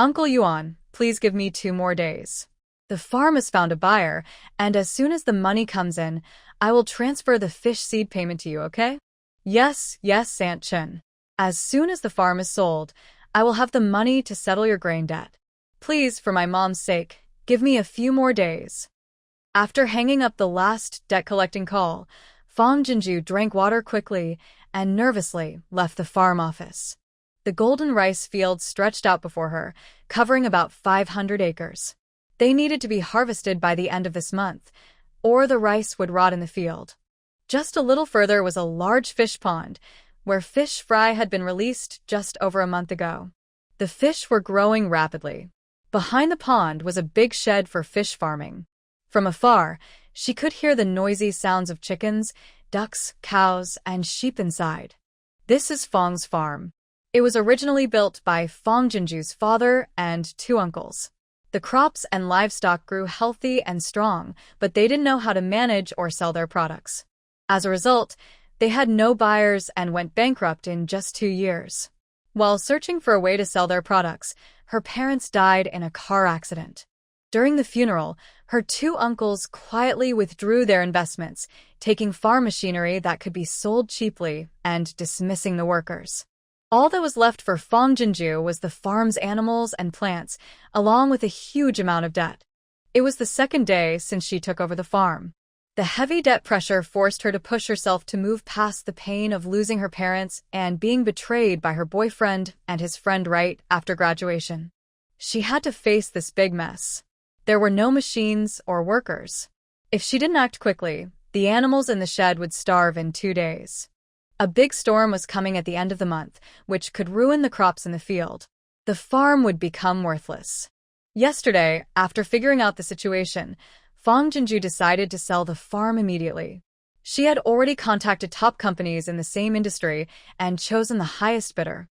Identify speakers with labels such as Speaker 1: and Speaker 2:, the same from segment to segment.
Speaker 1: Uncle Yuan, please give me 2 more days. The farm has found a buyer, and as soon as the money comes in, I will transfer the fish seed payment to you, okay? Yes, yes, Aunt Chen. As soon as the farm is sold, I will have the money to settle your grain debt. Please, for my mom's sake, give me a few more days. After hanging up the last debt-collecting call, Fang Jinju drank water quickly and nervously left the farm office. The golden rice fields stretched out before her, covering about 500 acres. They needed to be harvested by the end of this month, or the rice would rot in the field. Just a little further was a large fish pond, where fish fry had been released just over a month ago. The fish were growing rapidly. Behind the pond was a big shed for fish farming. From afar, she could hear the noisy sounds of chickens, ducks, cows, and sheep inside. This is Fang's farm. It was originally built by Fang Jinju's father and 2 uncles. The crops and livestock grew healthy and strong, but they didn't know how to manage or sell their products. As a result, they had no buyers and went bankrupt in just 2 years. While searching for a way to sell their products, her parents died in a car accident. During the funeral, her 2 uncles quietly withdrew their investments, taking farm machinery that could be sold cheaply and dismissing the workers. All that was left for Fang Jinju was the farm's animals and plants, along with a huge amount of debt. It was the 2nd day since she took over the farm. The heavy debt pressure forced her to push herself to move past the pain of losing her parents and being betrayed by her boyfriend and his friend right after graduation. She had to face this big mess. There were no machines or workers. If she didn't act quickly, the animals in the shed would starve in 2 days. A big storm was coming at the end of the month, which could ruin the crops in the field. The farm would become worthless. Yesterday, after figuring out the situation, Fang Jinju decided to sell the farm immediately. She had already contacted top companies in the same industry and chosen the highest bidder.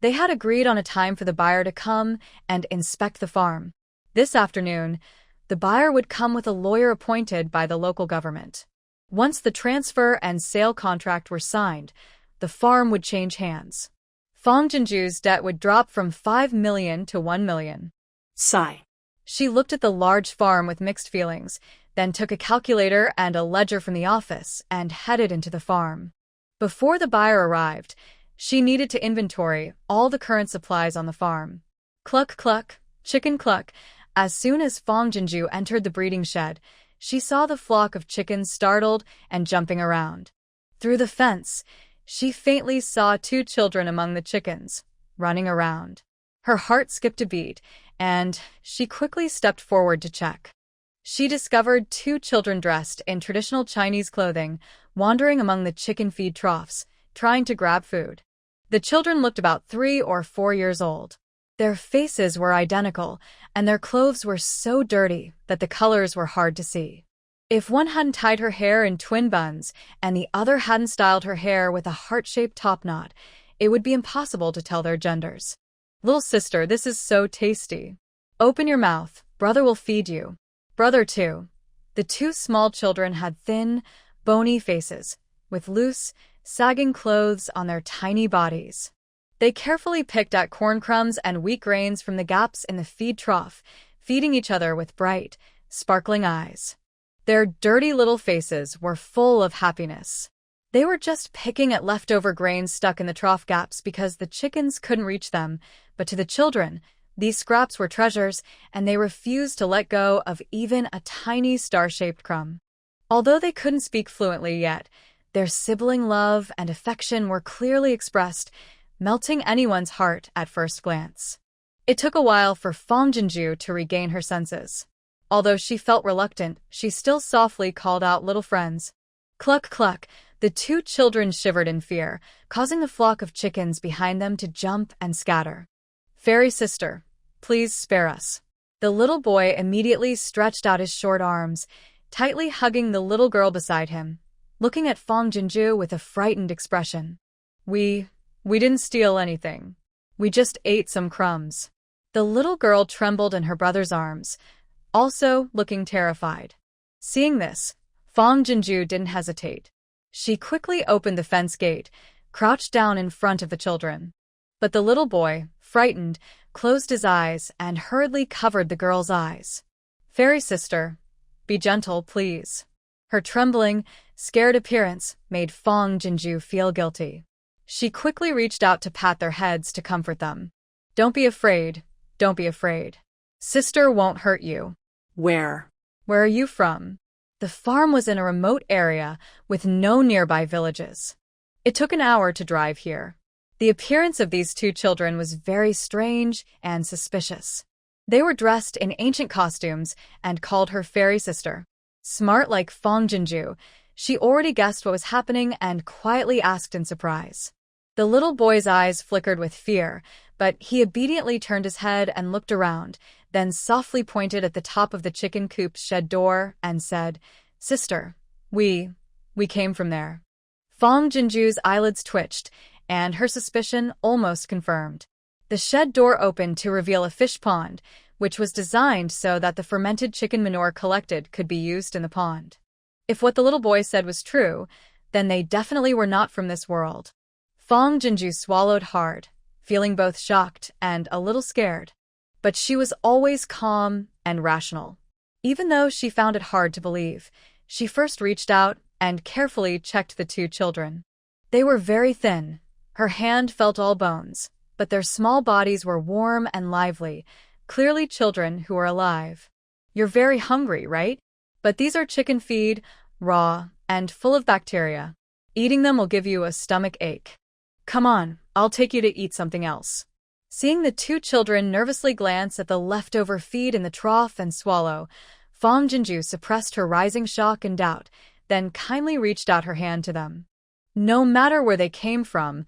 Speaker 1: They had agreed on a time for the buyer to come and inspect the farm. This afternoon, the buyer would come with a lawyer appointed by the local government. Once the transfer and sale contract were signed, the farm would change hands. Fang Jinju's debt would drop from 5 million to 1 million.
Speaker 2: Sigh.
Speaker 1: She looked at the large farm with mixed feelings, then took a calculator and a ledger from the office and headed into the farm. Before the buyer arrived, she needed to inventory all the current supplies on the farm. Cluck cluck, chicken cluck. As soon as Fang Jinju entered the breeding shed, she saw the flock of chickens startled and jumping around. Through the fence, she faintly saw 2 children among the chickens, running around. Her heart skipped a beat, and she quickly stepped forward to check. She discovered 2 children dressed in traditional Chinese clothing, wandering among the chicken feed troughs, trying to grab food. The children looked about 3 or 4 years old. Their faces were identical, and their clothes were so dirty that the colors were hard to see. If one hadn't tied her hair in twin buns and the other hadn't styled her hair with a heart-shaped top knot, it would be impossible to tell their genders. Little sister, this is so tasty. Open your mouth, brother will feed you. Brother too. The 2 small children had thin, bony faces, with loose, sagging clothes on their tiny bodies. They carefully picked at corn crumbs and wheat grains from the gaps in the feed trough, feeding each other with bright, sparkling eyes. Their dirty little faces were full of happiness. They were just picking at leftover grains stuck in the trough gaps because the chickens couldn't reach them, but to the children, these scraps were treasures, and they refused to let go of even a tiny star-shaped crumb. Although they couldn't speak fluently yet, their sibling love and affection were clearly expressed, melting anyone's heart at first glance. It took a while for Fang Jinju to regain her senses. Although she felt reluctant, she still softly called out little friends. Cluck cluck, the 2 children shivered in fear, causing the flock of chickens behind them to jump and scatter. Fairy sister, please spare us. The little boy immediately stretched out his short arms, tightly hugging the little girl beside him, looking at Fang Jinju with a frightened expression. We didn't steal anything. We just ate some crumbs. The little girl trembled in her brother's arms, also looking terrified. Seeing this, Fang Jinju didn't hesitate. She quickly opened the fence gate, crouched down in front of the children. But the little boy, frightened, closed his eyes, and hurriedly covered the girl's eyes. "Fairy sister, be gentle, please." Her trembling, scared appearance made Fong Jinju feel guilty. She quickly reached out to pat their heads to comfort them. "Don't be afraid. Don't be afraid. Sister won't hurt you."
Speaker 2: Where?
Speaker 1: "Where are you from?" The farm was in a remote area with no nearby villages. It took an hour to drive here. The appearance of these two children was very strange and suspicious. They were dressed in ancient costumes and called her fairy sister. Smart like Fong Jinju, she already guessed what was happening and quietly asked in surprise. The little boy's eyes flickered with fear, but he obediently turned his head and looked around, then softly pointed at the top of the chicken coop's shed door and said, "Sister, we came from there." Fong Jinju's eyelids twitched, and her suspicion almost confirmed. The shed door opened to reveal a fish pond, which was designed so that the fermented chicken manure collected could be used in the pond. If what the little boy said was true, then they definitely were not from this world. Fong Jinju swallowed hard, feeling both shocked and a little scared. But she was always calm and rational. Even though she found it hard to believe, she first reached out and carefully checked the two children. They were very thin. Her hand felt all bones, but their small bodies were warm and lively, clearly children who were alive. "You're very hungry, right? But these are chicken feed, raw, and full of bacteria. Eating them will give you a stomach ache. Come on, I'll take you to eat something else." Seeing the two children nervously glance at the leftover feed in the trough and swallow, Fong Jinju suppressed her rising shock and doubt, then kindly reached out her hand to them. No matter where they came from,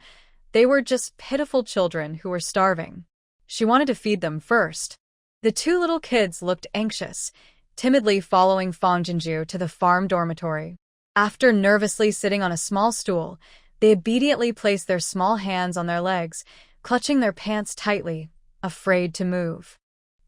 Speaker 1: they were just pitiful children who were starving. She wanted to feed them first. The two little kids looked anxious, timidly following Fong Jinju to the farm dormitory. After nervously sitting on a small stool, they obediently placed their small hands on their legs, clutching their pants tightly, afraid to move.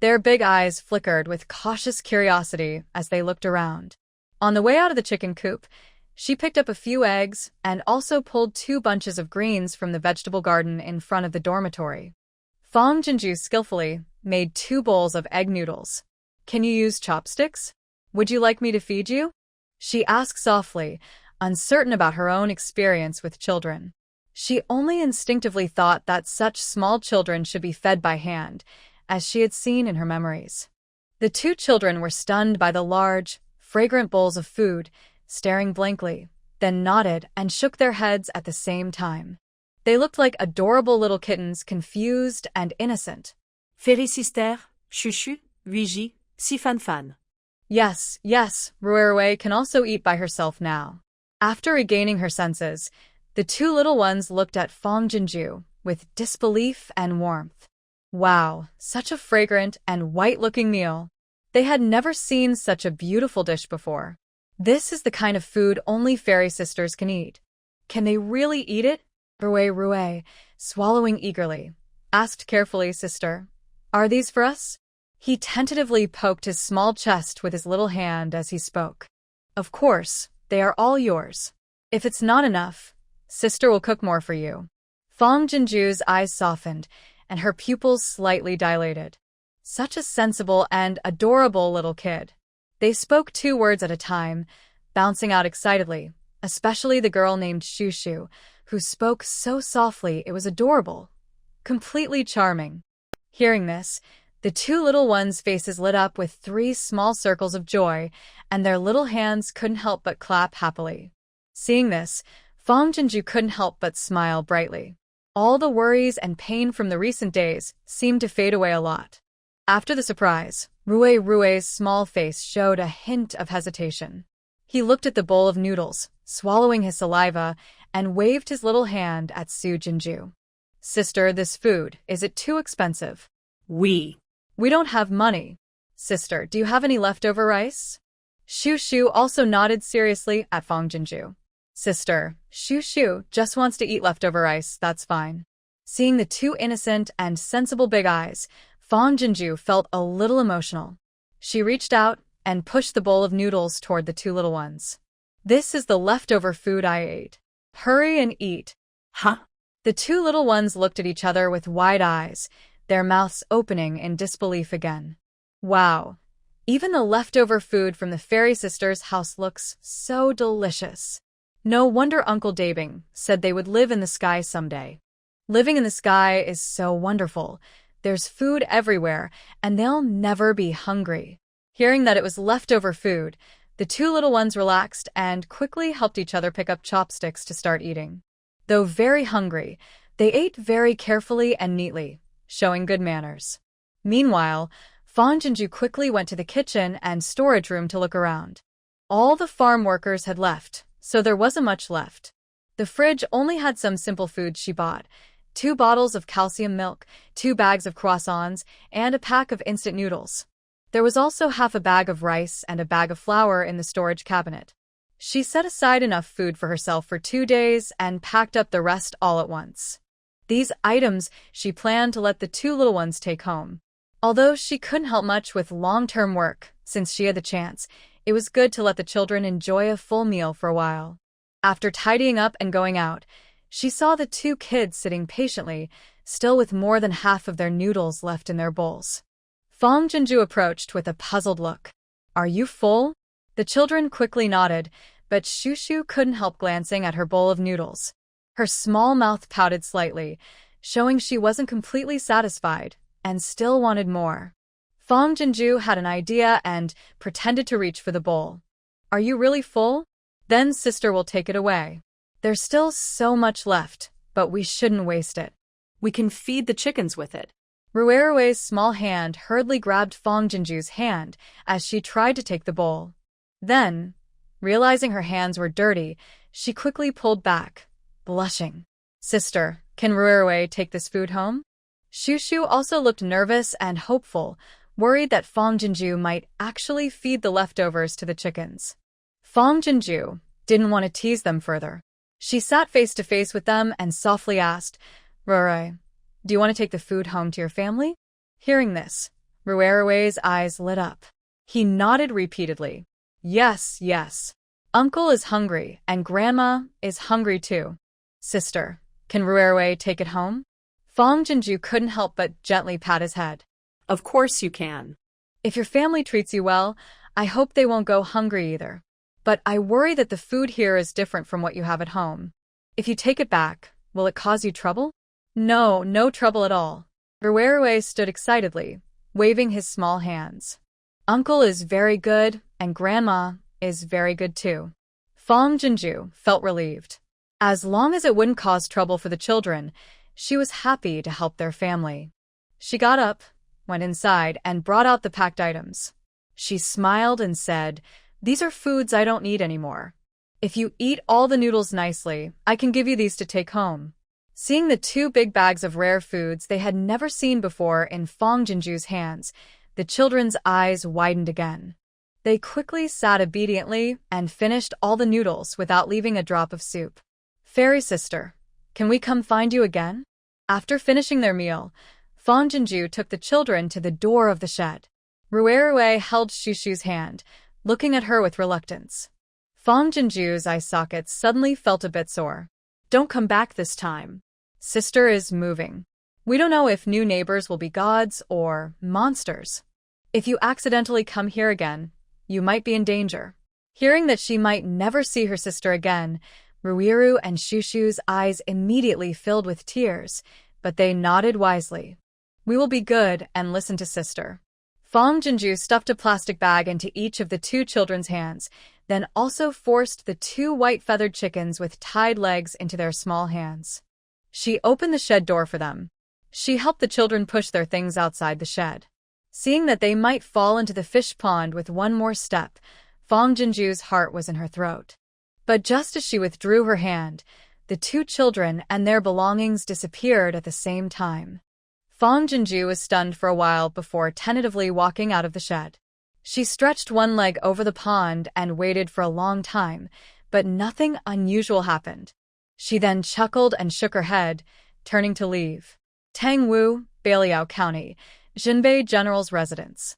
Speaker 1: Their big eyes flickered with cautious curiosity as they looked around. On the way out of the chicken coop, she picked up a few eggs and also pulled 2 bunches of greens from the vegetable garden in front of the dormitory. Fong Jinju skillfully made 2 bowls of egg noodles. "Can you use chopsticks? Would you like me to feed you?" she asked softly, uncertain about her own experience with children. She only instinctively thought that such small children should be fed by hand, as she had seen in her memories. The 2 children were stunned by the large, fragrant bowls of food, staring blankly, then nodded and shook their heads at the same time. They looked like adorable little kittens, confused and innocent.
Speaker 2: "Fairy sister, chouchou, Luigi, si fan fan."
Speaker 1: Yes, Rue can also eat by herself now. After regaining her senses, the 2 little ones looked at Fong Jinju with disbelief and warmth. Wow, such a fragrant and white-looking meal. They had never seen such a beautiful dish before. This is the kind of food only fairy sisters can eat. Can they really eat it? Rue, swallowing eagerly, asked carefully, "Sister, are these for us?" He tentatively poked his small chest with his little hand as he spoke. "Of course, they are all yours. If it's not enough, sister will cook more for you." Fong Jinju's eyes softened, and her pupils slightly dilated. Such a sensible and adorable little kid. They spoke 2 words at a time, bouncing out excitedly, especially the girl named Shushu, who spoke so softly it was adorable, completely charming. Hearing this, the 2 little ones' faces lit up with 3 small circles of joy, and their little hands couldn't help but clap happily. Seeing this, Fong Jinju couldn't help but smile brightly. All the worries and pain from the recent days seemed to fade away a lot. After the surprise, Rue's small face showed a hint of hesitation. He looked at the bowl of noodles, swallowing his saliva, and waved his little hand at Su Jinju. "Sister, this food, is it too expensive?"
Speaker 2: We
Speaker 1: don't have money." "Sister, do you have any leftover rice?" Shu also nodded seriously at Fong Jinju. "Sister, Shu just wants to eat leftover rice, that's fine." Seeing the 2 innocent and sensible big eyes, Fong Jinju felt a little emotional. She reached out and pushed the bowl of noodles toward the 2 little ones. "This is the leftover food I ate. Hurry and eat."
Speaker 2: Huh?
Speaker 1: The 2 little ones looked at each other with wide eyes, their mouths opening in disbelief again. Wow. Even the leftover food from the fairy sisters' house looks so delicious. No wonder Uncle Deepening said they would live in the sky someday. Living in the sky is so wonderful. There's food everywhere, and they'll never be hungry. Hearing that it was leftover food, the two little ones relaxed and quickly helped each other pick up chopsticks to start eating. Though very hungry, they ate very carefully and neatly, showing good manners. Meanwhile, Fong Jinju quickly went to the kitchen and storage room to look around. All the farm workers had left, so there wasn't much left. The fridge only had some simple food she bought: 2 bottles of calcium milk, 2 bags of croissants, and a pack of instant noodles. There was also half a bag of rice and a bag of flour in the storage cabinet. She set aside enough food for herself for 2 days and packed up the rest all at once. These items she planned to let the two little ones take home. Although she couldn't help much with long-term work, since she had the chance, it was good to let the children enjoy a full meal for a while. After tidying up and going out, she saw the 2 kids sitting patiently, still with more than half of their noodles left in their bowls. Fong Jinju approached with a puzzled look. "Are you full?" The children quickly nodded, but Shushu couldn't help glancing at her bowl of noodles. Her small mouth pouted slightly, showing she wasn't completely satisfied and still wanted more. Fong Jinju had an idea and pretended to reach for the bowl. "Are you really full? Then sister will take it away. There's still so much left, but we shouldn't waste it.
Speaker 2: We can feed the chickens with it."
Speaker 1: Ruerue's small hand hurriedly grabbed Fong Jinju's hand as she tried to take the bowl. Then, realizing her hands were dirty, she quickly pulled back, blushing. "Sister, can Ruerue take this food home?" Shushu also looked nervous and hopeful, worried that Fong Jinju might actually feed the leftovers to the chickens. Fong Jinju didn't want to tease them further. She sat face to face with them and softly asked, "Ruerue, do you want to take the food home to your family?" Hearing this, Ruerue's eyes lit up. He nodded repeatedly. "Yes, yes. Uncle is hungry, and Grandma is hungry too. Sister, can Ruerue take it home?" Fong Jinju couldn't help but gently pat his head.
Speaker 2: Of course you can.
Speaker 1: "If your family treats you well, I hope they won't go hungry either. But I worry that the food here is different from what you have at home. If you take it back, will it cause you trouble?" "No, no trouble at all." Ruerue stood excitedly, waving his small hands. "Uncle is very good, and Grandma is very good too." Fong Jinju felt relieved. As long as it wouldn't cause trouble for the children, she was happy to help their family. She got up, went inside, and brought out the packed items. She smiled and said, "These are foods I don't need anymore. If you eat all the noodles nicely, I can give you these to take home." Seeing the 2 big bags of rare foods they had never seen before in Fong Jinju's hands, the children's eyes widened again. They quickly sat obediently and finished all the noodles without leaving a drop of soup. "Fairy sister, can we come find you again?" After finishing their meal, Fong Jinju took the children to the door of the shed. Ruerue held Shushu's hand, looking at her with reluctance. Fong Jinju's eye sockets suddenly felt a bit sore. "Don't come back this time. Sister is moving. We don't know if new neighbors will be gods or monsters. If you accidentally come here again, you might be in danger." Hearing that she might never see her sister again, Ruiru and Shushu's eyes immediately filled with tears, but they nodded wisely. "We will be good and listen to sister." Fong Jinju stuffed a plastic bag into each of the 2 children's hands, then also forced the 2 white feathered chickens with tied legs into their small hands. She opened the shed door for them. She helped the children push their things outside the shed. Seeing that they might fall into the fish pond with one more step, Fong Jinju's heart was in her throat. But just as she withdrew her hand, the 2 children and their belongings disappeared at the same time. Fong Jinju was stunned for a while before tentatively walking out of the shed. She stretched one leg over the pond and waited for a long time, but nothing unusual happened. She then chuckled and shook her head, turning to leave. Tangwu, Beiliang County, Jinbei General's residence.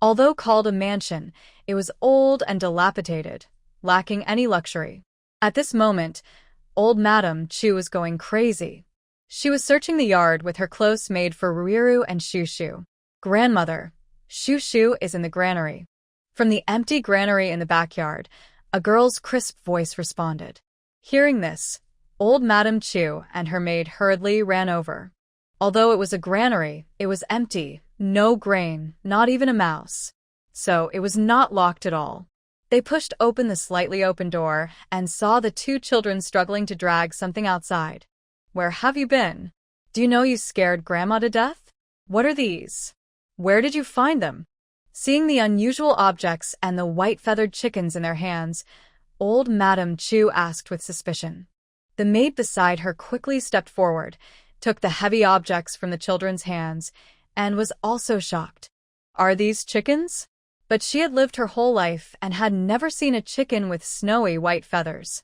Speaker 1: Although called a mansion, it was old and dilapidated, lacking any luxury. At this moment, old Madame Chu was going crazy. She was searching the yard with her close maid for Ruiru and Shushu. Grandmother, Shushu is in the granary. From the empty granary in the backyard, a girl's crisp voice responded. Hearing this, old Madame Chu and her maid hurriedly ran over. Although it was a granary, it was empty, no grain, not even a mouse. So it was not locked at all. They pushed open the slightly open door and saw the two children struggling to drag something outside. Where have you been? Do you know you scared Grandma to death? What are these? Where did you find them? Seeing the unusual objects and the white-feathered chickens in their hands, old Madame Chu asked with suspicion. The maid beside her quickly stepped forward, took the heavy objects from the children's hands, and was also shocked. Are these chickens? But she had lived her whole life and had never seen a chicken with snowy white feathers.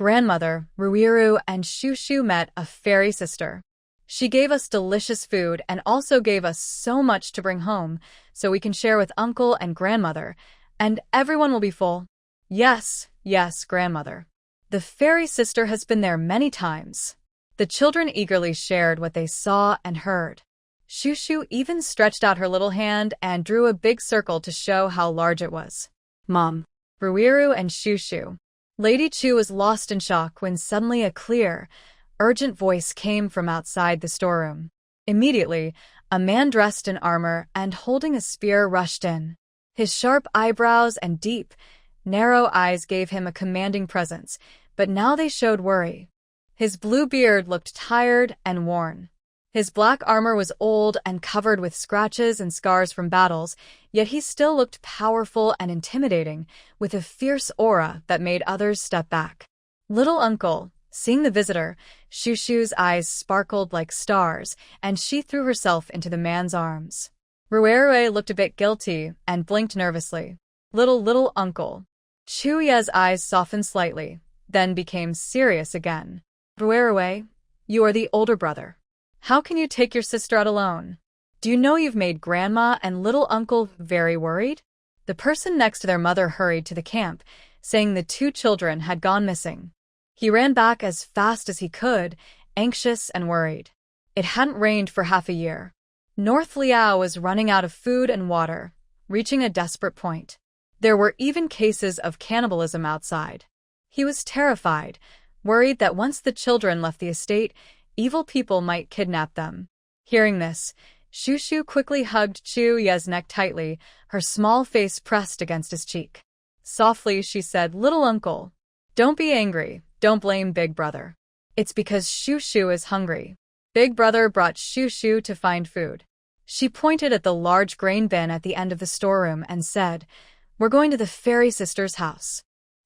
Speaker 1: Grandmother, Ruiru, and Shushu met a fairy sister. She gave us delicious food and also gave us so much to bring home so we can share with Uncle and Grandmother, and everyone will be full. Yes, yes, Grandmother. The fairy sister has been there many times. The children eagerly shared what they saw and heard. Shushu even stretched out her little hand and drew a big circle to show how large it was. Mom, Ruiru, and Shushu. Lady Chu was lost in shock when suddenly a clear, urgent voice came from outside the storeroom. Immediately, a man dressed in armor and holding a spear rushed in. His sharp eyebrows and deep, narrow eyes gave him a commanding presence, but now they showed worry. His blue beard looked tired and worn. His black armor was old and covered with scratches and scars from battles, yet he still looked powerful and intimidating, with a fierce aura that made others step back. Little Uncle, seeing the visitor, Shushu's eyes sparkled like stars, and she threw herself into the man's arms. Ruerue looked a bit guilty and blinked nervously. Little Uncle. Chuye's eyes softened slightly, then became serious again. Ruerue, you are the older brother. How can you take your sister out alone? Do you know you've made Grandma and little Uncle very worried? The person next to their mother hurried to the camp, saying the two children had gone missing. He ran back as fast as he could, anxious and worried. It hadn't rained for half a year. North Liao was running out of food and water, reaching a desperate point. There were even cases of cannibalism outside. He was terrified, worried that once the children left the estate, evil people might kidnap them. Hearing this, Shushu quickly hugged Chu Ye's neck tightly, her small face pressed against his cheek. Softly, she said, Little Uncle, don't be angry, don't blame Big Brother. It's because Shushu is hungry. Big Brother brought Shushu to find food. She pointed at the large grain bin at the end of the storeroom and said, We're going to the fairy sister's house.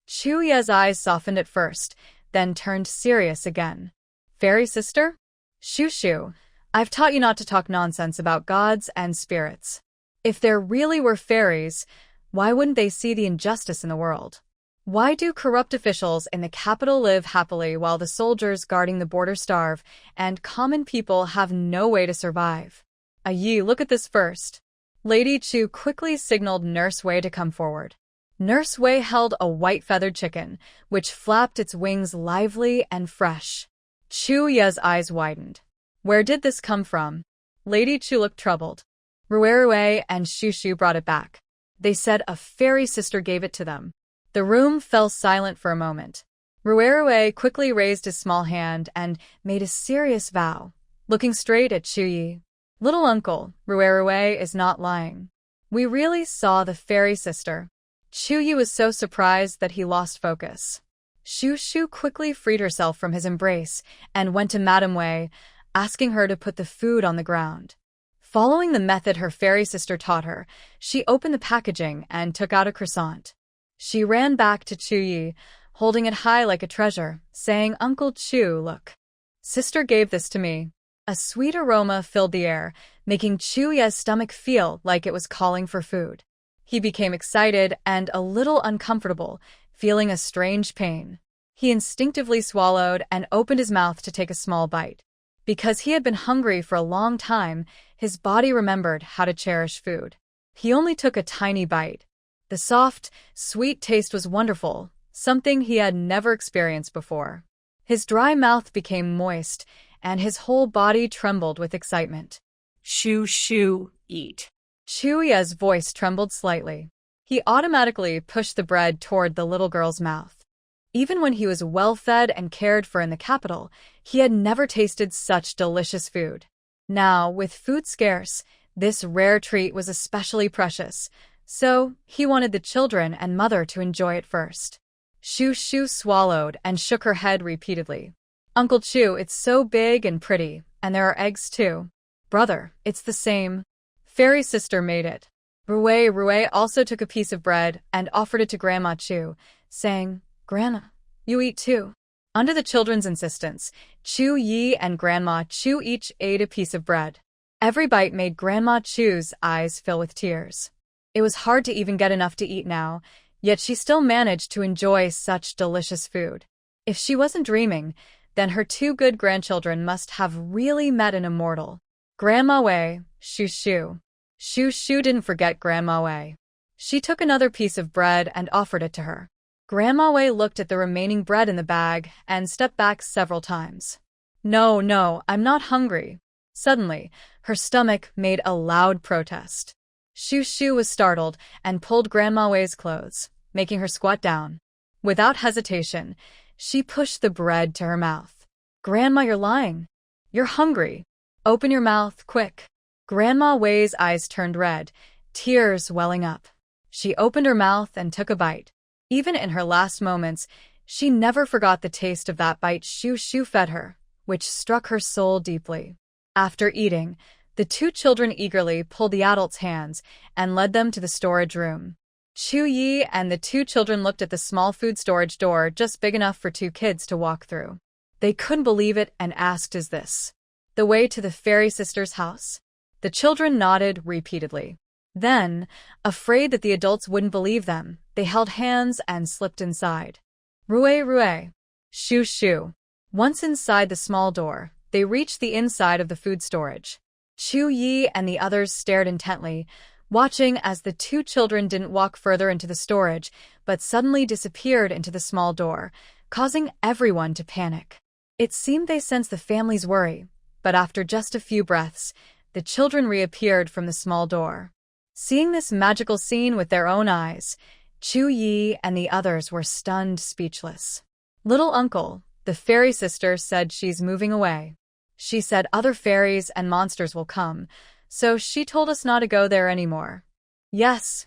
Speaker 1: Chu Ye's eyes softened at first, then turned serious again. Fairy sister? Shushu, I've taught you not to talk nonsense about gods and spirits. If there really were fairies, why wouldn't they see the injustice in the world? Why do corrupt officials in the capital live happily while the soldiers guarding the border starve and common people have no way to survive? Yi, look at this first. Lady Chu quickly signaled Nurse Wei to come forward. Nurse Wei held a white-feathered chicken, which flapped its wings lively and fresh. Chu Ye's eyes widened. Where did this come from? Lady Chu looked troubled. Ruerue and Shushu brought it back. They said a fairy sister gave it to them. The room fell silent for a moment. Ruerue quickly raised his small hand and made a serious vow, looking straight at Chuyi. Little Uncle, Ruerue is not lying. We really saw the fairy sister. Chuyi was so surprised that he lost focus. Shushu quickly freed herself from his embrace and went to Madame Wei, asking her to put the food on the ground. Following the method her fairy sister taught her, she opened the packaging and took out a croissant. She ran back to Chuyi, holding it high like a treasure, saying, Uncle Chu, look. Sister gave this to me. A sweet aroma filled the air, making Chuye's stomach feel like it was calling for food. He became excited and a little uncomfortable, feeling a strange pain. He instinctively swallowed and opened his mouth to take a small bite. Because he had been hungry for a long time, his body remembered how to cherish food. He only took a tiny bite. The soft, sweet taste was wonderful, something he had never experienced before. His dry mouth became moist, and his whole body trembled with excitement.
Speaker 2: Shoo shoo, eat.
Speaker 1: Chuya's voice trembled slightly. He automatically pushed the bread toward the little girl's mouth. Even when he was well-fed and cared for in the capital, he had never tasted such delicious food. Now, with food scarce, this rare treat was especially precious, so he wanted the children and mother to enjoy it first. Shoo Shoo swallowed and shook her head repeatedly. Uncle Chu, it's so big and pretty, and there are eggs too. Brother, it's the same. Fairy sister made it. Rue also took a piece of bread and offered it to Grandma Chu, saying, Grandma, you eat too. Under the children's insistence, Chu Yi and Grandma Chu each ate a piece of bread. Every bite made Grandma Chu's eyes fill with tears. It was hard to even get enough to eat now, yet she still managed to enjoy such delicious food. If she wasn't dreaming, then her two good grandchildren must have really met an immortal. Grandma Wei, Shoo Shoo. Shoo Shoo didn't forget Grandma Wei. She took another piece of bread and offered it to her. Grandma Wei looked at the remaining bread in the bag and stepped back several times. No, I'm not hungry. Suddenly, her stomach made a loud protest. Shoo Shoo was startled and pulled Grandma Wei's clothes, making her squat down. Without hesitation, she pushed the bread to her mouth. Grandma, you're lying. You're hungry. Open your mouth, quick. Grandma Wei's eyes turned red, tears welling up. She opened her mouth and took a bite. Even in her last moments, she never forgot the taste of that bite Shoo Shoo fed her, which struck her soul deeply. After eating, the two children eagerly pulled the adults' hands and led them to the storage room. Chu Yi and the two children looked at the small food storage door just big enough for two kids to walk through. They couldn't believe it and asked, is this the way to the fairy sister's house? The children nodded repeatedly. Then, afraid that the adults wouldn't believe them, they held hands and slipped inside. Rue. Shoo Shoo. Once inside the small door, they reached the inside of the food storage. Chu Yi and the others stared intently, watching as the two children didn't walk further into the storage, but suddenly disappeared into the small door, causing everyone to panic. It seemed they sensed the family's worry, but after just a few breaths, the children reappeared from the small door. Seeing this magical scene with their own eyes, Chu Yi and the others were stunned speechless. Little uncle, the fairy sister said she's moving away. She said other fairies and monsters will come, so she told us not to go there anymore. Yes,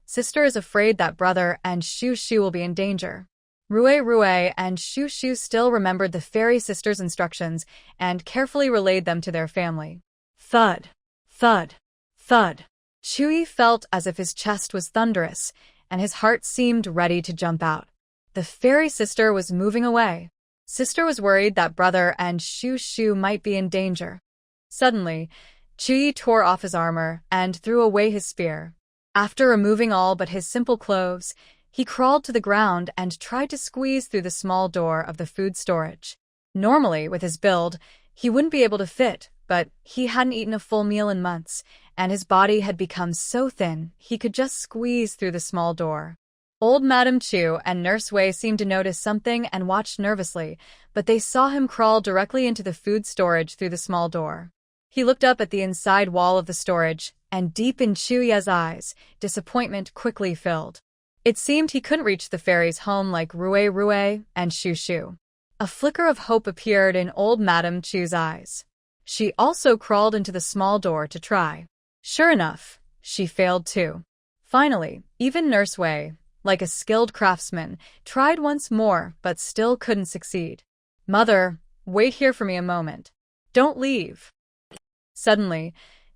Speaker 1: sister is afraid that brother and Shoo Shoo will be in danger. Rue and Shoo Shoo still remembered the fairy sister's instructions and carefully relayed them to their family. Thud, thud, thud. Chuyi felt as if his chest was thunderous, and his heart seemed ready to jump out. The fairy sister was moving away. Sister was worried that brother and Shoo Shoo might be in danger. Suddenly, Chuyi tore off his armor and threw away his spear. After removing all but his simple clothes, he crawled to the ground and tried to squeeze through the small door of the food storage. Normally, with his build, he wouldn't be able to fit, but he hadn't eaten a full meal in months, and his body had become so thin he could just squeeze through the small door. Old Madam Chu and Nurse Wei seemed to notice something and watched nervously, but they saw him crawl directly into the food storage through the small door. He looked up at the inside wall of the storage, and deep in Chuya's eyes, disappointment quickly filled. It seemed he couldn't reach the fairy's home like Rue and Shoo Shoo. A flicker of hope appeared in old Madam Chu's eyes. She also crawled into the small door to try. Sure enough, she failed too. Finally, even Nurse Wei, like a skilled craftsman, tried once more but still couldn't succeed. Mother, wait here for me a moment. Don't leave. Suddenly,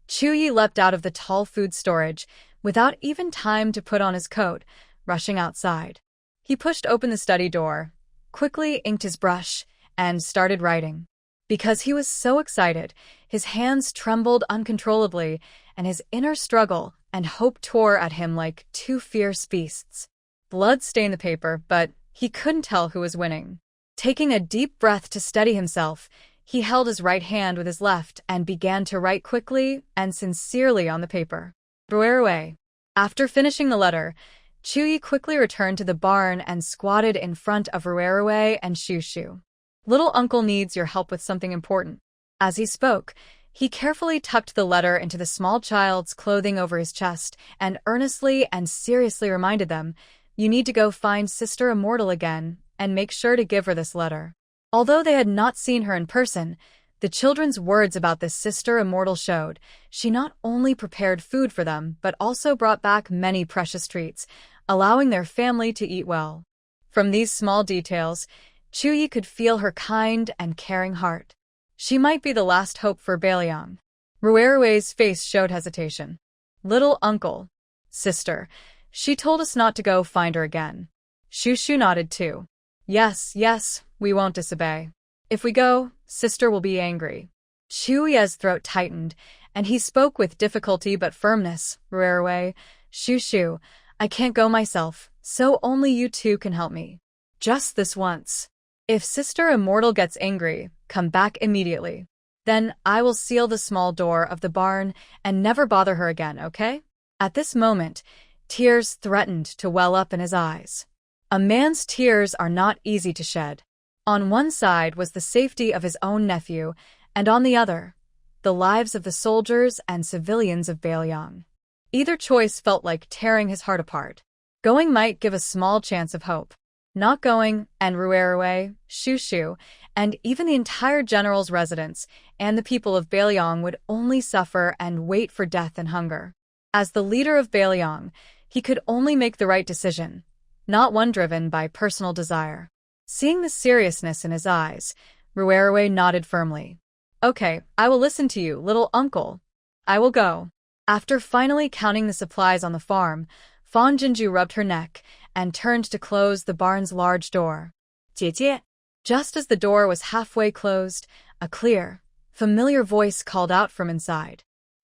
Speaker 1: Chuyi leapt out of the tall food storage, without even time to put on his coat, rushing outside. He pushed open the study door, quickly inked his brush, and started writing. Because he was so excited, his hands trembled uncontrollably, and his inner struggle and hope tore at him like two fierce beasts. Blood stained the paper, but he couldn't tell who was winning. Taking a deep breath to steady himself, he held his right hand with his left and began to write quickly and sincerely on the paper. Rue. After finishing the letter, Chuyi quickly returned to the barn and squatted in front of Rue and Shoo Shoo. Little uncle needs your help with something important. As he spoke, he carefully tucked the letter into the small child's clothing over his chest and earnestly and seriously reminded them, "You need to go find Sister Immortal again and make sure to give her this letter." Although they had not seen her in person, the children's words about this Sister Immortal showed she not only prepared food for them but also brought back many precious treats, allowing their family to eat well. From these small details, Chuyi could feel her kind and caring heart. She might be the last hope for Beiliang. Ruerue's face showed hesitation. "Little uncle. Sister. She told us not to go find her again." Shushu nodded too. Yes, we won't disobey. If we go, Sister will be angry." Chuye's throat tightened, and he spoke with difficulty but firmness. "Ruerue, Shushu, I can't go myself, so only you two can help me. Just this once. If Sister Immortal gets angry, come back immediately. Then I will seal the small door of the barn and never bother her again, okay?" At this moment, tears threatened to well up in his eyes. A man's tears are not easy to shed. On one side was the safety of his own nephew, and on the other, the lives of the soldiers and civilians of Beiliang. Either choice felt like tearing his heart apart. Going might give a small chance of hope. Not going, and Ruerue, Shushu, and even the entire general's residence and the people of Beiliang would only suffer and wait for death and hunger. As the leader of Beiliang, he could only make the right decision, not one driven by personal desire. Seeing the seriousness in his eyes, Ruerue nodded firmly. "Okay, I will listen to you, little uncle. I will go." After finally counting the supplies on the farm, Fang Jinju rubbed her neck and turned to close the barn's large door. "Jie." Just as the door was halfway closed, a clear, familiar voice called out from inside.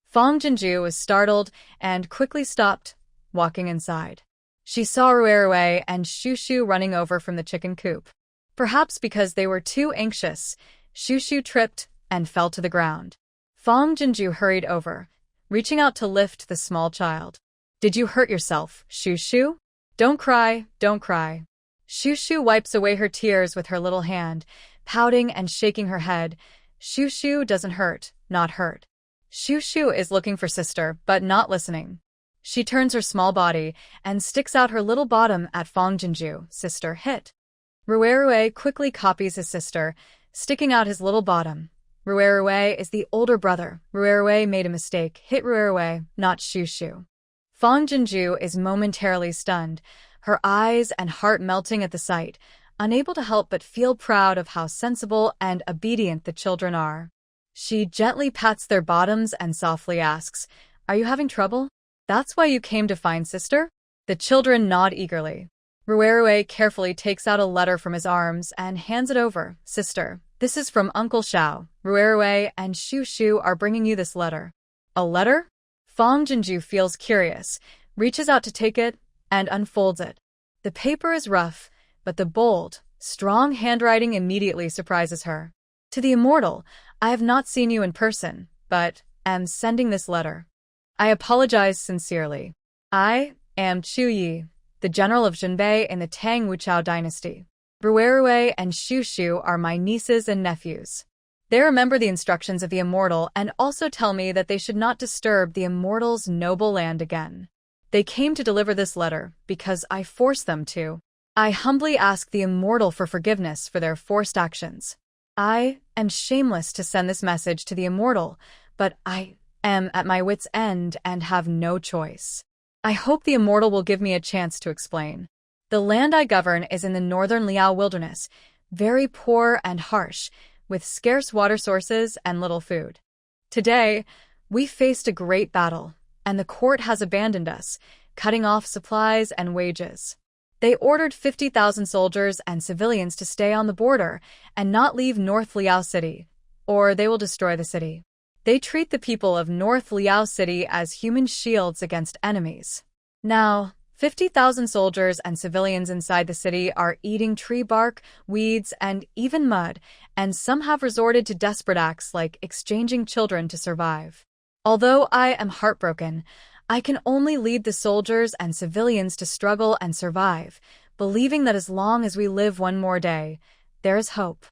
Speaker 1: Fang Jinju was startled and quickly stopped, walking inside. She saw Ruerue and Shushu running over from the chicken coop. Perhaps because they were too anxious, Shushu tripped and fell to the ground. Fang Jinju hurried over, reaching out to lift the small child. "Did you hurt yourself, Shushu? Don't cry, don't cry." Shushu wipes away her tears with her little hand, pouting and shaking her head. "Shushu doesn't hurt, not hurt." Shushu is looking for Sister, but not listening. She turns her small body and sticks out her little bottom at Fang Jinju. "Sister, hit." Ruerue quickly copies his sister, sticking out his little bottom. Ruerue is the older brother. Ruerue made a mistake. Hit Ruerue, not Shushu. Fang Jinju is momentarily stunned, her eyes and heart melting at the sight, unable to help but feel proud of how sensible and obedient the children are. She gently pats their bottoms and softly asks, "Are you having trouble? That's why you came to find Sister?" The children nod eagerly. Ruerue carefully takes out a letter from his arms and hands it over. "Sister, this is from Uncle Xiao. Ruerue and Shushu are bringing you this letter." "A letter?" Fang Jinju feels curious, reaches out to take it, and unfolds it. The paper is rough, but the bold, strong handwriting immediately surprises her. "To the Immortal, I have not seen you in person, but am sending this letter. I apologize sincerely. I am Chu Yi, the general of Zhenbei in the Tang Wuchao dynasty. Ruerue and Shushu are my nieces and nephews. They remember the instructions of the Immortal and also tell me that they should not disturb the Immortal's noble land again. They came to deliver this letter because I forced them to. I humbly ask the Immortal for forgiveness for their forced actions. I am shameless to send this message to the Immortal, but I am at my wit's end and have no choice. I hope the Immortal will give me a chance to explain. The land I govern is in the northern Liao wilderness, very poor and harsh, with scarce water sources and little food. Today, we faced a great battle, and the court has abandoned us, cutting off supplies and wages. They ordered 50,000 soldiers and civilians to stay on the border and not leave North Liao City, or they will destroy the city. They treat the people of North Liao City as human shields against enemies. Now, 50,000 soldiers and civilians inside the city are eating tree bark, weeds, and even mud, and some have resorted to desperate acts like exchanging children to survive. Although I am heartbroken, I can only lead the soldiers and civilians to struggle and survive, believing that as long as we live one more day, there is hope.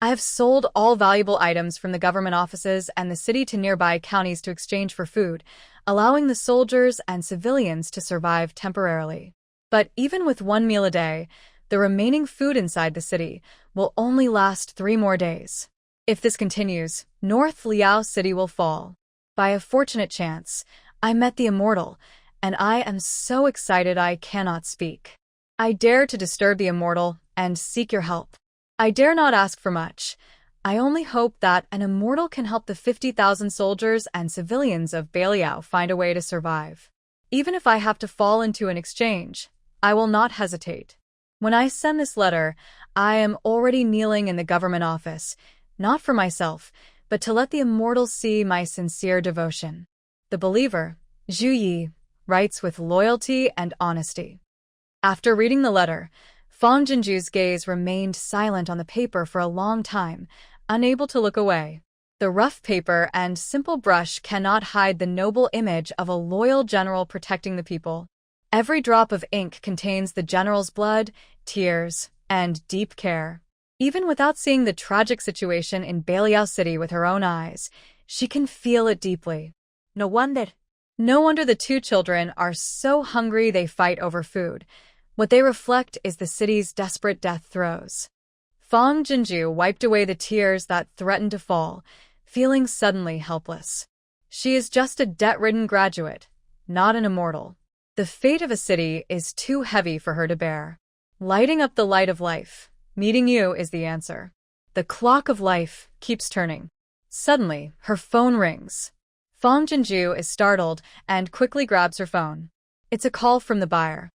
Speaker 1: I have sold all valuable items from the government offices and the city to nearby counties to exchange for food, allowing the soldiers and civilians to survive temporarily. But even with 1 meal a day, the remaining food inside the city will only last 3 more days. If this continues, North Liao City will fall. By a fortunate chance, I met the immortal, and I am so excited I cannot speak. I dare to disturb the immortal and seek your help. I dare not ask for much. I only hope that an immortal can help the 50,000 soldiers and civilians of Beiliang find a way to survive. Even if I have to fall into an exchange, I will not hesitate. When I send this letter, I am already kneeling in the government office, not for myself, but to let the immortal see my sincere devotion. The believer, Zhu Yi, writes with loyalty and honesty. After reading the letter, Fang Jinju's gaze remained silent on the paper for a long time, unable to look away. The rough paper and simple brush cannot hide the noble image of a loyal general protecting the people. Every drop of ink contains the general's blood, tears, and deep care. Even without seeing the tragic situation in Beiliang City with her own eyes, she can feel it deeply.
Speaker 2: No wonder.
Speaker 1: No wonder the two children are so hungry they fight over food. What they reflect is the city's desperate death throes. Fang Jinju wiped away the tears that threatened to fall, feeling suddenly helpless. She is just a debt-ridden graduate, not an immortal. The fate of a city is too heavy for her to bear. Lighting up the light of life, meeting you is the answer. The clock of life keeps turning. Suddenly, her phone rings. Fang Jinju is startled and quickly grabs her phone. It's a call from the buyer.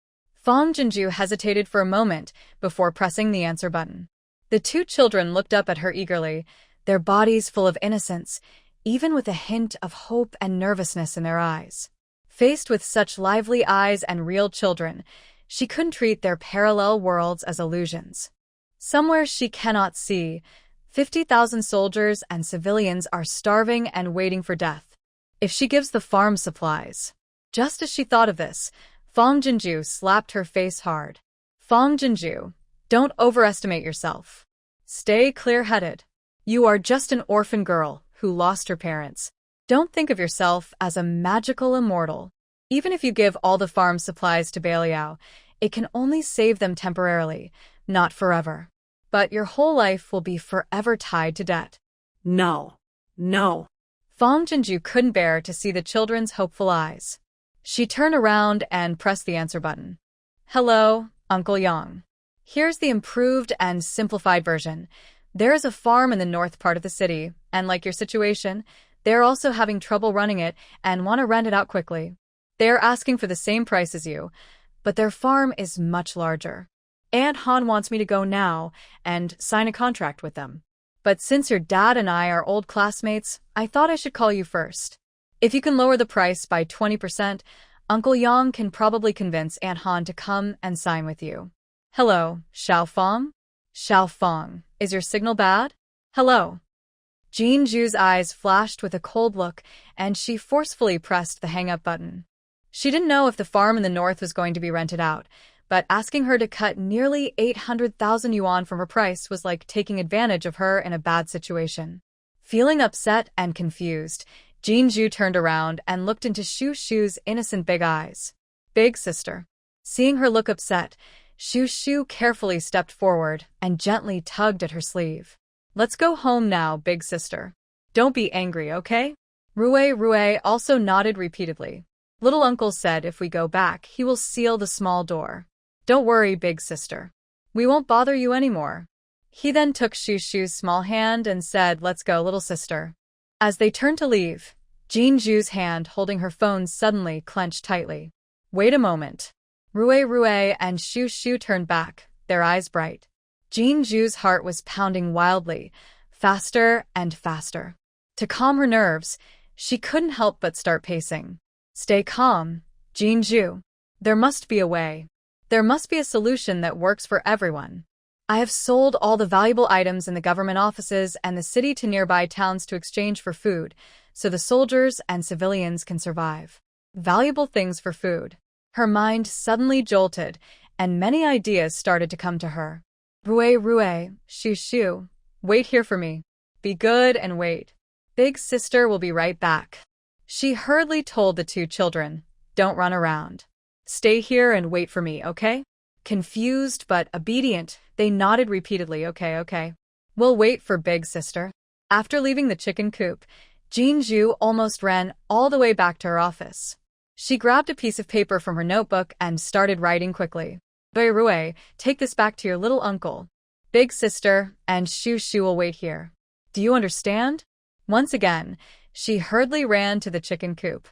Speaker 1: Fang Jinju hesitated for a moment before pressing the answer button. The two children looked up at her eagerly, their bodies full of innocence, even with a hint of hope and nervousness in their eyes. Faced with such lively eyes and real children, she couldn't treat their parallel worlds as illusions. Somewhere she cannot see, 50,000 soldiers and civilians are starving and waiting for death. If she gives the farm supplies. Just as she thought of this, Fang Jinju slapped her face hard. Fang Jinju, don't overestimate yourself. Stay clear-headed. You are just an orphan girl who lost her parents. Don't think of yourself as a magical immortal. Even if you give all the farm supplies to Beiliang, it can only save them temporarily, not forever. But your whole life will be forever tied to debt.
Speaker 2: No. No.
Speaker 1: Fang Jinju couldn't bear to see the children's hopeful eyes. She turned around and pressed the answer button. Hello, Uncle Yang. Here's the improved and simplified version. There is a farm in the north part of the city, and like your situation, they're also having trouble running it and want to rent it out quickly. They're asking for the same price as you, but their farm is much larger. Aunt Han wants me to go now and sign a contract with them. But since your dad and I are old classmates, I thought I should call you first. If you can lower the price by 20%, Uncle Yang can probably convince Aunt Han to come and sign with you. Hello, Xiao Fang? Xiao Fang, is your signal bad? Hello. Jean Ju's eyes flashed with a cold look, and she forcefully pressed the hang-up button. She didn't know if the farm in the north was going to be rented out, but asking her to cut nearly 800,000 yuan from her price was like taking advantage of her in a bad situation. Feeling upset and confused, Jean Ju turned around and looked into Shu Shu's innocent big eyes. Big sister. Seeing her look upset, Shu Shu carefully stepped forward and gently tugged at her sleeve. Let's go home now, big sister. Don't be angry, okay? Rue also nodded repeatedly. Little uncle said if we go back, he will seal the small door. Don't worry, big sister. We won't bother you anymore. He then took Shu Shu's small hand and said, let's go, little sister. As they turned to leave, Jean Ju's hand holding her phone suddenly clenched tightly. Wait a moment. Rue and Shu Shu turned back, their eyes bright. Jean Ju's heart was pounding wildly, faster and faster. To calm her nerves, she couldn't help but start pacing. Stay calm, Jean Ju. There must be a way. There must be a solution that works for everyone. I have sold all the valuable items in the government offices and the city to nearby towns to exchange for food, so the soldiers and civilians can survive. Valuable things for food. Her mind suddenly jolted, and many ideas started to come to her. Rue, Shu Shu, Wait here for me. Be good and wait. Big sister will be right back. She hurriedly told the two children, don't run around. Stay here and wait for me, okay? Confused but obedient, they nodded repeatedly, okay. We'll wait for big sister. After leaving the chicken coop, Jinju almost ran all the way back to her office. She grabbed a piece of paper from her notebook and started writing quickly. Rue, take this back to your little uncle. Big sister and Shu will wait here. Do you understand? Once again, she hurriedly ran to the chicken coop.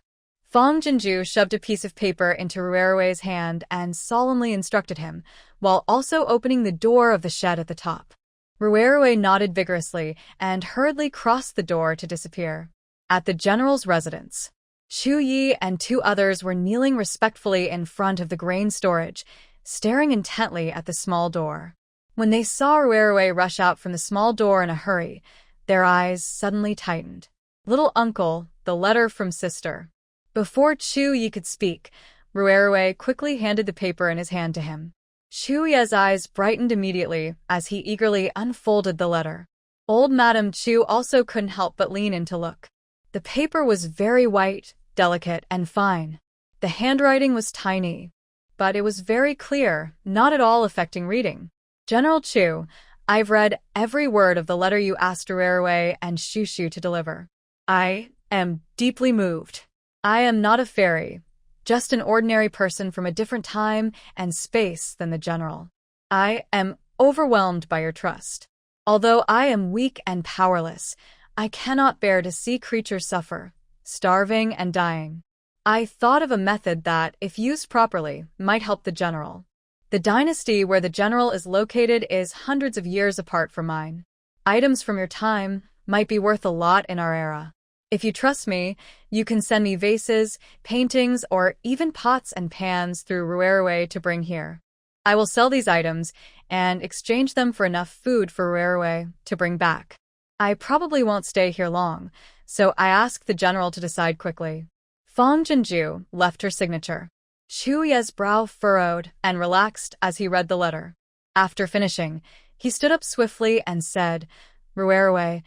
Speaker 1: Fong Jinju shoved a piece of paper into Ruerue's hand and solemnly instructed him, while also opening the door of the shed at the top. Ruerue nodded vigorously and hurriedly crossed the door to disappear. At the general's residence, Chu Yi and two others were kneeling respectfully in front of the grain storage, staring intently at the small door. When they saw Ruerue rush out from the small door in a hurry, their eyes suddenly tightened. Little uncle, the letter from sister. Before Chu Yi could speak, Ruerue quickly handed the paper in his hand to him. Chu Yi's eyes brightened immediately as he eagerly unfolded the letter. Old Madame Chu also couldn't help but lean in to look. The paper was very white, delicate, and fine. The handwriting was tiny, but it was very clear, not at all affecting reading. General Chu, I've read every word of the letter you asked Ruerue and Shu to deliver. I am deeply moved. I am not a fairy, just an ordinary person from a different time and space than the general. I am overwhelmed by your trust. Although I am weak and powerless, I cannot bear to see creatures suffer, starving and dying. I thought of a method that, if used properly, might help the general. The dynasty where the general is located is hundreds of years apart from mine. Items from your time might be worth a lot in our era. If you trust me, you can send me vases, paintings, or even pots and pans through Ruerue to bring here. I will sell these items and exchange them for enough food for Ruerue to bring back. I probably won't stay here long, so I ask the general to decide quickly. Fong Jinju left her signature. Chu Yi's brow furrowed and relaxed as he read the letter. After finishing, he stood up swiftly and said, Ruerue,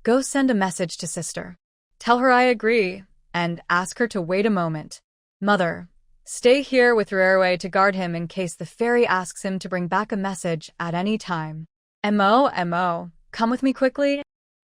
Speaker 1: go send a message to sister. Tell her I agree, and ask her to wait a moment. Mother, stay here with Ruerue to guard him in case the fairy asks him to bring back a message at any time. Mo, come with me quickly.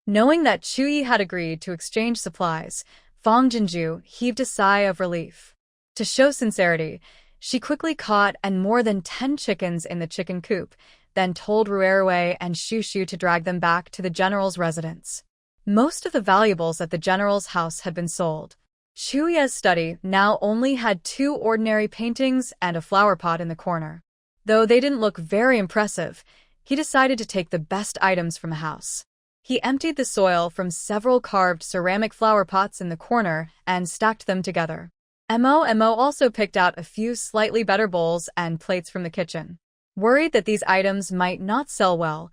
Speaker 1: Knowing that Chu Yi had agreed to exchange supplies, Fong Jinju heaved a sigh of relief. To show sincerity, she quickly caught and more than 10 chickens in the chicken coop, then told Ruerue and Shu to drag them back to the general's residence. Most of the valuables at the general's house had been sold. Chu Yi's study now only had 2 ordinary paintings and a flower pot in the corner. Though they didn't look very impressive, he decided to take the best items from the house. He emptied the soil from several carved ceramic flower pots in the corner and stacked them together. Mo also picked out a few slightly better bowls and plates from the kitchen. Worried that these items might not sell well,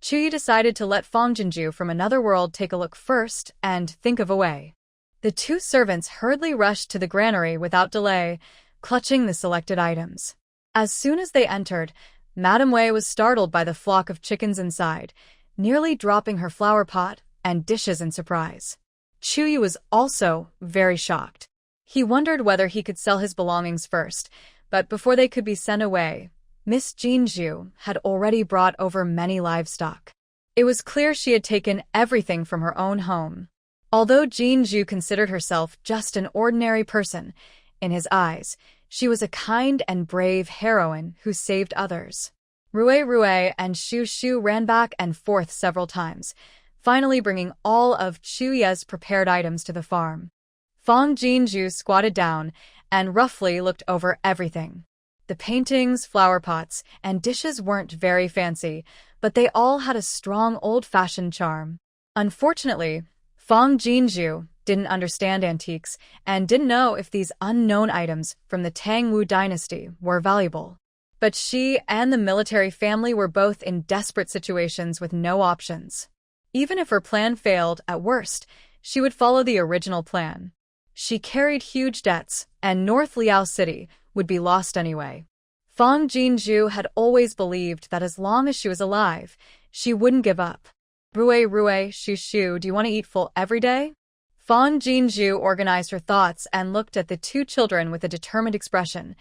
Speaker 1: Chu Yi decided to let Fong Jinju from another world take a look first and think of a way. The 2 servants hurriedly rushed to the granary without delay, clutching the selected items. As soon as they entered, Madame Wei was startled by the flock of chickens inside, nearly dropping her flower pot and dishes in surprise. Chu Yi was also very shocked. He wondered whether he could sell his belongings first, but before they could be sent away, Miss Jinju had already brought over many livestock. It was clear she had taken everything from her own home. Although Jinju considered herself just an ordinary person, in his eyes, she was a kind and brave heroine who saved others. Rue and Shu ran back and forth several times, finally bringing all of Chu Yi's prepared items to the farm. Fong Jinju squatted down and roughly looked over everything. The paintings, flower pots, and dishes weren't very fancy, but they all had a strong old-fashioned charm. Unfortunately, Fong Jinju didn't understand antiques and didn't know if these unknown items from the Tang Wu dynasty were valuable. But she and the military family were both in desperate situations with no options. Even if her plan failed, at worst, she would follow the original plan. She carried huge debts, and North Liao City would be lost anyway. Fong Jinju had always believed that as long as she was alive, she wouldn't give up. Rue, Shu, do you want to eat full every day? Fan Jinju organized her thoughts and looked at the two children with a determined expression.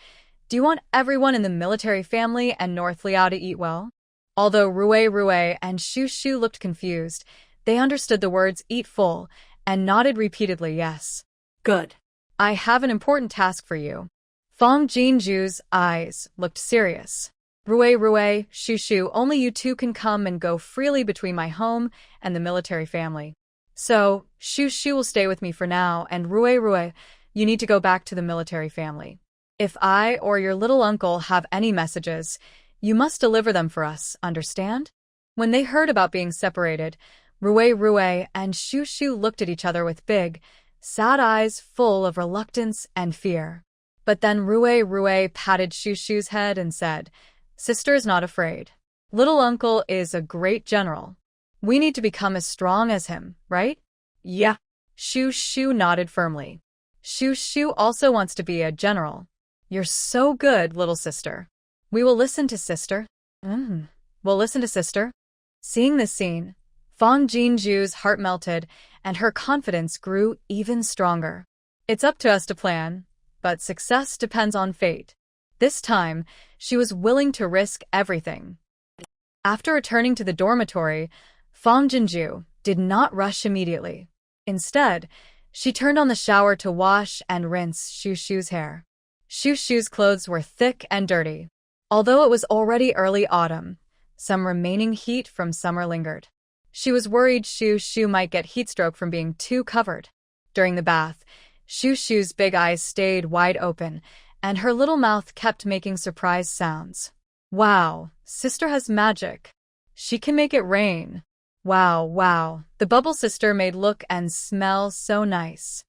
Speaker 1: Do you want everyone in the military family and North Liao to eat well? Although Rue and Shu looked confused, they understood the words eat full and nodded repeatedly yes.
Speaker 2: Good.
Speaker 1: I have an important task for you. Fang Jinju's eyes looked serious. Rue, Shu, only you two can come and go freely between my home and the military family. So, Shu will stay with me for now, and Rue, you need to go back to the military family. If I or your little uncle have any messages, you must deliver them for us, understand? When they heard about being separated, Rue and Shu looked at each other with big, sad eyes full of reluctance and fear. But then Rue patted Shu's head and said, Sister is not afraid. Little uncle is a great general. We need to become as strong as him, right?
Speaker 2: Yeah.
Speaker 1: Shu nodded firmly. Shu also wants to be a general. You're so good, little sister. We will listen to sister. We'll listen to sister. Seeing this scene, Fang Jinju's heart melted and her confidence grew even stronger. It's up to us to plan, but success depends on fate. This time, she was willing to risk everything. After returning to the dormitory, Fang Jinju did not rush immediately. Instead, she turned on the shower to wash and rinse Shu's hair. Shu's clothes were thick and dirty. Although it was already early autumn, some remaining heat from summer lingered. She was worried Shu might get heatstroke from being too covered. During the bath, Shu's big eyes stayed wide open, and her little mouth kept making surprise sounds. Sister has magic. She can make it rain. Wow, the bubble sister made look and smell so nice.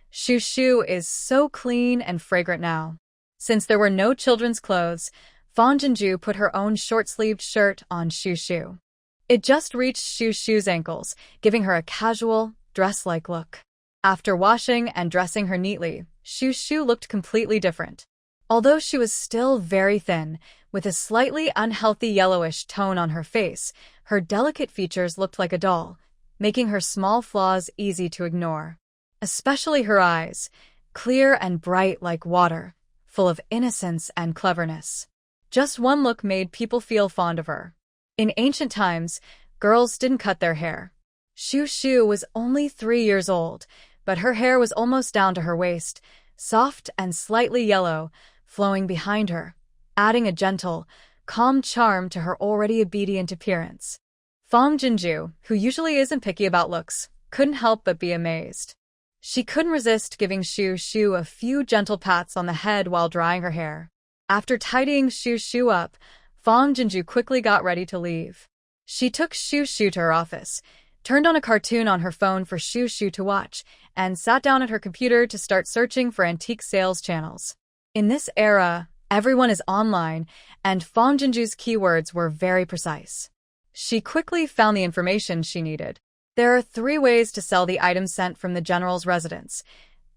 Speaker 1: Shu is so clean and fragrant now. Since there were no children's clothes, Fang Jinju put her own short-sleeved shirt on Shu. It just reached Shu's ankles, giving her a casual, dress-like look. After washing and dressing her neatly, Shu looked completely different. Although she was still very thin, with a slightly unhealthy yellowish tone on her face, her delicate features looked like a doll, making her small flaws easy to ignore. Especially her eyes, clear and bright like water, full of innocence and cleverness. Just one look made people feel fond of her. In ancient times, girls didn't cut their hair. Shu was only 3 years old, but her hair was almost down to her waist, soft and slightly yellow, flowing behind her, adding a gentle, calm charm to her already obedient appearance. Fang Jinju, who usually isn't picky about looks, couldn't help but be amazed. She couldn't resist giving Shu a few gentle pats on the head while drying her hair. After tidying Shu up, Fang Jinju quickly got ready to leave. She took Shu to her office, turned on a cartoon on her phone for Shu to watch, and sat down at her computer to start searching for antique sales channels. In this era, everyone is online, and Fang Jinju's keywords were very precise. She quickly found the information she needed. There are 3 ways to sell the items sent from the general's residence: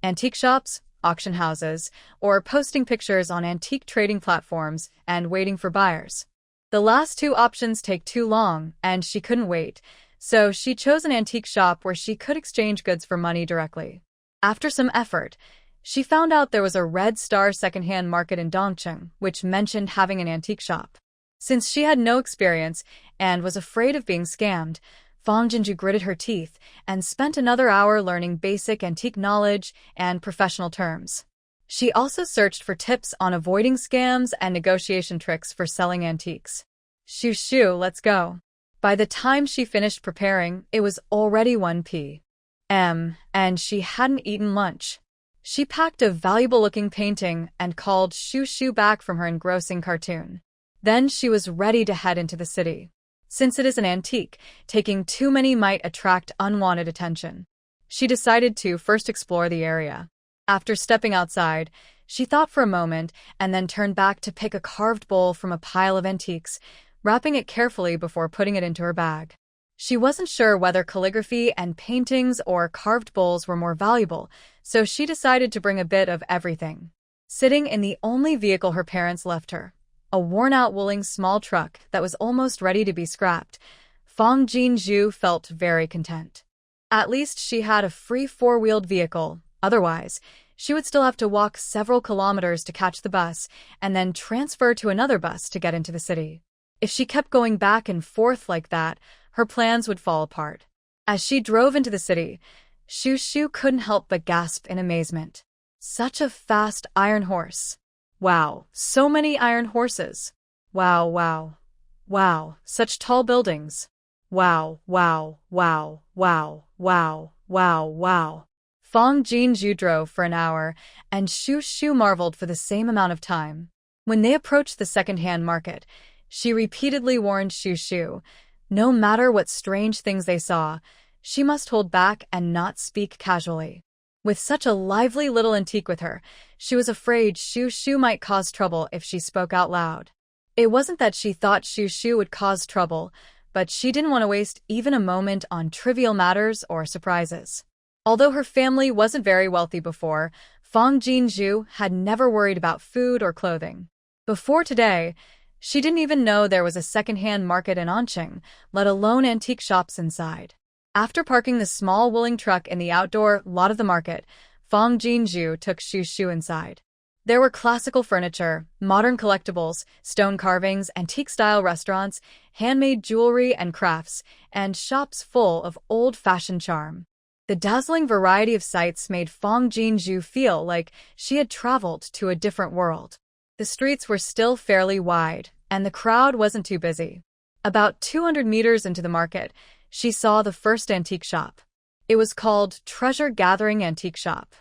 Speaker 1: antique shops, auction houses, or posting pictures on antique trading platforms and waiting for buyers. The last 2 options take too long, and she couldn't wait, so she chose an antique shop where she could exchange goods for money directly. After some effort, she found out there was a Red Star secondhand market in Dongcheng, which mentioned having an antique shop. Since she had no experience and was afraid of being scammed, Fang Jinju gritted her teeth and spent another hour learning basic antique knowledge and professional terms. She also searched for tips on avoiding scams and negotiation tricks for selling antiques. Shu, let's go. By the time she finished preparing, it was already 1 p.m., and she hadn't eaten lunch. She packed a valuable-looking painting and called Shu back from her engrossing cartoon. Then she was ready to head into the city. Since it is an antique, taking too many might attract unwanted attention. She decided to first explore the area. After stepping outside, she thought for a moment and then turned back to pick a carved bowl from a pile of antiques, wrapping it carefully before putting it into her bag. She wasn't sure whether calligraphy and paintings or carved bowls were more valuable, so she decided to bring a bit of everything. Sitting in the only vehicle her parents left her, a worn-out Wuling small truck that was almost ready to be scrapped, Fang Jinzhu felt very content. At least she had a free four-wheeled vehicle. Otherwise, she would still have to walk several kilometers to catch the bus and then transfer to another bus to get into the city. If she kept going back and forth like that, her plans would fall apart. As she drove into the city, Shushu couldn't help but gasp in amazement. Such a fast iron horse. Wow, so many iron horses. Wow, wow. Wow, such tall buildings. Wow, wow, wow, wow, wow, wow, wow. Fang Jinzhu drove for an hour, and Shushu marveled for the same amount of time. When they approached the second-hand market, she repeatedly warned Shushu, no matter what strange things they saw, she must hold back and not speak casually. With such a lively little antique with her, she was afraid Shushu might cause trouble if she spoke out loud. It wasn't that she thought Shushu would cause trouble, but she didn't want to waste even a moment on trivial matters or surprises. Although her family wasn't very wealthy before, Fang Jinzhu had never worried about food or clothing. Before today, she didn't even know there was a second-hand market in Anqing, let alone antique shops inside. After parking the small wooling truck in the outdoor lot of the market, Fang Jinzhu took Shushu inside. There were classical furniture, modern collectibles, stone carvings, antique-style restaurants, handmade jewelry and crafts, and shops full of old-fashioned charm. The dazzling variety of sights made Fang Jinzhu feel like she had traveled to a different world. The streets were still fairly wide, and the crowd wasn't too busy. About 200 meters into the market, she saw the first antique shop. It was called Treasure Gathering Antique Shop.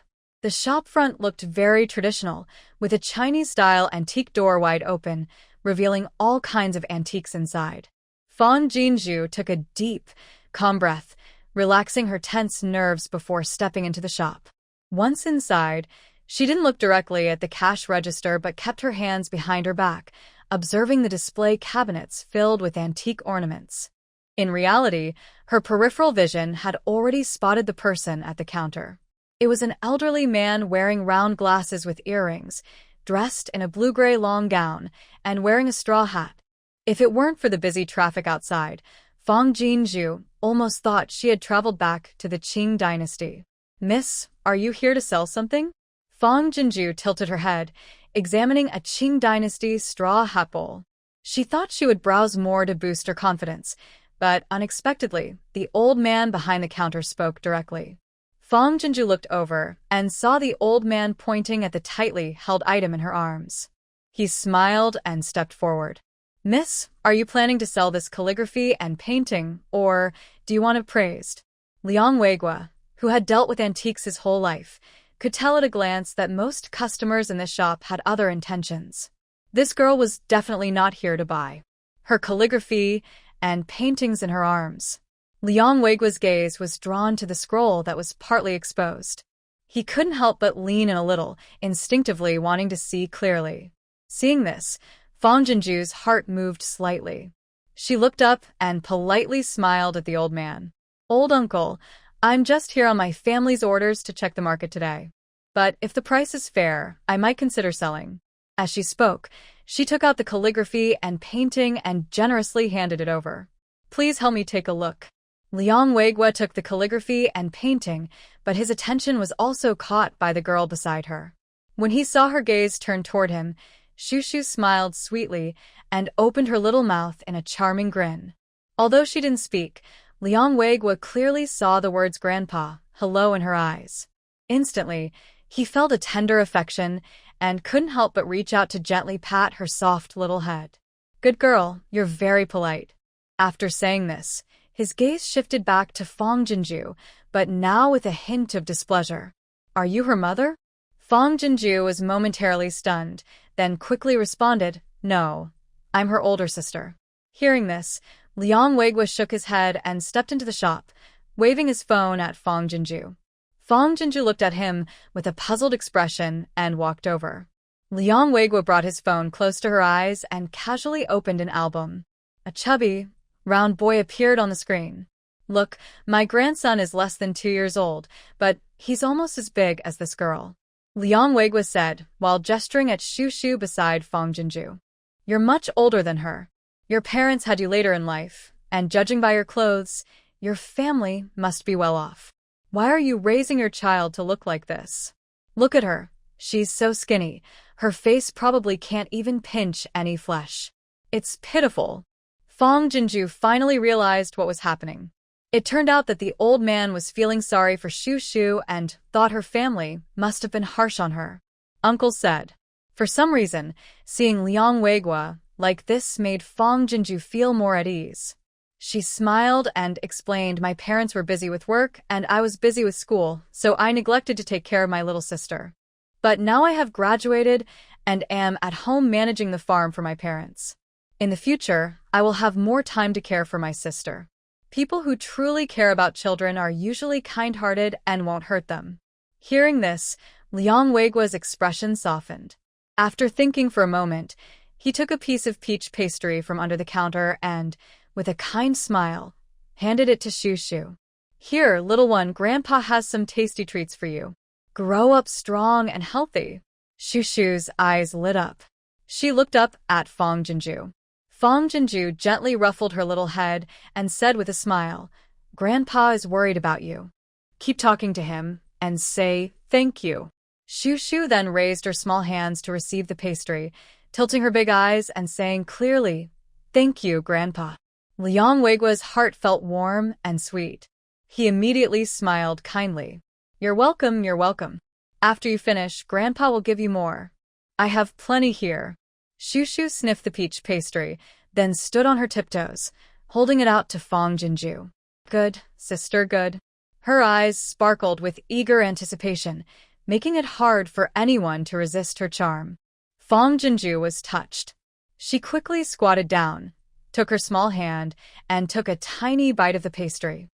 Speaker 1: The shop front looked very traditional, with a Chinese-style antique door wide open, revealing all kinds of antiques inside. Fang Jinzhu took a deep, calm breath, relaxing her tense nerves before stepping into the shop. Once inside, she didn't look directly at the cash register but kept her hands behind her back, observing the display cabinets filled with antique ornaments. In reality, her peripheral vision had already spotted the person at the counter. It was an elderly man wearing round glasses with earrings, dressed in a blue-gray long gown, and wearing a straw hat. If it weren't for the busy traffic outside, Fang Jinzhu almost thought she had traveled back to the Qing dynasty. "Miss, are you here to sell something?" Fang Jinzhu tilted her head, examining a Qing dynasty straw hat bowl. She thought she would browse more to boost her confidence, but unexpectedly, the old man behind the counter spoke directly. Fang Jinzhu looked over and saw the old man pointing at the tightly held item in her arms. He smiled and stepped forward. "Miss, are you planning to sell this calligraphy and painting, or do you want it praised?" Liang Weigua, who had dealt with antiques his whole life, could tell at a glance that most customers in this shop had other intentions. This girl was definitely not here to buy her calligraphy and paintings in her arms. Liang Weigua's gaze was drawn to the scroll that was partly exposed. He couldn't help but lean in a little, instinctively wanting to see clearly. Seeing this, Fang Jinzhu's heart moved slightly. She looked up and politely smiled at the old man. "Old uncle, I'm just here on my family's orders to check the market today. But if the price is fair, I might consider selling." As she spoke, she took out the calligraphy and painting and generously handed it over. "Please help me take a look." Liang Weigua took the calligraphy and painting, but his attention was also caught by the girl beside her. When he saw her gaze turn toward him, Shushu smiled sweetly and opened her little mouth in a charming grin. Although she didn't speak, Liang Weigua clearly saw the words "grandpa," "hello" in her eyes. Instantly, he felt a tender affection and couldn't help but reach out to gently pat her soft little head. "Good girl, you're very polite." After saying this, his gaze shifted back to Fang Jinzhu, but now with a hint of displeasure. "Are you her mother?" Fang Jinzhu was momentarily stunned, then quickly responded, "No, I'm her older sister." Hearing this, Liang Weigua shook his head and stepped into the shop, waving his phone at Fang Jinzhu. Fang Jinzhu looked at him with a puzzled expression and walked over. Liang Weigua brought his phone close to her eyes and casually opened an album. A chubby, round boy appeared on the screen. "Look, my grandson is less than 2 years old, but he's almost as big as this girl," Liang Weigua said while gesturing at Shushu beside Fang Jinzhu. "You're much older than her. Your parents had you later in life, and judging by your clothes, your family must be well off. Why are you raising your child to look like this? Look at her. She's so skinny. Her face probably can't even pinch any flesh. It's pitiful. Fong Jinju finally realized what was happening. It turned out that the old man was feeling sorry for Shu Shu and thought her family must have been harsh on her. Uncle said. For some reason, seeing Liang Weigua like this made Fong Jinju feel more at ease. She smiled and explained my parents were busy with work and I was busy with school, so I neglected to take care of my little sister. But now I have graduated and am at home managing the farm for my parents. In the future, I will have more time to care for my sister. People who truly care about children are usually kind-hearted and won't hurt them. Hearing this, Liang Weigua's expression softened. After thinking for a moment, he took a piece of peach pastry from under the counter and, with a kind smile, handed it to Shu Shu. Here, little one, Grandpa has some tasty treats for you. Grow up strong and healthy. Shu Shu's eyes lit up. She looked up at Fong Jinju. Fong Jinju gently ruffled her little head and said with a smile, Grandpa is worried about you. Keep talking to him and say thank you. Shu Shu then raised her small hands to receive the pastry, tilting her big eyes and saying clearly, Thank you, Grandpa. Liang Weigua's heart felt warm and sweet. He immediately smiled kindly. You're welcome, you're welcome. After you finish, Grandpa will give you more. I have plenty here. Shu Shu sniffed the peach pastry, then stood on her tiptoes, holding it out to Fong Jinju. Good, sister, good. Her eyes sparkled with eager anticipation, making it hard for anyone to resist her charm. Fong Jinju was touched. She quickly squatted down, took her small hand, and took a tiny bite of the pastry.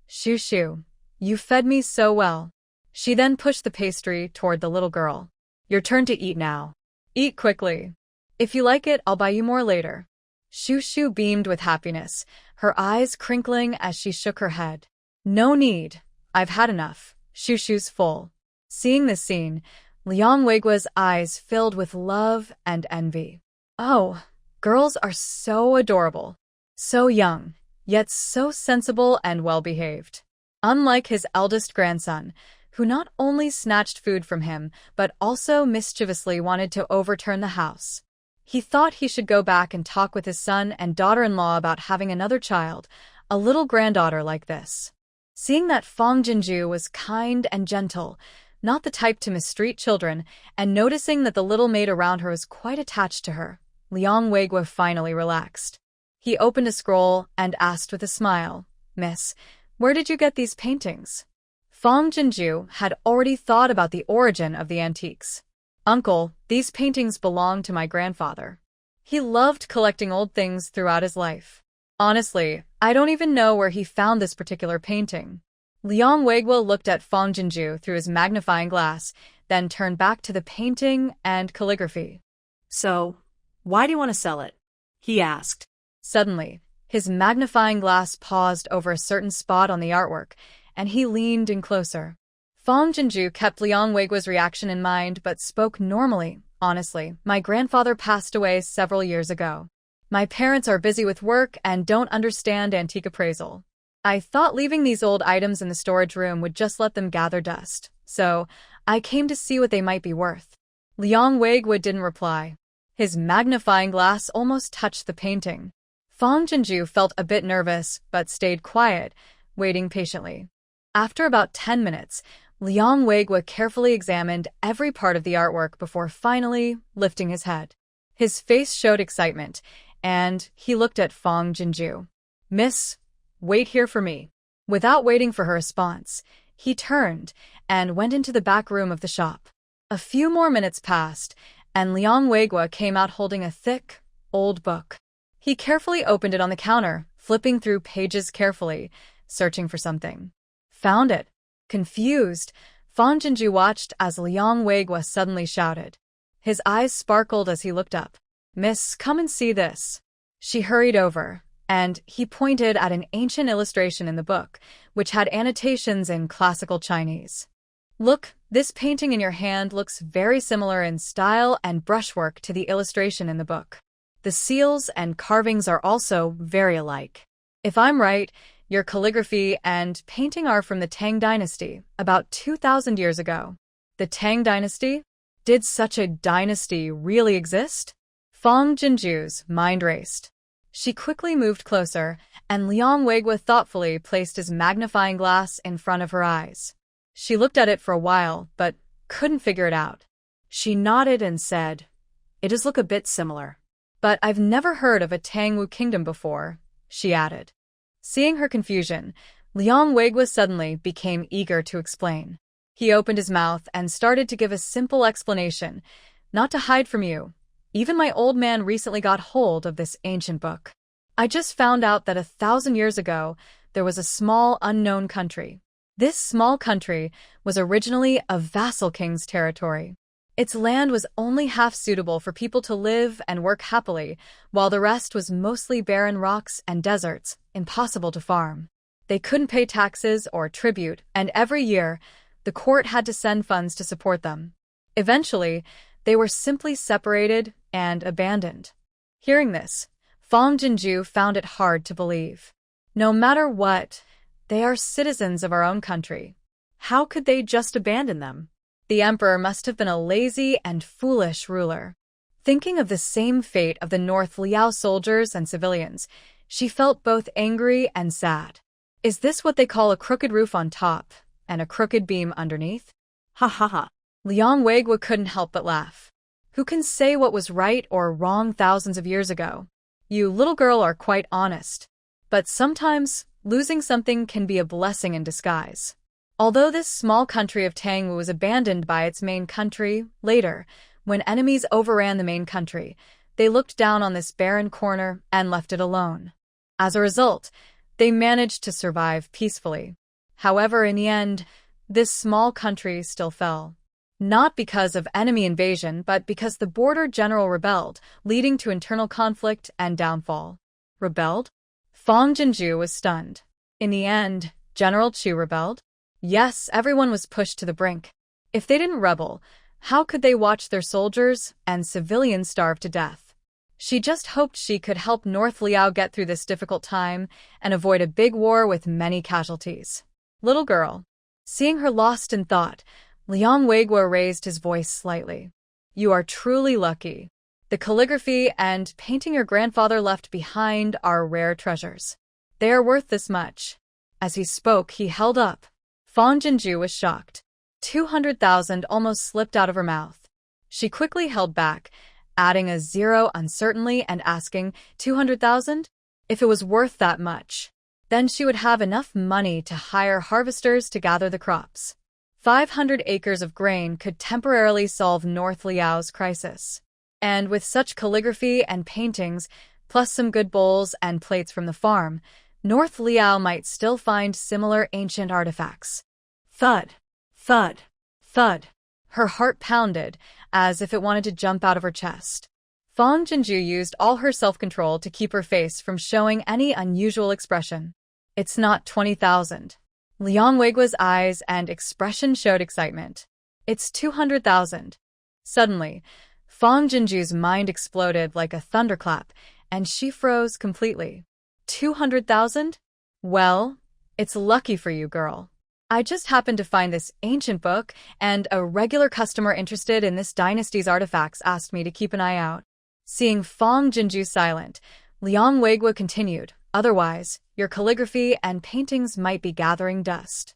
Speaker 1: Shu Shu, you fed me so well. She then pushed the pastry toward the little girl. Your turn to eat now. Eat quickly. If you like it, I'll buy you more later. Shu Shu beamed with happiness, her eyes crinkling as she shook her head. No need. I've had enough. Shu Shu's full. Seeing this scene, Liang Weigua's eyes filled with love and envy. Oh, girls are so adorable. So young, yet so sensible and well-behaved. Unlike his eldest grandson, who not only snatched food from him, but also mischievously wanted to overturn the house. He thought he should go back and talk with his son and daughter-in-law about having another child, a little granddaughter like this. Seeing that Fong Jinju was kind and gentle, not the type to mistreat children, and noticing that the little maid around her was quite attached to her, Liang Weigua finally relaxed. He opened a scroll and asked with a smile, Miss, where did you get these paintings? Fong Jinju had already thought about the origin of the antiques. Uncle, these paintings belong to my grandfather. He loved collecting old things throughout his life. Honestly, I don't even know where he found this particular painting. Liang Weigua looked at Fong Jinju through his magnifying glass, then turned back to the painting and calligraphy.
Speaker 2: So, why do you want to sell it? He asked.
Speaker 1: Suddenly, his magnifying glass paused over a certain spot on the artwork, and he leaned in closer. Fong Jinju kept Liang Weigua's reaction in mind but spoke normally. Honestly, my grandfather passed away several years ago. My parents are busy with work and don't understand antique appraisal. I thought leaving these old items in the storage room would just let them gather dust, so I came to see what they might be worth. Liang Weigua didn't reply. His magnifying glass almost touched the painting. Fong Jinju felt a bit nervous but stayed quiet, waiting patiently. After about 10 minutes, Liang Weigua carefully examined every part of the artwork before finally lifting his head. His face showed excitement, and he looked at Fong Jinju. Miss, wait here for me. Without waiting for her response, he turned and went into the back room of the shop. A few more minutes passed, and Liang Weigua came out holding a thick, old book. He carefully opened it on the counter, flipping through pages carefully, searching for something. Found it. Confused, Fong Jinju watched as Liang Weigua suddenly shouted. His eyes sparkled as he looked up. Miss, come and see this. She hurried over, and he pointed at an ancient illustration in the book, which had annotations in classical Chinese. Look, this painting in your hand looks very similar in style and brushwork to the illustration in the book. The seals and carvings are also very alike. If I'm right, your calligraphy and painting are from the Tang dynasty, about 2,000 years ago. The Tang dynasty? Did such a dynasty really exist? Fang Jinju's mind raced. She quickly moved closer, and Liang Weigua thoughtfully placed his magnifying glass in front of her eyes. She looked at it for a while, but couldn't figure it out. She nodded and said, "It does look a bit similar. But I've never heard of a Tangwu kingdom before," she added. Seeing her confusion, Liang Weigua suddenly became eager to explain. He opened his mouth and started to give a simple explanation. "Not to hide from you. Even my old man recently got hold of this ancient book. I just found out that 1,000 years ago, there was a small unknown country. This small country was originally a vassal king's territory. Its land was only half suitable for people to live and work happily, while the rest was mostly barren rocks and deserts, impossible to farm. They couldn't pay taxes or tribute, and every year, the court had to send funds to support them. Eventually, they were simply separated and abandoned." Hearing this, Fang Jinju found it hard to believe. No matter what, they are citizens of our own country. How could they just abandon them? The emperor must have been a lazy and foolish ruler. Thinking of the same fate of the North Liao soldiers and civilians, she felt both angry and sad. Is this what they call a crooked roof on top and a crooked beam underneath? Ha ha ha. Liang Weigua couldn't help but laugh. Who can say what was right or wrong thousands of years ago? You little girl are quite honest. But sometimes, losing something can be a blessing in disguise. Although this small country of Tangwu was abandoned by its main country, later, when enemies overran the main country, they looked down on this barren corner and left it alone. As a result, they managed to survive peacefully. However, in the end, this small country still fell. Not because of enemy invasion, but because the border general rebelled, leading to internal conflict and downfall. Rebelled? Fang Jinju was stunned. In the end, General Chu rebelled? Yes, everyone was pushed to the brink. If they didn't rebel, how could they watch their soldiers and civilians starve to death? She just hoped she could help North Liao get through this difficult time and avoid a big war with many casualties. Little girl. Seeing her lost in thought, Liang Weigua raised his voice slightly. You are truly lucky. The calligraphy and painting your grandfather left behind are rare treasures. They are worth this much. As he spoke, he held up. Fang Jinju was shocked. 200,000 almost slipped out of her mouth. She quickly held back, adding a zero uncertainly and asking, 200,000? If it was worth that much, then she would have enough money to hire harvesters to gather the crops. 500 acres of grain could temporarily solve North Liao's crisis. And with such calligraphy and paintings, plus some good bowls and plates from the farm, North Liao might still find similar ancient artifacts. Thud, thud, thud. Her heart pounded, as if it wanted to jump out of her chest. Fang Jinju used all her self-control to keep her face from showing any unusual expression. It's not 20,000. Liang Weigua's eyes and expression showed excitement. It's 200,000. Suddenly, Fang Jinju's mind exploded like a thunderclap, and she froze completely. 200,000? Well, it's lucky for you, girl. I just happened to find this ancient book, and a regular customer interested in this dynasty's artifacts asked me to keep an eye out. Seeing Fang Jinju silent, Liang Weigua continued, otherwise, your calligraphy and paintings might be gathering dust.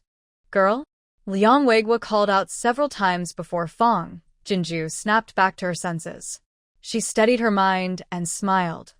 Speaker 1: Girl? Liang Weigua called out several times before Fang Jinju snapped back to her senses. She steadied her mind and smiled.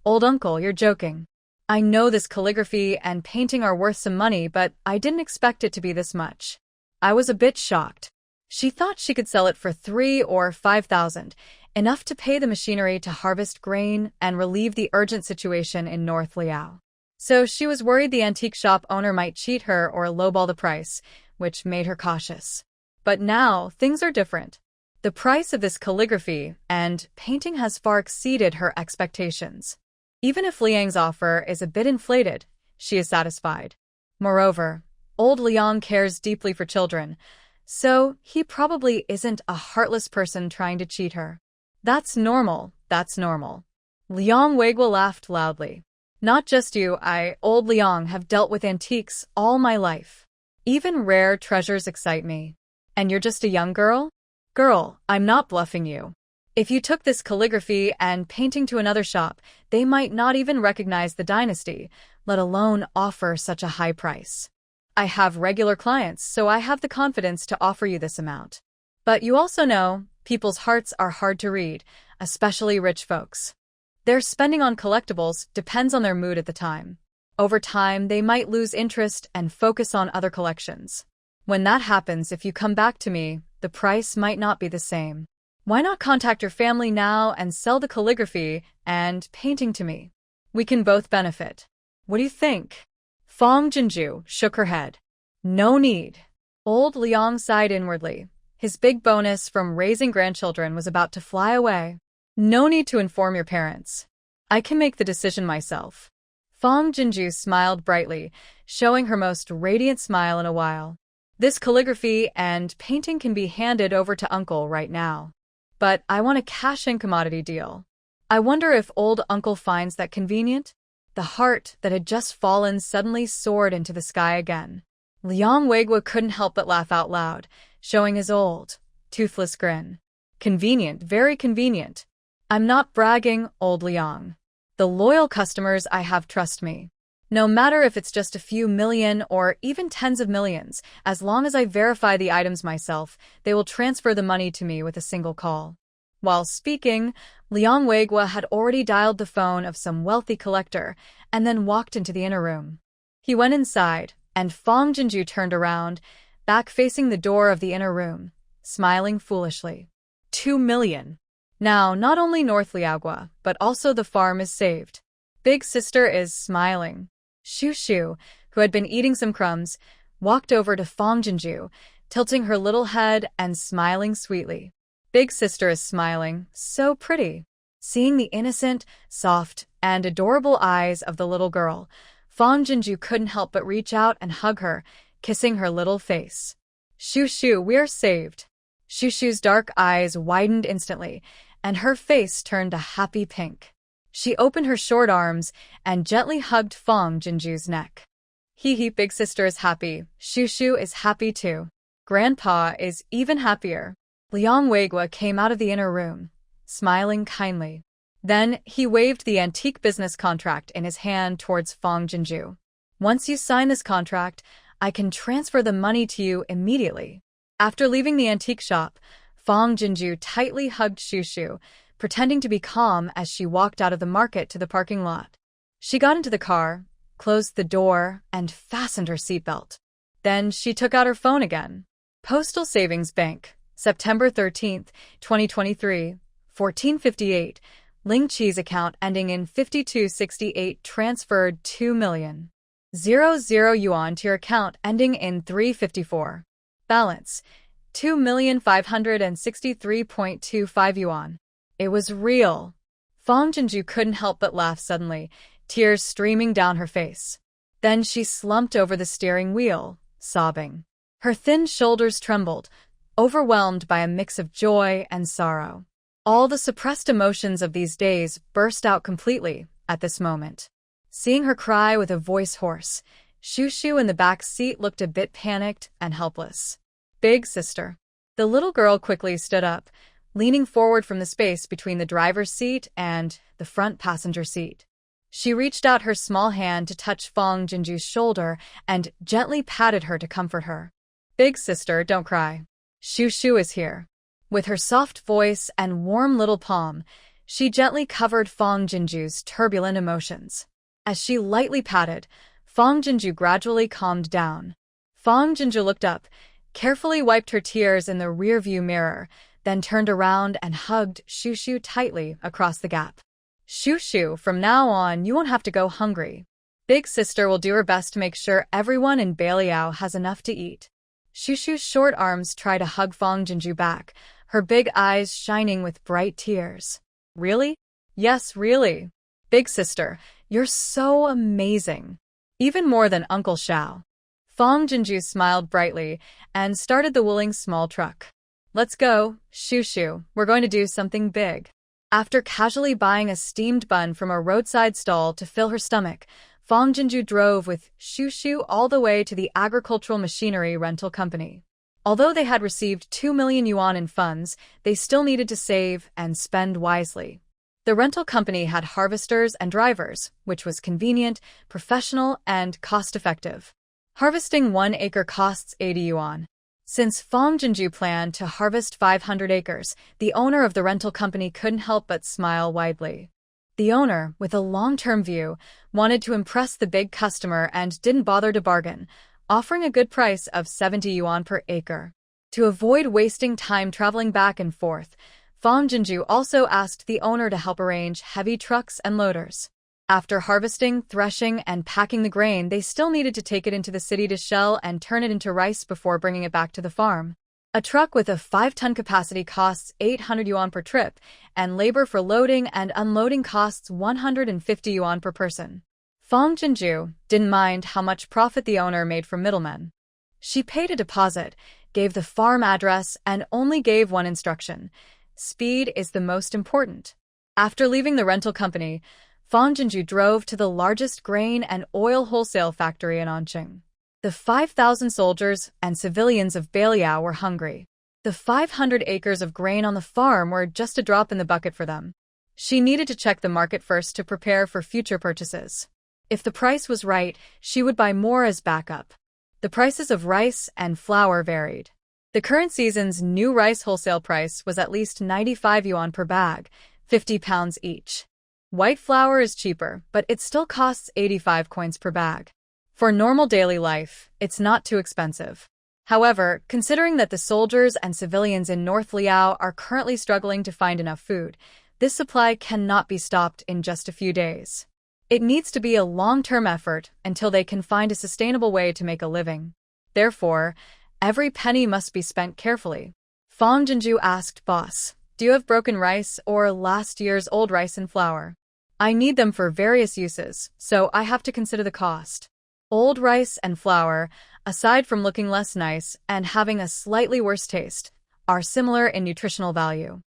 Speaker 1: Old uncle, you're joking. I know this calligraphy and painting are worth some money, but I didn't expect it to be this much. I was a bit shocked. She thought she could sell it for 3,000 or 5,000, enough to pay the machinery to harvest grain and relieve the urgent situation in North Liao. So she was worried the antique shop owner might cheat her or lowball the price, which made her cautious. But now, things are different. The price of this calligraphy and painting has far exceeded her expectations. Even if Liang's offer is a bit inflated, she is satisfied. Moreover, old Liang cares deeply for children, so he probably isn't a heartless person trying to cheat her. That's normal, that's normal. Liang Weiguo laughed loudly. Not just you, old Liang, have dealt with antiques all my life. Even rare treasures excite me. And you're just a young girl? Girl, I'm not bluffing you. If you took this calligraphy and painting to another shop, they might not even recognize the dynasty, let alone offer such a high price. I have regular clients, so I have the confidence to offer you this amount. But you also know, people's hearts are hard to read, especially rich folks. Their spending on collectibles depends on their mood at the time. Over time, they might lose interest and focus on other collections. When that happens, if you come back to me, the price might not be the same. Why not contact your family now and sell the calligraphy and painting to me? We can both benefit. What do you think? Fong Jinju shook her head. No need. Old Liang sighed inwardly. His big bonus from raising grandchildren was about to fly away. No need to inform your parents. I can make the decision myself. Fong Jinju smiled brightly, showing her most radiant smile in a while. This calligraphy and painting can be handed over to Uncle right now. But I want a cash-in commodity deal. I wonder if old Uncle finds that convenient? The heart that had just fallen suddenly soared into the sky again. Liang Weiguo couldn't help but laugh out loud, showing his old, toothless grin. Convenient, very convenient. I'm not bragging, old Liang. The loyal customers I have trust me. No matter if it's just a few million or even tens of millions, as long as I verify the items myself, they will transfer the money to me with a single call. While speaking, Liang Weiguo had already dialed the phone of some wealthy collector and then walked into the inner room. He went inside, and Fong Jinju turned around, back facing the door of the inner room, smiling foolishly. 2 million. Now, not only North Liaogua, but also the farm is saved. Big sister is smiling. Shu Shu, who had been eating some crumbs, walked over to Fong Jinju, tilting her little head and smiling sweetly. Big sister is smiling, so pretty. Seeing the innocent, soft, and adorable eyes of the little girl, Fong Jinju couldn't help but reach out and hug her, kissing her little face. Shu Shu, we're saved. Shu Shu's dark eyes widened instantly, and her face turned a happy pink. She opened her short arms and gently hugged Fong Jinju's neck. Hee hee, big sister is happy. Shu Shu is happy too. Grandpa is even happier. Liang Weiguo came out of the inner room, smiling kindly. Then he waved the antique business contract in his hand towards Fong Jinju. Once you sign this contract, I can transfer the money to you immediately. After leaving the antique shop, Fong Jinju tightly hugged Shu Shu, pretending to be calm as she walked out of the market to the parking lot. She got into the car, closed the door, and fastened her seatbelt. Then she took out her phone again. Postal Savings Bank, September 13th, 2023, 1458, Ling Chi's account ending in 5268 transferred 2,000,000 yuan to your account ending in 354. Balance, 2,563.25 yuan. It was real. Fong Jinju couldn't help but laugh suddenly, tears streaming down her face. Then she slumped over the steering wheel, sobbing. Her thin shoulders trembled, overwhelmed by a mix of joy and sorrow. All the suppressed emotions of these days burst out completely at this moment. Seeing her cry with a voice hoarse, Shu Shu in the back seat looked a bit panicked and helpless. Big sister. The little girl quickly stood up, leaning forward from the space between the driver's seat and the front passenger seat. She reached out her small hand to touch Fong Jinju's shoulder and gently patted her to comfort her. Big sister, don't cry. Shu Shu is here. With her soft voice and warm little palm, she gently covered Fong Jinju's turbulent emotions. As she lightly patted, Fong Jinju gradually calmed down. Fong Jinju looked up, carefully wiped her tears in the rearview mirror, then turned around and hugged Shu Shu tightly across the gap. Shu Shu, from now on, you won't have to go hungry. Big sister will do her best to make sure everyone in Beiliang has enough to eat. Shu Shu's short arms try to hug Fong Jinju back, her big eyes shining with bright tears. Really? Yes, really. Big sister, you're so amazing. Even more than Uncle Xiao. Fong Jinju smiled brightly and started the Willing small truck. Let's go, Shu Shu, we're going to do something big. After casually buying a steamed bun from a roadside stall to fill her stomach, Fong Jinju drove with Shushu all the way to the agricultural machinery rental company. Although they had received 2 million yuan in funds, they still needed to save and spend wisely. The rental company had harvesters and drivers, which was convenient, professional, and cost-effective. Harvesting 1 acre costs 80 yuan. Since Fong Jinju planned to harvest 500 acres, the owner of the rental company couldn't help but smile widely. The owner, with a long-term view, wanted to impress the big customer and didn't bother to bargain, offering a good price of 70 yuan per acre. To avoid wasting time traveling back and forth, Fong Jinju also asked the owner to help arrange heavy trucks and loaders. After harvesting, threshing, and packing the grain, they still needed to take it into the city to shell and turn it into rice before bringing it back to the farm. A truck with a 5-ton capacity costs 800 yuan per trip, and labor for loading and unloading costs 150 yuan per person. Fong Jinju didn't mind how much profit the owner made from middlemen. She paid a deposit, gave the farm address, and only gave one instruction: speed is the most important. After leaving the rental company, Fong Jinju drove to the largest grain and oil wholesale factory in Anqing. The 5,000 soldiers and civilians of Beiliang were hungry. The 500 acres of grain on the farm were just a drop in the bucket for them. She needed to check the market first to prepare for future purchases. If the price was right, she would buy more as backup. The prices of rice and flour varied. The current season's new rice wholesale price was at least 95 yuan per bag, 50 pounds each. White flour is cheaper, but it still costs 85 coins per bag. For normal daily life, it's not too expensive. However, considering that the soldiers and civilians in North Liao are currently struggling to find enough food, this supply cannot be stopped in just a few days. It needs to be a long-term effort until they can find a sustainable way to make a living. Therefore, every penny must be spent carefully. Fong Jinju asked boss, "Do you have broken rice or last year's old rice and flour? I need them for various uses, so I have to consider the cost." Old rice and flour, aside from looking less nice and having a slightly worse taste, are similar in nutritional value.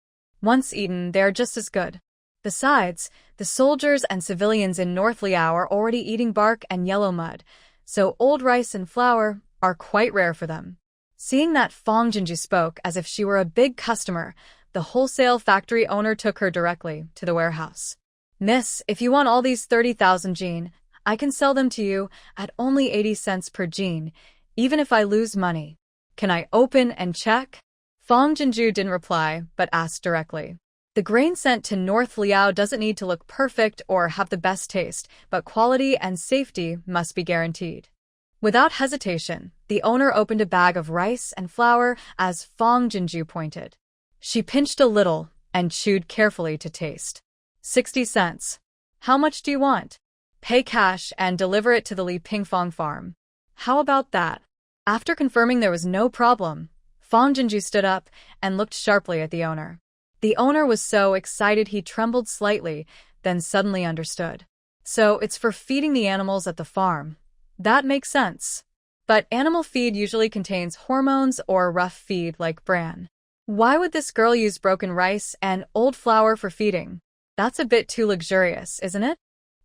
Speaker 1: Once eaten, they are just as good. Besides, the soldiers and civilians in North Liao are already eating bark and yellow mud, so old rice and flour are quite rare for them. Seeing that Fong Jinju spoke as if she were a big customer, the wholesale factory owner took her directly to the warehouse. "Miss, if you want all these 30,000 jean, I can sell them to you at only 80 cents per jean, even if I lose money. Can I open and check?" Fong Jinju didn't reply, but asked directly. The grain sent to North Liao doesn't need to look perfect or have the best taste, but quality and safety must be guaranteed. Without hesitation, the owner opened a bag of rice and flour as Fong Jinju pointed. She pinched a little and chewed carefully to taste. 60 cents. How much do you want? Pay cash and deliver it to the Li Pingfang farm. How about that? After confirming there was no problem, Fong Jinju stood up and looked sharply at the owner. The owner was so excited he trembled slightly, then suddenly understood. So it's for feeding the animals at the farm. That makes sense. But animal feed usually contains hormones or rough feed like bran. Why would this girl use broken rice and old flour for feeding? That's a bit too luxurious, isn't it?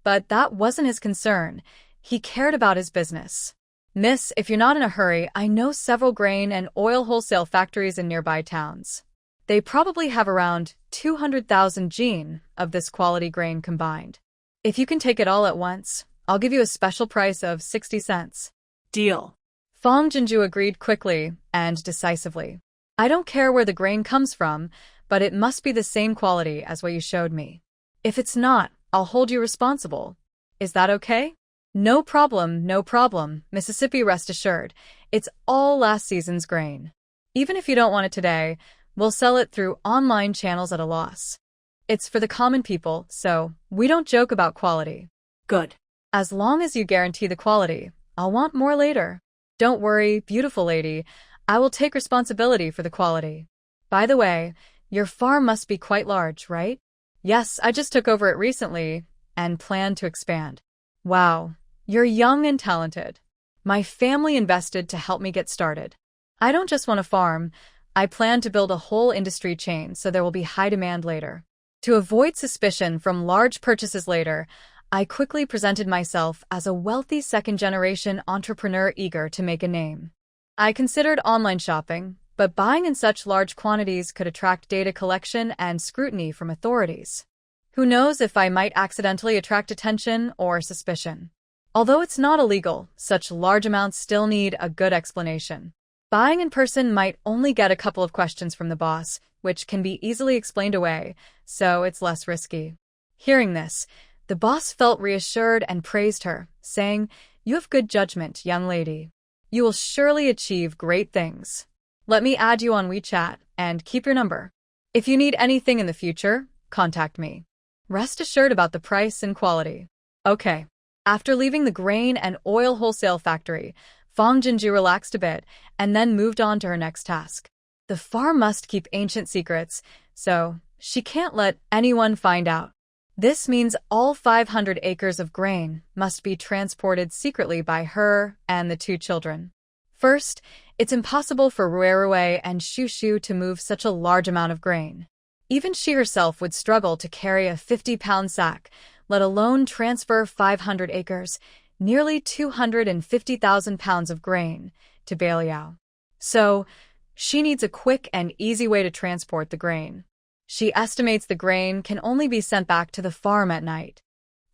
Speaker 1: But that wasn't his concern. He cared about his business. "Miss, if you're not in a hurry, I know several grain and oil wholesale factories in nearby towns. They probably have around 200,000 jean of this quality grain combined. If you can take it all at once, I'll give you a special price of 60 cents.
Speaker 2: Deal.
Speaker 1: Fong Jinju agreed quickly and decisively. "I don't care where the grain comes from, but it must be the same quality as what you showed me. If it's not, I'll hold you responsible. Is that okay?" No problem, Mississippi, rest assured. It's all last season's grain. Even if you don't want it today, we'll sell it through online channels at a loss. It's for the common people, so we don't joke about quality."
Speaker 2: Good.
Speaker 1: "As long as you guarantee the quality, I'll want more later. Don't worry, beautiful lady, I will take responsibility for the quality. By the way, your farm must be quite large, right?" "Yes, I just took over it recently and plan to expand." "Wow, you're young and talented. My family invested to help me get started. I don't just want a farm, I plan to build a whole industry chain so there will be high demand later." To avoid suspicion from large purchases later, I quickly presented myself as a wealthy second-generation entrepreneur eager to make a name. I considered online shopping, but buying in such large quantities could attract data collection and scrutiny from authorities. Who knows if I might accidentally attract attention or suspicion. Although it's not illegal, such large amounts still need a good explanation. Buying in person might only get a couple of questions from the boss, which can be easily explained away, so it's less risky. Hearing this, the boss felt reassured and praised her, saying, "You have good judgment, young lady. You will surely achieve great things. Let me add you on WeChat and keep your number. If you need anything in the future, contact me. Rest assured about the price and quality." Okay. After leaving the grain and oil wholesale factory, Fang Jinju relaxed a bit and then moved on to her next task. The farm must keep ancient secrets, so she can't let anyone find out. This means all 500 acres of grain must be transported secretly by her and the two children. First, it's impossible for Ruerue and Shushu to move such a large amount of grain. Even she herself would struggle to carry a 50-pound sack, let alone transfer 500 acres, nearly 250,000 pounds of grain, to Beiliang. So, she needs a quick and easy way to transport the grain. She estimates the grain can only be sent back to the farm at night.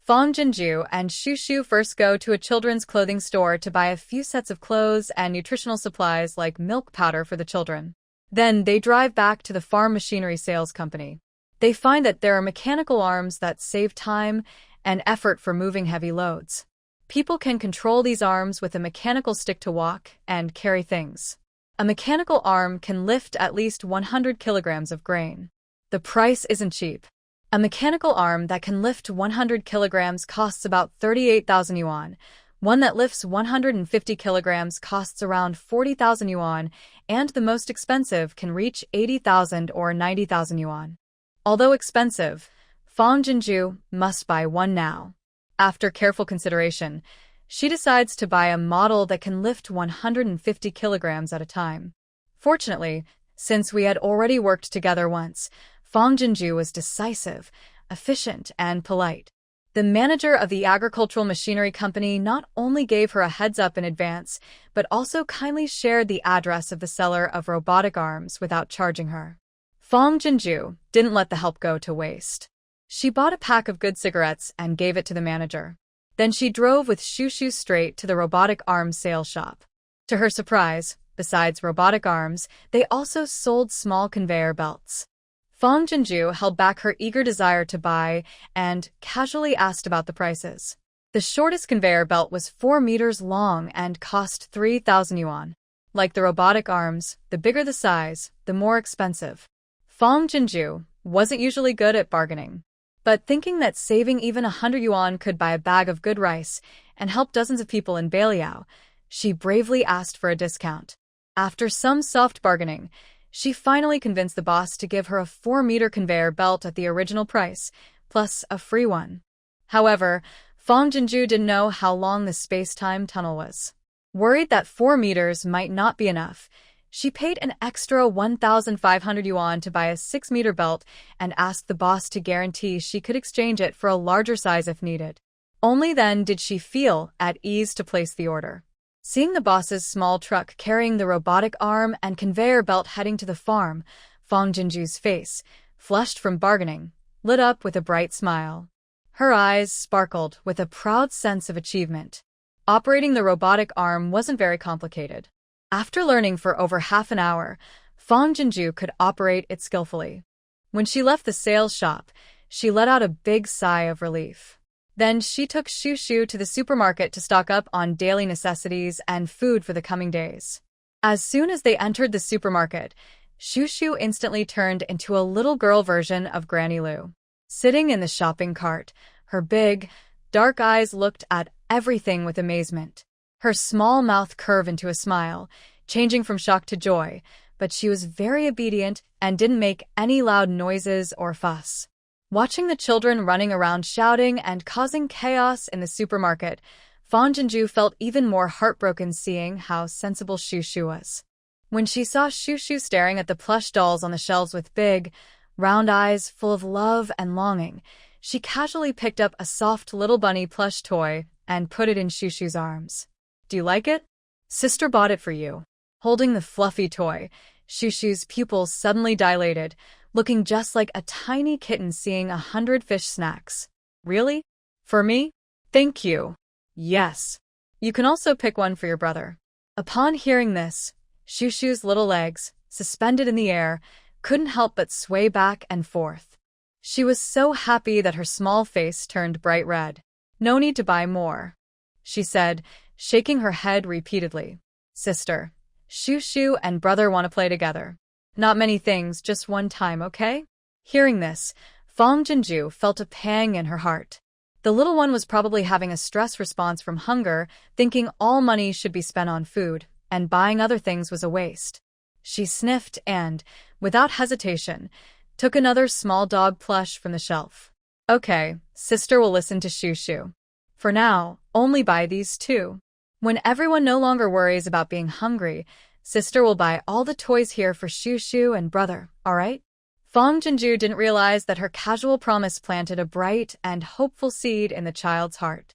Speaker 1: Fang Jinju and Shushu first go to a children's clothing store to buy a few sets of clothes and nutritional supplies like milk powder for the children. Then they drive back to the farm machinery sales company. They find that there are mechanical arms that save time and effort for moving heavy loads. People can control these arms with a mechanical stick to walk and carry things. A mechanical arm can lift at least 100 kilograms of grain. The price isn't cheap. A mechanical arm that can lift 100 kilograms costs about 38,000 yuan. One that lifts 150 kilograms costs around 40,000 yuan, and the most expensive can reach 80,000 or 90,000 yuan. Although expensive, Fang Jinju must buy one now. After careful consideration, she decides to buy a model that can lift 150 kilograms at a time. Fortunately, since we had already worked together once, Fang Jinju was decisive, efficient, and polite. The manager of the agricultural machinery company not only gave her a heads-up in advance, but also kindly shared the address of the seller of robotic arms without charging her. Fang Jinju didn't let the help go to waste. She bought a pack of good cigarettes and gave it to the manager. Then she drove with Shushu straight to the robotic arms sales shop. To her surprise, besides robotic arms, they also sold small conveyor belts. Fang Jinju held back her eager desire to buy and casually asked about the prices. The shortest conveyor belt was 4 meters long and cost 3,000 yuan. Like the robotic arms, the bigger the size, the more expensive. Fang Jinju wasn't usually good at bargaining. But thinking that saving even 100 yuan could buy a bag of good rice and help dozens of people in Beiliang, she bravely asked for a discount. After some soft bargaining, she finally convinced the boss to give her a 4-meter conveyor belt at the original price, plus a free one. However, Fang Jinju didn't know how long the space-time tunnel was. Worried that 4 meters might not be enough, she paid an extra 1,500 yuan to buy a 6-meter belt and asked the boss to guarantee she could exchange it for a larger size if needed. Only then did she feel at ease to place the order. Seeing the boss's small truck carrying the robotic arm and conveyor belt heading to the farm, Fang Jinju's face, flushed from bargaining, lit up with a bright smile. Her eyes sparkled with a proud sense of achievement. Operating the robotic arm wasn't very complicated. After learning for over half an hour, Fang Jinju could operate it skillfully. When she left the sales shop, she let out a big sigh of relief. Then she took Shushu to the supermarket to stock up on daily necessities and food for the coming days. As soon as they entered the supermarket, Shushu instantly turned into a little girl version of Granny Lu. Sitting in the shopping cart, her big, dark eyes looked at everything with amazement. Her small mouth curved into a smile, changing from shock to joy, but she was very obedient and didn't make any loud noises or fuss. Watching the children running around shouting and causing chaos in the supermarket, Fang Jinju felt even more heartbroken seeing how sensible Shushu was. When she saw Shushu staring at the plush dolls on the shelves with big, Round eyes full of love and longing, she casually picked up a soft little bunny plush toy and put it in Shushu's arms. "Do you like it? Sister bought it for you." Holding the fluffy toy, Shushu's pupils suddenly dilated, looking just like a tiny kitten seeing 100 fish snacks. "Really? For me? Thank you." "Yes. You can also pick one for your brother." Upon hearing this, Shushu's little legs, suspended in the air, couldn't help but sway back and forth. She was so happy that her small face turned bright red. "No need to buy more," she said, shaking her head repeatedly. "Sister, Shushu and brother want to play together. Not many things, just one time, okay?" Hearing this, Fong Jinju felt a pang in her heart. The little one was probably having a stress response from hunger, thinking all money should be spent on food, and buying other things was a waste. She sniffed and, without hesitation, took another small dog plush from the shelf. "Okay, sister will listen to Shushu. For now, only buy these two. When everyone no longer worries about being hungry, sister will buy all the toys here for Shushu and brother, alright?" Fong Jinju didn't realize that her casual promise planted a bright and hopeful seed in the child's heart.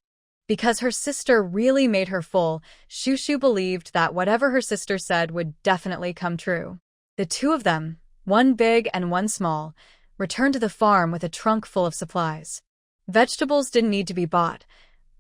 Speaker 1: Because her sister really made her full, Shushu believed that whatever her sister said would definitely come true. The two of them, one big and one small, returned to the farm with a trunk full of supplies. Vegetables didn't need to be bought.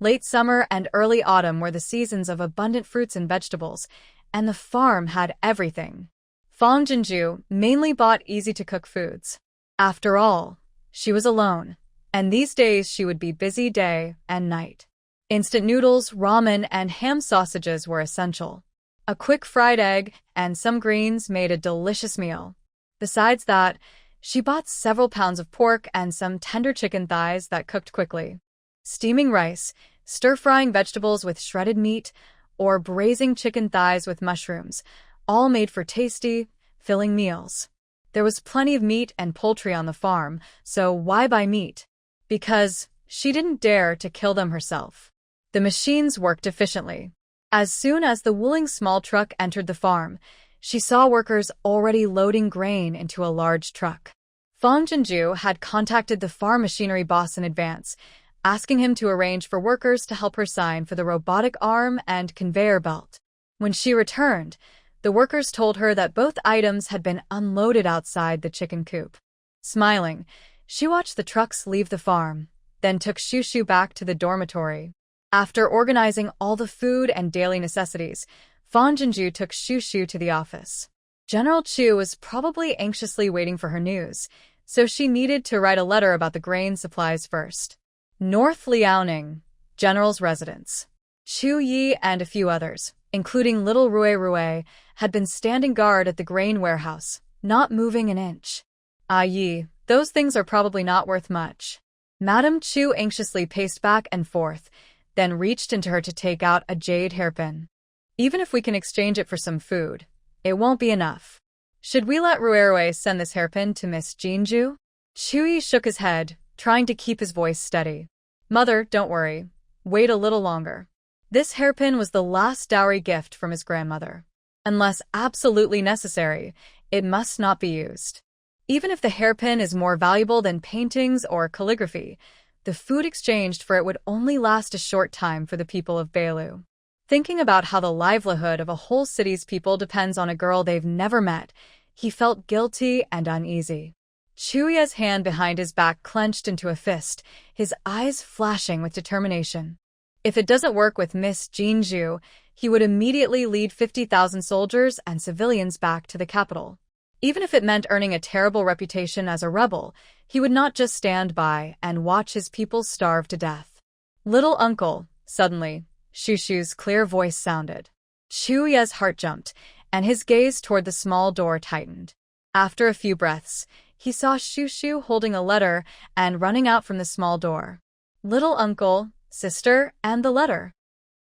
Speaker 1: Late summer and early autumn were the seasons of abundant fruits and vegetables, and the farm had everything. Fong Jinju mainly bought easy-to-cook foods. After all, she was alone, and these days she would be busy day and night. Instant noodles, ramen, and ham sausages were essential. A quick fried egg and some greens made a delicious meal. Besides that, she bought several pounds of pork and some tender chicken thighs that cooked quickly. Steaming rice, stir-frying vegetables with shredded meat, or braising chicken thighs with mushrooms, all made for tasty, filling meals. There was plenty of meat and poultry on the farm, so why buy meat? Because she didn't dare to kill them herself. The machines worked efficiently. As soon as the Wuling small truck entered the farm, she saw workers already loading grain into a large truck. Fong Jinju had contacted the farm machinery boss in advance, asking him to arrange for workers to help her sign for the robotic arm and conveyor belt. When she returned, the workers told her that both items had been unloaded outside the chicken coop. Smiling, she watched the trucks leave the farm, then took Shushu back to the dormitory. After organizing all the food and daily necessities, Fong Jinju took Shushu to the office. General Chu was probably anxiously waiting for her news, so she needed to write a letter about the grain supplies first. North Liaoning, General's residence. Chu Yi and a few others, including little Rui, had been standing guard at the grain warehouse, not moving an inch. "Ah Yi, those things are probably not worth much." Madame Chu anxiously paced back and forth, then reached into her to take out a jade hairpin. "Even if we can exchange it for some food, it won't be enough. Should we let Rui send this hairpin to Miss Jinju?" Chu Yi shook his head, trying to keep his voice steady. "Mother, don't worry. Wait a little longer." This hairpin was the last dowry gift from his grandmother. Unless absolutely necessary, it must not be used. Even if the hairpin is more valuable than paintings or calligraphy, the food exchanged for it would only last a short time for the people of Beilu. Thinking about how the livelihood of a whole city's people depends on a girl they've never met, he felt guilty and uneasy. Chuya's hand behind his back clenched into a fist, his eyes flashing with determination. If it doesn't work with Miss Jinju, he would immediately lead 50,000 soldiers and civilians back to the capital. Even if it meant earning a terrible reputation as a rebel, he would not just stand by and watch his people starve to death. "Little uncle," suddenly, Shushu's clear voice sounded. Chuya's heart jumped, and his gaze toward the small door tightened. After a few breaths, he saw Shushu holding a letter and running out from the small door. "Little uncle, sister, and the letter."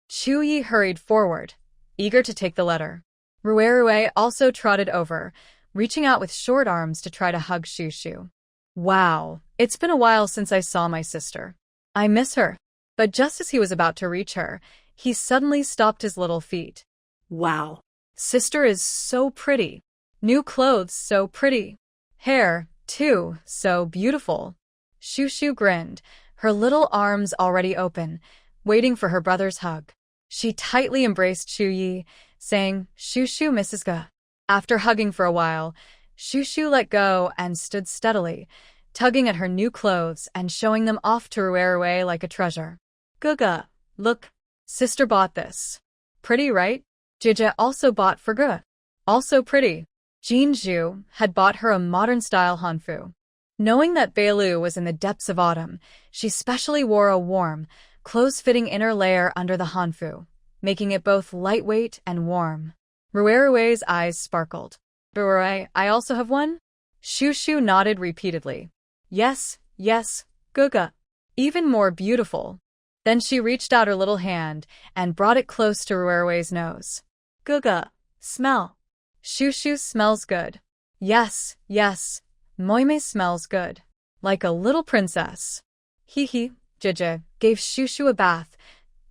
Speaker 1: Chuyi hurried forward, eager to take the letter. Rui also trotted over, reaching out with short arms to try to hug Shushu. "Wow, it's been a while since I saw my sister. I miss her." But just as he was about to reach her, he suddenly stopped his little feet.
Speaker 2: Wow.
Speaker 1: Sister is so pretty. New clothes so pretty. Hair, Too, so beautiful. Shushu grinned, her little arms already open, waiting for her brother's hug. She tightly embraced Chuyi, saying, Shushu Mrs. Ga. After hugging for a while, Shushu let go and stood steadily, tugging at her new clothes and showing them off to Ruerue like a treasure. Guga, look, sister bought this. Pretty, right? Jija also bought for Gu. Also pretty. Jinju had bought her a modern-style hanfu. Knowing that Beilu was in the depths of autumn, she specially wore a warm, close-fitting inner layer under the hanfu, making it both lightweight and warm. Ruerue's eyes sparkled. Ruerue, I also have one? Shushu nodded repeatedly. Yes, yes, Guga. Even more beautiful. Then she reached out her little hand and brought it close to Ruerue's nose. Guga, smell. Shushu smells good. Yes, yes. Moime smells good. Like a little princess. Hee. Jija gave Shushu a bath.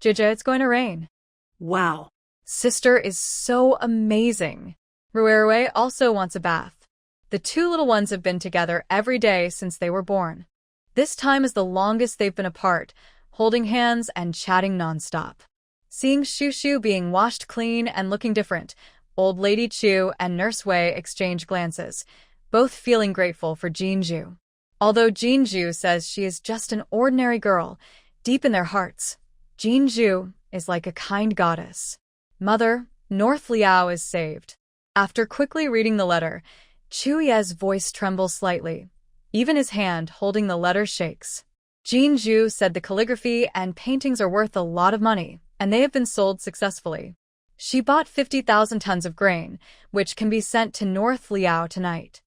Speaker 1: Jija, it's going to rain.
Speaker 2: Wow.
Speaker 1: Sister is so amazing. Ruerue also wants a bath. The two little ones have been together every day since they were born. This time is the longest they've been apart, holding hands and chatting nonstop. Seeing Shushu being washed clean and looking different, Old Lady Chu and Nurse Wei exchange glances, both feeling grateful for Jinju. Although Jinju says she is just an ordinary girl, deep in their hearts, Jinju is like a kind goddess. Mother, North Liao is saved. After quickly reading the letter, Chu Ye's voice trembles slightly. Even his hand holding the letter shakes. Jinju said the calligraphy and paintings are worth a lot of money, and they have been sold successfully. She bought 50,000 tons of grain, which can be sent to North Liao tonight.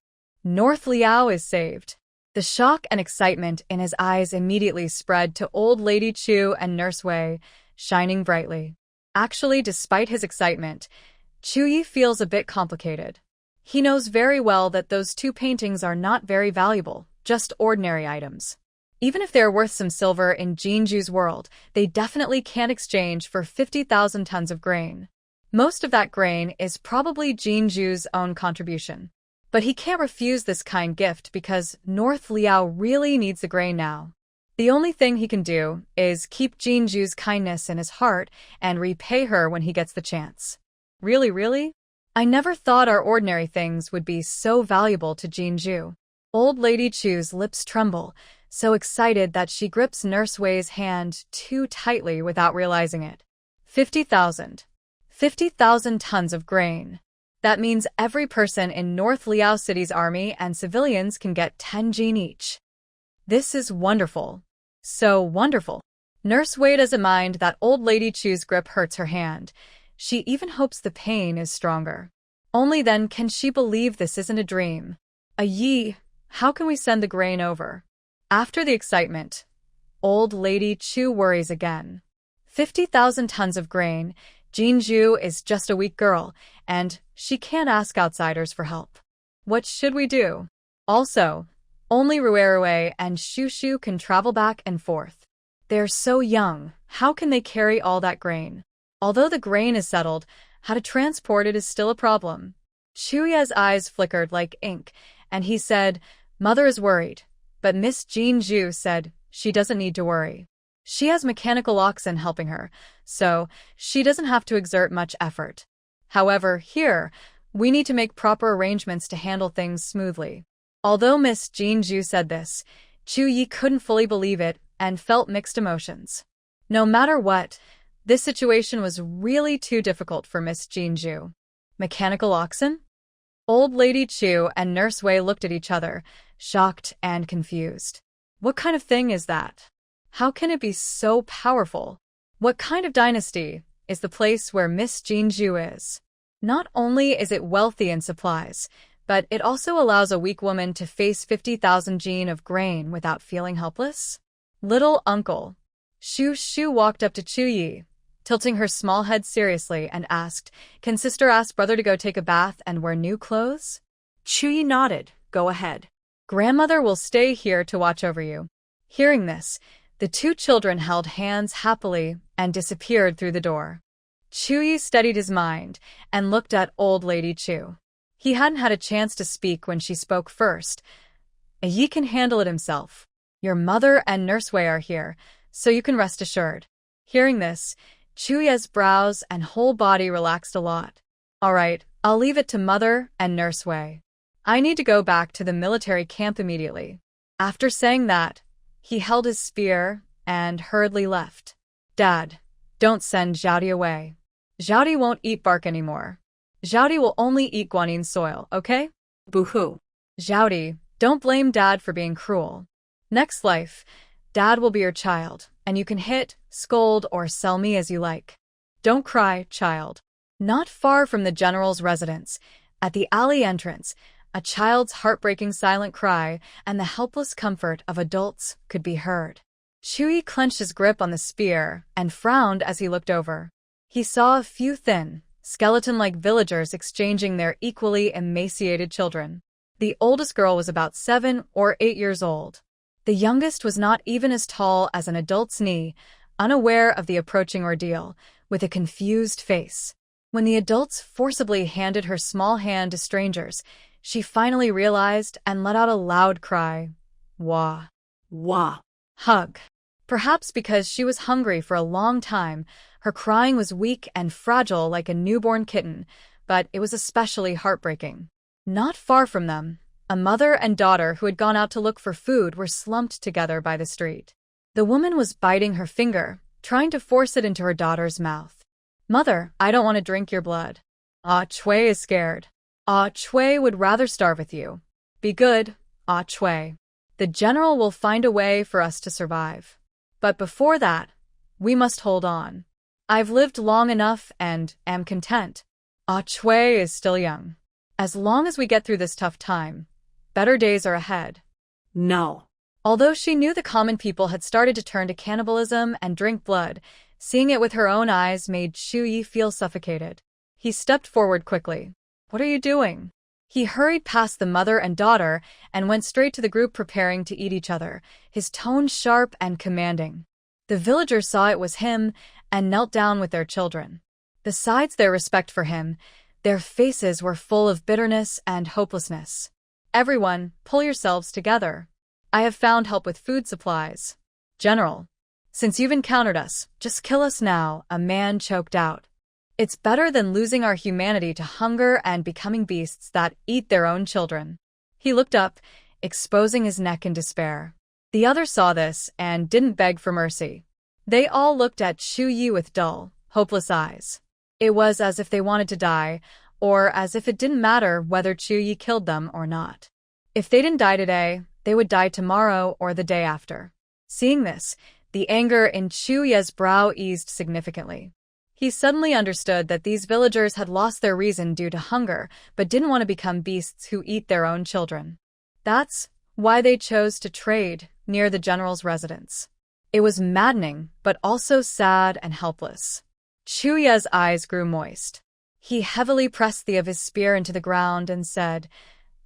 Speaker 1: North Liao is saved. The shock and excitement in his eyes immediately spread to Old Lady Chu and Nurse Wei, shining brightly. Actually, despite his excitement, Chuyi feels a bit complicated. He knows very well that those two paintings are not very valuable, just ordinary items. Even if they're worth some silver in Jinju's world, they definitely can't exchange for 50,000 tons of grain. Most of that grain is probably Jinju's own contribution. But he can't refuse this kind gift because North Liao really needs the grain now. The only thing he can do is keep Jinju's kindness in his heart and repay her when he gets the chance. Really? I never thought our ordinary things would be so valuable to Jinju. Old Lady Chu's lips tremble, so excited that she grips Nurse Wei's hand too tightly without realizing it. 50,000. 50,000 tons of grain. That means every person in North Liao City's army and civilians can get 10 jin each. This is wonderful. So wonderful. Nurse Wei doesn't mind that Old Lady Chu's grip hurts her hand. She even hopes the pain is stronger. Only then can she believe this isn't a dream. How can we send the grain over? After the excitement, Old Lady Chu worries again. 50,000 tons of grain. Jinju is just a weak girl, and she can't ask outsiders for help. What should we do? Also, only Ruerue and Shushu can travel back and forth. They're so young, how can they carry all that grain? Although the grain is settled, how to transport it is still a problem. Chuya's eyes flickered like ink, and he said, Mother is worried, but Miss Jinju said she doesn't need to worry. She has mechanical oxen helping her, so she doesn't have to exert much effort. However, here, we need to make proper arrangements to handle things smoothly. Although Miss Jinju said this, Chu-yi couldn't fully believe it and felt mixed emotions. No matter what, this situation was really too difficult for Miss Jinju. Mechanical oxen? Old Lady Chu and Nurse Wei looked at each other, shocked and confused. What kind of thing is that? How can it be so powerful? What kind of dynasty is the place where Miss Jinju is? Not only is it wealthy in supplies, but it also allows a weak woman to face 50,000 jin of grain without feeling helpless? Little uncle. Shu walked up to Chu-yi, tilting her small head seriously, and asked, Can sister ask brother to go take a bath and wear new clothes?
Speaker 2: Chu-yi nodded. Go ahead.
Speaker 1: Grandmother will stay here to watch over you. Hearing this, the two children held hands happily and disappeared through the door. Chu-yi steadied his mind and looked at Old Lady Chu. He hadn't had a chance to speak when she spoke first, Yi can handle it himself. Your mother and Nurse Wei are here, so you can rest assured. Hearing this, Chu Ye's brows and whole body relaxed a lot. All right, I'll leave it to Mother and Nurse Wei. I need to go back to the military camp immediately. After saying that, he held his spear and hurriedly left. Dad, don't send Xiaodi away. Xiaodi won't eat bark anymore. Xiaodi will only eat guanyin soil, okay?
Speaker 2: Boo-hoo.
Speaker 1: Xiaodi, don't blame Dad for being cruel. Next life, Dad will be your child, and you can hit, scold, or sell me as you like. Don't cry, child. Not far from the general's residence, at the alley entrance, a child's heartbreaking silent cry and the helpless comfort of adults could be heard. Shui clenched his grip on the spear and frowned as he looked over. He saw a few thin, skeleton-like villagers exchanging their equally emaciated children. The oldest girl was about 7 or 8 years old. The youngest was not even as tall as an adult's knee, unaware of the approaching ordeal, with a confused face. When the adults forcibly handed her small hand to strangers, she finally realized and let out a loud cry. Wah.
Speaker 2: Wah.
Speaker 1: Hug. Perhaps because she was hungry for a long time, her crying was weak and fragile like a newborn kitten, but it was especially heartbreaking. Not far from them, a mother and daughter who had gone out to look for food were slumped together by the street. The woman was biting her finger, trying to force it into her daughter's mouth. Mother, I don't want to drink your blood. Ah Chui is scared. Ah Chui would rather starve with you. Be good, Ah Chui. The general will find a way for us to survive. But before that, we must hold on. I've lived long enough and am content. Ah Chui is still young. As long as we get through this tough time, better days are ahead.
Speaker 2: No.
Speaker 1: Although she knew the common people had started to turn to cannibalism and drink blood, seeing it with her own eyes made Xu Yi feel suffocated. He stepped forward quickly. What are you doing? He hurried past the mother and daughter and went straight to the group preparing to eat each other, his tone sharp and commanding. The villagers saw it was him and knelt down with their children. Besides their respect for him, their faces were full of bitterness and hopelessness. Everyone, pull yourselves together. I have found help with food supplies. General, since you've encountered us, just kill us now, a man choked out. It's better than losing our humanity to hunger and becoming beasts that eat their own children. He looked up, exposing his neck in despair. The others saw this and didn't beg for mercy. They all looked at Xu Yi with dull, hopeless eyes. It was as if they wanted to die, or as if it didn't matter whether Xu Yi killed them or not. If they didn't die today, they would die tomorrow or the day after. Seeing this, the anger in Chu Ye's brow eased significantly. He suddenly understood that these villagers had lost their reason due to hunger, but didn't want to become beasts who eat their own children. That's why they chose to trade near the general's residence. It was maddening, but also sad and helpless. Chu Ye's eyes grew moist. He heavily pressed the of his spear into the ground and said,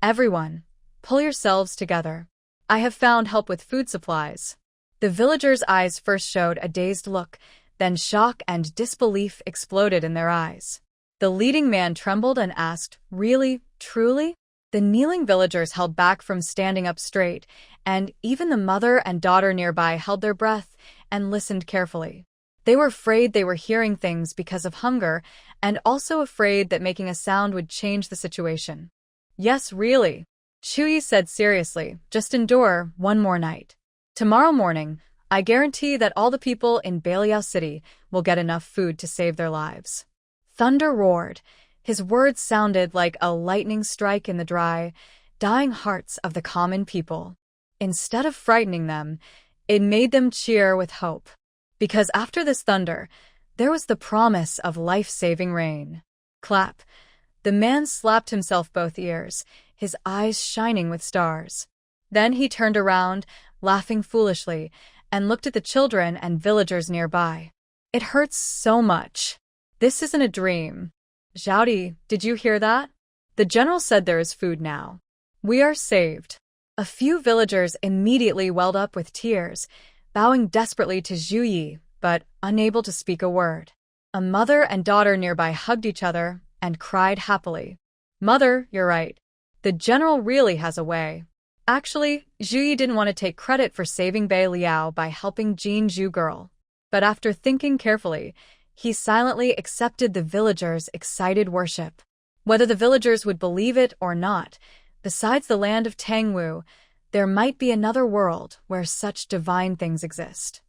Speaker 1: "Everyone, pull yourselves together. I have found help with food supplies." The villagers' eyes first showed a dazed look, then shock and disbelief exploded in their eyes. The leading man trembled and asked, "Really? Truly?" The kneeling villagers held back from standing up straight, and even the mother and daughter nearby held their breath and listened carefully. They were afraid they were hearing things because of hunger, and also afraid that making a sound would change the situation. "Yes, really," Chu Yi said seriously, "just endure one more night. Tomorrow morning, I guarantee that all the people in Beiliang City will get enough food to save their lives." Thunder roared. His words sounded like a lightning strike in the dry, dying hearts of the common people. Instead of frightening them, it made them cheer with hope. Because after this thunder, there was the promise of life-saving rain. Clap. The man slapped himself both ears, his eyes shining with stars. Then he turned around, laughing foolishly, and looked at the children and villagers nearby. "It hurts so much. This isn't a dream. Xiaodi, did you hear that? The general said there is food now. We are saved." A few villagers immediately welled up with tears, bowing desperately to Xu Yi, but unable to speak a word. A mother and daughter nearby hugged each other and cried happily. "Mother, you're right. The general really has a way. Actually, Zhu Yi didn't want to take credit for saving Bei Liao by helping Jin Zhu girl. But after thinking carefully, he silently accepted the villagers' excited worship. Whether the villagers would believe it or not, besides the land of Tangwu, there might be another world where such divine things exist.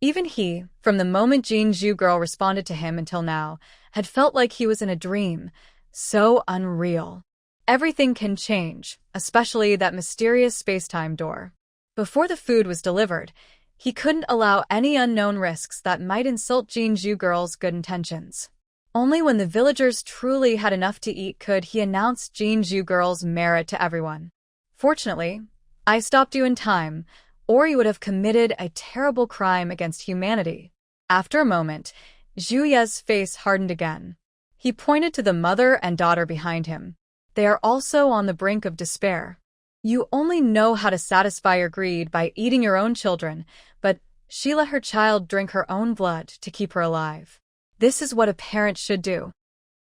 Speaker 1: Even he, from the moment Jin Zhu girl responded to him until now, had felt like he was in a dream, so unreal. Everything can change, especially that mysterious space-time door. Before the food was delivered, he couldn't allow any unknown risks that might insult Jin Zhu girl's good intentions. Only when the villagers truly had enough to eat could he announce Jin Zhu girl's merit to everyone. Fortunately, I stopped you in time, or you would have committed a terrible crime against humanity. After a moment, Zhu Ye's face hardened again. He pointed to the mother and daughter behind him. They are also on the brink of despair. You only know how to satisfy your greed by eating your own children, but she let her child drink her own blood to keep her alive. This is what a parent should do.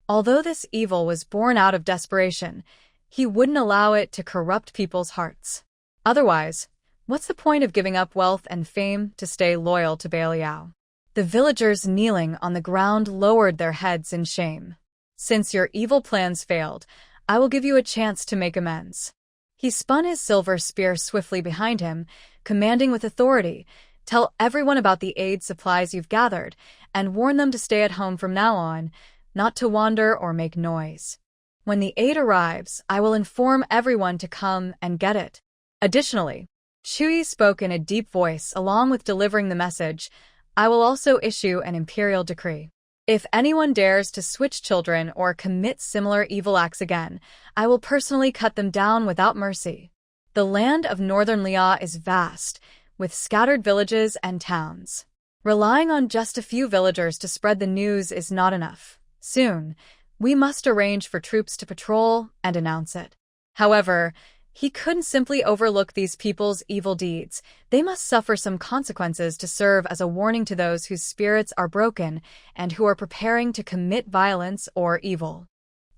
Speaker 1: Although this evil was born out of desperation, he wouldn't allow it to corrupt people's hearts. Otherwise, what's the point of giving up wealth and fame to stay loyal to Beiliang? The villagers kneeling on the ground lowered their heads in shame. Since your evil plans failed, I will give you a chance to make amends. He spun his silver spear swiftly behind him, commanding with authority, tell everyone about the aid supplies you've gathered, and warn them to stay at home from now on, not to wander or make noise. When the aid arrives, I will inform everyone to come and get it. Additionally, Chui spoke in a deep voice along with delivering the message, I will also issue an imperial decree. If anyone dares to switch children or commit similar evil acts again, I will personally cut them down without mercy. The land of northern Lia is vast, with scattered villages and towns. Relying on just a few villagers to spread the news is not enough. Soon, we must arrange for troops to patrol and announce it. However, he couldn't simply overlook these people's evil deeds. They must suffer some consequences to serve as a warning to those whose spirits are broken and who are preparing to commit violence or evil.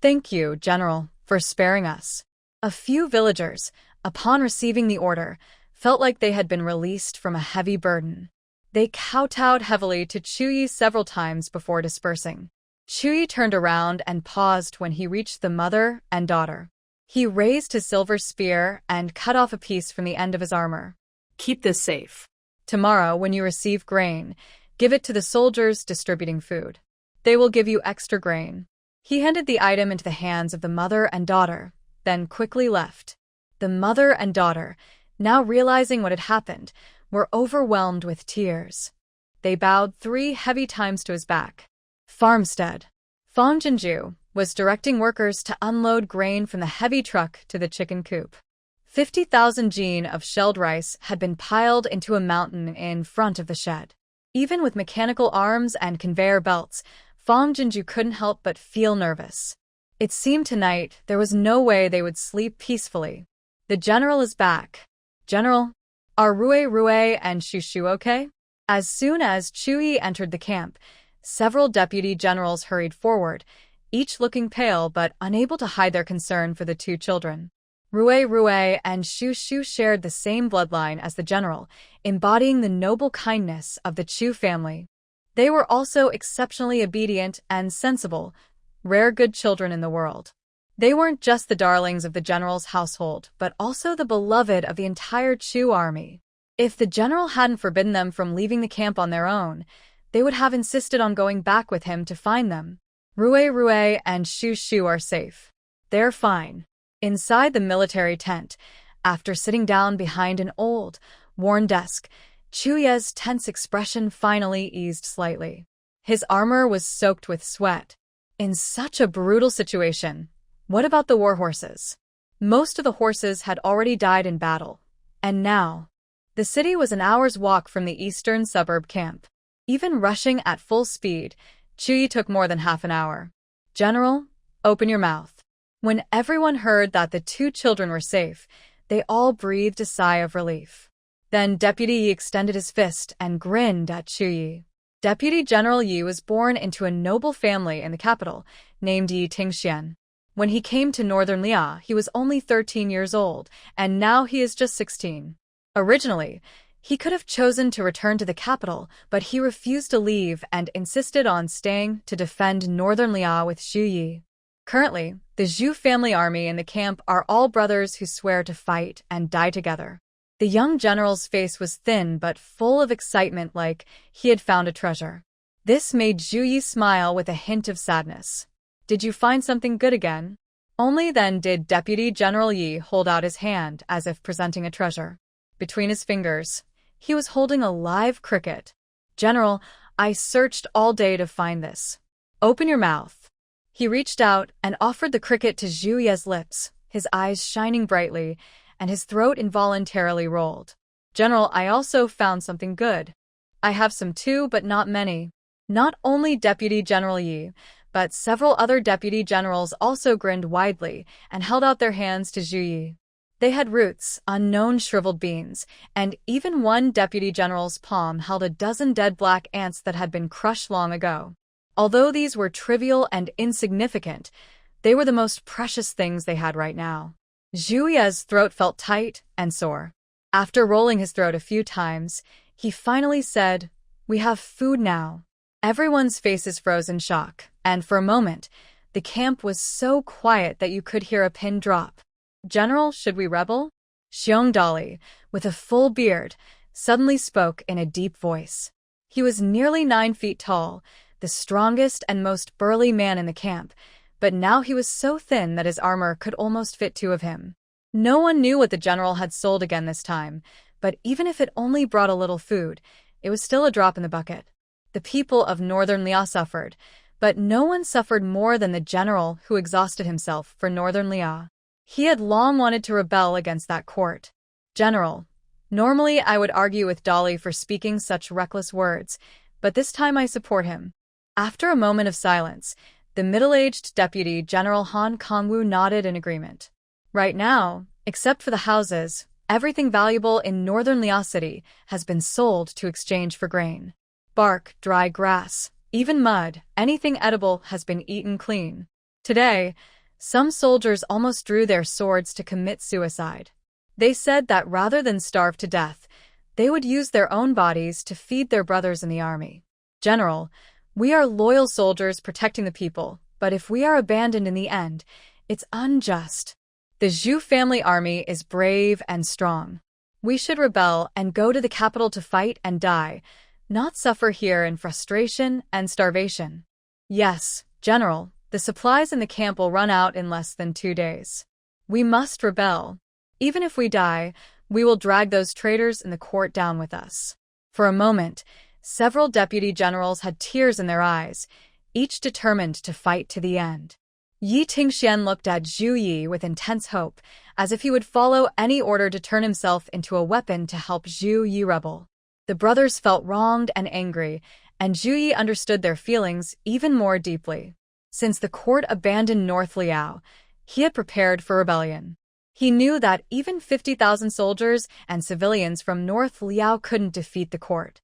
Speaker 1: Thank you, General, for sparing us. A few villagers, upon receiving the order, felt like they had been released from a heavy burden. They kowtowed heavily to Chuyi several times before dispersing. Chuyi turned around and paused when he reached the mother and daughter. He raised his silver spear and cut off a piece from the end of his armor.
Speaker 2: Keep this safe.
Speaker 1: Tomorrow, when you receive grain, give it to the soldiers distributing food. They will give you extra grain. He handed the item into the hands of the mother and daughter, then quickly left. The mother and daughter, now realizing what had happened, were overwhelmed with tears. They bowed 3 heavy times to his back. Farmstead. Fang Jinju was directing workers to unload grain from the heavy truck to the chicken coop. 50,000 jin of shelled rice had been piled into a mountain in front of the shed. Even with mechanical arms and conveyor belts, Fang Jinju couldn't help but feel nervous. It seemed tonight there was no way they would sleep peacefully. The general is back. General, are Rue and Shushu okay? As soon as Chuyi entered the camp, several deputy generals hurried forward, each looking pale but unable to hide their concern for the 2 children. Rue and Shushu shared the same bloodline as the general, embodying the noble kindness of the Chu family. They were also exceptionally obedient and sensible, rare good children in the world. They weren't just the darlings of the general's household, but also the beloved of the entire Chu army. If the general hadn't forbidden them from leaving the camp on their own, they would have insisted on going back with him to find them. Rue and Shushu are safe. They're fine. Inside the military tent, after sitting down behind an old, worn desk, Chuye's tense expression finally eased slightly. His armor was soaked with sweat. In such a brutal situation, what about the war horses? Most of the horses had already died in battle. And now, the city was an hour's walk from the eastern suburb camp. Even rushing at full speed, Chuyi took more than half an hour. General, open your mouth. When everyone heard that the 2 children were safe, they all breathed a sigh of relief. Then Deputy Yi extended his fist and grinned at Chuyi. Deputy General Yi was born into a noble family in the capital, named Yi Tingxian. When he came to Northern Lia, he was only 13 years old, and now he is just 16. Originally, he could have chosen to return to the capital, but he refused to leave and insisted on staying to defend Northern Lia with Zhu Yi. Currently, the Zhu family army and the camp are all brothers who swear to fight and die together. The young general's face was thin but full of excitement, like he had found a treasure. This made Zhu Yi smile with a hint of sadness. "Did you find something good again?" Only then did Deputy General Yi hold out his hand as if presenting a treasure. Between his fingers, he was holding a live cricket. "General, I searched all day to find this. Open your mouth." He reached out and offered the cricket to Zhu Yi's lips, his eyes shining brightly, and his throat involuntarily rolled. "General, I also found something good." "I have some too, but not many." Not only Deputy General Yi, but several other deputy generals also grinned widely and held out their hands to Zhu Yi. They had roots, unknown shriveled beans, and even one deputy general's palm held a dozen dead black ants that had been crushed long ago. Although these were trivial and insignificant, they were the most precious things they had right now. Zhu Yi's throat felt tight and sore. After rolling his throat a few times, he finally said, "We have food now." Everyone's faces froze in shock, and for a moment, the camp was so quiet that you could hear a pin drop. "General, should we rebel?" Xiong Dali, with a full beard, suddenly spoke in a deep voice. He was nearly 9 feet tall, the strongest and most burly man in the camp, but now he was so thin that his armor could almost fit 2 of him. No one knew what the general had sold again this time, but even if it only brought a little food, it was still a drop in the bucket. The people of Northern Lia suffered, but no one suffered more than the general who exhausted himself for Northern Lia. He had long wanted to rebel against that court. "General, normally I would argue with Dali for speaking such reckless words, but this time I support him." After a moment of silence, the middle-aged Deputy General Han Kangwu nodded in agreement. "Right now, except for the houses, everything valuable in Northern Lia City has been sold to exchange for grain. Bark, dry grass, even mud, anything edible has been eaten clean. Today, some soldiers almost drew their swords to commit suicide. They said that rather than starve to death, they would use their own bodies to feed their brothers in the army. General, we are loyal soldiers protecting the people, but if we are abandoned in the end, it's unjust. The Zhu family army is brave and strong. We should rebel and go to the capital to fight and die, not suffer here in frustration and starvation." "Yes, General, the supplies in the camp will run out in less than 2 days. We must rebel. Even if we die, we will drag those traitors in the court down with us." For a moment, several deputy generals had tears in their eyes, each determined to fight to the end. Yi Tingxian looked at Zhu Yi with intense hope, as if he would follow any order to turn himself into a weapon to help Zhu Yi rebel. The brothers felt wronged and angry, and Zhu Yi understood their feelings even more deeply. Since the court abandoned North Liao, he had prepared for rebellion. He knew that even 50,000 soldiers and civilians from North Liao couldn't defeat the court.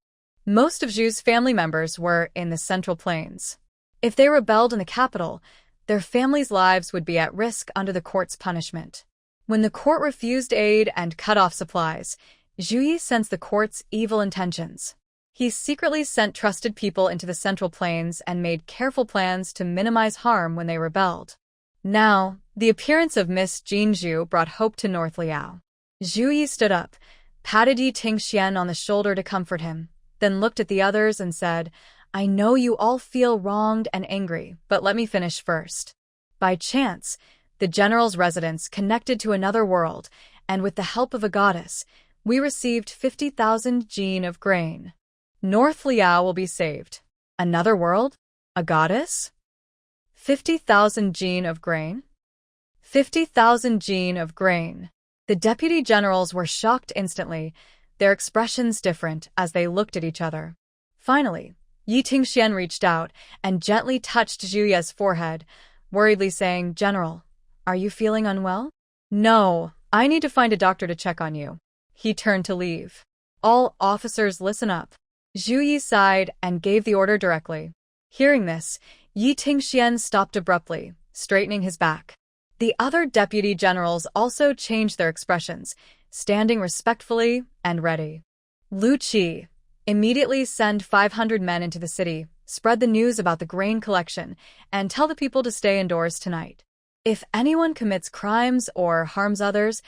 Speaker 1: Most of Zhu's family members were in the Central Plains. If they rebelled in the capital, their families' lives would be at risk under the court's punishment. When the court refused aid and cut off supplies, Zhu Yi sensed the court's evil intentions. He secretly sent trusted people into the Central Plains and made careful plans to minimize harm when they rebelled. Now, the appearance of Miss Jin Zhu brought hope to North Liao. Zhu Yi stood up, patted Yi Tingxian on the shoulder to comfort him, then looked at the others and said, "I know you all feel wronged and angry, but let me finish first." By chance, the general's residence connected to another world, and with the help of a goddess, we received 50,000 jin of grain. North Liao will be saved. Another world? A goddess? 50,000 jin of grain? 50,000 jin of grain. The deputy generals were shocked instantly, their expressions different as they looked at each other. Finally, Yi Tingxian reached out and gently touched Zhu Yi's forehead, worriedly saying, "General, are you feeling unwell?" "No, I need to find a doctor to check on you." He turned to leave. "All officers listen up." Zhu Yi sighed and gave the order directly. Hearing this, Yi Tingxian stopped abruptly, straightening his back. The other deputy generals also changed their expressions, standing respectfully and ready. Lu Qi, immediately send 500 men into the city, spread the news about the grain collection, and tell the people to stay indoors tonight. If anyone commits crimes or harms others,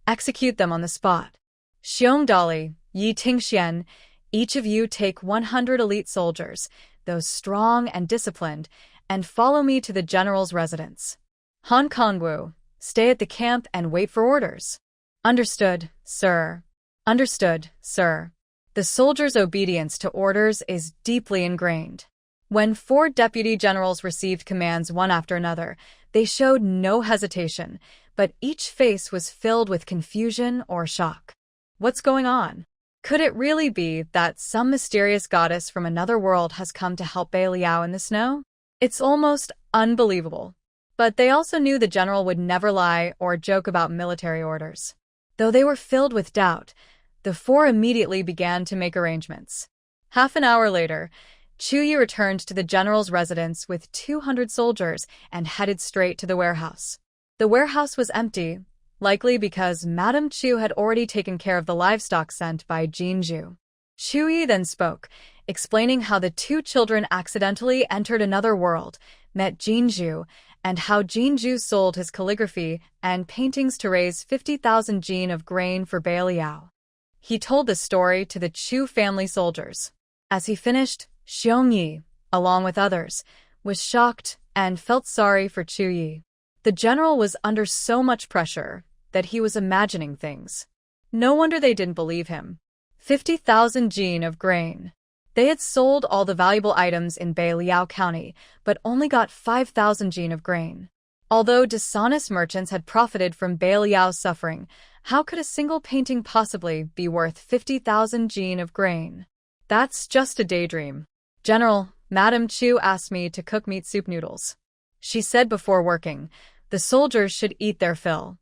Speaker 1: execute them on the spot. Xiong Dali, Yi Tingxian, each of you take 100 elite soldiers, those strong and disciplined, and follow me to the general's residence. Han Kongwu, stay at the camp and wait for orders. Understood, sir. Understood, sir. The soldiers' obedience to orders is deeply ingrained. When 4 deputy generals received commands one after another, they showed no hesitation, but each face was filled with confusion or shock. What's going on? Could it really be that some mysterious goddess from another world has come to help Beiliang in the snow? It's almost unbelievable. But they also knew the general would never lie or joke about military orders. Though they were filled with doubt, the 4 immediately began to make arrangements. Half an hour later, Chu Yi returned to the general's residence with 200 soldiers and headed straight to the warehouse. The warehouse was empty, likely because Madame Chu had already taken care of the livestock sent by Jinju. Chu Yi then spoke, explaining how the 2 children accidentally entered another world, met Jinju, and how Jinju sold his calligraphy and paintings to raise 50,000 jin of grain for Beiliang. He told the story to the Chu family soldiers. As he finished, Xiong Yi, along with others, was shocked and felt sorry for Chu Yi. The general was under so much pressure that he was imagining things. No wonder they didn't believe him. 50,000 jin of grain. They had sold all the valuable items in Beiliang County, but only got 5,000 jin of grain. Although dishonest merchants had profited from Beiliang's suffering, how could a single painting possibly be worth 50,000 jin of grain? That's just a daydream. General, Madame Chu asked me to cook meat soup noodles. She said before working, the soldiers should eat their fill.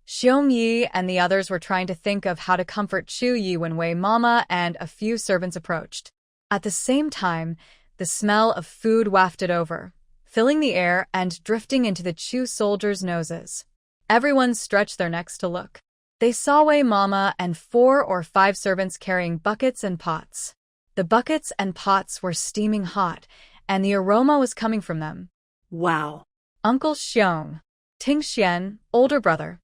Speaker 1: Xiong Yi and the others were trying to think of how to comfort Chu Yi when Wei Mama and a few servants approached. At the same time, the smell of food wafted over, filling the air and drifting into the Chu soldiers' noses. Everyone stretched their necks to look. They saw Wei Mama and 4 or 5 servants carrying buckets and pots. The buckets and pots were steaming hot, and the aroma was coming from them.
Speaker 2: Wow.
Speaker 1: Uncle Xiong, Tingxian, older brother.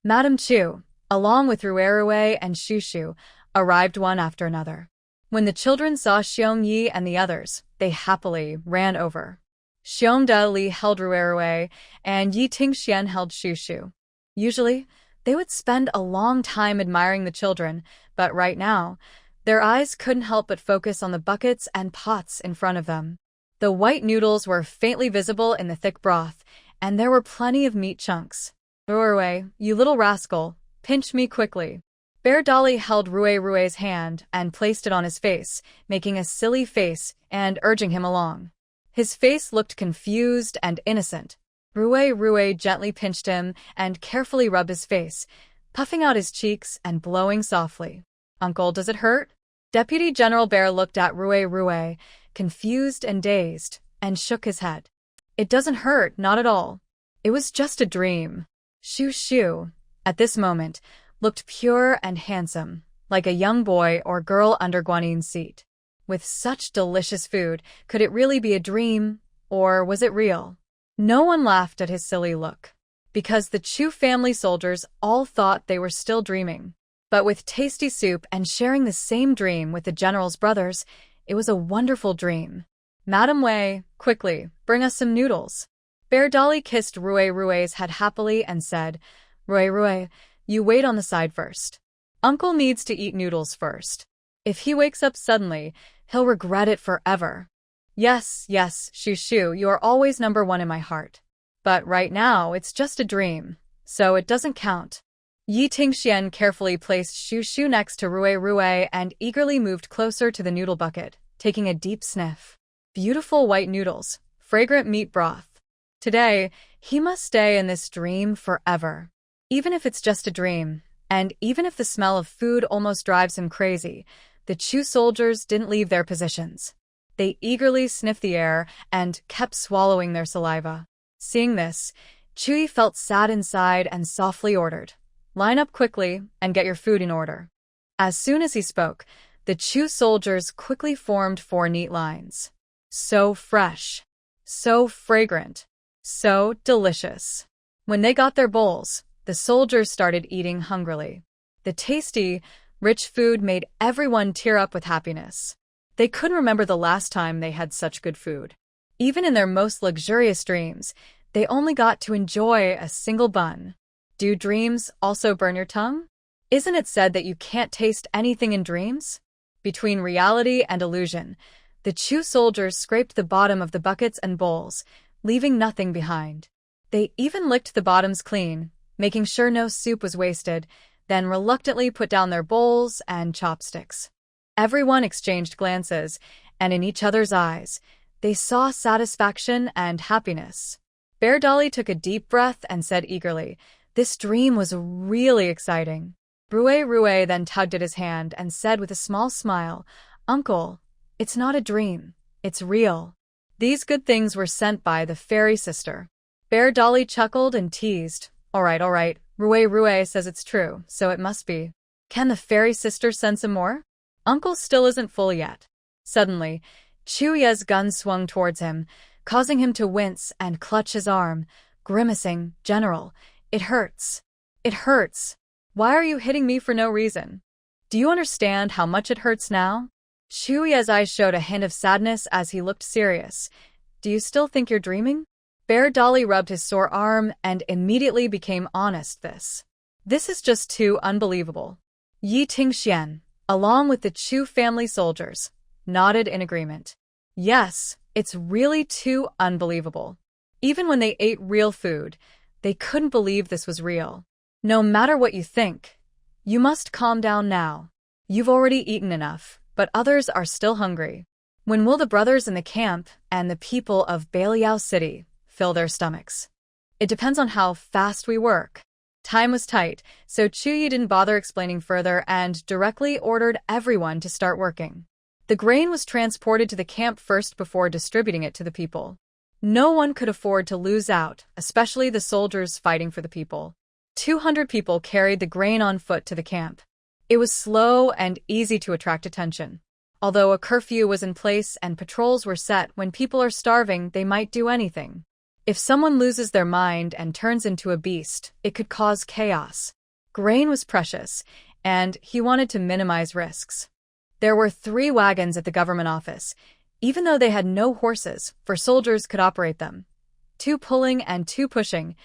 Speaker 1: Madame Chu, along with Ruerue and Shushu, arrived one after another. When the children saw Xiong Yi and the others, they happily ran over. Xiong Li held Ruerue, and Yi Tingxian held Shushu. Usually, they would spend a long time admiring the children, but right now, their eyes couldn't help but focus on the buckets and pots in front of them. The white noodles were faintly visible in the thick broth, and there were plenty of meat chunks. Ruerue, you little rascal, pinch me quickly. Bear Dolly held Ruerue's hand and placed it on his face, making a silly face and urging him along. His face looked confused and innocent. Ruerue gently pinched him and carefully rubbed his face, puffing out his cheeks and blowing softly. Uncle, does it hurt? Deputy General Bear looked at Ruerue, confused and dazed, and shook his head. It doesn't hurt, not at all. It was just a dream. Shushu, at this moment, looked pure and handsome, like a young boy or girl under Guanin's seat. With such delicious food, could it really be a dream, or was it real? No one laughed at his silly look, because the Chu family soldiers all thought they were still dreaming. But with tasty soup and sharing the same dream with the general's brothers, it was a wonderful dream. Madam Wei, quickly, bring us some noodles. Bear Dolly kissed Ruerue's head happily and said, Ruerue, you wait on the side first. Uncle needs to eat noodles first. If he wakes up suddenly, he'll regret it forever. Yes, Shushu, you are always number 1 in my heart. But right now, it's just a dream, so it doesn't count. Yi Tingxian carefully placed Shushu next to Ruerue and eagerly moved closer to the noodle bucket, taking a deep sniff. Beautiful white noodles, fragrant meat broth. Today, he must stay in this dream forever. Even if it's just a dream, and even if the smell of food almost drives him crazy, the Chu soldiers didn't leave their positions. They eagerly sniffed the air and kept swallowing their saliva. Seeing this, Chuyi felt sad inside and softly ordered, "Line up quickly and get your food in order." As soon as he spoke, the Chu soldiers quickly formed 4 neat lines. So fresh, so fragrant, so delicious. When they got their bowls, the soldiers started eating hungrily. The tasty, rich food made everyone tear up with happiness. They couldn't remember the last time they had such good food. Even in their most luxurious dreams, they only got to enjoy a single bun. Do dreams also burn your tongue? Isn't it said that you can't taste anything in dreams? Between reality and illusion, the Chu soldiers scraped the bottom of the buckets and bowls, leaving nothing behind. They even licked the bottoms clean, making sure no soup was wasted, then reluctantly put down their bowls and chopsticks. Everyone exchanged glances, and in each other's eyes, they saw satisfaction and happiness. Bear Dolly took a deep breath and said eagerly, "This dream was really exciting." Rue then tugged at his hand and said with a small smile, "Uncle, it's not a dream, it's real." These good things were sent by the fairy sister. Bear Dolly chuckled and teased, all right, Rue says it's true, so it must be. Can the fairy sister send some more? Uncle still isn't full yet." Suddenly, Chuye's gun swung towards him, causing him to wince and clutch his arm, grimacing, "General, it hurts. It hurts. Why are you hitting me for no reason? Do you understand how much it hurts now?" Chuye's eyes showed a hint of sadness as he looked serious. "Do you still think you're dreaming?" Bear Dolly rubbed his sore arm and immediately became honest. This is just too unbelievable." Yi Tingxian, along with the Chu family soldiers, nodded in agreement. Yes, it's really too unbelievable. Even when they ate real food, they couldn't believe this was real. No matter what you think, you must calm down now. You've already eaten enough, but others are still hungry. When will the brothers in the camp and the people of Beiliang City fill their stomachs? It depends on how fast we work. Time was tight, so Chuyi didn't bother explaining further and directly ordered everyone to start working. The grain was transported to the camp first before distributing it to the people. No one could afford to lose out, especially the soldiers fighting for the people. 200 people carried the grain on foot to the camp. It was slow and easy to attract attention. Although a curfew was in place and patrols were set, when people are starving, they might do anything. If someone loses their mind and turns into a beast, it could cause chaos. Grain was precious, and he wanted to minimize risks. There were 3 wagons at the government office, even though they had no horses, for soldiers could operate them. 2 pulling and 2 pushing.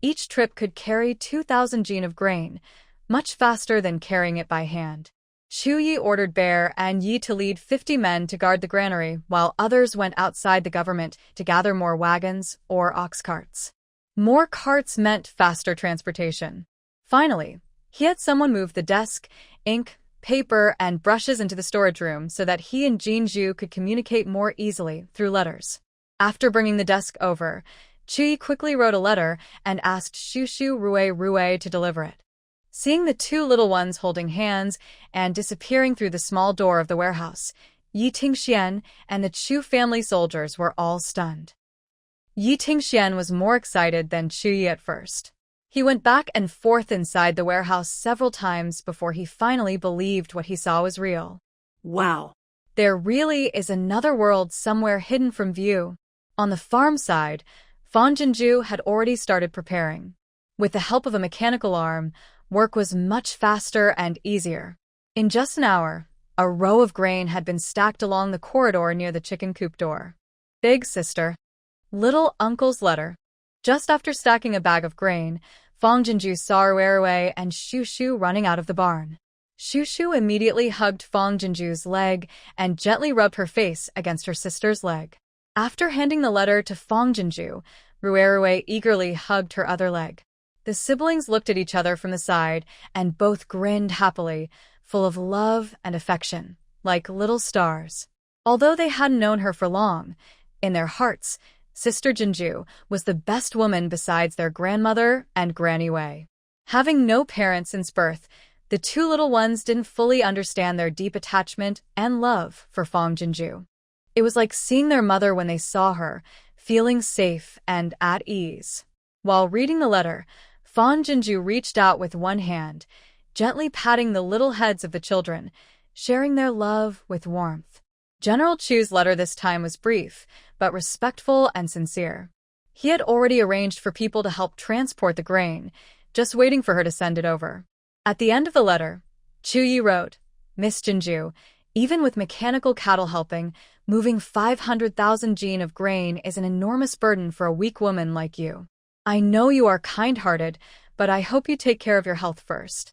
Speaker 1: Each trip could carry 2,000 jin of grain, much faster than carrying it by hand. Chuyi ordered Bear and Yi to lead 50 men to guard the granary, while others went outside the government to gather more wagons or ox carts. More carts meant faster transportation. Finally, he had someone move the desk, ink, paper, and brushes into the storage room so that he and Jinju could communicate more easily through letters. After bringing the desk over, Chuyi quickly wrote a letter and asked Shushu Rue to deliver it. Seeing the 2 little ones holding hands and disappearing through the small door of the warehouse, Yi Tingxian and the Chu family soldiers were all stunned. Yi Tingxian was more excited than Chuyi at first. He went back and forth inside the warehouse several times before he finally believed what he saw was real.
Speaker 2: Wow.
Speaker 1: There really is another world somewhere hidden from view. On the farm side, Fang Jinju had already started preparing. With the help of a mechanical arm, work was much faster and easier. In just an hour, a row of grain had been stacked along the corridor near the chicken coop door. Big sister. Little uncle's letter. Just after stacking a bag of grain, Fang Jinju saw Rue and Shushu running out of the barn. Shushu immediately hugged Fang Jinju's leg and gently rubbed her face against her sister's leg. After handing the letter to Fang Jinju, Rue eagerly hugged her other leg. The siblings looked at each other from the side and both grinned happily, full of love and affection, like little stars. Although they hadn't known her for long, in their hearts, Sister Jinju was the best woman besides their grandmother and Granny Wei. Having no parents since birth, the 2 little ones didn't fully understand their deep attachment and love for Fang Jinju. It was like seeing their mother when they saw her, feeling safe and at ease. While reading the letter, Fang Jinju reached out with one hand, gently patting the little heads of the children, sharing their love with warmth. General Chu's letter this time was brief, but respectful and sincere. He had already arranged for people to help transport the grain, just waiting for her to send it over. At the end of the letter, Chu Yi wrote, Miss Jinju, even with mechanical cattle helping, moving 500,000 jin of grain is an enormous burden for a weak woman like you. I know you are kind-hearted, but I hope you take care of your health first.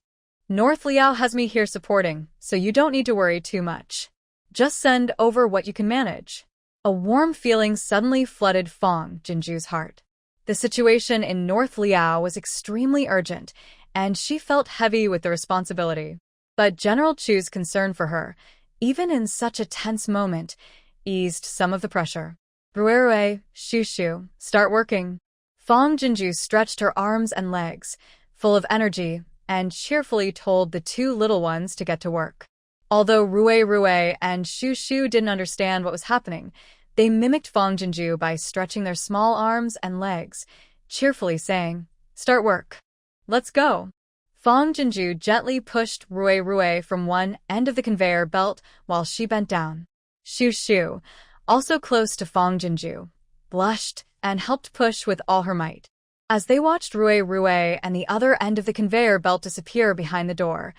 Speaker 1: North Liao has me here supporting, so you don't need to worry too much. Just send over what you can manage. A warm feeling suddenly flooded Fang Jinju's heart. The situation in North Liao was extremely urgent, and she felt heavy with the responsibility. But General Chu's concern for her, even in such a tense moment, eased some of the pressure. Rue, Shu, start working. Fang Jinju stretched her arms and legs, full of energy, and cheerfully told the two little ones to get to work. Although Rue and Shu didn't understand what was happening, they mimicked Fang Jinju by stretching their small arms and legs, cheerfully saying, Start work. Let's go. Fang Jinju gently pushed Rue from one end of the conveyor belt while she bent down. Shu, also close to Fang Jinju, blushed and helped push with all her might. As they watched Rue and the other end of the conveyor belt disappear behind the door,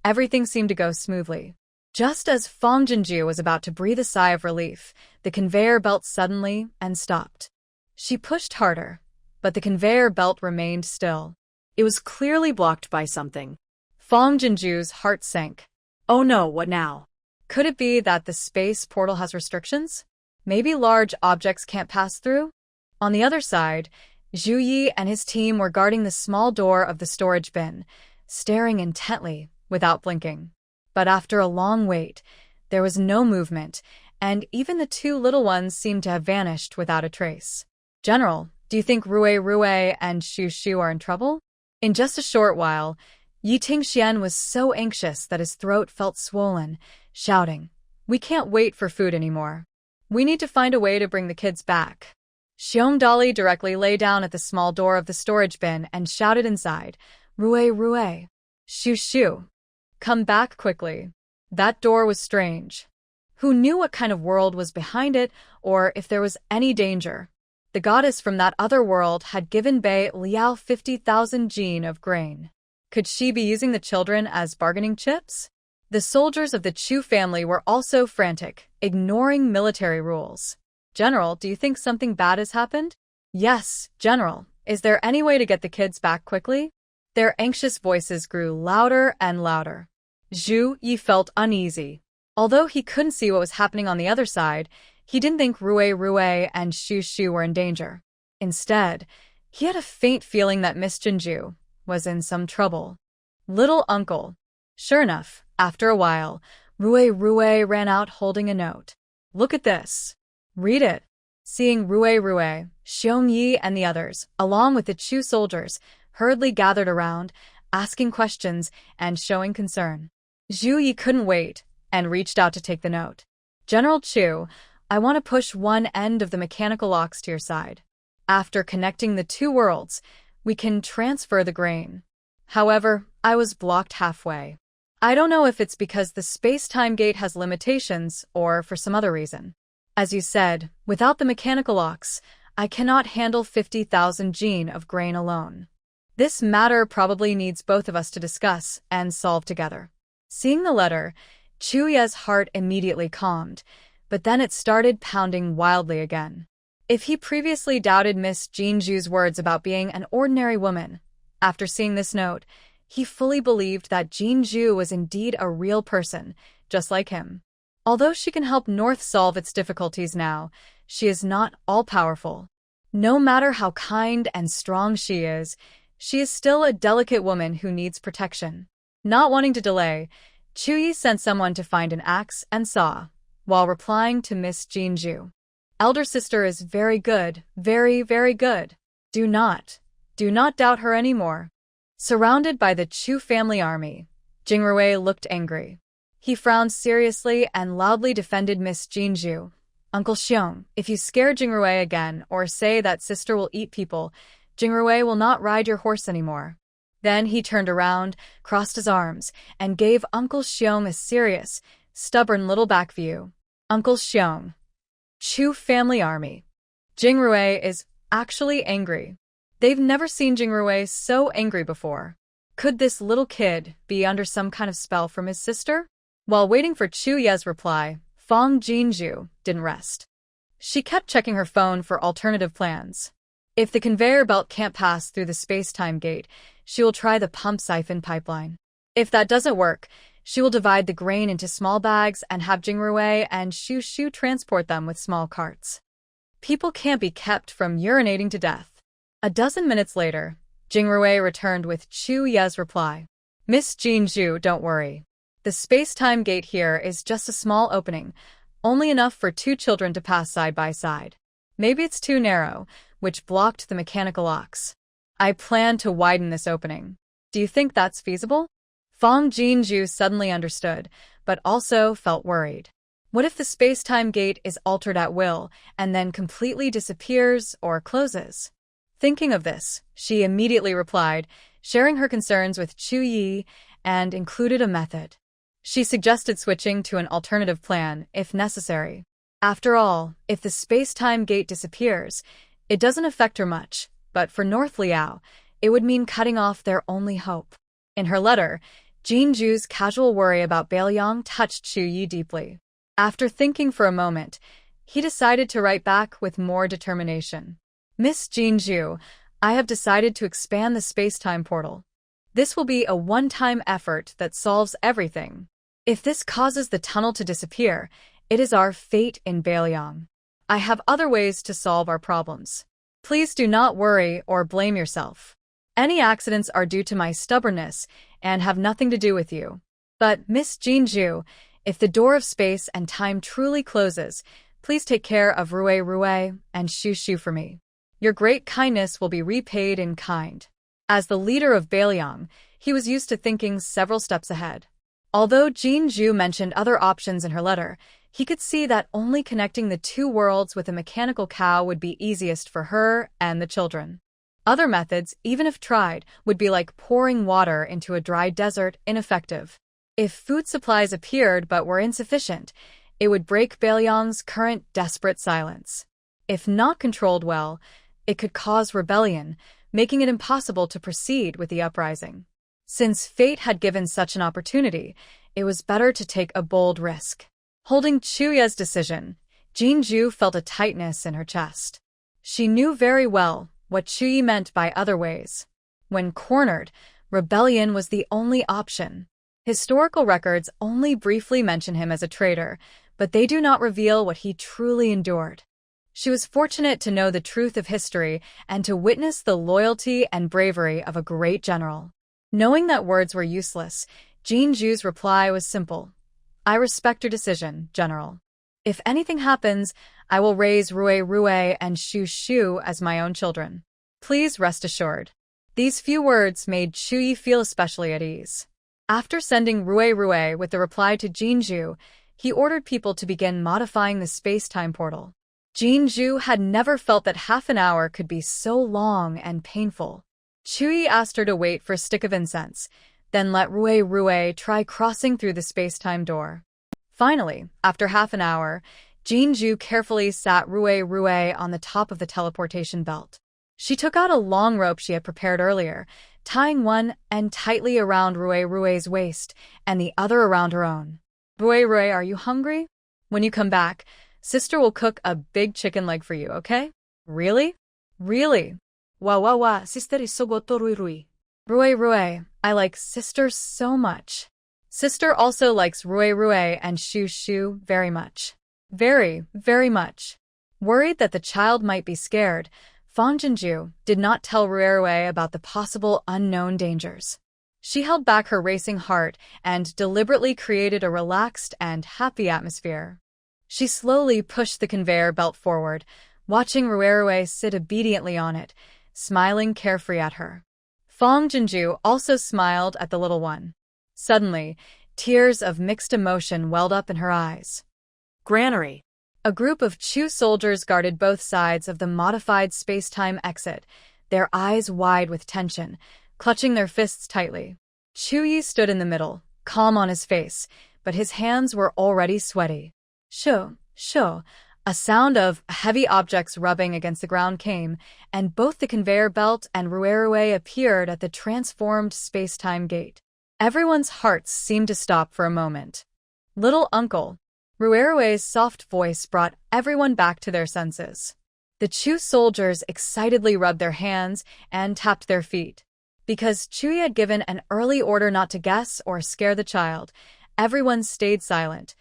Speaker 1: everything seemed to go smoothly. Just as Fang Jinju was about to breathe a sigh of relief, the conveyor belt suddenly stopped. She pushed harder, but the conveyor belt remained still.
Speaker 2: It was clearly blocked by something.
Speaker 1: Fang Jinju's heart sank.
Speaker 2: Oh no, what now?
Speaker 1: Could it be that the space portal has restrictions? Maybe large objects can't pass through? On the other side, Zhu Yi and his team were guarding the small door of the storage bin, staring intently without blinking. But after a long wait, there was no movement, and even the two little ones seemed to have vanished without a trace. General, do you think Rue and Shu are in trouble? In just a short while, Yi Tingxian was so anxious that his throat felt swollen, shouting, We can't wait for food anymore. We need to find a way to bring the kids back. Xiong Dali directly lay down at the small door of the storage bin and shouted inside, Rue, Shu, come back quickly. That door was strange. Who knew what kind of world was behind it or if there was any danger? The goddess from that other world had given Beiliang 50,000 jin of grain. Could she be using the children as bargaining chips? The soldiers of the Chu family were also frantic, ignoring military rules. General, do you think something bad has happened? Yes, General. Is there any way to get the kids back quickly? Their anxious voices grew louder and louder. Zhu Yi felt uneasy. Although he couldn't see what was happening on the other side, he didn't think Rue and Shu were in danger. Instead, he had a faint feeling that Miss Jinju was in some trouble. Little uncle. Sure enough, after a while, Rue ran out holding a note. Look at this. Read it. Seeing Rue, Xiong Yi and the others, along with the Chu soldiers, hurriedly gathered around, asking questions and showing concern. Zhu Yi couldn't wait and reached out to take the note. General Chu, I want to push one end of the mechanical locks to your side. After connecting the two worlds, we can transfer the grain. However, I was blocked halfway. I don't know if it's because the space-time gate has limitations or for some other reason. As you said, without the mechanical locks, I cannot handle 50,000 jin of grain alone. This matter probably needs both of us to discuss and solve together. Seeing the letter, Chu Ye's heart immediately calmed, but then it started pounding wildly again. If he previously doubted Miss Jinju's words about being an ordinary woman, after seeing this note, he fully believed that Jinju was indeed a real person, just like him. Although she can help North solve its difficulties now, she is not all-powerful. No matter how kind and strong she is still a delicate woman who needs protection. Not wanting to delay, Chu Yi sent someone to find an axe and saw, while replying to Miss Jinju. Elder sister is very good, very, very good. Do not doubt her anymore. Surrounded by the Chu family army, Jingrui looked angry. He frowned seriously and loudly defended Miss Jinju. Uncle Xiong, if you scare Jingrui again or say that sister will eat people, Jingrui will not ride your horse anymore. Then he turned around, crossed his arms, and gave Uncle Xiong a serious, stubborn little back view. Uncle Xiong. Chu family army. Jingrui is actually angry. They've never seen Jingrui so angry before. Could this little kid be under some kind of spell from his sister? While waiting for Chu Ye's reply, Fang Jinju didn't rest. She kept checking her phone for alternative plans. If the conveyor belt can't pass through the space-time gate, she will try the pump siphon pipeline. If that doesn't work, she will divide the grain into small bags and have Jingrui and Shu transport them with small carts. People can't be kept from urinating to death. A dozen minutes later, Jingrui returned with Chu Ye's reply. Miss Jinju, don't worry. The space-time gate here is just a small opening, only enough for 2 children to pass side by side. Maybe it's too narrow, which blocked the mechanical locks. I plan to widen this opening. Do you think that's feasible? Fang Jinju suddenly understood, but also felt worried. What if the space-time gate is altered at will and then completely disappears or closes? Thinking of this, she immediately replied, sharing her concerns with Chu Yi, and included a method. She suggested switching to an alternative plan, if necessary. After all, if the space-time gate disappears, it doesn't affect her much, but for North Liao, it would mean cutting off their only hope. In her letter, Jinju's casual worry about Beiliang touched Chu Yi deeply. After thinking for a moment, he decided to write back with more determination. Miss Jinju, I have decided to expand the space-time portal. This will be a one-time effort that solves everything. If this causes the tunnel to disappear, it is our fate in Beiliang. I have other ways to solve our problems. Please do not worry or blame yourself. Any accidents are due to my stubbornness and have nothing to do with you. But, Miss Jinju, if the door of space and time truly closes, please take care of Rui and Shu for me. Your great kindness will be repaid in kind. As the leader of Beiliang, he was used to thinking several steps ahead. Although Jinju mentioned other options in her letter, he could see that only connecting the 2 worlds with a mechanical cow would be easiest for her and the children. Other methods, even if tried, would be like pouring water into a dry desert, ineffective. If food supplies appeared but were insufficient, it would break Beiliang's current desperate silence. If not controlled well, it could cause rebellion, making it impossible to proceed with the uprising. Since fate had given such an opportunity, it was better to take a bold risk. Holding Chu Ye's decision, Jinju felt a tightness in her chest. She knew very well what Chu Yi meant by other ways. When cornered, rebellion was the only option. Historical records only briefly mention him as a traitor, but they do not reveal what he truly endured. She was fortunate to know the truth of history and to witness the loyalty and bravery of a great general. Knowing that words were useless, Jinju's reply was simple. I respect your decision, General. If anything happens, I will raise Rui and Shu as my own children. Please rest assured. These few words made Chu Yi feel especially at ease. After sending Rui with the reply to Jinju, he ordered people to begin modifying the space-time portal. Jinju had never felt that half an hour could be so long and painful. Chu Yi asked her to wait for a stick of incense, then let Rui try crossing through the space-time door. Finally, after half an hour, Jinju carefully sat Rui on the top of the teleportation belt. She took out a long rope she had prepared earlier, tying one end tightly around Rui's waist and the other around her own. Rui, are you hungry? When you come back, Sister will cook a big chicken leg for you, okay? Really? Really?
Speaker 2: Wa, sister iso goto Rui.
Speaker 1: Rui, I like Sister so much. Sister also likes Rui and Shu very much. Very, very much. Worried that the child might be scared, Fang Jinju did not tell Rui about the possible unknown dangers. She held back her racing heart and deliberately created a relaxed and happy atmosphere. She slowly pushed the conveyor belt forward, watching Rui sit obediently on it, smiling carefree at her. Fang Jinju also smiled at the little one. Suddenly, tears of mixed emotion welled up in her eyes.
Speaker 2: Granary.
Speaker 1: A group of Chu soldiers guarded both sides of the modified space-time exit, their eyes wide with tension, clutching their fists tightly. Chuyi stood in the middle, calm on his face, but his hands were already sweaty. Shoo, shoo. A sound of heavy objects rubbing against the ground came, and both the conveyor belt and Ruerue appeared at the transformed space-time gate. Everyone's hearts seemed to stop for a moment. "Little uncle." Ruerue's soft voice brought everyone back to their senses. The Chu soldiers excitedly rubbed their hands and tapped their feet. Because Chuyi had given an early order not to guess or scare the child, everyone stayed silent,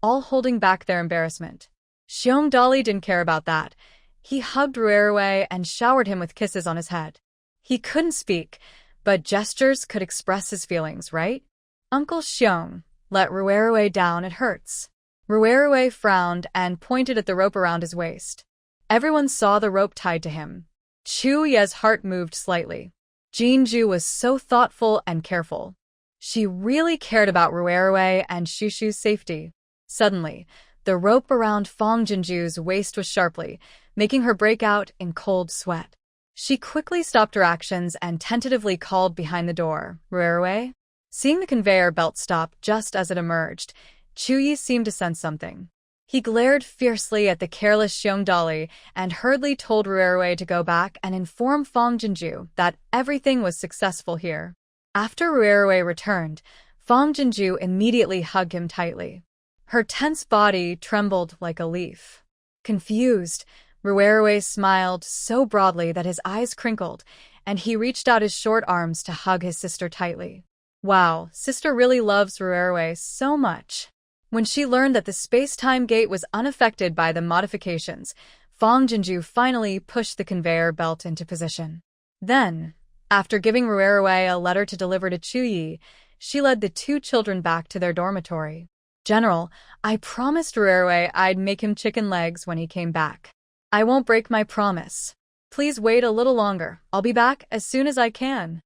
Speaker 1: all holding back their embarrassment. Xiongdali didn't care about that. He hugged Ruerue and showered him with kisses on his head. He couldn't speak, but gestures could express his feelings, right? "Uncle Xiong, let Ruerue down, it hurts." Ruerue frowned and pointed at the rope around his waist. Everyone saw the rope tied to him. Chuyi's heart moved slightly. Jinju was so thoughtful and careful. She really cared about Ruerue and Shushu's safety. Suddenly, the rope around Fong Jinju's waist was sharply, making her break out in cold sweat. She quickly stopped her actions and tentatively called behind the door, "Ruerue?" Seeing the conveyor belt stop just as it emerged, Chuyi seemed to sense something. He glared fiercely at the careless Xiongdali and hurriedly told Ruerue to go back and inform Fong Jinju that everything was successful here. After Ruerue returned, Fong Jinju immediately hugged him tightly. Her tense body trembled like a leaf. Confused, Ruerue smiled so broadly that his eyes crinkled, and he reached out his short arms to hug his sister tightly. Wow, sister really loves Ruerue so much. When she learned that the space-time gate was unaffected by the modifications, Fong Jinju finally pushed the conveyor belt into position. Then, after giving Ruerue a letter to deliver to Chuyi, she led the two children back to their dormitory. "General, I promised Ruerue I'd make him chicken legs when he came back. I won't break my promise. Please wait a little longer. I'll be back as soon as I can."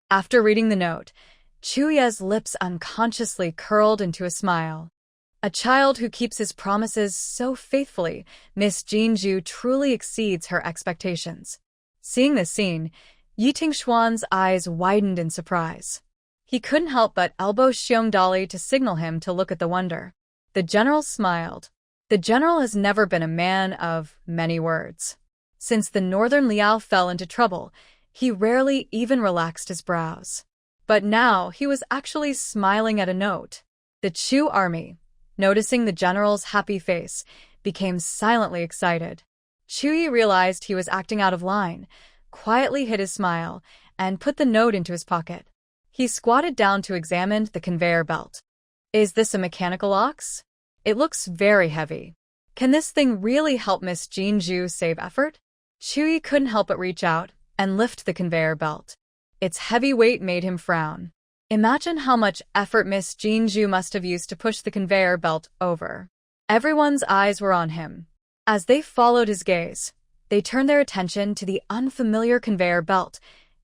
Speaker 1: After reading the note, Chuyi's lips unconsciously curled into a smile. A child who keeps his promises so faithfully, Miss Jinju truly exceeds her expectations. Seeing this scene, Yiting Xuan's eyes widened in surprise. He couldn't help but elbow Xiongdali to signal him to look at the wonder. The general smiled. The general has never been a man of many words. Since the Northern Liao fell into trouble, he rarely even relaxed his brows. But now he was actually smiling at a note. The Chu army, noticing the general's happy face, became silently excited. Chuyi realized he was acting out of line, quietly hid his smile, and put the note into his pocket. He squatted down to examine the conveyor belt. "Is this a mechanical ox? It looks very heavy. Can this thing really help Miss Jinju save effort?" Chuyi couldn't help but reach out and lift the conveyor belt. Its heavy weight made him frown. Imagine how much effort Miss Jinju must have used to push the conveyor belt over. Everyone's eyes were on him. As they followed his gaze, they turned their attention to the unfamiliar conveyor belt,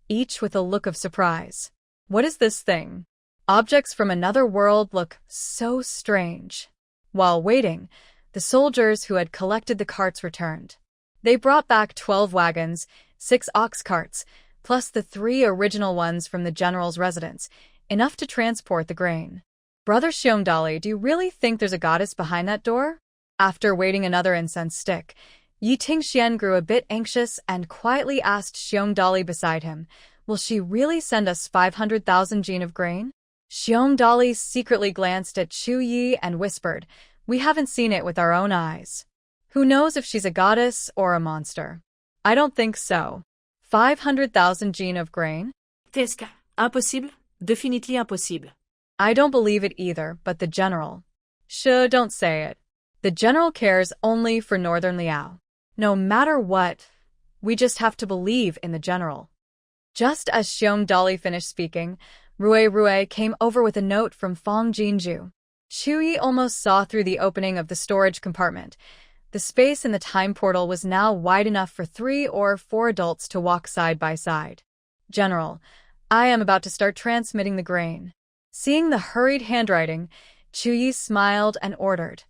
Speaker 1: each with a look of surprise. What is this thing? Objects from another world look so strange. While waiting, the soldiers who had collected the carts returned. They brought back 12 wagons, 6 ox carts, plus the 3 original ones from the general's residence, enough to transport the grain. "Brother Xiongdali, do you really think there's a goddess behind that door?" After waiting another incense stick, Yiting Xian grew a bit anxious and quietly asked Xiongdali beside him, "Will she really send us 500,000 jin of grain?" Xiongdali secretly glanced at Chuyi and whispered, "We haven't seen it with our own eyes. Who knows if she's a goddess or a monster? I don't think so. 500,000 jin of grain?
Speaker 2: Tesca. Impossible. Definitely impossible.
Speaker 1: I don't believe it either, but the general. Sure, don't say it. The general cares only for Northern Liao. No matter what, we just have to believe in the general." Just as Xiongdali finished speaking, Ruerue came over with a note from Fong Jinju. Chuyi almost saw through the opening of the storage compartment. The space in the time portal was now wide enough for 3 or 4 adults to walk side by side. "General, I am about to start transmitting the grain." Seeing the hurried handwriting, Chuyi smiled and ordered,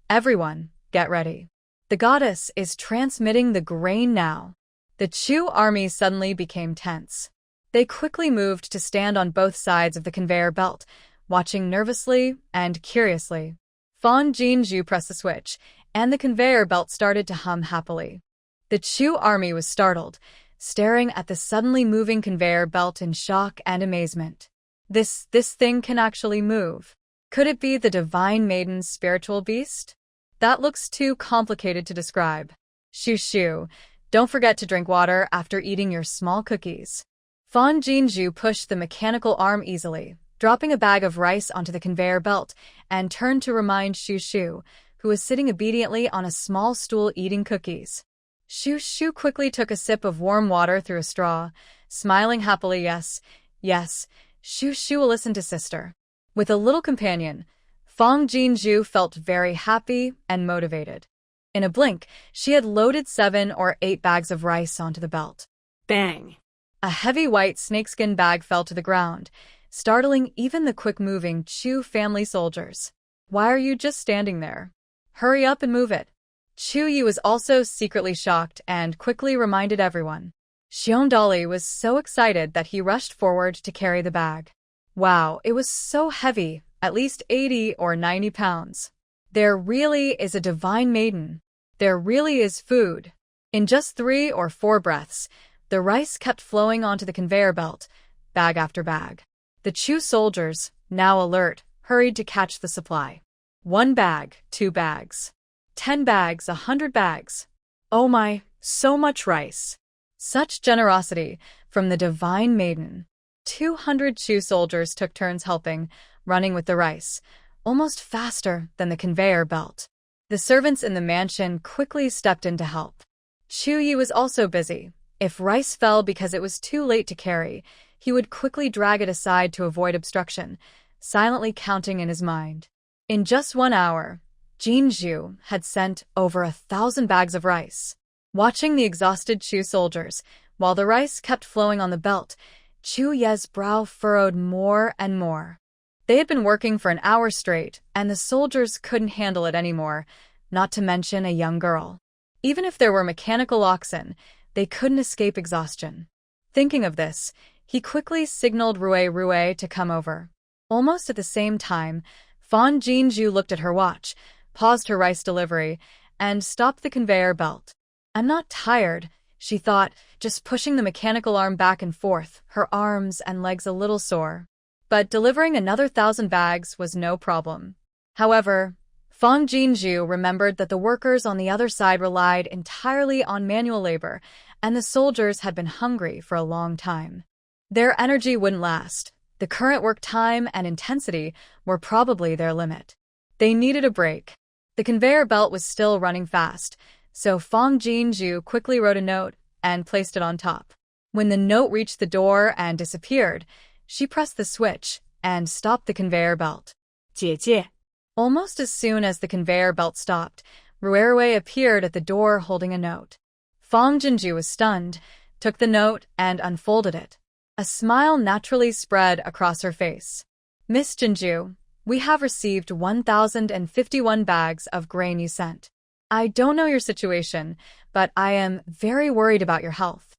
Speaker 1: "Everyone, get ready. The goddess is transmitting the grain now." The Chu army suddenly became tense. They quickly moved to stand on both sides of the conveyor belt, watching nervously and curiously. Fan Jinju pressed the switch, and the conveyor belt started to hum happily. The Chu army was startled, staring at the suddenly moving conveyor belt in shock and amazement. This thing can actually move. Could it be the Divine Maiden's spiritual beast? That looks too complicated to describe. Shoo, don't forget to drink water after eating your small cookies. Fan Jinju pushed the mechanical arm easily, dropping a bag of rice onto the conveyor belt, and turned to remind Shoo, who was sitting obediently on a small stool eating cookies. Shoo quickly took a sip of warm water through a straw, smiling happily. Yes, Shoo will listen to sister. With a little companion, Fan Jinju felt very happy and motivated. In a blink, she had loaded 7 or 8 bags of rice onto the belt.
Speaker 2: Bang!
Speaker 1: A heavy white snakeskin bag fell to the ground, startling even the quick-moving Chu family soldiers. Why are you just standing there? Hurry up and move it. Chu Yi was also secretly shocked and quickly reminded everyone. Xiongdali was so excited that he rushed forward to carry the bag. Wow, it was so heavy, at least 80 or 90 pounds. There really is a divine maiden. There really is food. In just 3 or 4 breaths, the rice kept flowing onto the conveyor belt, bag after bag. The Chu soldiers, now alert, hurried to catch the supply. 1 bag, 2 bags. 10 bags, 100 bags. Oh my, so much rice. Such generosity from the Divine Maiden. 200 Chu soldiers took turns helping, running with the rice, almost faster than the conveyor belt. The servants in the mansion quickly stepped in to help. Chu Yi was also busy. If rice fell because it was too late to carry, he would quickly drag it aside to avoid obstruction, silently counting in his mind. In just 1 hour, Jinju had sent over 1,000 bags of rice. Watching the exhausted Chu soldiers, while the rice kept flowing on the belt, Chu Ye's brow furrowed more and more. They had been working for an hour straight, and the soldiers couldn't handle it anymore, not to mention a young girl. Even if there were mechanical oxen, they couldn't escape exhaustion. Thinking of this, he quickly signaled Rue to come over. Almost at the same time, Fan Jinju looked at her watch, paused her rice delivery, and stopped the conveyor belt. I'm not tired, she thought, just pushing the mechanical arm back and forth, her arms and legs a little sore. But delivering another 1,000 bags was no problem. However, Fan Jinju remembered that the workers on the other side relied entirely on manual labor, and the soldiers had been hungry for a long time. Their energy wouldn't last. The current work time and intensity were probably their limit. They needed a break. The conveyor belt was still running fast, so Fan Jinju quickly wrote a note and placed it on top. When the note reached the door and disappeared, she pressed the switch and stopped the conveyor belt.
Speaker 2: 姐姐.
Speaker 1: Almost as soon as the conveyor belt stopped, Rue appeared at the door holding a note. Fan Jinju was stunned, took the note and unfolded it. A smile naturally spread across her face. Miss Jinju, we have received 1,051 bags of grain you sent. I don't know your situation, but I am very worried about your health.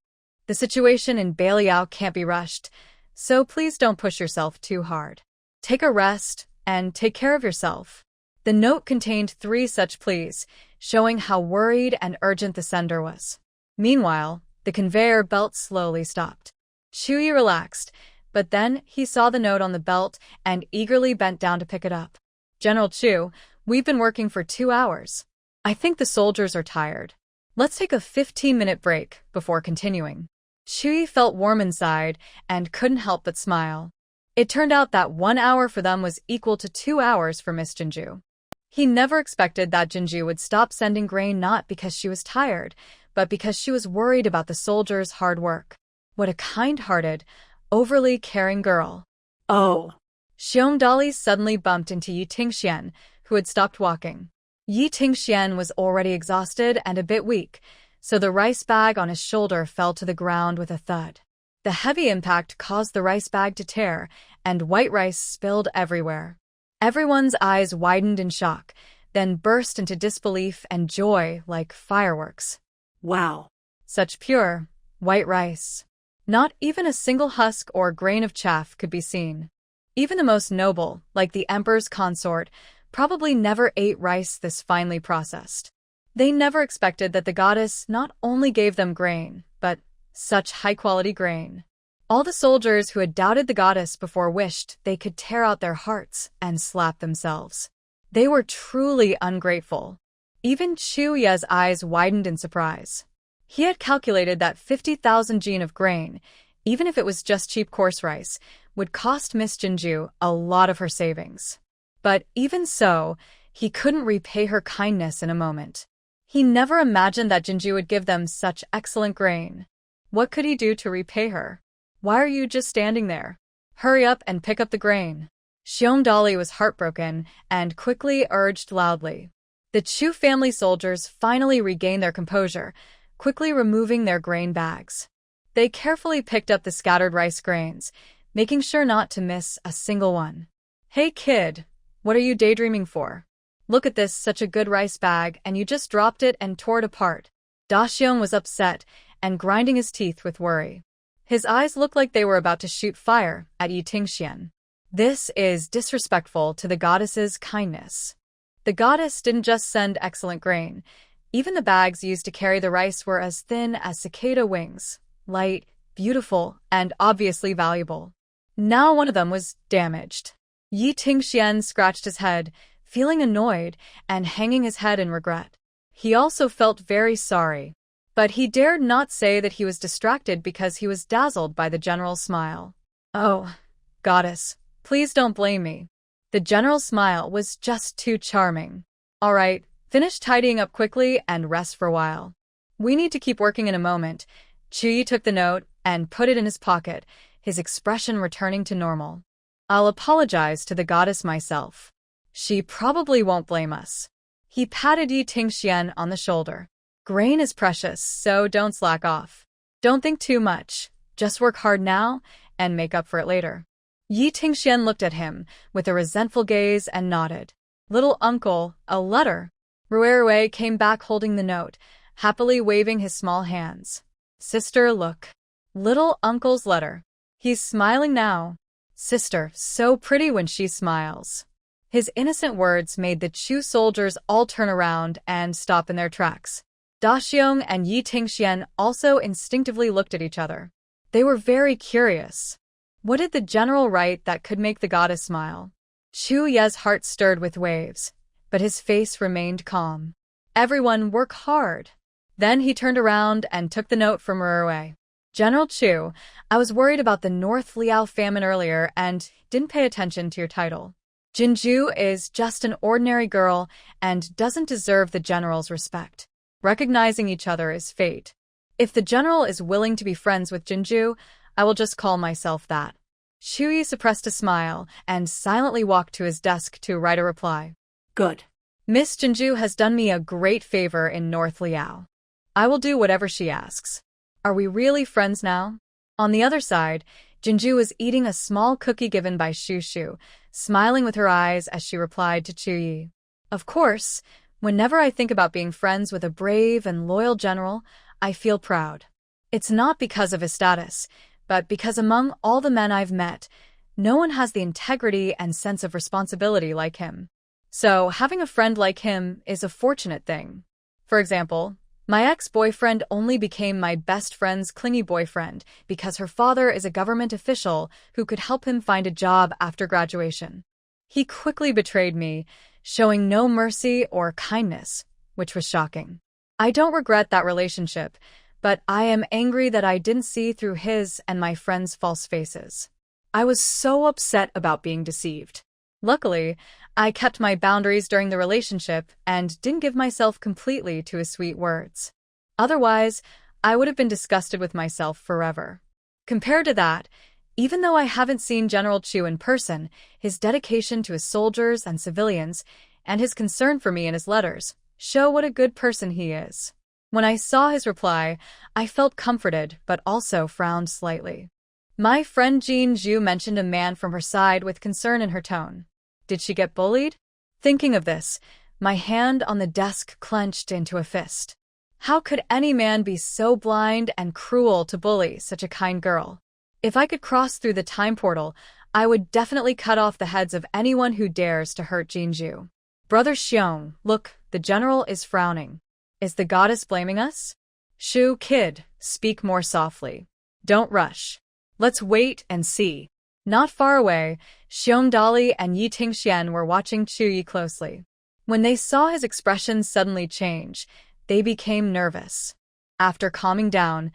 Speaker 1: The situation in Beiliang can't be rushed, so please don't push yourself too hard. Take a rest and take care of yourself. The note contained 3 such pleas, showing how worried and urgent the sender was. Meanwhile, the conveyor belt slowly stopped. Chu Yi relaxed, but then he saw the note on the belt and eagerly bent down to pick it up. General Chu, we've been working for 2 hours. I think the soldiers are tired. Let's take a 15-minute break before continuing. Chu Yi felt warm inside and couldn't help but smile. It turned out that 1 hour for them was equal to 2 hours for Miss Jinju. He never expected that Jinju would stop sending grain not because she was tired, but because she was worried about the soldiers' hard work. What a kind-hearted, overly caring girl.
Speaker 2: Oh.
Speaker 1: Xiongdali suddenly bumped into Yi Tingxian, who had stopped walking. Yi Tingxian was already exhausted and a bit weak, so the rice bag on his shoulder fell to the ground with a thud. The heavy impact caused the rice bag to tear, and white rice spilled everywhere. Everyone's eyes widened in shock, then burst into disbelief and joy like fireworks.
Speaker 2: Wow.
Speaker 1: Such pure, white rice. Not even a single husk or grain of chaff could be seen. Even the most noble, like the emperor's consort, probably never ate rice this finely processed. They never expected that the goddess not only gave them grain, but such high-quality grain. All the soldiers who had doubted the goddess before wished they could tear out their hearts and slap themselves. They were truly ungrateful. Even Chu Ye's eyes widened in surprise. He had calculated that 50,000 jin of grain, even if it was just cheap coarse rice, would cost Miss Jinju a lot of her savings. But even so, he couldn't repay her kindness in a moment. He never imagined that Jinju would give them such excellent grain. What could he do to repay her? Why are you just standing there? Hurry up and pick up the grain. Xiongdali was heartbroken and quickly urged loudly. The Chu family soldiers finally regained their composure, quickly removing their grain bags. They carefully picked up the scattered rice grains, making sure not to miss a single one. Hey kid, what are you daydreaming for? Look at this, such a good rice bag, and you just dropped it and tore it apart. Da Xiong was upset and grinding his teeth with worry. His eyes looked like they were about to shoot fire at Yi Tingxian. This is disrespectful to the goddess's kindness. The goddess didn't just send excellent grain. Even the bags used to carry the rice were as thin as cicada wings, light, beautiful, and obviously valuable. Now one of them was damaged. Yi Tingxian scratched his head, feeling annoyed and hanging his head in regret. He also felt very sorry. But he dared not say that he was distracted because he was dazzled by the general's smile. Oh, goddess, please don't blame me. The general's smile was just too charming. All right, finish tidying up quickly and rest for a while. We need to keep working in a moment. Chuyi took the note and put it in his pocket, his expression returning to normal. I'll apologize to the goddess myself. She probably won't blame us. He patted Yi Tingxian on the shoulder. Grain is precious, so don't slack off. Don't think too much. Just work hard now and make up for it later. Yi Tingxian looked at him with a resentful gaze and nodded. Little uncle, a letter. Ruerue came back holding the note, happily waving his small hands. Sister, look. Little uncle's letter. He's smiling now. Sister, so pretty when she smiles. His innocent words made the Chu soldiers all turn around and stop in their tracks. Da Xiong and Yi Tingxian also instinctively looked at each other. They were very curious. What did the general write that could make the goddess smile? Chu Ye's heart stirred with waves, but his face remained calm. Everyone work hard. Then he turned around and took the note from Ruerue. General Chu, I was worried about the North Liao famine earlier and didn't pay attention to your title. Jinju is just an ordinary girl and doesn't deserve the general's respect. Recognizing each other is fate. If the general is willing to be friends with Jinju, I will just call myself that. Shui suppressed a smile and silently walked to his desk to write a reply.
Speaker 2: Good.
Speaker 1: Miss Jinju has done me a great favor in North Liao. I will do whatever she asks. Are we really friends now? On the other side, Jinju was eating a small cookie given by Shu Shu, smiling with her eyes as she replied to Chu Yi. Of course, whenever I think about being friends with a brave and loyal general, I feel proud. It's not because of his status, but because among all the men I've met, no one has the integrity and sense of responsibility like him. So having a friend like him is a fortunate thing. For example, my ex-boyfriend only became my best friend's clingy boyfriend because her father is a government official who could help him find a job after graduation. He quickly betrayed me, showing no mercy or kindness, which was shocking. I don't regret that relationship, but I am angry that I didn't see through his and my friend's false faces. I was so upset about being deceived. Luckily, I kept my boundaries during the relationship and didn't give myself completely to his sweet words. Otherwise, I would have been disgusted with myself forever. Compared to that, even though I haven't seen General Chu in person, his dedication to his soldiers and civilians, and his concern for me in his letters, show what a good person he is. When I saw his reply, I felt comforted but also frowned slightly. My friend Jean Zhu mentioned a man from her side with concern in her tone. Did she get bullied? Thinking of this, my hand on the desk clenched into a fist. How could any man be so blind and cruel to bully such a kind girl? If I could cross through the time portal, I would definitely cut off the heads of anyone who dares to hurt Jinju. Brother Xiong, look, the general is frowning. Is the goddess blaming us? Shu, kid, speak more softly. Don't rush. Let's wait and see. Not far away, Xiong Dali and Yi Tingxian were watching Chu Yi closely. When they saw his expression suddenly change, they became nervous. After calming down,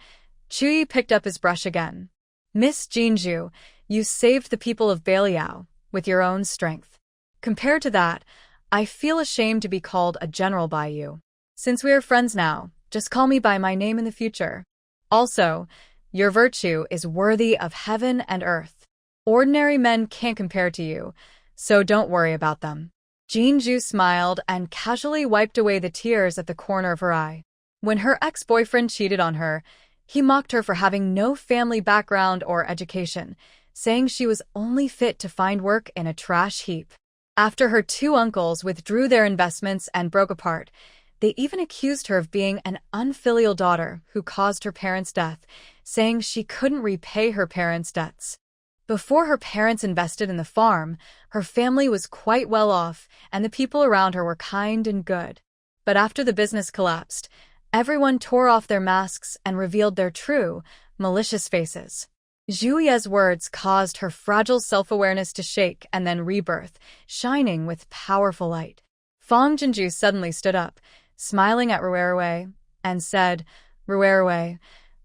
Speaker 1: Chu Yi picked up his brush again. Miss Jinju, you saved the people of Beiliang with your own strength. Compared to that, I feel ashamed to be called a general by you. Since we are friends now, just call me by my name in the future. Also, your virtue is worthy of heaven and earth. Ordinary men can't compare to you, so don't worry about them. Jinju smiled and casually wiped away the tears at the corner of her eye. When her ex-boyfriend cheated on her, he mocked her for having no family background or education, saying she was only fit to find work in a trash heap. After her two uncles withdrew their investments and broke apart, they even accused her of being an unfilial daughter who caused her parents' death, saying she couldn't repay her parents' debts. Before her parents invested in the farm, her family was quite well off and the people around her were kind and good. But after the business collapsed, everyone tore off their masks and revealed their true, malicious faces. Zhu Ye's words caused her fragile self-awareness to shake and then rebirth, shining with powerful light. Fang Jinju suddenly stood up, smiling at Ruerwei, and said, Ruerwei,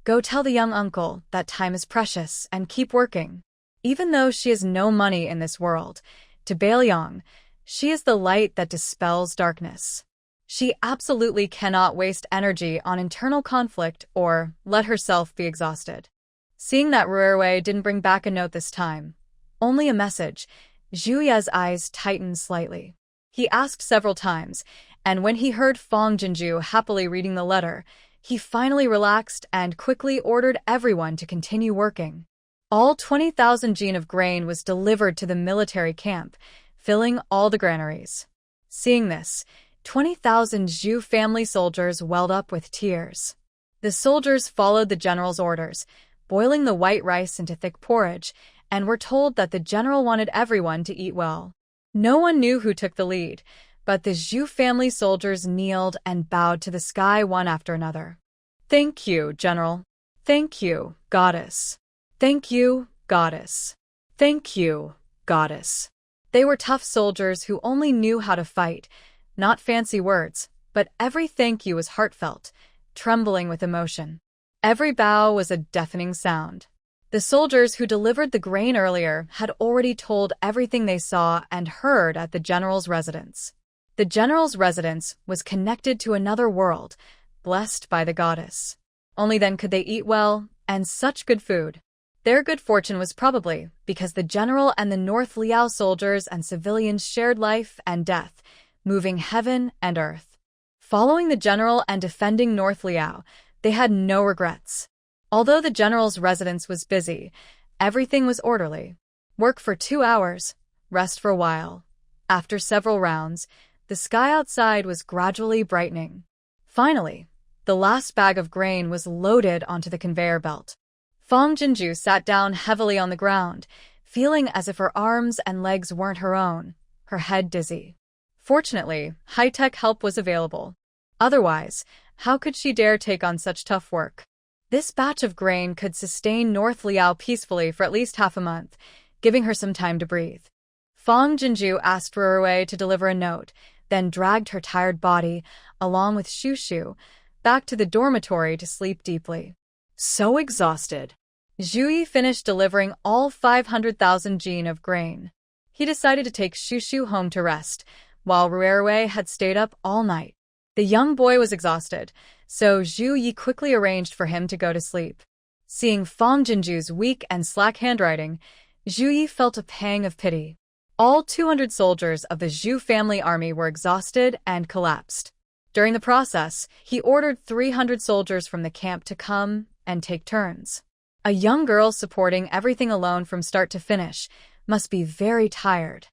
Speaker 1: go tell the young uncle that time is precious and keep working. Even though she has no money in this world, to Beiliang, she is the light that dispels darkness. She absolutely cannot waste energy on internal conflict or let herself be exhausted. Seeing that Ruerwei didn't bring back a note this time, only a message, Zhu Ye's eyes tightened slightly. He asked several times, and when he heard Fang Jinju happily reading the letter, he finally relaxed and quickly ordered everyone to continue working. All 20,000 jin of grain was delivered to the military camp, filling all the granaries. Seeing this, 20,000 Zhu family soldiers welled up with tears. The soldiers followed the general's orders, boiling the white rice into thick porridge, and were told that the general wanted everyone to eat well. No one knew who took the lead, but the Zhu family soldiers kneeled and bowed to the sky one after another. Thank you, General. Thank you, Goddess. Thank you, Goddess. Thank you, Goddess. They were tough soldiers who only knew how to fight, not fancy words, but every thank you was heartfelt, trembling with emotion. Every bow was a deafening sound. The soldiers who delivered the grain earlier had already told everything they saw and heard at the general's residence. The general's residence was connected to another world, blessed by the goddess. Only then could they eat well, and such good food. Their good fortune was probably because the general and the North Liao soldiers and civilians shared life and death, moving heaven and earth. Following the general and defending North Liao, they had no regrets. Although the general's residence was busy, everything was orderly. Work for 2 hours, rest for a while. After several rounds, the sky outside was gradually brightening. Finally, the last bag of grain was loaded onto the conveyor belt. Fang Jinju sat down heavily on the ground, feeling as if her arms and legs weren't her own, her head dizzy. Fortunately, high-tech help was available. Otherwise, how could she dare take on such tough work? This batch of grain could sustain North Liao peacefully for at least half a month, giving her some time to breathe. Fang Jinju asked Ruerwei to deliver a note, then dragged her tired body, along with Shushu, back to the dormitory to sleep deeply. So exhausted. Zhu Yi finished delivering all 500,000 jin of grain. He decided to take Shushu home to rest, while Ruerwei had stayed up all night. The young boy was exhausted, so Zhu Yi quickly arranged for him to go to sleep. Seeing Fang Jinju's weak and slack handwriting, Zhu Yi felt a pang of pity. All 200 soldiers of the Zhu family army were exhausted and collapsed. During the process, he ordered 300 soldiers from the camp to come and take turns. A young girl supporting everything alone from start to finish must be very tired.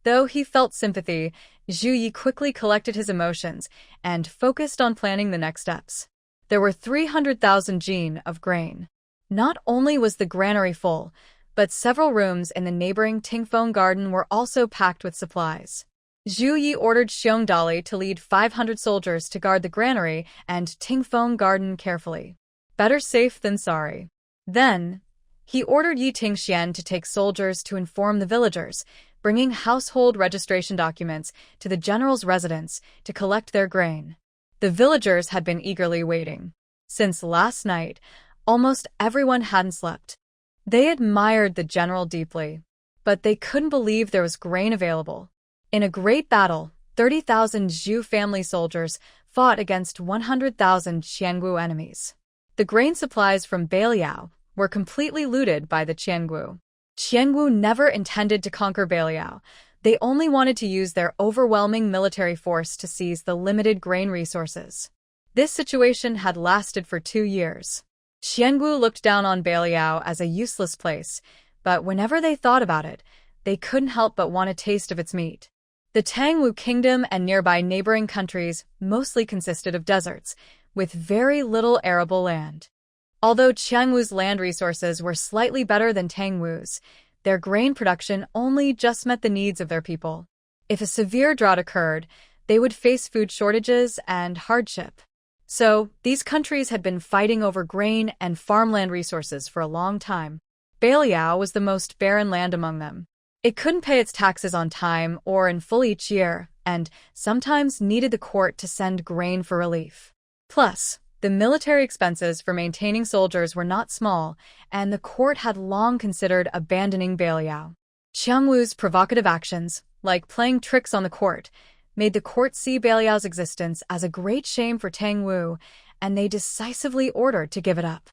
Speaker 1: Though he felt sympathy, Zhu Yi quickly collected his emotions and focused on planning the next steps. There were 300,000 jin of grain. Not only was the granary full, but several rooms in the neighboring Tingfeng garden were also packed with supplies. Zhu Yi ordered Xiongdali to lead 500 soldiers to guard the granary and Tingfeng garden carefully. Better safe than sorry. Then, he ordered Yi Tingxian to take soldiers to inform the villagers, bringing household registration documents to the general's residence to collect their grain. The villagers had been eagerly waiting. Since last night, almost everyone hadn't slept. They admired the general deeply, but they couldn't believe there was grain available. In a great battle, 30,000 Zhu family soldiers fought against 100,000 Qiangu enemies. The grain supplies from Beiliang were completely looted by the Qiangu. Qiangu never intended to conquer Beiliang. They only wanted to use their overwhelming military force to seize the limited grain resources. This situation had lasted for 2 years. Qiangu looked down on Beiliang as a useless place, but whenever they thought about it, they couldn't help but want a taste of its meat. The Tangwu kingdom and nearby neighboring countries mostly consisted of deserts, with very little arable land. Although Qiangu's land resources were slightly better than Tangwu's, their grain production only just met the needs of their people. If a severe drought occurred, they would face food shortages and hardship. So, these countries had been fighting over grain and farmland resources for a long time. Beiliang was the most barren land among them. It couldn't pay its taxes on time or in full each year, and sometimes needed the court to send grain for relief. Plus, the military expenses for maintaining soldiers were not small, and the court had long considered abandoning Beiliang. Qiangu's provocative actions, like playing tricks on the court, made the court see Beiliang's existence as a great shame for Tangwu, and they decisively ordered to give it up.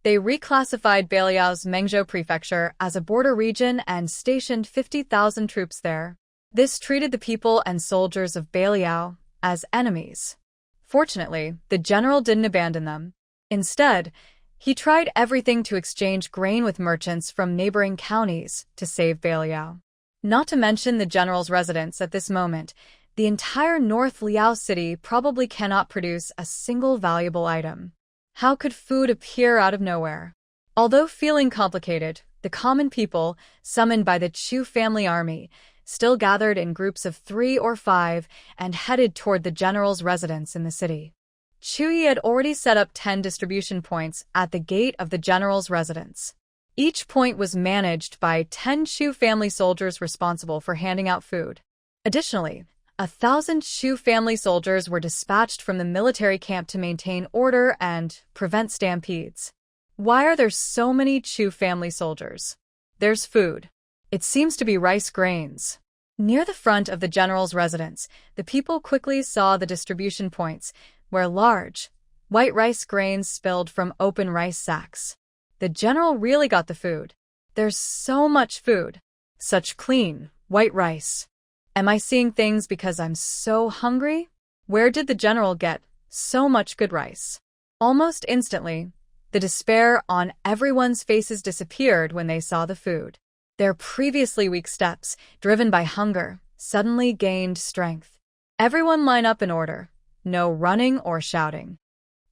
Speaker 1: They reclassified Beiliang's Mengzhou prefecture as a border region and stationed 50,000 troops there. This treated the people and soldiers of Beiliang as enemies. Fortunately, the general didn't abandon them. Instead, he tried everything to exchange grain with merchants from neighboring counties to save Beiliang. Not to mention the general's residence at this moment, the entire North Liao city probably cannot produce a single valuable item. How could food appear out of nowhere? Although feeling complicated, the common people, summoned by the Chu family army, still gathered in groups of 3 or 5 and headed toward the general's residence in the city. Chu Yi had already set up 10 distribution points at the gate of the general's residence. Each point was managed by 10 Chu family soldiers responsible for handing out food. Additionally, 1,000 Chu family soldiers were dispatched from the military camp to maintain order and prevent stampedes. Why are there so many Chu family soldiers? There's food. It seems to be rice grains. Near the front of the general's residence, the people quickly saw the distribution points, where large, white rice grains spilled from open rice sacks. The general really got the food. There's so much food. Such clean, white rice. Am I seeing things because I'm so hungry? Where did the general get so much good rice? Almost instantly, the despair on everyone's faces disappeared when they saw the food. Their previously weak steps, driven by hunger, suddenly gained strength. Everyone line up in order. No running or shouting.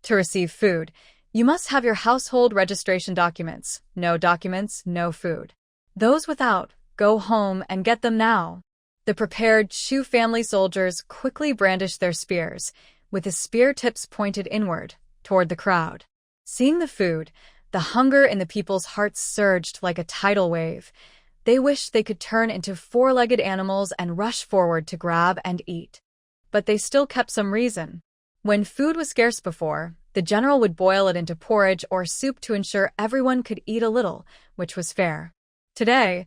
Speaker 1: To receive food, you must have your household registration documents. No documents, no food. Those without, go home and get them now. The prepared Chu family soldiers quickly brandished their spears, with the spear tips pointed inward, toward the crowd. Seeing the food, the hunger in the people's hearts surged like a tidal wave. They wished they could turn into 4-legged animals and rush forward to grab and eat. But they still kept some reason. When food was scarce before, the general would boil it into porridge or soup to ensure everyone could eat a little, which was fair. Today,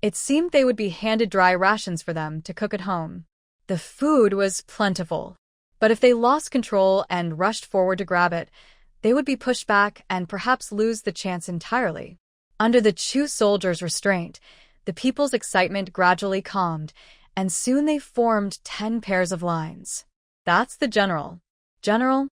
Speaker 1: it seemed they would be handed dry rations for them to cook at home. The food was plentiful, but if they lost control and rushed forward to grab it, they would be pushed back and perhaps lose the chance entirely. Under the Chu soldiers' restraint, the people's excitement gradually calmed, and soon they formed 10 pairs of lines. That's the general. General?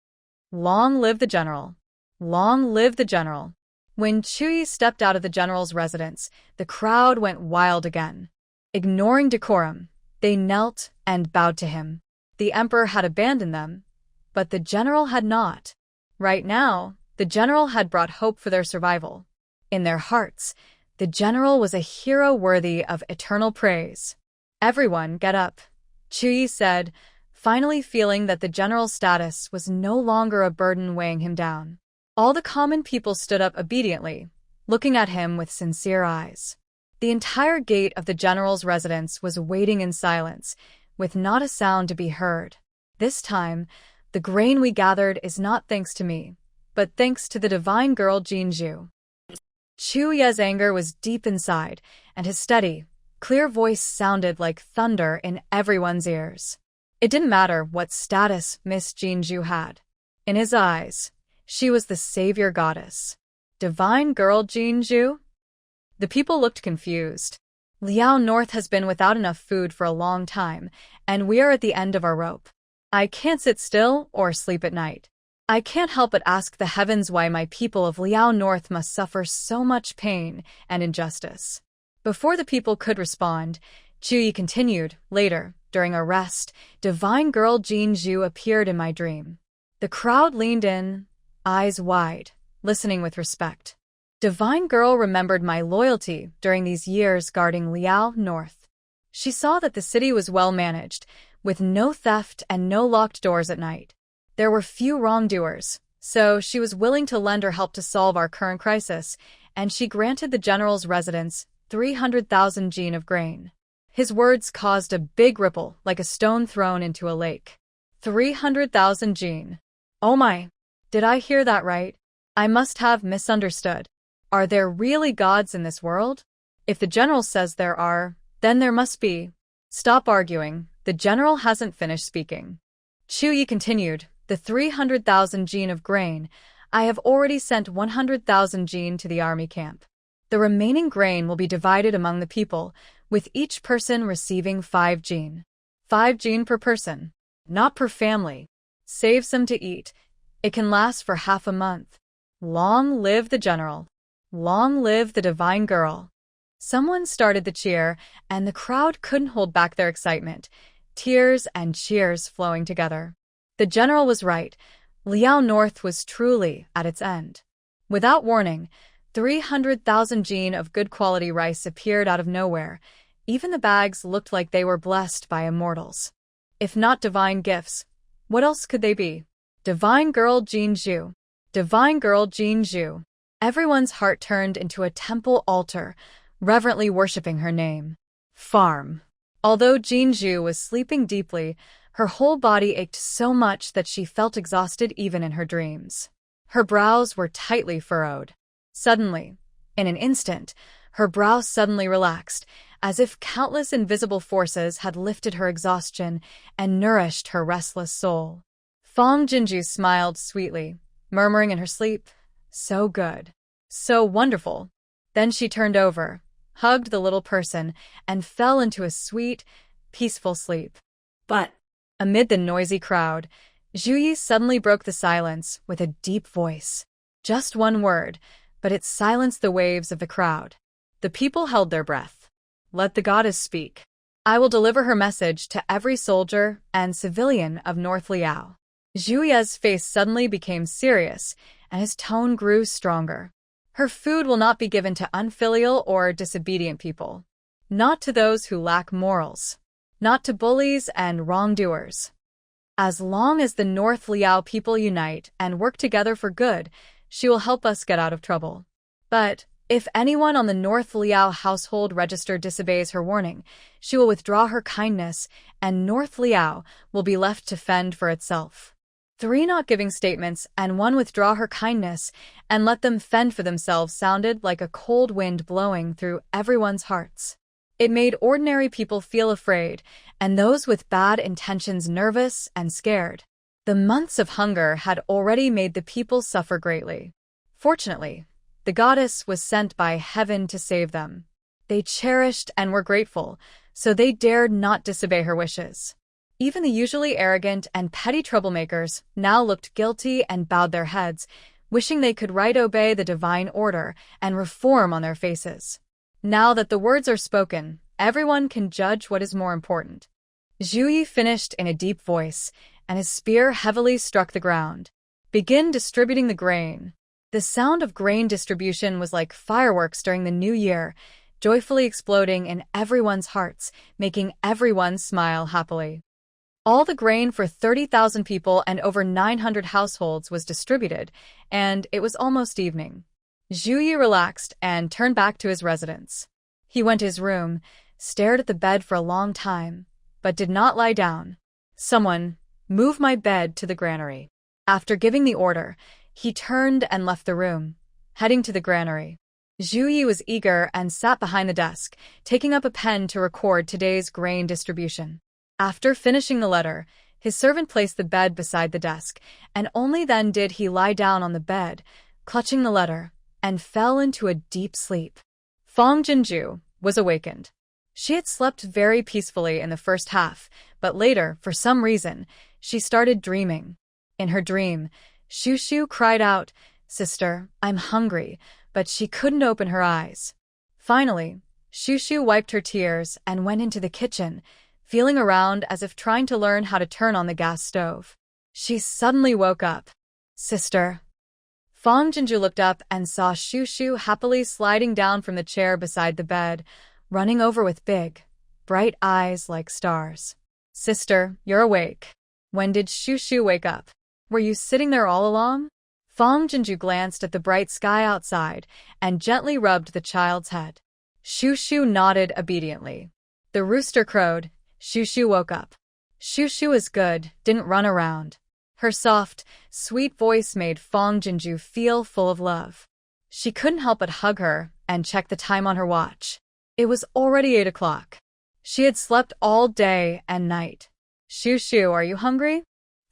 Speaker 1: Long live the general. Long live the general. When Chu Yi stepped out of the general's residence, the crowd went wild again. Ignoring decorum, they knelt and bowed to him. The emperor had abandoned them, but the general had not. Right now, the general had brought hope for their survival. In their hearts, the general was a hero worthy of eternal praise. Everyone, get up, Chuyi said, finally feeling that the general's status was no longer a burden weighing him down. All the common people stood up obediently, looking at him with sincere eyes. The entire gate of the general's residence was waiting in silence, with not a sound to be heard. This time, the grain we gathered is not thanks to me, but thanks to the divine girl Jinju. Chuye's anger was deep inside, and his steady, clear voice sounded like thunder in everyone's ears. It didn't matter what status Miss Jinju had. In his eyes, she was the savior goddess. Divine girl Jinju? The people looked confused. Liao North has been without enough food for a long time, and we are at the end of our rope. I can't sit still or sleep at night. I can't help but ask the heavens why my people of Liao North must suffer so much pain and injustice. Before the people could respond, Chuyi continued. Later, during a rest, divine girl Jinju appeared in my dream. The crowd leaned in, eyes wide, listening with respect. Divine girl remembered my loyalty during these years guarding Liao North. She saw that the city was well managed, with no theft and no locked doors at night. There were few wrongdoers, so she was willing to lend her help to solve our current crisis, and she granted the general's residence 300,000 jin of grain. His words caused a big ripple, like a stone thrown into a lake. 300,000 jin. Oh my! Did I hear that right? I must have misunderstood. Are there really gods in this world? If the general says there are, then there must be. Stop arguing, the general hasn't finished speaking. Chuyi continued, the 300,000 jin of grain, I have already sent 100,000 jin to the army camp. The remaining grain will be divided among the people, with each person receiving 5 jin. 5 jin per person, not per family. Save some to eat. It can last for half a month. Long live the general. Long live the divine girl. Someone started the cheer, and the crowd couldn't hold back their excitement, tears and cheers flowing together. The general was right. Liao North was truly at its end. Without warning, 300,000 jin of good quality rice appeared out of nowhere. Even the bags looked like they were blessed by immortals. If not divine gifts, what else could they be? Divine girl Jinju. Divine girl Jinju. Everyone's heart turned into a temple altar, reverently worshipping her name. Farm. Although Jinju was sleeping deeply, her whole body ached so much that she felt exhausted even in her dreams. Her brows were tightly furrowed. Suddenly, in an instant, her brow suddenly relaxed, as if countless invisible forces had lifted her exhaustion and nourished her restless soul. Fong Jinju smiled sweetly, murmuring in her sleep, so good, so wonderful. Then she turned over, hugged the little person, and fell into a sweet, peaceful sleep.
Speaker 2: But,
Speaker 1: amid the noisy crowd, Zhuyi suddenly broke the silence with a deep voice. Just one word, but it silenced the waves of the crowd. The people held their breath. Let the goddess speak. I will deliver her message to every soldier and civilian of North Liao. Zhuyi's face suddenly became serious, and his tone grew stronger. Her food will not be given to unfilial or disobedient people. Not to those who lack morals. Not to bullies and wrongdoers. As long as the North Liao people unite and work together for good, she will help us get out of trouble. But if anyone on the North Liao household register disobeys her warning, she will withdraw her kindness, and North Liao will be left to fend for itself. 3 not giving statements and 1 withdraw her kindness and let them fend for themselves sounded like a cold wind blowing through everyone's hearts. It made ordinary people feel afraid, and those with bad intentions nervous and scared. The months of hunger had already made the people suffer greatly. Fortunately, the goddess was sent by heaven to save them. They cherished and were grateful, so they dared not disobey her wishes. Even the usually arrogant and petty troublemakers now looked guilty and bowed their heads, wishing they could obey the divine order and reform on their faces. Now that the words are spoken, everyone can judge what is more important. Zhuyi finished in a deep voice, and his spear heavily struck the ground. Begin distributing the grain. The sound of grain distribution was like fireworks during the new year, joyfully exploding in everyone's hearts, making everyone smile happily. All the grain for 30,000 people and over 900 households was distributed, and it was almost evening. Zhu Yi relaxed and turned back to his residence. He went to his room, stared at the bed for a long time, but did not lie down. Someone, move my bed to the granary. After giving the order, he turned and left the room, heading to the granary. Zhu Yi was eager and sat behind the desk, taking up a pen to record today's grain distribution. After finishing the letter, his servant placed the bed beside the desk, and only then did he lie down on the bed, clutching the letter, and fell into a deep sleep. Fang Jinju was awakened. She had slept very peacefully in the first half, but later, for some reason, she started dreaming. In her dream, Shushu cried out, "Sister, I'm hungry," but she couldn't open her eyes. Finally, Shushu wiped her tears and went into the kitchen, feeling around as if trying to learn how to turn on the gas stove. She suddenly woke up. "Sister." Fang Jinju looked up and saw Shushu happily sliding down from the chair beside the bed, running over with big, bright eyes like stars. "Sister, you're awake." When did Shushu wake up? Were you sitting there all along? Fang Jinju glanced at the bright sky outside and gently rubbed the child's head. Shushu nodded obediently. The rooster crowed. Shushu woke up. Shushu is good, didn't run around. Her soft, sweet voice made Fang Jinju feel full of love. She couldn't help but hug her and check the time on her watch. It was already 8 o'clock. She had slept all day and night. "Shushu, are you hungry?"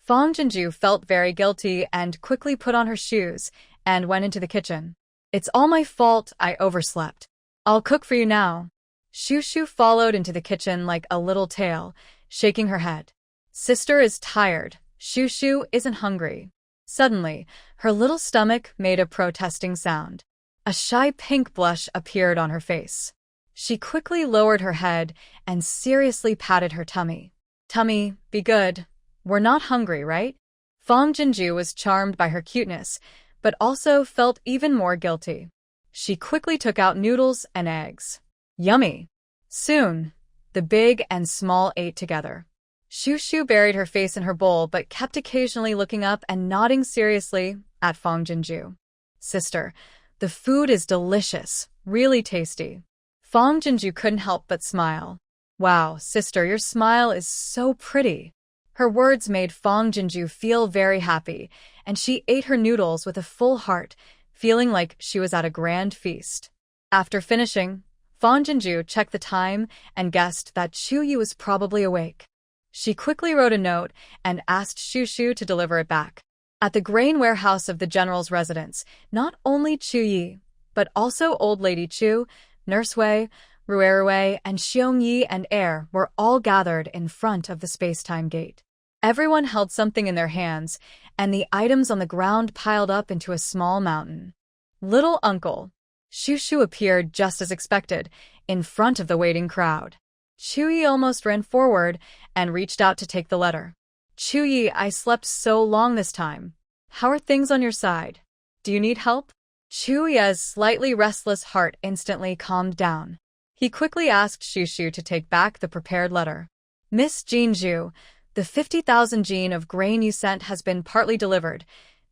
Speaker 1: Fang Jinju felt very guilty and quickly put on her shoes and went into the kitchen. "It's all my fault, I overslept. I'll cook for you now." Shushu followed into the kitchen like a little tail, shaking her head. "Sister is tired. Shushu isn't hungry." Suddenly, her little stomach made a protesting sound. A shy pink blush appeared on her face. She quickly lowered her head and seriously patted her tummy. "Tummy, be good. We're not hungry, right?" Fang Jinju was charmed by her cuteness, but also felt even more guilty. She quickly took out noodles and eggs. Yummy! Soon, the big and small ate together. Shushu buried her face in her bowl but kept occasionally looking up and nodding seriously at Fang Jinju. "Sister, the food is delicious, really tasty." Fang Jinju couldn't help but smile. "Wow, sister, your smile is so pretty." Her words made Fang Jinju feel very happy, and she ate her noodles with a full heart, feeling like she was at a grand feast. After finishing, Fang Jinju checked the time and guessed that Chu Yi was probably awake. She quickly wrote a note and asked Shushu to deliver it back. At the grain warehouse of the general's residence, not only Chu Yi, but also Old Lady Chu, Nurse Wei, Ruerwei, and Xiong Yi and Air were all gathered in front of the space-time gate. Everyone held something in their hands, and the items on the ground piled up into a small mountain. "Little uncle." Shushu appeared just as expected, in front of the waiting crowd. Chu Yi almost ran forward and reached out to take the letter. "Chu Yi, I slept so long this time. How are things on your side? Do you need help?" Chu Yi's slightly restless heart instantly calmed down. He quickly asked Shushu to take back the prepared letter. "Miss Jinju, the 50,000 jin of grain you sent has been partly delivered.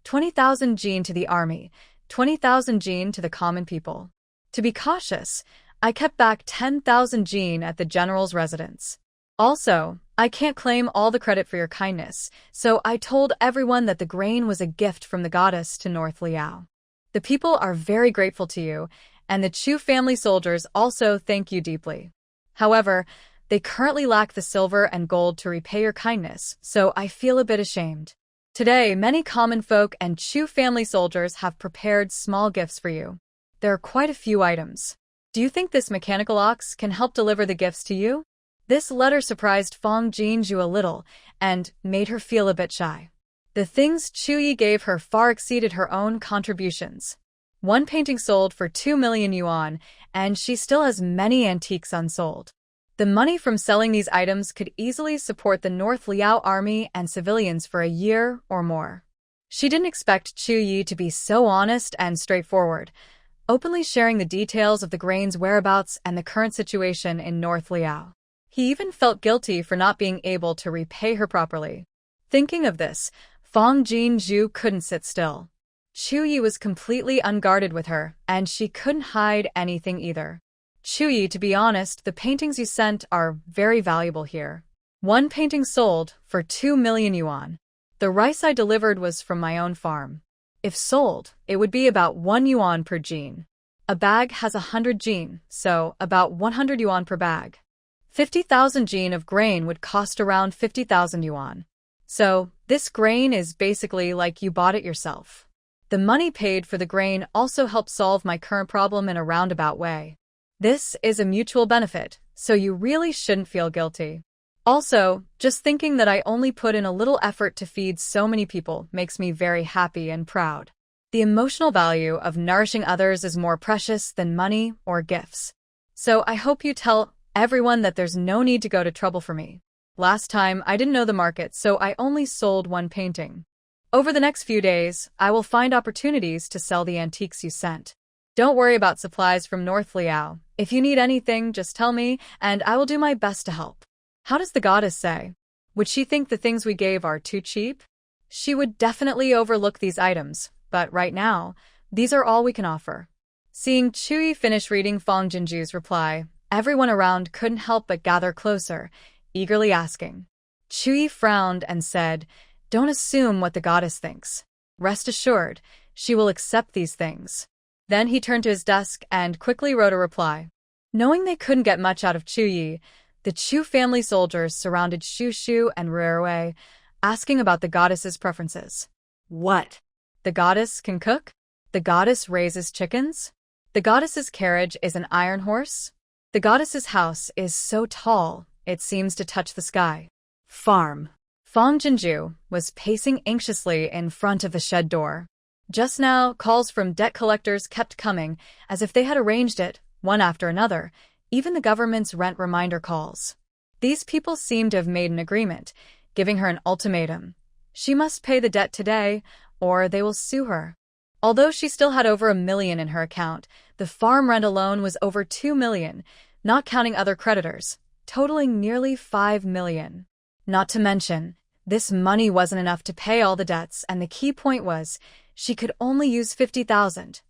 Speaker 1: 20,000 jin to the army, 20,000 jin to the common people. To be cautious, I kept back 10,000 jin at the general's residence. Also, I can't claim all the credit for your kindness, so I told everyone that the grain was a gift from the goddess to North Liao. The people are very grateful to you, and the Chu family soldiers also thank you deeply. However, they currently lack the silver and gold to repay your kindness, so I feel a bit ashamed. Today, many common folk and Chu family soldiers have prepared small gifts for you. There are quite a few items. Do you think this mechanical ox can help deliver the gifts to you?" This letter surprised Fang Jinju a little and made her feel a bit shy. The things Chu Yi gave her far exceeded her own contributions. One painting sold for 2 million yuan, and she still has many antiques unsold. The money from selling these items could easily support the North Liao army and civilians for a year or more. She didn't expect Chu Yi to be so honest and straightforward, openly sharing the details of the grain's whereabouts and the current situation in North Liao. He even felt guilty for not being able to repay her properly. Thinking of this, Fang Jinzhu couldn't sit still. Chu Yi was completely unguarded with her, and she couldn't hide anything either. Chu Yi, to be honest, the paintings you sent are very valuable here. One painting sold for 2 million yuan. The rice I delivered was from my own farm. If sold, it would be about 1 yuan per jean. A bag has 100 jean, so about 100 yuan per bag. 50,000 jean of grain would cost around 50,000 yuan. So, this grain is basically like you bought it yourself. The money paid for the grain also helped solve my current problem in a roundabout way. This is a mutual benefit, so you really shouldn't feel guilty. Also, just thinking that I only put in a little effort to feed so many people makes me very happy and proud. The emotional value of nourishing others is more precious than money or gifts. So I hope you tell everyone that there's no need to go to trouble for me. Last time, I didn't know the market, so I only sold one painting. Over the next few days, I will find opportunities to sell the antiques you sent. Don't worry about supplies from North Liao. If you need anything, just tell me, and I will do my best to help. How does the goddess say? Would she think the things we gave are too cheap? She would definitely overlook these items, but right now, these are all we can offer. Seeing Chu Yi finish reading Fang Jinju's reply, everyone around couldn't help but gather closer, eagerly asking. Chu Yi frowned and said, "Don't assume what the goddess thinks. Rest assured, she will accept these things." Then he turned to his desk and quickly wrote a reply. Knowing they couldn't get much out of Chu Yi, the Chu family soldiers surrounded Shu Shu and Ruerwei, asking about the goddess's preferences. What? The goddess can cook? The goddess raises chickens? The goddess's carriage is an iron horse? The goddess's house is so tall, it seems to touch the sky. Farm. Fang Jinju was pacing anxiously in front of the shed door. Just now, calls from debt collectors kept coming, as if they had arranged it, one after another, even the government's rent reminder calls. These people seemed to have made an agreement, giving her an ultimatum. She must pay the debt today, or they will sue her. Although she still had over 1 million in her account, the farm rent alone was over 2 million, not counting other creditors, totaling nearly 5 million. Not to mention, this money wasn't enough to pay all the debts, and the key point was, she could only use 50,000.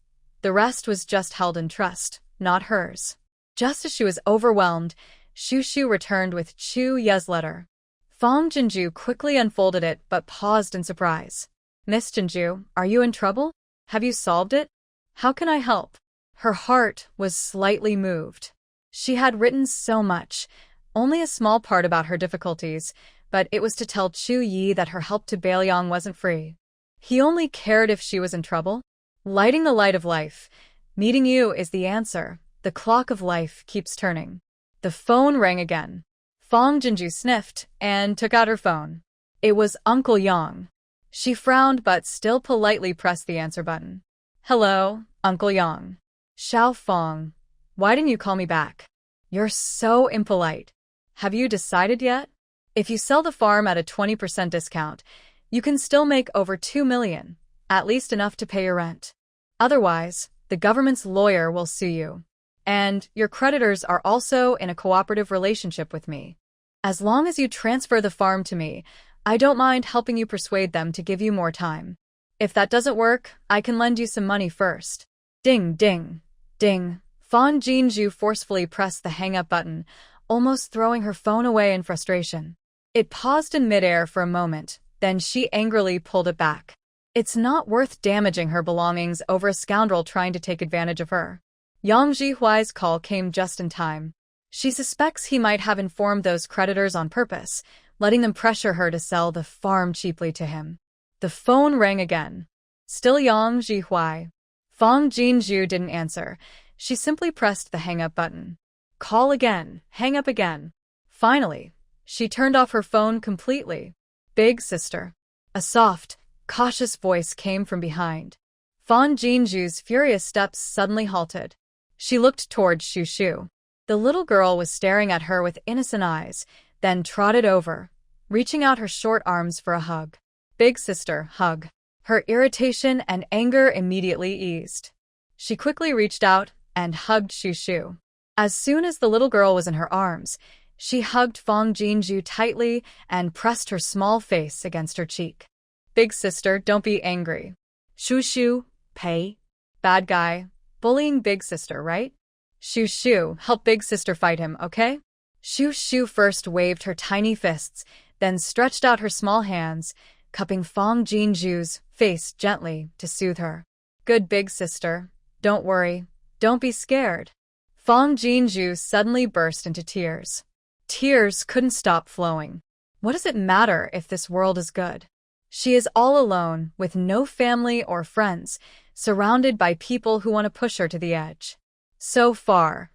Speaker 1: The rest was just held in trust, not hers. Just as she was overwhelmed, Shu Shu returned with Chu Ye's letter. Fang Jinju quickly unfolded it but paused in surprise. "Miss Jinju, are you in trouble? Have you solved it? How can I help?" Her heart was slightly moved. She had written so much, only a small part about her difficulties, but it was to tell Chu Yi that her help to Beiliang wasn't free. He only cared if she was in trouble. Lighting the light of life. Meeting you is the answer. The clock of life keeps turning. The phone rang again. Fang Jinju sniffed and took out her phone. It was Uncle Yang. She frowned but still politely pressed the answer button. "Hello, Uncle Yang." "Xiao Fang. Why didn't you call me back? You're so impolite. Have you decided yet? If you sell the farm at a 20% discount, you can still make over 2 million, at least enough to pay your rent. Otherwise, the government's lawyer will sue you. And your creditors are also in a cooperative relationship with me. As long as you transfer the farm to me, I don't mind helping you persuade them to give you more time. If that doesn't work, I can lend you some money first." Ding, ding, ding. Fang Jinju forcefully pressed the hang-up button, almost throwing her phone away in frustration. It paused in midair for a moment, then she angrily pulled it back. It's not worth damaging her belongings over a scoundrel trying to take advantage of her. Yang Jihuai's call came just in time. She suspects he might have informed those creditors on purpose, letting them pressure her to sell the farm cheaply to him. The phone rang again. Still Yang Jihuai. Fang Jinju didn't answer. She simply pressed the hang-up button. Call again, hang up again. Finally, she turned off her phone completely. "Big sister." A soft, cautious voice came from behind. Fang Jinju's furious steps suddenly halted. She looked toward Shu Shu. The little girl was staring at her with innocent eyes, then trotted over, reaching out her short arms for a hug. "Big sister, hug." Her irritation and anger immediately eased. She quickly reached out and hugged Shushu. As soon as the little girl was in her arms, she hugged Fong Jinju tightly and pressed her small face against her cheek. Big sister, don't be angry. Shushu, pay. Bad guy. Bullying big sister, right? Shushu, help big sister fight him, okay? Shushu first waved her tiny fists, then stretched out her small hands, cupping Fong Jinju's face gently to soothe her. Good big sister. Don't worry. Don't be scared. Fong Jinju suddenly burst into tears. Tears couldn't stop flowing. What does it matter if this world is good? She is all alone, with no family or friends, surrounded by people who want to push her to the edge. So far,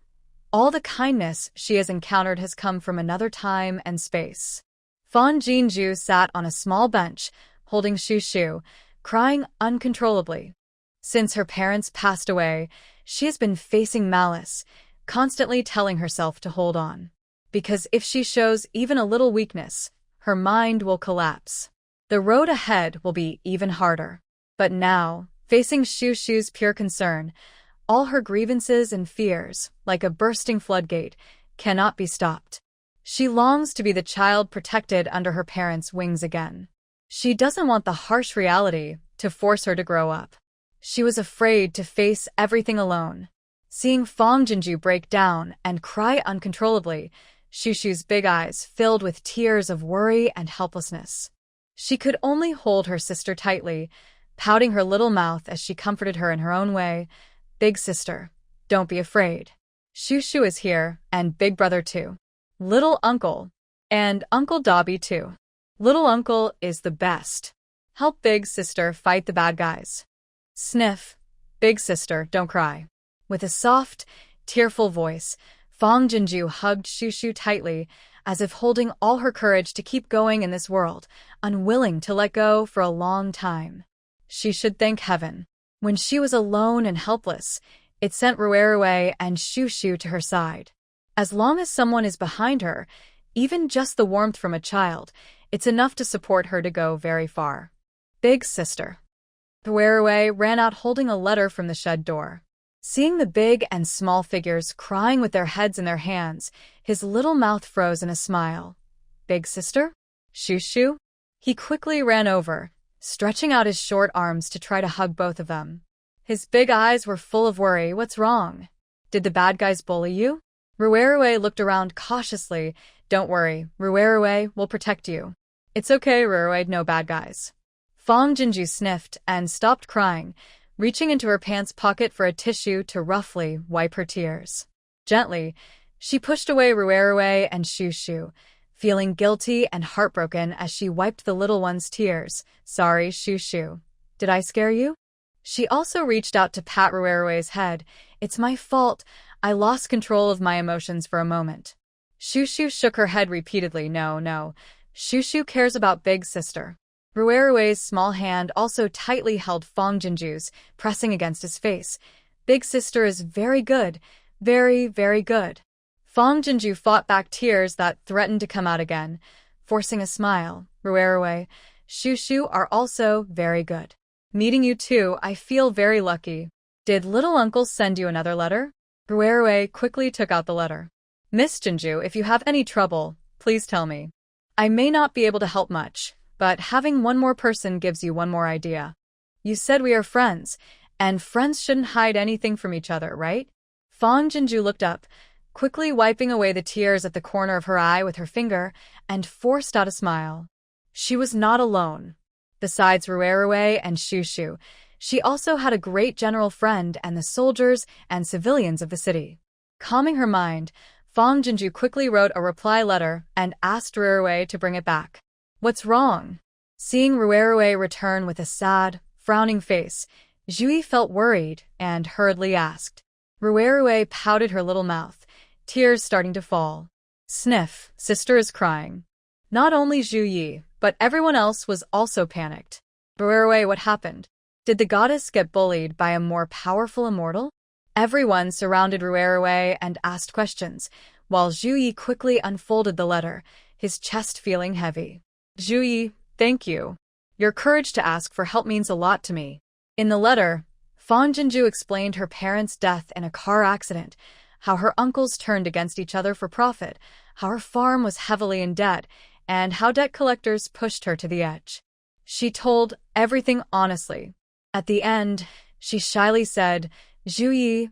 Speaker 1: all the kindness she has encountered has come from another time and space. Fong Jinju sat on a small bench, holding Shushu, crying uncontrollably. Since her parents passed away, she has been facing malice, constantly telling herself to hold on. Because if she shows even a little weakness, her mind will collapse. The road ahead will be even harder. But now, facing Shushu's pure concern, all her grievances and fears, like a bursting floodgate, cannot be stopped. She longs to be the child protected under her parents' wings again. She doesn't want the harsh reality to force her to grow up. She was afraid to face everything alone. Seeing Fong Jinju break down and cry uncontrollably, Shushu's big eyes filled with tears of worry and helplessness. She could only hold her sister tightly, pouting her little mouth as she comforted her in her own way. Big sister, don't be afraid. Shushu is here, and big brother too. Little uncle. And Uncle Dobby too. Little uncle is the best. Help big sister fight the bad guys. Sniff. Big sister, don't cry. With a soft, tearful voice, Fong Jinju hugged Shushu tightly, as if holding all her courage to keep going in this world, unwilling to let go for a long time. She should thank heaven. When she was alone and helpless, it sent Ruerue and Shushu to her side. As long as someone is behind her, even just the warmth from a child, it's enough to support her to go very far. Big sister. Ruerue ran out holding a letter from the shed door. Seeing the big and small figures crying with their heads in their hands, his little mouth froze in a smile. Big sister? Shushu? He quickly ran over, stretching out his short arms to try to hug both of them. His big eyes were full of worry. What's wrong? Did the bad guys bully you? Ruerue looked around cautiously. Don't worry, Ruerue will protect you. It's okay, Ruerue, no bad guys. Fong Jinju sniffed and stopped crying, reaching into her pants pocket for a tissue to roughly wipe her tears. Gently, she pushed away Ruerue and Shushu, feeling guilty and heartbroken as she wiped the little one's tears. Sorry, Shushu. Did I scare you? She also reached out to pat Ruerue's head. It's my fault. I lost control of my emotions for a moment. Shushu shook her head repeatedly. No. Shushu cares about big sister. Ruerue's small hand also tightly held Fong Jinju's, pressing against his face. Big sister is very good. Very, very good. Fong Jinju fought back tears that threatened to come out again, forcing a smile. Ruerue, Shushu are also very good. Meeting you too, I feel very lucky. Did little uncle send you another letter? Ruerue quickly took out the letter. Miss Jinju, if you have any trouble, please tell me. I may not be able to help much, but having one more person gives you one more idea. You said we are friends, and friends shouldn't hide anything from each other, right? Fong Jinju looked up, quickly wiping away the tears at the corner of her eye with her finger, and forced out a smile. She was not alone. Besides Ruerue and Shushu, she also had a great general friend and the soldiers and civilians of the city. Calming her mind, Fong Jinju quickly wrote a reply letter and asked Ruerue to bring it back. What's wrong? Seeing Ruerue return with a sad, frowning face, Jui felt worried and hurriedly asked. Ruerue pouted her little mouth, tears starting to fall. Sniff, sister is crying. Not only Zhu Yi, but everyone else was also panicked. Ruerue, what happened? Did the goddess get bullied by a more powerful immortal? Everyone surrounded Ruerue and asked questions, while Zhu Yi quickly unfolded the letter, his chest feeling heavy. Zhu Yi, thank you. Your courage to ask for help means a lot to me. In the letter, Fong Jinju explained her parents' death in a car accident, how her uncles turned against each other for profit, how her farm was heavily in debt, and how debt collectors pushed her to the edge. She told everything honestly. At the end, she shyly said, "Zhu Yi,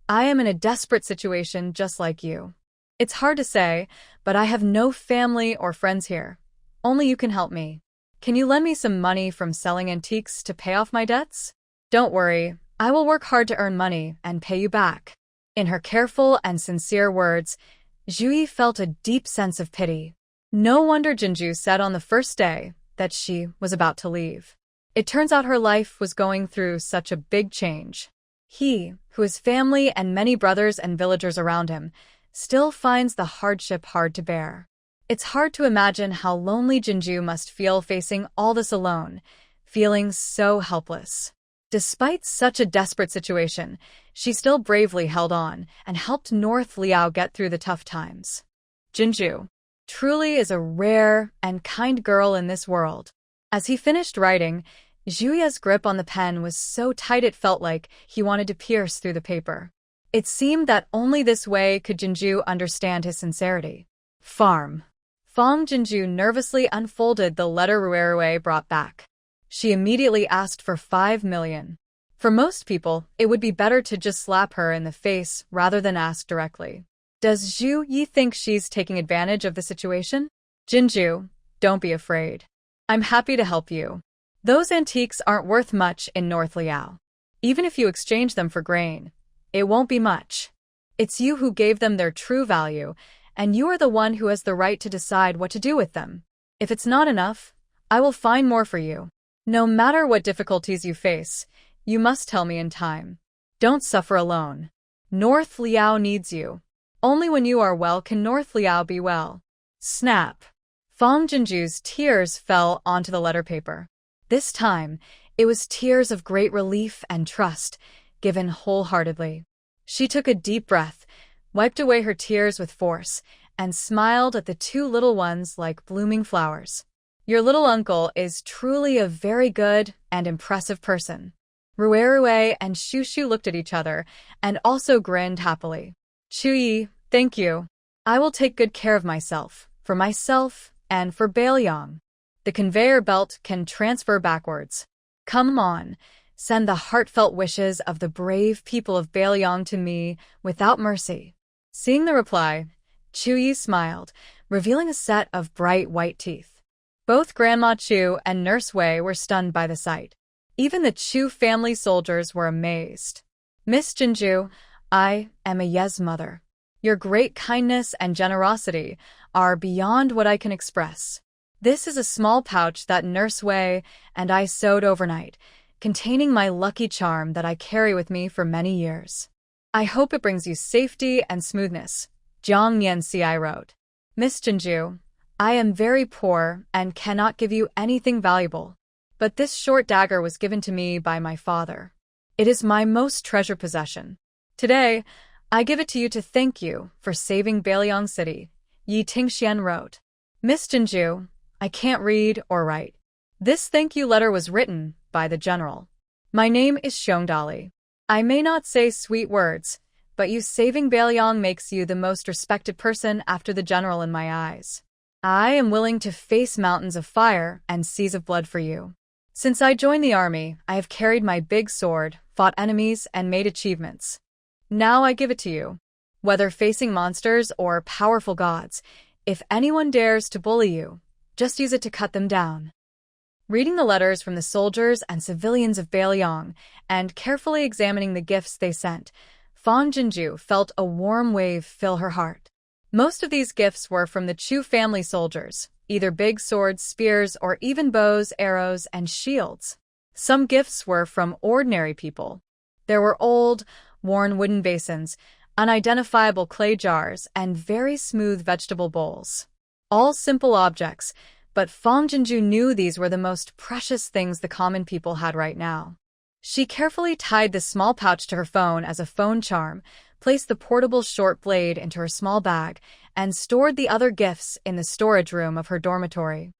Speaker 1: I am in a desperate situation just like you. It's hard to say, but I have no family or friends here. Only you can help me. Can you lend me some money from selling antiques to pay off my debts? Don't worry, I will work hard to earn money and pay you back." In her careful and sincere words, Zhu Yi felt a deep sense of pity. No wonder Jinju said on the first day that she was about to leave. It turns out her life was going through such a big change. He, who has family and many brothers and villagers around him, still finds the hardship hard to bear. It's hard to imagine how lonely Jinju must feel facing all this alone, feeling so helpless. Despite such a desperate situation, she still bravely held on and helped North Liao get through the tough times. Jinju truly is a rare and kind girl in this world. As he finished writing, Zhuya's grip on the pen was so tight it felt like he wanted to pierce through the paper. It seemed that only this way could Jinju understand his sincerity. Farm. Fong Jinju nervously unfolded the letter Ruerue brought back. She immediately asked for 5 million. For most people, it would be better to just slap her in the face rather than ask directly. Does Zhu Yi think she's taking advantage of the situation? Jinju, don't be afraid. I'm happy to help you. Those antiques aren't worth much in North Liao. Even if you exchange them for grain, it won't be much. It's you who gave them their true value, and you are the one who has the right to decide what to do with them. If it's not enough, I will find more for you. No matter what difficulties you face, you must tell me in time. Don't suffer alone. North Liao needs you. Only when you are well can North Liao be well. Snap. Fong Jinju's tears fell onto the letter paper. This time, it was tears of great relief and trust, given wholeheartedly. She took a deep breath, wiped away her tears with force, and smiled at the two little ones like blooming flowers. Your little uncle is truly a very good and impressive person. Ruerue and Shushu looked at each other and also grinned happily. Chuyi, thank you. I will take good care of myself, for myself, and for Beiliang. The conveyor belt can transfer backwards. Come on, send the heartfelt wishes of the brave people of Beiliang to me without mercy. Seeing the reply, Chuyi smiled, revealing a set of bright white teeth. Both Grandma Chu and Nurse Wei were stunned by the sight. Even the Chu family soldiers were amazed. Miss Jinju, I am a Yes mother. Your great kindness and generosity are beyond what I can express. This is a small pouch that Nurse Wei and I sewed overnight, containing my lucky charm that I carry with me for many years. I hope it brings you safety and smoothness, Jiang Nianci wrote. Miss Jinju, I am very poor and cannot give you anything valuable, but this short dagger was given to me by my father. It is my most treasured possession. Today, I give it to you to thank you for saving Beiliang City, Yi Tingxian wrote. Miss Jinju, I can't read or write. This thank you letter was written by the general. My name is Xiongdali. I may not say sweet words, but you saving Beiliang makes you the most respected person after the general in my eyes. I am willing to face mountains of fire and seas of blood for you. Since I joined the army, I have carried my big sword, fought enemies, and made achievements. Now I give it to you. Whether facing monsters or powerful gods, if anyone dares to bully you, just use it to cut them down. Reading the letters from the soldiers and civilians of Beiliang and carefully examining the gifts they sent, Fong Jinju felt a warm wave fill her heart. Most of these gifts were from the Chu family soldiers, either big swords, spears, or even bows, arrows, and shields. Some gifts were from ordinary people. There were old, worn wooden basins, unidentifiable clay jars, and very smooth vegetable bowls. All simple objects, but Fong Jinju knew these were the most precious things the common people had right now. She carefully tied the small pouch to her phone as a phone charm, placed the portable short blade into her small bag, and stored the other gifts in the storage room of her dormitory.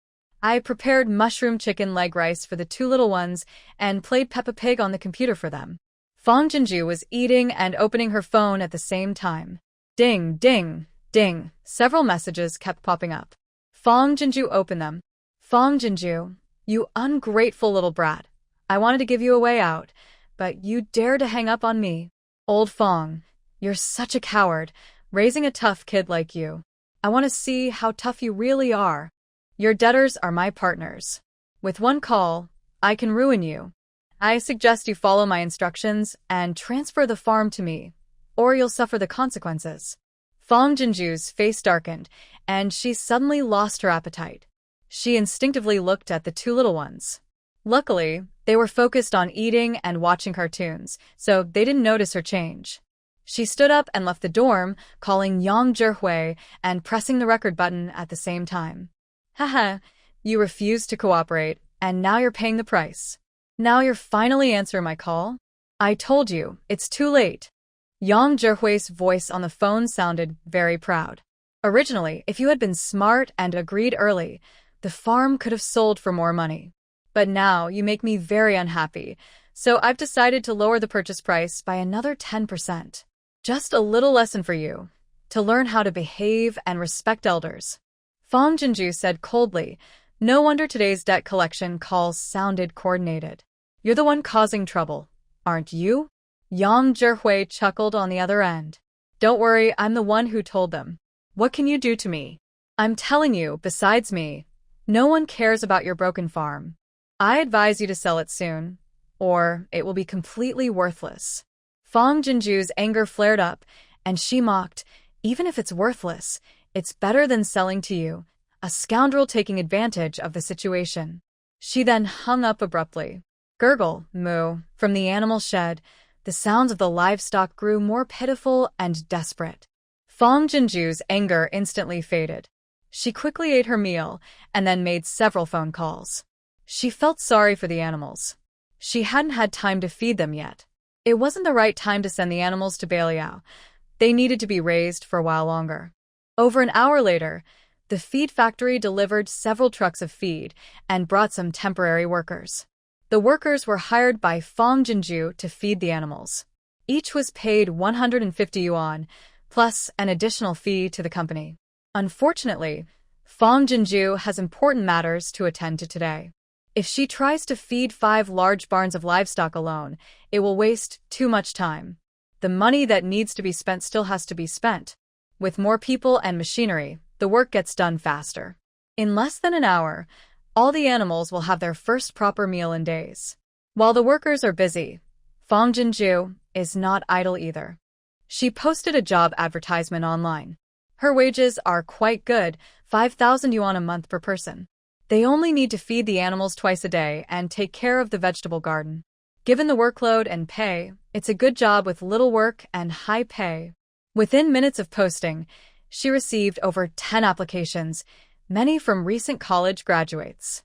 Speaker 1: I prepared mushroom chicken leg rice for the two little ones and played Peppa Pig on the computer for them. Fong Jinju was eating and opening her phone at the same time. Ding, ding, ding. Several messages kept popping up. Fong Jinju opened them. Fong Jinju, you ungrateful little brat. I wanted to give you a way out, but you dared to hang up on me. Old Fong, you're such a coward, raising a tough kid like you. I want to see how tough you really are. Your debtors are my partners. With one call, I can ruin you. I suggest you follow my instructions and transfer the farm to me, or you'll suffer the consequences. Fong Jinju's face darkened, and she suddenly lost her appetite. She instinctively looked at the two little ones. Luckily, they were focused on eating and watching cartoons, so they didn't notice her change. She stood up and left the dorm, calling Yang Zhihui and pressing the record button at the same time. Haha, you refused to cooperate, and now you're paying the price. Now you're finally answering my call? I told you, it's too late. Yang Zhihui's voice on the phone sounded very proud. Originally, if you had been smart and agreed early, the farm could have sold for more money. But now you make me very unhappy, so I've decided to lower the purchase price by another 10%. Just a little lesson for you, to learn how to behave and respect elders. Fong Jinju said coldly. No wonder today's debt collection calls sounded coordinated. You're the one causing trouble, aren't you? Yang Zhihui chuckled on the other end. Don't worry, I'm the one who told them. What can you do to me? I'm telling you, besides me, no one cares about your broken farm. I advise you to sell it soon, or it will be completely worthless. Fong Jinju's anger flared up, and she mocked, even if it's worthless, it's better than selling to you, a scoundrel taking advantage of the situation. She then hung up abruptly. Gurgle, moo, from the animal shed, the sounds of the livestock grew more pitiful and desperate. Fong Jinju's anger instantly faded. She quickly ate her meal and then made several phone calls. She felt sorry for the animals. She hadn't had time to feed them yet. It wasn't the right time to send the animals to Beiliang. They needed to be raised for a while longer. Over an hour later, the feed factory delivered several trucks of feed and brought some temporary workers. The workers were hired by Fong Jinju to feed the animals. Each was paid 150 yuan, plus an additional fee to the company. Unfortunately, Fong Jinju has important matters to attend to today. If she tries to feed 5 large barns of livestock alone, it will waste too much time. The money that needs to be spent still has to be spent. With more people and machinery, the work gets done faster. In less than an hour, all the animals will have their first proper meal in days. While the workers are busy, Fong Jinju is not idle either. She posted a job advertisement online. Her wages are quite good, 5,000 yuan a month per person. They only need to feed the animals twice a day and take care of the vegetable garden. Given the workload and pay, it's a good job with little work and high pay. Within minutes of posting, she received over 10 applications, many from recent college graduates.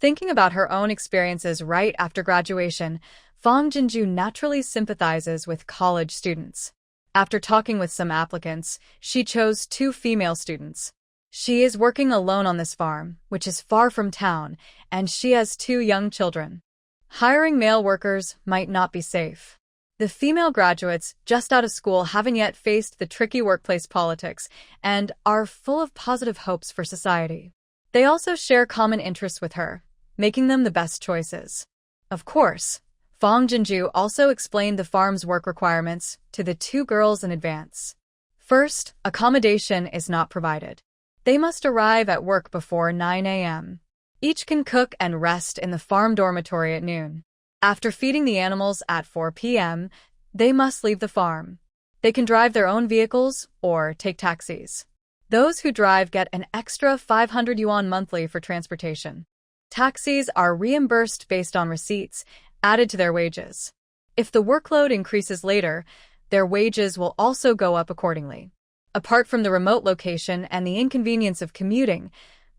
Speaker 1: Thinking about her own experiences right after graduation, Fong Jinju naturally sympathizes with college students. After talking with some applicants, she chose 2 female students. She is working alone on this farm, which is far from town, and she has 2 young children. Hiring male workers might not be safe. The female graduates just out of school haven't yet faced the tricky workplace politics and are full of positive hopes for society. They also share common interests with her, making them the best choices. Of course, Fong Jinju also explained the farm's work requirements to the 2 girls in advance. First, accommodation is not provided. They must arrive at work before 9 a.m. Each can cook and rest in the farm dormitory at noon. After feeding the animals at 4 p.m., they must leave the farm. They can drive their own vehicles or take taxis. Those who drive get an extra 500 yuan monthly for transportation. Taxis are reimbursed based on receipts added to their wages. If the workload increases later, their wages will also go up accordingly. Apart from the remote location and the inconvenience of commuting,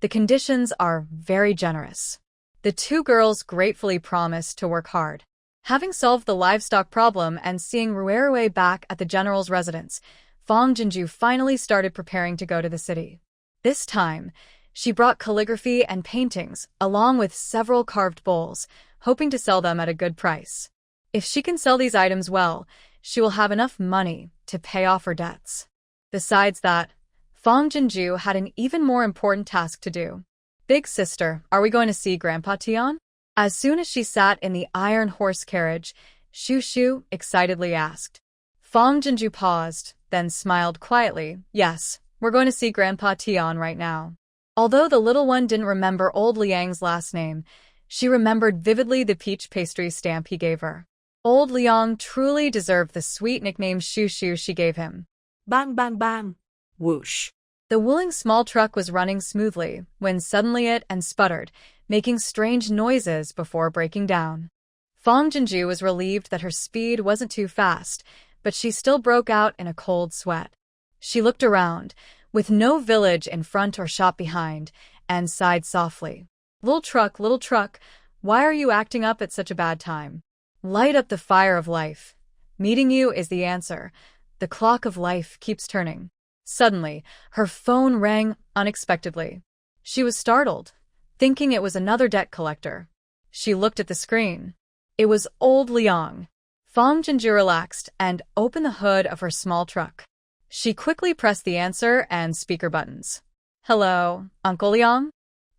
Speaker 1: the conditions are very generous. The 2 girls gratefully promised to work hard. Having solved the livestock problem and seeing Ruerue back at the general's residence, Fong Jinju finally started preparing to go to the city. This time, She brought calligraphy and paintings, along with several carved bowls, hoping to sell them at a good price. If she can sell these items well, she will have enough money to pay off her debts. Besides that, Fong Jinju had an even more important task to do. Big sister, are we going to see Grandpa Tian? As soon as she sat in the iron horse carriage, Shu Shu excitedly asked. Fong Jinju paused, then smiled quietly. Yes, we're going to see Grandpa Tian right now. Although the little one didn't remember old Liang's last name, she remembered vividly the peach pastry stamp he gave her. Old Liang truly deserved the sweet nickname Shu Shu she gave him.
Speaker 2: Bang, bang, bang. Whoosh.
Speaker 1: The Wuling small truck was running smoothly when suddenly it sputtered, making strange noises before breaking down. Fong Jinju was relieved that her speed wasn't too fast, but she still broke out in a cold sweat. She looked around, with no village in front or shop behind, and sighed softly. Little truck, why are you acting up at such a bad time? Light up the fire of life. Meeting you is the answer. The clock of life keeps turning. Suddenly, her phone rang unexpectedly. She was startled, thinking it was another debt collector. She looked at the screen. It was old Liang. Fong Jinju relaxed and opened the hood of her small truck. She quickly pressed the answer and speaker buttons. Hello, Uncle Liang?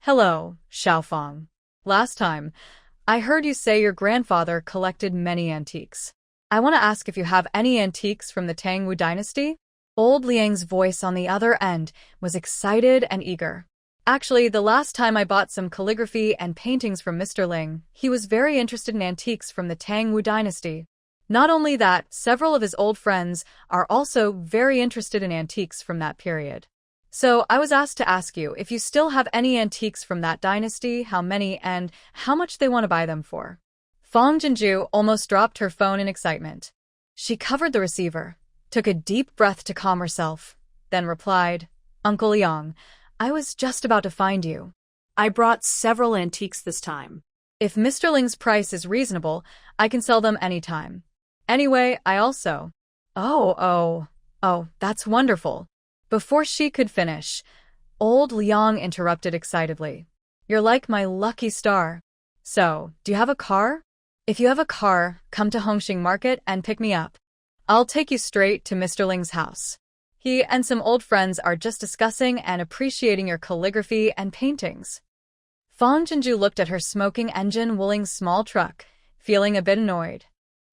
Speaker 1: Hello, Xiaofang. Last time, I heard you say your grandfather collected many antiques. I want to ask if you have any antiques from the Tangwu dynasty? Old Liang's voice on the other end was excited and eager. Actually, the last time I bought some calligraphy and paintings from Mr. Ling, he was very interested in antiques from the Tangwu dynasty. Not only that, several of his old friends are also very interested in antiques from that period. So I was asked to ask you if you still have any antiques from that dynasty, how many, and how much they want to buy them for. Fong Jinju almost dropped her phone in excitement. She covered the receiver, took a deep breath to calm herself, then replied, Uncle Liang, I was just about to find you.
Speaker 2: I brought several antiques this time.
Speaker 1: If Mr. Ling's price is reasonable, I can sell them anytime. Anyway, I also... Oh, that's wonderful. Before she could finish, old Liang interrupted excitedly. You're like my lucky star. So, do you have a car? If you have a car, come to Hongxing Market and pick me up. I'll take you straight to Mr. Ling's house. He and some old friends are just discussing and appreciating your calligraphy and paintings. Fong Jinju looked at her smoking engine Wuling small truck, feeling a bit annoyed.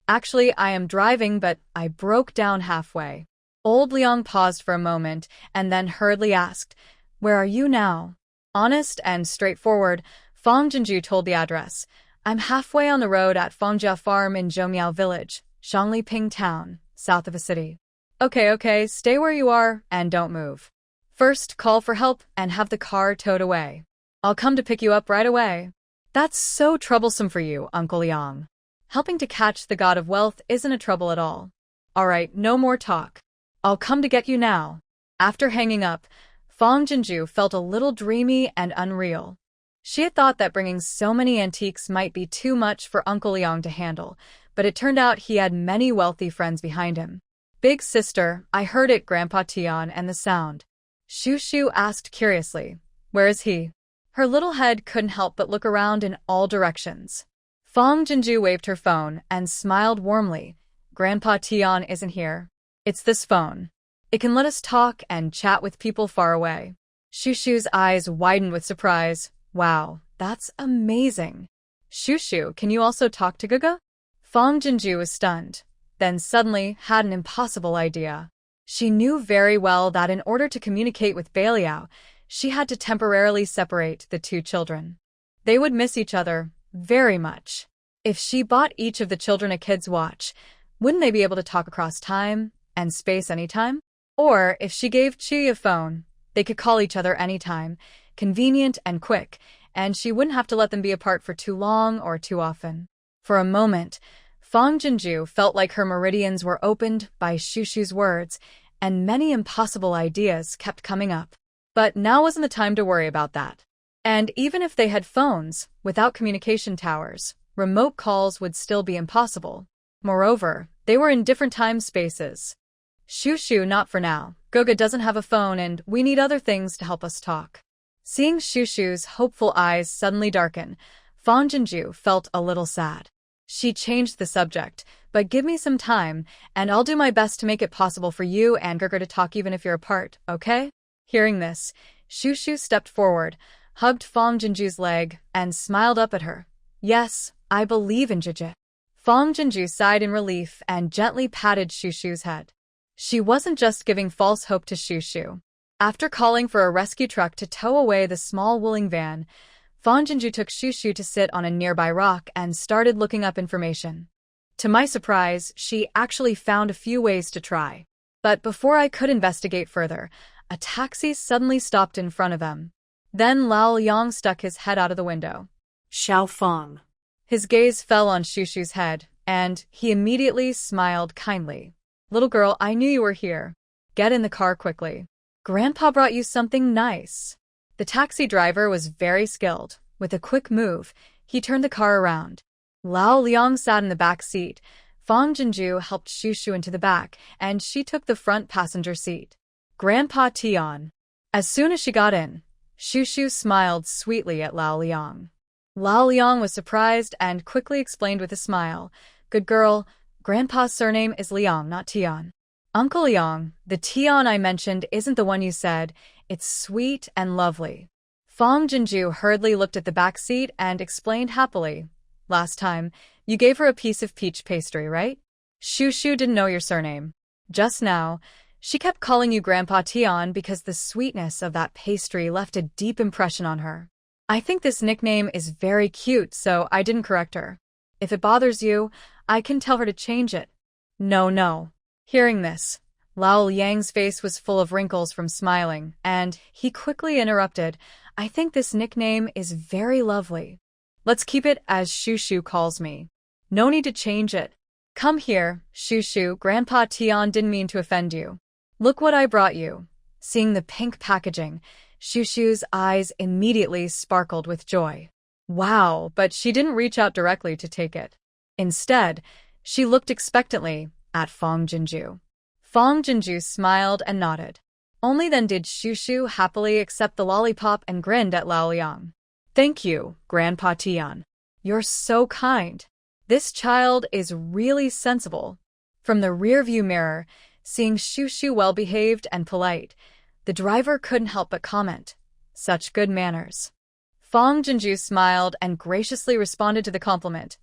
Speaker 1: Actually, I am driving, but I broke down halfway. Old Liang paused for a moment and then hurriedly asked, Where are you now? Honest and straightforward, Fong Jinju told the address. I'm halfway on the road at Fongjia Farm in Zhongmiao Village, Shangliping Town, south of the city. Okay, stay where you are and don't move. First, call for help and have the car towed away. I'll come to pick you up right away. That's so troublesome for you, Uncle Liang. Helping to catch the god of wealth isn't a trouble at all. All right, no more talk. I'll come to get you now. After hanging up, Fong Jinju felt a little dreamy and unreal. She had thought that bringing so many antiques might be too much for Uncle Liang to handle, but it turned out he had many wealthy friends behind him. Big sister, I heard it, Grandpa Tian, and the sound. Shu Shu asked curiously, Where is he? Her little head couldn't help but look around in all directions. Fong Jinju waved her phone and smiled warmly. Grandpa Tian isn't here. It's this phone. It can let us talk and chat with people far away. Shu Shu's eyes widened with surprise. Wow, that's amazing. Shu Shu, can you also talk to Gaga? Fong Jinju was stunned, then suddenly had an impossible idea. She knew very well that in order to communicate with Beiliang, she had to temporarily separate the two children. They would miss each other very much. If she bought each of the children a kid's watch, wouldn't they be able to talk across time and space anytime? Or if she gave Chi a phone, they could call each other anytime, convenient and quick, and she wouldn't have to let them be apart for too long or too often. For a moment, Fong Jinju felt like her meridians were opened by Shu Shu's words, and many impossible ideas kept coming up. But now wasn't the time to worry about that. And even if they had phones, without communication towers, remote calls would still be impossible. Moreover, they were in different time spaces. Shu Shu, not for now. Goga doesn't have a phone and we need other things to help us talk. Seeing Shushu's hopeful eyes suddenly darken, Fang Jinju felt a little sad. She changed the subject, but give me some time, and I'll do my best to make it possible for you and Gerger to talk even if you're apart, okay? Hearing this, Shushu stepped forward, hugged Fang Jinju's leg, and smiled up at her. Yes, I believe in Jiji. Fang Jinju sighed in relief and gently patted Shushu's head. She wasn't just giving false hope to Shushu. After calling for a rescue truck to tow away the small wooling van, Fang Jinju took Shushu to sit on a nearby rock and started looking up information. To my surprise, she actually found a few ways to try. But before I could investigate further, a taxi suddenly stopped in front of them. Then Lao Liang stuck his head out of the window.
Speaker 2: Xiao Fang.
Speaker 1: His gaze fell on Shushu's head, and he immediately smiled kindly. Little girl, I knew you were here. Get in the car quickly. Grandpa brought you something nice. The taxi driver was very skilled. With a quick move, he turned the car around. Lao Liang sat in the back seat. Fang Jinju helped Shushu into the back, and she took the front passenger seat. Grandpa Tian. As soon as she got in, Shushu smiled sweetly at Lao Liang. Lao Liang was surprised and quickly explained with a smile. Good girl, Grandpa's surname is Liang, not Tian. Uncle Liang, the Tian I mentioned isn't the one you said. It's sweet and lovely. Fang Jinju hurriedly looked at the back seat and explained happily. Last time, you gave her a piece of peach pastry, right? Shushu didn't know your surname. Just now, she kept calling you Grandpa Tian because the sweetness of that pastry left a deep impression on her. I think this nickname is very cute, so I didn't correct her. If it bothers you, I can tell her to change it. No. Hearing this, Lao Liang's face was full of wrinkles from smiling, and he quickly interrupted. I think this nickname is very lovely. Let's keep it as Shushu calls me. No need to change it. Come here, Shushu, Grandpa Tian didn't mean to offend you. Look what I brought you. Seeing the pink packaging, Shushu's eyes immediately sparkled with joy. Wow, but she didn't reach out directly to take it. Instead, she looked expectantly at Fang Jinju. Fang Jinju smiled and nodded. Only then did Shushu happily accept the lollipop and grinned at Lao Liang. Thank you, Grandpa Tian. You're so kind. This child is really sensible. From the rearview mirror, seeing Shushu well-behaved and polite, the driver couldn't help but comment. Such good manners. Fang Jinju smiled and graciously responded to the compliment.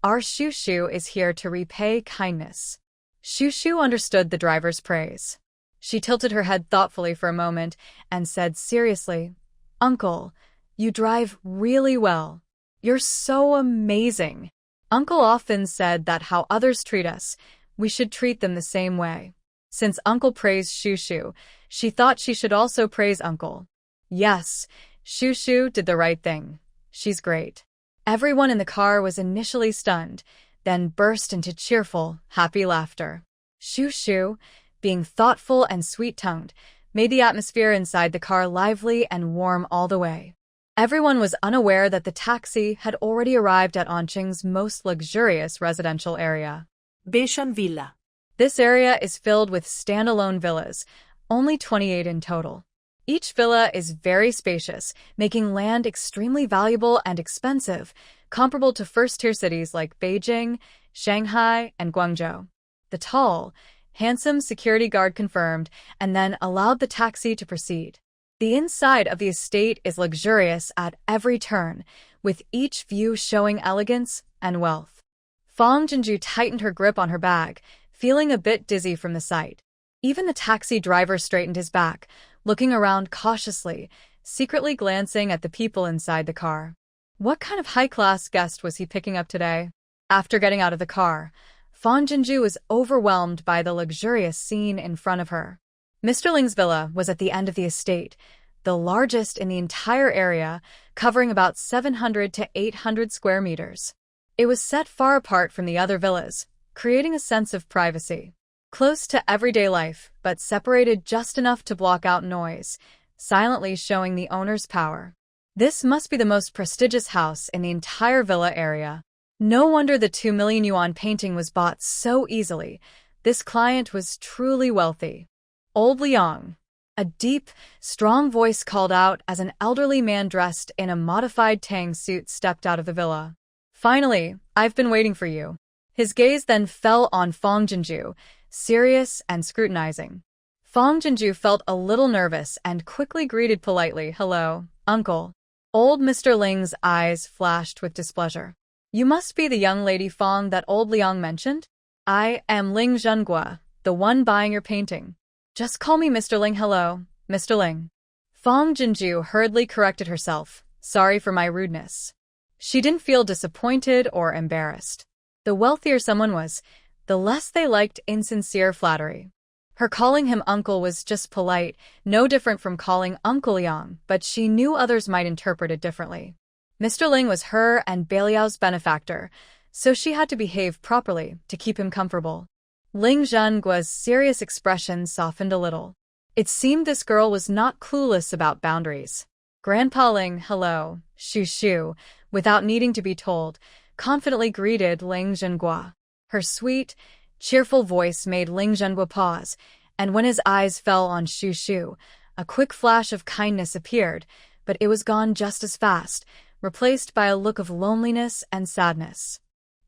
Speaker 1: Our Shushu is here to repay kindness. Shushu understood the driver's praise. She tilted her head thoughtfully for a moment and said seriously, Uncle, you drive really well. You're so amazing. Uncle often said that how others treat us, we should treat them the same way. Since Uncle praised Shushu, she thought she should also praise Uncle. Yes, Shushu did the right thing. She's great. Everyone in the car was initially stunned, then burst into cheerful, happy laughter. Shushu, being thoughtful and sweet-tongued, made the atmosphere inside the car lively and warm all the way. Everyone was unaware that the taxi had already arrived at Onqing's most luxurious residential area.
Speaker 2: Beishun Villa.
Speaker 1: This area is filled with standalone villas, only 28 in total. Each villa is very spacious, making land extremely valuable and expensive, comparable to first-tier cities like Beijing, Shanghai, and Guangzhou. The tall, handsome security guard confirmed and then allowed the taxi to proceed. The inside of the estate is luxurious at every turn, with each view showing elegance and wealth. Fang Jinju tightened her grip on her bag, feeling a bit dizzy from the sight. Even the taxi driver straightened his back, looking around cautiously, secretly glancing at the people inside the car. What kind of high-class guest was he picking up today? After getting out of the car, Fang Jinju was overwhelmed by the luxurious scene in front of her. Mr. Ling's villa was at the end of the estate, the largest in the entire area, covering about 700 to 800 square meters. It was set far apart from the other villas, creating a sense of privacy. Close to everyday life, but separated just enough to block out noise, silently showing the owner's power. This must be the most prestigious house in the entire villa area. No wonder the 2 million yuan painting was bought so easily. This client was truly wealthy. Old Liang. A deep, strong voice called out as an elderly man dressed in a modified Tang suit stepped out of the villa. Finally, I've been waiting for you. His gaze then fell on Fong Jinju, serious and scrutinizing. Fong Jinju felt a little nervous and quickly greeted politely, "Hello, uncle." Old Mr. Ling's eyes flashed with displeasure. "You must be the young lady Fong that old Liang mentioned? I am Ling Zhenghua, the one buying your painting. Just call me Mr. Ling. Hello, Mr. Ling." Fong Jinju hurriedly corrected herself. "Sorry for my rudeness." She didn't feel disappointed or embarrassed. The wealthier someone was, the less they liked insincere flattery. Her calling him uncle was just polite, no different from calling Uncle Liang, but she knew others might interpret it differently. Mr. Ling was her and Beiliang's benefactor, so she had to behave properly to keep him comfortable. Ling Zhenggua's serious expression softened a little. It seemed this girl was not clueless about boundaries. Grandpa Ling, hello, Shu Shu, without needing to be told, confidently greeted Ling Zhenghua. Her sweet, cheerful voice made Ling Zhenghua pause, and when his eyes fell on Shu Shu, a quick flash of kindness appeared, but it was gone just as fast, replaced by a look of loneliness and sadness.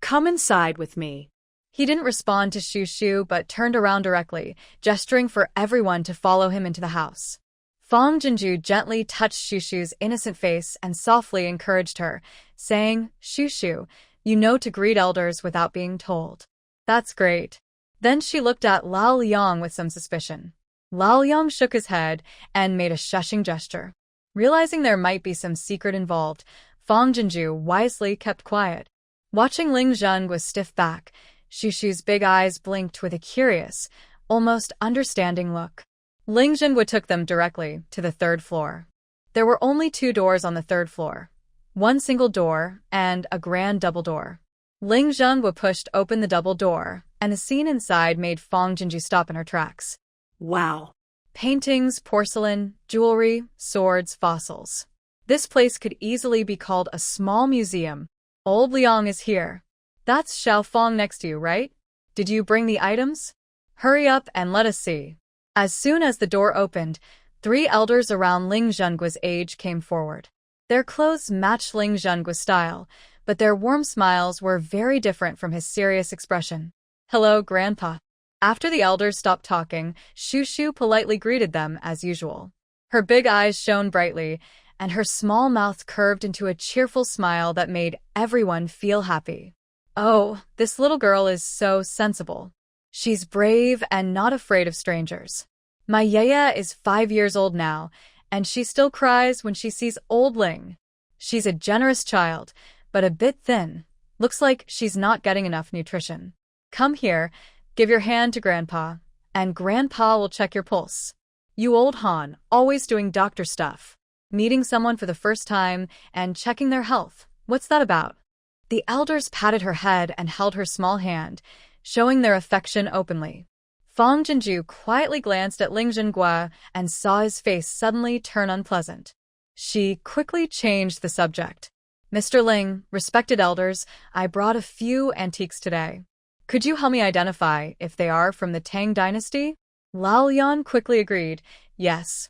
Speaker 2: "Come inside with me."
Speaker 1: He didn't respond to Shu Shu but turned around directly, gesturing for everyone to follow him into the house. Fong Jinju gently touched Shu Shu's innocent face and softly encouraged her, saying, "Shu Shu, you know to greet elders without being told. That's great." Then she looked at Lao Liang with some suspicion. Lao Liang shook his head and made a shushing gesture. Realizing there might be some secret involved, Fong Jinju wisely kept quiet. Watching Ling Zhenghua stiff back, Shu Shu's big eyes blinked with a curious, almost understanding look. Ling Zhenghua took them directly to the third floor. There were only 2 doors on the third floor, one single door and a grand double door. Ling Zhenghua pushed open the double door, and the scene inside made Fong Jinju stop in her tracks.
Speaker 2: Wow.
Speaker 1: Paintings, porcelain, jewelry, swords, fossils. This place could easily be called a small museum. Old Liang is here. That's Xiao Fong next to you, right? Did you bring the items? Hurry up and let us see. As soon as the door opened, 3 elders around Ling Zhenggua's age came forward. Their clothes matched Ling Zhenggua's style, but their warm smiles were very different from his serious expression. "Hello, Grandpa." After the elders stopped talking, Shu Shu politely greeted them as usual. Her big eyes shone brightly, and her small mouth curved into a cheerful smile that made everyone feel happy. "Oh, this little girl is so sensible. She's brave and not afraid of strangers. My Yaya is 5 years old now, and she still cries when she sees old Ling. She's a generous child, but a bit thin. Looks like she's not getting enough nutrition. Come here, give your hand to Grandpa, and Grandpa will check your pulse. You old Han, always doing doctor stuff. Meeting someone for the first time and checking their health. What's that about?" The elders patted her head and held her small hand, showing their affection openly. Fong Jinju quietly glanced at Ling Zhenghua and saw his face suddenly turn unpleasant. She quickly changed the subject. "Mr. Ling, respected elders, I brought a few antiques today. Could you help me identify if they are from the Tang dynasty?" Lao Liang quickly agreed. Yes.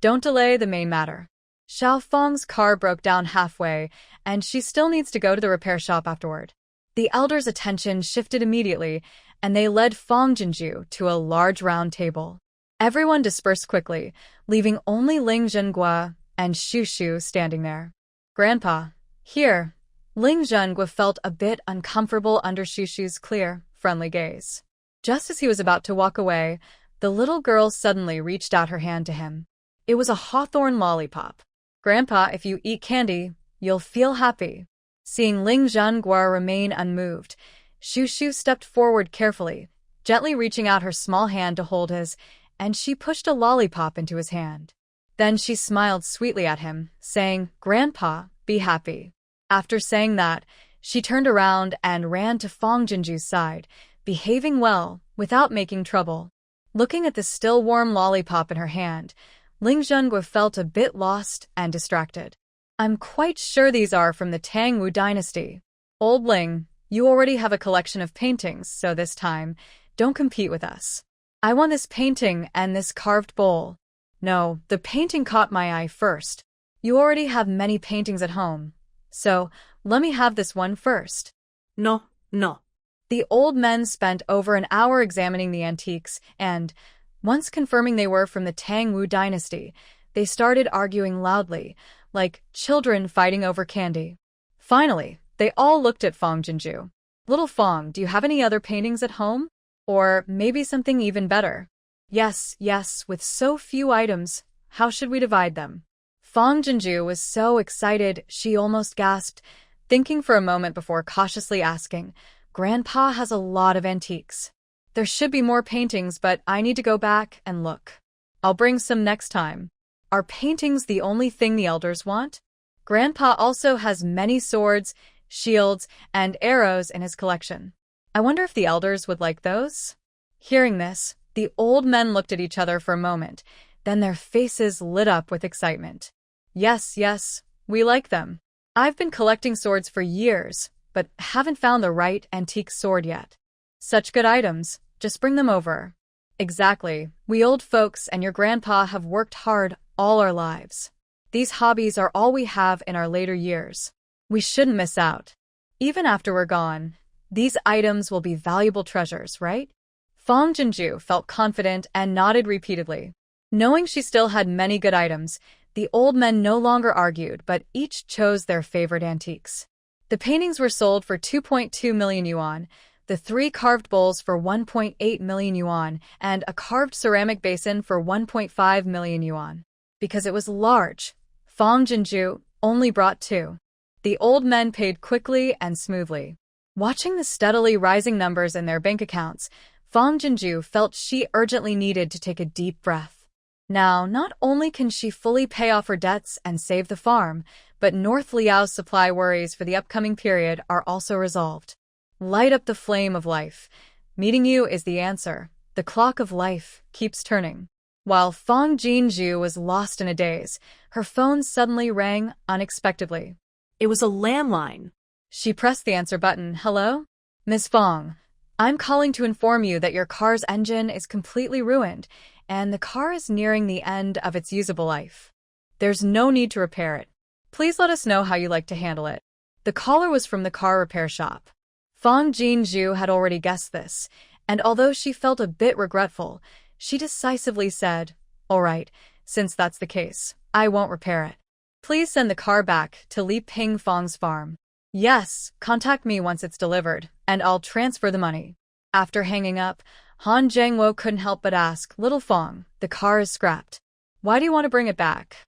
Speaker 1: Don't delay the main matter. Xiao Fong's car broke down halfway, and she still needs to go to the repair shop afterward. The elders' attention shifted immediately, and they led Fong Jinju to a large round table. Everyone dispersed quickly, leaving only Ling Zhenghua and Shu Shu standing there. "Grandpa, here." Ling Zhenghua felt a bit uncomfortable under Shu Shu's clear, friendly gaze. Just as he was about to walk away, the little girl suddenly reached out her hand to him. It was a hawthorn lollipop. "Grandpa, if you eat candy, you'll feel happy." Seeing Ling Zhenghua remain unmoved, Shu Shu stepped forward carefully, gently reaching out her small hand to hold his, and she pushed a lollipop into his hand. Then she smiled sweetly at him, saying, "Grandpa, be happy." After saying that, she turned around and ran to Fong Jinju's side, behaving well, without making trouble. Looking at the still warm lollipop in her hand, Ling Zhenghua felt a bit lost and distracted. "I'm quite sure these are from the Tang Wu dynasty. Old Ling, you already have a collection of paintings, so this time, don't compete with us. I want this painting and this carved bowl. No, the painting caught my eye first. You already have many paintings at home. So, let me have this one first.
Speaker 2: No, no.
Speaker 1: The old men spent over an hour examining the antiques and, once confirming they were from the Tang Wu dynasty, they started arguing loudly, like children fighting over candy. Finally, they all looked at Fong Jinju. Little Fong, do you have any other paintings at home? Or maybe something even better? Yes, yes, with so few items, how should we divide them? Fong Jinju was so excited she almost gasped, thinking for a moment before cautiously asking, Grandpa has a lot of antiques. There should be more paintings, but I need to go back and look. I'll bring some next time. Are paintings the only thing the elders want? Grandpa also has many swords, shields, and arrows in his collection. I wonder if the elders would like those? Hearing this, the old men looked at each other for a moment, then their faces lit up with excitement. Yes, yes, we like them. I've been collecting swords for years, but haven't found the right antique sword yet. Such good items, just bring them over. Exactly, we old folks and your grandpa have worked hard all our lives. These hobbies are all we have in our later years. We shouldn't miss out. Even after we're gone, these items will be valuable treasures, right? Fong Jinju felt confident and nodded repeatedly. Knowing she still had many good items, the old men no longer argued, but each chose their favorite antiques. The paintings were sold for 2.2 million yuan, the 3 carved bowls for 1.8 million yuan, and a carved ceramic basin for 1.5 million yuan. Because it was large, Fong Jinju only brought 2. The old men paid quickly and smoothly. Watching the steadily rising numbers in their bank accounts, Fong Jinju felt she urgently needed to take a deep breath. Now, not only can she fully pay off her debts and save the farm, but North Liao's supply worries for the upcoming period are also resolved. Light up the flame of life. Meeting you is the answer. The clock of life keeps turning. While Fong Jinju was lost in a daze, her phone suddenly rang unexpectedly.
Speaker 2: It was a landline.
Speaker 1: She pressed the answer button. Hello? Miss Fong, I'm calling to inform you that your car's engine is completely ruined, and the car is nearing the end of its usable life. There's no need to repair it. Please let us know how you like to handle it. The caller was from the car repair shop. Fong Jinju had already guessed this, and although she felt a bit regretful, she decisively said, All right, since that's the case, I won't repair it. Please send the car back to Li Ping Fong's farm. Yes, contact me once it's delivered, and I'll transfer the money. After hanging up, Han Zhengwo couldn't help but ask, Little Fong, the car is scrapped. Why do you want to bring it back?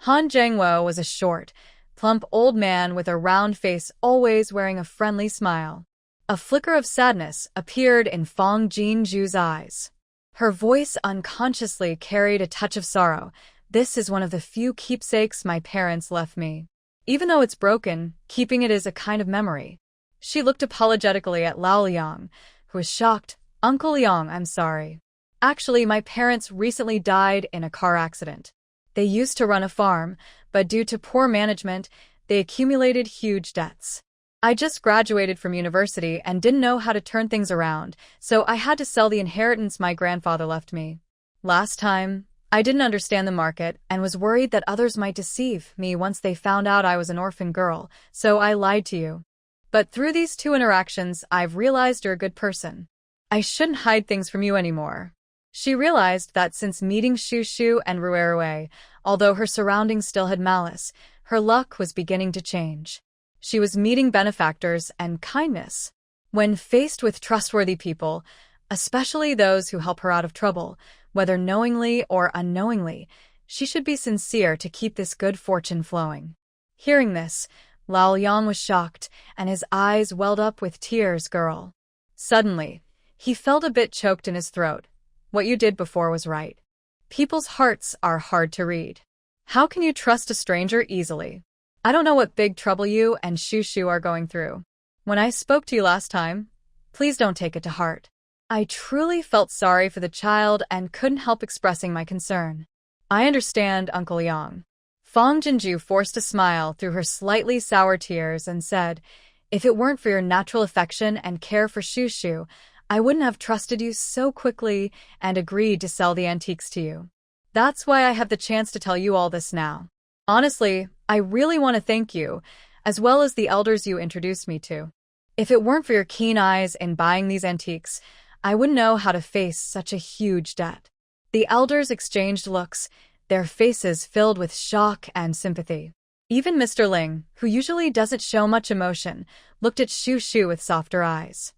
Speaker 1: Han Zhengwo was a short, plump old man with a round face, always wearing a friendly smile. A flicker of sadness appeared in Fong Jinju's eyes. Her voice unconsciously carried a touch of sorrow. This is one of the few keepsakes my parents left me. Even though it's broken, keeping it is a kind of memory. She looked apologetically at Lao Liang, who was shocked. Uncle Liang, I'm sorry. Actually, my parents recently died in a car accident. They used to run a farm, but due to poor management, they accumulated huge debts. I just graduated from university and didn't know how to turn things around, so I had to sell the inheritance my grandfather left me. Last time, I didn't understand the market and was worried that others might deceive me once they found out I was an orphan girl, so I lied to you. But through these 2 interactions, I've realized you're a good person. I shouldn't hide things from you anymore. She realized that since meeting Shu Shu and Ruerue, although her surroundings still had malice, her luck was beginning to change. She was meeting benefactors and kindness. When faced with trustworthy people, especially those who help her out of trouble, whether knowingly or unknowingly, she should be sincere to keep this good fortune flowing. Hearing this, Lao Yang was shocked, and his eyes welled up with tears. Girl. Suddenly, he felt a bit choked in his throat. What you did before was right. People's hearts are hard to read. How can you trust a stranger easily? I don't know what big trouble you and Shu Shu are going through. When I spoke to you last time, please don't take it to heart. I truly felt sorry for the child and couldn't help expressing my concern. I understand, Uncle Yang. Fong Jinju forced a smile through her slightly sour tears and said, If it weren't for your natural affection and care for Shu Shu, I wouldn't have trusted you so quickly and agreed to sell the antiques to you. That's why I have the chance to tell you all this now. Honestly, I really want to thank you, as well as the elders you introduced me to. If it weren't for your keen eyes in buying these antiques, I wouldn't know how to face such a huge debt. The elders exchanged looks, their faces filled with shock and sympathy. Even Mr. Ling, who usually doesn't show much emotion, looked at Shu Shu with softer eyes.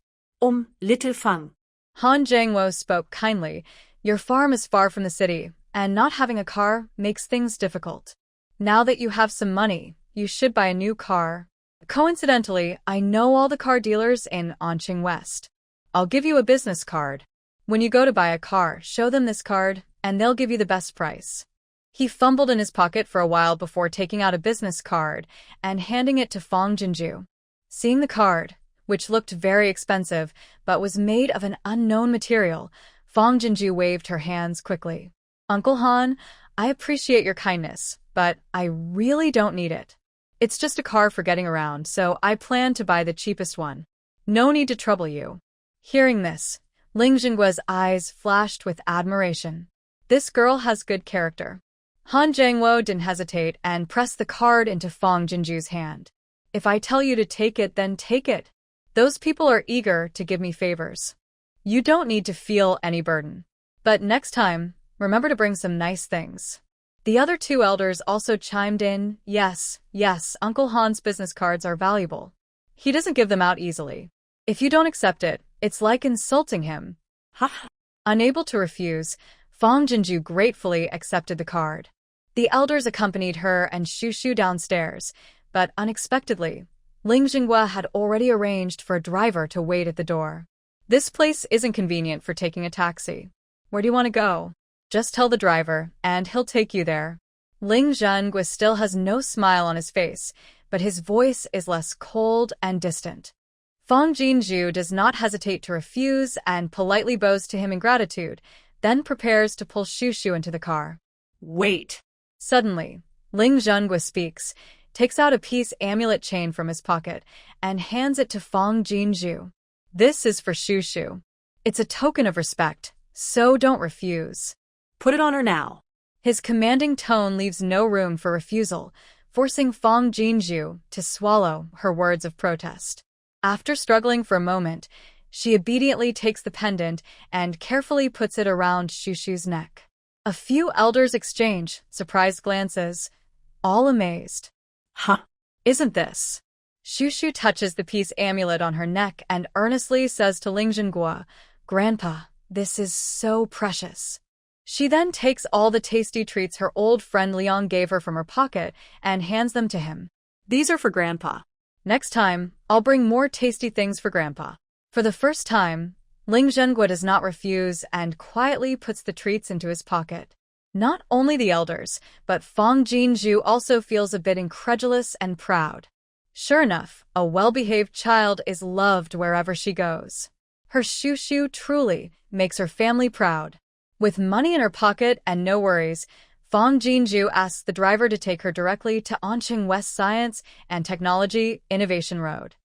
Speaker 2: Little Fang.
Speaker 1: Han Jiangwo spoke kindly. Your farm is far from the city, and not having a car makes things difficult. Now that you have some money, you should buy a new car. Coincidentally, I know all the car dealers in Anqing West. I'll give you a business card. When you go to buy a car, show them this card, and they'll give you the best price. He fumbled in his pocket for a while before taking out a business card and handing it to Fang Jinju. Seeing the card, which looked very expensive but was made of an unknown material, Fang Jinju waved her hands quickly. Uncle Han, I appreciate your kindness, but I really don't need it. It's just a car for getting around, so I plan to buy the cheapest one. No need to trouble you. Hearing this, Ling Jingguo's eyes flashed with admiration. This girl has good character. Han Jiangwo didn't hesitate and pressed the card into Fang Jinju's hand. If I tell you to take it, then take it. Those people are eager to give me favors. You don't need to feel any burden. But next time, remember to bring some nice things. The other two elders also chimed in, yes, Uncle Han's business cards are valuable. He doesn't give them out easily. If you don't accept it, it's like insulting him.
Speaker 2: Ha!
Speaker 1: Unable to refuse, Fang Jinju gratefully accepted the card. The elders accompanied her and Shu Shu downstairs, but unexpectedly, Ling Jinghua had already arranged for a driver to wait at the door. This place isn't convenient for taking a taxi. Where do you want to go? Just tell the driver, and he'll take you there. Ling Zhenghua still has no smile on his face, but his voice is less cold and distant. Fang Jinju does not hesitate to refuse and politely bows to him in gratitude, then prepares to pull Shu Shu into the car.
Speaker 2: Wait.
Speaker 1: Suddenly, Ling Zhenghua speaks, takes out a peace amulet chain from his pocket, and hands it to Fang Jinju. This is for Shu Shu. It's a token of respect, so don't refuse.
Speaker 2: Put it on her now.
Speaker 1: His commanding tone leaves no room for refusal, forcing Fang Jinju to swallow her words of protest. After struggling for a moment, she obediently takes the pendant and carefully puts it around Shu Shu's neck. A few elders exchange surprised glances, all amazed.
Speaker 2: Huh?
Speaker 1: Isn't this? Shu Shu touches the peace amulet on her neck and earnestly says to Ling Jinghua, Grandpa, this is so precious. She then takes all the tasty treats her old friend Liang gave her from her pocket and hands them to him.
Speaker 2: These are for Grandpa.
Speaker 1: Next time, I'll bring more tasty things for Grandpa. For the first time, Ling Zhenghua does not refuse and quietly puts the treats into his pocket. Not only the elders, but Fang Jinju also feels a bit incredulous and proud. Sure enough, a well-behaved child is loved wherever she goes. Her Shu Shu truly makes her family proud. With money in her pocket and no worries, Fang Jinju asks the driver to take her directly to Anqing West Science and Technology Innovation Road.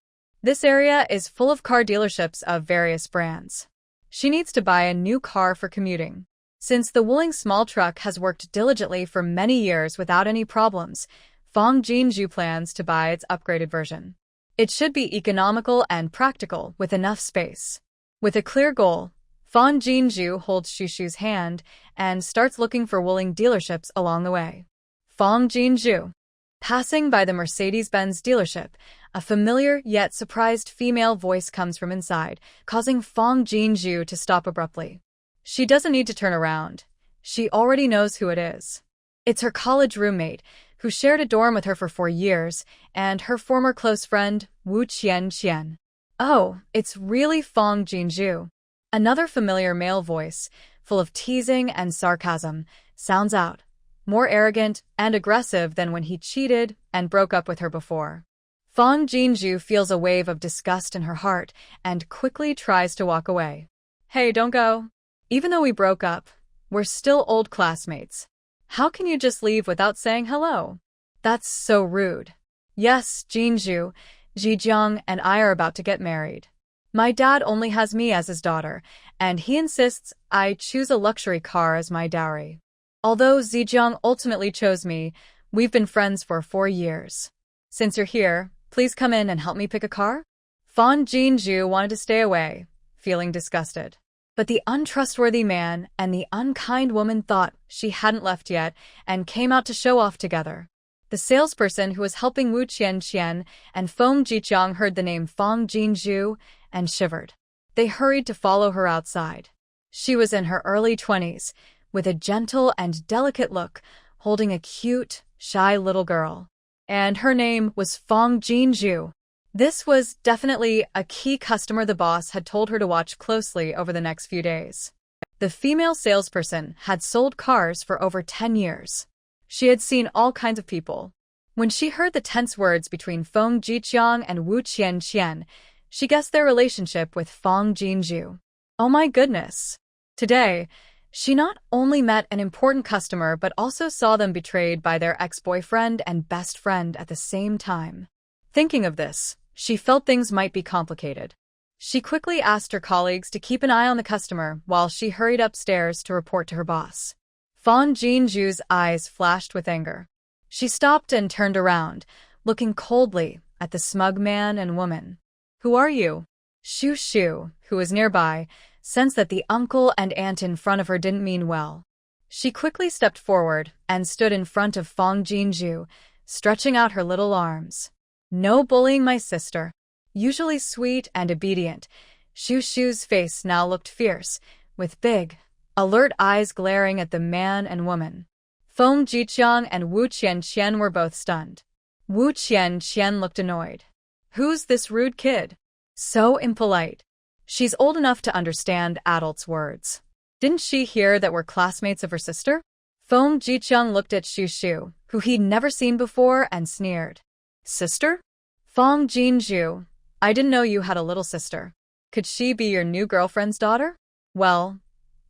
Speaker 1: This area is full of car dealerships of various brands. She needs to buy a new car for commuting. Since the Wuling small truck has worked diligently for many years without any problems, Fang Jinju plans to buy its upgraded version. It should be economical and practical with enough space. With a clear goal, Fang Jinju holds Shu Shu's hand and starts looking for Wuling dealerships along the way. Fang Jinju. Passing by the Mercedes-Benz dealership, a familiar yet surprised female voice comes from inside, causing Fang Jinju to stop abruptly. She doesn't need to turn around. She already knows who it is. It's her college roommate, who shared a dorm with her for 4 years, and her former close friend, Wu Qian. Oh, it's really Fang Jinju. Another familiar male voice, full of teasing and sarcasm, sounds out, more arrogant and aggressive than when he cheated and broke up with her before. Fang Jinju feels a wave of disgust in her heart and quickly tries to walk away. Hey, don't go. Even though we broke up, we're still old classmates. How can you just leave without saying hello? That's so rude. Yes, Jinju, Zhejiang and I are about to get married. My dad only has me as his daughter, and he insists I choose a luxury car as my dowry. Although Zijiang ultimately chose me, we've been friends for 4 years. Since you're here, please come in and help me pick a car? Fan Jinju wanted to stay away, feeling disgusted. But the untrustworthy man and the unkind woman thought she hadn't left yet and came out to show off together. The salesperson who was helping Wu Qianqian and Feng Jiqiang heard the name Fang Jinju and shivered. They hurried to follow her outside. She was in her early 20s, with a gentle and delicate look, holding a cute, shy little girl. And her name was Fang Jinju. This was definitely a key customer the boss had told her to watch closely over the next few days. The female salesperson had sold cars for over 10 years. She had seen all kinds of people. When she heard the tense words between Feng Jiqiang and Wu Qianqian, she guessed their relationship with Fang Jinju. Oh my goodness! Today, she not only met an important customer but also saw them betrayed by their ex-boyfriend and best friend at the same time. Thinking of this, she felt things might be complicated. She quickly asked her colleagues to keep an eye on the customer while she hurried upstairs to report to her boss. Fan Jinju's eyes flashed with anger. She stopped and turned around, looking coldly at the smug man and woman. "Who are you?" Shu Shu, who was nearby, sensed that the uncle and aunt in front of her didn't mean well. She quickly stepped forward and stood in front of Fang Jinju, stretching out her little arms. "No bullying my sister." Usually sweet and obedient, Shu Shu's face now looked fierce, with big, alert eyes glaring at the man and woman. Feng Jiqiang and Wu Qianqian were both stunned. Wu Qianqian looked annoyed. "Who's this rude kid? So impolite. She's old enough to understand adults' words. Didn't she hear that we're classmates of her sister?" Feng Jiqiang looked at Shu Shu, who he'd never seen before, and sneered. "Sister? Fang Jinju, I didn't know you had a little sister. Could she be your new girlfriend's daughter? Well,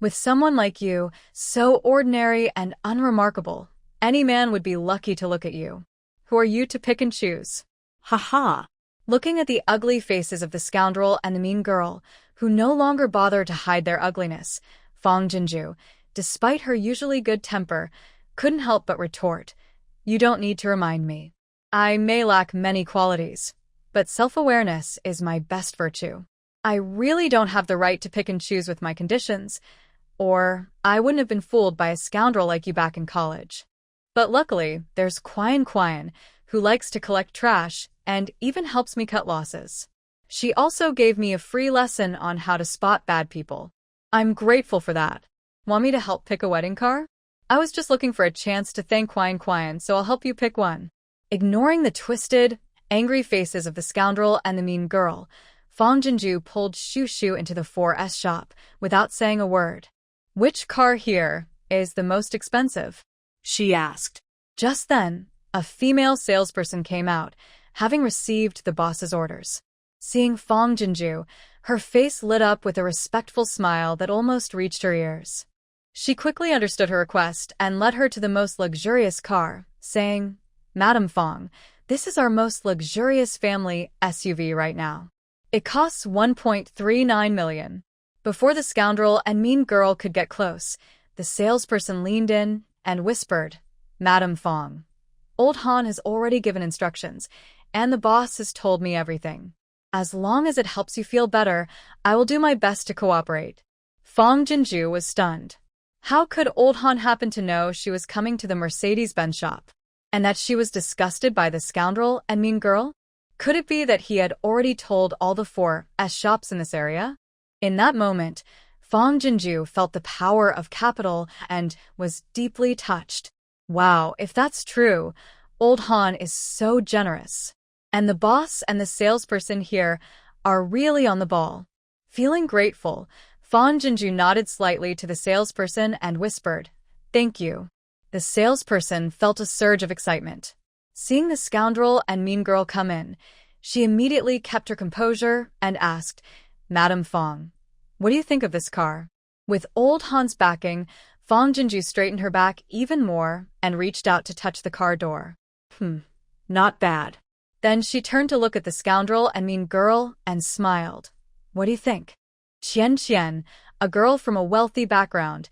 Speaker 1: with someone like you, so ordinary and unremarkable, any man would be lucky to look at you. Who are you to pick and choose?"
Speaker 2: Ha ha.
Speaker 1: Looking at the ugly faces of the scoundrel and the mean girl, who no longer bothered to hide their ugliness, Fang Jinju, despite her usually good temper, couldn't help but retort, "You don't need to remind me. I may lack many qualities, but self-awareness is my best virtue. I really don't have the right to pick and choose with my conditions, or I wouldn't have been fooled by a scoundrel like you back in college. But luckily, there's Qian, who likes to collect trash and even helps me cut losses. She also gave me a free lesson on how to spot bad people. I'm grateful for that. Want me to help pick a wedding car? I was just looking for a chance to thank Qian, so I'll help you pick one." Ignoring the twisted, angry faces of the scoundrel and the mean girl, Fang Jinju pulled Shu Shu into the 4S shop without saying a word. "Which car here is the most expensive?"
Speaker 2: she asked.
Speaker 1: Just then, a female salesperson came out, having received the boss's orders. Seeing Fang Jinju, her face lit up with a respectful smile that almost reached her ears. She quickly understood her request and led her to the most luxurious car, saying, "Madam Fang, this is our most luxurious family SUV right now. It costs 1.39 million. Before the scoundrel and mean girl could get close, the salesperson leaned in and whispered, "Madam Fang, Old Han has already given instructions, and the boss has told me everything. As long as it helps you feel better, I will do my best to cooperate." Fang Jinju was stunned. How could Old Han happen to know she was coming to the Mercedes-Benz shop? And that she was disgusted by the scoundrel and mean girl? Could it be that he had already told all the 4S shops in this area? In that moment, Fang Jinju felt the power of capital and was deeply touched. Wow, if that's true, Old Han is so generous. And the boss and the salesperson here are really on the ball. Feeling grateful, Fang Jinju nodded slightly to the salesperson and whispered, "Thank you." The salesperson felt a surge of excitement. Seeing the scoundrel and mean girl come in, she immediately kept her composure and asked, "Madam Fang, what do you think of this car?" With Old Han's backing, Fang Jinju straightened her back even more and reached out to touch the car door. Not bad. Then she turned to look at the scoundrel and mean girl and smiled. What do you think? Qian, a girl from a wealthy background,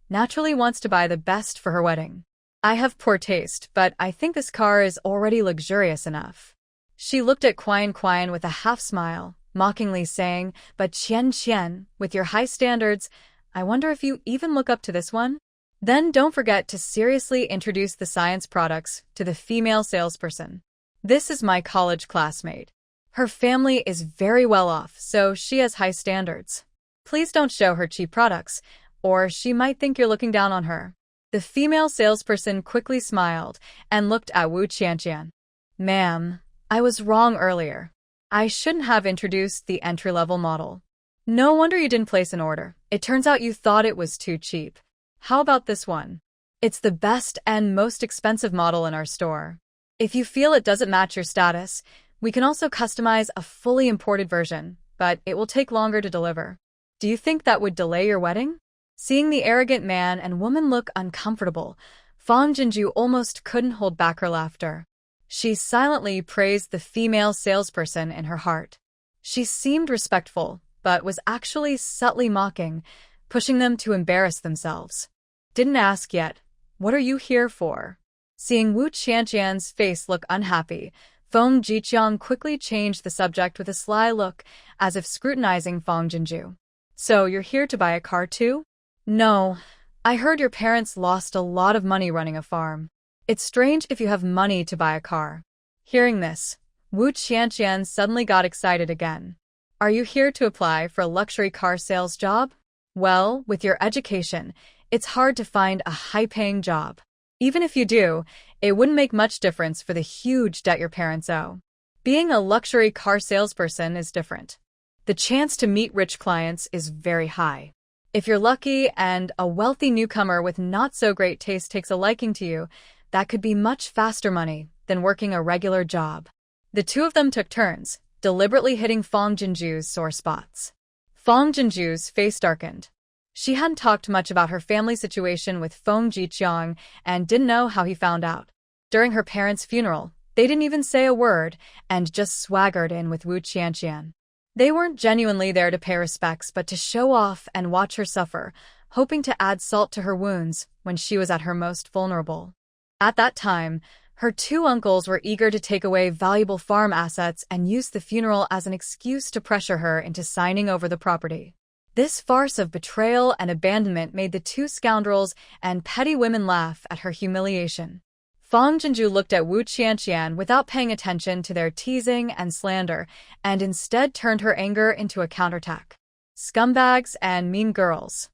Speaker 1: naturally wants to buy the best for her wedding. I have poor taste, but I think this car is already luxurious enough. She looked at Qian with a half-smile, mockingly saying, but Qian, with your high standards, I wonder if you even look up to this one? Then don't forget to seriously introduce the science products to the female salesperson. This is my college classmate. Her family is very well off, so she has high standards. Please don't show her cheap products, or she might think you're looking down on her. The female salesperson quickly smiled and looked at Wu Qianqian. Ma'am, I was wrong earlier. I shouldn't have introduced the entry-level model. No wonder you didn't place an order. It turns out you thought it was too cheap. How about this one? It's the best and most expensive model in our store. If you feel it doesn't match your status, we can also customize a fully imported version, but it will take longer to deliver. Do you think that would delay your wedding? Seeing the arrogant man and woman look uncomfortable, Fang Jinju almost couldn't hold back her laughter. She silently praised the female salesperson in her heart. She seemed respectful, but was actually subtly mocking, pushing them to embarrass themselves. Didn't ask yet. What are you here for? Seeing Wu Qianqian's face look unhappy, Feng Jiqiang quickly changed the subject with a sly look, as if scrutinizing Fang Jinju. So you're here to buy a car too? No. I heard your parents lost a lot of money running a farm. It's strange if you have money to buy a car. Hearing this, Wu Qianqian suddenly got excited again. Are you here to apply for a luxury car sales job? Well, with your education, it's hard to find a high-paying job. Even if you do, it wouldn't make much difference for the huge debt your parents owe. Being a luxury car salesperson is different. The chance to meet rich clients is very high. If you're lucky and a wealthy newcomer with not-so-great taste takes a liking to you, that could be much faster money than working a regular job. The two of them took turns, deliberately hitting Fang Jinju's sore spots. Fang Jinju's face darkened. She hadn't talked much about her family situation with Feng Jiqiang and didn't know how he found out. During her parents' funeral, they didn't even say a word and just swaggered in with Wu Qianqian. They weren't genuinely there to pay respects but to show off and watch her suffer, hoping to add salt to her wounds when she was at her most vulnerable. At that time, her two uncles were eager to take away valuable farm assets and use the funeral as an excuse to pressure her into signing over the property. This farce of betrayal and abandonment made the two scoundrels and petty women laugh at her humiliation. Fang Jinju looked at Wu Qianqian without paying attention to their teasing and slander, and instead turned her anger into a counterattack. Scumbags and mean girls.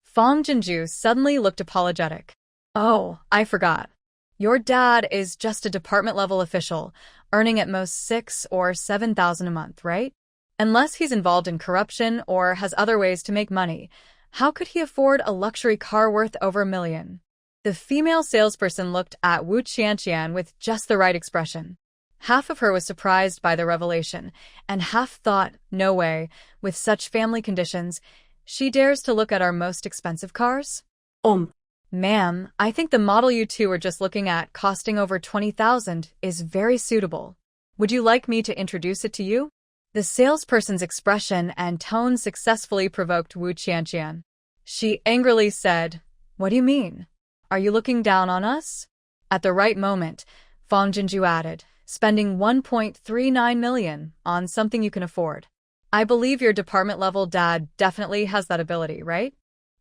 Speaker 1: Fang Jinju suddenly looked apologetic. Oh, I forgot. Your dad is just a department-level official, earning at most 6,000 or 7,000 a month, right? Unless he's involved in corruption or has other ways to make money, how could he afford a luxury car worth over $1 million? The female salesperson looked at Wu Qianqian with just the right expression. Half of her was surprised by the revelation, and half thought, no way, with such family conditions, she dares to look at our most expensive cars? Ma'am, I think the model you two were just looking at, costing over 20,000, is very suitable. Would you like me to introduce it to you? The salesperson's expression and tone successfully provoked Wu Qianqian. She angrily said, What do you mean? Are you looking down on us? At the right moment, Fang Jinju added, spending 1.39 million on something you can afford. I believe your department-level dad definitely has that ability, right?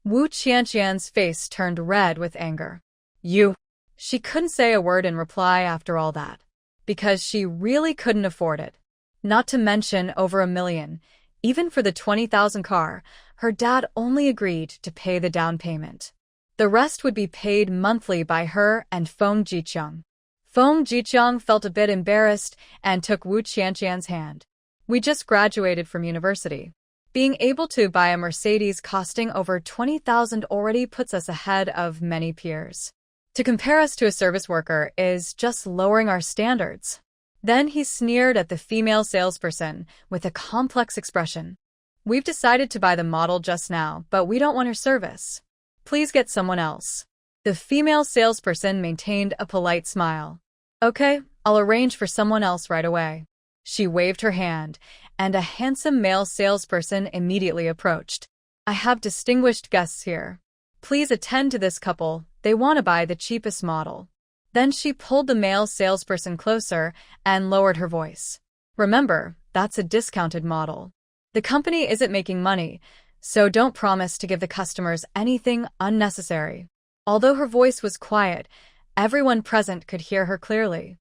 Speaker 1: Wu Qianqian's face turned red with anger. You. She couldn't say a word in reply after all that, because she really couldn't afford it. Not to mention over $1 million. Even for the 20,000 car, her dad only agreed to pay the down payment. The rest would be paid monthly by her and Feng Jiqiang. Feng Jiqiang felt a bit embarrassed and took Wu Qianqian's hand. We just graduated from university. Being able to buy a Mercedes costing over 20,000 already puts us ahead of many peers. To compare us to a service worker is just lowering our standards. Then he sneered at the female salesperson with a complex expression. We've decided to buy the model just now, but we don't want her service. Please get someone else. The female salesperson maintained a polite smile. Okay, I'll arrange for someone else right away. She waved her hand, and a handsome male salesperson immediately approached. I have distinguished guests here. Please attend to this couple, they want to buy the cheapest model. Then she pulled the male salesperson closer and lowered her voice. Remember, that's a discounted model. The company isn't making money, so don't promise to give the customers anything unnecessary. Although her voice was quiet, everyone present could hear her clearly.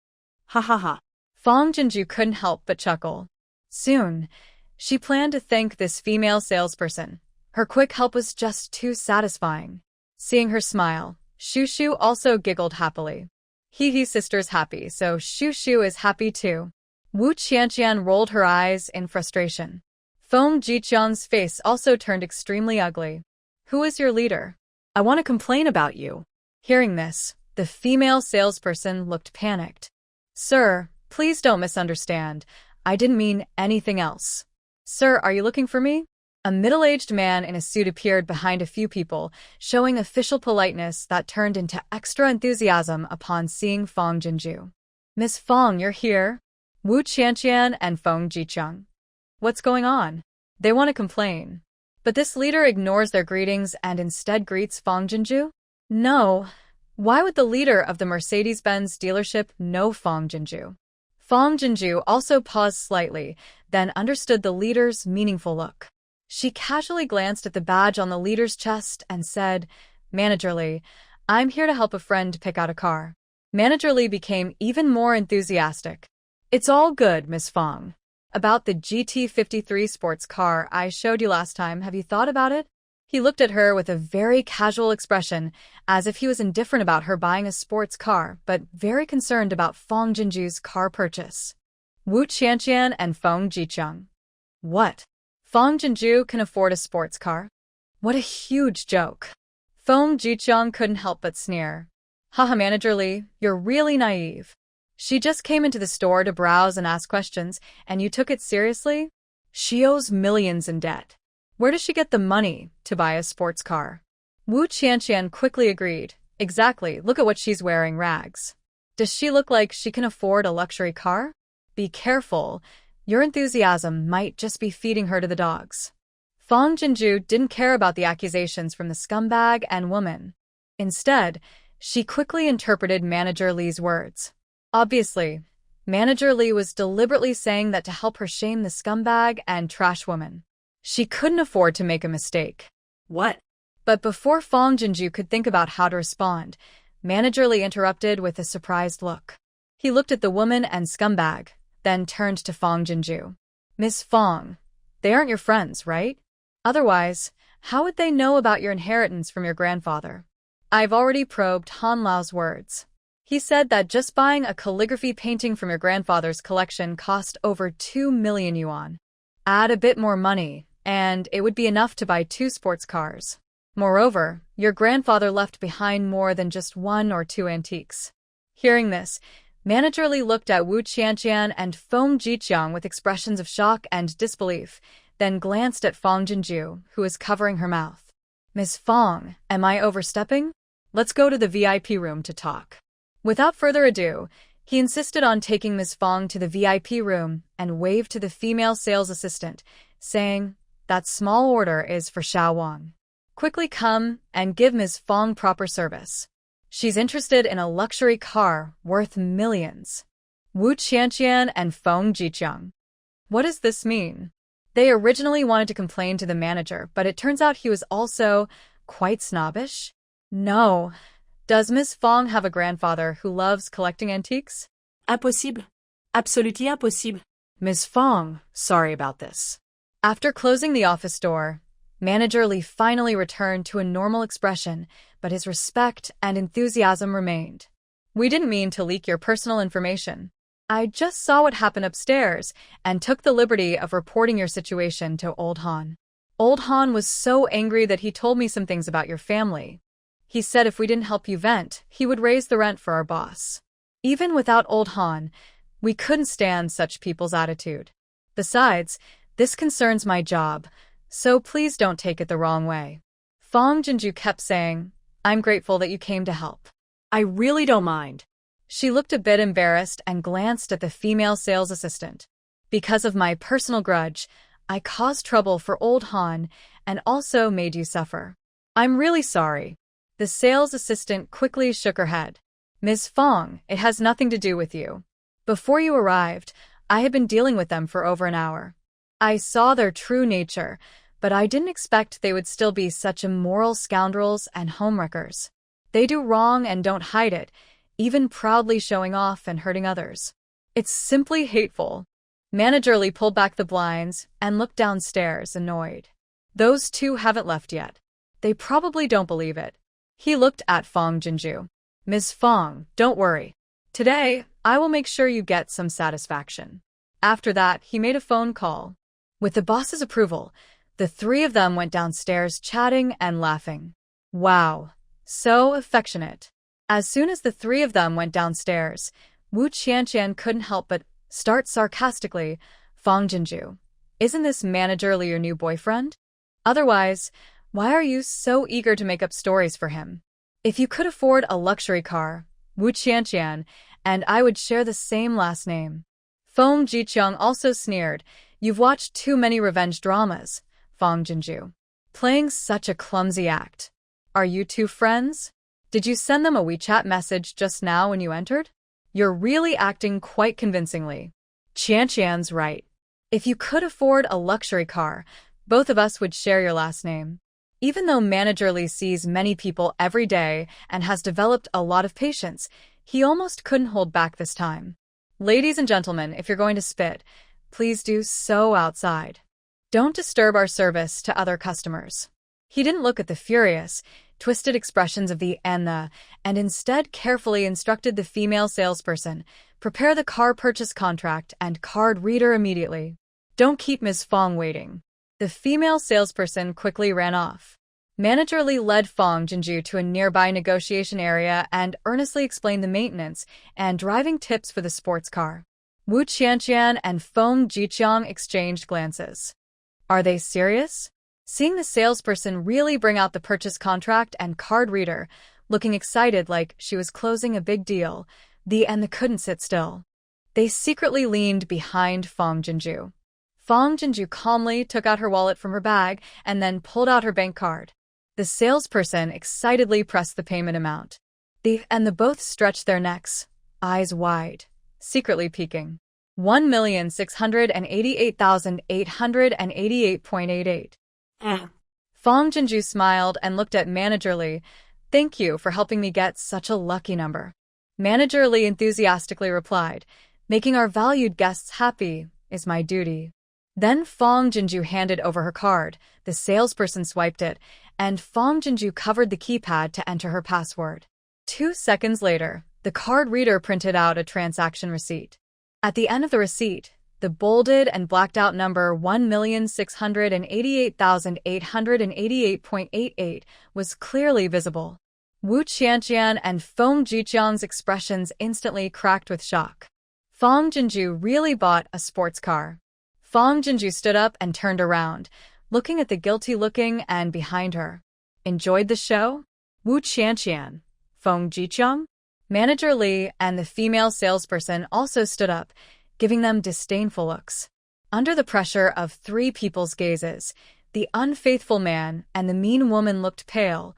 Speaker 2: Ha ha ha.
Speaker 1: Fong Jinju couldn't help but chuckle. Soon, she planned to thank this female salesperson. Her quick help was just too satisfying. Seeing her smile, Shushu also giggled happily. Hee sister's happy, so Shushu is happy too. Wu Qianqian rolled her eyes in frustration. Feng Jiqiang's face also turned extremely ugly. Who is your leader? I want to complain about you. Hearing this, the female salesperson looked panicked. Sir, please don't misunderstand. I didn't mean anything else. Sir, are you looking for me? A middle-aged man in a suit appeared behind a few people, showing official politeness that turned into extra enthusiasm upon seeing Fong Jinju. Miss Fong, you're here? Wu Qianqian and Feng Jiqiang. What's going on? They want to complain. But this leader ignores their greetings and instead greets Fong Jinju? No. Why would the leader of the Mercedes-Benz dealership know Fong Jinju? Fong Jinju also paused slightly, then understood the leader's meaningful look. She casually glanced at the badge on the leader's chest and said, Manager Lee, I'm here to help a friend pick out a car. Manager Lee became even more enthusiastic. It's all good, Miss Fong. About the GT53 sports car I showed you last time, have you thought about it? He looked at her with a very casual expression, as if he was indifferent about her buying a sports car, but very concerned about Fong Jinju's car purchase. Wu Qianqian and Feng Jiqiang. What? Fong Jinju can afford a sports car? What a huge joke. Feng Jiqiang couldn't help but sneer. Haha, Manager Lee, you're really naive. She just came into the store to browse and ask questions, and you took it seriously? She owes millions in debt. Where does she get the money to buy a sports car? Wu Qianqian quickly agreed. Exactly, look at what she's wearing, rags. Does she look like she can afford a luxury car? Be careful. Your enthusiasm might just be feeding her to the dogs. Fong Jinju didn't care about the accusations from the scumbag and woman. Instead, she quickly interpreted Manager Lee's words. Obviously, Manager Lee was deliberately saying that to help her shame the scumbag and trash woman. She couldn't afford to make a mistake.
Speaker 2: What?
Speaker 1: But before Fong Jinju could think about how to respond, Manager Lee interrupted with a surprised look. He looked at the woman and scumbag, then turned to Fong Jinju. Miss Fong, they aren't your friends, right? Otherwise, how would they know about your inheritance from your grandfather? I've already probed Han Lao's words. He said that just buying a calligraphy painting from your grandfather's collection cost over 2 million yuan. Add a bit more money, and it would be enough to buy 2 sports cars. Moreover, your grandfather left behind more than just 1 or 2 antiques. Hearing this, Manager Lee looked at Wu Qianqian and Feng Jiqiang with expressions of shock and disbelief, then glanced at Fong Jinju, who was covering her mouth. Miss Fong, am I overstepping? Let's go to the VIP room to talk. Without further ado, he insisted on taking Miss Fong to the VIP room and waved to the female sales assistant, saying, That small order is for Xiao Wang. Quickly come and give Ms. Fong proper service. She's interested in a luxury car worth millions. Wu Qianqian and Feng Jiqiang. What does this mean? They originally wanted to complain to the manager, but it turns out he was also quite snobbish. No. Does Miss Fong have a grandfather who loves collecting antiques?
Speaker 2: Impossible. Absolutely impossible.
Speaker 1: Miss Fong, sorry about this. After closing the office door, Manager Lee finally returned to a normal expression, but his respect and enthusiasm remained. We didn't mean to leak your personal information. I just saw what happened upstairs and took the liberty of reporting your situation to Old Han. Old Han was so angry that he told me some things about your family. He said if we didn't help you vent, he would raise the rent for our boss. Even without Old Han, we couldn't stand such people's attitude. Besides, this concerns my job, so please don't take it the wrong way. Fong Jinju kept saying, I'm grateful that you came to help.
Speaker 2: I really don't mind.
Speaker 1: She looked a bit embarrassed and glanced at the female sales assistant. Because of my personal grudge, I caused trouble for old Han and also made you suffer. I'm really sorry. The sales assistant quickly shook her head. Ms. Fong, it has nothing to do with you. Before you arrived, I had been dealing with them for over an hour. I saw their true nature, but I didn't expect they would still be such immoral scoundrels and homewreckers. They do wrong and don't hide it, even proudly showing off and hurting others. It's simply hateful. Manager Lee pulled back the blinds and looked downstairs, annoyed. Those two haven't left yet. They probably don't believe it. He looked at Fong Jinju. Ms. Fong, don't worry. Today, I will make sure you get some satisfaction. After that, he made a phone call. With the boss's approval, the three of them went downstairs chatting and laughing. Wow, so affectionate. As soon as the three of them went downstairs, Wu Qianqian couldn't help but start sarcastically, Fong Jinju, isn't this Manager Lee your new boyfriend? Otherwise, why are you so eager to make up stories for him? If you could afford a luxury car, Wu Qianqian, and I would share the same last name. Fong Jiqiang also sneered, you've watched too many revenge dramas, Fong Jinju. Playing such a clumsy act. Are you two friends? Did you send them a WeChat message just now when you entered? You're really acting quite convincingly. Qianqian's right. If you could afford a luxury car, both of us would share your last name. Even though Manager Lee sees many people every day and has developed a lot of patience, he almost couldn't hold back this time. Ladies and gentlemen, if you're going to spit, please do so outside. Don't disturb our service to other customers. He didn't look at the furious, twisted expressions of the and instead carefully instructed the female salesperson, prepare the car purchase contract and card reader immediately. Don't keep Ms. Fong waiting. The female salesperson quickly ran off. Manager Lee led Fong Jinju to a nearby negotiation area and earnestly explained the maintenance and driving tips for the sports car. Wu Qianqian and Fong Jiqiang exchanged glances. Are they serious? Seeing the salesperson really bring out the purchase contract and card reader, looking excited like she was closing a big deal, the couldn't sit still. They secretly leaned behind Fong Jinju. Fong Jinju calmly took out her wallet from her bag and then pulled out her bank card. The salesperson excitedly pressed the payment amount. The both stretched their necks, eyes wide, secretly peeking. 1,688,888.88. Fong Jinju smiled and looked at Manager Lee. Thank you for helping me get such a lucky number. Manager Lee enthusiastically replied, making our valued guests happy is my duty. Then Fong Jinju handed over her card, the salesperson swiped it, and Fong Jinju covered the keypad to enter her password. 2 seconds later, the card reader printed out a transaction receipt. At the end of the receipt, the bolded and blacked out number 1,688,888.88 was clearly visible. Wu Qianqian and Fong Jiqiang's expressions instantly cracked with shock. Fong Jinju really bought a sports car. Fong Jinju stood up and turned around, looking at the guilty-looking and behind her. Enjoyed the show? Wu Qianqian, Fong Jiqiang? Manager Lee and the female salesperson also stood up, giving them disdainful looks. Under the pressure of 3 people's gazes, the unfaithful man and the mean woman looked pale,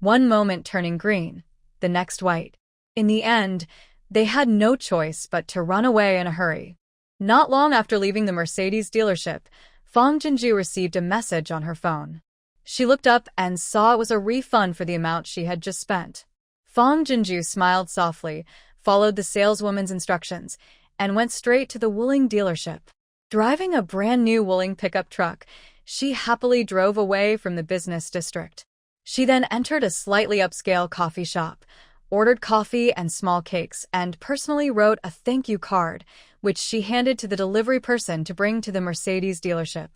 Speaker 1: one moment turning green, the next white. In the end, they had no choice but to run away in a hurry. Not long after leaving the Mercedes dealership, Fong Jinju received a message on her phone. She looked up and saw it was a refund for the amount she had just spent. Fong Jinju smiled softly, followed the saleswoman's instructions, and went straight to the Wuling dealership. Driving a brand-new Wuling pickup truck, she happily drove away from the business district. She then entered a slightly upscale coffee shop, ordered coffee and small cakes, and personally wrote a thank you card, which she handed to the delivery person to bring to the Mercedes dealership.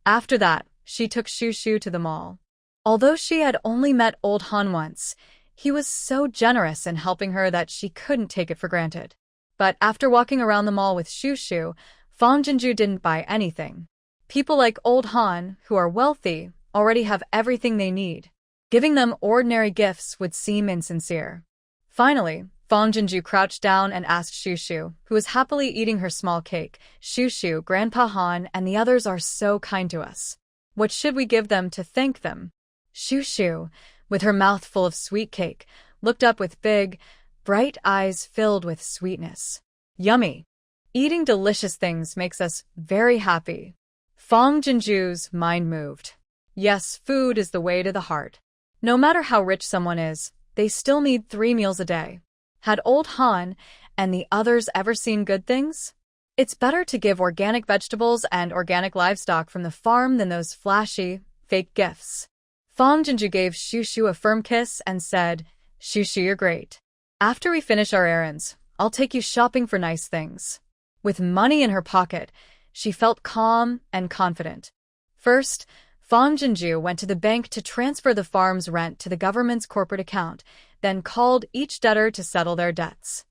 Speaker 1: After that, she took Shu to the mall. Although she had only met Old Han once, he was so generous in helping her that she couldn't take it for granted. But after walking around the mall with Shu, Fong Jinju didn't buy anything. People like Old Han, who are wealthy, already have everything they need. Giving them ordinary gifts would seem insincere. Finally, Fong Jinju crouched down and asked Shushu, who was happily eating her small cake. Shushu, Grandpa Han, and the others are so kind to us. What should we give them to thank them? Shushu, with her mouth full of sweet cake, looked up with big, bright eyes filled with sweetness. Yummy. Eating delicious things makes us very happy. Fong Jinju's mind moved. Yes, food is the way to the heart. No matter how rich someone is, they still need 3 meals a day. Had old Han and the others ever seen good things? It's better to give organic vegetables and organic livestock from the farm than those flashy, fake gifts. Fong Jinju gave Shushu a firm kiss and said, Shushu, you're great. After we finish our errands, I'll take you shopping for nice things. With money in her pocket, she felt calm and confident. First, Fong Jinju went to the bank to transfer the farm's rent to the government's corporate account, then called each debtor to settle their debts.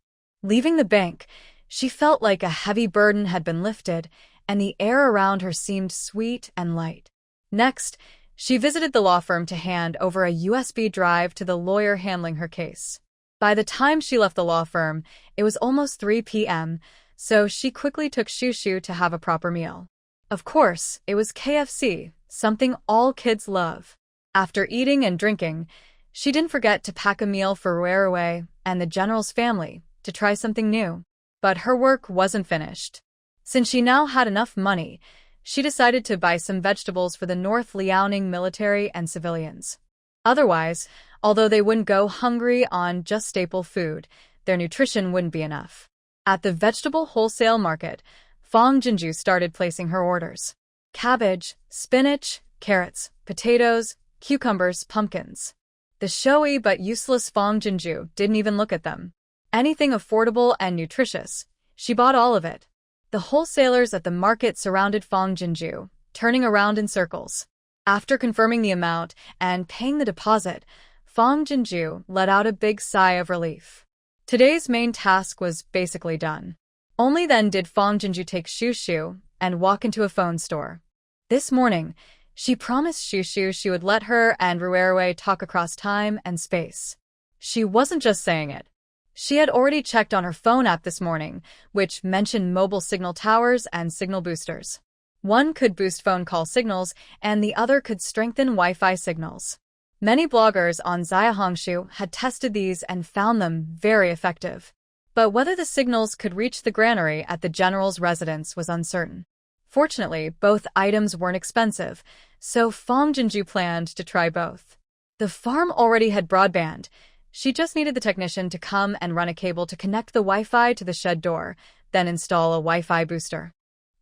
Speaker 1: Leaving the bank, she felt like a heavy burden had been lifted, and the air around her seemed sweet and light. Next, she visited the law firm to hand over a USB drive to the lawyer handling her case. By the time she left the law firm, it was almost 3 p.m., so she quickly took Shushu to have a proper meal. Of course, it was KFC, something all kids love. After eating and drinking, she didn't forget to pack a meal for Ruerue and the general's family to try something new. But her work wasn't finished. Since she now had enough money, she decided to buy some vegetables for the North Liaoning military and civilians. Otherwise, although they wouldn't go hungry on just staple food, their nutrition wouldn't be enough. At the vegetable wholesale market, Fong Jinju started placing her orders. Cabbage, spinach, carrots, potatoes, cucumbers, pumpkins. The showy but useless Fong Jinju didn't even look at them. Anything affordable and nutritious, she bought all of it. The wholesalers at the market surrounded Fong Jinju, turning around in circles. After confirming the amount and paying the deposit, Fong Jinju let out a big sigh of relief. Today's main task was basically done. Only then did Fong Jinju take Shushu and walk into a phone store. This morning, she promised Shushu she would let her and Ruerue talk across time and space. She wasn't just saying it. She had already checked on her phone app this morning, which mentioned mobile signal towers and signal boosters. One could boost phone call signals, and the other could strengthen Wi-Fi signals. Many bloggers on Xiaohongshu had tested these and found them very effective. But whether the signals could reach the granary at the general's residence was uncertain. Fortunately, both items weren't expensive, so Fong Jinju planned to try both. The farm already had broadband. She just needed the technician to come and run a cable to connect the Wi-Fi to the shed door, then install a Wi-Fi booster.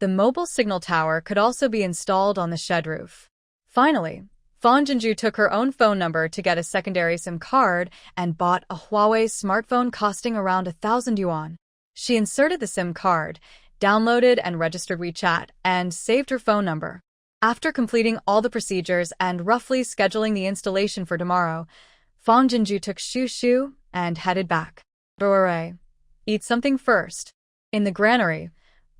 Speaker 1: The mobile signal tower could also be installed on the shed roof. Finally, Fong Jinju took her own phone number to get a secondary SIM card and bought a Huawei smartphone costing around 1,000 yuan. She inserted the SIM card, downloaded and registered WeChat, and saved her phone number. After completing all the procedures and roughly scheduling the installation for tomorrow, Fong Jinju took Shushu and headed back. Ruerue, eat something first. In the granary,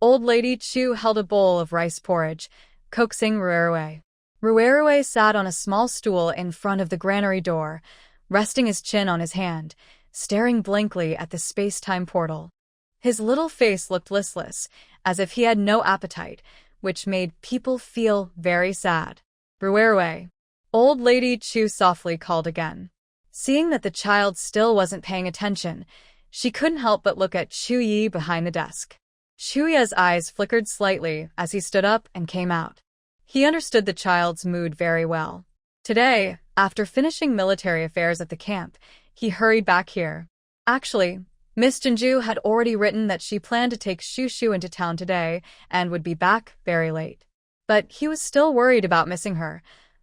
Speaker 1: old lady Chu held a bowl of rice porridge, coaxing Ruerue. Ruerue sat on a small stool in front of the granary door, resting his chin on his hand, staring blankly at the space-time portal. His little face looked listless, as if he had no appetite, which made people feel very sad. Ruerue, old lady Chu softly called again. Seeing that the child still wasn't paying attention, she couldn't help but look at Chu Yi behind the desk. Chu Yi's eyes flickered slightly as he stood up and came out. He understood the child's mood very well. Today, after finishing military affairs at the camp, he hurried back here. Actually, Miss Jinju had already written that she planned to take Shushu into town today and would be back very late. But he was still worried about missing her.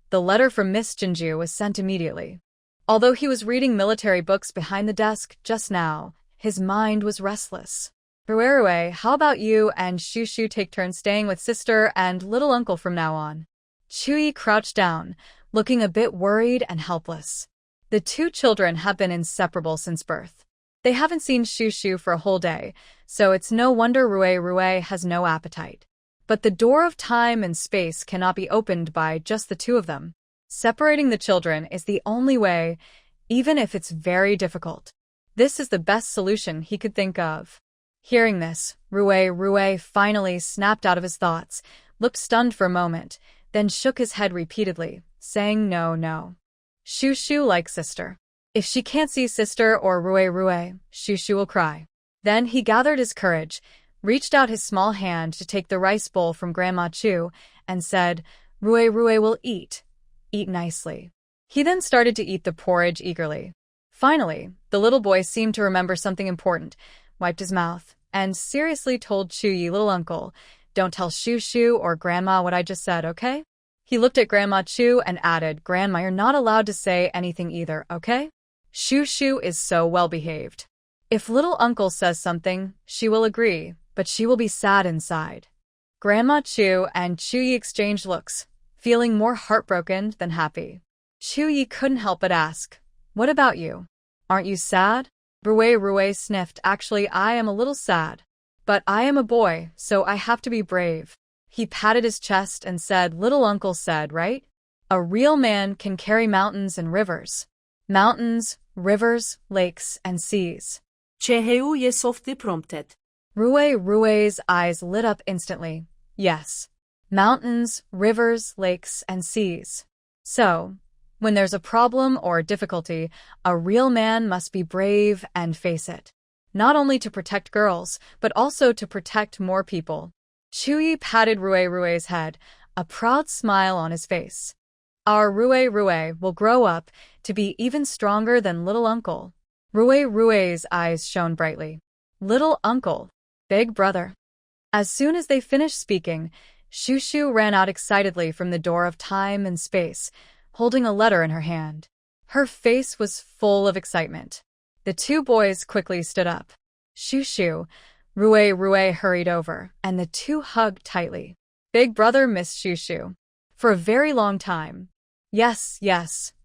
Speaker 1: The letter from Miss Jinju was sent immediately. Although he was reading military books behind the desk just now, his mind was restless. Ruerue, how about you and Shushu take turns staying with sister and little uncle from now on? Chu Yi crouched down, looking a bit worried and helpless. The two children have been inseparable since birth. They haven't seen Shushu for a whole day, so it's no wonder Ruerue has no appetite. But the door of time and space cannot be opened by just the two of them. Separating the children is the only way, even if it's very difficult. This is the best solution he could think of. Hearing this, Rue finally snapped out of his thoughts, looked stunned for a moment, then shook his head repeatedly, saying no, no. Shushu like sister. If she can't see sister or Rue, Shushu will cry. Then he gathered his courage, reached out his small hand to take the rice bowl from Grandma Chu, and said, Rue will eat. Eat nicely. He then started to eat the porridge eagerly. Finally, the little boy seemed to remember something important, wiped his mouth, and seriously told Chuyi, little uncle, don't tell Shushu or Grandma what I just said, okay? He looked at Grandma Chu and added, Grandma, you're not allowed to say anything either, okay? Shushu is so well-behaved. If little uncle says something, she will agree, but she will be sad inside. Grandma Chu and Chuyi exchanged looks, feeling more heartbroken than happy. Chuyi couldn't help but ask, what about you? Aren't you sad? Rue sniffed. Actually, I am a little sad. But I am a boy, so I have to be brave. He patted his chest and said, little uncle said, right? A real man can carry mountains and rivers. Mountains, rivers, lakes, and seas.
Speaker 2: Cheheu je softy prompted.
Speaker 1: Rue's eyes lit up instantly. Yes. Mountains, rivers, lakes, and seas. So, when there's a problem or difficulty, a real man must be brave and face it. Not only to protect girls, but also to protect more people. Chuyi patted Rue's head, a proud smile on his face. Our Rue will grow up to be even stronger than little uncle. Rue's eyes shone brightly. Little uncle. Big brother. As soon as they finished speaking, Shushu ran out excitedly from the door of time and space, holding a letter in her hand. Her face was full of excitement. The two boys quickly stood up. Shushu, Rue hurried over, and the two hugged tightly. Big brother missed Shushu. For a very long time. Yes.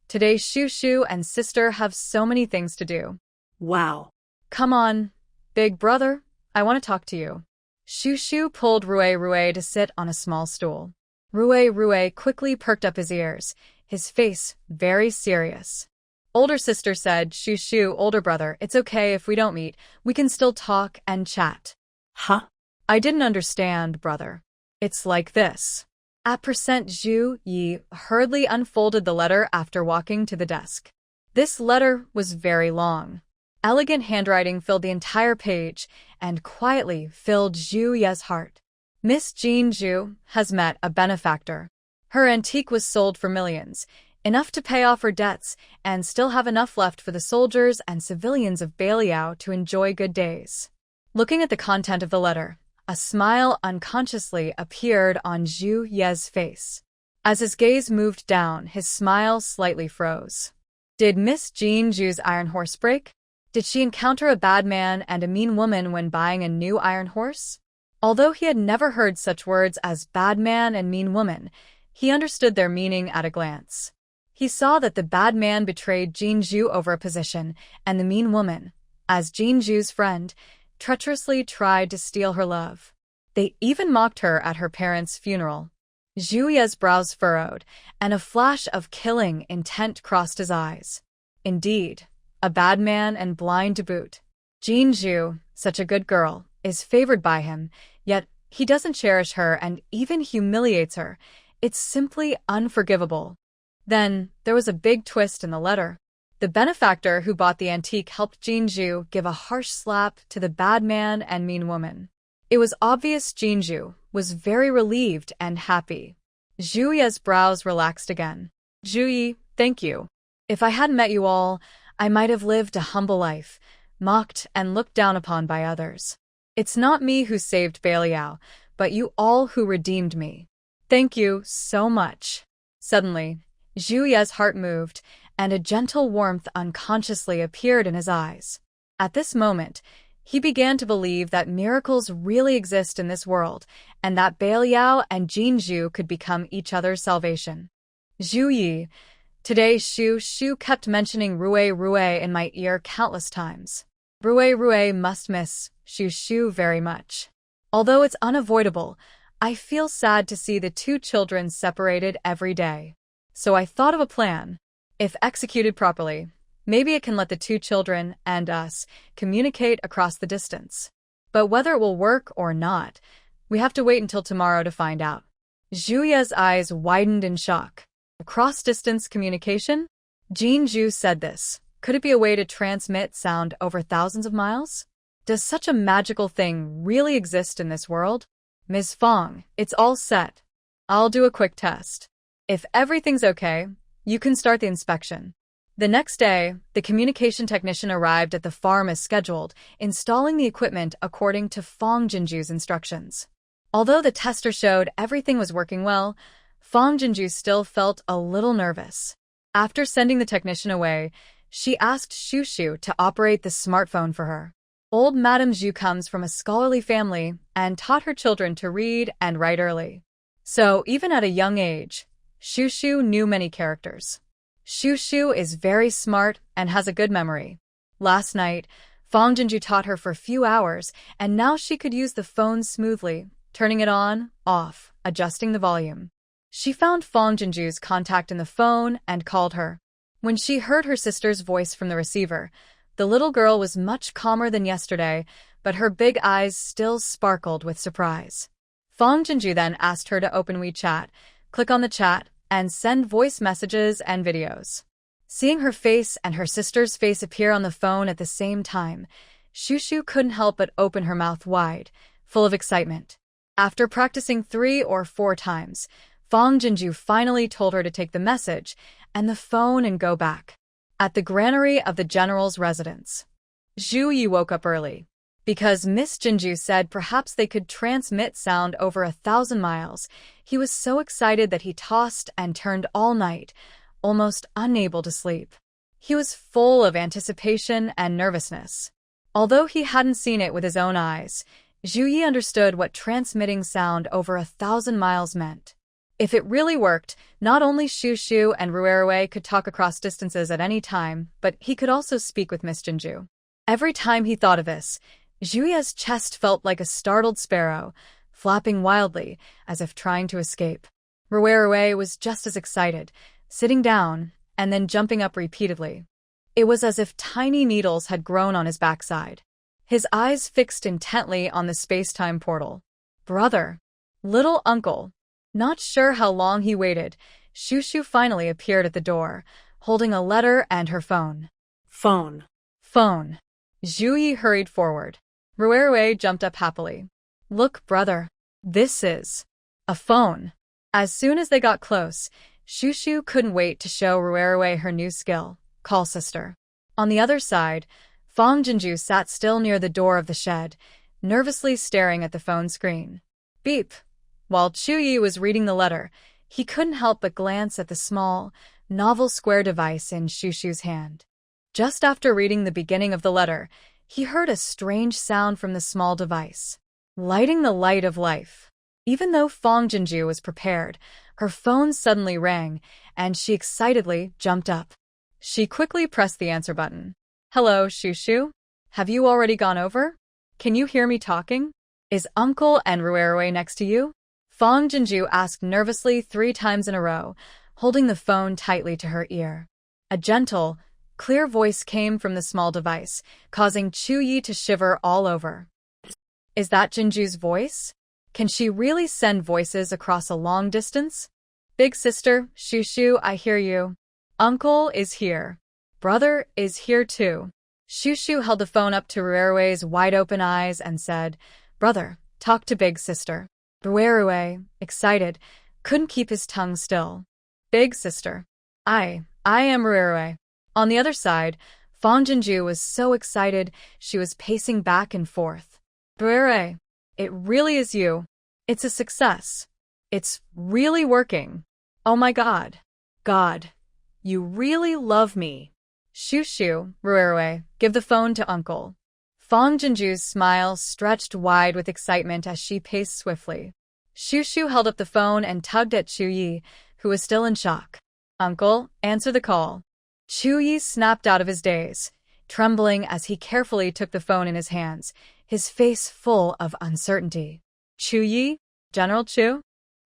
Speaker 1: Today Shushu and sister have so many things to do.
Speaker 2: Wow.
Speaker 1: Come on, big brother, I want to talk to you. Shushu pulled Rue to sit on a small stool. Rue quickly perked up his ears, his face very serious. Older sister said, Shushu, older brother, it's okay if we don't meet. We can still talk and chat.
Speaker 2: Huh?
Speaker 1: I didn't understand, brother. It's like this. At percent Zhu Yi hurriedly unfolded the letter after walking to the desk. This letter was very long. Elegant handwriting filled the entire page and quietly filled Zhu Ye's heart. Miss Jean Zhu has met a benefactor. Her antique was sold for millions, enough to pay off her debts and still have enough left for the soldiers and civilians of Beiliang to enjoy good days. Looking at the content of the letter, a smile unconsciously appeared on Zhu Ye's face. As his gaze moved down, his smile slightly froze. Did Miss Jean Zhu's iron horse break? Did she encounter a bad man and a mean woman when buying a new iron horse? Although he had never heard such words as bad man and mean woman, he understood their meaning at a glance. He saw that the bad man betrayed Jean Zhu over a position, and the mean woman, as Jean Zhu's friend, treacherously tried to steal her love. They even mocked her at her parents' funeral. Zhu Ye's brows furrowed, and a flash of killing intent crossed his eyes. Indeed, a bad man and blind to boot. Jean Zhu, such a good girl, is favored by him, yet he doesn't cherish her and even humiliates her. It's simply unforgivable. Then, there was a big twist in the letter. The benefactor who bought the antique helped Jean Zhu give a harsh slap to the bad man and mean woman. It was obvious Jean Zhu was very relieved and happy. Zhu Ye's brows relaxed again. Zhu Yi, thank you. If I hadn't met you all, I might have lived a humble life, mocked and looked down upon by others. It's not me who saved Beiliang, but you all who redeemed me. Thank you so much. Suddenly, Zhu Ye's heart moved, and a gentle warmth unconsciously appeared in his eyes. At this moment, he began to believe that miracles really exist in this world, and that Beiliang and Jean Zhu could become each other's salvation. Zhu Yi. Today Shu kept mentioning Rue in my ear countless times. Rue must miss Shu very much. Although it's unavoidable, I feel sad to see the two children separated every day. So I thought of a plan. If executed properly, Maybe it can let the two children and us communicate across the distance. But whether it will work or not, we have to wait until tomorrow to find out. Zhuya's eyes widened in shock. Cross-distance communication? Jean Zhu said this. Could it be a way to transmit sound over thousands of miles? Does such a magical thing really exist in this world? Ms. Fong, it's all set. I'll do a quick test. If everything's okay, you can start the inspection. The next day, the communication technician arrived at the farm as scheduled, installing the equipment according to Fong Jinju's instructions. Although the tester showed everything was working well, Fong Jinju still felt a little nervous. After sending the technician away, she asked Shu to operate the smartphone for her. Old Madame Zhu comes from a scholarly family and taught her children to read and write early. So, even at a young age, Shu knew many characters. Shu is very smart and has a good memory. Last night, Fong Jinju taught her for a few hours, and now she could use the phone smoothly, turning it on, off, adjusting the volume. She found Fong Jinju's contact in the phone and called her. When she heard her sister's voice from the receiver, the little girl was much calmer than yesterday, but her big eyes still sparkled with surprise. Fong Jinju then asked her to open WeChat, click on the chat, and send voice messages and videos. Seeing her face and her sister's face appear on the phone at the same time, Shu couldn't help but open her mouth wide, full of excitement. After practicing 3 or 4 times, Fong Jinju finally told her to take the message and the phone and go back. At the granary of the general's residence, Zhu Yi woke up early. Because Miss Jinju said perhaps they could transmit sound over 1,000 miles, he was so excited that he tossed and turned all night, almost unable to sleep. He was full of anticipation and nervousness. Although he hadn't seen it with his own eyes, Zhu Yi understood what transmitting sound over 1,000 miles meant. If it really worked, not only Shu and Ruerue could talk across distances at any time, but he could also speak with Miss Jinju. Every time he thought of this, Zhuya's chest felt like a startled sparrow, flapping wildly, as if trying to escape. Ruerue was just as excited, sitting down, and then jumping up repeatedly. It was as if tiny needles had grown on his backside. His eyes fixed intently on the space-time portal. Brother. Little uncle. Not sure how long he waited, Shu finally appeared at the door, holding a letter and her phone.
Speaker 2: Phone.
Speaker 1: Phone. Zhu Yi hurried forward. Ruerue jumped up happily. Look, brother. This is a phone. As soon as they got close, Shu couldn't wait to show Ruerue her new skill, call sister. On the other side, Fong Jinju sat still near the door of the shed, nervously staring at the phone screen. Beep. While Chu Yi was reading the letter, he couldn't help but glance at the small, novel square device in Shu's hand. Just after reading the beginning of the letter, he heard a strange sound from the small device. Lighting the light of life. Even though Fong Jinju was prepared, her phone suddenly rang, and she excitedly jumped up. She quickly pressed the answer button. Hello, Shu. Have you already gone over? Can you hear me talking? Is Uncle and Ruerue next to you? Fong Jinju asked nervously 3 times in a row, holding the phone tightly to her ear. A gentle, clear voice came from the small device, causing Chu Yi to shiver all over. Is that Jinju's voice? Can she really send voices across a long distance? Big sister, Shu, I hear you. Uncle is here. Brother is here too. Shu held the phone up to Ruerue's wide-open eyes and said, Brother, talk to big sister. Ruerue, excited, couldn't keep his tongue still. Big sister. I am Ruerue. On the other side, Fong Jinju was so excited she was pacing back and forth. Ruerue, it really is you. It's a success. It's really working. Oh my God. God, you really love me. Shu, Ruerue, give the phone to Uncle. Fong Jinju's smile stretched wide with excitement as she paced swiftly. Shu held up the phone and tugged at Chu Yi, who was still in shock. Uncle, answer the call. Chu Yi snapped out of his daze, trembling as he carefully took the phone in his hands, his face full of uncertainty. Chu Yi? General Chu?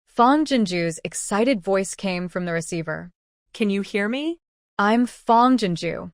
Speaker 1: Fong Jinju's excited voice came from the receiver.
Speaker 2: Can you hear me?
Speaker 1: I'm Fong Jinju.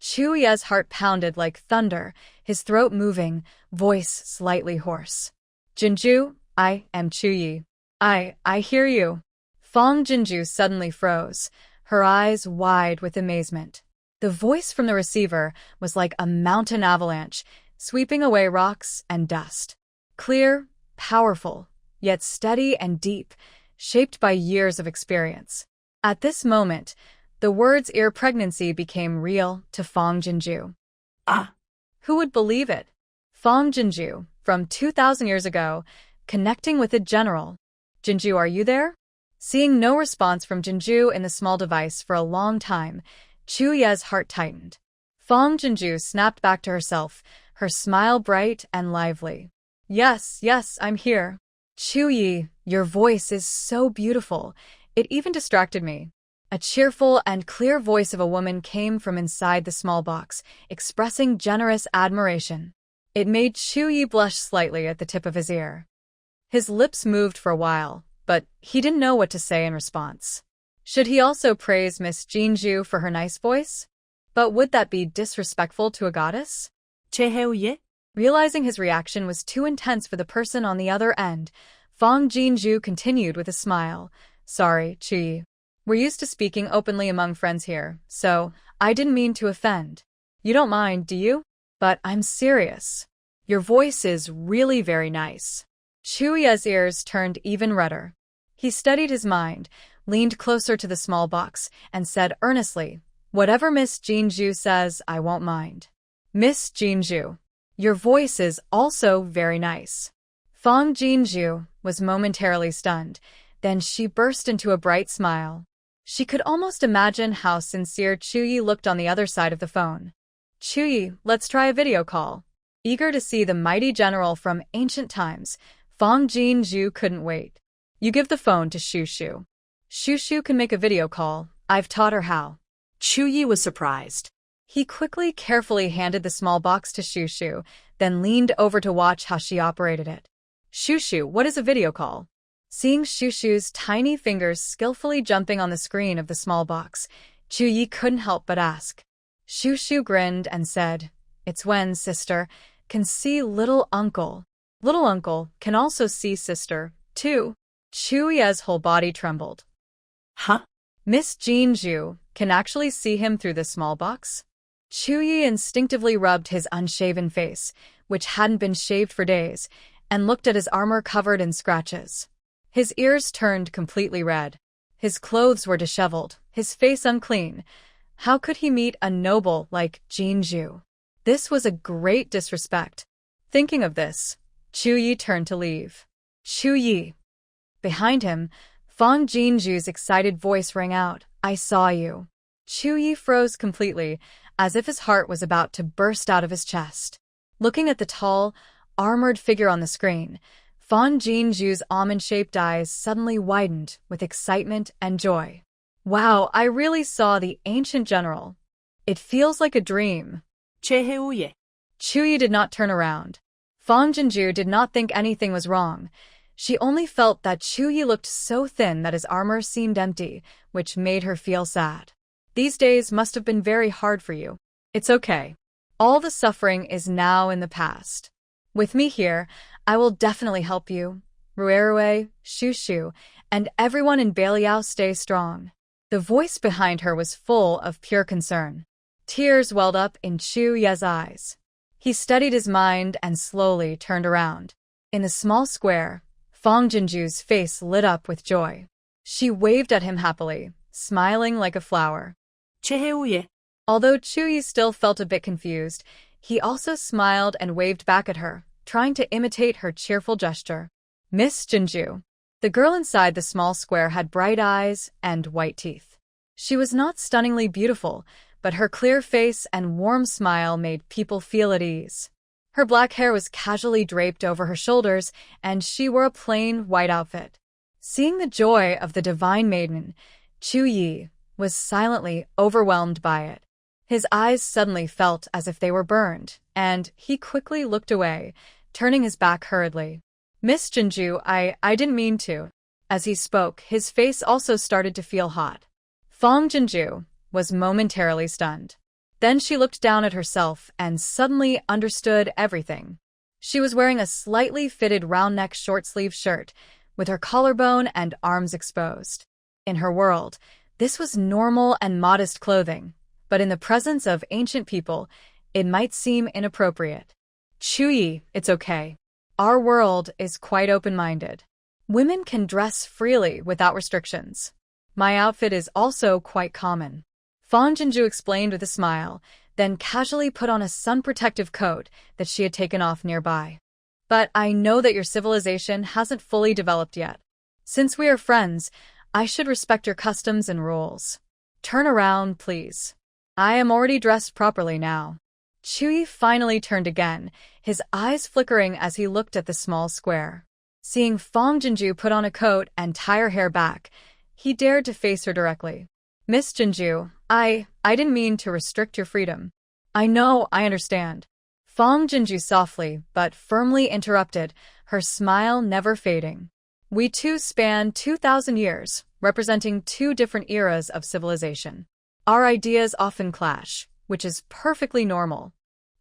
Speaker 1: Chu Ye's heart pounded like thunder, his throat moving, voice slightly hoarse. Jinju, I am Chu Yi. I hear you. Fong Jinju suddenly froze, her eyes wide with amazement. The voice from the receiver was like a mountain avalanche, sweeping away rocks and dust. Clear, powerful, yet steady and deep, shaped by years of experience. At this moment, the words ear pregnancy became real to Fong Jinju.
Speaker 2: Ah!
Speaker 1: Who would believe it? Fong Jinju, from 2,000 years ago, connecting with a general. Jinju, are you there? Seeing no response from Jinju in the small device for a long time, Chu Ye's heart tightened. Fong Jinju snapped back to herself, her smile bright and lively. Yes, I'm here. Chu Yi, your voice is so beautiful. It even distracted me. A cheerful and clear voice of a woman came from inside the small box, expressing generous admiration. It made Chu Yi blush slightly at the tip of his ear. His lips moved for a while, but he didn't know what to say in response. Should he also praise Miss Jinju for her nice voice? But would that be disrespectful to a goddess?
Speaker 2: Cheheoye?
Speaker 1: Realizing his reaction was too intense for the person on the other end, Fong Jinju continued with a smile. Sorry, Chu Yi. We're used to speaking openly among friends here, so I didn't mean to offend. You don't mind, do you? But I'm serious. Your voice is really very nice. Chu Ye's ears turned even redder. He steadied his mind, leaned closer to the small box, and said earnestly, Whatever Miss Jinju says, I won't mind. Miss Jinju, your voice is also very nice. Fong Jinju was momentarily stunned, then she burst into a bright smile. She could almost imagine how sincere Chu Yi looked on the other side of the phone. Chu Yi, let's try a video call. Eager to see the mighty general from ancient times, Fong Jinju couldn't wait. You give the phone to Shushu. Shushu can make a video call. I've taught her how.
Speaker 2: Chu Yi was surprised.
Speaker 1: He quickly, carefully handed the small box to Shushu, then leaned over to watch how she operated it. Shushu, what is a video call? Seeing Shushu's tiny fingers skillfully jumping on the screen of the small box, Chu Yi couldn't help but ask. Shushu grinned and said, It's when sister can see little uncle. Little uncle can also see sister, too. Chu Ye's whole body trembled.
Speaker 2: Huh?
Speaker 1: Miss Jinju can actually see him through the small box? Chu Yi instinctively rubbed his unshaven face, which hadn't been shaved for days, and looked at his armor covered in scratches. His ears turned completely red. His clothes were disheveled, his face unclean. How could he meet a noble like Jinju? This was a great disrespect. Thinking of this, Chu Yi turned to leave. Chu Yi. Behind him, Fong Jinju's excited voice rang out, I saw you. Chu Yi froze completely, as if his heart was about to burst out of his chest. Looking at the tall, armored figure on the screen, Fong Jinju's almond-shaped eyes suddenly widened with excitement and joy. Wow, I really saw the ancient general. It feels like a dream.
Speaker 2: Cheheoye.
Speaker 1: Chu Yi did not turn around. Fong Jinju did not think anything was wrong. She only felt that Chu Yi looked so thin that his armor seemed empty, which made her feel sad. These days must have been very hard for you. It's okay. All the suffering is now in the past. With me here, I will definitely help you. Ruerue, Shushu, and everyone in Beiliang stay strong. The voice behind her was full of pure concern. Tears welled up in Chu Ye's eyes. He steadied his mind and slowly turned around. In the small square, Fong Jinju's face lit up with joy. She waved at him happily, smiling like a flower.
Speaker 2: Cheheoye.
Speaker 1: Although Chu Yi still felt a bit confused, he also smiled and waved back at her, trying to imitate her cheerful gesture. Miss Jinju. The girl inside the small square had bright eyes and white teeth. She was not stunningly beautiful, but her clear face and warm smile made people feel at ease. Her black hair was casually draped over her shoulders, and she wore a plain white outfit. Seeing the joy of the divine maiden, Chu Yi was silently overwhelmed by it. His eyes suddenly felt as if they were burned, and he quickly looked away, turning his back hurriedly. Miss Jinju, I didn't mean to. As he spoke, his face also started to feel hot. Fong Jinju was momentarily stunned. Then she looked down at herself and suddenly understood everything. She was wearing a slightly fitted round-neck short-sleeve shirt, with her collarbone and arms exposed. In her world, this was normal and modest clothing, but in the presence of ancient people, it might seem inappropriate. Chuyi, it's okay. Our world is quite open-minded. Women can dress freely without restrictions. My outfit is also quite common. Fang Jinju explained with a smile, then casually put on a sun-protective coat that she had taken off nearby. But I know that your civilization hasn't fully developed yet. Since we are friends, I should respect your customs and rules. Turn around, please. I am already dressed properly now. Chuyi finally turned again, his eyes flickering as he looked at the small square. Seeing Fang Jinju put on a coat and tie her hair back, he dared to face her directly. Miss Jinju, I didn't mean to restrict your freedom. I know, I understand. Fang Jinju softly but firmly interrupted, her smile never fading. We too span 2,000 years, representing two different eras of civilization. Our ideas often clash, which is perfectly normal.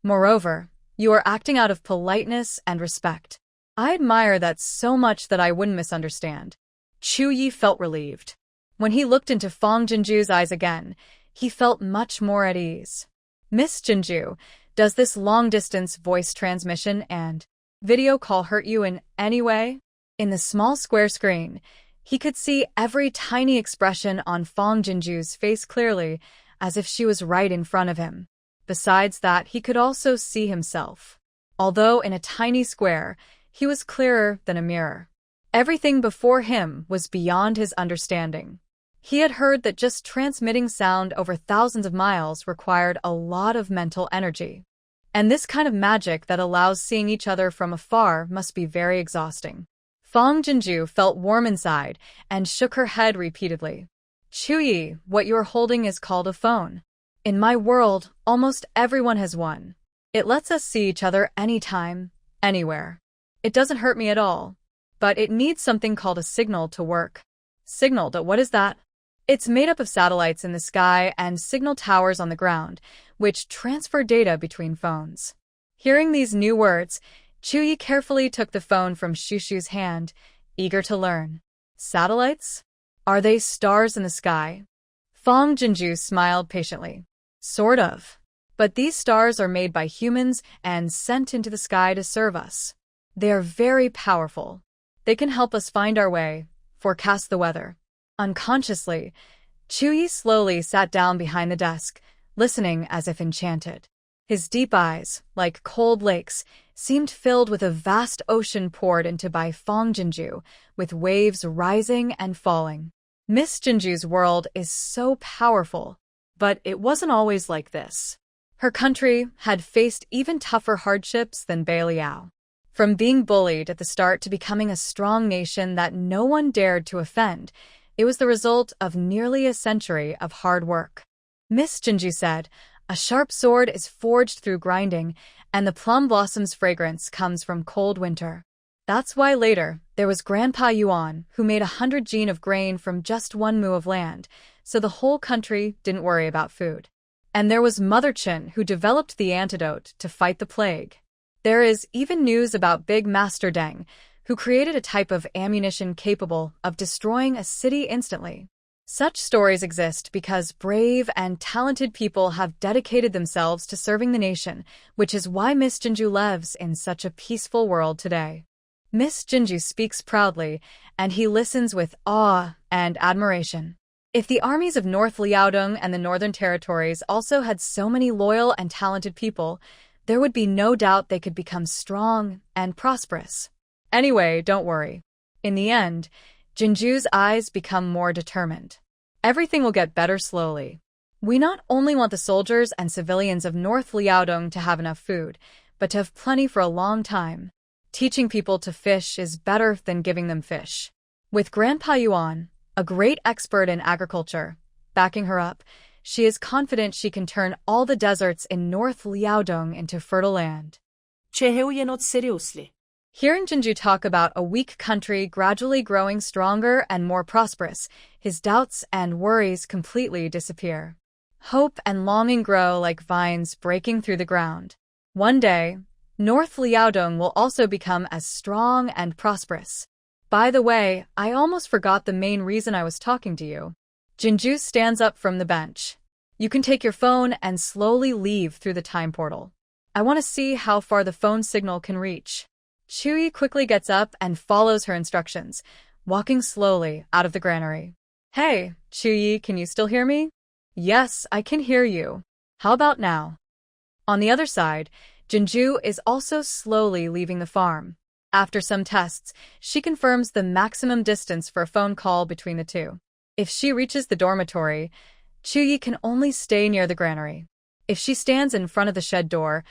Speaker 1: Moreover, you are acting out of politeness and respect. I admire that so much that I wouldn't misunderstand. Chuyi felt relieved. When he looked into Fang Jinju's eyes again, he felt much more at ease. Miss Jinju, does this long-distance voice transmission and video call hurt you in any way? In the small square screen, he could see every tiny expression on Fang Jinju's face clearly, as if she was right in front of him. Besides that, he could also see himself. Although in a tiny square, he was clearer than a mirror. Everything before him was beyond his understanding. He had heard that just transmitting sound over thousands of miles required a lot of mental energy. And this kind of magic that allows seeing each other from afar must be very exhausting. Fang Jinju felt warm inside and shook her head repeatedly. Chuyi, what you're holding is called a phone. In my world, almost everyone has one. It lets us see each other anytime, anywhere. It doesn't hurt me at all. But it needs something called a signal to work. Signal, what is that? It's made up of satellites in the sky and signal towers on the ground, which transfer data between phones. Hearing these new words, Chuyi carefully took the phone from Shushu's hand, eager to learn. Satellites? Are they stars in the sky? Fang Jinju smiled patiently. Sort of. But these stars are made by humans and sent into the sky to serve us. They are very powerful. They can help us find our way, forecast the weather. Unconsciously, Chuyi slowly sat down behind the desk, listening as if enchanted. His deep eyes, like cold lakes, seemed filled with a vast ocean poured into by Fang Jinju, with waves rising and falling. Miss Jinju's world is so powerful, but it wasn't always like this. Her country had faced even tougher hardships than Beiliang. From being bullied at the start to becoming a strong nation that no one dared to offend, it was the result of nearly a century of hard work. Miss Jinju said, a sharp sword is forged through grinding, and the plum blossom's fragrance comes from cold winter. That's why later, there was Grandpa Yuan, who made 100 jin of grain from just 1 mu of land, so the whole country didn't worry about food. And there was Mother Qin, who developed the antidote to fight the plague. There is even news about Big Master Deng, who created a type of ammunition capable of destroying a city instantly. Such stories exist because brave and talented people have dedicated themselves to serving the nation, which is why Miss Jinju lives in such a peaceful world today. Miss Jinju speaks proudly, and he listens with awe and admiration. If the armies of North Liaodong and the Northern Territories also had so many loyal and talented people, there would be no doubt they could become strong and prosperous. Anyway, don't worry. In the end, Jinju's eyes become more determined. Everything will get better slowly. We not only want the soldiers and civilians of North Liaodong to have enough food, but to have plenty for a long time. Teaching people to fish is better than giving them fish. With Grandpa Yuan, a great expert in agriculture, backing her up, she is confident she can turn all the deserts in North Liaodong into fertile land.
Speaker 2: Seriously.
Speaker 1: Hearing Jinju talk about a weak country gradually growing stronger and more prosperous, his doubts and worries completely disappear. Hope and longing grow like vines breaking through the ground. One day, North Liaodong will also become as strong and prosperous. By the way, I almost forgot the main reason I was talking to you. Jinju stands up from the bench. You can take your phone and slowly leave through the time portal. I want to see how far the phone signal can reach. Chuyi quickly gets up and follows her instructions, walking slowly out of the granary. Hey, Chuyi, can you still hear me? Yes, I can hear you. How about now? On the other side, Jinju is also slowly leaving the farm. After some tests, she confirms the maximum distance for a phone call between the two. If she reaches the dormitory, Chuyi can only stay near the granary. If she stands in front of the shed door,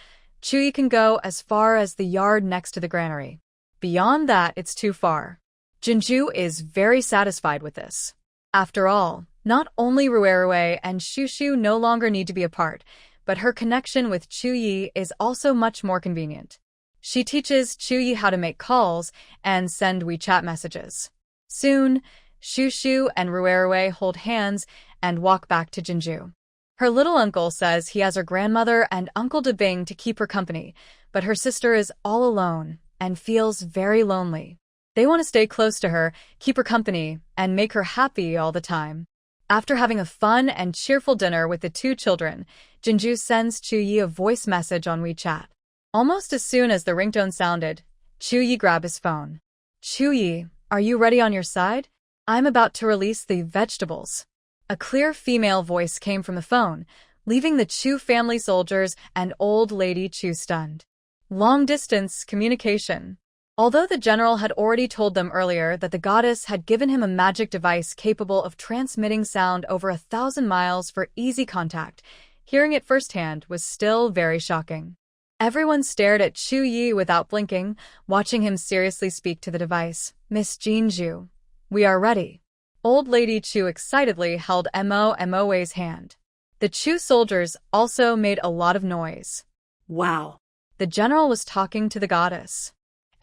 Speaker 1: Chuyi can go as far as the yard next to the granary. Beyond that, it's too far. Jinju is very satisfied with this. After all, not only Ruerue and Shushu no longer need to be apart, but her connection with Chuyi is also much more convenient. She teaches Chuyi how to make calls and send WeChat messages. Soon, Shushu and Ruerue hold hands and walk back to Jinju. Her little uncle says he has her grandmother and Uncle Deepening to keep her company, but her sister is all alone and feels very lonely. They want to stay close to her, keep her company, and make her happy all the time. After having a fun and cheerful dinner with the two children, Jinju sends Chuyi a voice message on WeChat. Almost as soon as the ringtone sounded, Chuyi grabbed his phone. Chuyi, are you ready on your side? I'm about to release the vegetables. A clear female voice came from the phone, leaving the Chu family soldiers and old lady Chu stunned. Long-distance communication. Although the general had already told them earlier that the goddess had given him a magic device capable of transmitting sound over 1,000 miles for easy contact, hearing it firsthand was still very shocking. Everyone stared at Chu Yi without blinking, watching him seriously speak to the device. Miss Jinju, we are ready. Old Lady Chu excitedly held Mo's hand. The Chu soldiers also made a lot of noise.
Speaker 2: Wow.
Speaker 1: The general was talking to the goddess.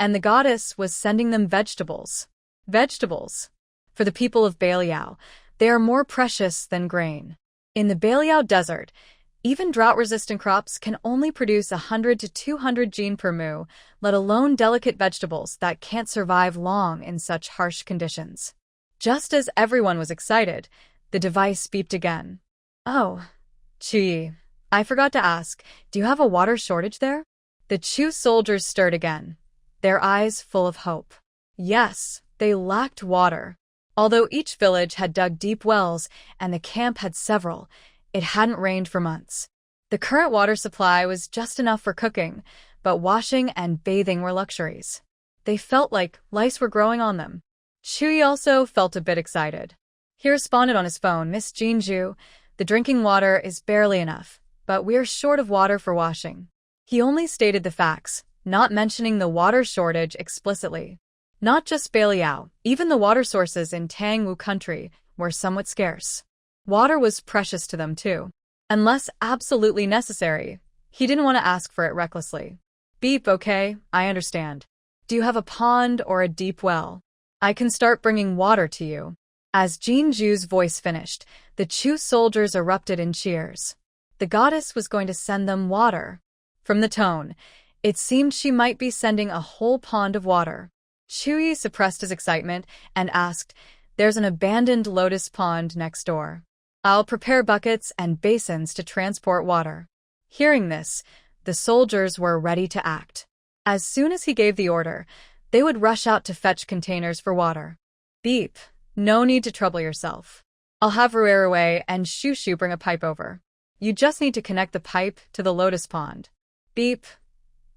Speaker 1: And the goddess was sending them vegetables. Vegetables. For the people of Beiliang, they are more precious than grain. In the Beiliang desert, even drought-resistant crops can only produce 100 to 200 gene per mu, let alone delicate vegetables that can't survive long in such harsh conditions. Just as everyone was excited, the device beeped again. Oh, Chuyi, I forgot to ask, do you have a water shortage there? The Chu soldiers stirred again, their eyes full of hope. Yes, they lacked water. Although each village had dug deep wells and the camp had several, it hadn't rained for months. The current water supply was just enough for cooking, but washing and bathing were luxuries. They felt like lice were growing on them. Chuyi also felt a bit excited. He responded on his phone, Miss Jinju, the drinking water is barely enough, but we're short of water for washing. He only stated the facts, not mentioning the water shortage explicitly. Not just Beiliang, even the water sources in Tangwu country were somewhat scarce. Water was precious to them too. Unless absolutely necessary, he didn't want to ask for it recklessly. Beep, okay, I understand. Do you have a pond or a deep well? I can start bringing water to you. As Jinju's voice finished, the Chu soldiers erupted in cheers. The goddess was going to send them water. From the tone, it seemed she might be sending a whole pond of water. Chuyi suppressed his excitement and asked, There's an abandoned lotus pond next door. I'll prepare buckets and basins to transport water. Hearing this, the soldiers were ready to act. As soon as he gave the order, they would rush out to fetch containers for water. Beep, no need to trouble yourself. I'll have Ruerue and Shushu bring a pipe over. You just need to connect the pipe to the lotus pond. Beep.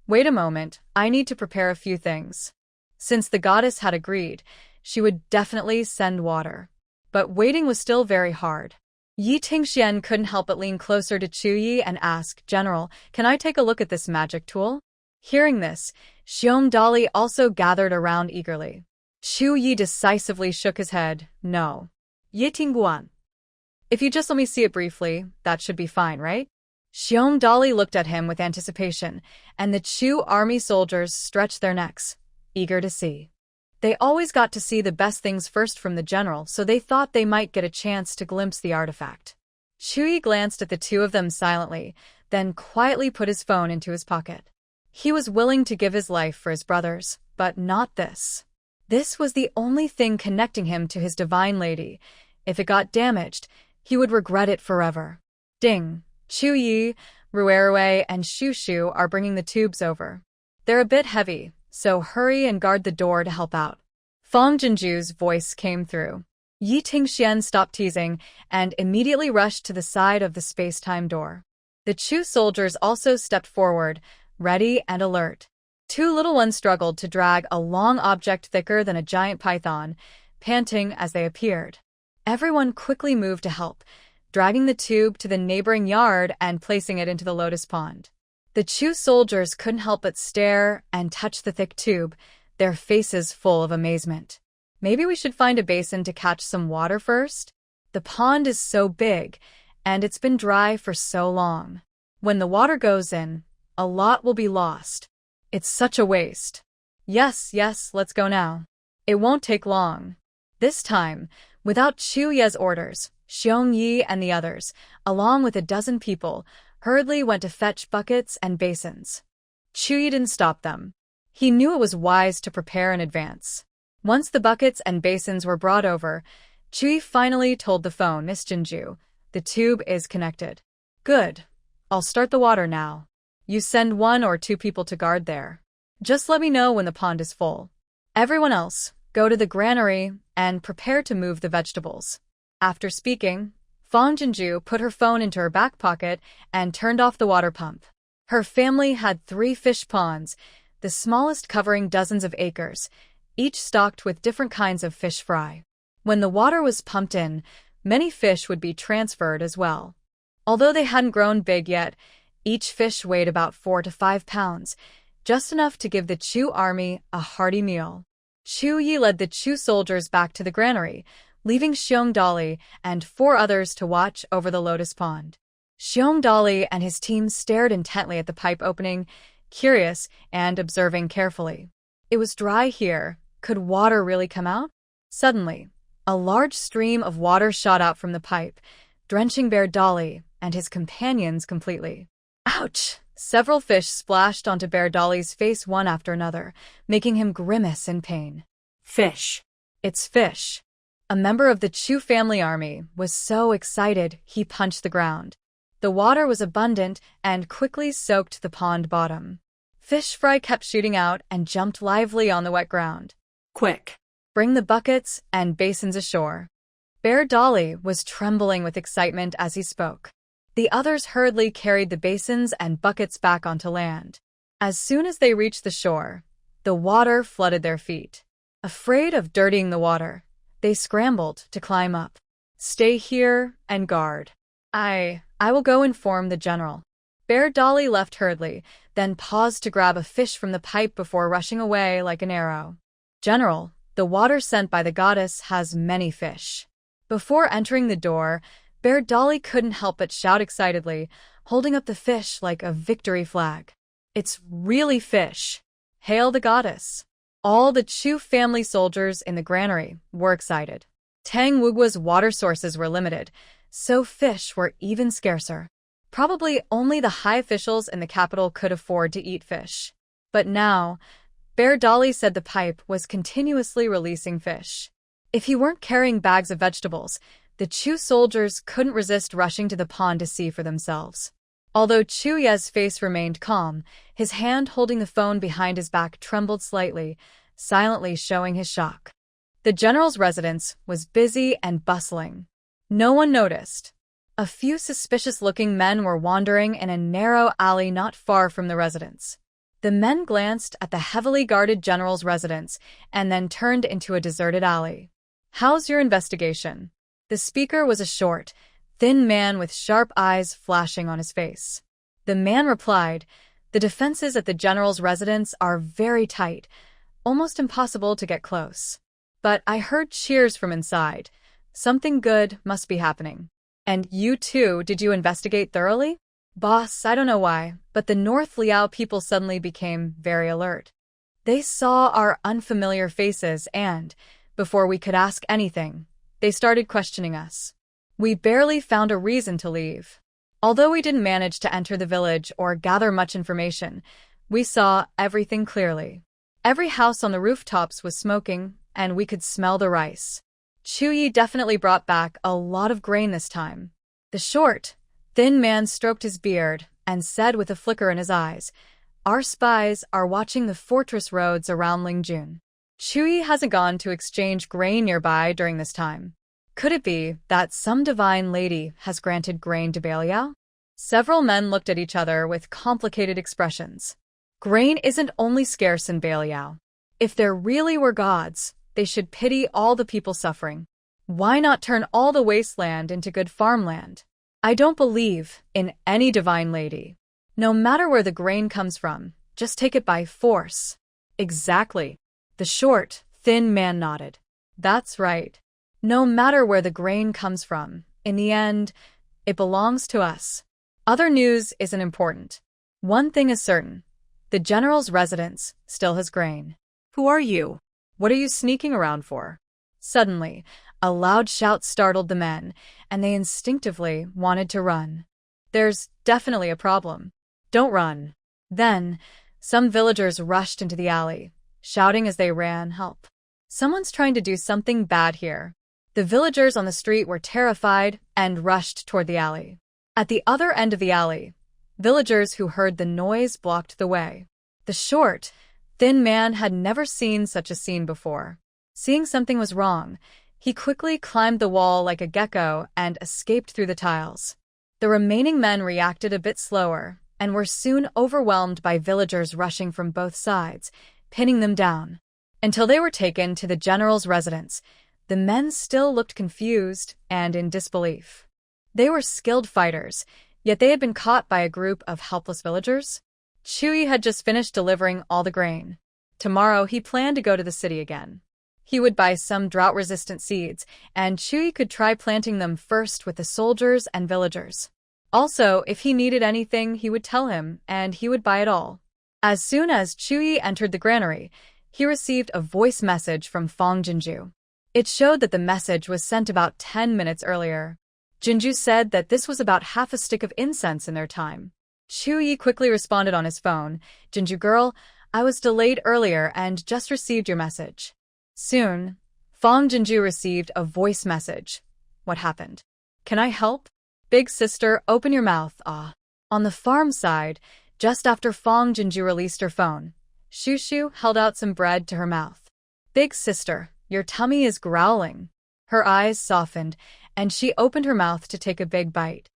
Speaker 1: Wait a moment, I need to prepare a few things. Since the goddess had agreed, she would definitely send water. But waiting was still very hard. Yi Tingxian couldn't help but lean closer to Chuyi and ask, General, can I take a look at this magic tool? Hearing this, Xiong Dali also gathered around eagerly. Chuyi decisively shook his head, no. Yi Tingguan. If you just let me see it briefly, that should be fine, right? Xiong Dali looked at him with anticipation, and the Chu army soldiers stretched their necks, eager to see. They always got to see the best things first from the general, so they thought they might get a chance to glimpse the artifact. Chuyi glanced at the two of them silently, then quietly put his phone into his pocket. He was willing to give his life for his brothers, but not this. This was the only thing connecting him to his divine lady. If it got damaged, he would regret it forever. Ding! Chuyi, Ruerue, and Shushu are bringing the tubes over. They're a bit heavy, so hurry and guard the door to help out. Fong Jinju's voice came through. Yi Tingxian stopped teasing and immediately rushed to the side of the space-time door. The Chu soldiers also stepped forward, ready and alert. Two little ones struggled to drag a long object thicker than a giant python, panting as they appeared. Everyone quickly moved to help, dragging the tube to the neighboring yard and placing it into the lotus pond. The Chu soldiers couldn't help but stare and touch the thick tube, their faces full of amazement. Maybe we should find a basin to catch some water first? The pond is so big, and it's been dry for so long. When the water goes in, a lot will be lost. It's such a waste. Yes, let's go now. It won't take long. This time, without Chu Ye's orders, Xiong Yi and the others, along with a dozen people, hurriedly went to fetch buckets and basins. Chu Yi didn't stop them. He knew it was wise to prepare in advance. Once the buckets and basins were brought over, Chu Yi finally told the phone, Miss Jinju, the tube is connected. Good. I'll start the water now. You send 1 or 2 people to guard there. Just let me know when the pond is full. Everyone else, go to the granary and prepare to move the vegetables. After speaking, Fong Jinju put her phone into her back pocket and turned off the water pump. Her family had 3 fish ponds, the smallest covering dozens of acres, each stocked with different kinds of fish fry. When the water was pumped in, many fish would be transferred as well. Although they hadn't grown big yet, each fish weighed about 4 to 5 pounds, just enough to give the Chu army a hearty meal. Chu Yi led the Chu soldiers back to the granary, leaving Xiong Dali and 4 others to watch over the lotus pond. Xiong Dali and his team stared intently at the pipe opening, curious and observing carefully. It was dry here. Could water really come out? Suddenly, a large stream of water shot out from the pipe, drenching Bear Dali and his companions completely. Ouch! Several fish splashed onto Bear Dali's face one after another, making him grimace in pain.
Speaker 2: Fish.
Speaker 1: It's fish. A member of the Chu family army was so excited he punched the ground. The water was abundant and quickly soaked the pond bottom. Fish fry kept shooting out and jumped lively on the wet ground.
Speaker 2: Quick.
Speaker 1: Bring the buckets and basins ashore. Bear Dali was trembling with excitement as he spoke. The others hurriedly carried the basins and buckets back onto land. As soon as they reached the shore, the water flooded their feet. Afraid of dirtying the water, they scrambled to climb up. Stay here and guard. I will go inform the general. Bear Dali left hurriedly, then paused to grab a fish from the pipe before rushing away like an arrow. General, the water sent by the goddess has many fish. Before entering the door, Bear Dali couldn't help but shout excitedly, holding up the fish like a victory flag. It's really fish. Hail the goddess. All the Chu family soldiers in the granary were excited. Tang Wugua's water sources were limited, so fish were even scarcer. Probably only the high officials in the capital could afford to eat fish. But now, Bear Dali said the pipe was continuously releasing fish. If he weren't carrying bags of vegetables, the Chu soldiers couldn't resist rushing to the pond to see for themselves. Although Chu Ye's face remained calm, his hand holding the phone behind his back trembled slightly, silently showing his shock. The general's residence was busy and bustling. No one noticed. A few suspicious-looking men were wandering in a narrow alley not far from the residence. The men glanced at the heavily guarded general's residence and then turned into a deserted alley. How's your investigation? The speaker was a short, thin man with sharp eyes flashing on his face. The man replied, the defenses at the general's residence are very tight, almost impossible to get close. But I heard cheers from inside. Something good must be happening. And you too, did you investigate thoroughly? Boss, I don't know why, but the North Liao people suddenly became very alert. They saw our unfamiliar faces and, before we could ask anything, they started questioning us. We barely found a reason to leave. Although we didn't manage to enter the village or gather much information, we saw everything clearly. Every house on the rooftops was smoking, and we could smell the rice. Chuyi definitely brought back a lot of grain this time. The short, thin man stroked his beard and said with a flicker in his eyes, "Our spies are watching the fortress roads around Lingjun. Chuyi hasn't gone to exchange grain nearby during this time. Could it be that some divine lady has granted grain to Beiliang?" Several men looked at each other with complicated expressions. Grain isn't only scarce in Beiliang. If there really were gods, they should pity all the people suffering. Why not turn all the wasteland into good farmland? I don't believe in any divine lady. No matter where the grain comes from, just take it by force. Exactly. The short, thin man nodded. That's right. No matter where the grain comes from, in the end, it belongs to us. Other news isn't important. One thing is certain. The general's residence still has grain.
Speaker 2: Who are you?
Speaker 1: What are you sneaking around for? Suddenly, a loud shout startled the men, and they instinctively wanted to run. There's definitely a problem. Don't run. Then, some villagers rushed into the alley, shouting as they ran, "Help. Someone's trying to do something bad here." The villagers on the street were terrified and rushed toward the alley. At the other end of the alley, villagers who heard the noise blocked the way. The short, thin man had never seen such a scene before. Seeing something was wrong, he quickly climbed the wall like a gecko and escaped through the tiles. The remaining men reacted a bit slower and were soon overwhelmed by villagers rushing from both sides, pinning them down. Until they were taken to the general's residence, the men still looked confused and in disbelief. They were skilled fighters, yet they had been caught by a group of helpless villagers. Chuyi had just finished delivering all the grain. Tomorrow he planned to go to the city again. He would buy some drought-resistant seeds, and Chuyi could try planting them first with the soldiers and villagers. Also, if he needed anything, he would tell him, and he would buy it all. As soon as Chuyi entered the granary, he received a voice message from Fong Jinju. It showed that the message was sent about 10 minutes earlier. Jinju said that this was about half a stick of incense in their time. Chuyi quickly responded on his phone, "Jinju girl, I was delayed earlier and just received your message." Soon, Fong Jinju received a voice message. "What happened? Can I help? Big sister, open your mouth, ah." On the farm side, just after Fong Jinju released her phone, Shushu held out some bread to her mouth. "Big sister, your tummy is growling." Her eyes softened, and she opened her mouth to take a big bite.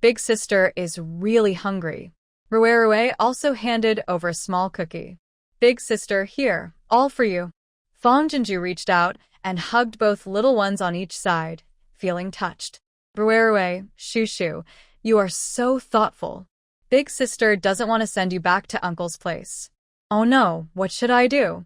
Speaker 1: Big sister is really hungry. Rue also handed over a small cookie. "Big sister, here, all for you." Fong Jinju reached out and hugged both little ones on each side, feeling touched. "Rue, Shushu, you are so thoughtful. Big sister doesn't want to send you back to uncle's place." "Oh no, what should I do?"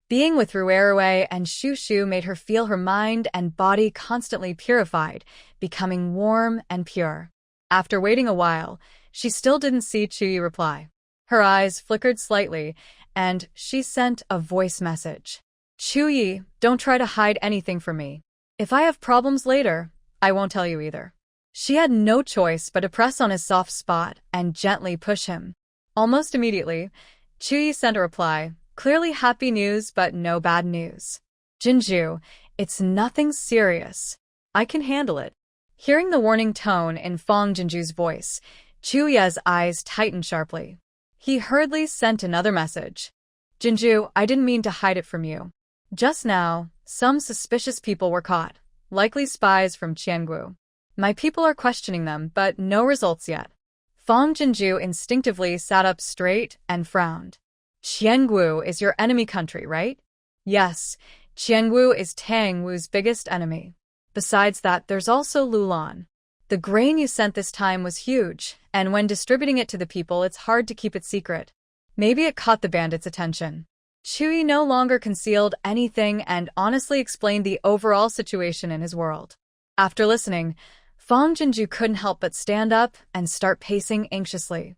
Speaker 1: Being with Rue and Shushu made her feel her mind and body constantly purified, becoming warm and pure. After waiting a while, she still didn't see Chuyi reply. Her eyes flickered slightly, and she sent a voice message. "Chuyi, don't try to hide anything from me. If I have problems later, I won't tell you either." She had no choice but to press on his soft spot and gently push him. Almost immediately, Chuyi sent a reply, clearly happy news but no bad news. "Jinju, it's nothing serious. I can handle it." Hearing the warning tone in Fong Jinju's voice, Chuyi's eyes tightened sharply. He hurriedly sent another message. "Jinju, I didn't mean to hide it from you. Just now, some suspicious people were caught, likely spies from Qiangu. My people are questioning them, but no results yet." Fong Jinju instinctively sat up straight and frowned. "Qiangu is your enemy country, right?" "Yes, Qiangu is Tang Wu's biggest enemy. Besides that, there's also Lulan. The grain you sent this time was huge, and when distributing it to the people, it's hard to keep it secret. Maybe it caught the bandits' attention." Chuyi no longer concealed anything and honestly explained the overall situation in his world. After listening, Fong Jinju couldn't help but stand up and start pacing anxiously.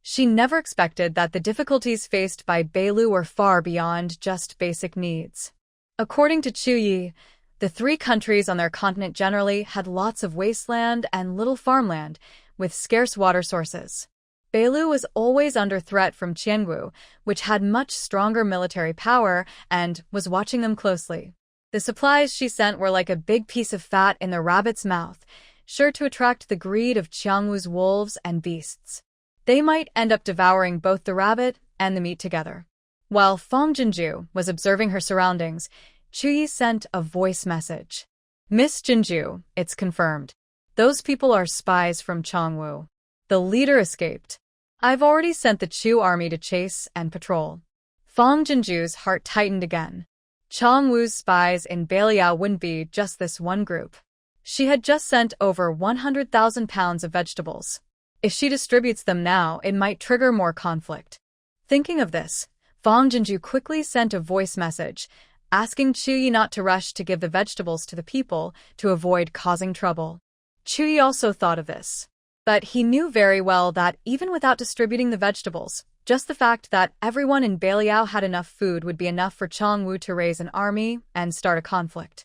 Speaker 1: She never expected that the difficulties faced by Beilu were far beyond just basic needs. According to Chuyi, The three countries on their continent generally had lots of wasteland and little farmland, with scarce water sources. Beilu was always under threat from Qiangu, which had much stronger military power and was watching them closely. The supplies she sent were like a big piece of fat in the rabbit's mouth, sure to attract the greed of Qiangu's wolves and beasts. They might end up devouring both the rabbit and the meat together. While Fang Jinju was observing her surroundings, Chuyi sent a voice message. Miss Jinju, it's confirmed. Those people are spies from Changwu. The leader escaped. I've already sent the Chu army to chase and patrol. Fang Jinju's heart tightened again. Changwu's spies in Beiliang wouldn't be just this one group. She had just sent over 100,000 pounds of vegetables. If she distributes them now, it might trigger more conflict. Thinking of this, Fang Jinju quickly sent a voice message, asking Chuyi not to rush to give the vegetables to the people to avoid causing trouble. Chuyi also thought of this. But he knew very well that even without distributing the vegetables, just the fact that everyone in Beiliang had enough food would be enough for Changwu to raise an army and start a conflict.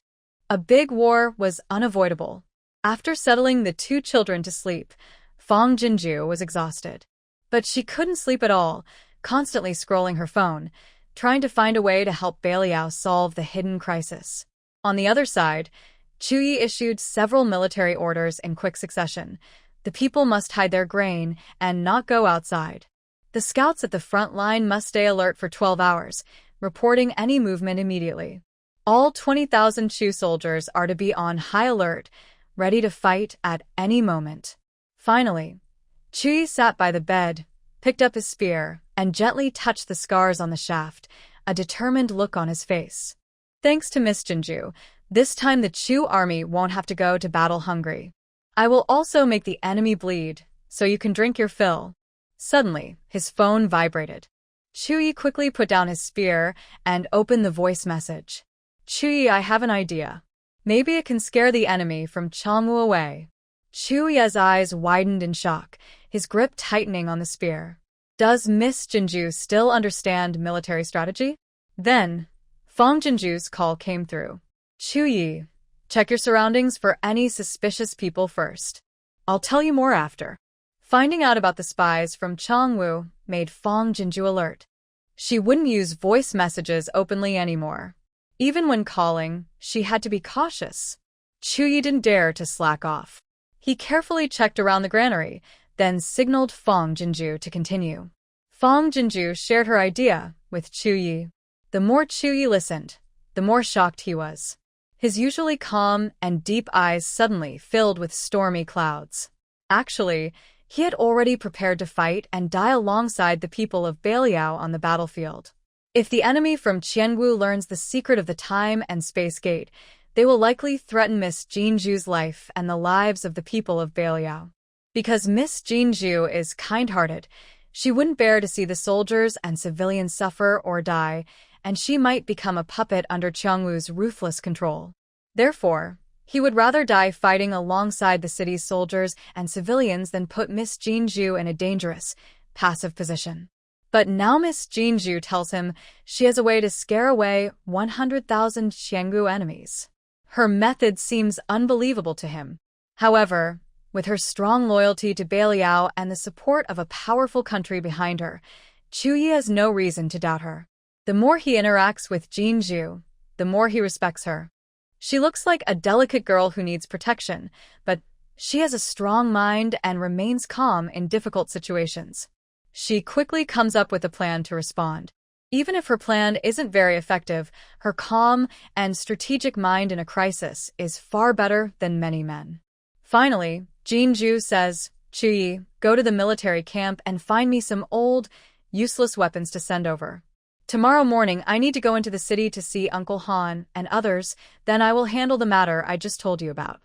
Speaker 1: A big war was unavoidable. After settling the two children to sleep, Fang Jinju was exhausted. But she couldn't sleep at all, constantly scrolling her phone, trying to find a way to help Beiliang solve the hidden crisis. On the other side, Chuyi issued several military orders in quick succession. The people must hide their grain and not go outside. The scouts at the front line must stay alert for 12 hours, reporting any movement immediately. All 20,000 Chu soldiers are to be on high alert, ready to fight at any moment. Finally, Chuyi sat by the bed, picked up his spear, and gently touched the scars on the shaft, a determined look on his face. Thanks to Miss Jinju, this time the Chu army won't have to go to battle hungry. I will also make the enemy bleed, so you can drink your fill. Suddenly, his phone vibrated. Chuyi quickly put down his spear and opened the voice message. Chuyi, I have an idea. Maybe it can scare the enemy from Changwu away. Chuyi's eyes widened in shock, his grip tightening on the spear. Does Miss Jinju still understand military strategy? Then, Fang Jinju's call came through. Chuyi, check your surroundings for any suspicious people first. I'll tell you more after. Finding out about the spies from Changwu made Fang Jinju alert. She wouldn't use voice messages openly anymore. Even when calling, she had to be cautious. Chuyi didn't dare to slack off. He carefully checked around the granary, then signaled Fang Jinju to continue. Fang Jinju shared her idea with Chuyi. The more Chuyi listened, the more shocked he was. His usually calm and deep eyes suddenly filled with stormy clouds. Actually, he had already prepared to fight and die alongside the people of Beiliang on the battlefield. If the enemy from Qiangu learns the secret of the time and space gate, they will likely threaten Miss Jinju's life and the lives of the people of Beiliang. Because Miss Jinju is kind-hearted, she wouldn't bear to see the soldiers and civilians suffer or die, and she might become a puppet under Changwu's ruthless control. Therefore, he would rather die fighting alongside the city's soldiers and civilians than put Miss Jinju in a dangerous, passive position. But now Miss Jinju tells him she has a way to scare away 100,000 Qiangu enemies. Her method seems unbelievable to him. However, with her strong loyalty to Beiliang and the support of a powerful country behind her, Chuyi has no reason to doubt her. The more he interacts with Jinju, the more he respects her. She looks like a delicate girl who needs protection, but she has a strong mind and remains calm in difficult situations. She quickly comes up with a plan to respond. Even if her plan isn't very effective, her calm and strategic mind in a crisis is far better than many men. Finally, Jinju says, Chuyi, go to the military camp and find me some old, useless weapons to send over. Tomorrow morning I need to go into the city to see Uncle Han and others, then I will handle the matter I just told you about.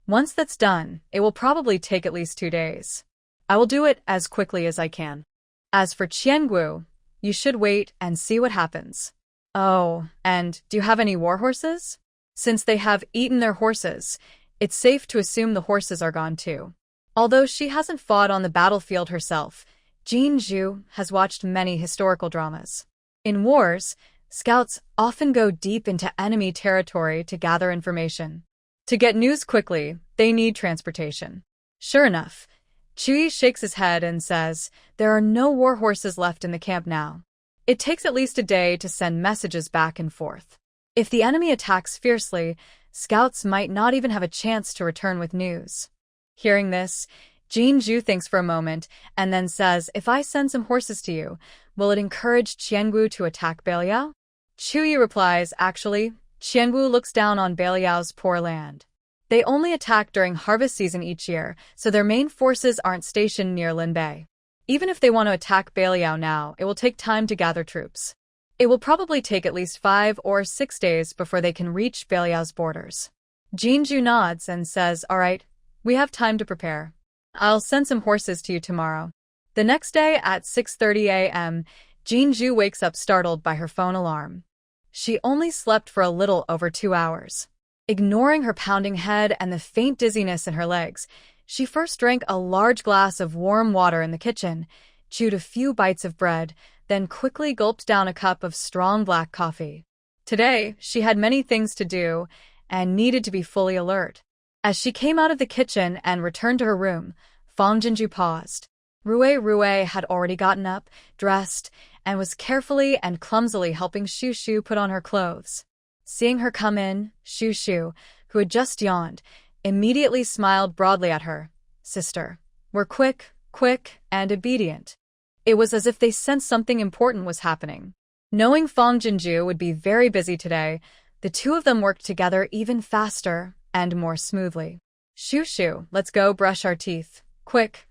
Speaker 1: Once that's done, it will probably take at least 2 days. I will do it as quickly as I can. As for Qiangu, you should wait and see what happens. Oh, and do you have any war horses? Since they have eaten their horses, it's safe to assume the horses are gone too. Although she hasn't fought on the battlefield herself, Jinju has watched many historical dramas. In wars, Scouts often go deep into enemy territory to gather information. To get news quickly, they need transportation. Sure enough, Chuyi shakes his head and says, "There are no war horses left in the camp now. It takes at least a day to send messages back and forth. If the enemy attacks fiercely, scouts might not even have a chance to return with news." Hearing this, Jinju thinks for a moment and then says, "If I send some horses to you, will it encourage Qiangu to attack Beiliang?" Chuyi replies, "Actually, Qiangu looks down on Beiliang's poor land. They only attack during harvest season each year, so their main forces aren't stationed near Linbei. Even if they want to attack Beiliang now, it will take time to gather troops. It will probably take at least 5 or 6 days before they can reach Beiliang's borders." Jinju nods and says, "All right, we have time to prepare. I'll send some horses to you tomorrow." The next day at 6:30 a.m., Jinju wakes up startled by her phone alarm. She only slept for a little over 2 hours. Ignoring her pounding head and the faint dizziness in her legs, she first drank a large glass of warm water in the kitchen, chewed a few bites of bread, then quickly gulped down a cup of strong black coffee. Today, she had many things to do and needed to be fully alert. As she came out of the kitchen and returned to her room, Fang Jinju paused. Rue had already gotten up, dressed, and was carefully and clumsily helping Shu put on her clothes. Seeing her come in, Shu, who had just yawned, immediately smiled broadly at her. "Sister, we're quick, and obedient." It was as if they sensed something important was happening. Knowing Fang Jinju would be very busy today, the two of them worked together even faster and more smoothly. "Shu, let's go brush our teeth. Quick."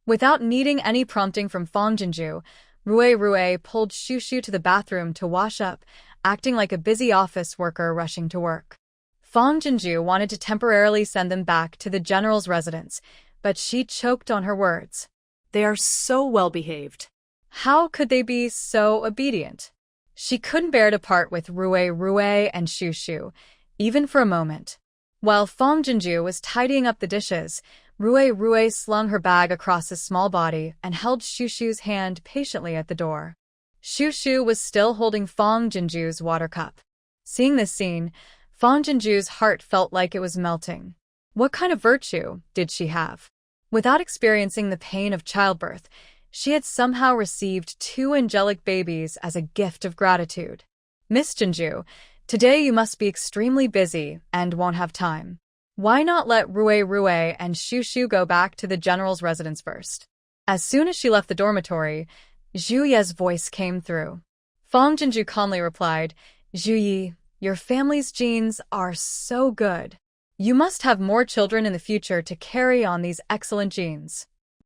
Speaker 1: Without needing any prompting from Fang Jinju, Rue pulled Shu to the bathroom to wash up, acting like a busy office worker rushing to work. Fang Jinju wanted to temporarily send them back to the general's residence, but she choked on her words.
Speaker 2: They are so well behaved.
Speaker 1: How could they be so obedient? She couldn't bear to part with Rue and Shu, even for a moment. While Fang Jinju was tidying up the dishes, Rue slung her bag across his small body and held Shu's hand patiently at the door. Shu was still holding Fang Jinju's water cup. Seeing this scene, Fang Jinju's heart felt like it was melting. What kind of virtue did she have? Without experiencing the pain of childbirth, she had somehow received 2 angelic babies as a gift of gratitude. "Miss Jinju, today you must be extremely busy and won't have time. Why not let Rue and Shu go back to the general's residence first?" As soon as she left the dormitory, Zhu Ye's voice came through. Fang Jinju calmly replied, "Zhu Yi, your family's genes are so good. You must have more children in the future to carry on these excellent genes.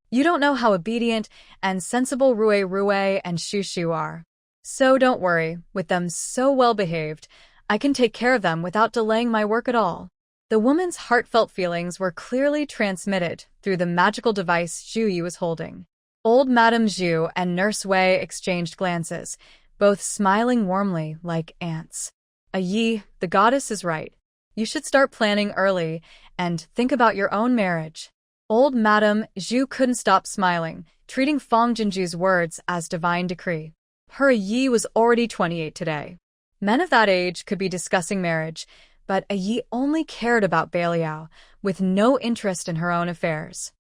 Speaker 1: You don't know how obedient and sensible Rue and Shu are. So don't worry, with them so well behaved, I can take care of them without delaying my work at all." The woman's heartfelt feelings were clearly transmitted through the magical device Zhu Yi was holding. Old Madame Zhu and Nurse Wei exchanged glances, both smiling warmly like ants. "Yi, the goddess is right. You should start planning early and think about your own marriage." Old Madame Zhu couldn't stop smiling, treating Fang Jinju's words as divine decree. Her Yi was already 28 today. Men of that age could be discussing marriage, but Yi only cared about Beiliang, with no interest in her own affairs.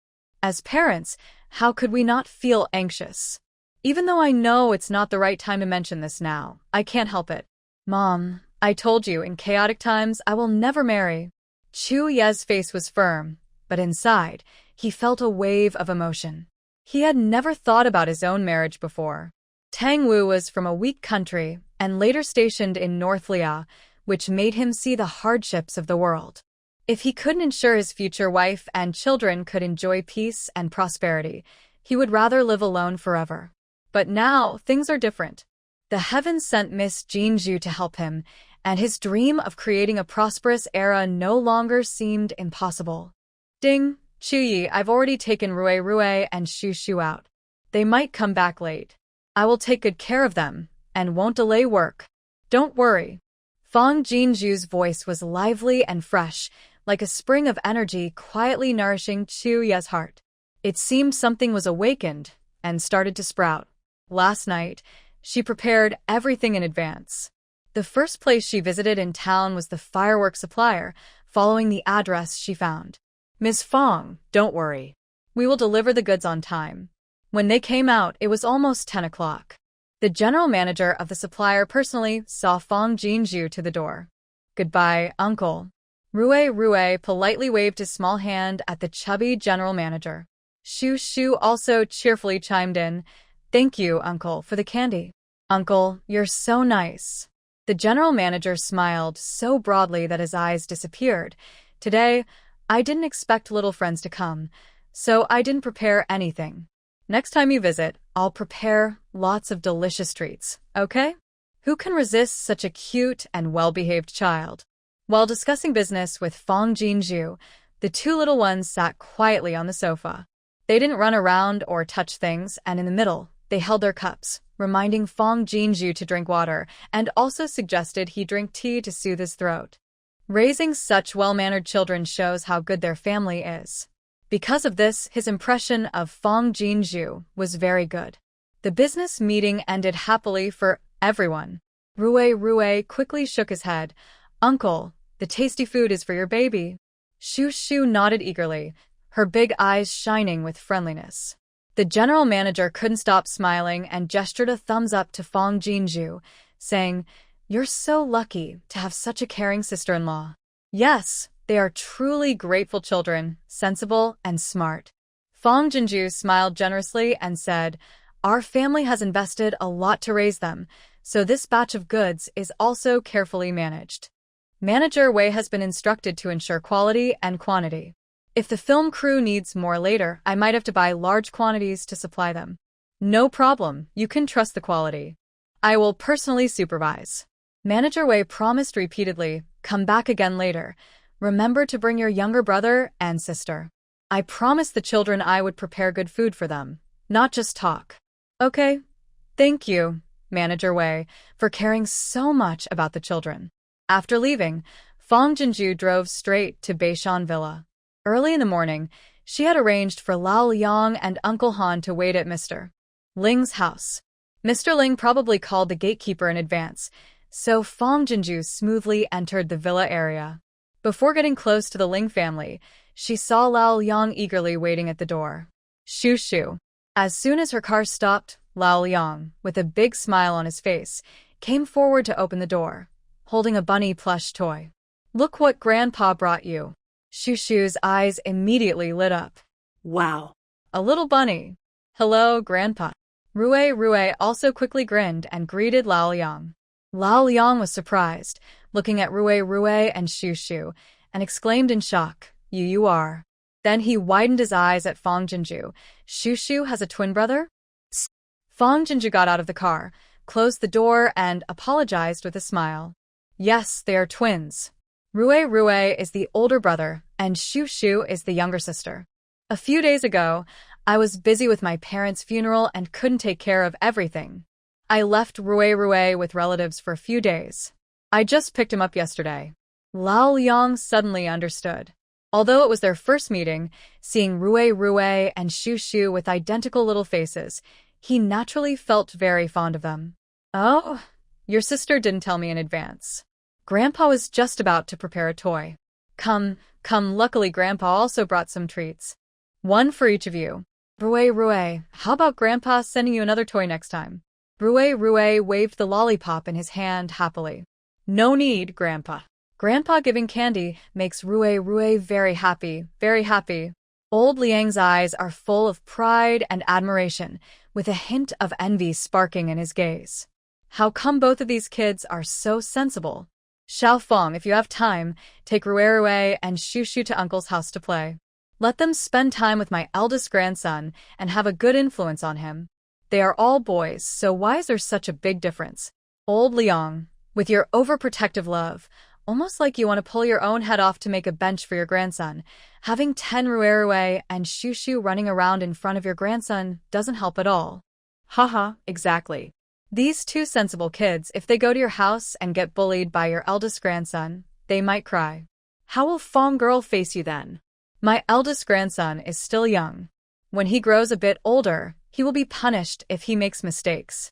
Speaker 1: As parents, how could we not feel anxious? Even though I know it's not the right time to mention this now, I can't help it. "Mom, I told you in chaotic times I will never marry." Chu Ye's face was firm, but inside, he felt a wave of emotion. He had never thought about his own marriage before. Tang Wu was from a weak country and later stationed in North Lia, which made him see the hardships of the world. If he couldn't ensure his future wife and children could enjoy peace and prosperity, he would rather live alone forever. But now, things are different. The heavens sent Miss Jinju to help him, and his dream of creating a prosperous era no longer seemed impossible. "Ding, Chuyi, I've already taken Rue and Shu out. They might come back late. I will take good care of them, and won't delay work. Don't worry." Fang Jinju's voice was lively and fresh, like a spring of energy quietly nourishing Chu Ye's heart. It seemed something was awakened and started to sprout. Last night, She prepared everything in advance. The first place she visited in town was the fireworks supplier, following the address she found. Ms. Fong, don't worry. We will deliver the goods on time. When they came out, it was almost 10 o'clock. The general manager of the supplier personally saw Fong Jinju to the door. Goodbye, uncle. Rue politely waved his small hand at the chubby general manager. Shu also cheerfully chimed in. Thank you, uncle, for the candy. Uncle, you're so nice. The general manager smiled so broadly that his eyes disappeared. Today, I didn't expect little friends to come, so I didn't prepare anything. Next time you visit, I'll prepare lots of delicious treats, okay? Who can resist such a cute and well-behaved child? While discussing business with Fong Jinju, the two little ones sat quietly on the sofa. They didn't run around or touch things, and in the middle, they held their cups, reminding Fong Jinju to drink water, and also suggested he drink tea to soothe his throat. Raising such well-mannered children shows how good their family is. Because of this, his impression of Fong Jinju was very good. The business meeting ended happily for everyone. Rue quickly shook his head. Uncle, the tasty food is for your baby. Shu nodded eagerly, her big eyes shining with friendliness. The general manager couldn't stop smiling and gestured a thumbs up to Fong Jinju, saying, You're so lucky to have such a caring sister-in-law. Yes, they are truly grateful children, sensible and smart. Fong Jinju smiled generously and said, Our family has invested a lot to raise them, so this batch of goods is also carefully managed. Manager Wei has been instructed to ensure quality and quantity. If the film crew needs more later, I might have to buy large quantities to supply them. No problem, you can trust the quality. I will personally supervise. Manager Wei promised repeatedly, come back again later. Remember to bring your younger brother and sister. I promised the children I would prepare good food for them, not just talk. Okay, thank you, Manager Wei, for caring so much about the children. After leaving, Fong Jinju drove straight to Beishan Villa. Early in the morning, she had arranged for Lao Liang and Uncle Han to wait at Mr. Ling's house. Mr. Ling probably called the gatekeeper in advance, so Fong Jinju smoothly entered the villa area. Before getting close to the Ling family, she saw Lao Liang eagerly waiting at the door. Shu. As soon as her car stopped, Lao Liang, with a big smile on his face, came forward to open the door, holding a bunny plush toy. Look what Grandpa brought you. Shu's eyes immediately lit up.
Speaker 2: Wow.
Speaker 1: A little bunny. Hello, Grandpa. Rue also quickly grinned and greeted Lao Liang. Lao Liang was surprised, looking at Rue and Shu, and exclaimed in shock, You are. Then he widened his eyes at Fong Jinju. Shu has a twin brother? Psst. Fong Jinju got out of the car, closed the door, and apologized with a smile. Yes, they are twins. Rue is the older brother, and Shu is the younger sister. A few days ago, I was busy with my parents' funeral and couldn't take care of everything. I left Rue with relatives for a few days. I just picked him up yesterday. Lao Liang suddenly understood. Although it was their first meeting, seeing Rue and Shu with identical little faces, he naturally felt very fond of them. Oh, your sister didn't tell me in advance. Grandpa was just about to prepare a toy. Come, luckily Grandpa also brought some treats. One for each of you. Rue, how about Grandpa sending you another toy next time? Rue waved the lollipop in his hand happily. No need, Grandpa. Grandpa giving candy makes Rue very happy, very happy. Old Liang's eyes are full of pride and admiration, with a hint of envy sparking in his gaze. How come both of these kids are so sensible? Xiaofeng, if you have time, take Rue and Shu to Uncle's house to play. Let them spend time with my eldest grandson and have a good influence on him. They are all boys, so why is there such a big difference? Old Liang, with your overprotective love, almost like you want to pull your own head off to make a bench for your grandson, having 10 Rue and Shu running around in front of your grandson doesn't help at all. Haha, exactly. These two sensible kids, if they go to your house and get bullied by your eldest grandson, they might cry. How will Fong girl face you then? My eldest grandson is still young. When he grows a bit older, he will be punished if he makes mistakes.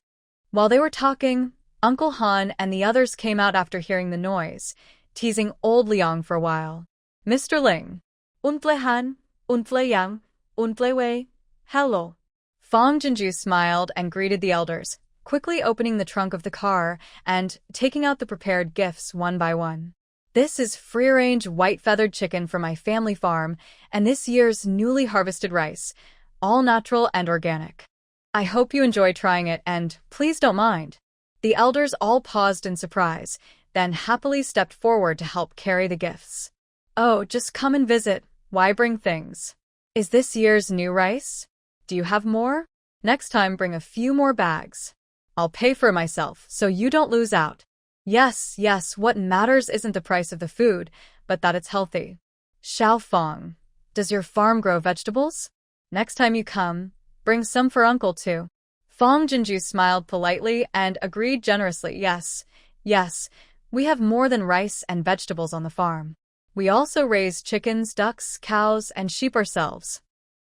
Speaker 1: While they were talking, Uncle Han and the others came out after hearing the noise, teasing old Liang for a while. Mr. Ling. Unple Han, Unple Yang, Unple Wei, hello. Fong Jinju smiled and greeted the elders, quickly opening the trunk of the car and taking out the prepared gifts one by one. This is free-range white-feathered chicken from my family farm and this year's newly harvested rice, all natural and organic. I hope you enjoy trying it and please don't mind. The elders all paused in surprise, then happily stepped forward to help carry the gifts. Oh, just come and visit. Why bring things? Is this year's new rice? Do you have more? Next time bring a few more bags. I'll pay for myself so you don't lose out. Yes, what matters isn't the price of the food, but that it's healthy. Xiao Fong, does your farm grow vegetables? Next time you come, bring some for Uncle too. Fong Jinju smiled politely and agreed generously. Yes, we have more than rice and vegetables on the farm. We also raise chickens, ducks, cows, and sheep ourselves.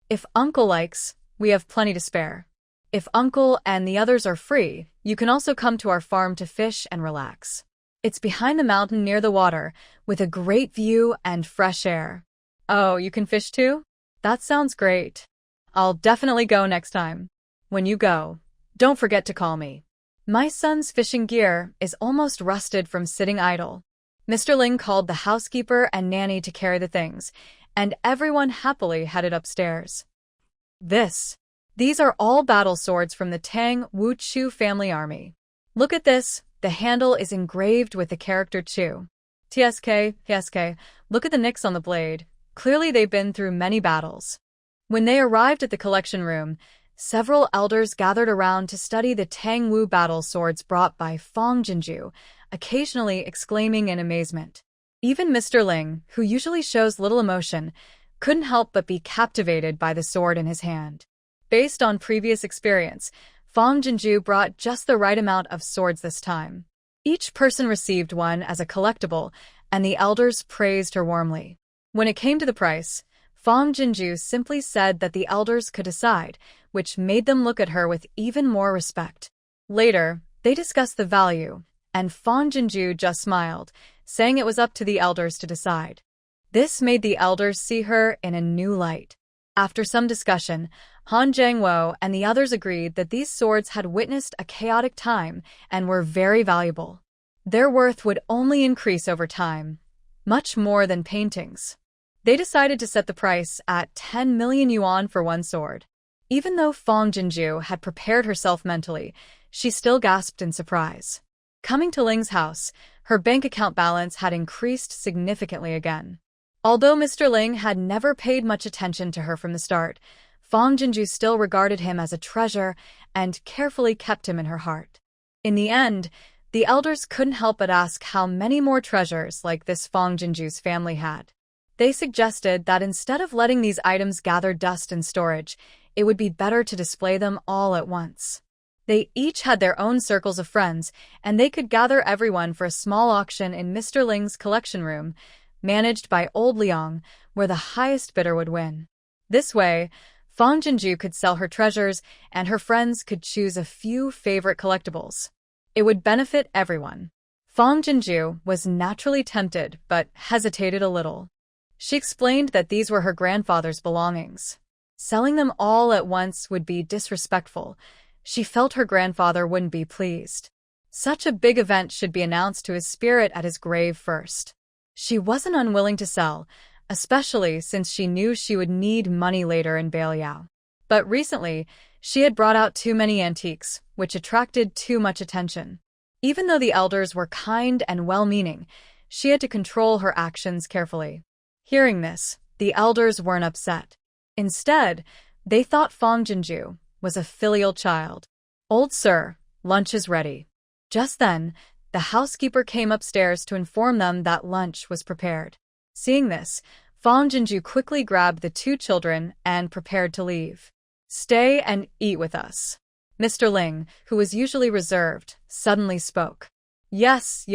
Speaker 1: If Uncle likes, we have plenty to spare. If Uncle and the others are free, you can also come to our farm to fish and relax. It's behind the mountain near the water, with a great view and fresh air. Oh, you can fish too? That sounds great. I'll definitely go next time. When you go, don't forget to call me. My son's fishing gear is almost rusted from sitting idle. Mr. Ling called the housekeeper and nanny to carry the things, and everyone happily headed upstairs. These are all battle swords from the Tang Wu-Chu family army. Look at this, the handle is engraved with the character Chu. TSK, look at the nicks on the blade. Clearly they've been through many battles. When they arrived at the collection room, several elders gathered around to study the Tang Wu battle swords brought by Fong Jinju, occasionally exclaiming in amazement. Even Mr. Ling, who usually shows little emotion, couldn't help but be captivated by the sword in his hand. Based on previous experience, Fong Jinju brought just the right amount of swords this time. Each person received one as a collectible, and the elders praised her warmly. When it came to the price, Fong Jinju simply said that the elders could decide, which made them look at her with even more respect. Later, they discussed the value, and Fong Jinju just smiled, saying it was up to the elders to decide. This made the elders see her in a new light. After some discussion, Han Jiangwo and the others agreed that these swords had witnessed a chaotic time and were very valuable. Their worth would only increase over time, much more than paintings. They decided to set the price at 10 million yuan for one sword. Even though Fong Jinju had prepared herself mentally, she still gasped in surprise. Coming to Ling's house, her bank account balance had increased significantly again. Although Mr. Ling had never paid much attention to her from the start, Fong Jinju still regarded him as a treasure and carefully kept him in her heart. In the end, the elders couldn't help but ask how many more treasures like this Fong Jinju's family had. They suggested that instead of letting these items gather dust in storage, it would be better to display them all at once. They each had their own circles of friends, and they could gather everyone for a small auction in Mr. Ling's collection room, managed by old Liang, where the highest bidder would win. This way, Fong Jinju could sell her treasures, and her friends could choose a few favorite collectibles. It would benefit everyone. Fong Jinju was naturally tempted, but hesitated a little. She explained that these were her grandfather's belongings. Selling them all at once would be disrespectful. She felt her grandfather wouldn't be pleased. Such a big event should be announced to his spirit at his grave first. She wasn't unwilling to sell, especially since she knew she would need money later in Beiliang. But recently, she had brought out too many antiques, which attracted too much attention. Even though the elders were kind and well-meaning, she had to control her actions carefully. Hearing this, the elders weren't upset. Instead, they thought Fong Jinju was a filial child. "Old sir, lunch is ready." Just then, the housekeeper came upstairs to inform them that lunch was prepared. Seeing this, Fong Jinju quickly grabbed the two children and prepared to leave. "Stay and eat with us." Mr. Ling, who was usually reserved, suddenly spoke. Yes,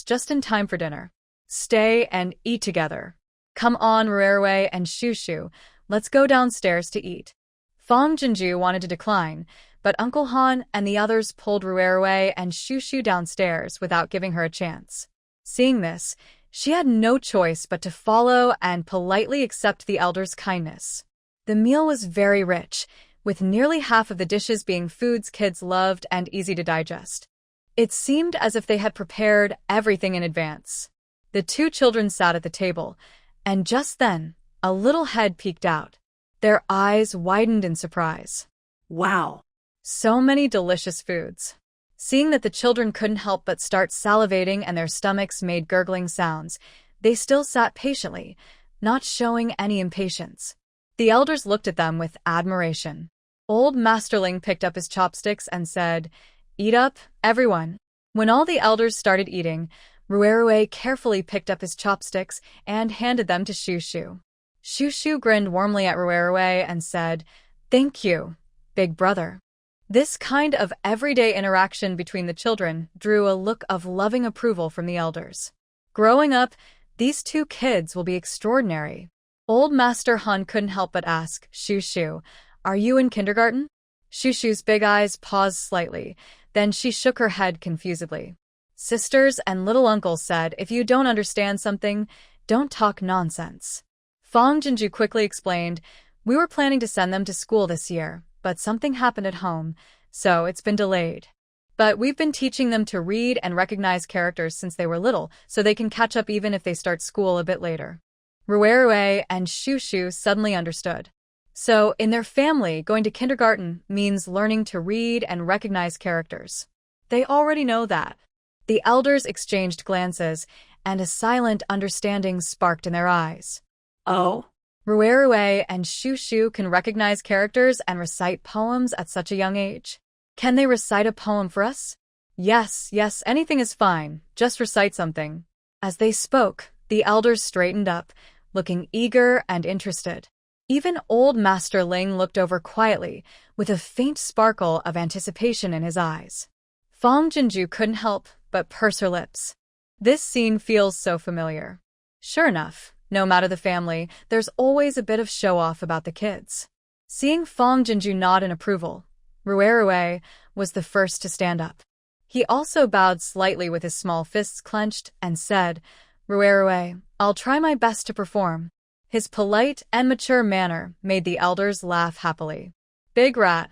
Speaker 1: just in time for dinner. Stay and eat together. Come on, Ruerwei and Shushu, let's go downstairs to eat. Fong Jinju wanted to decline, but Uncle Han and the others pulled Ruerue and Shushu downstairs without giving her a chance. Seeing this, she had no choice but to follow and politely accept the elders' kindness. The meal was very rich, with nearly half of the dishes being foods kids loved and easy to digest. It seemed as if they had prepared everything in advance. The two children sat at the table, and just then, a little head peeked out. Their eyes widened in surprise.
Speaker 2: Wow.
Speaker 1: So many delicious foods. Seeing that the children couldn't help but start salivating and their stomachs made gurgling sounds, they still sat patiently, not showing any impatience. The elders looked at them with admiration. Old Masterling picked up his chopsticks and said, "Eat up, everyone." When all the elders started eating, Ruerue carefully picked up his chopsticks and handed them to Shushu. Shushu grinned warmly at Ruerue and said, "Thank you, big brother." This kind of everyday interaction between the children drew a look of loving approval from the elders. Growing up, these two kids will be extraordinary. Old Master Han couldn't help but ask, "Shushu, are you in kindergarten?" Shushu's big eyes paused slightly, then she shook her head confusedly. Sisters and little uncle said, "If you don't understand something, don't talk nonsense." Fong Jinju quickly explained, "We were planning to send them to school this year, but something happened at home, so it's been delayed. But we've been teaching them to read and recognize characters since they were little, so they can catch up even if they start school a bit later." Ruerue and Shushu suddenly understood. So, in their family, going to kindergarten means learning to read and recognize characters. They already know that. The elders exchanged glances, and a silent understanding sparked in their eyes.
Speaker 2: Oh?
Speaker 1: Ruerue and Shushu can recognize characters and recite poems at such a young age. Can they recite a poem for us? Yes, anything is fine. Just recite something. As they spoke, the elders straightened up, looking eager and interested. Even old Master Ling looked over quietly, with a faint sparkle of anticipation in his eyes. Fong Jinju couldn't help but purse her lips. This scene feels so familiar. Sure enough, no matter the family, there's always a bit of show-off about the kids. Seeing Fong Jinju nod in approval, Ruerue was the first to stand up. He also bowed slightly with his small fists clenched and said, "Ruerue, I'll try my best to perform." His polite and mature manner made the elders laugh happily. Big rat,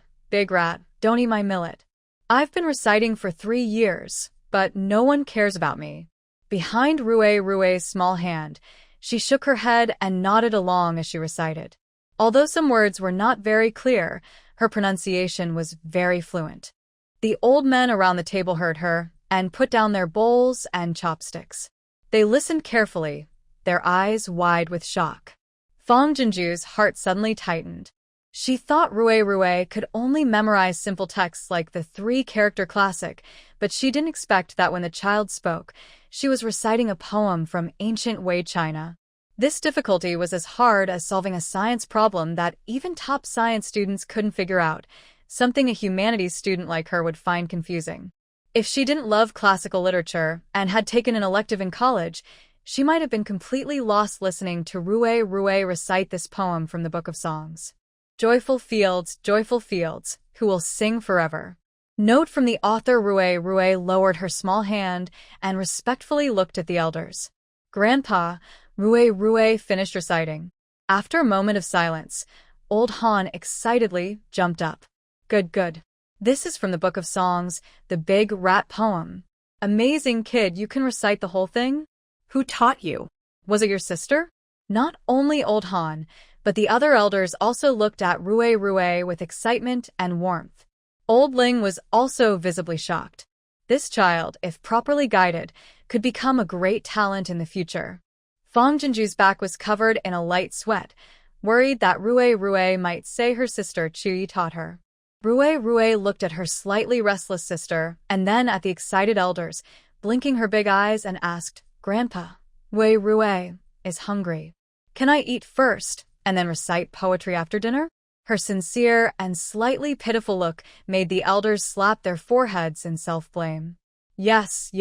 Speaker 1: don't eat my millet. I've been reciting for 3 years, but no one cares about me." Behind Ruerue's small hand, she shook her head and nodded along as she recited. Although some words were not very clear, her pronunciation was very fluent. The old men around the table heard her and put down their bowls and chopsticks. They listened carefully, their eyes wide with shock. Fong Jinju's heart suddenly tightened. She thought Ruerue could only memorize simple texts like the 3-character classic, but she didn't expect that when the child spoke, she was reciting a poem from ancient Wei China. This difficulty was as hard as solving a science problem that even top science students couldn't figure out, something a humanities student like her would find confusing. If she didn't love classical literature and had taken an elective in college, she might have been completely lost listening to Ruerue recite this poem from the Book of Songs. Joyful fields, who will sing forever. Note from the author. Ruerue lowered her small hand and respectfully looked at the elders. "Grandpa," Ruerue finished reciting. After a moment of silence, old Han excitedly jumped up. Good. This is from the Book of Songs, the big rat poem. Amazing kid, you can recite the whole thing? Who taught you? Was it your sister?" Not only old Han, but the other elders also looked at Ruerue with excitement and warmth. Old Ling was also visibly shocked. This child, if properly guided, could become a great talent in the future. Fong Jinju's back was covered in a light sweat, worried that Ruerue might say her sister Chuyi taught her. Ruerue looked at her slightly restless sister and then at the excited elders, blinking her big eyes and asked, "Grandpa, Ruerue is hungry. Can I eat first and then recite poetry after dinner?" Her sincere and slightly pitiful look made the elders slap their foreheads in self-blame. Yes,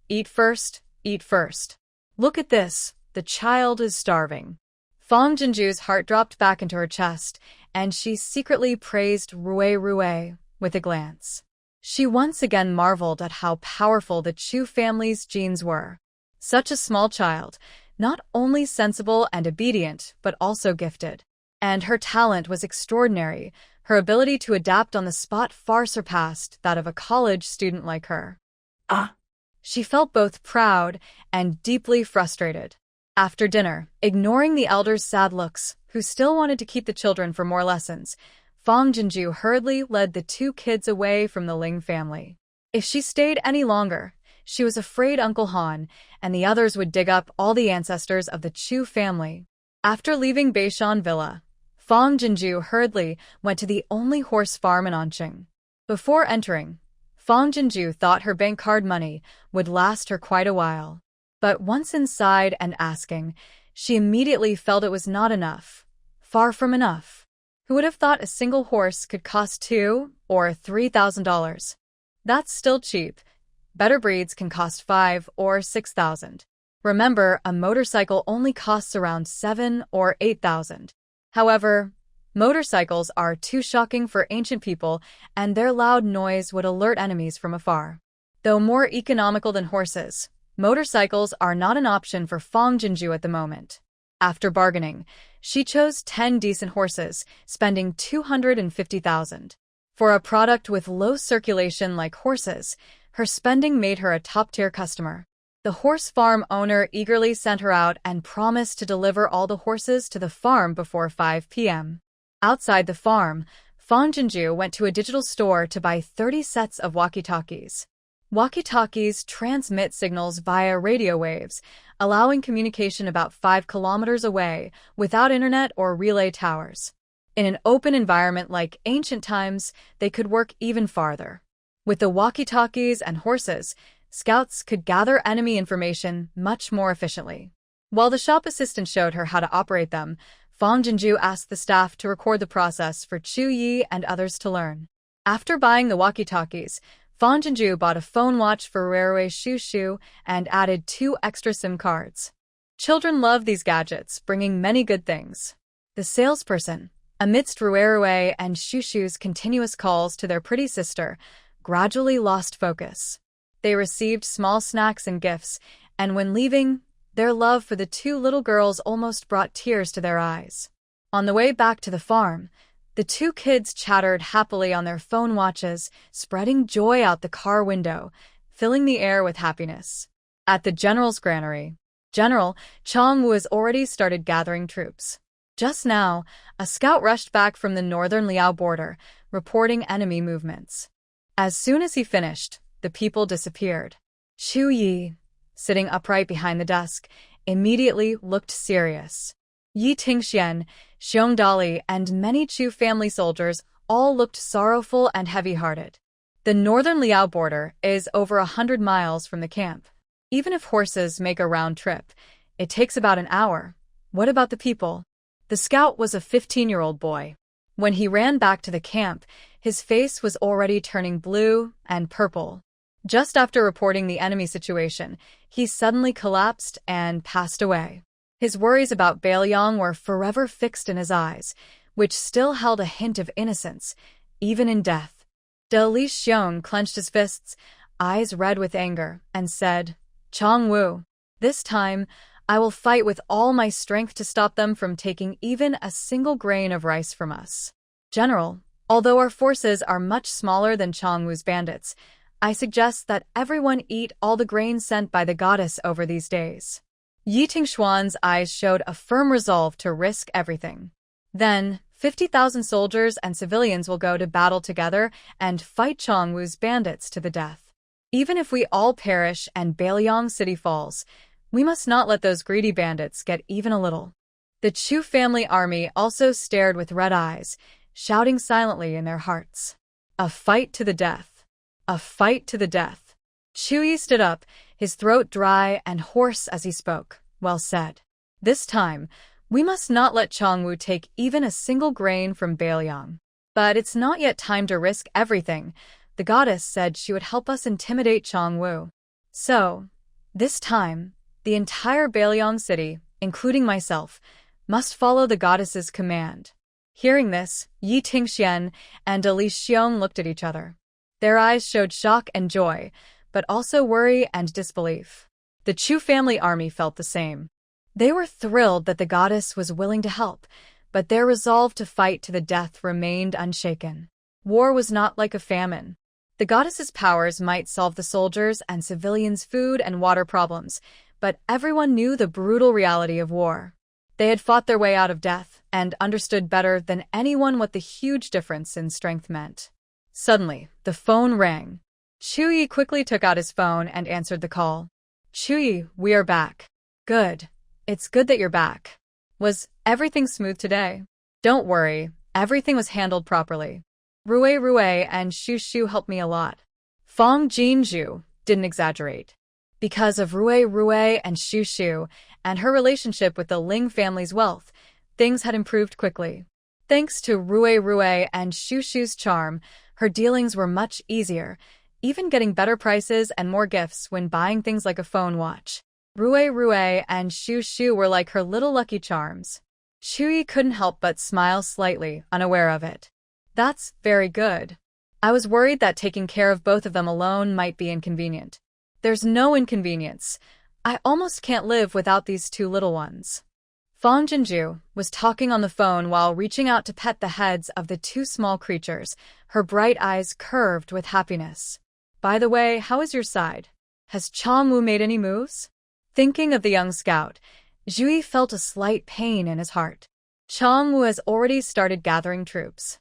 Speaker 1: eat first. Look at this, the child is starving." Fong Jinju's heart dropped back into her chest, and she secretly praised Ruerue with a glance. She once again marveled at how powerful the Chu family's genes were. Such a small child, not only sensible and obedient, but also gifted. And her talent was extraordinary. Her ability to adapt on the spot far surpassed that of a college student like her.
Speaker 2: Ah,
Speaker 1: She felt both proud and deeply frustrated. After dinner, ignoring the elders' sad looks, who still wanted to keep the children for more lessons, Fang Jinju hurriedly led the two kids away from the Ling family. If she stayed any longer, she was afraid Uncle Han and the others would dig up all the ancestors of the Chu family. After leaving Beishan Villa, Fang Jinju hurriedly went to the only horse farm in Anqing. Before entering, Fang Jinju thought her bank card money would last her quite a while. But once inside and asking, she immediately felt it was not enough. Far from enough. Who would have thought a single horse could cost $2,000 or $3,000? That's still cheap. Better breeds can cost $5,000 or $6,000. Remember, a motorcycle only costs around $7,000 or $8,000. However, motorcycles are too shocking for ancient people, and their loud noise would alert enemies from afar. Though more economical than horses, motorcycles are not an option for Fang Jinju at the moment. After bargaining, she chose 10 decent horses, spending $250,000. For a product with low circulation like horses, her spending made her a top-tier customer. The horse farm owner eagerly sent her out and promised to deliver all the horses to the farm before 5 p.m. Outside the farm, Fang Jinju went to a digital store to buy 30 sets of walkie-talkies. Walkie-talkies transmit signals via radio waves, allowing communication about 5 kilometers away without internet or relay towers. In an open environment like ancient times, they could work even farther. With the walkie-talkies and horses, scouts could gather enemy information much more efficiently. While the shop assistant showed her how to operate them, Fang Jinju asked the staff to record the process for Chu Yi and others to learn. After buying the walkie-talkies, Fang Jinju bought a phone watch for Railway Shushu and added 2 extra SIM cards. Children love these gadgets, bringing many good things. The salesperson, amidst Ruerue and Shushu's continuous calls to their pretty sister, gradually lost focus. They received small snacks and gifts, and when leaving, their love for the 2 little girls almost brought tears to their eyes. On the way back to the farm, the 2 kids chattered happily on their phone watches, spreading joy out the car window, filling the air with happiness. At the general's granary, General Chong Wu has already started gathering troops. Just now, a scout rushed back from the northern Liao border, reporting enemy movements. As soon as he finished, the people disappeared. Chu Yi, sitting upright behind the desk, immediately looked serious. Yi Tingxian, Xiong Dali, and many Chu family soldiers all looked sorrowful and heavy-hearted. The northern Liao border is over 100 miles from the camp. Even if horses make a round trip, it takes about an hour. What about the people? The scout was a 15-year-old boy. When he ran back to the camp, his face was already turning blue and purple. Just after reporting the enemy situation, he suddenly collapsed and passed away. His worries about Beiliang were forever fixed in his eyes, which still held a hint of innocence, even in death. De Li Xiong clenched his fists, eyes red with anger, and said, "Chong Wu, this time, I will fight with all my strength to stop them from taking even a single grain of rice from us. General, although our forces are much smaller than Chong Wu's bandits, I suggest that everyone eat all the grain sent by the goddess over these days." Yi Tingshuan's eyes showed a firm resolve to risk everything. Then, 50,000 soldiers and civilians will go to battle together and fight Chong Wu's bandits to the death. Even if we all perish and Beiliang City falls, we must not let those greedy bandits get even a little. The Chu family army also stared with red eyes, shouting silently in their hearts. A fight to the death. A fight to the death. Chu Yi stood up, his throat dry and hoarse as he spoke. Well said. This time, we must not let Chong Wu take even a single grain from Beiliang. But it's not yet time to risk everything. The goddess said she would help us intimidate Chong Wu. So, this time, the entire Beiliang city, including myself, must follow the goddess's command. Hearing this, Yi Tingxian and Li Xiong looked at each other. Their eyes showed shock and joy, but also worry and disbelief. The Chu family army felt the same. They were thrilled that the goddess was willing to help, but their resolve to fight to the death remained unshaken. War was not like a famine. The goddess's powers might solve the soldiers' and civilians' food and water problems, but everyone knew the brutal reality of war. They had fought their way out of death and understood better than anyone what the huge difference in strength meant. Suddenly, the phone rang. Chuyi quickly took out his phone and answered the call. Chuyi, we are back. Good. It's good that you're back. Was everything smooth today? Don't worry, everything was handled properly. Rue and Shu helped me a lot. Fong Jinju didn't exaggerate. Because of Rue and Shu and her relationship with the Ling family's wealth, things had improved quickly. Thanks to Rue and Shu's charm, her dealings were much easier, even getting better prices and more gifts when buying things like a phone watch. Rue and Shu were like her little lucky charms. Chuyi couldn't help but smile slightly, unaware of it. That's very good. I was worried that taking care of both of them alone might be inconvenient. There's no inconvenience. I almost can't live without these two little ones. Fong Jinju was talking on the phone while reaching out to pet the heads of the two small creatures, her bright eyes curved with happiness. By the way, how is your side? Has Changwu made any moves? Thinking of the young scout, Zhui felt a slight pain in his heart. Changwu has already started gathering troops.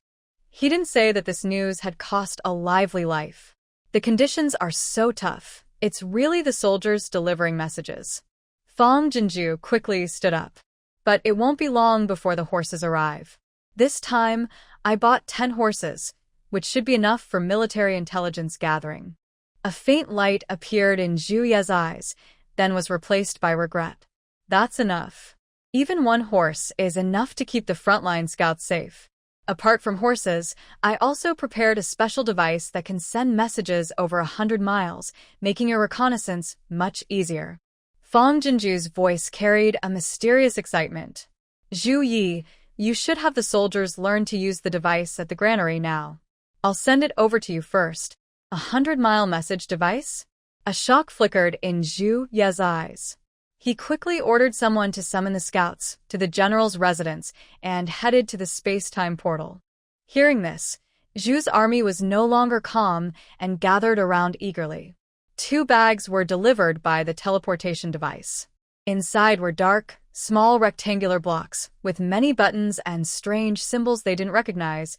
Speaker 1: He didn't say that this news had cost a lively life. The conditions are so tough. It's really the soldiers delivering messages. Fong Jinju quickly stood up. But it won't be long before the horses arrive. This time, I bought 10 horses, which should be enough for military intelligence gathering. A faint light appeared in Zhu Ye's eyes, then was replaced by regret. That's enough. Even one horse is enough to keep the frontline scouts safe. Apart from horses, I also prepared a special device that can send messages over 100 miles, making your reconnaissance much easier. Fong Jinju's voice carried a mysterious excitement. Zhu Yi, you should have the soldiers learn to use the device at the granary now. I'll send it over to you first. 100-mile message device? A shock flickered in Zhu Ye's eyes. He quickly ordered someone to summon the scouts to the general's residence and headed to the space-time portal. Hearing this, Zhu's army was no longer calm and gathered around eagerly. 2 bags were delivered by the teleportation device. Inside were dark, small rectangular blocks with many buttons and strange symbols they didn't recognize,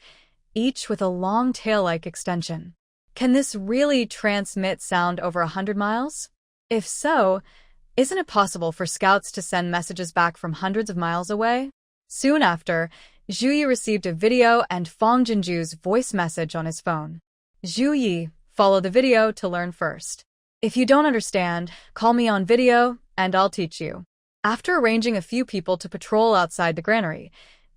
Speaker 1: each with a long tail-like extension. Can this really transmit sound over 100 miles? If so, isn't it possible for scouts to send messages back from hundreds of miles away? Soon after, Zhu Yi received a video and Fong Jinju's voice message on his phone. Zhu Yi, follow the video to learn first. If you don't understand, call me on video and I'll teach you. After arranging a few people to patrol outside the granary,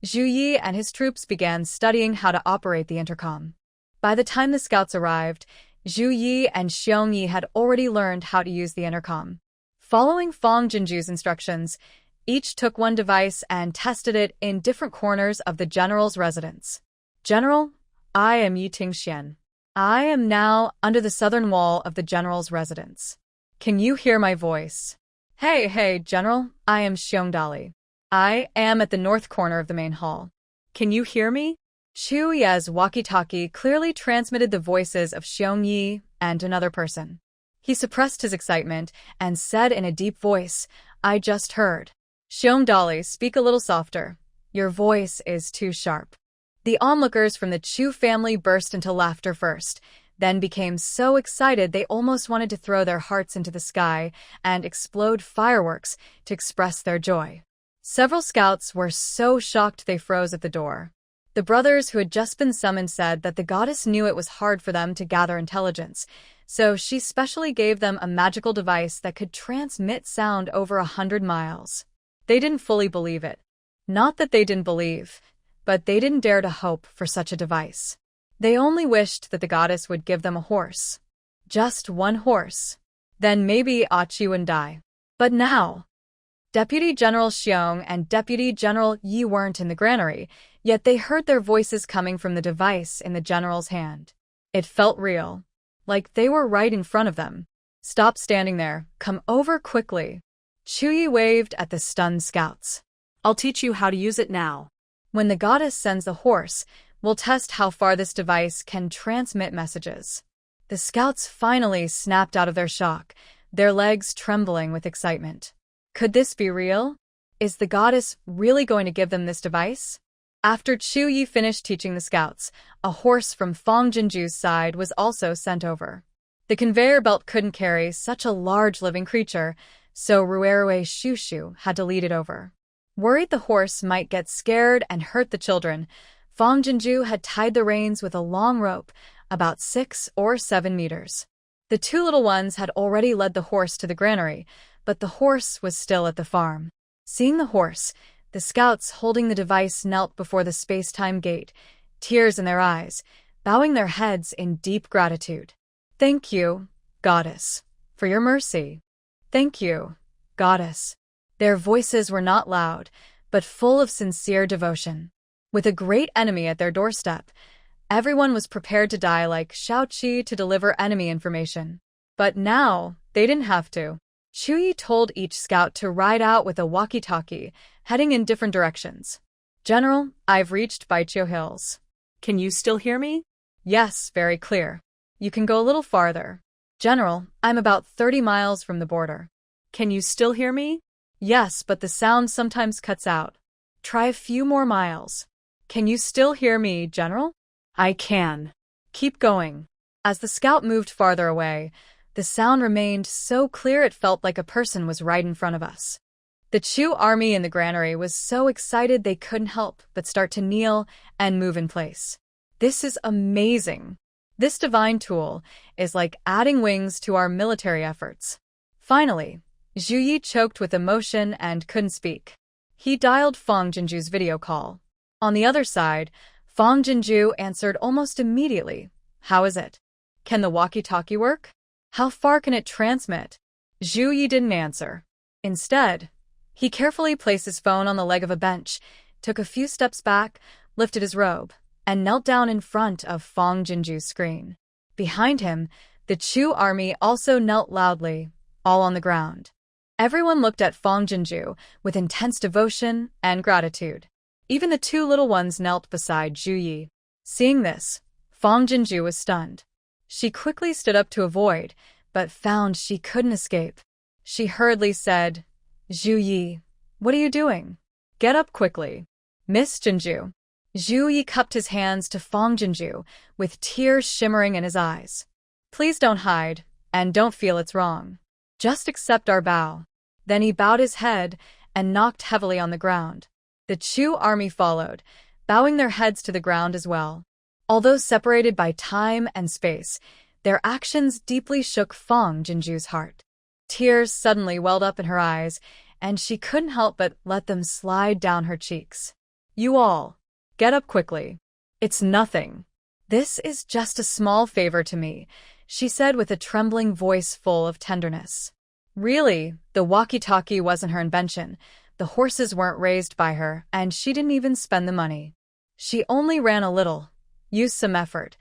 Speaker 1: Zhu Yi and his troops began studying how to operate the intercom. By the time the scouts arrived, Zhu Yi and Xiong Yi had already learned how to use the intercom. Following Fong Jinju's instructions, each took one device and tested it in different corners of the general's residence. General, I am Yi Tingxian. I am now under the southern wall of the general's residence. Can you hear my voice? Hey, General, I am Xiongdali. I am at the north corner of the main hall. Can you hear me? Chu Ye's walkie-talkie clearly transmitted the voices of Xiong Yi and another person. He suppressed his excitement and said in a deep voice, I just heard. Xiongdali, speak a little softer. Your voice is too sharp. The onlookers from the Chu family burst into laughter first, then became so excited they almost wanted to throw their hearts into the sky and explode fireworks to express their joy. Several scouts were so shocked they froze at the door. The brothers who had just been summoned said that the goddess knew it was hard for them to gather intelligence, so she specially gave them a magical device that could transmit sound over 100 miles. They didn't fully believe it. Not that they didn't believe, but they didn't dare to hope for such a device. They only wished that the goddess would give them a horse. Just one horse. Then maybe Achi wouldn't die. But now, Deputy General Xiong and Deputy General Yi weren't in the granary, yet they heard their voices coming from the device in the general's hand. It felt real, like they were right in front of them. "Stop standing there, come over quickly." Chuyi waved at the stunned scouts.
Speaker 2: "I'll teach you how to use it now."
Speaker 1: When the goddess sends the horse, we'll test how far this device can transmit messages. The scouts finally snapped out of their shock, their legs trembling with excitement. Could this be real? Is the goddess really going to give them this device? After Chuyi finished teaching the scouts, a horse from Fong Jinju's side was also sent over. The conveyor belt couldn't carry such a large living creature, so Ruerue Shushu had to lead it over. Worried the horse might get scared and hurt the children, Fong Jinju had tied the reins with a long rope, about 6 or 7 meters. The two little ones had already led the horse to the granary, but the horse was still at the farm. Seeing the horse, the scouts holding the device knelt before the space-time gate, tears in their eyes, bowing their heads in deep gratitude. "Thank you, goddess, for your mercy. Thank you, goddess." Their voices were not loud, but full of sincere devotion. With a great enemy at their doorstep, everyone was prepared to die like Shao-Chi to deliver enemy information. But now, they didn't have to. Chuyi told each scout to ride out with a walkie-talkie, heading in different directions. "General, I've reached Baijiu Hills."
Speaker 2: "Can you still hear me?"
Speaker 1: "Yes, very clear. You can go a little farther." "General, I'm about 30 miles from the border."
Speaker 2: "Can you still hear me?"
Speaker 1: "Yes, but the sound sometimes cuts out." "Try a few more miles." "Can you still hear me, General?"
Speaker 2: "I can."
Speaker 1: "Keep going." As the scout moved farther away, the sound remained so clear it felt like a person was right in front of us. The Chu army in the granary was so excited they couldn't help but start to kneel and move in place. "This is amazing. This divine tool is like adding wings to our military efforts." Finally, Zhu Yi choked with emotion and couldn't speak. He dialed Fong Jinju's video call. On the other side, Fong Jinju answered almost immediately. "How is it? Can the walkie-talkie work? How far can it transmit?" Zhu Yi didn't answer. Instead, he carefully placed his phone on the leg of a bench, took a few steps back, lifted his robe, and knelt down in front of Fong Jinju's screen. Behind him, the Chu army also knelt loudly, all on the ground. Everyone looked at Fong Jinju with intense devotion and gratitude. Even the two little ones knelt beside Zhu Yi. Seeing this, Fong Jinju was stunned. She quickly stood up to avoid, but found she couldn't escape. She hurriedly said, "Zhu Yi, what are you doing? Get up quickly." "Miss Jinju." Zhu Yi cupped his hands to Fong Jinju, with tears shimmering in his eyes. "Please don't hide, and don't feel it's wrong. Just accept our bow." Then he bowed his head and knocked heavily on the ground. The Chu army followed, bowing their heads to the ground as well. Although separated by time and space, their actions deeply shook Fong Jinju's heart. Tears suddenly welled up in her eyes, and she couldn't help but let them slide down her cheeks. "You all, get up quickly. It's nothing. This is just a small favor to me," she said with a trembling voice full of tenderness. Really, the walkie-talkie wasn't her invention. The horses weren't raised by her, and she didn't even spend the money. She only ran a little, used some effort.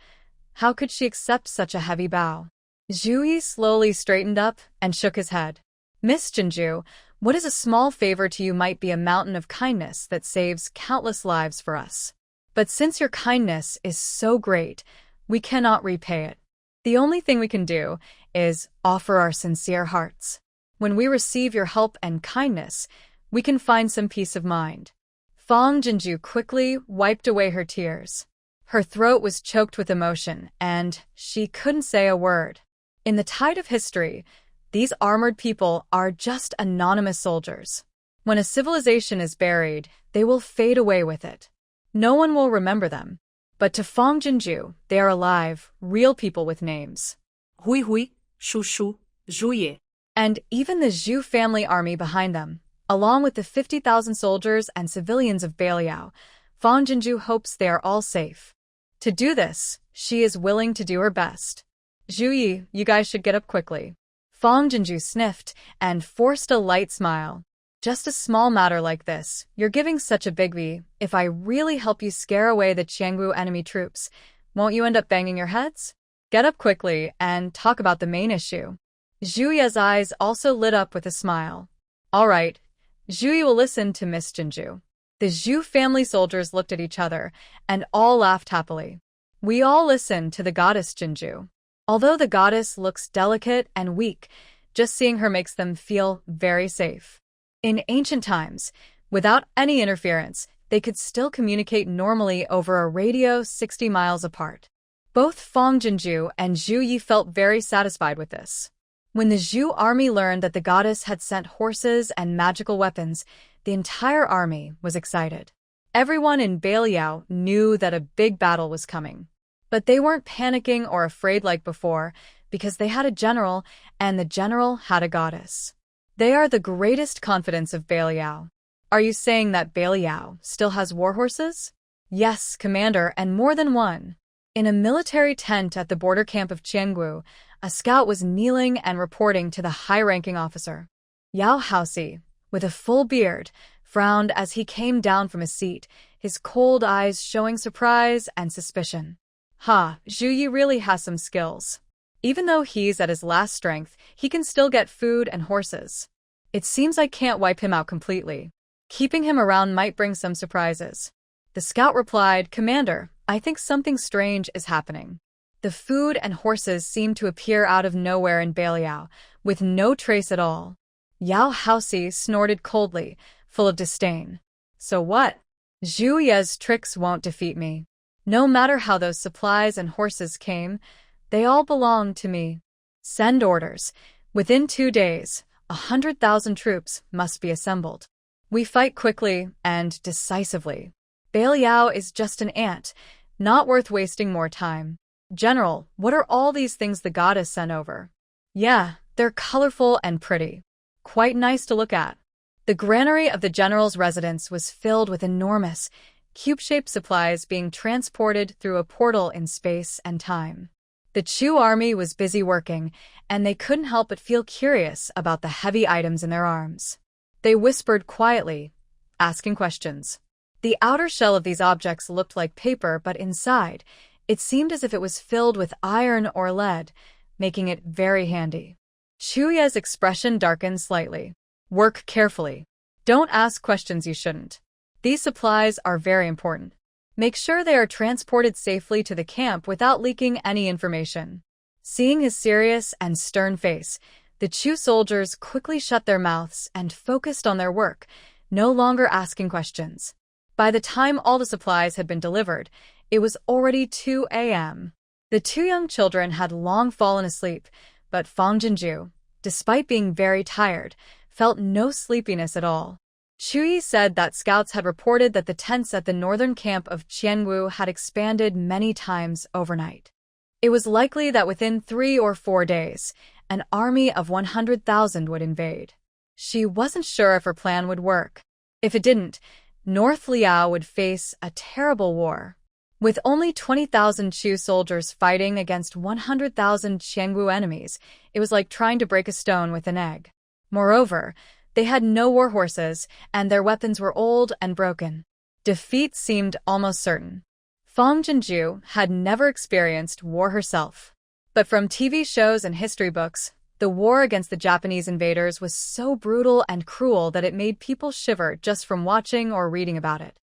Speaker 1: How could she accept such a heavy bow? Zhu Yi slowly straightened up and shook his head. "Miss Jinju, what is a small favor to you might be a mountain of kindness that saves countless lives for us. But since your kindness is so great, we cannot repay it. The only thing we can do is offer our sincere hearts. When we receive your help and kindness, we can find some peace of mind." Fong Jinju quickly wiped away her tears. Her throat was choked with emotion, and she couldn't say a word. In the tide of history, these armored people are just anonymous soldiers. When a civilization is buried, they will fade away with it. No one will remember them. But to Fong Jinju, they are alive, real people with names.
Speaker 2: Hui Hui, Shu Shu, Zhu Ye.
Speaker 1: And even the Zhu family army behind them, along with the 50,000 soldiers and civilians of Beiliang, Fong Jinju hopes they are all safe. To do this, she is willing to do her best. "Zhu Yi, you guys should get up quickly." Fong Jinju sniffed and forced a light smile. Just a small matter like this. You're giving such a biggie. If I really help you scare away the Qiangwu enemy troops, won't you end up banging your heads? Get up quickly and talk about the main issue. Zhu Ye's eyes also lit up with a smile. All right, Zhu Yi will listen to Miss Jinju. The Zhu family soldiers looked at each other, and all laughed happily. We all listen to the goddess Jinju. Although the goddess looks delicate and weak, just seeing her makes them feel very safe. In ancient times, without any interference, they could still communicate normally over a radio 60 miles apart. Both Fang Jinju and Zhu Yi felt very satisfied with this. When the Zhu army learned that the goddess had sent horses and magical weapons, the entire army was excited. Everyone in Beiliang knew that a big battle was coming. But they weren't panicking or afraid like before, because they had a general, and the general had a goddess. They are the greatest confidence of Beiliang. Are you saying that Beiliang still has war horses? Yes, commander, and more than one. In a military tent at the border camp of Qiangwu, a scout was kneeling and reporting to the high-ranking officer. Yao Haoxi, with a full beard, frowned as he came down from his seat, his cold eyes showing surprise and suspicion. Zhu Yi really has some skills. Even though he's at his last strength, he can still get food and horses. It seems I can't wipe him out completely. Keeping him around might bring some surprises. The scout replied, Commander, I think something strange is happening. The food and horses seem to appear out of nowhere in Beiliang, with no trace at all. Yao Haoxi snorted coldly, full of disdain. So what? Zhu Ye's tricks won't defeat me. No matter how those supplies and horses came, they all belong to me. Send orders. Within 2 days, 100,000 troops must be assembled. We fight quickly and decisively. Beiliang is just an ant, not worth wasting more time. General, what are all these things the goddess sent over? Yeah, they're colorful and pretty. Quite nice to look at. The granary of the general's residence was filled with enormous, cube-shaped supplies being transported through a portal in space and time. The Chu army was busy working, and they couldn't help but feel curious about the heavy items in their arms. They whispered quietly, asking questions. The outer shell of these objects looked like paper, but inside, it seemed as if it was filled with iron or lead, making it very handy. Chu Ye's expression darkened slightly. Work carefully. Don't ask questions you shouldn't. These supplies are very important. Make sure they are transported safely to the camp without leaking any information. Seeing his serious and stern face, the Chu soldiers quickly shut their mouths and focused on their work, no longer asking questions. By the time all the supplies had been delivered, it was already 2 a.m. The 2 young children had long fallen asleep, but Fang Jinju, despite being very tired, felt no sleepiness at all. Chu Yi said that scouts had reported that the tents at the northern camp of Qiangwu had expanded many times overnight. It was likely that within 3 or 4 days, an army of 100,000 would invade. She wasn't sure if her plan would work. If it didn't, North Liao would face a terrible war. With only 20,000 Chu soldiers fighting against 100,000 Qiangwu enemies, it was like trying to break a stone with an egg. Moreover, they had no war horses, and their weapons were old and broken. Defeat seemed almost certain. Fang Jinju had never experienced war herself. But from TV shows and history books, the war against the Japanese invaders was so brutal and cruel that it made people shiver just from watching or reading about it.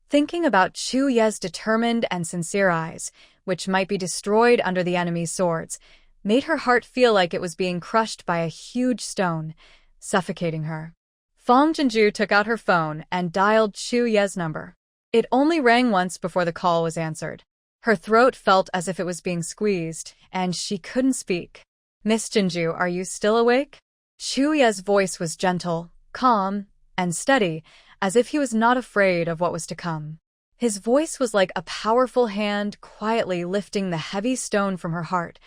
Speaker 1: Thinking about Chu Ye's determined and sincere eyes, which might be destroyed under the enemy's swords, made her heart feel like it was being crushed by a huge stone, suffocating her. Fang Jinju took out her phone and dialed Chu Ye's number. It only rang once before the call was answered. Her throat felt as if it was being squeezed, and she couldn't speak. Miss Jinju, are you still awake? Chu Ye's voice was gentle, calm, and steady, as if he was not afraid of what was to come. His voice was like a powerful hand quietly lifting the heavy stone from her heart,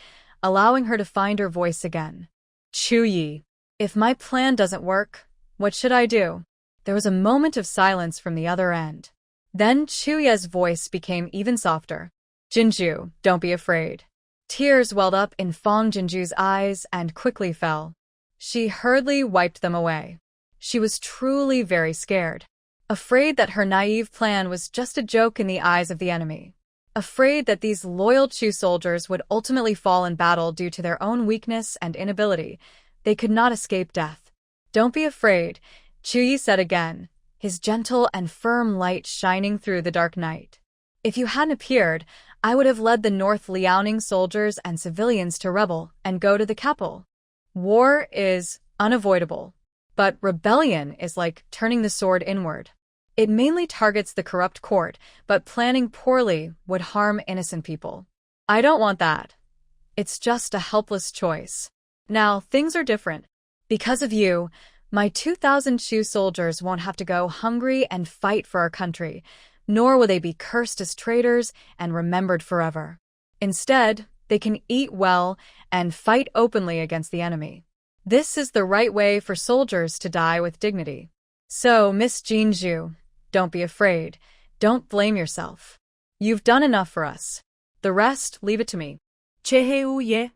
Speaker 1: allowing her to find her voice again. Chu Yi, if my plan doesn't work, what should I do? There was a moment of silence from the other end. Then Chu Ye's voice became even softer. Jinju, don't be afraid. Tears welled up in Fang Jinju's eyes and quickly fell. She hurriedly wiped them away. She was truly very scared. Afraid that her naive plan was just a joke in the eyes of the enemy. Afraid that these loyal Chu soldiers would ultimately fall in battle due to their own weakness and inability. They could not escape death. "Don't be afraid," Chu Yi said again, his gentle and firm light shining through the dark night. "If you hadn't appeared, I would have led the North Liaoning soldiers and civilians to rebel and go to the capital. War is unavoidable, but rebellion is like turning the sword inward. It mainly targets the corrupt court, but planning poorly would harm innocent people. I don't want that. It's just a helpless choice. Now, things are different. Because of you, my 2,000 Chu soldiers won't have to go hungry and fight for our country, nor will they be cursed as traitors and remembered forever. Instead, they can eat well and fight openly against the enemy. This is the right way for soldiers to die with dignity. So, Miss Jinju, don't be afraid. Don't blame yourself. You've done enough for us. The rest, leave it to me."
Speaker 2: Cheheu-ye,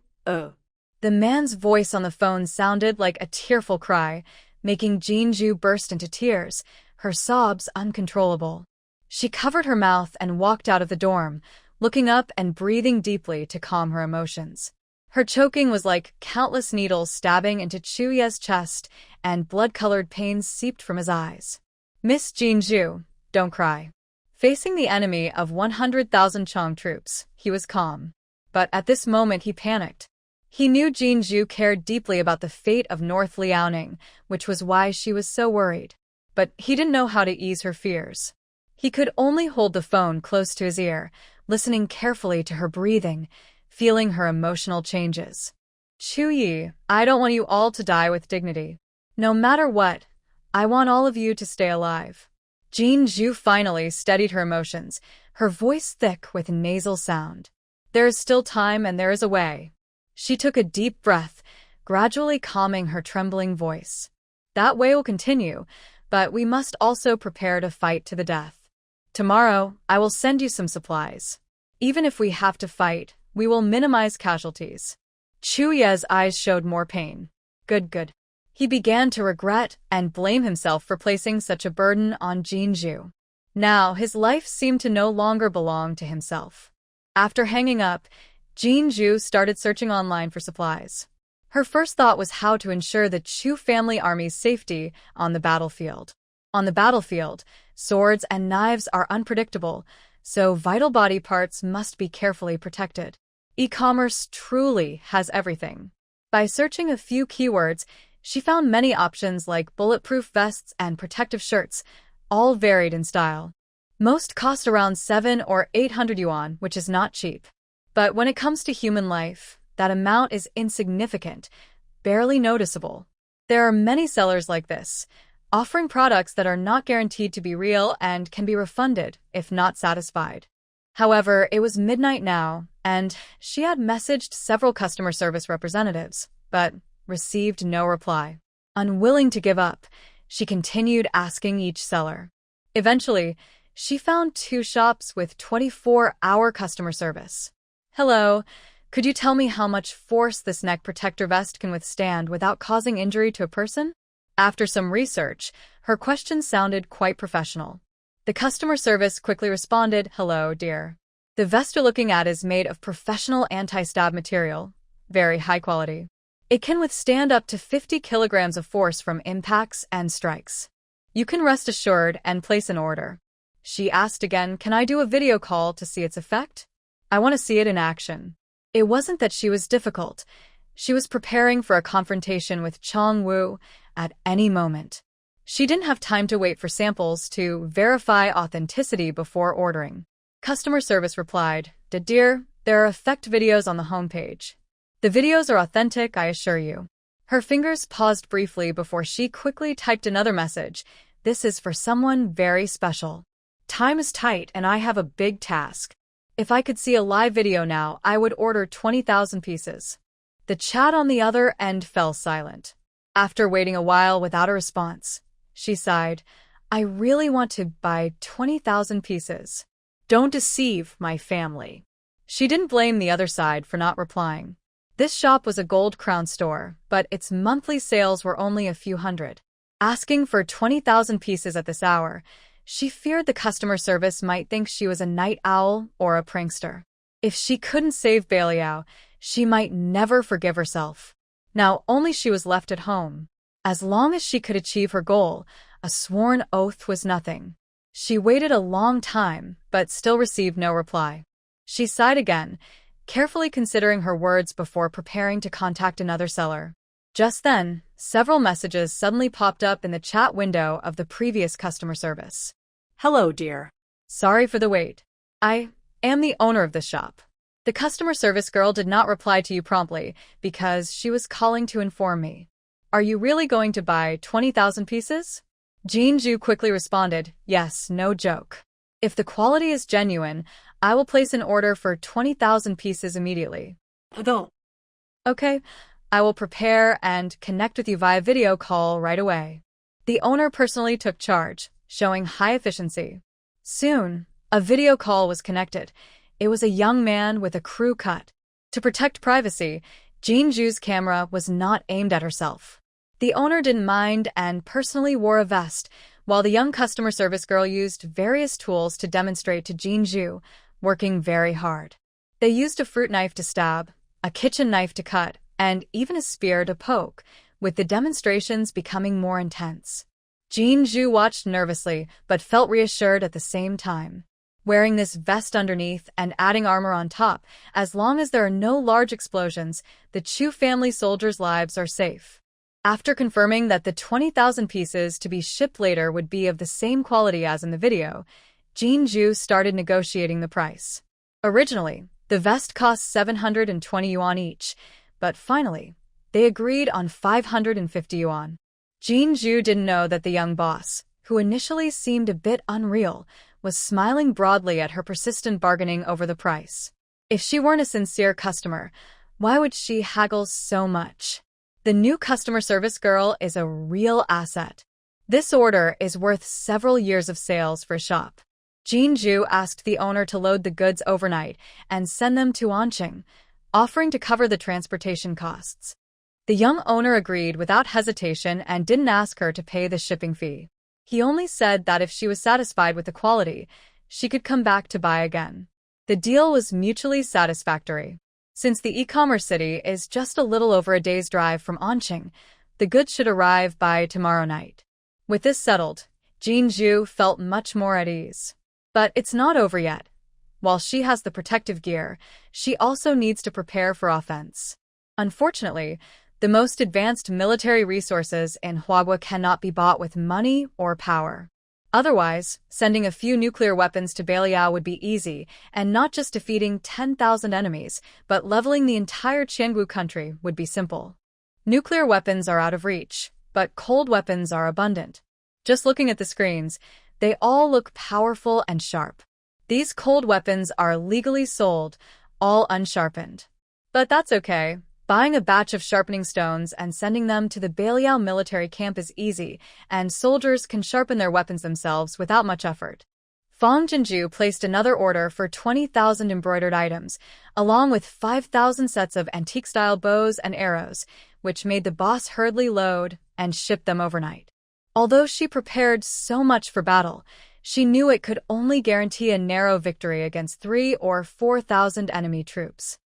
Speaker 1: The man's voice on the phone sounded like a tearful cry, making Jinju burst into tears, her sobs uncontrollable. She covered her mouth and walked out of the dorm, looking up and breathing deeply to calm her emotions. Her choking was like countless needles stabbing into Chu Ye's chest, and blood-colored pains seeped from his eyes. "Miss Jinju, don't cry." Facing the enemy of 100,000 Chong troops, he was calm. But at this moment he panicked. He knew Jinju cared deeply about the fate of North Liaoning, which was why she was so worried. But he didn't know how to ease her fears. He could only hold the phone close to his ear, listening carefully to her breathing, feeling her emotional changes. "Chu Yi, I don't want you all to die with dignity. No matter what, I want all of you to stay alive." Jinju finally steadied her emotions, her voice thick with nasal sound. "There is still time and there is a way." She took a deep breath, gradually calming her trembling voice. "That way will continue, but we must also prepare to fight to the death. Tomorrow, I will send you some supplies. Even if we have to fight, we will minimize casualties." Chu Ye's eyes showed more pain. Good. He began to regret and blame himself for placing such a burden on Jinju. Now, his life seemed to no longer belong to himself. After hanging up, Jinju started searching online for supplies. Her first thought was how to ensure the Chu family army's safety on the battlefield. On the battlefield, swords and knives are unpredictable, so vital body parts must be carefully protected. E-commerce truly has everything. By searching a few keywords, she found many options like bulletproof vests and protective shirts, all varied in style. Most cost around 700 or 800 yuan, which is not cheap. But when it comes to human life, that amount is insignificant, barely noticeable. There are many sellers like this, offering products that are not guaranteed to be real and can be refunded if not satisfied. However, it was midnight now, and she had messaged several customer service representatives, but received no reply. Unwilling to give up, she continued asking each seller. Eventually, she found 2 shops with 24-hour customer service. "Hello, could you tell me how much force this neck protector vest can withstand without causing injury to a person?" After some research, her question sounded quite professional. The customer service quickly responded, "Hello, dear. The vest you're looking at is made of professional anti-stab material, very high quality. It can withstand up to 50 kilograms of force from impacts and strikes. You can rest assured and place an order." She asked again, "Can I do a video call to see its effect? I want to see it in action." It wasn't that she was difficult. She was preparing for a confrontation with Chong Wu at any moment. She didn't have time to wait for samples to verify authenticity before ordering. Customer service replied, "Dear, there are effect videos on the homepage. The videos are authentic, I assure you." Her fingers paused briefly before she quickly typed another message. "This is for someone very special. Time is tight and I have a big task. If I could see a live video now, I would order 20,000 pieces." The chat on the other end fell silent. After waiting a while without a response, she sighed, "I really want to buy 20,000 pieces. Don't deceive my family." She didn't blame the other side for not replying. This shop was a gold crown store, but its monthly sales were only a few hundred. Asking for 20,000 pieces at this hour, she feared the customer service might think she was a night owl or a prankster. If she couldn't save Beiliang, she might never forgive herself. Now only she was left at home. As long as she could achieve her goal, a sworn oath was nothing. She waited a long time, but still received no reply. She sighed again, carefully considering her words before preparing to contact another seller. Just then, several messages suddenly popped up in the chat window of the previous customer service.
Speaker 2: Hello, dear.
Speaker 1: Sorry for the wait. I am the owner of this shop. The customer service girl did not reply to you promptly because she was calling to inform me. Are you really going to buy 20,000 pieces? Jinju quickly responded, yes, no joke. If the quality is genuine, I will place an order for 20,000 pieces immediately.
Speaker 2: Pardon.
Speaker 1: Okay, I will prepare and connect with you via video call right away. The owner personally took charge, showing high efficiency. Soon, a video call was connected. It was a young man with a crew cut. To protect privacy, Jinju's camera was not aimed at herself. The owner didn't mind and personally wore a vest, while the young customer service girl used various tools to demonstrate to Jinju, working very hard. They used a fruit knife to stab, a kitchen knife to cut, and even a spear to poke, with the demonstrations becoming more intense. Jinju watched nervously, but felt reassured at the same time. Wearing this vest underneath and adding armor on top, as long as there are no large explosions, the Chu family soldiers' lives are safe. After confirming that the 20,000 pieces to be shipped later would be of the same quality as in the video, Jinju started negotiating the price. Originally, the vest cost 720 yuan each, but finally, they agreed on 550 yuan. Jinju didn't know that the young boss, who initially seemed a bit unreal, was smiling broadly at her persistent bargaining over the price. If she weren't a sincere customer, why would she haggle so much? The new customer service girl is a real asset. This order is worth several years of sales for a shop. Jinju asked the owner to load the goods overnight and send them to Anqing, offering to cover the transportation costs. The young owner agreed without hesitation and didn't ask her to pay the shipping fee. He only said that if she was satisfied with the quality, she could come back to buy again. The deal was mutually satisfactory. Since the e-commerce city is just a little over a day's drive from Anqing, the goods should arrive by tomorrow night. With this settled, Jinju felt much more at ease. But it's not over yet. While she has the protective gear, she also needs to prepare for offense. Unfortunately, the most advanced military resources in Huagua cannot be bought with money or power. Otherwise, sending a few nuclear weapons to Beiliang would be easy, and not just defeating 10,000 enemies, but leveling the entire Qiangu country would be simple. Nuclear weapons are out of reach, but cold weapons are abundant. Just looking at the screens, they all look powerful and sharp. These cold weapons are legally sold, all unsharpened. But that's okay. Buying a batch of sharpening stones and sending them to the Beiliang military camp is easy, and soldiers can sharpen their weapons themselves without much effort. Fang Jinju placed another order for 20,000 embroidered items, along with 5,000 sets of antique-style bows and arrows, which made the boss hurriedly load and ship them overnight. Although she prepared so much for battle, she knew it could only guarantee a narrow victory against 3,000 or 4,000 enemy troops.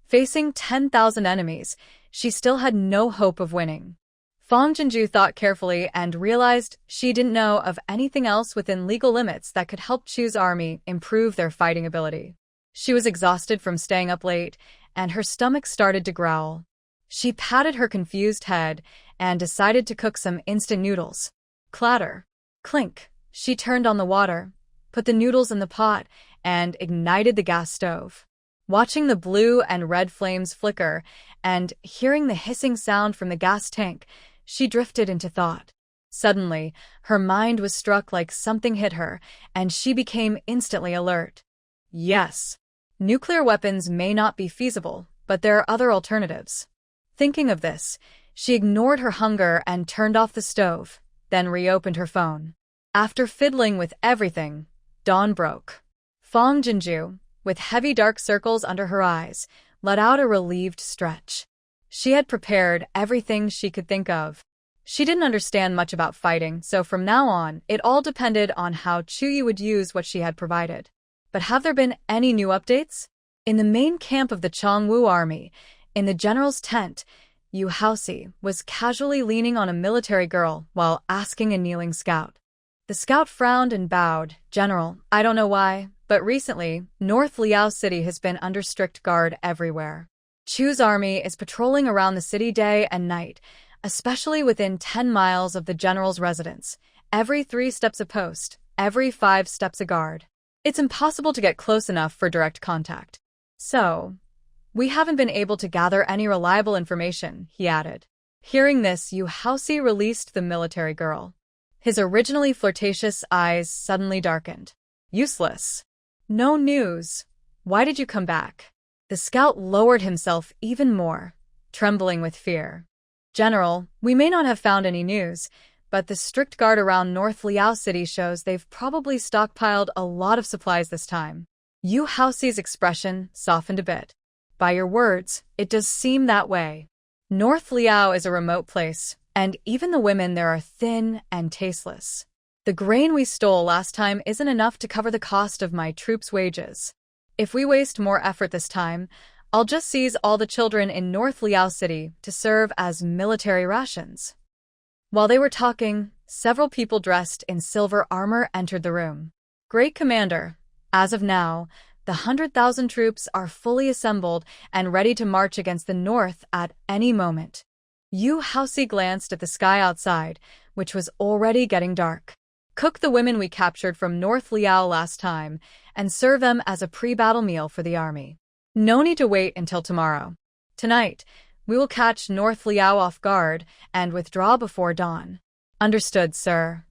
Speaker 1: Facing 10,000 enemies, she still had no hope of winning. Fang Jinju thought carefully and realized she didn't know of anything else within legal limits that could help Chu's army improve their fighting ability. She was exhausted from staying up late, and her stomach started to growl. She patted her confused head and decided to cook some instant noodles. Clatter. Clink. She turned on the water, put the noodles in the pot, and ignited the gas stove. Watching the blue and red flames flicker and hearing the hissing sound from the gas tank, she drifted into thought. Suddenly, her mind was struck like something hit her, and she became instantly alert. Yes, nuclear weapons may not be feasible, but there are other alternatives. Thinking of this, she ignored her hunger and turned off the stove, then reopened her phone. After fiddling with everything, dawn broke. Fang Jinju, with heavy dark circles under her eyes, let out a relieved stretch. She had prepared everything she could think of. She didn't understand much about fighting, so from now on, it all depended on how Chuyi would use what she had provided. But have there been any new updates? In the main camp of the Chongwu army, in the general's tent, Yu Haoxi was casually leaning on a military girl while asking a kneeling scout. The scout frowned and bowed. "General, I don't know why, but recently, North Liao City has been under strict guard everywhere. Chu's army is patrolling around the city day and night, especially within 10 miles of the general's residence. Every 3 steps a post, every 5 steps a guard. It's impossible to get close enough for direct contact. So, we haven't been able to gather any reliable information," he added. Hearing this, Yu Haoxi released the military girl. His originally flirtatious eyes suddenly darkened. "Useless. No news. Why did you come back?" The scout lowered himself even more, trembling with fear. "General, we may not have found any news, but the strict guard around North Liao City shows they've probably stockpiled a lot of supplies this time." Yu Haoxi's expression softened a bit. "By your words, it does seem that way. North Liao is a remote place, and even the women there are thin and tasteless. The grain we stole last time isn't enough to cover the cost of my troops' wages. If we waste more effort this time, I'll just seize all the children in North Liao City to serve as military rations." While they were talking, several people dressed in silver armor entered the room. "Great Commander, as of now, the 100,000 troops are fully assembled and ready to march against the north at any moment." Yu Haoxi glanced at the sky outside, which was already getting dark. "Cook the women we captured from North Liao last time and serve them as a pre-battle meal for the army. No need to wait until tomorrow. Tonight, we will catch North Liao off guard and withdraw before dawn." "Understood, sir."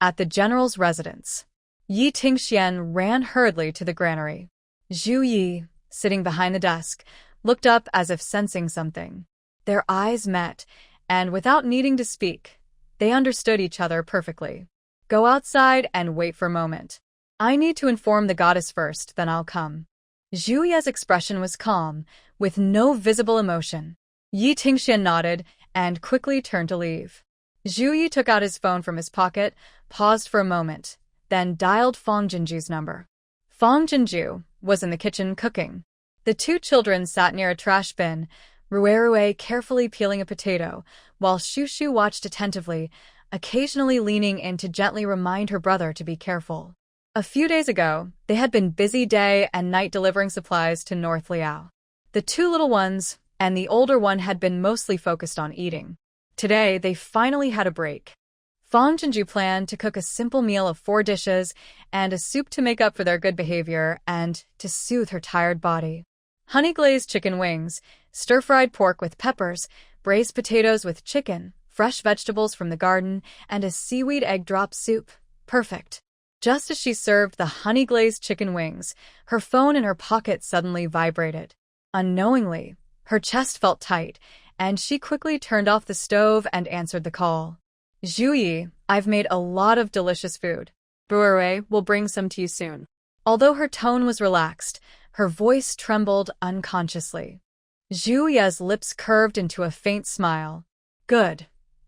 Speaker 1: At the general's residence, Yi Tingxian ran hurriedly to the granary. Zhu Yi, sitting behind the desk, looked up as if sensing something. Their eyes met, and without needing to speak, they understood each other perfectly. "Go outside and wait for a moment. I need to inform the goddess first, then I'll come." Zhu Yi's expression was calm, with no visible emotion. Yi Tingxian nodded and quickly turned to leave. Zhu Yi took out his phone from his pocket, paused for a moment, then dialed Fang Jinju's number. Fang Jinju was in the kitchen cooking. The 2 children sat near a trash bin, Rue carefully peeling a potato, while Shushu watched attentively, occasionally leaning in to gently remind her brother to be careful. A few days ago, they had been busy day and night delivering supplies to North Liao. The 2 little ones and the older one had been mostly focused on eating. Today, they finally had a break. Fang Jinju planned to cook a simple meal of 4 dishes and a soup to make up for their good behavior and to soothe her tired body. Honey-glazed chicken wings, stir-fried pork with peppers, braised potatoes with chicken, fresh vegetables from the garden, and a seaweed egg drop soup. Perfect. Just as she served the honey-glazed chicken wings, her phone in her pocket suddenly vibrated. Unknowingly, her chest felt tight, and she quickly turned off the stove and answered the call. "Zhu Yi, I've made a lot of delicious food. Brewer will bring some to you soon." Although her tone was relaxed, her voice trembled unconsciously. Zhu Yi's lips curved into a faint smile. "Good.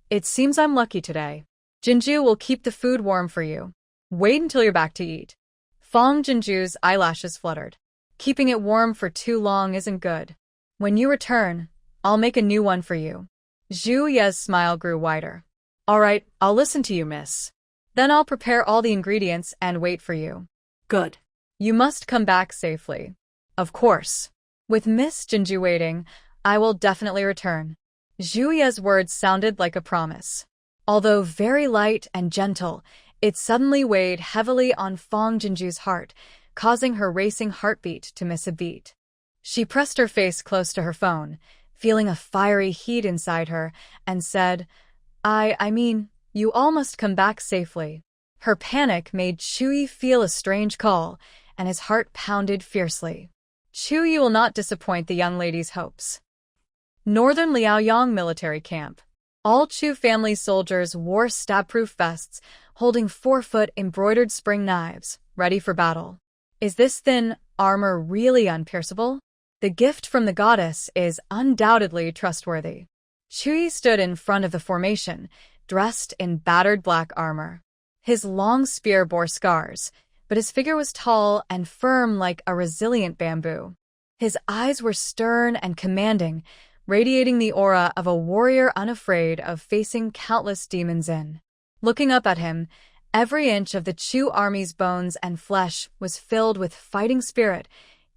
Speaker 1: It seems I'm lucky today. Jinju will keep the food warm for you. Wait until you're back to eat." Fang Jinju's eyelashes fluttered. "Keeping it warm for too long isn't good. When you return, I'll make a new one for you." Zhu Yi's smile grew wider. "All right, I'll listen to you, miss. Then I'll prepare all the ingredients and wait for you."
Speaker 2: Good.
Speaker 1: "You must come back safely." "Of course. With Miss Jinju waiting, I will definitely return." Zhu Yi's words sounded like a promise. Although very light and gentle, it suddenly weighed heavily on Fang Jinju's heart, causing her racing heartbeat to miss a beat. She pressed her face close to her phone, feeling a fiery heat inside her, and said, I mean, you all must come back safely." Her panic made Chuyi feel a strange call, and his heart pounded fiercely. Chuyi will not disappoint the young lady's hopes. Northern Liaoyang military camp. All Chu family soldiers wore stab-proof vests, holding 4-foot embroidered spring knives, ready for battle. Is this thin armor really unpierceable? The gift from the goddess is undoubtedly trustworthy. Chuyi stood in front of the formation, dressed in battered black armor. His long spear bore scars, but his figure was tall and firm like a resilient bamboo. His eyes were stern and commanding, radiating the aura of a warrior unafraid of facing countless demons in. Looking up at him, every inch of the Chu army's bones and flesh was filled with fighting spirit,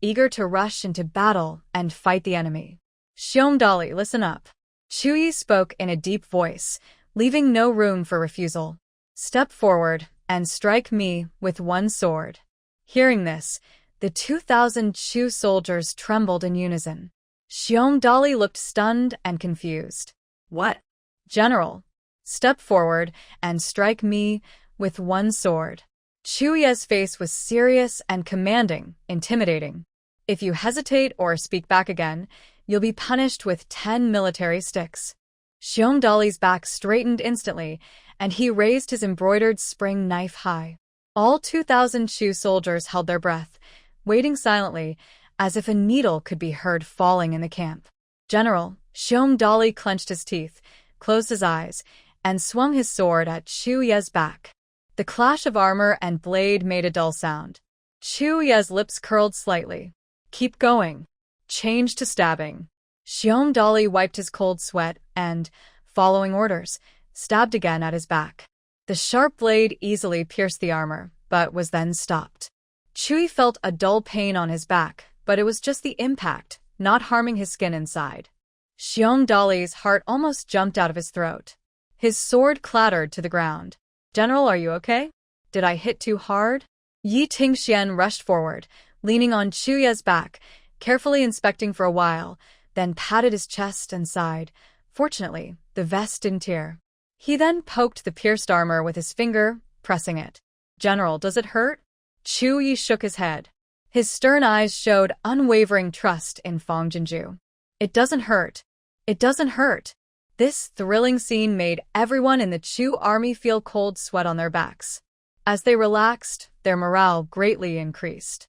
Speaker 1: eager to rush into battle and fight the enemy. Xiongdali, listen up. Chuyi spoke in a deep voice, leaving no room for refusal. Step forward and strike me with one sword. Hearing this, the 2,000 Chu soldiers trembled in unison. Xiongdali looked stunned and confused.
Speaker 2: What?
Speaker 1: General, step forward and strike me with one sword. Chuyi's face was serious and commanding, intimidating. If you hesitate or speak back again, you'll be punished with 10 military sticks. Xiongdali's back straightened instantly, and he raised his embroidered spring knife high. All 2,000 Chu soldiers held their breath, waiting silently, as if a needle could be heard falling in the camp. General, Xiongdali clenched his teeth, closed his eyes, and swung his sword at Chuyi's back. The clash of armor and blade made a dull sound. Chuyi's lips curled slightly. Keep going. Change to stabbing. Xiongdali wiped his cold sweat and, following orders, stabbed again at his back. The sharp blade easily pierced the armor, but was then stopped. Chuyi felt a dull pain on his back, but it was just the impact, not harming his skin inside. Xiongdali's heart almost jumped out of his throat. His sword clattered to the ground. General, are you okay? Did I hit too hard? Yi Tingxian rushed forward, leaning on Chuyi's back, carefully inspecting for a while, then patted his chest and sighed. Fortunately, the vest didn't tear. He then poked the pierced armor with his finger, pressing it. General, does it hurt? Chuyi shook his head. His stern eyes showed unwavering trust in Fang Jinju. It doesn't hurt. It doesn't hurt. This thrilling scene made everyone in the Chu army feel cold sweat on their backs. As they relaxed, their morale greatly increased.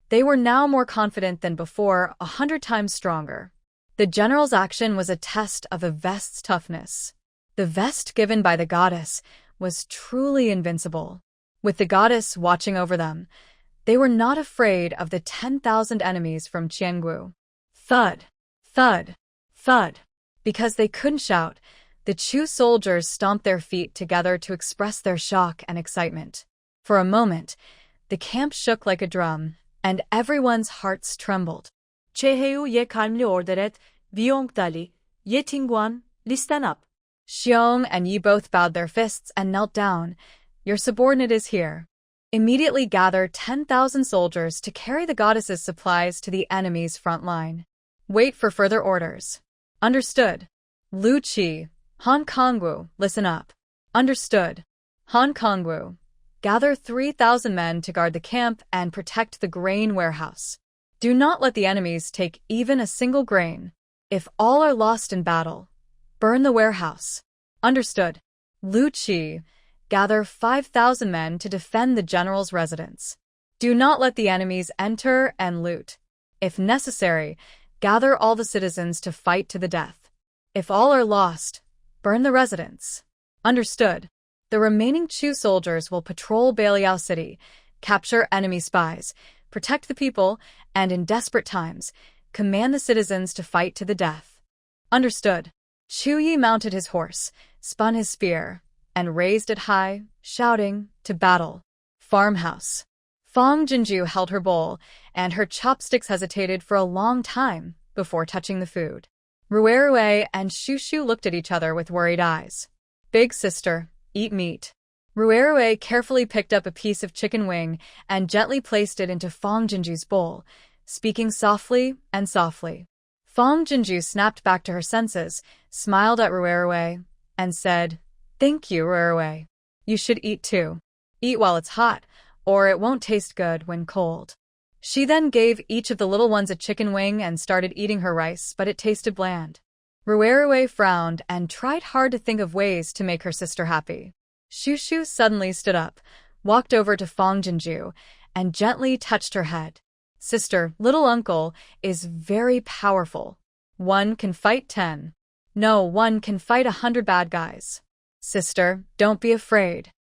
Speaker 1: They were now more confident than before, 100 times stronger. The general's action was a test of the vest's toughness. The vest given by the goddess was truly invincible. With the goddess watching over them, they were not afraid of the 10,000 enemies from Qiangu. Thud, thud, thud. Because they couldn't shout, the Chu soldiers stomped their feet together to express their shock and excitement. For a moment, the camp shook like a drum, and everyone's hearts trembled.
Speaker 2: Cheheyu ye kalmli orderet, Viongdali, ye Tingguan, stand up.
Speaker 1: Xiong and Yi both bowed their fists and knelt down. Your subordinate is here. Immediately gather 10,000 soldiers to carry the goddess's supplies to the enemy's front line. Wait for further orders. Understood. Lu Qi, Han Kongwu, listen up. Understood. Han Kongwu, gather 3,000 men to guard the camp and protect the grain warehouse. Do not let the enemies take even a single grain. If all are lost in battle, burn the warehouse. Understood. Lu Qi, gather 5,000 men to defend the general's residence. Do not let the enemies enter and loot. If necessary, gather all the citizens to fight to the death. If all are lost, burn the residence. Understood. The remaining Chu soldiers will patrol Beiliang City, capture enemy spies, protect the people, and in desperate times, command the citizens to fight to the death. Understood. Chuyi mounted his horse, spun his spear, and raised it high, shouting, to battle. Farmhouse. Fang Jinju held her bowl, and her chopsticks hesitated for a long time before touching the food. Ruerue and Shushu looked at each other with worried eyes. Big sister, eat meat. Ruerue carefully picked up a piece of chicken wing and gently placed it into Fang Jinju's bowl, speaking softly and softly. Fang Jinju snapped back to her senses, smiled at Ruerue, and said, Thank you, Ruerue. You should eat too. Eat while it's hot, or it won't taste good when cold. She then gave each of the little ones a chicken wing and started eating her rice, but it tasted bland. Ruerue frowned and tried hard to think of ways to make her sister happy. Shushu suddenly stood up, walked over to Fang Jinju, and gently touched her head. Sister, little uncle is very powerful. One can fight 10. No one can fight 100 bad guys. Sister, don't be afraid.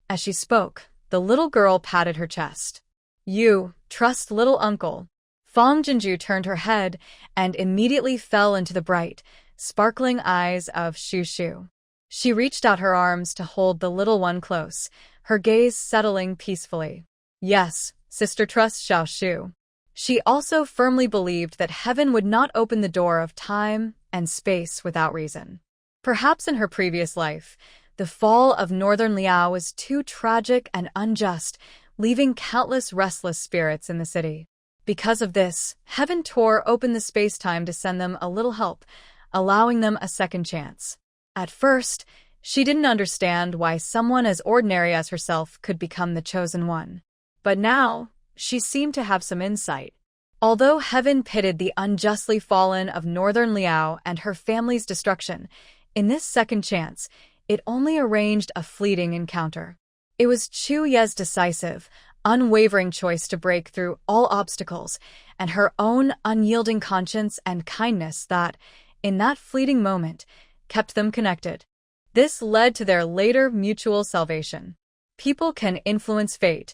Speaker 1: As she spoke, the little girl patted her chest. You, trust little uncle. Fong Jinju turned her head and immediately fell into the bright, sparkling eyes of Shu Shu. She reached out her arms to hold the little one close, her gaze settling peacefully. Yes, sister trusts Xiao Shu. She also firmly believed that heaven would not open the door of time and space without reason. Perhaps in her previous life, the fall of Northern Liao was too tragic and unjust, leaving countless restless spirits in the city. Because of this, heaven tore open the space-time to send them a little help, allowing them a second chance. At first, she didn't understand why someone as ordinary as herself could become the chosen one. But now, she seemed to have some insight. Although heaven pitted the unjustly fallen of Northern Liao and her family's destruction, in this second chance, it only arranged a fleeting encounter. It was Chu Ye's decisive, unwavering choice to break through all obstacles, and her own unyielding conscience and kindness that, in that fleeting moment, kept them connected. This led to their later mutual salvation. People can influence fate.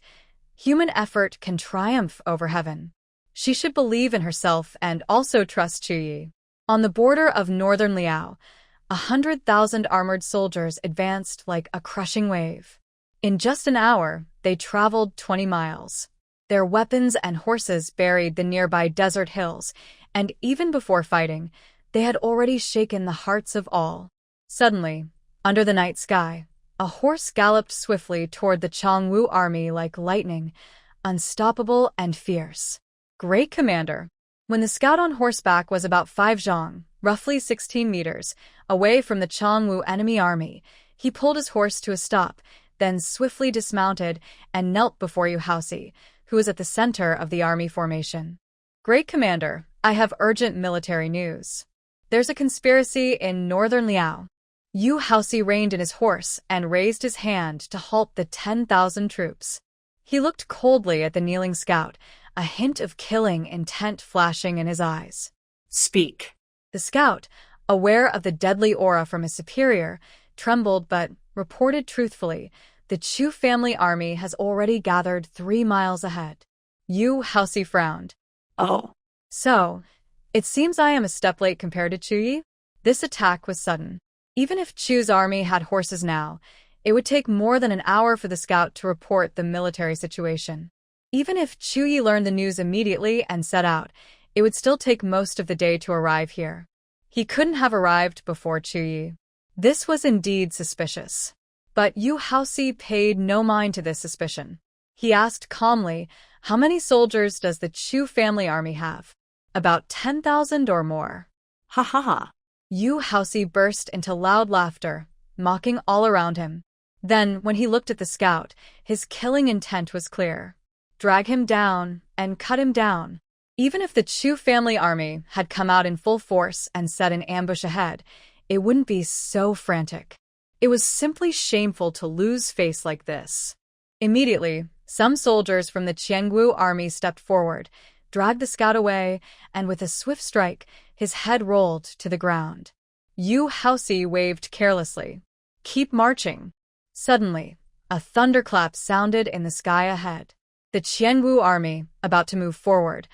Speaker 1: Human effort can triumph over heaven. She should believe in herself and also trust Chu Yi. On the border of Northern Liao, 100,000 armored soldiers advanced like a crushing wave. In just an hour, they traveled 20 miles. Their weapons and horses buried the nearby desert hills, and even before fighting, they had already shaken the hearts of all. Suddenly, under the night sky, a horse galloped swiftly toward the Changwu army like lightning, unstoppable and fierce. Great commander. When the scout on horseback was about 5 zhang, roughly 16 meters, away from the Changwu enemy army, he pulled his horse to a stop, then swiftly dismounted and knelt before Yu Haoxi, who was at the center of the army formation. Great commander, I have urgent military news. There's a conspiracy in Northern Liao. Yu Haoxi reined in his horse and raised his hand to halt the 10,000 troops. He looked coldly at the kneeling scout, a hint of killing intent flashing in his eyes.
Speaker 2: Speak.
Speaker 1: The scout, aware of the deadly aura from his superior, trembled but reported truthfully, the Chu family army has already gathered 3 miles ahead. Yu Haoxi frowned.
Speaker 2: Oh.
Speaker 1: So, it seems I am a step late compared to Chu Yi? This attack was sudden. Even if Chu's army had horses now, it would take more than an hour for the scout to report the military situation. Even if Chu Yi learned the news immediately and set out, it would still take most of the day to arrive here. He couldn't have arrived before Chu Yi. This was indeed suspicious. But Yu Haoxi paid no mind to this suspicion. He asked calmly, how many soldiers does the Chu family army have? About 10,000 or more.
Speaker 2: Ha ha ha.
Speaker 1: Yu Haoxi burst into loud laughter, mocking all around him. Then, when he looked at the scout, his killing intent was clear. Drag him down and cut him down. Even if the Chu family army had come out in full force and set an ambush ahead, it wouldn't be so frantic. It was simply shameful to lose face like this. Immediately, some soldiers from the Changwu army stepped forward, dragged the scout away, and with a swift strike, his head rolled to the ground. Yu Haoxi waved carelessly. Keep marching. Suddenly, a thunderclap sounded in the sky ahead. The Changwu army, about to move forward,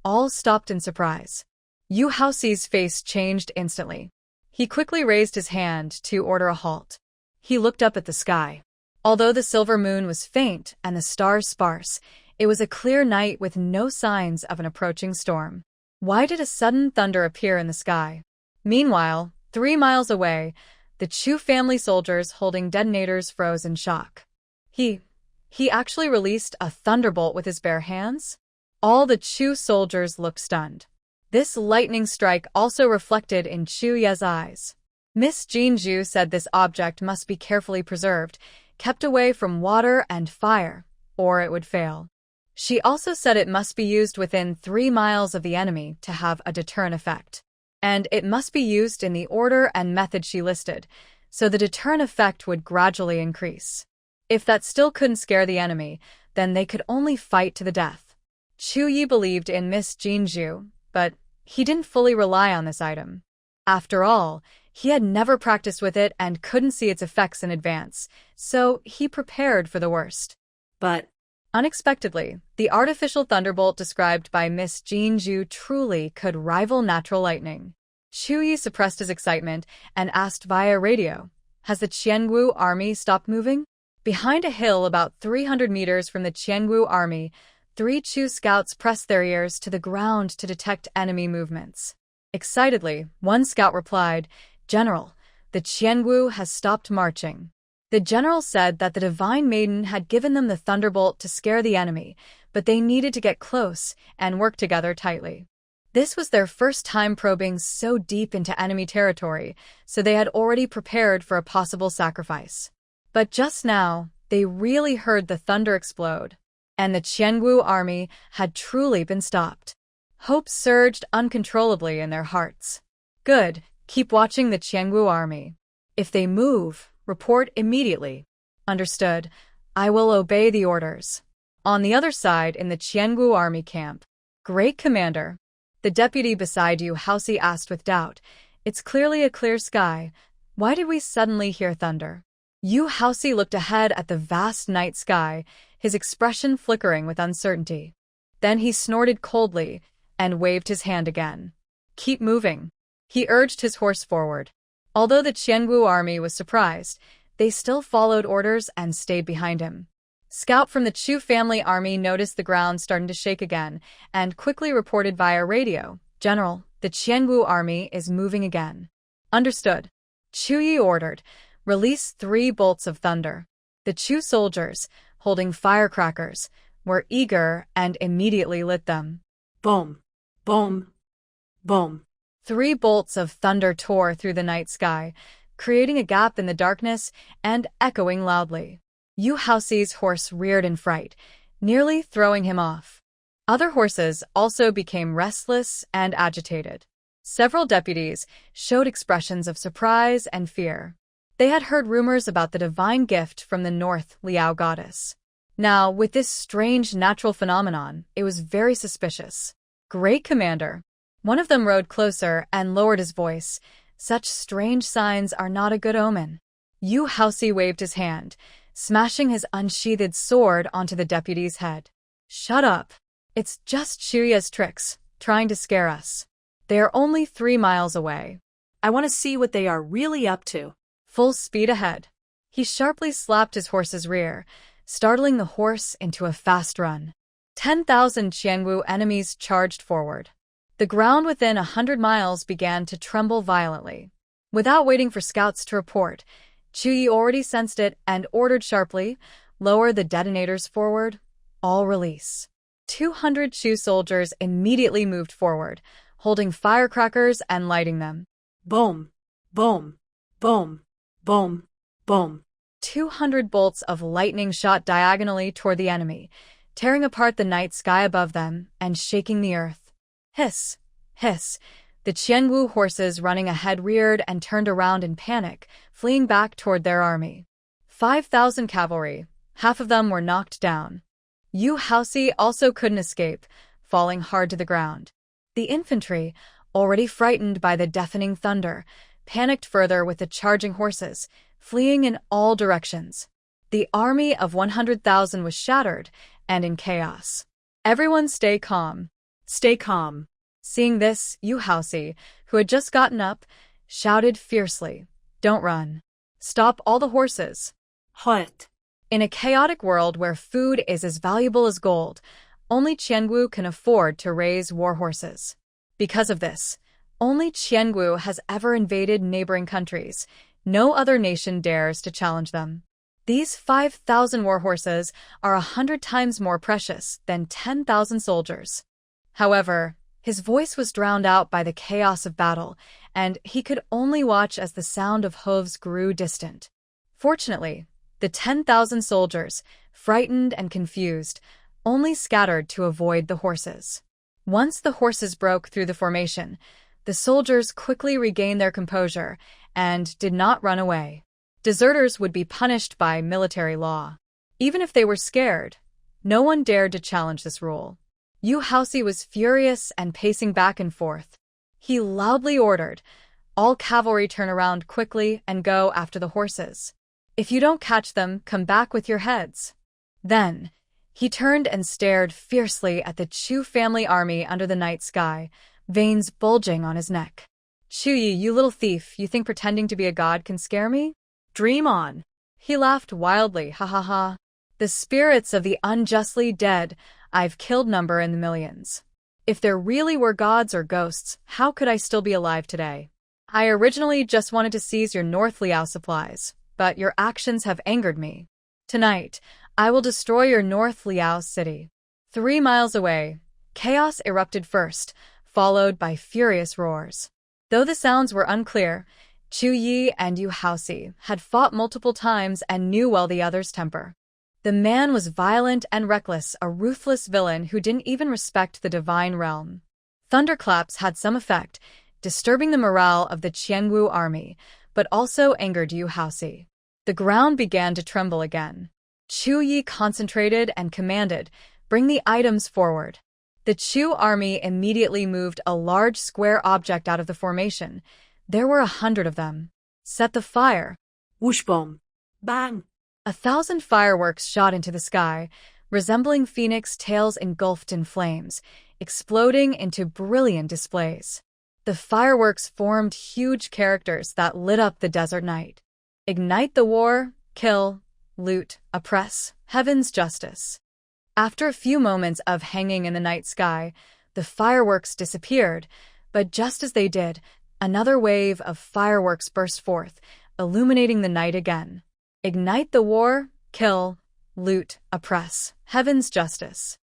Speaker 1: all stopped in surprise. Yu Haoxi's face changed instantly. He quickly raised his hand to order a halt. He looked up at the sky. Although the silver moon was faint and the stars sparse, it was a clear night with no signs of an approaching storm. Why did a sudden thunder appear in the sky? Meanwhile, 3 miles away, the Chu family soldiers holding detonators froze in shock. He actually released a thunderbolt with his bare hands? All the Chu soldiers looked stunned. This lightning strike also reflected in Chu Ye's eyes. Miss Jinju said this object must be carefully preserved, kept away from water and fire, or it would fail. She also said it must be used within 3 miles of the enemy to have a deterrent effect. And it must be used in the order and method she listed, so the deterrent effect would gradually increase. If that still couldn't scare the enemy, then they could only fight to the death. Chu Yi believed in Miss Jinju, but he didn't fully rely on this item. After all, He had never practiced with it and couldn't see its effects in advance, so he prepared for the worst.
Speaker 2: But
Speaker 1: Unexpectedly, the artificial thunderbolt described by Miss Jean Zhu truly could rival natural lightning. Xu Yi suppressed his excitement and asked via radio, "Has the Qiangu army stopped moving?" Behind a hill about 300 meters from the Qiangu army, 3 Chu scouts pressed their ears to the ground to detect enemy movements. Excitedly, one scout replied, "General, the Qiangu has stopped marching." The general said that the Divine Maiden had given them the thunderbolt to scare the enemy, but they needed to get close and work together tightly. This was their first time probing so deep into enemy territory, so they had already prepared for a possible sacrifice. But just now, they really heard the thunder explode, and the Qiangu army had truly been stopped. Hope surged uncontrollably in their hearts. "Good, keep watching the Qiangu army. If they move, report immediately." "Understood. I will obey the orders." On the other side in the Qiangu army camp, "Great Commander." The deputy beside Yu Haoxi asked with doubt, "It's clearly a clear sky. Why did we suddenly hear thunder?" Yu Haoxi looked ahead at the vast night sky, his expression flickering with uncertainty. Then he snorted coldly and waved his hand again. "Keep moving." He urged his horse forward. Although the Qiangu army was surprised, they still followed orders and stayed behind him. Scout from the Chu family army noticed the ground starting to shake again and quickly reported via radio, "General, the Qiangu army is moving again." "Understood." Chu Yi ordered, "Release 3 bolts of thunder." The Chu soldiers, holding firecrackers, were eager and immediately lit them.
Speaker 2: boom, boom, boom.
Speaker 1: 3 bolts of thunder tore through the night sky, creating a gap in the darkness and echoing loudly. Yu Haoxi's horse reared in fright, nearly throwing him off. Other horses also became restless and agitated. Several deputies showed expressions of surprise and fear. They had heard rumors about the divine gift from the North Liao goddess. Now, with this strange natural phenomenon, it was very suspicious. "Great Commander." One of them rode closer and lowered his voice. "Such strange signs are not a good omen." Yu Haoxi waved his hand, smashing his unsheathed sword onto the deputy's head. "Shut up. It's just Chuya's tricks, trying to scare us. They are only 3 miles away.
Speaker 2: I want to see what they are really up to."
Speaker 1: Full speed ahead. He sharply slapped his horse's rear, startling the horse into a fast run. 10,000 Qiangu enemies charged forward. The ground within 100 miles began to tremble violently. Without waiting for scouts to report, Chu Yi already sensed it and ordered sharply, "Lower the detonators forward. All release." 200 Chu soldiers immediately moved forward, holding firecrackers and lighting them.
Speaker 2: Boom, boom, boom, boom, boom.
Speaker 1: 200 bolts of lightning shot diagonally toward the enemy, tearing apart the night sky above them and shaking the earth. Hiss, hiss. The Qiangu horses running ahead reared and turned around in panic, fleeing back toward their army. 5,000 cavalry, half of them were knocked down. Yu Haoxi also couldn't escape, falling hard to the ground. The infantry, already frightened by the deafening thunder, panicked further with the charging horses, fleeing in all directions. The army of 100,000 was shattered and in chaos. "Everyone stay calm.
Speaker 2: Stay calm."
Speaker 1: Seeing this, Yu Haoxi, who had just gotten up, shouted fiercely, "Don't run. Stop all the horses."
Speaker 2: What?
Speaker 1: In a chaotic world where food is as valuable as gold, only Qiangu can afford to raise war horses. Because of this, only Qiangu has ever invaded neighboring countries. No other nation dares to challenge them. These 5,000 war horses are 100 times more precious than 10,000 soldiers. However, his voice was drowned out by the chaos of battle, and he could only watch as the sound of hooves grew distant. Fortunately, the 10,000 soldiers, frightened and confused, only scattered to avoid the horses. Once the horses broke through the formation, the soldiers quickly regained their composure and did not run away. Deserters would be punished by military law. Even if they were scared, no one dared to challenge this rule. Yu Haoxi was furious and pacing back and forth. He loudly ordered, All cavalry turn around quickly and go after the horses. If you don't catch them, come back with your heads. Then, he turned and stared fiercely at the Chu family army under the night sky, veins bulging on his neck. Chu Yi, you little thief, you think pretending to be a god can scare me?
Speaker 2: Dream on.
Speaker 1: He laughed wildly, ha ha ha. The spirits of the unjustly dead I've killed number in the millions. If there really were gods or ghosts, how could I still be alive today? I originally just wanted to seize your North Liao supplies, but your actions have angered me. Tonight, I will destroy your North Liao city. 3 miles away, chaos erupted first, followed by furious roars. Though the sounds were unclear, Chu Yi and Yu Haoxi had fought multiple times and knew well the other's temper. The man was violent and reckless, a ruthless villain who didn't even respect the divine realm. Thunderclaps had some effect, disturbing the morale of the Qiangwu army, but also angered Yu Haoxi. The ground began to tremble again. Chu Yi concentrated and commanded, "Bring the items forward." The Chu army immediately moved a large square object out of the formation. There were 100 of them. Set the fire.
Speaker 2: Whoosh bomb. Bang.
Speaker 1: 1,000 fireworks shot into the sky, resembling phoenix tails engulfed in flames, exploding into brilliant displays. The fireworks formed huge characters that lit up the desert night. Ignite the war, kill, loot, oppress, heaven's justice. After a few moments of hanging in the night sky, the fireworks disappeared, but just as they did, another wave of fireworks burst forth, illuminating the night again. Ignite the war, kill, loot, oppress, heaven's justice.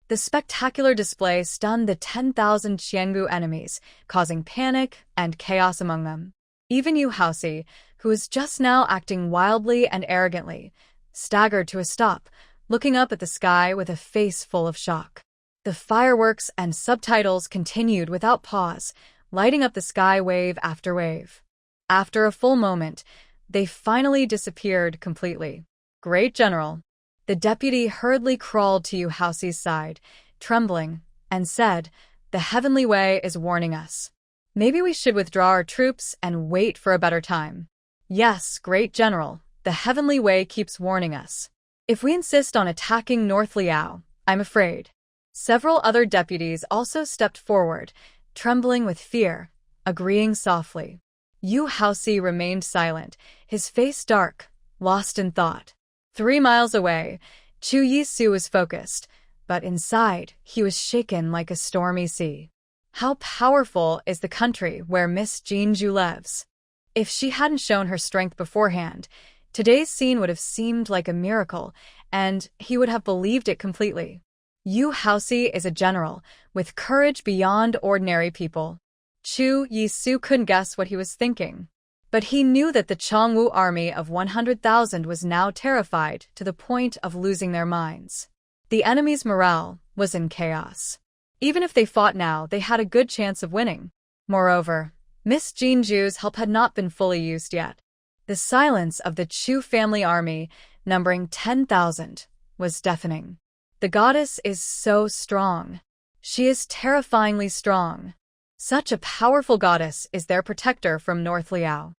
Speaker 1: The spectacular display stunned the 10,000 Qiangwu enemies, causing panic and chaos among them. Even Yu Haoxi, who was just now acting wildly and arrogantly, staggered to a stop, looking up at the sky with a face full of shock. The fireworks and subtitles continued without pause, lighting up the sky wave after wave. After a full moment, they finally disappeared completely. Great General. The deputy hurriedly crawled to Yu Haoxi's side, trembling, and said, "The heavenly way is warning us. Maybe we should withdraw our troops and wait for a better time." "Yes, Great General, the heavenly way keeps warning us. If we insist on attacking North Liao, I'm afraid." Several other deputies also stepped forward, trembling with fear, agreeing softly. Yu Haoxi remained silent, his face dark, lost in thought. 3 miles away, Chu Yisu was focused, but inside, he was shaken like a stormy sea. How powerful is the country where Miss Jinju lives? If she hadn't shown her strength beforehand, today's scene would have seemed like a miracle, and he would have believed it completely. Yu Haoxi is a general, with courage beyond ordinary people. Chu Yisu couldn't guess what he was thinking. But he knew that the Qiangwu army of 100,000 was now terrified to the point of losing their minds. The enemy's morale was in chaos. Even if they fought now, they had a good chance of winning. Moreover, Miss Jinju's help had not been fully used yet. The silence of the Chu family army, numbering 10,000, was deafening. The goddess is so strong. She is terrifyingly strong. Such a powerful goddess is their protector from North Liao.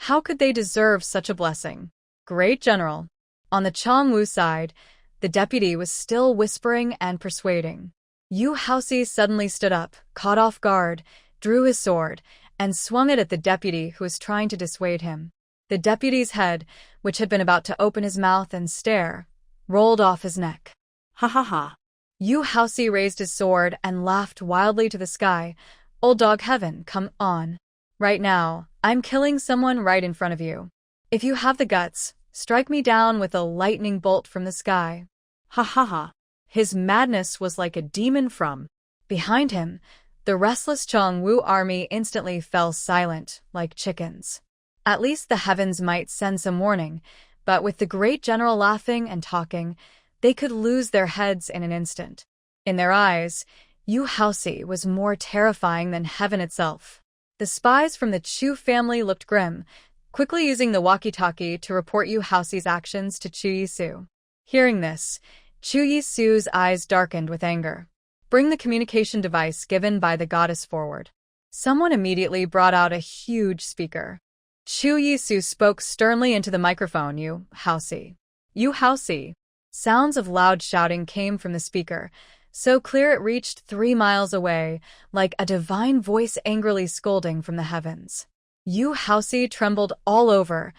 Speaker 1: How could they deserve such a blessing? Great General. On the Qiangwu side, the deputy was still whispering and persuading. Yu Haoxi suddenly stood up, caught off guard, drew his sword, and swung it at the deputy who was trying to dissuade him. The deputy's head, which had been about to open his mouth and stare, rolled off his neck.
Speaker 2: Ha ha ha.
Speaker 1: Yu Haoxi raised his sword and laughed wildly to the sky. "Old dog heaven, come on. Right now, I'm killing someone right in front of you. If you have the guts, strike me down with a lightning bolt from the sky."
Speaker 2: Ha ha ha. His madness was like a demon from
Speaker 1: behind him. The restless Qiangwu army instantly fell silent, like chickens. At least the heavens might send some warning, but with the great general laughing and talking, they could lose their heads in an instant. In their eyes, Yu Haoxi was more terrifying than heaven itself. The spies from the Chu family looked grim, quickly using the walkie-talkie to report Yu Haoxi's actions to Chu Yisu. Hearing this, Chu Yisu's eyes darkened with anger. "Bring the communication device given by the goddess forward." Someone immediately brought out a huge speaker. Chu Yisu spoke sternly into the microphone. You housey. You housey. Sounds of loud shouting came from the speaker, so clear it reached 3 miles away, like a divine voice angrily scolding from the heavens. Yu Haosi trembled all over,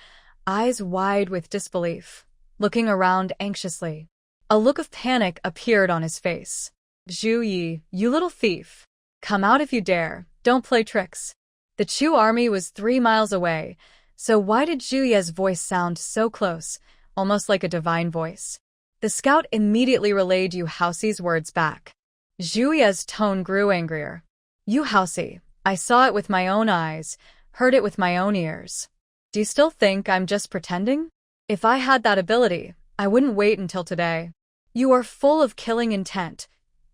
Speaker 1: eyes wide with disbelief, looking around anxiously. A look of panic appeared on his face. Zhu Yi, you little thief. Come out if you dare, don't play tricks. The Chu army was 3 miles away, so why did Zhu Ye's voice sound so close, almost like a divine voice? The scout immediately relayed Yu Haosi's words back. Zhu Ye's tone grew angrier. Yu Haosi, I saw it with my own eyes, heard it with my own ears. Do you still think I'm just pretending? If I had that ability, I wouldn't wait until today. You are full of killing intent,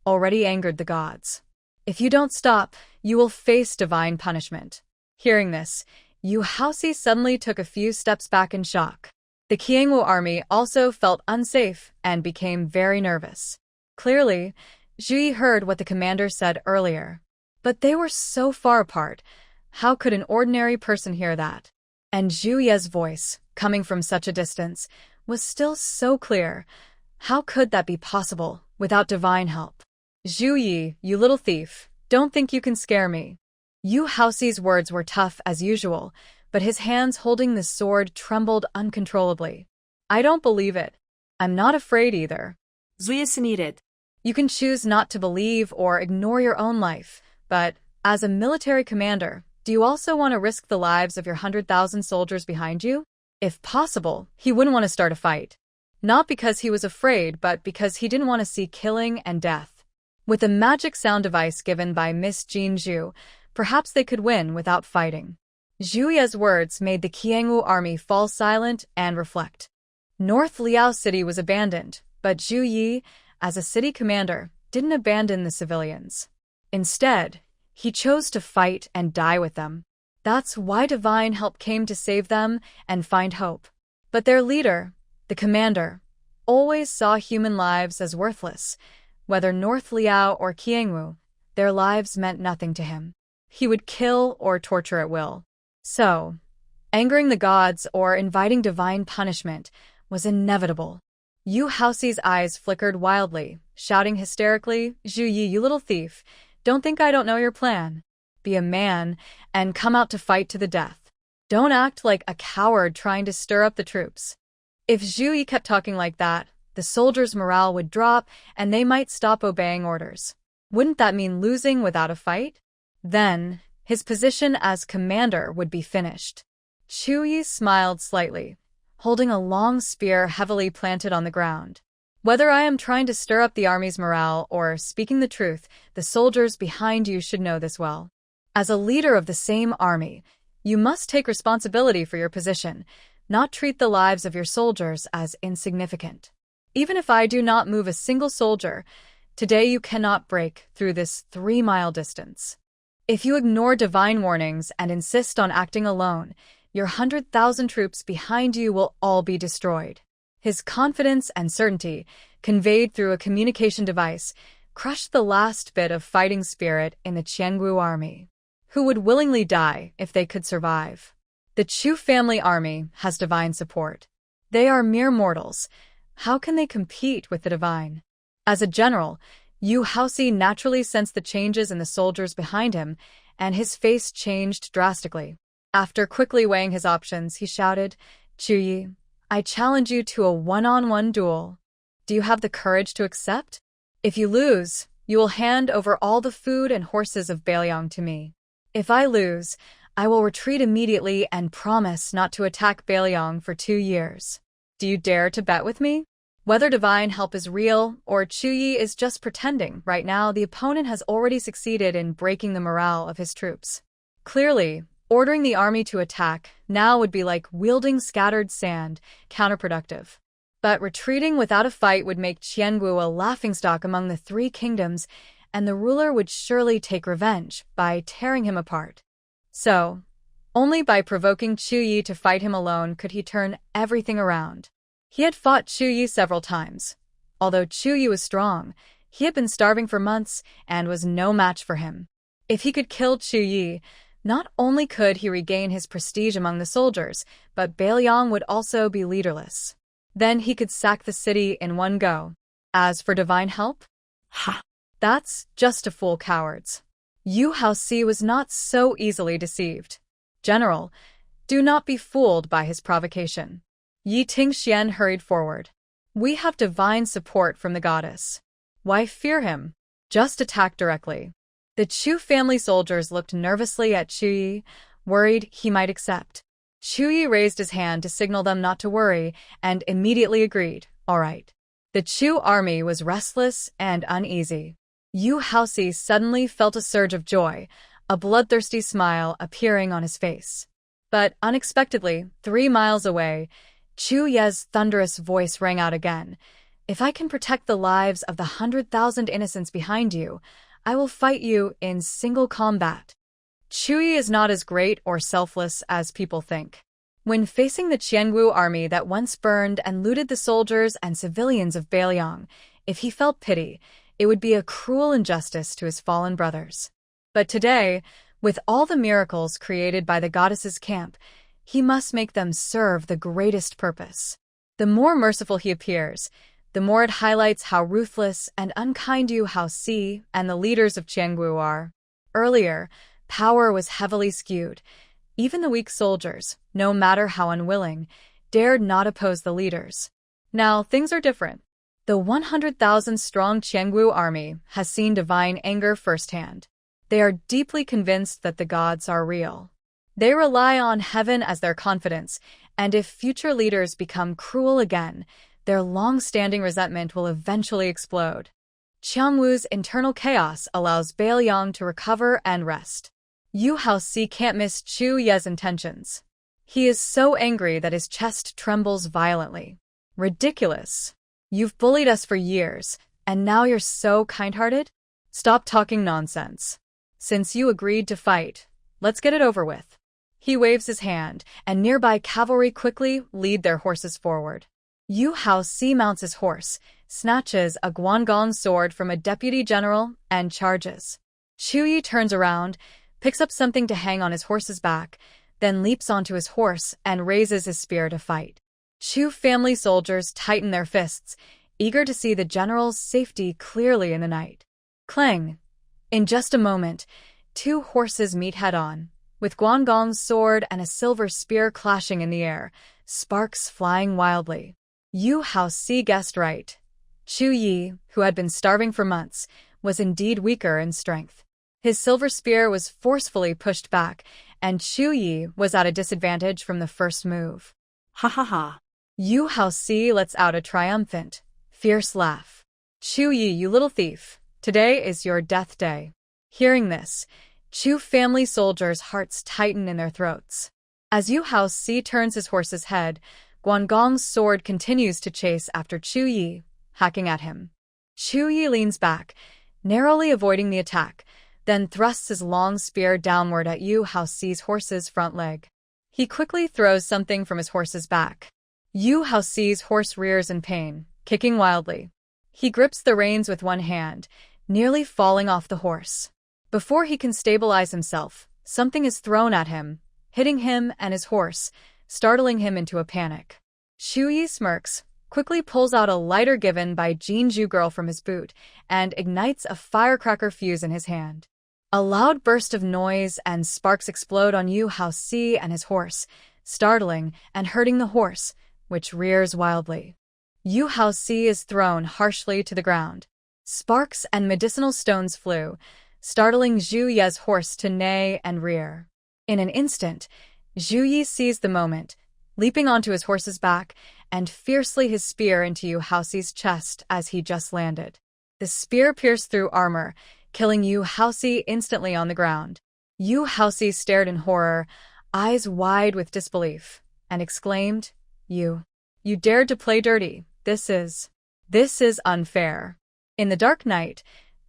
Speaker 1: already angered the gods. If you don't stop, you will face divine punishment. Hearing this, Yu Haosi suddenly took a few steps back in shock. The Qiangwu army also felt unsafe and became very nervous. Clearly, Zhu Yi heard what the commander said earlier. But they were so far apart. How could an ordinary person hear that? And Zhu Ye's voice, coming from such a distance, was still so clear. How could that be possible without divine help? Zhu Yi, you little thief, don't think you can scare me. Yu Haosi's words were tough as usual, but his hands holding the sword trembled uncontrollably. I don't believe it. I'm not afraid either.
Speaker 2: Zuyasın needed.
Speaker 1: You can choose not to believe or ignore your own life, but as a military commander, do you also want to risk the lives of your 100,000 soldiers behind you? If possible, he wouldn't want to start a fight. Not because he was afraid, but because he didn't want to see killing and death. With a magic sound device given by Miss Jin Zhu, perhaps they could win without fighting. Zhu Ye's words made the Qiangwu army fall silent and reflect. North Liao City was abandoned, but Zhu Yi, as a city commander, didn't abandon the civilians. Instead, he chose to fight and die with them. That's why divine help came to save them and find hope. But their leader, the commander, always saw human lives as worthless. Whether North Liao or Qiangwu, their lives meant nothing to him. He would kill or torture at will. So, angering the gods or inviting divine punishment was inevitable. Yu Haosi's eyes flickered wildly, shouting hysterically, Zhu Yi, you little thief, don't think I don't know your plan. Be a man and come out to fight to the death. Don't act like a coward trying to stir up the troops. If Zhu Yi kept talking like that, the soldiers' morale would drop and they might stop obeying orders. Wouldn't that mean losing without a fight? Then, his position as commander would be finished. Chu Yi smiled slightly, holding a long spear heavily planted on the ground. Whether I am trying to stir up the army's morale or speaking the truth, the soldiers behind you should know this well. As a leader of the same army, you must take responsibility for your position, not treat the lives of your soldiers as insignificant. Even if I do not move a single soldier, today you cannot break through this 3-mile distance. If you ignore divine warnings and insist on acting alone, your 100,000 troops behind you will all be destroyed. His confidence and certainty, conveyed through a communication device, crushed the last bit of fighting spirit in the Qiangwu army. Who would willingly die if they could survive? The Chu family army has divine support. They are mere mortals. How can they compete with the divine? As a general, Yu Haosi naturally sensed the changes in the soldiers behind him, and his face changed drastically. After quickly weighing his options, he shouted, Chu Yi, I challenge you to a one-on-one duel. Do you have the courage to accept? If you lose, you will hand over all the food and horses of Beiliang to me. If I lose, I will retreat immediately and promise not to attack Beiliang for 2 years. Do you dare to bet with me? Whether divine help is real or Chu Yi is just pretending, right now the opponent has already succeeded in breaking the morale of his troops. Clearly, ordering the army to attack now would be like wielding scattered sand, counterproductive. But retreating without a fight would make Qiangwu a laughingstock among the 3 kingdoms, and the ruler would surely take revenge by tearing him apart. So, only by provoking Chu Yi to fight him alone could he turn everything around. He had fought Chu Yi several times. Although Chu Yi was strong, he had been starving for months and was no match for him. If he could kill Chu Yi, not only could he regain his prestige among the soldiers, but Beiliang would also be leaderless. Then he could sack the city in one go. As for divine help?
Speaker 2: Ha!
Speaker 1: That's just to fool cowards. Yu Haoxi was not so easily deceived. General, do not be fooled by his provocation. Yi Tingxian hurried forward. We have divine support from the goddess. Why fear him? Just attack directly. The Chu family soldiers looked nervously at Chu Yi, worried he might accept. Chu Yi raised his hand to signal them not to worry, and immediately agreed, all right. The Chu army was restless and uneasy. Yu Haoxi suddenly felt a surge of joy, a bloodthirsty smile appearing on his face. But unexpectedly, 3 miles away, Chu Ye's thunderous voice rang out again. If I can protect the lives of the 100,000 innocents behind you, I will fight you in single combat. Chu Yi is not as great or selfless as people think. When facing the Qiangu army that once burned and looted the soldiers and civilians of Beiliang, if he felt pity, it would be a cruel injustice to his fallen brothers. But today, with all the miracles created by the goddess's camp, he must make them serve the greatest purpose. The more merciful he appears, the more it highlights how ruthless and unkind Yu Haoxi and the leaders of Qiangu are. Earlier, power was heavily skewed. Even the weak soldiers, no matter how unwilling, dared not oppose the leaders. Now, things are different. The 100,000-strong Qiangu army has seen divine anger firsthand. They are deeply convinced that the gods are real. They rely on heaven as their confidence, and if future leaders become cruel again, their long-standing resentment will eventually explode. Qiangwu's internal chaos allows Beiliang to recover and rest. Yu Haoxi can't miss Chu Ye's intentions. He is so angry that his chest trembles violently. Ridiculous. You've bullied us for years, and now you're so kind-hearted? Stop talking nonsense. Since you agreed to fight, let's get it over with. He waves his hand, and nearby cavalry quickly lead their horses forward. Yu Haoxi mounts his horse, snatches a Guangong sword from a deputy general, and charges. Chu Yi turns around, picks up something to hang on his horse's back, then leaps onto his horse and raises his spear to fight. Chu family soldiers tighten their fists, eager to see the general's safety clearly in the night. Clang! In just a moment, 2 horses meet head-on, with Guangong's sword and a silver spear clashing in the air, sparks flying wildly. Yu Haoxi guessed right. Chu Yi, who had been starving for months, was indeed weaker in strength. His silver spear was forcefully pushed back, and Chu Yi was at a disadvantage from the first move.
Speaker 2: Ha ha ha.
Speaker 1: Yu Haoxi lets out a triumphant, fierce laugh. Chu Yi, you little thief, today is your death day. Hearing this, Chu family soldiers' hearts tighten in their throats. As Yu Haoxi turns his horse's head, Guangong's sword continues to chase after Chu Yi, hacking at him. Chu Yi leans back, narrowly avoiding the attack, then thrusts his long spear downward at Yu Haoxi's horse's front leg. He quickly throws something from his horse's back. Yu Haoxi's horse rears in pain, kicking wildly. He grips the reins with one hand, nearly falling off the horse. Before he can stabilize himself, something is thrown at him, hitting him and his horse, startling him into a panic. Chu Yi smirks, quickly pulls out a lighter given by Jinju girl from his boot, and ignites a firecracker fuse in his hand. A loud burst of noise and sparks explode on Yu Haoxi and his horse, startling and hurting the horse, which rears wildly. Yu Haoxi is thrown harshly to the ground. Sparks and medicinal stones flew, startling Zhu Ye's horse to neigh and rear. In an instant, Zhu Yi seized the moment, leaping onto his horse's back, and fiercely his spear into Yu Haoxi's chest as he just landed. The spear pierced through armor, killing Yu Haoxi instantly on the ground. Yu Haoxi stared in horror, eyes wide with disbelief, and exclaimed, You dared to play dirty. This is unfair. In the dark night,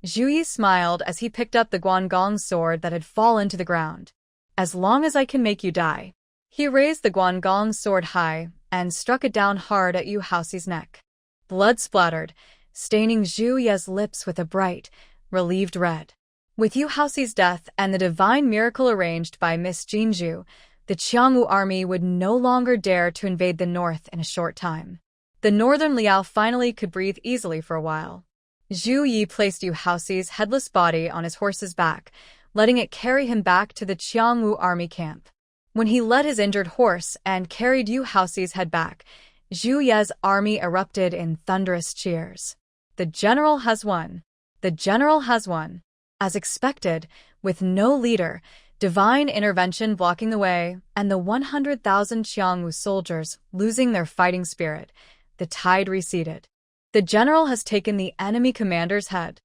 Speaker 1: Zhu Yi smiled as he picked up the Guangong sword that had fallen to the ground. As long as I can make you die. He raised the Guangong sword high and struck it down hard at Yu Haoxi's neck. Blood splattered, staining Zhu Ye's lips with a bright, relieved red. With Yu Haoxi's death and the divine miracle arranged by Miss Jinju, the Qiangwu army would no longer dare to invade the north in a short time. The northern Liao finally could breathe easily for a while. Zhu Yi placed Yu Haoxi's headless body on his horse's back, letting it carry him back to the Qiangwu army camp. When he led his injured horse and carried Yu Haoxi's head back, Zhu Ye's army erupted in thunderous cheers. The general has won. The general has won. As expected, with no leader, divine intervention blocking the way, and the 100,000 Qiangwu soldiers losing their fighting spirit, the tide receded. The general has taken the enemy commander's head.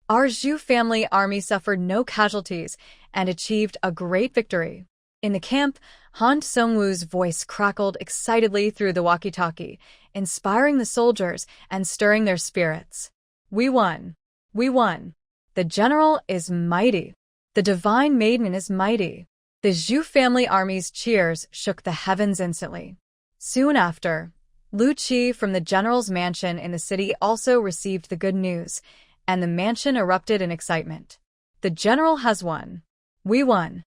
Speaker 1: Our Zhu family army suffered no casualties and achieved a great victory. In the camp, Han Songwu's voice crackled excitedly through the walkie-talkie, inspiring the soldiers and stirring their spirits. We won. We won. The general is mighty. The divine maiden is mighty. The Zhu family army's cheers shook the heavens instantly. Soon after, Lu Qi from the general's mansion in the city also received the good news, and the mansion erupted in excitement. The general has won. We won.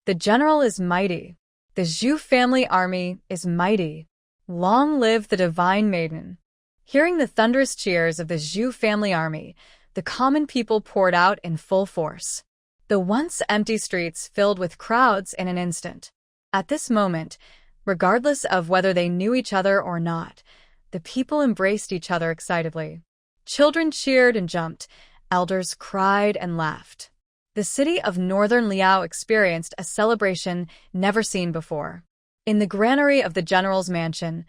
Speaker 1: The general is mighty. The Zhu family army is mighty. Long live the divine maiden. Hearing the thunderous cheers of the Zhu family army, the common people poured out in full force. The once empty streets filled with crowds in an instant. At this moment, regardless of whether they knew each other or not, the people embraced each other excitedly. Children cheered and jumped, elders cried and laughed. The city of northern Liao experienced a celebration never seen before. In the granary of the general's mansion,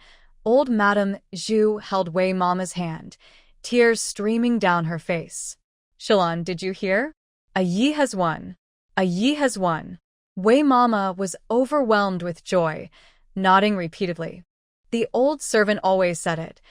Speaker 1: old Madame Zhu held Wei Mama's hand, tears streaming down her face. Shalon, did you hear? A Yi has won. A Yi has won. Wei Mama was overwhelmed with joy, nodding repeatedly. The old servant always said it.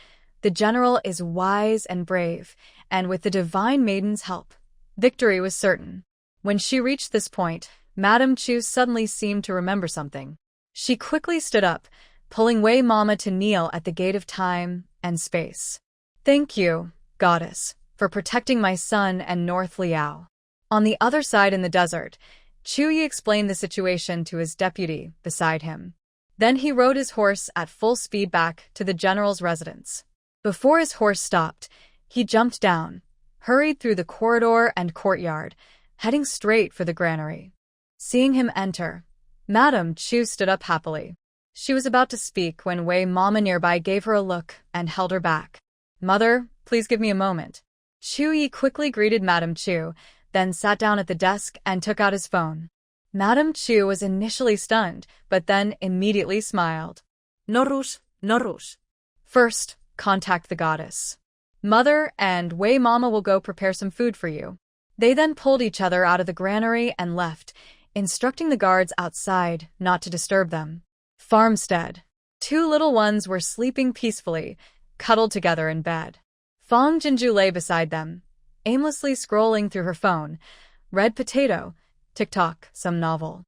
Speaker 1: The general is wise and brave, and with the divine maiden's help, victory was certain. When she reached this point, Madame Chu suddenly seemed to remember something. She quickly stood up, pulling Wei Mama to kneel at the gate of time and space. Thank you, goddess, for protecting my son and North Liao. On the other side in the desert, Chu Yi explained the situation to his deputy beside him. Then he rode his horse at full speed back to the general's residence. Before his horse stopped, he jumped down, hurried through the corridor and courtyard, heading straight for the granary. Seeing him enter, Madame Chu stood up happily. She was about to speak when Wei Mama nearby gave her a look and held her back. Mother, please give me a moment. Chu Yi quickly greeted Madame Chu, then sat down at the desk and took out his phone. Madame Chu was initially stunned, but then immediately smiled.
Speaker 2: No rush, no rush.
Speaker 1: First, contact the goddess. Mother and Wei Mama will go prepare some food for you. They then pulled each other out of the granary and left, instructing the guards outside not to disturb them. Farmstead. Two little ones were sleeping peacefully, cuddled together in bed. Fang Jinju lay beside them, aimlessly scrolling through her phone. Red potato, TikTok, some novel.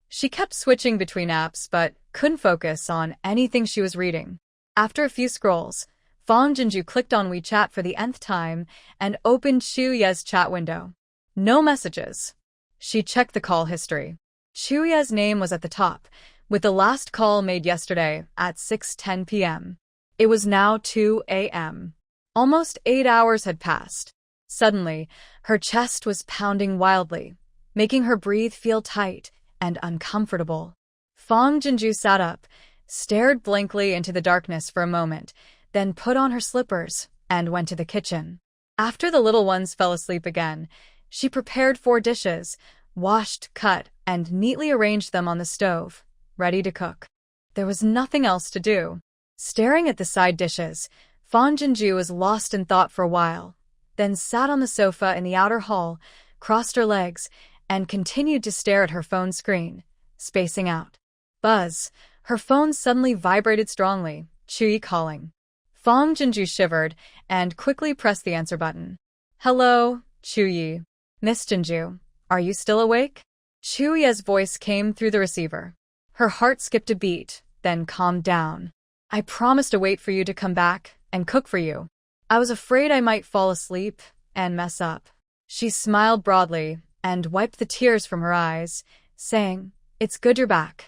Speaker 1: She kept switching between apps but couldn't focus on anything she was reading. After a few scrolls, Fang Jinju clicked on WeChat for the nth time and opened Chu Ye's chat window. No messages. She checked the call history. Chu Ye's name was at the top, with the last call made yesterday at 6:10 p.m. It was now 2 a.m. Almost 8 hours had passed. Suddenly, her chest was pounding wildly, making her breathe feel tight and uncomfortable. Fang Jinju sat up, stared blankly into the darkness for a moment, then put on her slippers and went to the kitchen. After the little ones fell asleep again, she prepared 4 dishes, washed, cut, and neatly arranged them on the stove, ready to cook. There was nothing else to do. Staring at the side dishes, Fang Jinju was lost in thought for a while, then sat on the sofa in the outer hall, crossed her legs, and continued to stare at her phone screen, spacing out. Buzz. Her phone suddenly vibrated strongly, Chu Yi calling. Fang Jinju shivered and quickly pressed the answer button. Hello, Chu Yi. Miss Jinju, are you still awake? Chu Ye's voice came through the receiver. Her heart skipped a beat, then calmed down. I promised to wait for you to come back and cook for you. I was afraid I might fall asleep and mess up. She smiled broadly, and wiped the tears from her eyes, saying, "It's good you're back.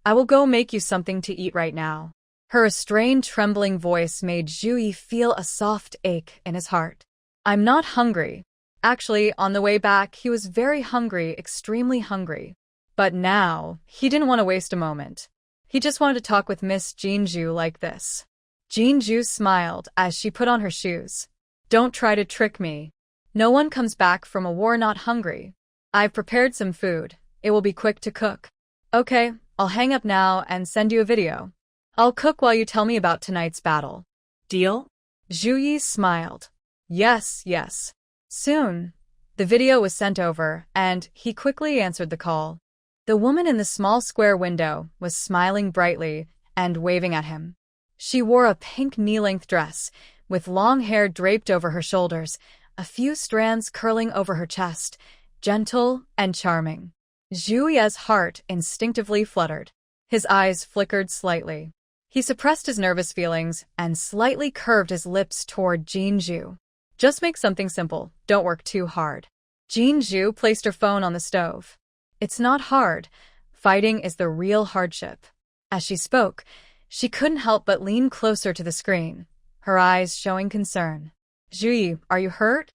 Speaker 1: I will go make you something to eat right now." Her restrained, trembling voice made Zhu feel a soft ache in his heart. "I'm not hungry." Actually, on the way back, he was very hungry, extremely hungry. But now, he didn't want to waste a moment. He just wanted to talk with Miss Jinju like this. Jinju smiled as she put on her shoes. "Don't try to trick me. No one comes back from a war not hungry. I've prepared some food. It will be quick to cook." "Okay, I'll hang up now and send you a video. I'll cook while you tell me about tonight's battle."
Speaker 2: Deal?
Speaker 1: Zhu smiled. Yes, yes. Soon, the video was sent over, and he quickly answered the call. The woman in the small square window was smiling brightly and waving at him. She wore a pink knee-length dress, with long hair draped over her shoulders, a few strands curling over her chest, gentle and charming. Zhu's heart instinctively fluttered. His eyes flickered slightly. He suppressed his nervous feelings and slightly curved his lips toward Jinju. "Just make something simple. Don't work too hard." Jinju placed her phone on the stove. "It's not hard. Fighting is the real hardship." As she spoke, she couldn't help but lean closer to the screen, her eyes showing concern. "Zhu, are you hurt?"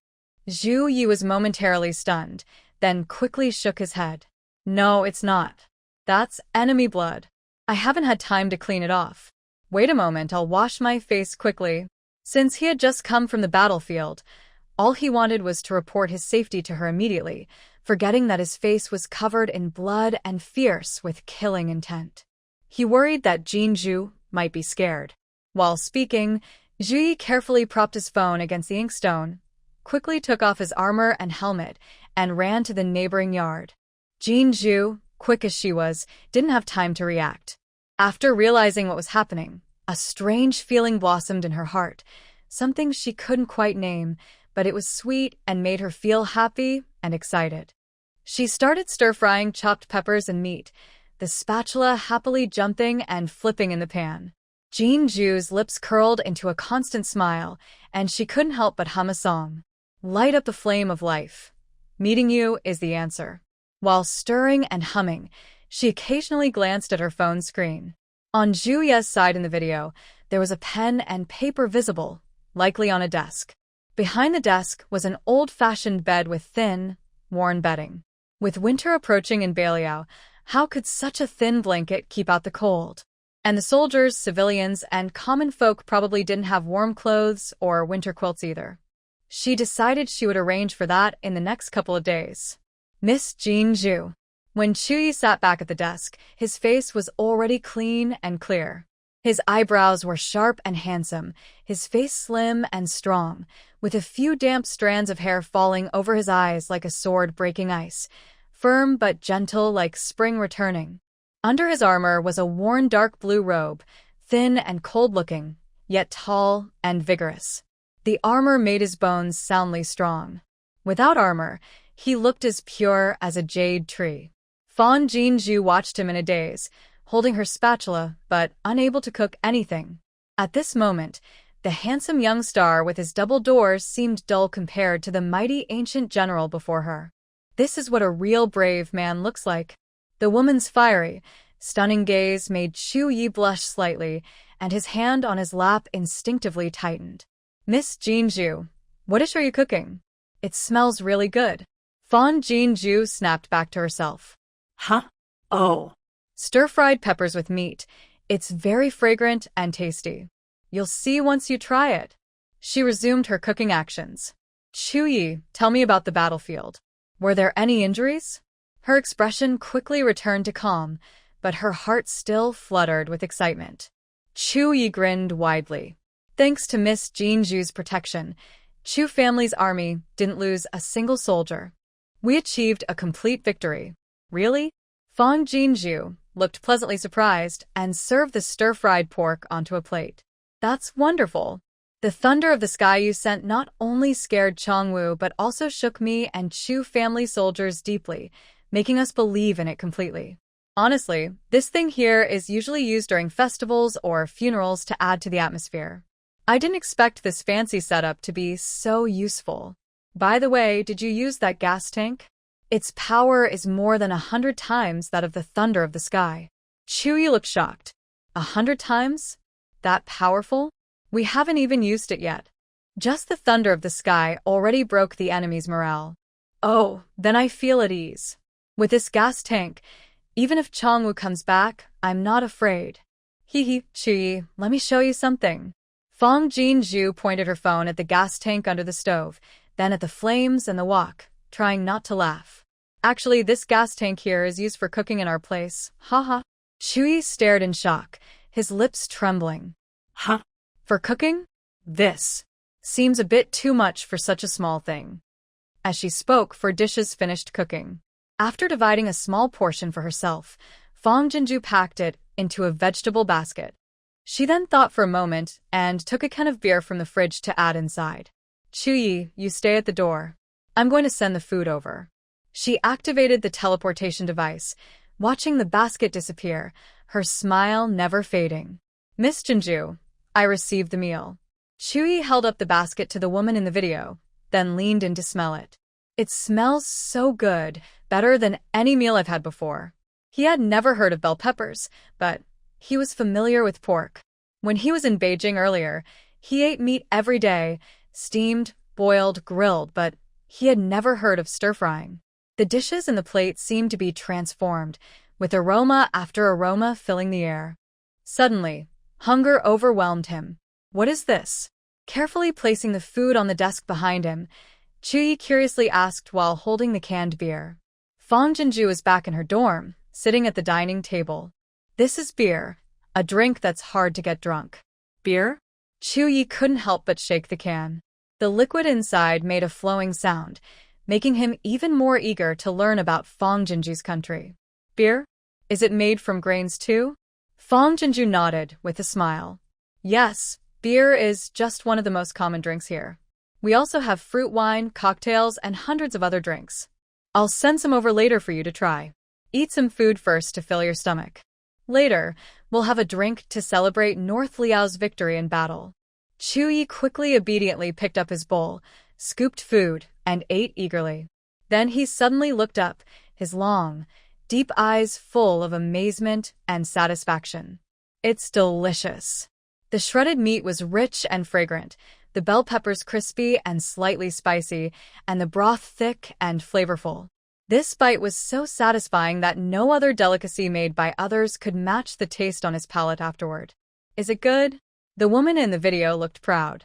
Speaker 1: Zhu was momentarily stunned, then quickly shook his head. "No, it's not. That's enemy blood. I haven't had time to clean it off. Wait a moment, I'll wash my face quickly." Since he had just come from the battlefield, all he wanted was to report his safety to her immediately, forgetting that his face was covered in blood and fierce with killing intent. He worried that Jinju might be scared. While speaking, Zhu carefully propped his phone against the inkstone, quickly took off his armor and helmet, and ran to the neighboring yard. Jinju, quick as she was, didn't have time to react. After realizing what was happening, a strange feeling blossomed in her heart, something she couldn't quite name, but it was sweet and made her feel happy and excited. She started stir-frying chopped peppers and meat, the spatula happily jumping and flipping in the pan. Jinju's lips curled into a constant smile, and she couldn't help but hum a song. "Light up the flame of life. Meeting you is the answer." While stirring and humming, she occasionally glanced at her phone screen. On Zhu's side in the video, there was a pen and paper visible, likely on a desk. Behind the desk was an old-fashioned bed with thin, worn bedding. With winter approaching in Beiliang, how could such a thin blanket keep out the cold? And the soldiers, civilians, and common folk probably didn't have warm clothes or winter quilts either. She decided she would arrange for that in the next couple of days. Miss Jinju. When Chuyi sat back at the desk, his face was already clean and clear. His eyebrows were sharp and handsome, his face slim and strong, with a few damp strands of hair falling over his eyes like a sword breaking ice, firm but gentle like spring returning. Under his armor was a worn dark blue robe, thin and cold-looking, yet tall and vigorous. The armor made his bones soundly strong. Without armor, he looked as pure as a jade tree. Fan Jinju watched him in a daze, holding her spatula but unable to cook anything. At this moment, the handsome young star with his double doors seemed dull compared to the mighty ancient general before her. This is what a real brave man looks like. The woman's fiery, stunning gaze made Chuyi blush slightly, and his hand on his lap instinctively tightened. "Miss Jinju, what dish are you cooking? It smells really good." Fan Jinju snapped back to herself.
Speaker 2: Huh? Oh.
Speaker 1: "Stir-fried peppers with meat. It's very fragrant and tasty. You'll see once you try it." She resumed her cooking actions. "Chuyi, tell me about the battlefield. Were there any injuries?" Her expression quickly returned to calm, but her heart still fluttered with excitement. Chuyi grinned widely. Thanks to Miss Jinju's protection, Chu family's army didn't lose a single soldier. We achieved a complete victory. Really? Fan Jinju looked pleasantly surprised and served the stir-fried pork onto a plate. "That's wonderful. The thunder of the sky you sent not only scared Chongwu but also shook me and Chu family soldiers deeply, making us believe in it completely. Honestly, this thing here is usually used during festivals or funerals to add to the atmosphere. I didn't expect this fancy setup to be so useful. By the way, did you use that gas tank?" Its power is more than 100 times that of the thunder of the sky. Chuyi looked shocked. 100 times? That powerful? We haven't even used it yet. Just the thunder of the sky already broke the enemy's morale. Oh, then I feel at ease. With this gas tank, even if Chongwu comes back, I'm not afraid. Hee, Chuyi, let me show you something. Fong Jinju pointed her phone at the gas tank under the stove, then at the flames and the wok, trying not to laugh. Actually, this gas tank here is used for cooking in our place. Haha. Chuyi stared in shock, his lips trembling. Huh? For cooking? This seems a bit too much for such a small thing. As she spoke, 4 dishes finished cooking. After dividing a small portion for herself, Fong Jinju packed it into a vegetable basket. She then thought for a moment and took a can of beer from the fridge to add inside. Chuyi, you stay at the door. I'm going to send the food over. She activated the teleportation device, watching the basket disappear, her smile never fading. Miss Jinju, I received the meal. Chuyi held up the basket to the woman in the video, then leaned in to smell it. It smells so good, better than any meal I've had before. He had never heard of bell peppers, but he was familiar with pork. When he was in Beijing earlier, he ate meat every day, steamed, boiled, grilled, but he had never heard of stir-frying. The dishes in the plate seemed to be transformed, with aroma after aroma filling the air. Suddenly, hunger overwhelmed him. What is this? Carefully placing the food on the desk behind him, Chuyi curiously asked while holding the canned beer. Fong Jinju is back in her dorm, sitting at the dining table. This is beer, a drink that's hard to get drunk. Beer? Chuyi couldn't help but shake the can. The liquid inside made a flowing sound, making him even more eager to learn about Fong Jinju's country. Beer? Is it made from grains too? Fong Jinju nodded with a smile. Yes, beer is just one of the most common drinks here. We also have fruit wine, cocktails, and hundreds of other drinks. I'll send some over later for you to try. Eat some food first to fill your stomach. Later, we'll have a drink to celebrate North Liao's victory in battle. Chuyi quickly obediently picked up his bowl, scooped food, and ate eagerly. Then he suddenly looked up, his long, deep eyes full of amazement and satisfaction. It's delicious. The shredded meat was rich and fragrant, the bell peppers crispy and slightly spicy, and the broth thick and flavorful. This bite was so satisfying that no other delicacy made by others could match the taste on his palate afterward. Is it good? The woman in the video looked proud.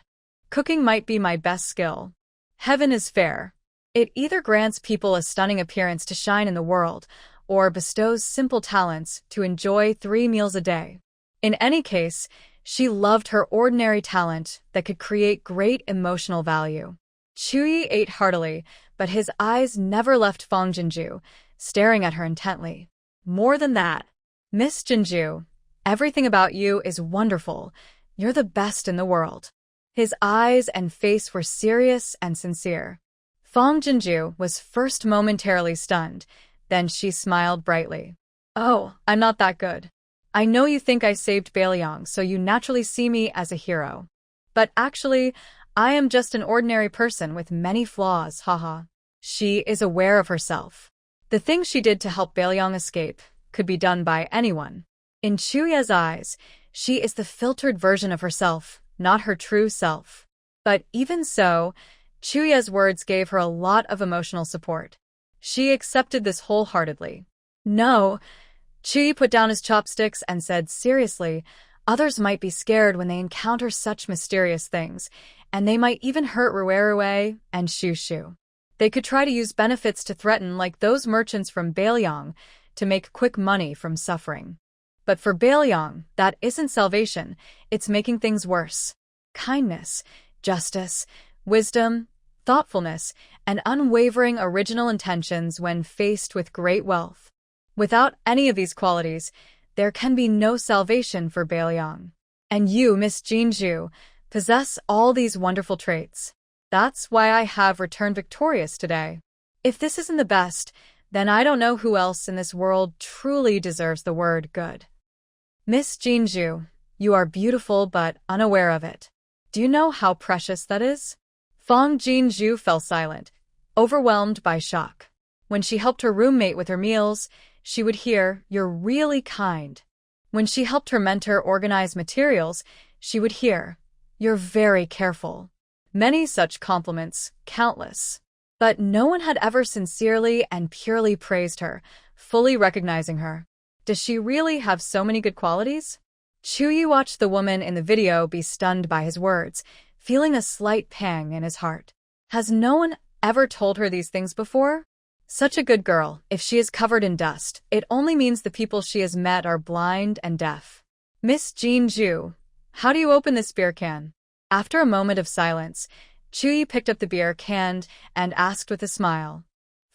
Speaker 1: Cooking might be my best skill. Heaven is fair. It either grants people a stunning appearance to shine in the world, or bestows simple talents to enjoy 3 meals a day. In any case, she loved her ordinary talent that could create great emotional value. Chuyi ate heartily, but his eyes never left Fong Jinju, staring at her intently. More than that, Miss Jinju, everything about you is wonderful. You're the best in the world. His eyes and face were serious and sincere. Fong Jinju was first momentarily stunned, then she smiled brightly. Oh, I'm not that good. I know you think I saved Beiliang, so you naturally see me as a hero. But actually, I am just an ordinary person with many flaws, haha. She is aware of herself. The things she did to help Beiliang escape could be done by anyone. In Chuya's eyes, she is the filtered version of herself, not her true self. But even so, Chuya's words gave her a lot of emotional support. She accepted this wholeheartedly. No, Chuyi put down his chopsticks and said seriously, others might be scared when they encounter such mysterious things, and they might even hurt Ruerue and Shushu. They could try to use benefits to threaten like those merchants from Beiliang to make quick money from suffering. But for Beiliang, that isn't salvation, it's making things worse. Kindness, justice, wisdom, thoughtfulness, and unwavering original intentions when faced with great wealth. Without any of these qualities, there can be no salvation for Beiliang. And you, Miss Jinju, possess all these wonderful traits. That's why I have returned victorious today. If this isn't the best, then I don't know who else in this world truly deserves the word good. Miss Jinju, you are beautiful but unaware of it. Do you know how precious that is? Fong Jinju fell silent, overwhelmed by shock. When she helped her roommate with her meals, she would hear, "You're really kind." When she helped her mentor organize materials, she would hear, "You're very careful." Many such compliments, countless. But no one had ever sincerely and purely praised her, fully recognizing her. Does she really have so many good qualities? Chuyi watched the woman in the video be stunned by his words, feeling a slight pang in his heart. Has no one ever told her these things before? Such a good girl, if she is covered in dust, it only means the people she has met are blind and deaf. Miss Jean Ju, how do you open this beer can? After a moment of silence, Chuyi picked up the beer can and asked with a smile.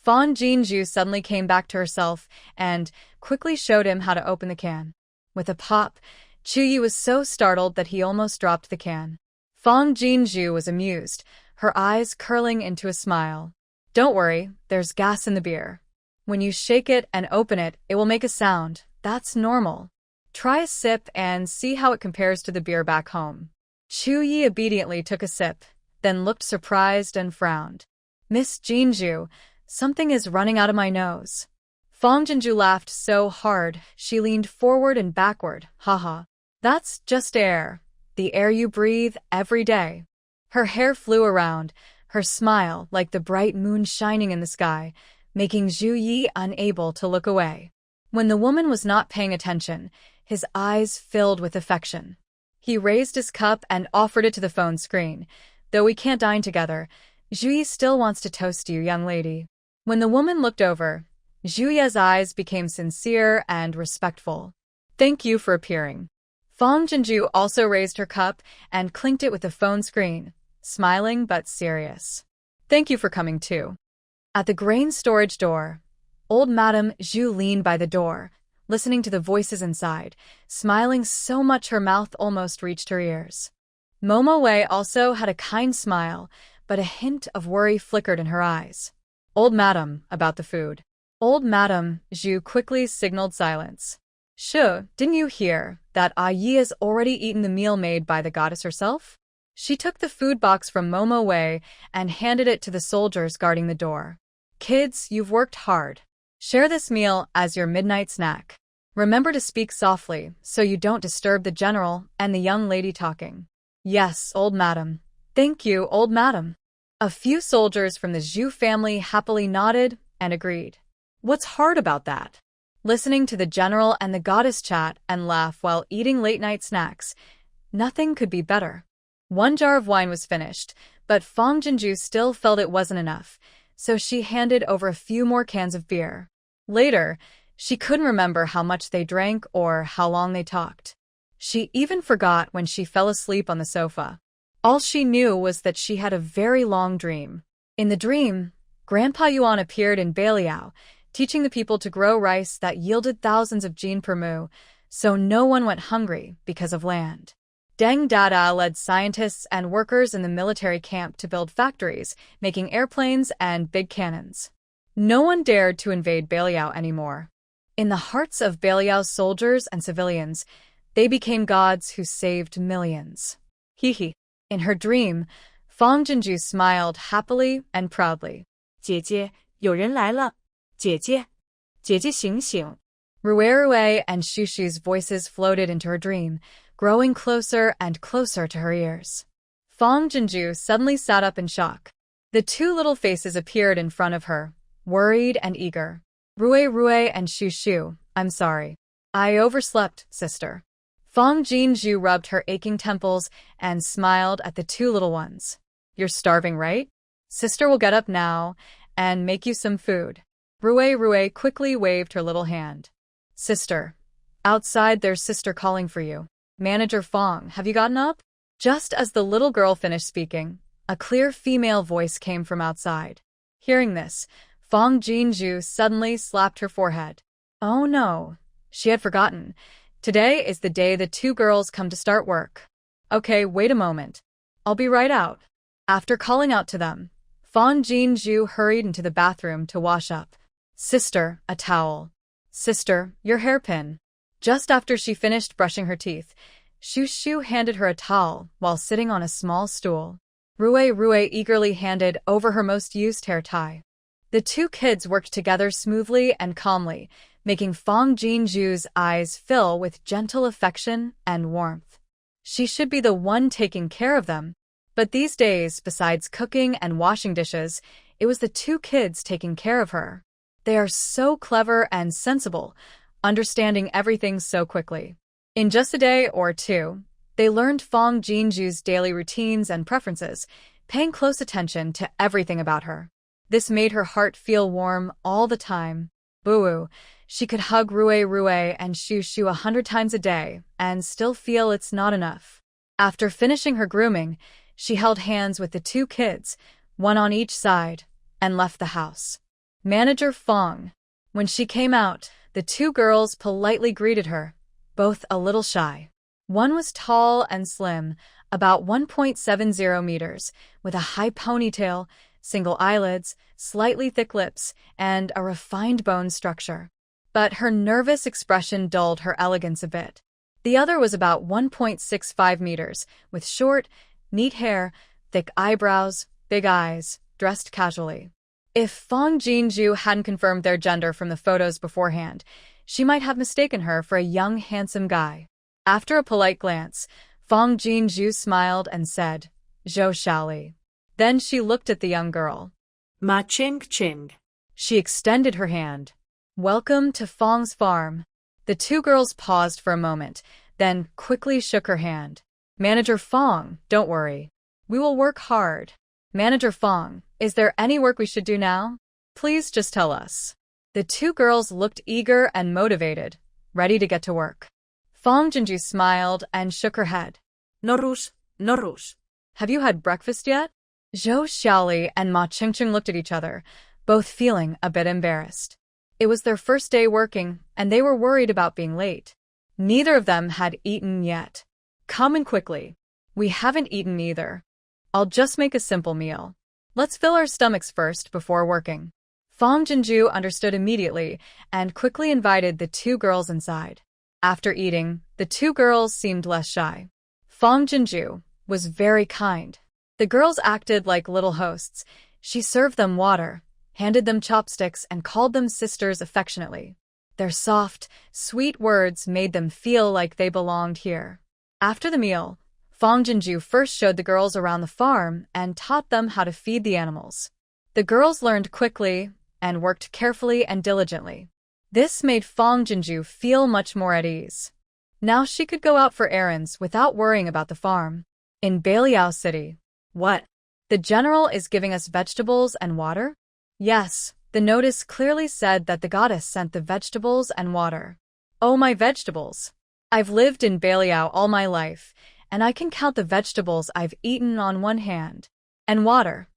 Speaker 1: Fan Jinju suddenly came back to herself and quickly showed him how to open the can. With a pop, Chuyi was so startled that he almost dropped the can. Fan Jinju was amused, her eyes curling into a smile. Don't worry, there's gas in the beer. When you shake it and open it, it will make a sound. That's normal. Try a sip and see how it compares to the beer back home. Chuyi obediently took a sip, then looked surprised and frowned. Miss Jinju, something is running out of my nose. Fang Jinju laughed so hard, she leaned forward and backward. Haha. That's just air. The air you breathe every day. Her hair flew around, her smile like the bright moon shining in the sky, making Zhu Yi unable to look away. When the woman was not paying attention, his eyes filled with affection. He raised his cup and offered it to the phone screen. Though we can't dine together, Zhu Yi still wants to toast you, young lady. When the woman looked over, Zhu Yi's eyes became sincere and respectful. Thank you for appearing. Fang Jinju also raised her cup and clinked it with the phone screen, smiling but serious. Thank you for coming too. At the grain storage door, old Madame Zhu leaned by the door, listening to the voices inside, smiling so much her mouth almost reached her ears. Momo Wei also had a kind smile, but a hint of worry flickered in her eyes. Old Madame, about the food. Old Madame Zhu quickly signaled silence. Shu, didn't you hear that Yi has already eaten the meal made by the goddess herself? She took the food box from Momo Wei and handed it to the soldiers guarding the door. Kids, you've worked hard. Share this meal as your midnight snack. Remember to speak softly so you don't disturb the general and the young lady talking. Yes, old madam. Thank you, old madam. A few soldiers from the Zhu family happily nodded and agreed. What's hard about that? Listening to the general and the goddess chat and laugh while eating late-night snacks, nothing could be better. One jar of wine was finished, but Fang Jinju still felt it wasn't enough, so she handed over a few more cans of beer. Later, she couldn't remember how much they drank or how long they talked. She even forgot when she fell asleep on the sofa. All she knew was that she had a very long dream. In the dream, Grandpa Yuan appeared in Beiliang, teaching the people to grow rice that yielded thousands of jin per mu, so no one went hungry because of land. Deng Dada led scientists and workers in the military camp to build factories, making airplanes and big cannons. No one dared to invade Beiliang anymore. In the hearts of Beiliang's soldiers and civilians, they became gods who saved millions. Hee. In her dream, Fang Jinju smiled happily and proudly.
Speaker 2: 姐姐，有人来了。姐姐，姐姐醒醒。
Speaker 1: Rue and Shushu's voices floated into her dream, growing closer and closer to her ears. Fang Jinju suddenly sat up in shock. The two little faces appeared in front of her, worried and eager. Rue and Shushu, I'm sorry. I overslept, sister. Fang Jinju rubbed her aching temples and smiled at the two little ones. You're starving, right? Sister will get up now and make you some food. Rue quickly waved her little hand. Sister. Outside there's sister calling for you. Manager Fang, have you gotten up? Just as the little girl finished speaking, a clear female voice came from outside. Hearing this, Fang Jinju suddenly slapped her forehead. Oh no, she had forgotten. Today is the day the two girls come to start work. Okay, wait a moment. I'll be right out. After calling out to them, Fang Jinju hurried into the bathroom to wash up. Sister, a towel. Sister, your hairpin. Just after she finished brushing her teeth, Shushu handed her a towel while sitting on a small stool. Rue eagerly handed over her most used hair tie. The two kids worked together smoothly and calmly, making Fong Jinju's eyes fill with gentle affection and warmth. She should be the one taking care of them. But these days, besides cooking and washing dishes, it was the two kids taking care of her. They are so clever and sensible, understanding everything so quickly. In just a day or two, they learned Fong Jinju's daily routines and preferences, paying close attention to everything about her. This made her heart feel warm all the time. Boo-oo, she could hug Rue and Shoo 100 times a day and still feel it's not enough. After finishing her grooming, she held hands with the two kids, one on each side, and left the house. Manager Fong. When she came out, the two girls politely greeted her, both a little shy. One was tall and slim, about 1.70 meters, with a high ponytail, single eyelids, slightly thick lips, and a refined bone structure. But her nervous expression dulled her elegance a bit. The other was about 1.65 meters, with short, neat hair, thick eyebrows, big eyes, dressed casually. If Fong Jinju hadn't confirmed their gender from the photos beforehand, she might have mistaken her for a young, handsome guy. After a polite glance, Fong Jinju smiled and said, "Zhou Xiaoli." Then she looked at the young girl.
Speaker 2: Ma Ching Ching.
Speaker 1: She extended her hand. "Welcome to Fong's farm." The two girls paused for a moment, then quickly shook her hand. "Manager Fong, don't worry. We will work hard." "Manager Fong, is there any work we should do now? Please just tell us." The two girls looked eager and motivated, ready to get to work. Fong Jinju smiled and shook her head.
Speaker 2: No rush.
Speaker 1: "Have you had breakfast yet?" Zhou Xiaoli and Ma Qingqing looked at each other, both feeling a bit embarrassed. It was their first day working, and they were worried about being late. Neither of them had eaten yet. "Come in quickly. We haven't eaten either. I'll just make a simple meal. Let's fill our stomachs first before working." Fong Jinju understood immediately and quickly invited the two girls inside. After eating, the two girls seemed less shy. Fong Jinju was very kind. The girls acted like little hosts. She served them water, handed them chopsticks, and called them sisters affectionately. Their soft, sweet words made them feel like they belonged here. After the meal, Fong Jinju first showed the girls around the farm and taught them how to feed the animals. The girls learned quickly and worked carefully and diligently. This made Fong Jinju feel much more at ease. Now she could go out for errands without worrying about the farm. In Beiliang City. "What? The general is giving us vegetables and water?" "Yes, the notice clearly said that the goddess sent the vegetables and water." "Oh, my vegetables. I've lived in Beiliang all my life, and I can count the vegetables I've eaten on one hand. And water.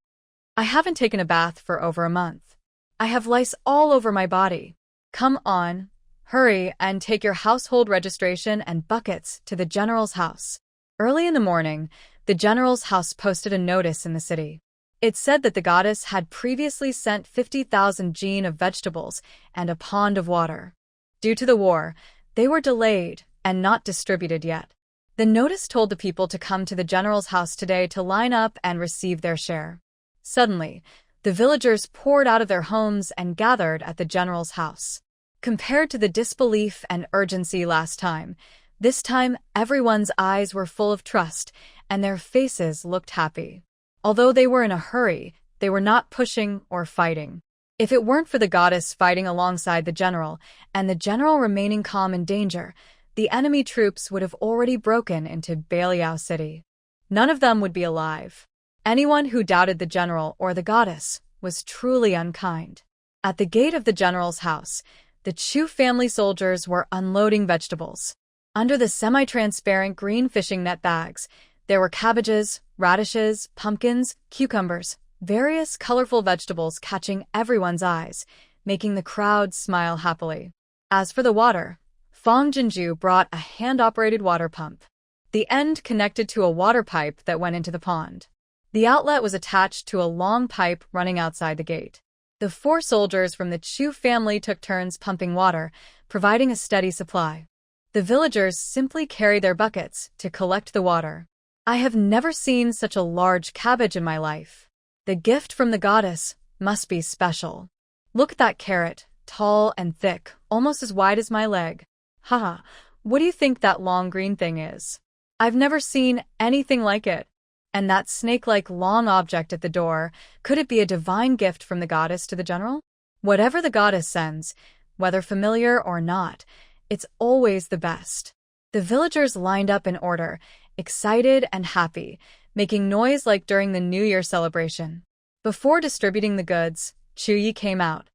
Speaker 1: I haven't taken a bath for over a month. I have lice all over my body. Come on, hurry and take your household registration and buckets to the general's house." Early in the morning, the general's house posted a notice in the city. It said that the goddess had previously sent 50,000 jin of vegetables and a pond of water. Due to the war, they were delayed and not distributed yet. The notice told the people to come to the general's house today to line up and receive their share. Suddenly, the villagers poured out of their homes and gathered at the general's house. Compared to the disbelief and urgency last time, this time everyone's eyes were full of trust and their faces looked happy. Although they were in a hurry, they were not pushing or fighting. If it weren't for the goddess fighting alongside the general and the general remaining calm in danger, the enemy troops would have already broken into Beiliang City. None of them would be alive. Anyone who doubted the general or the goddess was truly unkind. At the gate of the general's house, the Chu family soldiers were unloading vegetables. Under the semi-transparent green fishing net bags, there were cabbages, radishes, pumpkins, cucumbers, various colorful vegetables catching everyone's eyes, making the crowd smile happily. As for the water, Fong Jinju brought a hand-operated water pump. The end connected to a water pipe that went into the pond. The outlet was attached to a long pipe running outside the gate. The 4 soldiers from the Chu family took turns pumping water, providing a steady supply. The villagers simply carried their buckets to collect the water. I have never seen such a large cabbage in my life. The gift from the goddess Must be special. Look at that carrot, tall and thick, almost as wide as my leg. Haha, what do you think that long green thing is? I've never seen anything like it. And that snake-like long object at the door, could it be a divine gift from the goddess to the general? Whatever the goddess sends, whether familiar or not, it's always the best. The villagers lined up in order, excited and happy, making noise like during the New Year celebration. Before distributing the goods, Chuyi came out.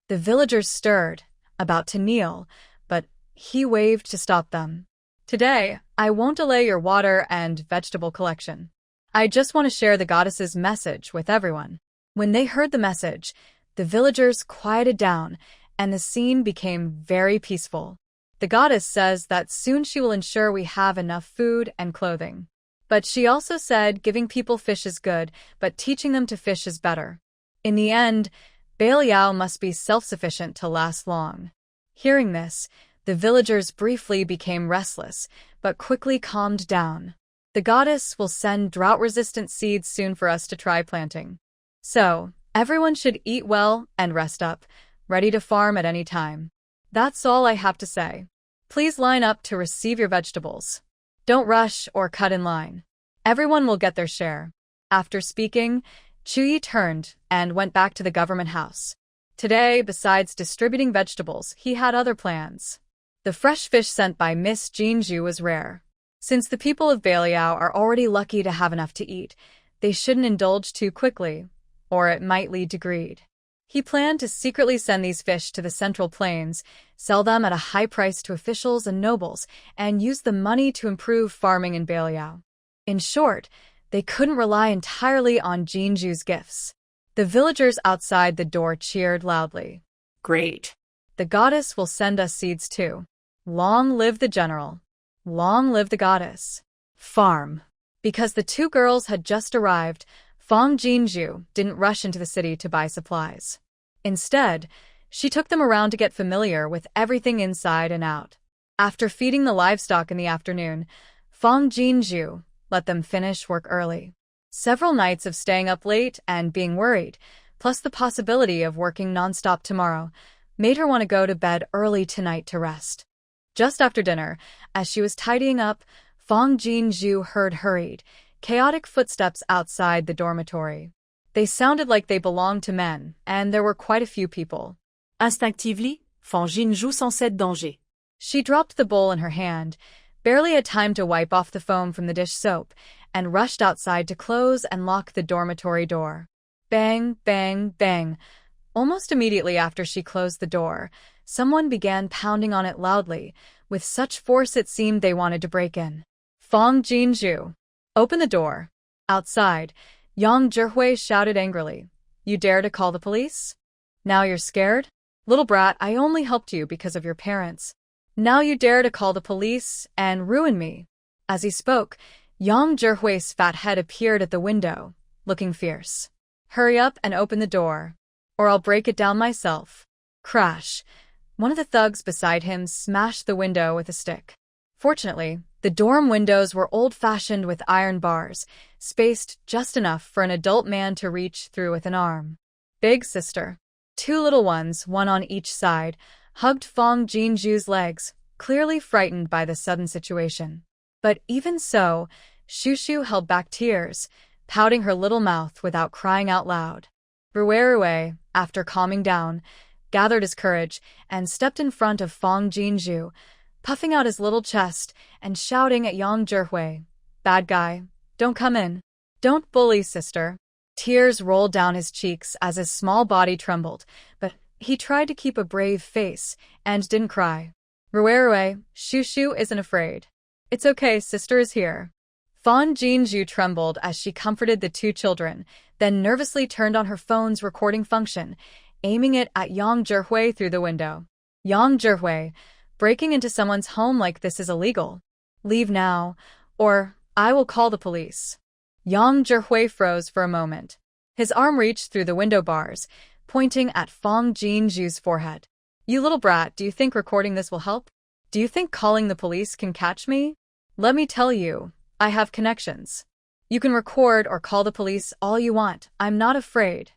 Speaker 1: The villagers stirred, about to kneel, but he waved to stop them. Today, I won't delay your water and vegetable collection. I just want to share the goddess's message with everyone. When they heard the message, the villagers quieted down, and the scene became very peaceful. The goddess says that soon she will ensure we have enough food and clothing. But she also said giving people fish is good, but teaching them to fish is better. In the end, Beiliang must be self-sufficient to last long. Hearing this, the villagers briefly became restless, but quickly calmed down. The goddess will send drought-resistant seeds soon for us to try planting. So, everyone should eat well and rest up, ready to farm at any time. That's all I have to say. Please line up to receive your vegetables. Don't rush or cut in line. Everyone will get their share. After speaking, Chuyi turned and went back to the government house. Today, besides distributing vegetables, he had other plans. The fresh fish sent by Miss Jinju was rare. Since the people of Beiliang are already lucky to have enough to eat, they shouldn't indulge too quickly, or it might lead to greed. He planned to secretly send these fish to the Central Plains, sell them at a high price to officials and nobles, and use the money to improve farming in Beiliang. In short, they couldn't rely entirely on Jinju's gifts. The villagers outside the door cheered loudly.
Speaker 2: Great.
Speaker 1: The goddess will send us seeds too. Long live the general. Long live the goddess. Farm. Because the two girls had just arrived, Fong Jinju didn't rush into the city to buy supplies. Instead, she took them around to get familiar with everything inside and out. After feeding the livestock in the afternoon, Fong Jinju let them finish work early. Several nights of staying up late and being worried, plus the possibility of working nonstop tomorrow, made her want to go to bed early tonight to rest. Just after dinner, as she was tidying up, Fong Jinju heard hurried, chaotic footsteps outside the dormitory. They sounded like they belonged to men, and there were quite a few people.
Speaker 2: Instinctively, Fong Jinju sensait danger.
Speaker 1: She dropped the bowl in her hand, barely had time to wipe off the foam from the dish soap, and rushed outside to close and lock the dormitory door. Bang, bang, bang. Almost immediately after she closed the door, someone began pounding on it loudly, with such force it seemed they wanted to break in. Fong Jinju, open the door. Outside, Yang Zhihui shouted angrily. You dare to call the police? Now you're scared? Little brat, I only helped you because of your parents. Now you dare to call the police and ruin me. As he spoke, Yang Zhihui's fat head appeared at the window, looking fierce. Hurry up and open the door, or I'll break it down myself. Crash. One of the thugs beside him smashed the window with a stick. Fortunately, the dorm windows were old-fashioned with iron bars, spaced just enough for an adult man to reach through with an arm. Big sister. Two little ones, one on each side, hugged Fong Jinju's legs, clearly frightened by the sudden situation. But even so, Shushu held back tears, pouting her little mouth without crying out loud. Ruerue, after calming down, gathered his courage and stepped in front of Fong Jinju, puffing out his little chest and shouting at Yang Zhihui, Bad guy, don't come in. Don't bully, sister. Tears rolled down his cheeks as his small body trembled, but he tried to keep a brave face and didn't cry. Ruerue, Shushu isn't afraid. It's okay, sister is here. Fong Jinju trembled as she comforted the two children, then nervously turned on her phone's recording function, aiming it at Yang Zhihui through the window. Yang Zhihui, breaking into someone's home like this is illegal. Leave now, or I will call the police. Yang Zhihui froze for a moment. His arm reached through the window bars, pointing at Fong Jinju's forehead. You little brat, do you think recording this will help? Do you think calling the police can catch me? Let me tell you, I have connections. You can record or call the police all you want, I'm not afraid.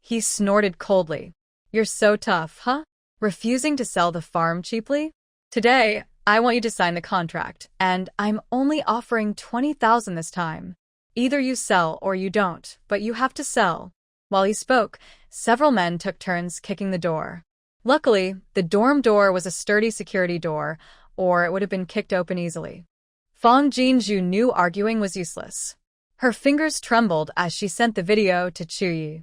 Speaker 1: He snorted coldly. You're so tough, huh? Refusing to sell the farm cheaply? Today, I want you to sign the contract, and I'm only offering 20,000 this time. Either you sell or you don't, but you have to sell. While he spoke, several men took turns kicking the door. Luckily, the dorm door was a sturdy security door, or it would have been kicked open easily. Fang Jinju knew arguing was useless. Her fingers trembled as she sent the video to Chuyi.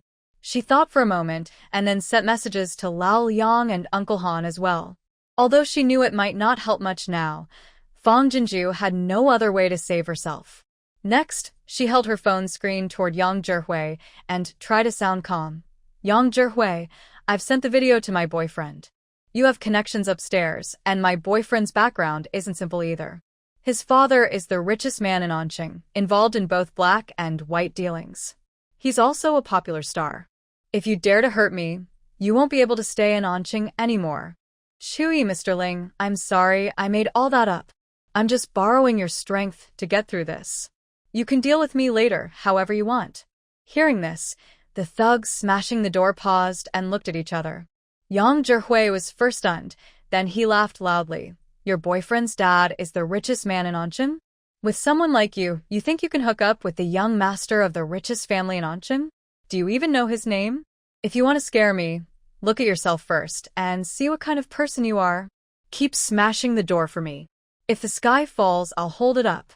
Speaker 1: She thought for a moment and then sent messages to Lao Liang and Uncle Han as well. Although she knew it might not help much now, Fang Jinju had no other way to save herself. Next, she held her phone screen toward Yang Zhihui and tried to sound calm. Yang Zhihui, I've sent the video to my boyfriend. You have connections upstairs, and my boyfriend's background isn't simple either. His father is the richest man in Anqing, involved in both black and white dealings. He's also a popular star. If you dare to hurt me, you won't be able to stay in Anqing anymore. Chuyi, Mr. Ling, I'm sorry, I made all that up. I'm just borrowing your strength to get through this. You can deal with me later, however you want. Hearing this, the thugs smashing the door paused and looked at each other. Yang Zhihui was first stunned, then he laughed loudly. Your boyfriend's dad is the richest man in Anqing? With someone like you think you can hook up with the young master of the richest family in Anqing? Do you even know his name? If you want to scare me, look at yourself first and see what kind of person you are. Keep smashing the door for me. If the sky falls, I'll hold it up.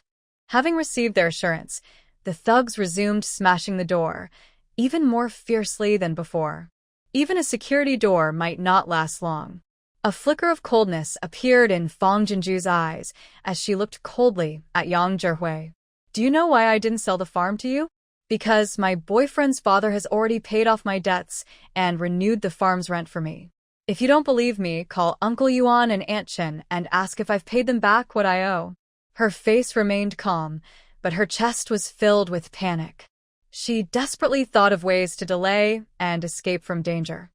Speaker 1: Having received their assurance, the thugs resumed smashing the door, even more fiercely than before. Even a security door might not last long. A flicker of coldness appeared in Fang Jinju's eyes as she looked coldly at Yang Zhihui. Do you know why I didn't sell the farm to you? Because my boyfriend's father has already paid off my debts and renewed the farm's rent for me. If you don't believe me, call Uncle Yuan and Aunt Chen and ask if I've paid them back what I owe. Her face remained calm, but her chest was filled with panic. She desperately thought of ways to delay and escape from danger.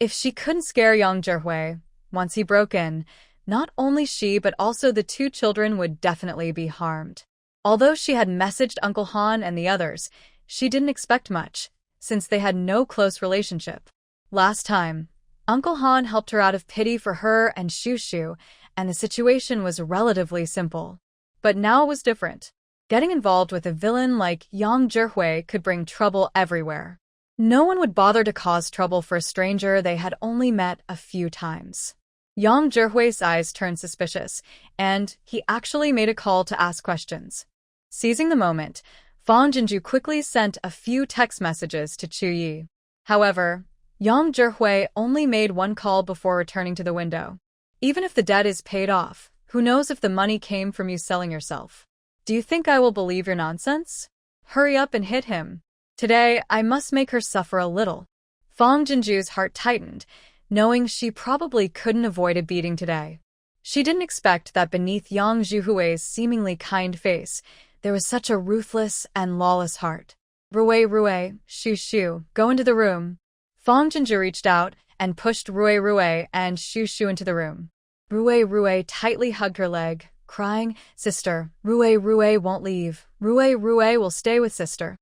Speaker 1: If she couldn't scare Yang Zhihui, once he broke in, not only she but also the two children would definitely be harmed. Although she had messaged Uncle Han and the others, she didn't expect much, since they had no close relationship. Last time, Uncle Han helped her out of pity for her and Shu Shu, and the situation was relatively simple. But now it was different. Getting involved with a villain like Yang Zhihui could bring trouble everywhere. No one would bother to cause trouble for a stranger they had only met a few times. Yang Zhihui's eyes turned suspicious, and he actually made a call to ask questions. Seizing the moment, Fang Jinju quickly sent a few text messages to Chu Yi. However, Yang Zhihui only made one call before returning to the window. Even if the debt is paid off, who knows if the money came from you selling yourself? Do you think I will believe your nonsense? Hurry up and hit him. Today, I must make her suffer a little. Fang Jinju's heart tightened, knowing she probably couldn't avoid a beating today. She didn't expect that beneath Yang Zhihui's seemingly kind face, there was such a ruthless and lawless heart. Rui, Shu Shu, go into the room. Fang Jinju reached out and pushed Rui and Shu Shu into the room. Rui tightly hugged her leg, crying, Sister, Rui won't leave. Rui will stay with Sister.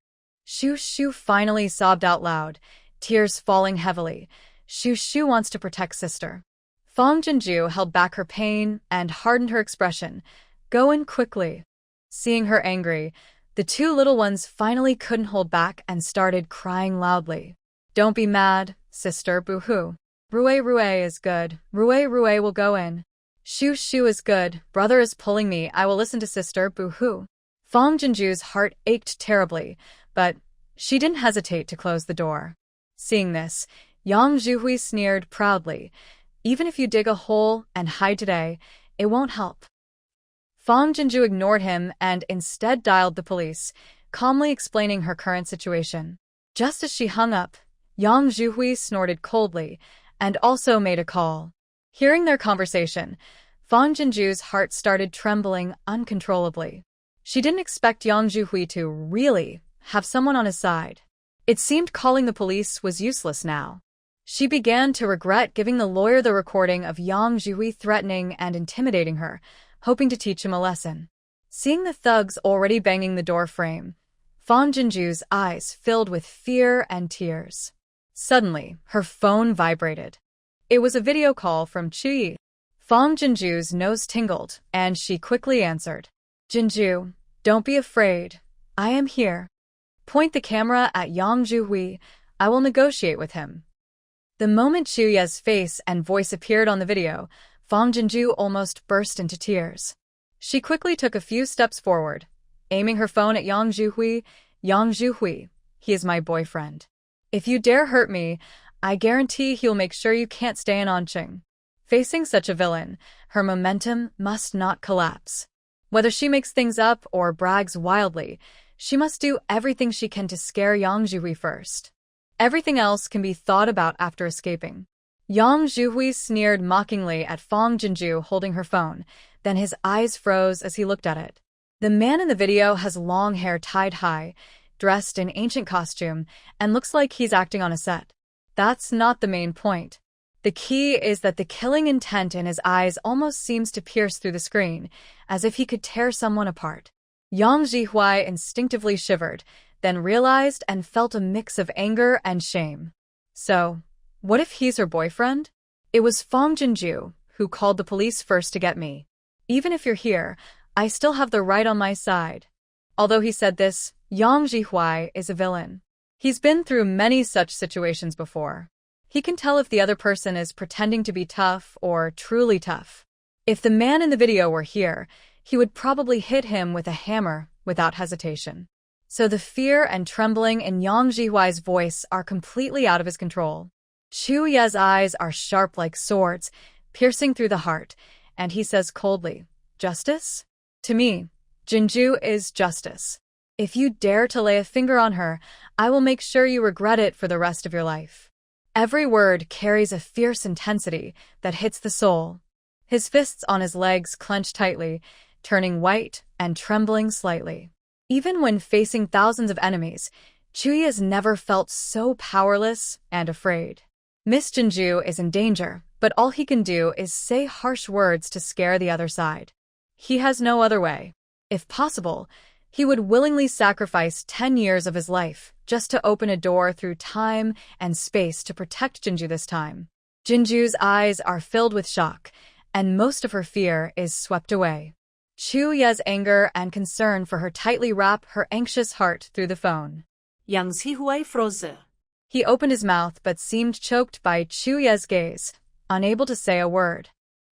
Speaker 1: Shu Shu finally sobbed out loud, tears falling heavily. Shu Shu wants to protect Sister. Fang Jinju held back her pain and hardened her expression. Go in quickly. Seeing her angry, the two little ones finally couldn't hold back and started crying loudly. Don't be mad, Sister, boo-hoo. Rui is good. Rui will go in. Shu Shu is good. Brother is pulling me. I will listen to Sister, boo-hoo. Fang Jinju's heart ached terribly, but she didn't hesitate to close the door. Seeing this, Yang Zhihui sneered proudly. Even if you dig a hole and hide today, it won't help. Fang Jinju ignored him and instead dialed the police, calmly explaining her current situation. Just as she hung up, Yang Zhihui snorted coldly and also made a call. Hearing their conversation, Fang Jinju's heart started trembling uncontrollably. She didn't expect Yang Zhihui to really have someone on his side. It seemed calling the police was useless now. She began to regret giving the lawyer the recording of Yang Zhihui threatening and intimidating her, hoping to teach him a lesson. Seeing the thugs already banging the door frame, Fang Jinju's eyes filled with fear and tears. Suddenly, her phone vibrated. It was a video call from Chuyi. Fong Jinju's nose tingled, and she quickly answered. Jinju, don't be afraid. I am here. Point the camera at Yang Juhui. I will negotiate with him. The moment Chuya's face and voice appeared on the video, Fong Jinju almost burst into tears. She quickly took a few steps forward, aiming her phone at Yang Juhui. Yang Juhui, he is my boyfriend. If you dare hurt me, I guarantee he'll make sure you can't stay in Onqing. Facing such a villain, her momentum must not collapse. Whether she makes things up or brags wildly, she must do everything she can to scare Yang Juhui first. Everything else can be thought about after escaping. Yang Juhui sneered mockingly at Fong Jinju holding her phone, then his eyes froze as he looked at it. The man in the video has long hair tied high, dressed in ancient costume, and looks like he's acting on a set. That's not the main point. The key is that the killing intent in his eyes almost seems to pierce through the screen, as if he could tear someone apart. Yang Jihui instinctively shivered, then realized and felt a mix of anger and shame. So, what if he's her boyfriend? It was Fong Jinju who called the police first to get me. Even if you're here, I still have the right on my side. Although he said this, Yang Jihui is a villain. He's been through many such situations before. He can tell if the other person is pretending to be tough or truly tough. If the man in the video were here, he would probably hit him with a hammer without hesitation. So the fear and trembling in Yang Jihui's voice are completely out of his control. Chu Ye's eyes are sharp like swords, piercing through the heart, and he says coldly, "Justice? To me, Jinju is justice. If you dare to lay a finger on her, I will make sure you regret it for the rest of your life." Every word carries a fierce intensity that hits the soul. His fists on his legs clench tightly, turning white and trembling slightly. Even when facing thousands of enemies, Chuyi has never felt so powerless and afraid. Miss Jinju is in danger, but all he can do is say harsh words to scare the other side. He has no other way. If possible, he would willingly sacrifice 10 years of his life just to open a door through time and space to protect Jinju this time. Jinju's eyes are filled with shock, and most of her fear is swept away. Chu Ye's anger and concern for her tightly wrap her anxious heart through the phone.
Speaker 2: Yang Jihui froze.
Speaker 1: He opened his mouth but seemed choked by Chu Ye's gaze, unable to say a word.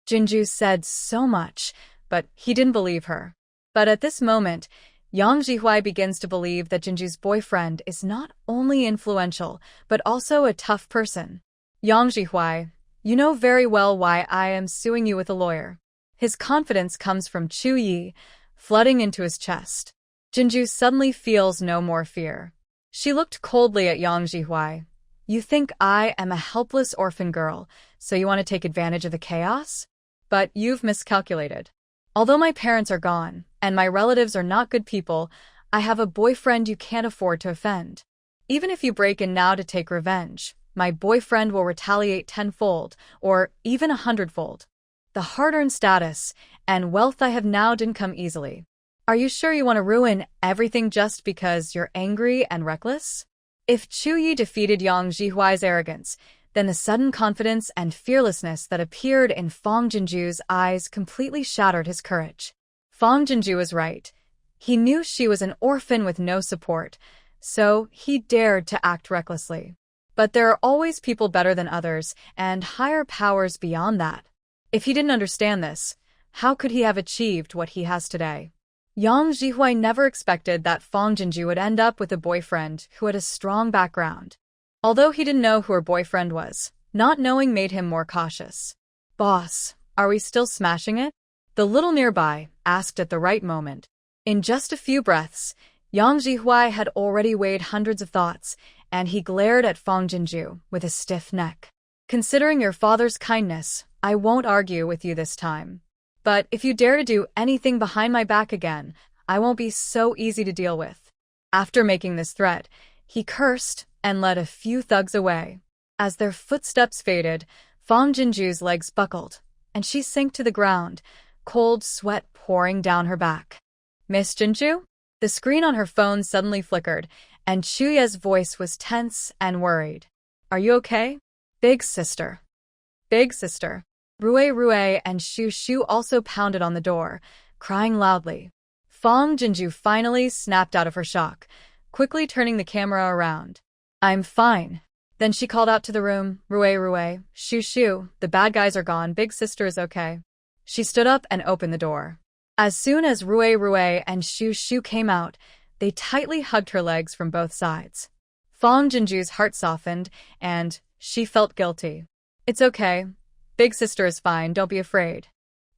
Speaker 1: Jinju said so much, but he didn't believe her. But at this moment, Yang Jihui begins to believe that Jinju's boyfriend is not only influential, but also a tough person. Yang Jihui, you know very well why I am suing you with a lawyer. His confidence comes from Chu Yi, flooding into his chest. Jinju suddenly feels no more fear. She looked coldly at Yang Jihui. You think I am a helpless orphan girl, so you want to take advantage of the chaos? But you've miscalculated. Although my parents are gone, and my relatives are not good people, I have a boyfriend you can't afford to offend. Even if you break in now to take revenge, my boyfriend will retaliate tenfold, or even 100-fold. The hard-earned status and wealth I have now didn't come easily. Are you sure you want to ruin everything just because you're angry and reckless? If Chu Yi defeated Yang Jihui's arrogance, then the sudden confidence and fearlessness that appeared in Fong Jinju's eyes completely shattered his courage. Fong Jinju was right. He knew she was an orphan with no support, so he dared to act recklessly. But there are always people better than others, and higher powers beyond that. If he didn't understand this, how could he have achieved what he has today? Yang Jihui never expected that Fong Jinju would end up with a boyfriend who had a strong background. Although he didn't know who her boyfriend was, not knowing made him more cautious. Boss, are we still smashing it? The little nearby asked at the right moment. In just a few breaths, Yang Jihui had already weighed hundreds of thoughts, and he glared at Fong Jinju with a stiff neck. Considering your father's kindness, I won't argue with you this time. But if you dare to do anything behind my back again, I won't be so easy to deal with. After making this threat, he cursed and led a few thugs away. As their footsteps faded, Fong Jinju's legs buckled, and she sank to the ground, cold sweat pouring down her back. Miss Jinju? The screen on her phone suddenly flickered, and Chu Ye's voice was tense and worried. Are you okay? Big sister. Big sister. Rue and Shu also pounded on the door, crying loudly. Fong Jinju finally snapped out of her shock, quickly turning the camera around. I'm fine. Then she called out to the room, Rue, Shu, the bad guys are gone, big sister is okay. She stood up and opened the door. As soon as Rue and Shu came out, they tightly hugged her legs from both sides. Fong Jinju's heart softened, and she felt guilty. It's okay. Big sister is fine, don't be afraid.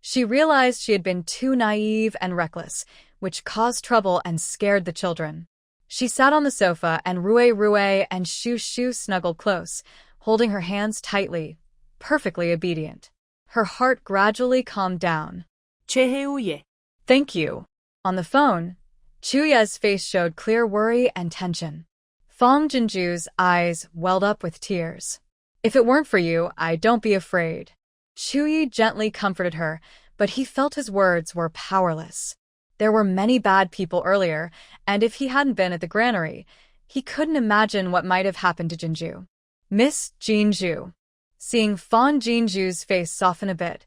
Speaker 1: She realized she had been too naive and reckless, which caused trouble and scared the children. She sat on the sofa and Rue and Shu snuggled close, holding her hands tightly, perfectly obedient. Her heart gradually calmed down.
Speaker 2: 최혜우예.
Speaker 1: Thank you. On the phone, Chuye's face showed clear worry and tension. Fong Jinju's eyes welled up with tears. If it weren't for you, don't be afraid. Chuyi gently comforted her, but he felt his words were powerless. There were many bad people earlier, and if he hadn't been at the granary, he couldn't imagine what might have happened to Jinju. Miss Jinju. Seeing Fong Jinju's face soften a bit,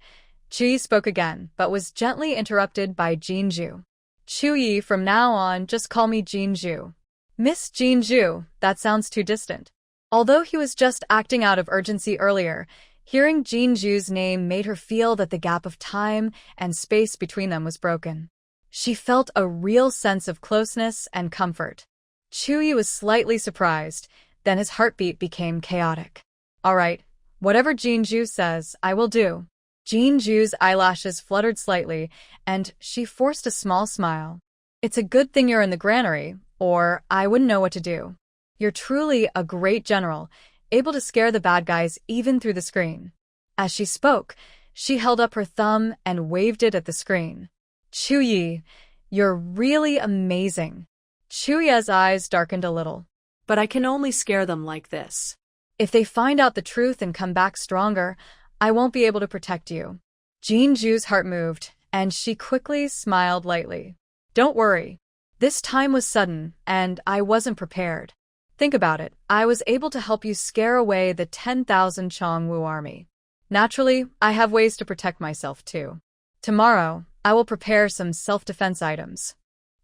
Speaker 1: Chuyi spoke again, but was gently interrupted by Jinju. Chuyi, from now on, just call me Jinju. Miss Jinju, that sounds too distant. Although he was just acting out of urgency earlier, hearing Jinju's name made her feel that the gap of time and space between them was broken. She felt a real sense of closeness and comfort. Chuyi was slightly surprised, then his heartbeat became chaotic. All right, whatever Jinju says, I will do. Jinju's eyelashes fluttered slightly, and she forced a small smile. It's a good thing you're in the granary, or I wouldn't know what to do. You're truly a great general, able to scare the bad guys even through the screen. As she spoke, she held up her thumb and waved it at the screen. Chuyi, you're really amazing. Chuye's eyes darkened a little.
Speaker 2: But I can only scare them like this.
Speaker 1: If they find out the truth and come back stronger, I won't be able to protect you. Jinju's heart moved, and she quickly smiled lightly. Don't worry. This time was sudden, and I wasn't prepared. Think about it. I was able to help you scare away the 10,000 Chongwu army. Naturally, I have ways to protect myself too. Tomorrow, I will prepare some self-defense items.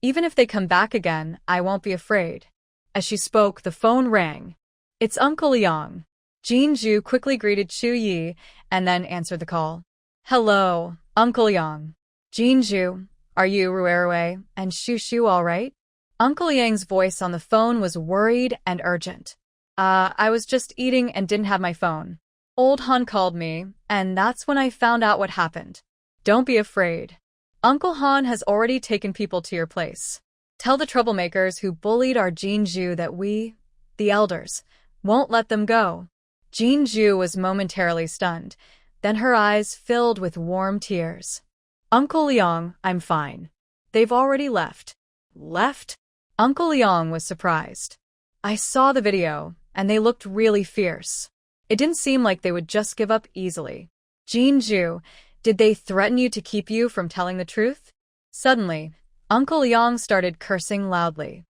Speaker 1: Even if they come back again, I won't be afraid. As she spoke, the phone rang. It's Uncle Yang. Jinju quickly greeted Chuyi and then answered the call. Hello, Uncle Yang. Jinju, are you Rue and Shu all right? Uncle Yang's voice on the phone was worried and urgent. I was just eating and didn't have my phone. Old Han called me, and that's when I found out what happened. Don't be afraid. Uncle Han has already taken people to your place. Tell the troublemakers who bullied our Jinju that we, the elders, won't let them go. Jinju was momentarily stunned, then her eyes filled with warm tears. Uncle Yang, I'm fine. They've already left. Left? Uncle Yang was surprised. I saw the video, and they looked really fierce. It didn't seem like they would just give up easily. Jinju, did they threaten you to keep you from telling the truth? Suddenly, Uncle Yang started cursing loudly.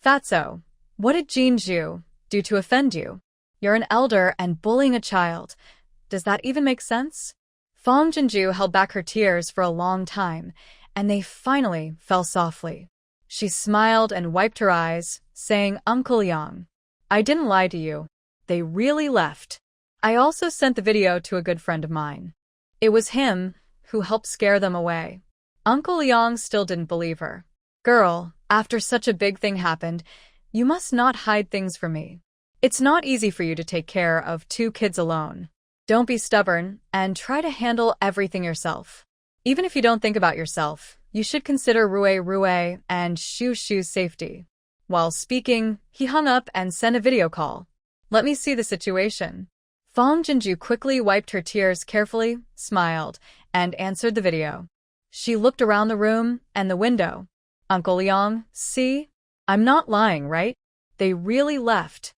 Speaker 1: Fatso, what did Jinju do to offend you? You're an elder and bullying a child. Does that even make sense? Fong Jinju held back her tears for a long time, and they finally fell softly. She smiled and wiped her eyes, saying, Uncle Yang, I didn't lie to you. They really left. I also sent the video to a good friend of mine. It was him who helped scare them away. Uncle Yang still didn't believe her. Girl, after such a big thing happened, you must not hide things from me. It's not easy for you to take care of 2 kids alone. Don't be stubborn and try to handle everything yourself. Even if you don't think about yourself, you should consider Rue and Shu's safety. While speaking, he hung up and sent a video call. Let me see the situation. Fong Jinju quickly wiped her tears carefully, smiled, and answered the video. She looked around the room and the window. Uncle Yang, see? I'm not lying, right? They really left.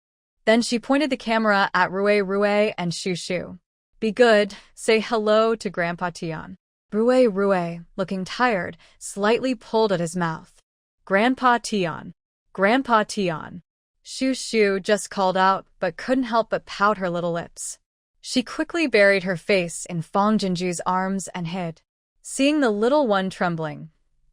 Speaker 1: Then she pointed the camera at Rue and Shu. Be good, say hello to Grandpa Tian. Rue, looking tired, slightly pulled at his mouth. Grandpa Tian. Grandpa Tian. Shu Shu just called out, but couldn't help but pout her little lips. She quickly buried her face in Fong Jinju's arms and hid. Seeing the little one trembling,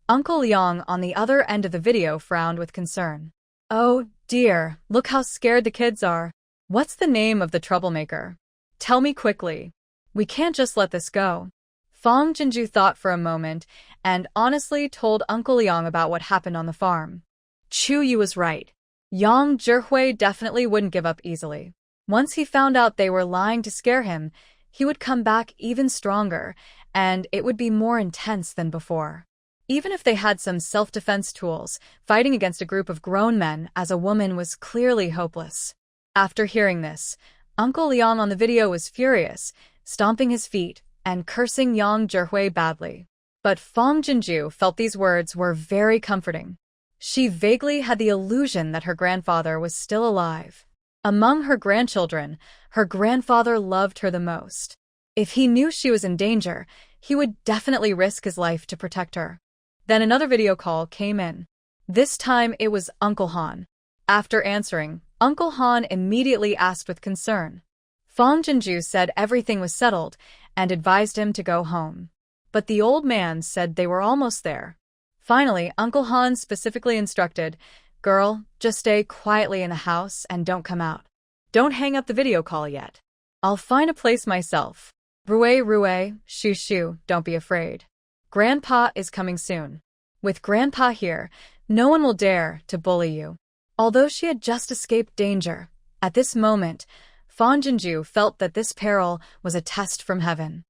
Speaker 1: Uncle Liang on the other end of the video frowned with concern. Oh, dear, look how scared the kids are. What's the name of the troublemaker? Tell me quickly. We can't just let this go. Fong Jinju thought for a moment and honestly told Uncle Liang about what happened on the farm. Chu Yu was right. Yang Zhihui definitely wouldn't give up easily. Once he found out they were lying to scare him, he would come back even stronger, and it would be more intense than before. Even if they had some self-defense tools, fighting against a group of grown men as a woman was clearly hopeless. After hearing this, Uncle Liang on the video was furious, stomping his feet and cursing Yang Zhihui badly. But Fong Jinju felt these words were very comforting. She vaguely had the illusion that her grandfather was still alive. Among her grandchildren, her grandfather loved her the most. If he knew she was in danger, he would definitely risk his life to protect her. Then another video call came in. This time it was Uncle Han. After answering, Uncle Han immediately asked with concern. Fong Jinju said everything was settled and advised him to go home. But the old man said they were almost there. Finally, Uncle Han specifically instructed, "Girl, just stay quietly in the house and don't come out. Don't hang up the video call yet. I'll find a place myself. Rue, Shu Shu, don't be afraid. Grandpa is coming soon. With Grandpa here, no one will dare to bully you." Although she had just escaped danger, at this moment, Fong Jinju felt that this peril was a test from heaven.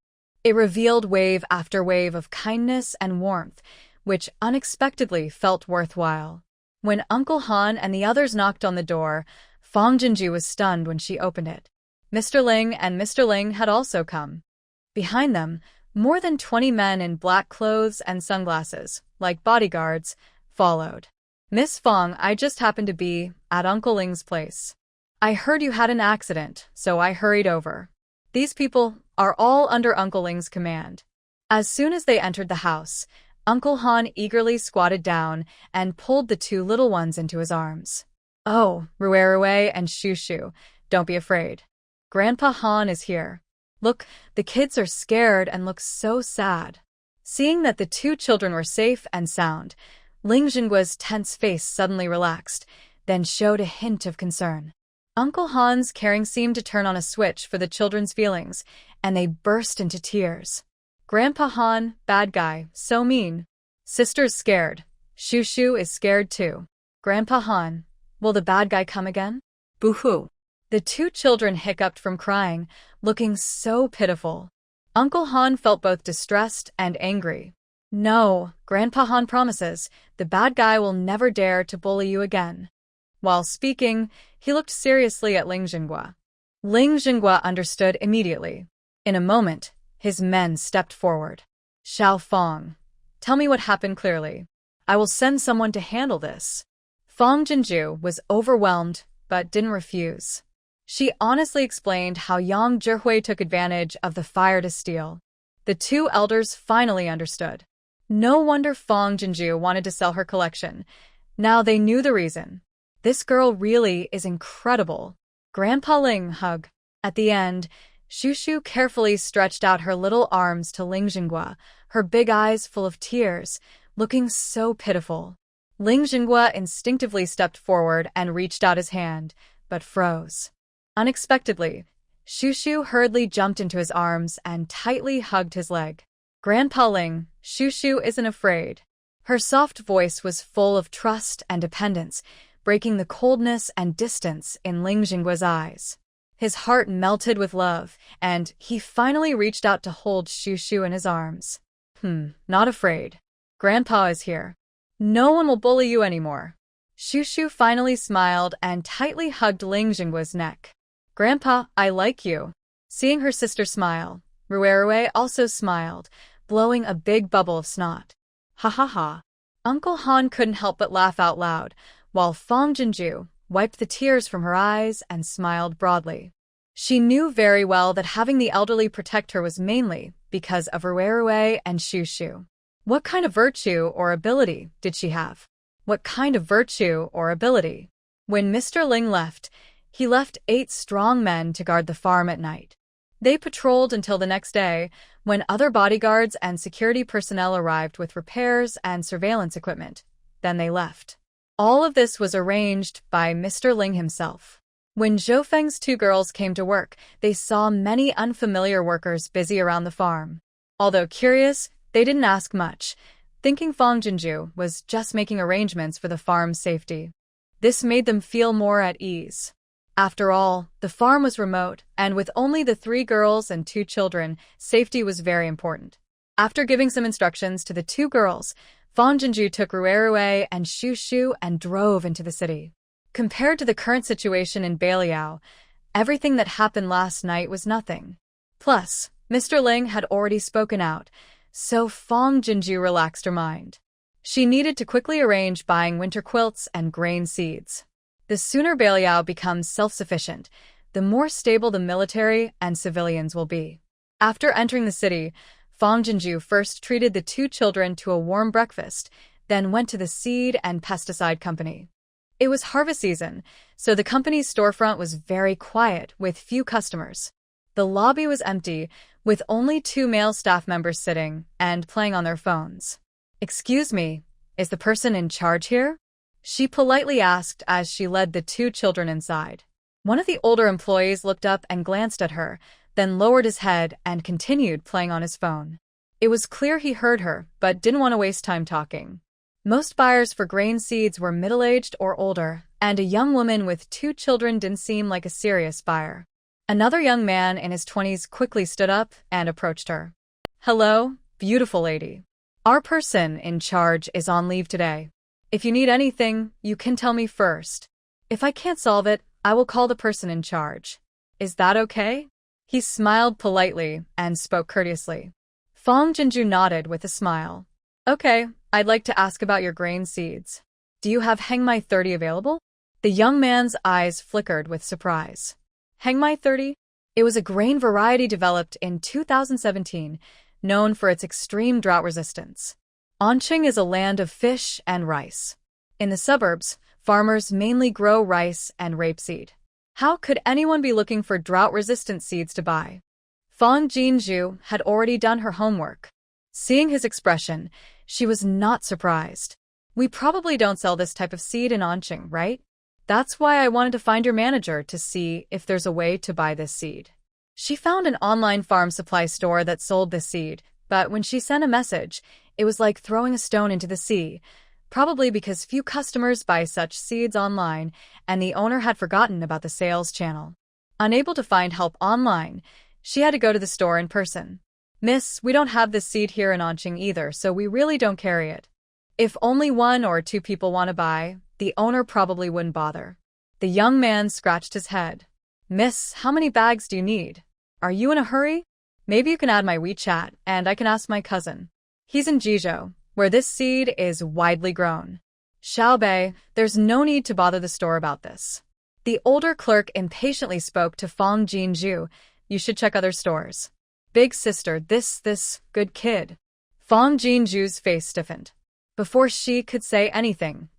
Speaker 1: It revealed wave after wave of kindness and warmth, which unexpectedly felt worthwhile. When Uncle Han and the others knocked on the door, Fong Jinju was stunned when she opened it. Mr. Ling and Mr. Ling had also come. Behind them, more than 20 men in black clothes and sunglasses, like bodyguards, followed. "Miss Fong, I just happened to be at Uncle Ling's place. I heard you had an accident, so I hurried over. These people are all under Uncle Ling's command." As soon as they entered the house, Uncle Han eagerly squatted down and pulled the two little ones into his arms. "Oh, Rue and Shu Shu, don't be afraid. Grandpa Han is here. Look, the kids are scared and look so sad." Seeing that the two children were safe and sound, Ling Jinggua's tense face suddenly relaxed, then showed a hint of concern. Uncle Han's caring seemed to turn on a switch for the children's feelings, and they burst into tears. "Grandpa Han, bad guy, so mean. Sister's scared. Shu Shu is scared too. Grandpa Han, will the bad guy come again? Boo-hoo." The two children hiccuped from crying, looking so pitiful. Uncle Han felt both distressed and angry. "No, Grandpa Han promises, the bad guy will never dare to bully you again." While speaking, he looked seriously at Ling Jinggua. Ling Jinggua understood immediately. In a moment, his men stepped forward. "Xiao Fong, tell me what happened clearly. I will send someone to handle this." Fong Jinju was overwhelmed, but didn't refuse. She honestly explained how Yang Zhihui took advantage of the fire to steal. The two elders finally understood. No wonder Fong Jinju wanted to sell her collection. Now they knew the reason. This girl really is incredible. Grandpa Ling hug. At the end, Shu Shu carefully stretched out her little arms to Ling Jinggua, her big eyes full of tears, looking so pitiful. Ling Jinggua instinctively stepped forward and reached out his hand, but froze. Unexpectedly, Shu Shu hurriedly jumped into his arms and tightly hugged his leg. "Grandpa Ling, Shu Shu isn't afraid." Her soft voice was full of trust and dependence, breaking the coldness and distance in Ling Jinggua's eyes. His heart melted with love, and he finally reached out to hold Shu Shu in his arms. Not afraid. Grandpa is here. No one will bully you anymore." Shu Shu finally smiled and tightly hugged Ling Jinggua's neck. "Grandpa, I like you." Seeing her sister smile, Rue also smiled, blowing a big bubble of snot. "Ha ha ha." Uncle Han couldn't help but laugh out loud, while Fong Jinju wiped the tears from her eyes and smiled broadly. She knew very well that having the elderly protect her was mainly because of Rue and Shu Shu. What kind of virtue or ability did she have? What kind of virtue or ability? When Mr. Ling left, he left 8 strong men to guard the farm at night. They patrolled until the next day, when other bodyguards and security personnel arrived with repairs and surveillance equipment. Then they left. All of this was arranged by Mr. Ling himself. When Zhou Feng's 2 girls came to work, they saw many unfamiliar workers busy around the farm. Although curious, they didn't ask much, thinking Fang Jinju was just making arrangements for the farm's safety. This made them feel more at ease. After all, the farm was remote, and with only the 3 girls and 2 children, safety was very important. After giving some instructions to the 2 girls, Fang Jinju took Ruerue and Shu and drove into the city. Compared to the current situation in Beiliang, everything that happened last night was nothing. Plus, Mr. Ling had already spoken out, so Fang Jinju relaxed her mind. She needed to quickly arrange buying winter quilts and grain seeds. The sooner Beiliang becomes self-sufficient, the more stable the military and civilians will be. After entering the city, Fang Jinju first treated the 2 children to a warm breakfast, then went to the seed and pesticide company. It was harvest season, so the company's storefront was very quiet with few customers. The lobby was empty, with only 2 male staff members sitting and playing on their phones. "Excuse me, is the person in charge here?" she politely asked as she led the 2 children inside. One of the older employees looked up and glanced at her, then lowered his head and continued playing on his phone. It was clear he heard her, but didn't want to waste time talking. Most buyers for grain seeds were middle-aged or older, and a young woman with 2 children didn't seem like a serious buyer. Another young man in his 20s quickly stood up and approached her. "Hello, beautiful lady. Our person in charge is on leave today. If you need anything, you can tell me first. If I can't solve it, I will call the person in charge. Is that okay?" He smiled politely and spoke courteously. Fang Jinju nodded with a smile. "Okay, I'd like to ask about your grain seeds. Do you have Hengmai 30 available?" The young man's eyes flickered with surprise. Hengmai 30? It was a grain variety developed in 2017, known for its extreme drought resistance. Anqing is a land of fish and rice. In the suburbs, farmers mainly grow rice and rapeseed. How could anyone be looking for drought-resistant seeds to buy? Fang Jinju had already done her homework. Seeing his expression, she was not surprised. "We probably don't sell this type of seed in Anqing, right? That's why I wanted to find your manager to see if there's a way to buy this seed." She found an online farm supply store that sold this seed, but when she sent a message, it was like throwing a stone into the sea, probably because few customers buy such seeds online, and the owner had forgotten about the sales channel. Unable to find help online, she had to go to the store in person. "Miss, we don't have this seed here in Anqing either, so we really don't carry it. If only 1 or 2 people want to buy, the owner probably wouldn't bother." The young man scratched his head. "Miss, how many bags do you need? Are you in a hurry? Maybe you can add my WeChat, and I can ask my cousin. He's in Jizhou, where this seed is widely grown." "Xiaobei, there's no need to bother the store about this." The older clerk impatiently spoke to Fang Jinju. "You should check other stores." "Big sister, this good kid." Fang Jinju's face stiffened. Before she could say anything,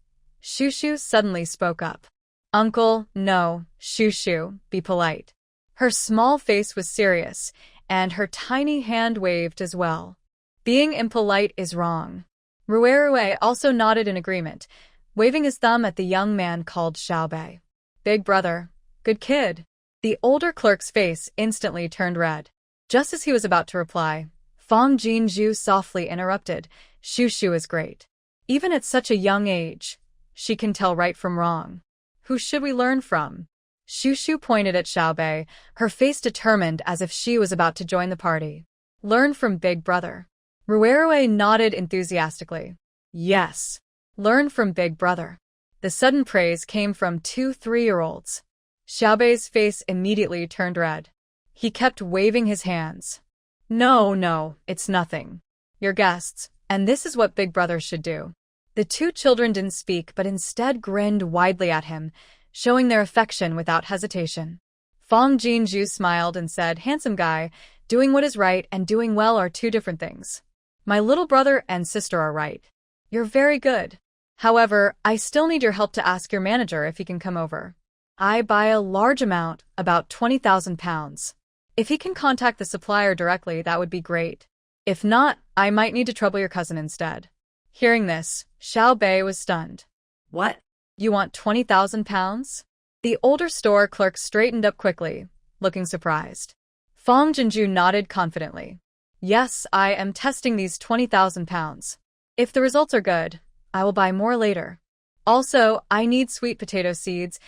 Speaker 1: Shushu suddenly spoke up. "Uncle, no, Shushu, be polite." Her small face was serious, and her tiny hand waved as well. Being impolite is wrong. Ruerue also nodded in agreement, waving his thumb at the young man called Xiaobei. "Big brother, good kid." The older clerk's face instantly turned red. Just as he was about to reply, Fang Jinju softly interrupted. "Shushu is great. Even at such a young age, she can tell right from wrong. Who should we learn from?" Shushu pointed at Xiaobei, her face determined as if she was about to join the party. "Learn from Big Brother." Ruerue nodded enthusiastically. "Yes, learn from Big Brother." The sudden praise came from 2 3-year-olds. Xiaobei's face immediately turned red. He kept waving his hands. No, it's nothing. You're guests, and this is what Big Brother should do." The 2 children didn't speak but instead grinned widely at him, showing their affection without hesitation. Fang Jinju smiled and said, "Handsome guy, doing what is right and doing well are 2 different things. My little brother and sister are right. You're very good." However, I still need your help to ask your manager if he can come over. I buy a large amount, about 20,000 pounds. If he can contact the supplier directly, that would be great. If not, I might need to trouble your cousin instead. Hearing this, Xiao Bei was stunned.
Speaker 2: What?
Speaker 1: You want 20,000 pounds? The older store clerk straightened up quickly, looking surprised. Fong Jinju nodded confidently. Yes, I am testing these 20,000 pounds. If the results are good, I will buy more later. Also, I need sweet potato seeds,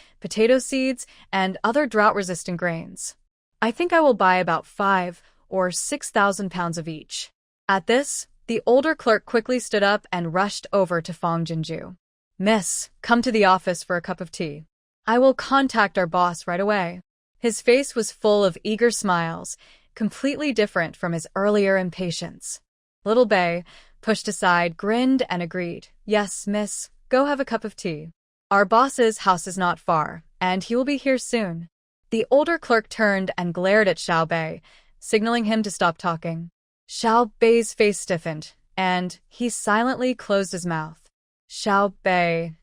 Speaker 1: and other drought-resistant grains. I think I will buy about 5 or 6,000 pounds of each. At this, the older clerk quickly stood up and rushed over to Fong Jinju. Miss, come to the office for a cup of tea. I will contact our boss right away. His face was full of eager smiles, completely different from his earlier impatience. Little Bei, pushed aside, grinned and agreed. Yes, miss, go have a cup of tea. Our boss's house is not far, and he will be here soon. The older clerk turned and glared at Xiao Bei, signaling him to stop talking. Xiao Bei's face stiffened, and he silently closed his mouth. Xiao Bei,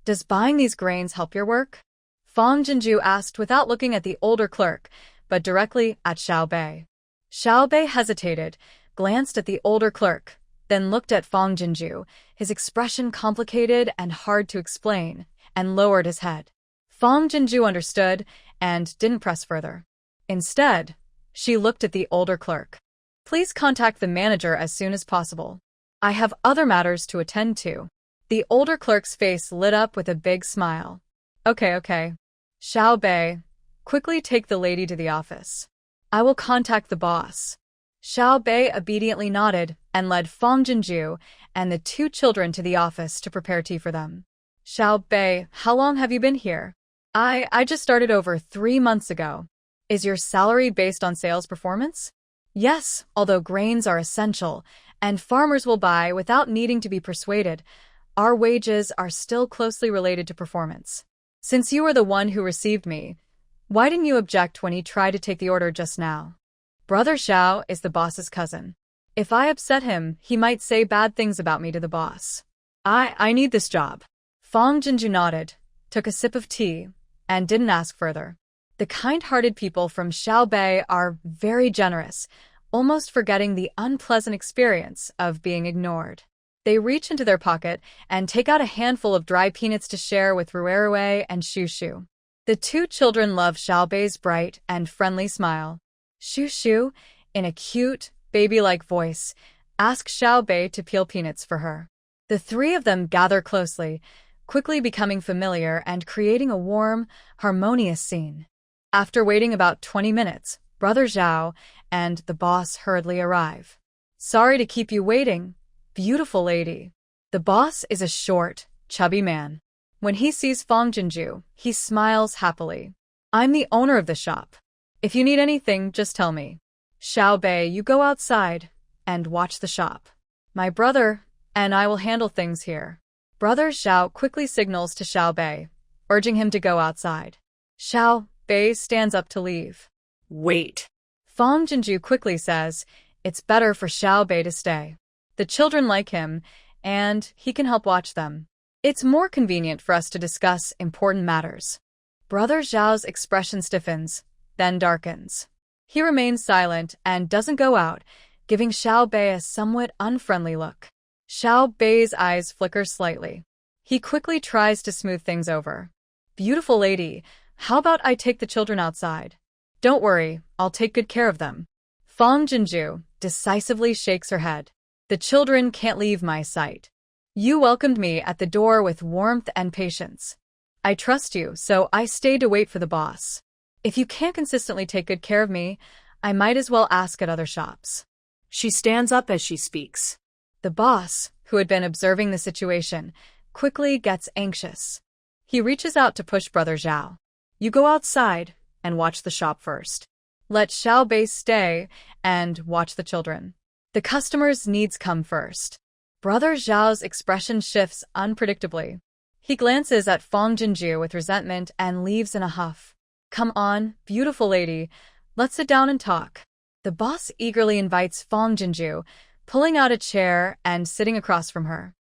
Speaker 1: does buying these grains help your work? Fong Jinju asked without looking at the older clerk, but directly at Xiao Bei. Xiao Bei hesitated, glanced at the older clerk, then looked at Fong Jinju, his expression complicated and hard to explain, and lowered his head. Fong Jinju understood and didn't press further. Instead, she looked at the older clerk. Please contact the manager as soon as possible. I have other matters to attend to. The older clerk's face lit up with a big smile. Okay. Xiao Bei, quickly take the lady to the office. I will contact the boss. Xiao Bei obediently nodded and led Fong Jinju and the 2 children to the office to prepare tea for them. Xiao Bei, how long have you been here? I just started over 3 months ago. Is your salary based on sales performance? Yes, although grains are essential, and farmers will buy without needing to be persuaded, our wages are still closely related to performance. Since you were the one who received me, why didn't you object when he tried to take the order just now? Brother Xiao is the boss's cousin. If I upset him, he might say bad things about me to the boss. I need this job. Fong Jinju nodded, took a sip of tea, and didn't ask further. The kind-hearted people from Xiao Bei are very generous, almost forgetting the unpleasant experience of being ignored. They reach into their pocket and take out a handful of dry peanuts to share with Ruerue and Shushu. The 2 children love Xiao Bei's bright and friendly smile. Shushu, in a cute, baby-like voice, asks Xiao Bei to peel peanuts for her. The 3 of them gather closely, quickly becoming familiar and creating a warm, harmonious scene. After waiting about 20 minutes, Brother Zhao and the boss hurriedly arrive. Sorry to keep you waiting, beautiful lady. The boss is a short, chubby man. When he sees Fong Jinju, he smiles happily. I'm the owner of the shop. If you need anything, just tell me. Xiao Bei, you go outside and watch the shop. My brother and I will handle things here. Brother Xiao quickly signals to Xiao Bei, urging him to go outside. Xiao Bei stands up to leave.
Speaker 2: Wait.
Speaker 1: Fong Jinju quickly says, it's better for Xiao Bei to stay. The children like him, and he can help watch them. It's more convenient for us to discuss important matters. Brother Zhao's expression stiffens, then darkens. He remains silent and doesn't go out, giving Xiao Bei a somewhat unfriendly look. Xiao Bei's eyes flicker slightly. He quickly tries to smooth things over. Beautiful lady, how about I take the children outside? Don't worry, I'll take good care of them. Fong Jinju decisively shakes her head. The children can't leave my sight. You welcomed me at the door with warmth and patience. I trust you, so I stayed to wait for the boss. If you can't consistently take good care of me, I might as well ask at other shops.
Speaker 2: She stands up as she speaks.
Speaker 1: The boss, who had been observing the situation, quickly gets anxious. He reaches out to push Brother Zhao. You go outside and watch the shop first. Let Xiao Bei stay and watch the children. The customer's needs come first. Brother Zhao's expression shifts unpredictably. He glances at Fong Jinju with resentment and leaves in a huff. Come on, beautiful lady, let's sit down and talk. The boss eagerly invites Fong Jinju, pulling out a chair and sitting across from her.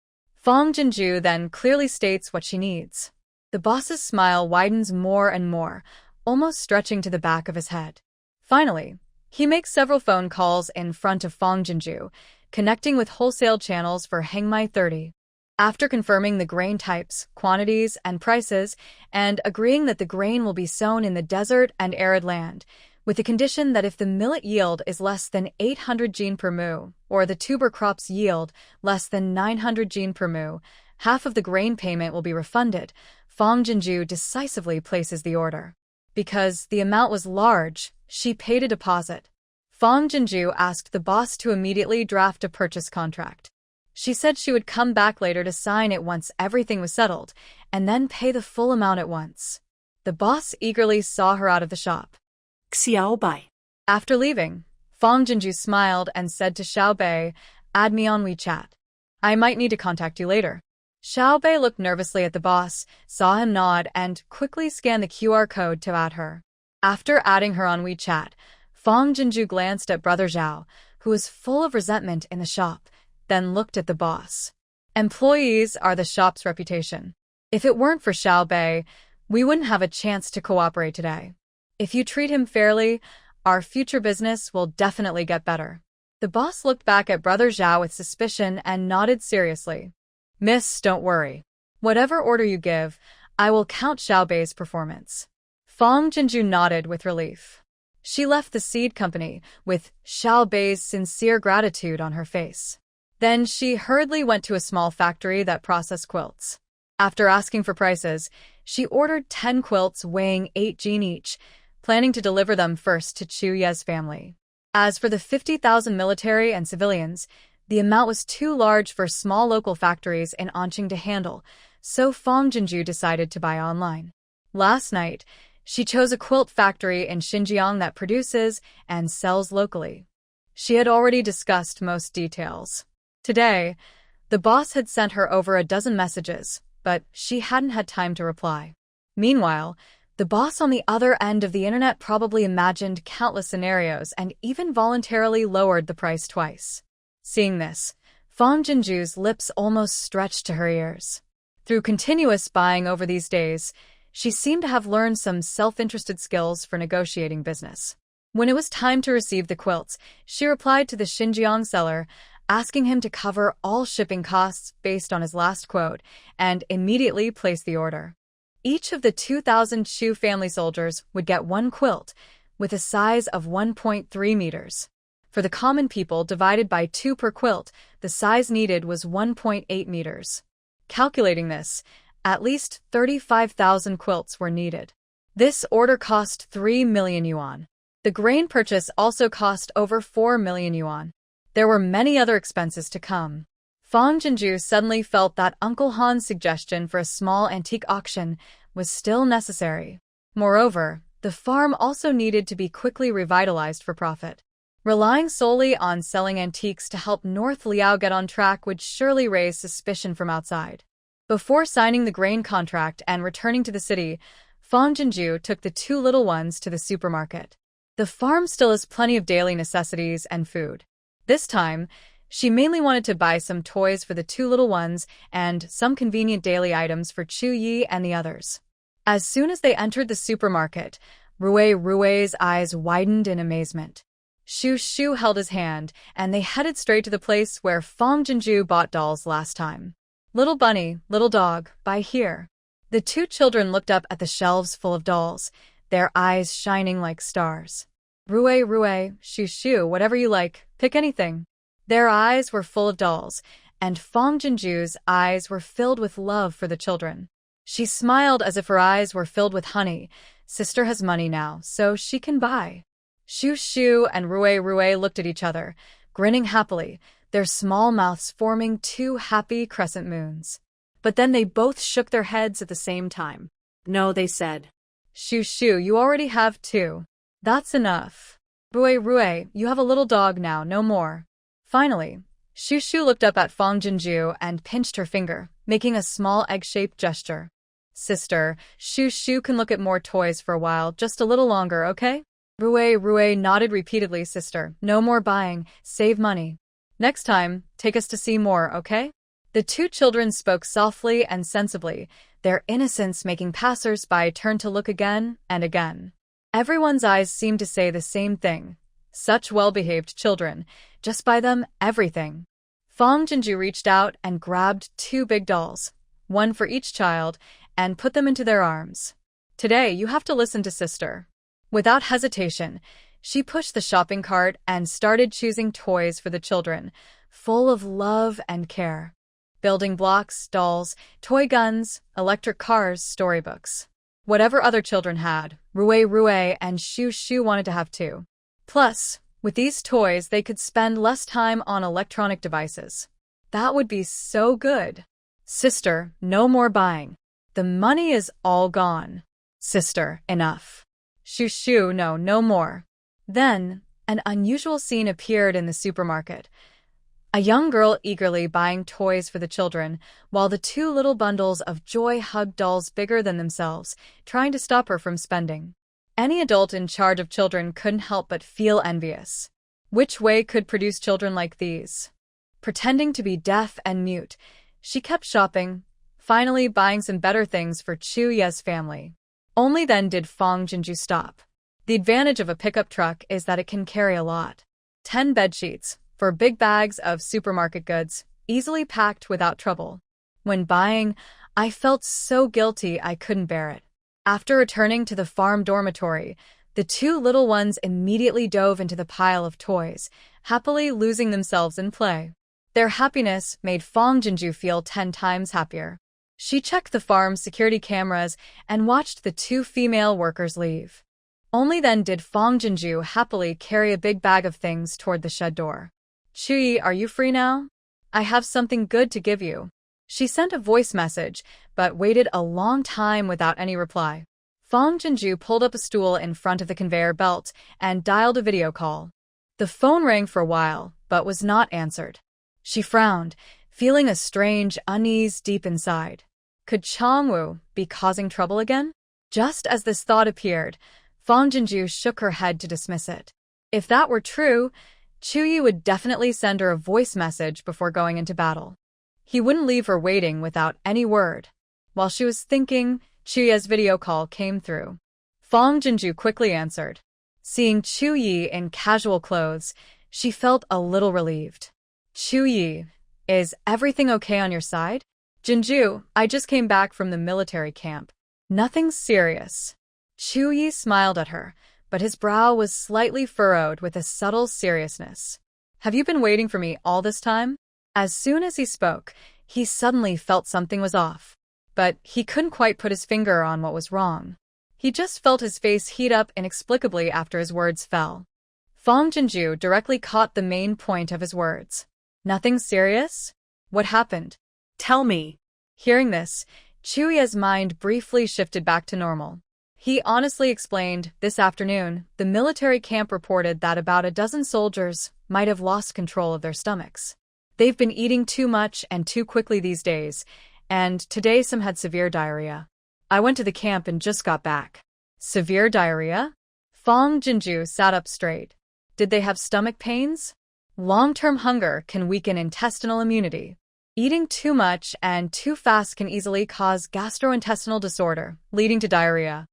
Speaker 1: Fong Jinju then clearly states what she needs. The boss's smile widens more and more, almost stretching to the back of his head. Finally, he makes several phone calls in front of Fong Jinju, connecting with wholesale channels for Hengmai 30. After confirming the grain types, quantities, and prices, and agreeing that the grain will be sown in the desert and arid land, with the condition that if the millet yield is less than 800 jin per mu, or the tuber crops yield less than 900 jin per mu, half of the grain payment will be refunded, Fong Jinju decisively places the order. Because the amount was large, she paid a deposit. Fong Jinju asked the boss to immediately draft a purchase contract. She said she would come back later to sign it once everything was settled, and then pay the full amount at once. The boss eagerly saw her out of the shop.
Speaker 2: Xiao Bai.
Speaker 1: After leaving, Fong Jinju smiled and said to Xiao Bei, "Add me on WeChat. I might need to contact you later." Xiao Bei looked nervously at the boss, saw him nod, and quickly scanned the QR code to add her. After adding her on WeChat, Fong Jinju glanced at Brother Zhao, who was full of resentment in the shop, then looked at the boss. Employees are the shop's reputation. If it weren't for Xiao Bei, we wouldn't have a chance to cooperate today. If you treat him fairly, our future business will definitely get better. The boss looked back at Brother Zhao with suspicion and nodded seriously. "Miss, don't worry. Whatever order you give, I will count Xiao Bei's performance." Fong Jinju nodded with relief. She left the seed company with Xiao Bei's sincere gratitude on her face. Then she hurriedly went to a small factory that processed quilts. After asking for prices, she ordered 10 quilts weighing 8 jin each, planning to deliver them first to Chu Ye's family. As for the 50,000 military and civilians, the amount was too large for small local factories in Anqing to handle, so Fong Jinju decided to buy online. Last night, she chose a quilt factory in Xinjiang that produces and sells locally. She had already discussed most details. Today, the boss had sent her over a dozen messages, but she hadn't had time to reply. Meanwhile, the boss on the other end of the internet probably imagined countless scenarios and even voluntarily lowered the price twice. Seeing this, Fong Jinju's lips almost stretched to her ears. Through continuous buying over these days, she seemed to have learned some self-interested skills for negotiating business. When it was time to receive the quilts, she replied to the Xinjiang seller, asking him to cover all shipping costs based on his last quote, and immediately placed the order. Each of the 2,000 Chu family soldiers would get one quilt, with a size of 1.3 meters. For the common people divided by 2 per quilt, the size needed was 1.8 meters. Calculating this, at least 35,000 quilts were needed. This order cost 3 million yuan. The grain purchase also cost over 4 million yuan. There were many other expenses to come. Fong Jinju suddenly felt that Uncle Han's suggestion for a small antique auction was still necessary. Moreover, the farm also needed to be quickly revitalized for profit. Relying solely on selling antiques to help North Liao get on track would surely raise suspicion from outside. Before signing the grain contract and returning to the city, Fong Jinju took the 2 little ones to the supermarket. The farm still has plenty of daily necessities and food. This time, she mainly wanted to buy some toys for the 2 little ones and some convenient daily items for Chu Yi and the others. As soon as they entered the supermarket, Rui's eyes widened in amazement. Shu held his hand, and they headed straight to the place where Fong Jinju bought dolls last time. "Little bunny, little dog, buy here." The 2 children looked up at the shelves full of dolls, their eyes shining like stars. Rui, Shu, whatever you like, pick anything." Their eyes were full of dolls, and Fong Jinju's eyes were filled with love for the children. She smiled as if her eyes were filled with honey. Sister has money now, so she can buy. Shu and Rui looked at each other, grinning happily, their small mouths forming 2 happy crescent moons. But then they both shook their heads at the same time.
Speaker 2: "No," they said.
Speaker 1: Shu, you already have 2. That's enough. Rui, you have a little dog now, no more. Finally, Shu looked up at Fong Jinju and pinched her finger, making a small egg-shaped gesture. "Sister, Shu can look at more toys for a while, just a little longer, okay?" Rui nodded repeatedly. "Sister, no more buying, save money. Next time, take us to see more, okay?" The two children spoke softly and sensibly, their innocence making passers-by turn to look again and again. Everyone's eyes seemed to say the same thing. Such well-behaved children. Just buy them everything. Fong Jinju reached out and grabbed two big dolls, one for each child, and put them into their arms. Today, you have to listen to sister. Without hesitation, she pushed the shopping cart and started choosing toys for the children, full of love and care. Building blocks, dolls, toy guns, electric cars, storybooks. Whatever other children had, Rue and Shu wanted to have too. Plus, with these toys, they could spend less time on electronic devices. That would be so good. Sister, no more buying. The money is all gone. Sister, enough. Shu, no more. Then, an unusual scene appeared in the supermarket. A young girl eagerly buying toys for the children, while the two little bundles of joy hugged dolls bigger than themselves, trying to stop her from spending. Any adult in charge of children couldn't help but feel envious. Which way could produce children like these? Pretending to be deaf and mute, she kept shopping, finally buying some better things for Chu Ye's family. Only then did Fong Jinju stop. The advantage of a pickup truck is that it can carry a lot. 10 bedsheets, for big bags of supermarket goods, easily packed without trouble. When buying, I felt so guilty I couldn't bear it. After returning to the farm dormitory, the two little ones immediately dove into the pile of toys, happily losing themselves in play. Their happiness made Fong Jinju feel 10 times happier. She checked the farm's security cameras and watched the two female workers leave. Only then did Fong Jinju happily carry a big bag of things toward the shed door. Chuyi, are you free now? I have something good to give you. She sent a voice message, but waited a long time without any reply. Fong Jinju pulled up a stool in front of the conveyor belt and dialed a video call. The phone rang for a while, but was not answered. She frowned, feeling a strange unease deep inside. Could Changwu be causing trouble again? Just as this thought appeared, Fong Jinju shook her head to dismiss it. If that were true, Chuyi would definitely send her a voice message before going into battle. He wouldn't leave her waiting without any word. While she was thinking, Chuyi's video call came through. Fong Jinju quickly answered. Seeing Chuyi in casual clothes, she felt a little relieved. Chuyi, is everything okay on your side? Jinju, I just came back from the military camp. Nothing serious. Chuyi smiled at her, but his brow was slightly furrowed with a subtle seriousness. Have you been waiting for me all this time? As soon as he spoke, he suddenly felt something was off. But he couldn't quite put his finger on what was wrong. He just felt his face heat up inexplicably after his words fell. Fong Jinju directly caught the main point of his words. Nothing serious? What happened? Tell me. Hearing this, Chuyi's mind briefly shifted back to normal. He honestly explained, this afternoon, the military camp reported that about a dozen soldiers might have lost control of their stomachs. They've been eating too much and too quickly these days, and today some had severe diarrhea. I went to the camp and just got back. Severe diarrhea? Fong Jinju sat up straight. Did they have stomach pains? Long-term hunger can weaken intestinal immunity. Eating too much and too fast can easily cause gastrointestinal disorder, leading to diarrhea.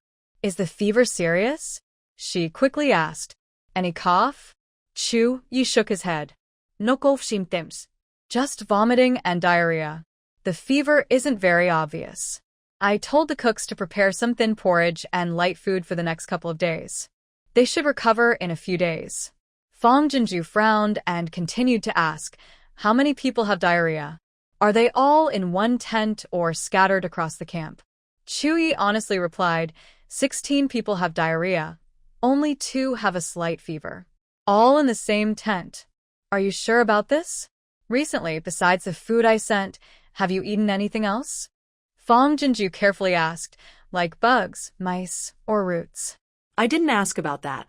Speaker 1: Is the fever serious? She quickly asked. Any cough? Chuyi shook his head. No cough symptoms. Just vomiting and diarrhea. The fever isn't very obvious. I told the cooks to prepare some thin porridge and light food for the next couple of days. They should recover in a few days. Fong Jinju frowned and continued to ask, how many people have diarrhea? Are they all in one tent or scattered across the camp? Chuyi honestly replied, 16 people have diarrhea. Only 2 have a slight fever. All in the same tent. Are you sure about this? Recently, besides the food I sent, have you eaten anything else? Fong Jinju carefully asked, like bugs, mice, or roots. I didn't ask about that.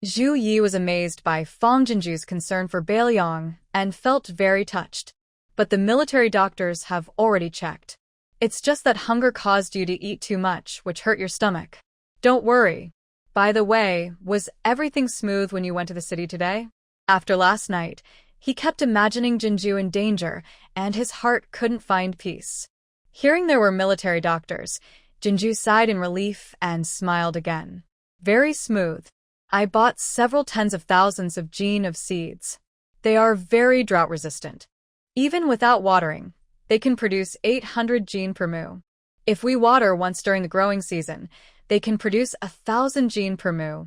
Speaker 1: Zhu Yi was amazed by Fong Jinju's concern for Beiliang and felt very touched. But the military doctors have already checked. It's just that hunger caused you to eat too much, which hurt your stomach. Don't worry. By the way, was everything smooth when you went to the city today? After last night, He kept imagining Jinju in danger, and his heart couldn't find peace. Hearing there were military doctors, Jinju sighed in relief and smiled again. Very smooth. I bought several tens of thousands of gene of seeds. They are very drought-resistant. Even without watering, they can produce 800 gene per mu. If we water once during the growing season, they can produce 1,000 gene per mu.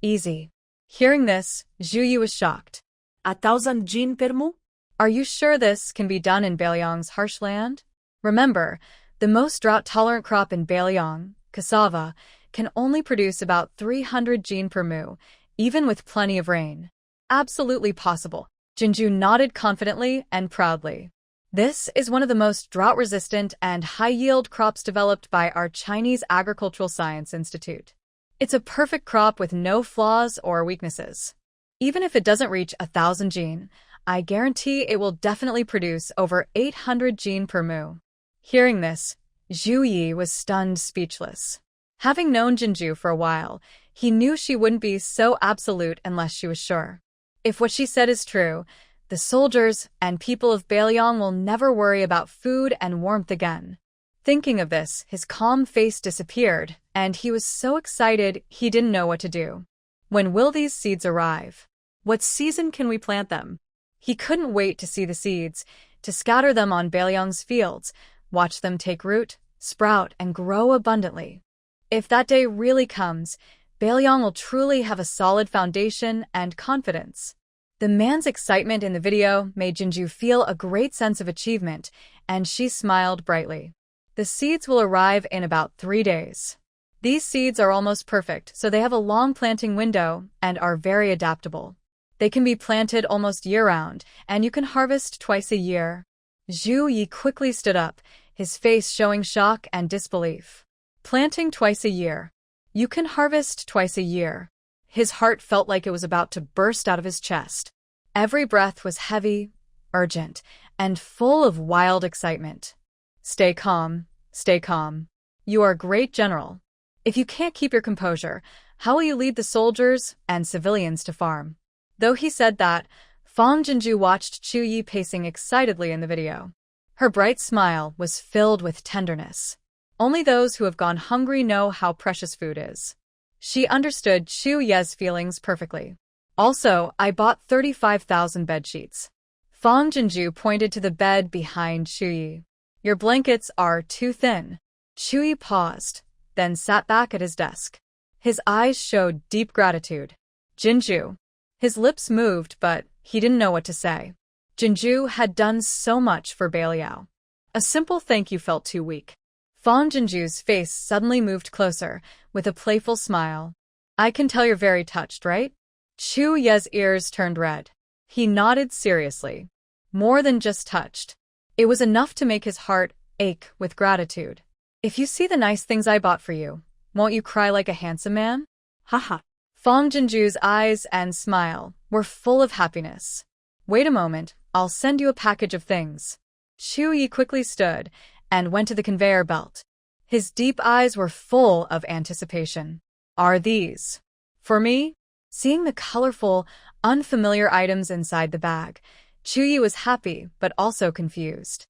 Speaker 1: Easy. Hearing this, Zhu Yi was shocked.
Speaker 2: 1,000 gene per mu?
Speaker 1: Are you sure this can be done in Beiliang's harsh land? Remember, the most drought-tolerant crop in Beiliang, cassava, can only produce about 300 gene per mu, even with plenty of rain. Absolutely possible. Jinju nodded confidently and proudly. This is one of the most drought-resistant and high-yield crops developed by our Chinese Agricultural Science Institute. It's a perfect crop with no flaws or weaknesses. Even if it doesn't reach 1,000 gene, I guarantee it will definitely produce over 800 gene per mu. Hearing this, Zhu Yi was stunned speechless. Having known Jinju for a while, he knew she wouldn't be so absolute unless she was sure. If what she said is true, the soldiers and people of Beiliang will never worry about food and warmth again. Thinking of this, his calm face disappeared, and he was so excited he didn't know what to do. When will these seeds arrive?
Speaker 2: What season can we plant them?
Speaker 1: He couldn't wait to see the seeds, to scatter them on Beiliang's fields, watch them take root, sprout, and grow abundantly. If that day really comes, Beiliang will truly have a solid foundation and confidence. The man's excitement in the video made Jinju feel a great sense of achievement, and she smiled brightly. The seeds will arrive in about 3 days. These seeds are almost perfect, so they have a long planting window and are very adaptable. They can be planted almost year-round, and you can harvest twice a year. Zhu Yi quickly stood up, his face showing shock and disbelief. Planting twice a year. You can harvest twice a year. His heart felt like it was about to burst out of his chest. Every breath was heavy, urgent, and full of wild excitement. Stay calm, stay calm. You are a great general. If you can't keep your composure, how will you lead the soldiers and civilians to farm? Though he said that, Fang Jinju watched Zhu Yi pacing excitedly in the video. Her bright smile was filled with tenderness. Only those who have gone hungry know how precious food is. She understood Zhu Yi's feelings perfectly. Also, I bought 35,000 bedsheets. Fang Jinju pointed to the bed behind Zhu Yi. Your blankets are too thin. Zhu Yi paused, then sat back at his desk. His eyes showed deep gratitude. Jinju. His lips moved, but he didn't know what to say. Jinju had done so much for Beiliang. A simple thank you felt too weak. Fang Jinju's face suddenly moved closer, with a playful smile. I can tell you're very touched, right? Zhu Yi's ears turned red. He nodded seriously. More than just touched. It was enough to make his heart ache with gratitude. If you see the nice things I bought for you, won't you cry like a handsome man?
Speaker 2: Haha.
Speaker 1: Fang Jinju's eyes and smile were full of happiness. Wait a moment, I'll send you a package of things. Zhu Yi quickly stood and went to the conveyor belt. His deep eyes were full of anticipation. Are these for me? Seeing the colorful, unfamiliar items inside the bag, Zhu Yi was happy but also confused.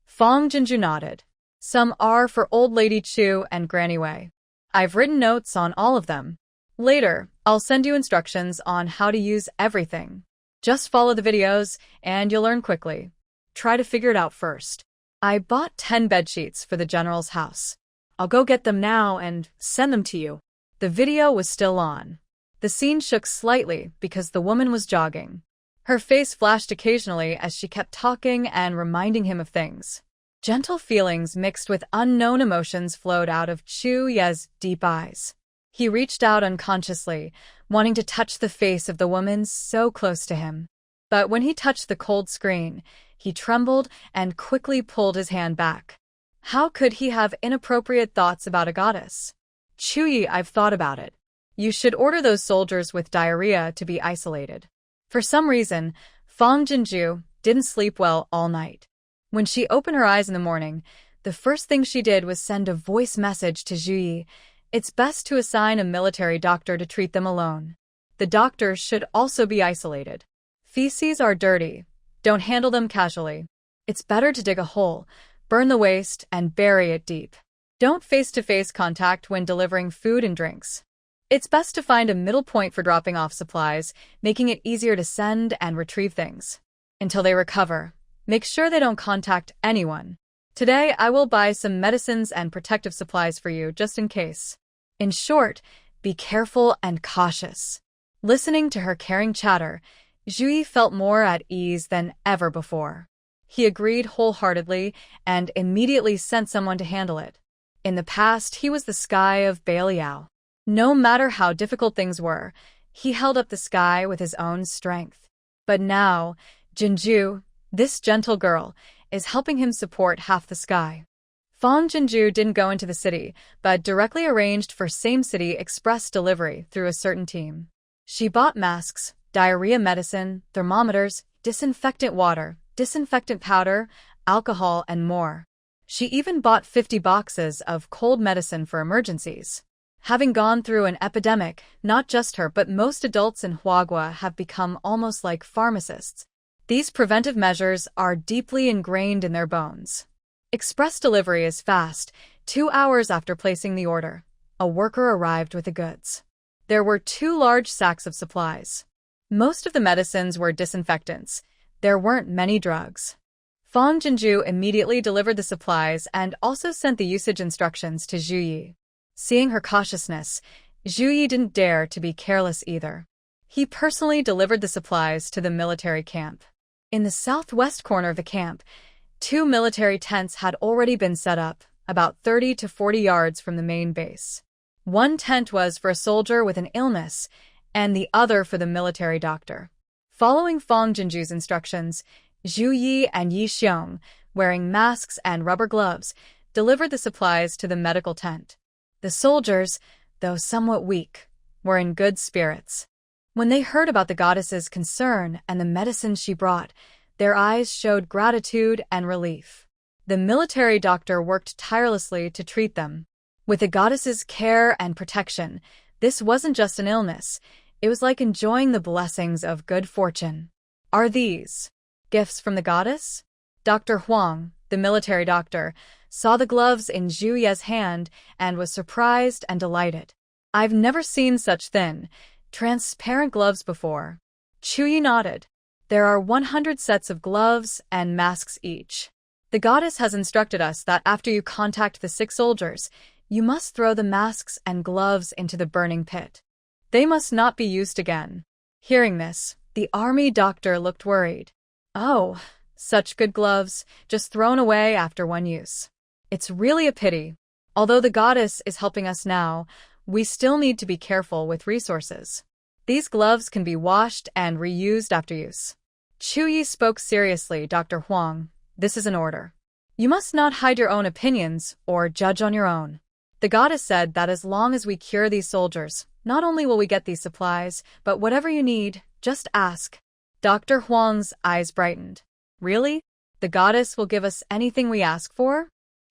Speaker 1: Fang Jinju nodded. Some are for Old Lady Chu and Granny Wei. I've written notes on all of them. Later, I'll send you instructions on how to use everything. Just follow the videos and you'll learn quickly. Try to figure it out first. I bought 10 bedsheets for the general's house.
Speaker 2: I'll go get them now and send them to you.
Speaker 1: The video was still on. The scene shook slightly because the woman was jogging. Her face flashed occasionally as she kept talking and reminding him of things. Gentle feelings mixed with unknown emotions flowed out of Zhu Yi's deep eyes. He reached out unconsciously, wanting to touch the face of the woman so close to him. But when he touched the cold screen, he trembled and quickly pulled his hand back. How could he have inappropriate thoughts about a goddess? Zhu Yi, I've thought about it. You should order those soldiers with diarrhea to be isolated. For some reason, Fang Jinju didn't sleep well all night. When she opened her eyes in the morning, the first thing she did was send a voice message to Zhu Yi. It's best to assign a military doctor to treat them alone. The doctor should also be isolated. Feces are dirty. Don't handle them casually. It's better to dig a hole, burn the waste, and bury it deep. Don't face-to-face contact when delivering food and drinks. It's best to find a middle point for dropping off supplies, making it easier to send and retrieve things. Until they recover, make sure they don't contact anyone. Today, I will buy some medicines and protective supplies for you, just in case. In short, be careful and cautious. Listening to her caring chatter, Zhuyi felt more at ease than ever before. He agreed wholeheartedly and immediately sent someone to handle it. In the past, he was the sky of Beiliang. No matter how difficult things were, he held up the sky with his own strength. But now, Jinju, this gentle girl, is helping him support half the sky. Fang Jinju didn't go into the city, but directly arranged for same-city express delivery through a certain team. She bought masks, diarrhea medicine, thermometers, disinfectant water, disinfectant powder, alcohol, and more. She even bought 50 boxes of cold medicine for emergencies. Having gone through an epidemic, not just her but most adults in Huagua have become almost like pharmacists. These preventive measures are deeply ingrained in their bones. Express delivery is fast. 2 hours after placing the order, a worker arrived with the goods. There were 2 large sacks of supplies. Most of the medicines were disinfectants. There weren't many drugs. Fang Jinju immediately delivered the supplies and also sent the usage instructions to Zhuyi. Seeing her cautiousness, Zhuyi didn't dare to be careless either. He personally delivered the supplies to the military camp. In the southwest corner of the camp, 2 military tents had already been set up, about 30 to 40 yards from the main base. One tent was for a soldier with an illness, and the other for the military doctor. Following Fang Jinju's instructions, Zhu Yi and Yi Xiong, wearing masks and rubber gloves, delivered the supplies to the medical tent. The soldiers, though somewhat weak, were in good spirits. When they heard about the goddess's concern and the medicine she brought, their eyes showed gratitude and relief. The military doctor worked tirelessly to treat them. With the goddess's care and protection, this wasn't just an illness. It was like enjoying the blessings of good fortune. Are these gifts from the goddess? Dr. Huang, the military doctor, saw the gloves in Zhu Ye's hand and was surprised and delighted. I've never seen such thin, transparent gloves before. Chu Yi nodded. There are 100 sets of gloves and masks each. The goddess has instructed us that after you contact the sick soldiers, you must throw the masks and gloves into the burning pit. They must not be used again. Hearing this, the army doctor looked worried. Oh, such good gloves, just thrown away after one use. It's really a pity. Although the goddess is helping us now, we still need to be careful with resources. These gloves can be washed and reused after use. Chu Yi spoke seriously, Dr. Huang. This is an order. You must not hide your own opinions or judge on your own. The goddess said that as long as we cure these soldiers, not only will we get these supplies, but whatever you need, just ask. Dr. Huang's eyes brightened. Really? The goddess will give us anything we ask for?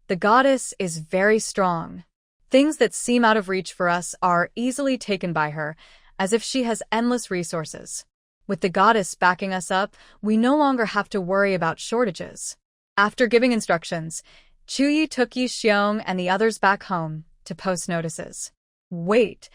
Speaker 1: The goddess is very strong. Things that seem out of reach for us are easily taken by her, as if she has endless resources. With the goddess backing us up, we no longer have to worry about shortages. After giving instructions, Chu Yi took Yi Xiong and the others back home to post notices. Wait,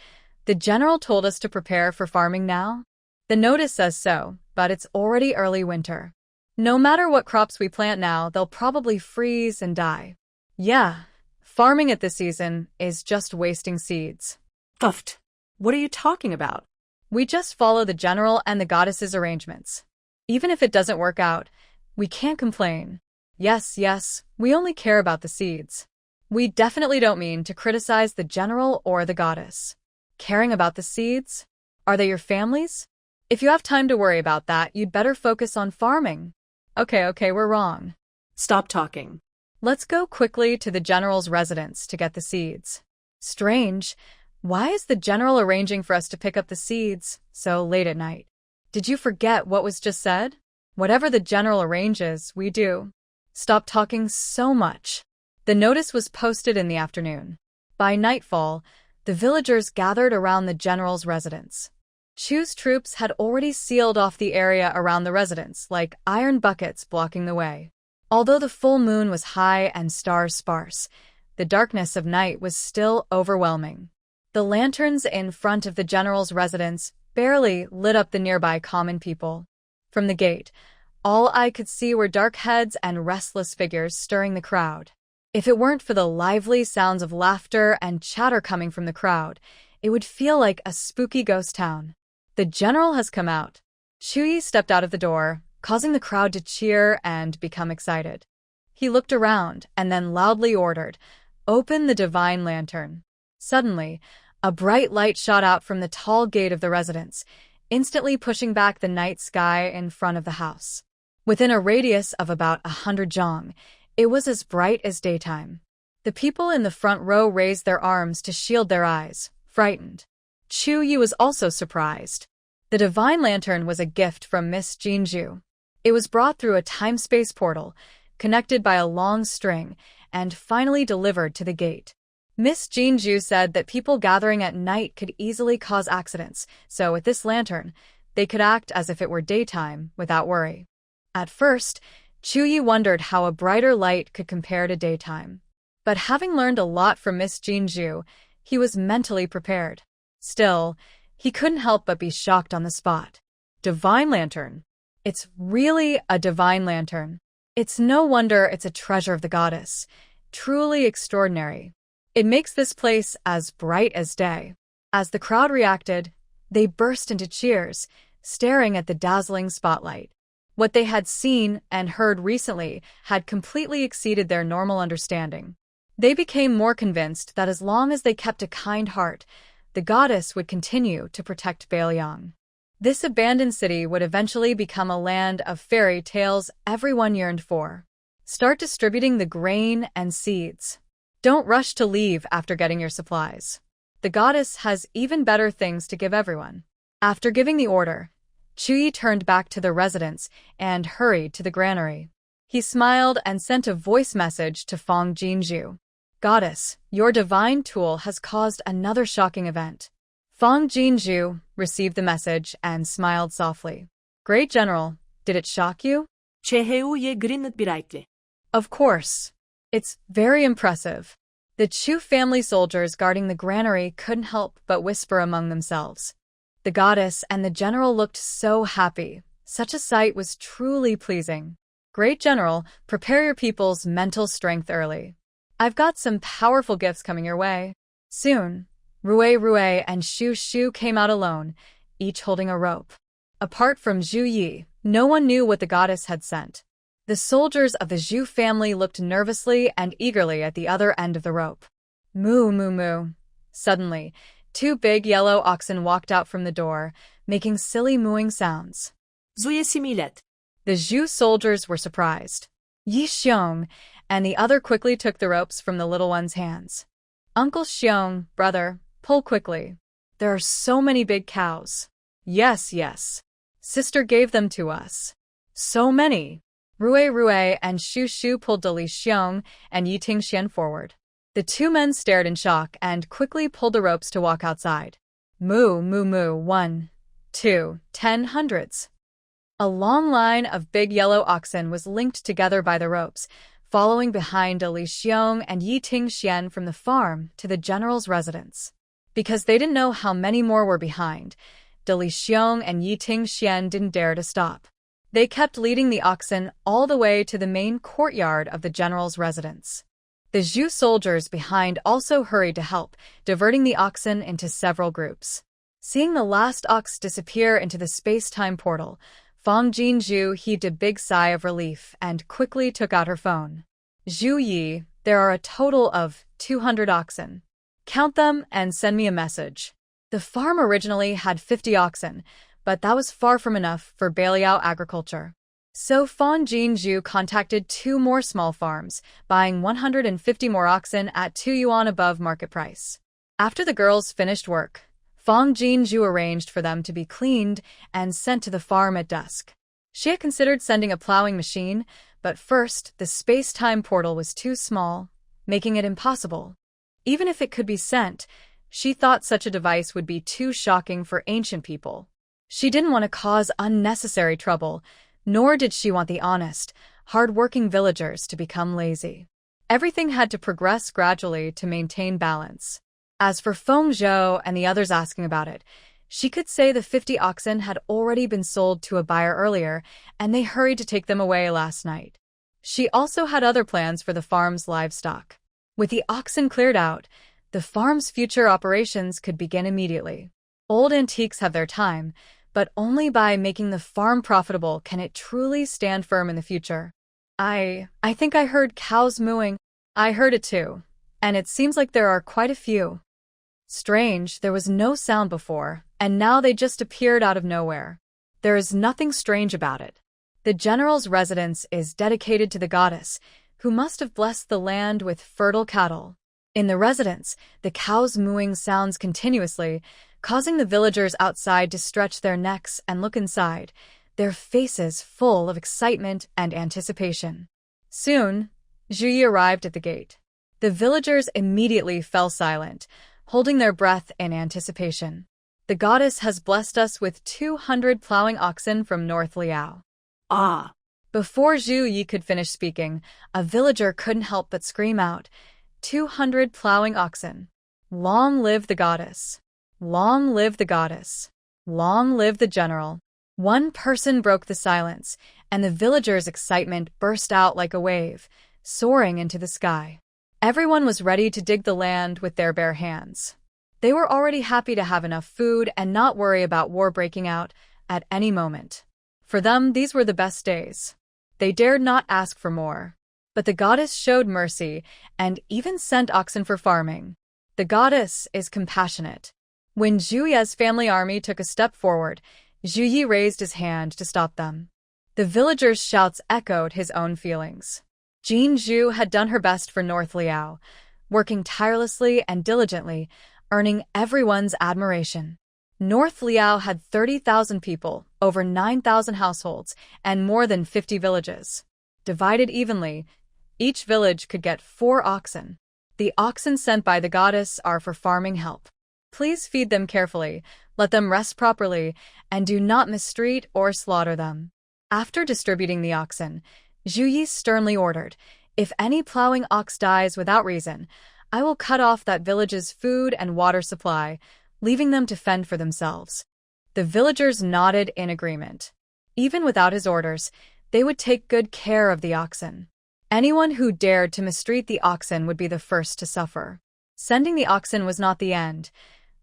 Speaker 1: the general told us to prepare for farming now? The notice says so, but it's already early winter. No matter what crops we plant now, they'll probably freeze and die. Yeah, farming at this season is just wasting seeds.
Speaker 2: Uft. What are you talking about?
Speaker 1: We just follow the general and the goddess's arrangements. Even if it doesn't work out, we can't complain. Yes, we only care about the seeds. We definitely don't mean to criticize the general or the goddess. Caring about the seeds? Are they your family's? If you have time to worry about that, you'd better focus on farming. Okay, we're wrong.
Speaker 2: Stop talking.
Speaker 1: Let's go quickly to the general's residence to get the seeds. Strange. Why is the general arranging for us to pick up the seeds so late at night? Did you forget what was just said? Whatever the general arranges, we do. Stop talking so much. The notice was posted in the afternoon. By nightfall, the villagers gathered around the general's residence. Chu's troops had already sealed off the area around the residence, like iron buckets blocking the way. Although the full moon was high and stars sparse, the darkness of night was still overwhelming. The lanterns in front of the general's residence barely lit up the nearby common people. From the gate, all I could see were dark heads and restless figures stirring the crowd. If it weren't for the lively sounds of laughter and chatter coming from the crowd, it would feel like a spooky ghost town. The general has come out. Chuyi stepped out of the door, causing the crowd to cheer and become excited. He looked around and then loudly ordered, "Open the divine lantern." Suddenly, a bright light shot out from the tall gate of the residence, instantly pushing back the night sky in front of the house. Within a radius of about 100 jong, it was as bright as daytime. The people in the front row raised their arms to shield their eyes, frightened. Chuyi was also surprised. The divine lantern was a gift from Miss Jinju. It was brought through a time-space portal, connected by a long string, and finally delivered to the gate. Miss Jinju said that people gathering at night could easily cause accidents, so with this lantern, they could act as if it were daytime without worry. At first, Chuyi wondered how a brighter light could compare to daytime. But having learned a lot from Miss Jinju, he was mentally prepared. Still, he couldn't help but be shocked on the spot. Divine lantern. It's really a divine lantern. It's no wonder it's a treasure of the goddess. Truly extraordinary. It makes this place as bright as day. As the crowd reacted, they burst into cheers, staring at the dazzling spotlight. What they had seen and heard recently had completely exceeded their normal understanding. They became more convinced that as long as they kept a kind heart, the goddess would continue to protect Beiliang. This abandoned city would eventually become a land of fairy tales everyone yearned for. Start distributing the grain and seeds. Don't rush to leave after getting your supplies. The goddess has even better things to give everyone. After giving the order, Chuyi turned back to the residence and hurried to the granary. He smiled and sent a voice message to Fong Jinju. "Goddess, your divine tool has caused another shocking event." Fong Jinju received the message and smiled softly. "Great General, did it shock you?"
Speaker 2: 최혜우의 그린빛 brightly.
Speaker 1: "Of course. It's very impressive." The Chu family soldiers guarding the granary couldn't help but whisper among themselves. The goddess and the general looked so happy. Such a sight was truly pleasing. "Great General, prepare your people's mental strength early. I've got some powerful gifts coming your way." Soon, Rue and Shu came out alone, each holding a rope. Apart from Zhu Yi, no one knew what the goddess had sent. The soldiers of the Zhu family looked nervously and eagerly at the other end of the rope. Moo, moo, moo. Suddenly, 2 big yellow oxen walked out from the door, making silly mooing sounds.
Speaker 2: Zuye similet.
Speaker 1: The Zhu soldiers were surprised. Yi Xiong and the other quickly took the ropes from the little one's hands. "Uncle Xiong, brother, pull quickly. There are so many big cows." Yes. Sister gave them to us." "So many." Rue and Shu pulled Li Xiong and Yi Tingxian forward. The 2 men stared in shock and quickly pulled the ropes to walk outside. Moo, moo, moo, 1, 2, 10 hundreds. A long line of big yellow oxen was linked together by the ropes, following behind Li Xiong and Yi Tingxian from the farm to the general's residence. Because they didn't know how many more were behind, Li Xiong and Yi Tingxian didn't dare to stop. They kept leading the oxen all the way to the main courtyard of the general's residence. The Zhu soldiers behind also hurried to help, diverting the oxen into several groups. Seeing the last ox disappear into the space-time portal, Fong Jinju heaved a big sigh of relief and quickly took out her phone. "Zhu Yi, there are a total of 200 oxen. Count them and send me a message." The farm originally had 50 oxen, but that was far from enough for Beiliang agriculture. So Fong Jinju contacted 2 more small farms, buying 150 more oxen at 2 yuan above market price. After the girls finished work, Fong Jinju arranged for them to be cleaned and sent to the farm at dusk. She had considered sending a plowing machine, but first, the space-time portal was too small, making it impossible. Even if it could be sent, She thought such a device would be too shocking for ancient people. She didn't want to cause unnecessary trouble, nor did she want the honest, hard-working villagers to become lazy. Everything had to progress gradually to maintain balance. As for Feng Zhou and the others asking about it, she could say the 50 oxen had already been sold to a buyer earlier, and they hurried to take them away last night. She also had other plans for the farm's livestock. With the oxen cleared out, the farm's future operations could begin immediately. Old antiques have their time, but only by making the farm profitable can it truly stand firm in the future. I think I heard cows mooing. I heard it too, and it seems like there are quite a few. Strange, there was no sound before, and now they just appeared out of nowhere. There is nothing strange about it. The general's residence is dedicated to the goddess, who must have blessed the land with fertile cattle. In the residence, the cows mooing sounds continuously, causing the villagers outside to stretch their necks and look inside, their faces full of excitement and anticipation. Soon, Zhu Yi arrived at the gate. The villagers immediately fell silent, holding their breath in anticipation. The goddess has blessed us with 200 plowing oxen from North Liao.
Speaker 2: Ah!
Speaker 1: Before Zhu Yi could finish speaking, a villager couldn't help but scream out, 200 plowing oxen. Long live the goddess. Long live the goddess. Long live the general. One person broke the silence, and the villagers' excitement burst out like a wave, soaring into the sky. Everyone was ready to dig the land with their bare hands. They were already happy to have enough food and not worry about war breaking out at any moment. For them, these were the best days. They dared not ask for more. But the goddess showed mercy and even sent oxen for farming. The goddess is compassionate. When Zhu Ye's family army took a step forward, Zhu Yi raised his hand to stop them. The villagers' shouts echoed his own feelings. Jin Zhu had done her best for North Liao, working tirelessly and diligently, earning everyone's admiration. North Liao had 30,000 people, over 9,000 households, and more than 50 villages. Divided evenly, each village could get 4 oxen. The oxen sent by the goddess are for farming help. Please feed them carefully, let them rest properly, and do not mistreat or slaughter them. After distributing the oxen, Zhu Yi sternly ordered, if any plowing ox dies without reason, I will cut off that village's food and water supply, leaving them to fend for themselves. The villagers nodded in agreement. Even without his orders, they would take good care of the oxen. Anyone who dared to mistreat the oxen would be the first to suffer. Sending the oxen was not the end.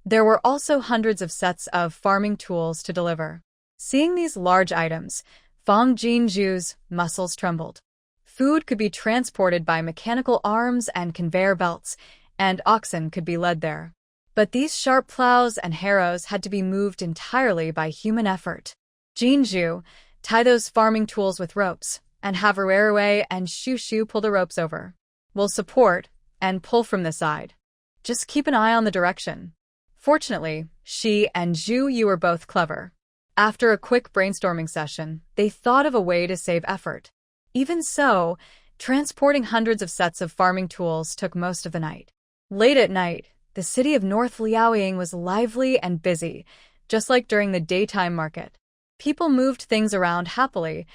Speaker 1: There were also hundreds of sets of farming tools to deliver. Seeing these large items, Fang Jinzhu's muscles trembled. Food could be transported by mechanical arms and conveyor belts, and oxen could be led there. But these sharp plows and harrows had to be moved entirely by human effort. Jinzhu, tie those farming tools with ropes, and have Ruerue and Shushu pull the ropes over. We'll support and pull from the side. Just keep an eye on the direction. Fortunately, she and Zhu Yi were both clever. After a quick brainstorming session, they thought of a way to save effort. Even so, transporting hundreds of sets of farming tools took most of the night. Late at night, the city of North Liaoying was lively and busy, just like during the daytime market. People moved things around happily,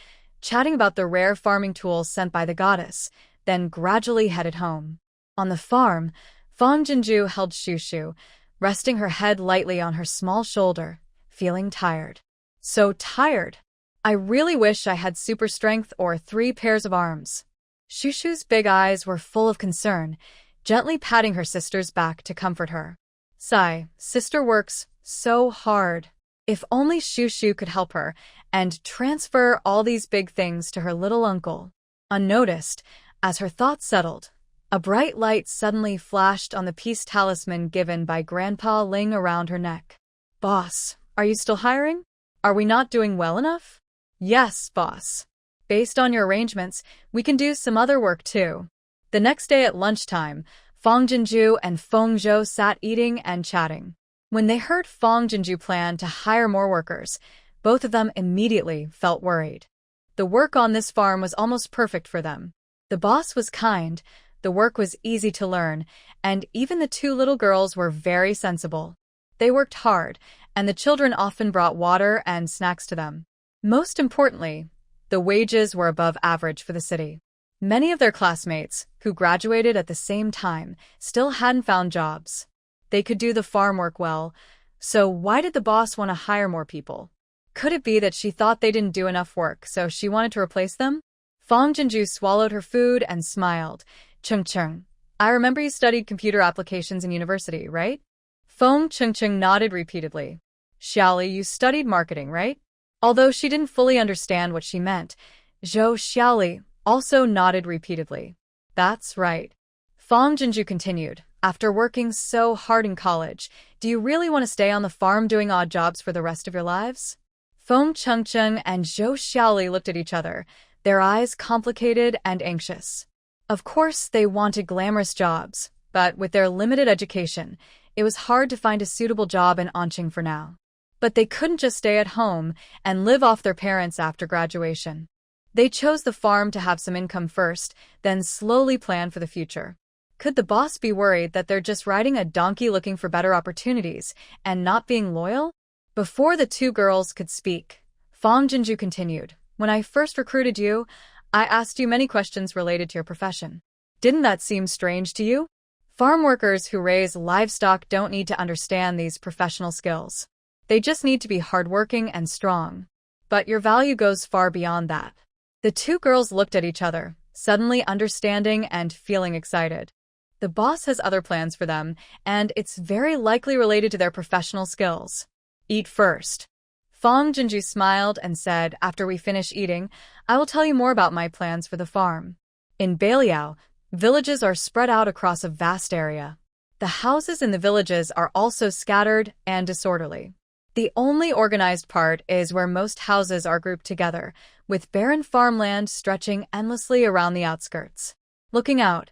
Speaker 1: chatting about the rare farming tools sent by the goddess, then gradually headed home. On the farm, Fang Jinzhu held Shushu, resting her head lightly on her small shoulder, feeling tired. So tired. I really wish I had super strength or 3 pairs of arms. Shushu's big eyes were full of concern, gently patting her sister's back to comfort her. Sigh, sister works so hard. If only Shushu could help her and transfer all these big things to her little uncle. Unnoticed, as her thoughts settled, a bright light suddenly flashed on the peace talisman given by Grandpa Ling around her neck. Boss, are you still hiring? Are we not doing well enough? Yes, boss. Based on your arrangements, we can do some other work too. The next day at lunchtime, Fang Jinzhu and Feng Zhou sat eating and chatting. When they heard Fang Jinzhu plan to hire more workers, both of them immediately felt worried. The work on this farm was almost perfect for them. The boss was kind, The work was easy to learn, and even the two little girls were very sensible. They worked hard, and the children often brought water and snacks to them. Most importantly, the wages were above average for the city. Many of their classmates, who graduated at the same time, still hadn't found jobs. They could do the farm work well, so why did the boss want to hire more people? Could it be that she thought they didn't do enough work, so she wanted to replace them? Fong Jinju swallowed her food and smiled. Chung Chung, I remember you studied computer applications in university, right? Fong Chung Chung nodded repeatedly. Xiaoli, you studied marketing, right? Although she didn't fully understand what she meant, Zhou Xiaoli also nodded repeatedly. That's right. Fong Jinju continued. After working so hard in college, do you really want to stay on the farm doing odd jobs for the rest of your lives? Fong Chung Chung and Zhou Xiaoli looked at each other, their eyes complicated and anxious. Of course, they wanted glamorous jobs, but with their limited education, it was hard to find a suitable job in Anqing for now. But they couldn't just stay at home and live off their parents after graduation. They chose the farm to have some income first, then slowly plan for the future. Could the boss be worried that they're just riding a donkey looking for better opportunities and not being loyal? Before the two girls could speak, Fong Jinju continued. When I first recruited you, I asked you many questions related to your profession. Didn't that seem strange to you? Farm workers who raise livestock don't need to understand these professional skills. They just need to be hardworking and strong. But your value goes far beyond that. The two girls looked at each other, suddenly understanding and feeling excited. The boss has other plans for them, and it's very likely related to their professional skills. Eat first. Fong Jinju smiled and said, after we finish eating, I will tell you more about my plans for the farm. In Beiliang, villages are spread out across a vast area. The houses in the villages are also scattered and disorderly. The only organized part is where most houses are grouped together, with barren farmland stretching endlessly around the outskirts. Looking out,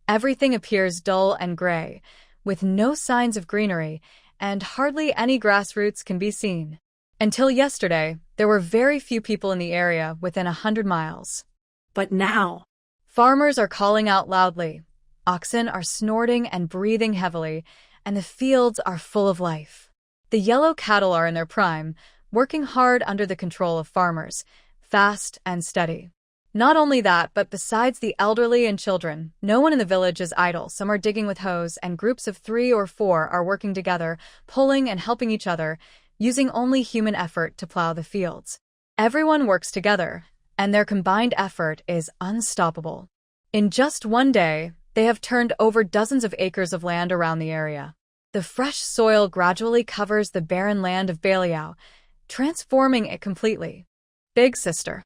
Speaker 1: everything appears dull and gray, with no signs of greenery, and hardly any grass roots can be seen. Until yesterday, there were very few people in the area within 100 miles.
Speaker 2: But now,
Speaker 1: farmers are calling out loudly, oxen are snorting and breathing heavily, and the fields are full of life. The yellow cattle are in their prime, working hard under the control of farmers, fast and steady. Not only that, but besides the elderly and children, no one in the village is idle. Some are digging with hoes, and groups of 3 or 4 are working together, pulling and helping each other, using only human effort to plow the fields. Everyone works together, and their combined effort is unstoppable. In just one day, they have turned over dozens of acres of land around the area. The fresh soil gradually covers the barren land of Beiliang, transforming it completely. Big sister.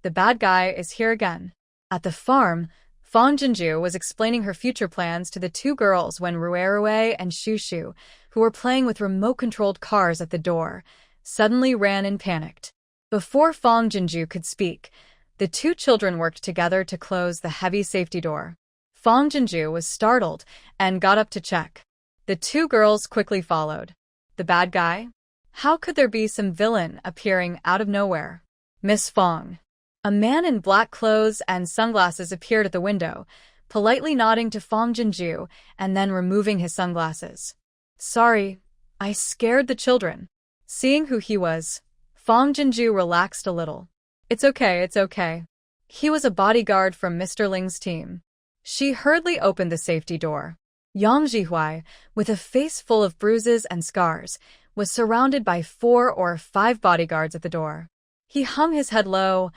Speaker 1: The bad guy is here again. At the farm, Fong Jinju was explaining her future plans to the two girls when Rui and Shu, who were playing with remote-controlled cars at the door, suddenly ran and panicked. Before Fong Jinju could speak, the two children worked together to close the heavy safety door. Fong Jinju was startled and got up to check. The two girls quickly followed. The bad guy? How could there be some villain appearing out of nowhere? Miss Fong. A man in black clothes and sunglasses appeared at the window, politely nodding to Fong Jinju and then removing his sunglasses. Sorry, I scared the children. Seeing who he was, Fong Jinju relaxed a little. It's okay. He was a bodyguard from Mr. Ling's team. She hurriedly opened the safety door. Yang Jihuai, with a face full of bruises and scars, was surrounded by 4 or 5 bodyguards at the door. He hung his head low,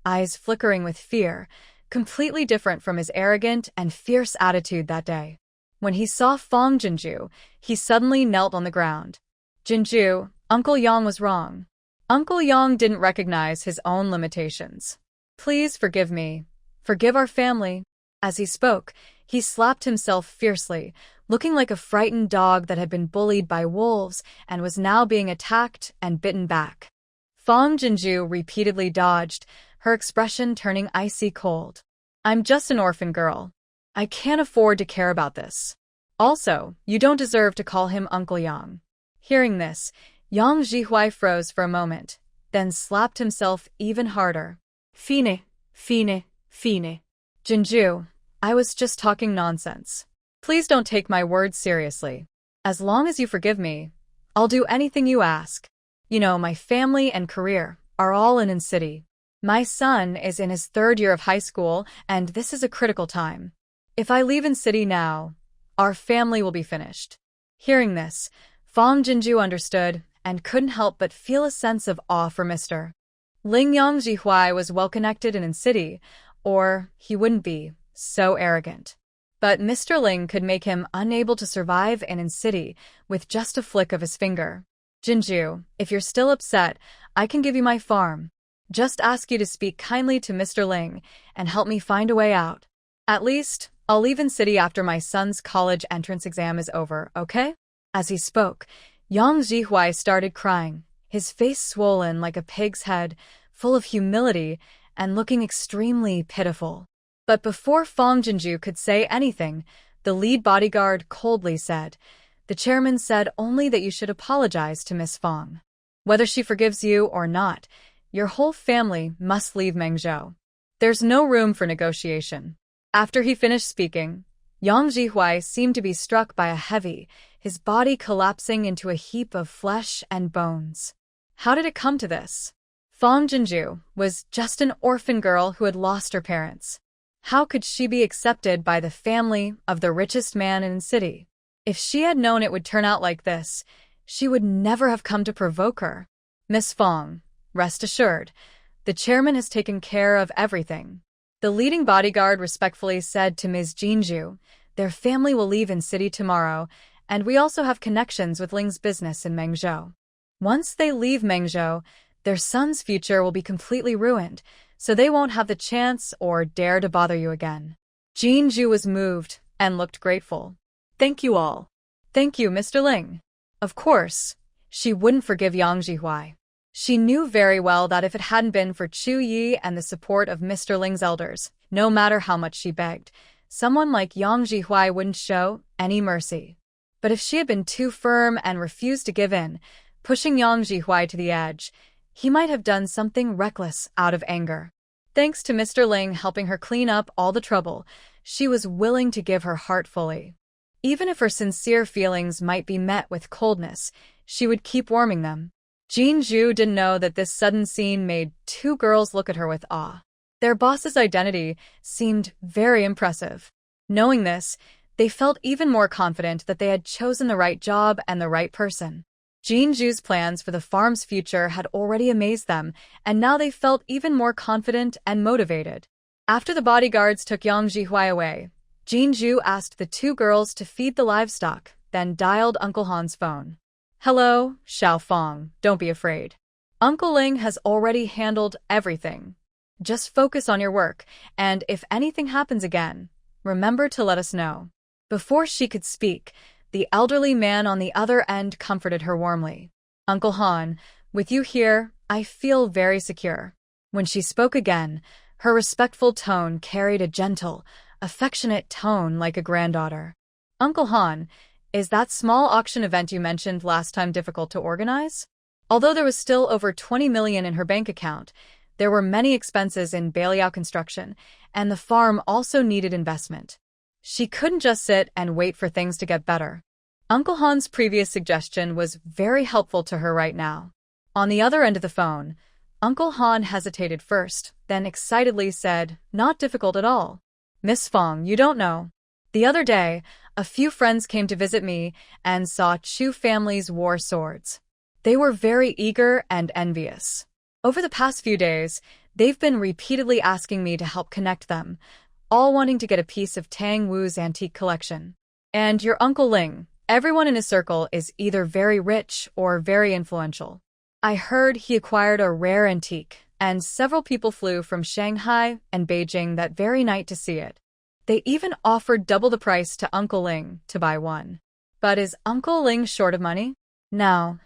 Speaker 1: eyes flickering with fear, completely different from his arrogant and fierce attitude that day. When he saw Fong Jinju, he suddenly knelt on the ground. Jinju, Uncle Yang was wrong. Uncle Yang didn't recognize his own limitations. Please forgive me. Forgive our family. As he spoke, he slapped himself fiercely, looking like a frightened dog that had been bullied by wolves and was now being attacked and bitten back. Fong Jinju repeatedly dodged, her expression turning icy cold. I'm just an orphan girl. I can't afford to care about this. Also, you don't deserve to call him Uncle Yang. Hearing this, Yang Jihuai froze for a moment, then slapped himself even harder. Fine. Jinju, I was just talking nonsense. Please don't take my words seriously. As long as you forgive me, I'll do anything you ask. You know, my family and career are all in city. My son is in his 3rd year of high school, and this is a critical time. If I leave in city now, our family will be finished. Hearing this, Fong Jinju understood and couldn't help but feel a sense of awe for Mr. Ling Yongjihuai was well-connected and in city, or he wouldn't be so arrogant. But Mr. Ling could make him unable to survive in city with just a flick of his finger. Jinju, if you're still upset, I can give you my farm. Just ask you to speak kindly to Mr. Ling and help me find a way out. At least, I'll leave in city after my son's college entrance exam is over, okay? As he spoke, Yang Jihuai started crying, his face swollen like a pig's head, full of humility and looking extremely pitiful. But before Fong Jinju could say anything, the lead bodyguard coldly said, "The chairman said only that you should apologize to Miss Fong. Whether she forgives you or not, your whole family must leave Mengzhou. There's no room for negotiation." After he finished speaking, Yang Jihuai seemed to be struck by a heavy, his body collapsing into a heap of flesh and bones. How did it come to this? Fong Jinju was just an orphan girl who had lost her parents. How could she be accepted by the family of the richest man in the city? If she had known it would turn out like this, she would never have come to provoke her. Miss Fong, rest assured, the chairman has taken care of everything. The leading bodyguard respectfully said to Ms. Jinju, their family will leave in city tomorrow, and we also have connections with Ling's business in Mengzhou. Once they leave Mengzhou, their son's future will be completely ruined, so they won't have the chance or dare to bother you again. Jinju was moved and looked grateful. Thank you all. Thank you, Mr. Ling. Of course, she wouldn't forgive Yang Jihuai. She knew very well that if it hadn't been for Chu Yi and the support of Mr. Ling's elders, no matter how much she begged, someone like Yang Jihuai wouldn't show any mercy. But if she had been too firm and refused to give in, pushing Yang Jihuai to the edge, he might have done something reckless out of anger. Thanks to Mr. Ling helping her clean up all the trouble, she was willing to give her heart fully. Even if her sincere feelings might be met with coldness, she would keep warming them. Jinju didn't know that this sudden scene made 2 girls look at her with awe. Their boss's identity seemed very impressive. Knowing this, they felt even more confident that they had chosen the right job and the right person. Jinju's plans for the farm's future had already amazed them, and now they felt even more confident and motivated. After the bodyguards took Yang Jihuai away, Jinju asked the 2 girls to feed the livestock, then dialed Uncle Han's phone. "Hello, Xiao Fong, don't be afraid. Uncle Ling has already handled everything. Just focus on your work, and if anything happens again, remember to let us know." Before she could speak, the elderly man on the other end comforted her warmly. "Uncle Han, with you here, I feel very secure." When she spoke again, her respectful tone carried a gentle, affectionate tone like a granddaughter. "Uncle Han, is that small auction event you mentioned last time difficult to organize?" Although there was still over 20 million in her bank account, there were many expenses in Beiliang construction, and the farm also needed investment. She couldn't just sit and wait for things to get better. Uncle Han's previous suggestion was very helpful to her right now. On the other end of the phone, Uncle Han hesitated first, then excitedly said, "Not difficult at all. Miss Fong, you don't know. The other day, a few friends came to visit me and saw Chu family's war swords. They were very eager and envious. Over the past few days, they've been repeatedly asking me to help connect them, all wanting to get a piece of Tang Wu's antique collection. And your Uncle Ling, everyone in his circle is either very rich or very influential. I heard he acquired a rare antique, and several people flew from Shanghai and Beijing that very night to see it. They even offered double the price to Uncle Ling to buy one. But is Uncle Ling short of money? Now,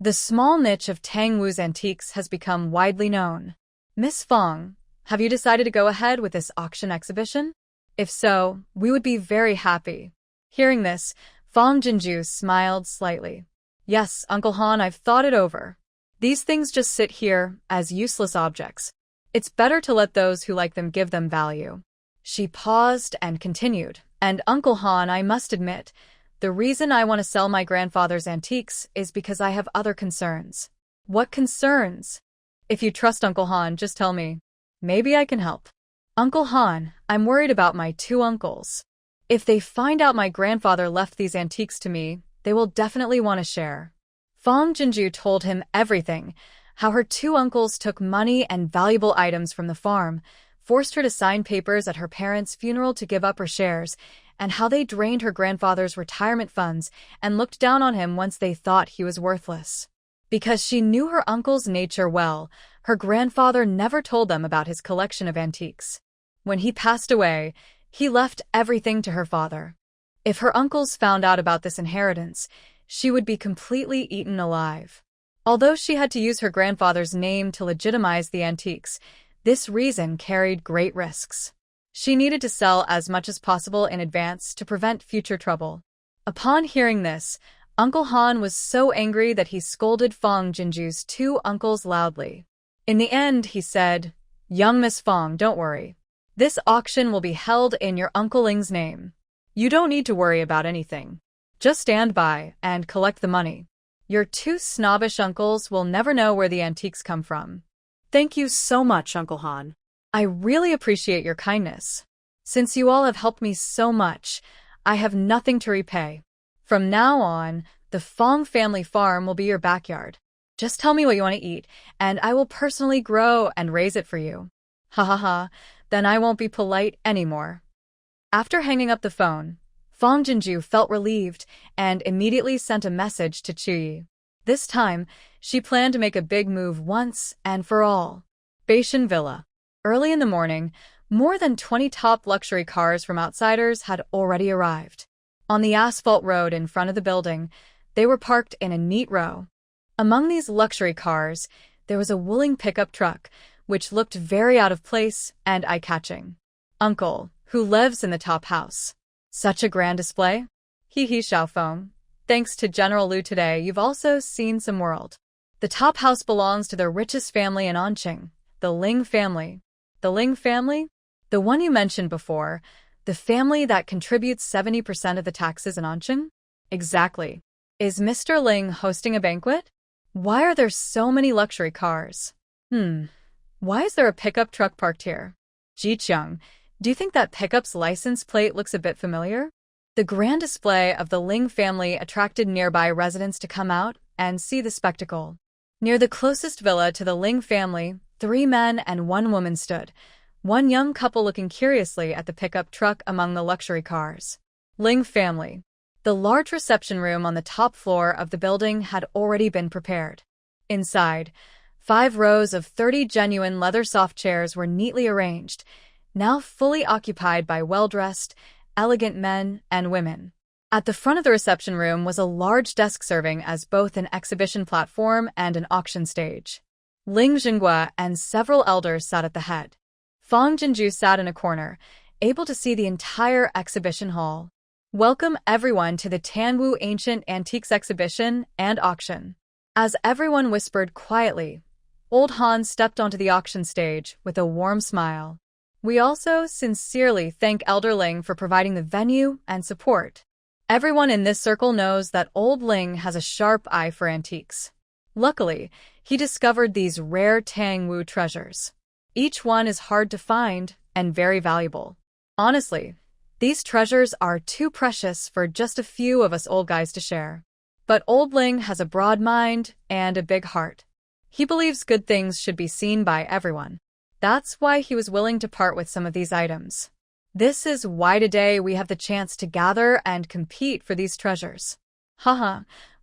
Speaker 1: the small niche of Tang Wu's antiques has become widely known. Miss Fong, have you decided to go ahead with this auction exhibition? If so, we would be very happy." Hearing this, Fong Jinju smiled slightly. "Yes, Uncle Han, I've thought it over. These things just sit here as useless objects. It's better to let those who like them give them value." She paused and continued, "And Uncle Han, I must admit, the reason I want to sell my grandfather's antiques is because I have other concerns." "What concerns?" "If you trust Uncle Han, just tell me. Maybe I can help." "Uncle Han, I'm worried about my two uncles. If they find out my grandfather left these antiques to me, they will definitely want to share." Fong Jinju told him everything, how her two uncles took money and valuable items from the farm, forced her to sign papers at her parents' funeral to give up her shares, and how they drained her grandfather's retirement funds and looked down on him once they thought he was worthless. Because she knew her uncle's nature well, her grandfather never told them about his collection of antiques. When he passed away, he left everything to her father. If her uncles found out about this inheritance, she would be completely eaten alive. Although she had to use her grandfather's name to legitimize the antiques, this reason carried great risks. She needed to sell as much as possible in advance to prevent future trouble. Upon hearing this, Uncle Han was so angry that he scolded Fong Jinju's two uncles loudly. In the end, he said, "Young Miss Fong, don't worry. This auction will be held in your Uncle Ling's name. You don't need to worry about anything. Just stand by and collect the money. Your two snobbish uncles will never know where the antiques come from."
Speaker 2: Thank you so much, Uncle Han.
Speaker 1: "I really appreciate your kindness. Since you all have helped me so much, I have nothing to repay. From now on, the Fong family farm will be your backyard. Just tell me what you want to eat, and I will personally grow and raise it for you." "Ha ha ha, then I won't be polite anymore." After hanging up the phone, Fong Jinju felt relieved and immediately sent a message to Chuyi. This time, she planned to make a big move once and for all. Beishan Villa. Early in the morning, more than 20 top luxury cars from outsiders had already arrived. On the asphalt road in front of the building, they were parked in a neat row. Among these luxury cars, there was a Wuling pickup truck, which looked very out of place and eye-catching. "Uncle, who lives in the top house? Such a grand display?" "Hee hee, Xiaofeng. Thanks to General Liu today, you've also seen some world. The top house belongs to the richest family in Anqing, the Ling family." "The Ling family?" "The one you mentioned before, the family that contributes 70% of the taxes in Anqing?" "Exactly. Is Mr. Ling hosting a banquet? Why are there so many luxury cars? Why is there a pickup truck parked here? Jiqiang, do you think that pickup's license plate looks a bit familiar?" The grand display of the Ling family attracted nearby residents to come out and see the spectacle. Near the closest villa to the Ling family, 3 men and 1 woman stood, one young couple looking curiously at the pickup truck among the luxury cars. Ling family. The large reception room on the top floor of the building had already been prepared. Inside, 5 rows of 30 genuine leather soft chairs were neatly arranged, now fully occupied by well-dressed, elegant men and women. At the front of the reception room was a large desk serving as both an exhibition platform and an auction stage. Ling Xinghua and several elders sat at the head. Fong Jinju sat in a corner, able to see the entire exhibition hall. "Welcome everyone to the Tanwu Ancient Antiques Exhibition and Auction." As everyone whispered quietly, Old Han stepped onto the auction stage with a warm smile. "We also sincerely thank Elder Ling for providing the venue and support. Everyone in this circle knows that Old Ling has a sharp eye for antiques. Luckily, he discovered these rare Tangwu treasures. Each one is hard to find and very valuable. Honestly, these treasures are too precious for just a few of us old guys to share. But Old Ling has a broad mind and a big heart. He believes good things should be seen by everyone. That's why he was willing to part with some of these items. This is why today we have the chance to gather and compete for these treasures. Haha,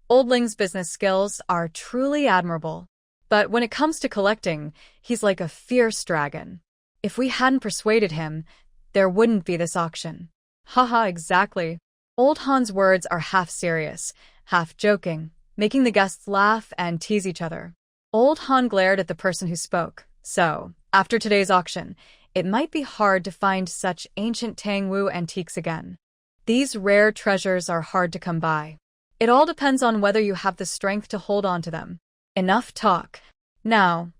Speaker 1: Old Ling's business skills are truly admirable. But when it comes to collecting, he's like a fierce dragon. If we hadn't persuaded him, there wouldn't be this auction." "Haha, exactly." Old Han's words are half serious, half joking, making the guests laugh and tease each other. Old Han glared at the person who spoke. "So, after today's auction, it might be hard to find such ancient Tangwu antiques again. These rare treasures are hard to come by. It all depends on whether you have the strength to hold on to them. Enough talk. Now,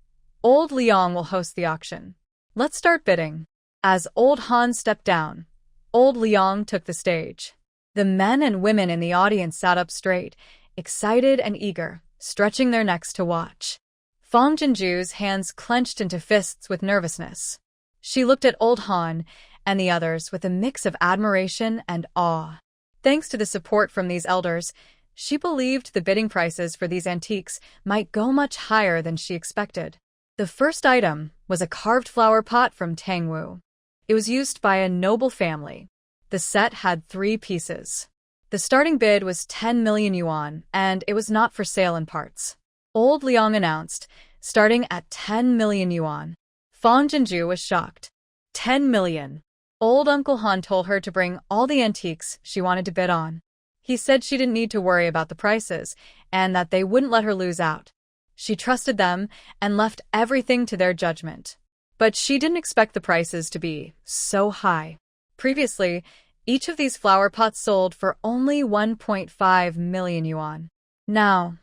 Speaker 1: Old Liang will host the auction. Let's start bidding." As old Han stepped down, old Liang took the stage. The men and women in the audience sat up straight, excited and eager, stretching their necks to watch. Fong Jinju's hands clenched into fists with nervousness. She looked at old Han and the others with a mix of admiration and awe. Thanks to the support from these elders, she believed the bidding prices for these antiques might go much higher than she expected. The first item was a carved flower pot from Tangwu. It was used by a noble family. The set had 3 pieces. The starting bid was 10 million yuan, and it was not for sale in parts. Old Liang announced, starting at 10 million yuan. Fong Jinju was shocked. 10 million. Old Uncle Han told her to bring all the antiques she wanted to bid on. He said she didn't need to worry about the prices, and that they wouldn't let her lose out. She trusted them and left everything to their judgment. But she didn't expect the prices to be so high. Previously, each of these flower pots sold for only 1.5 million yuan. Now,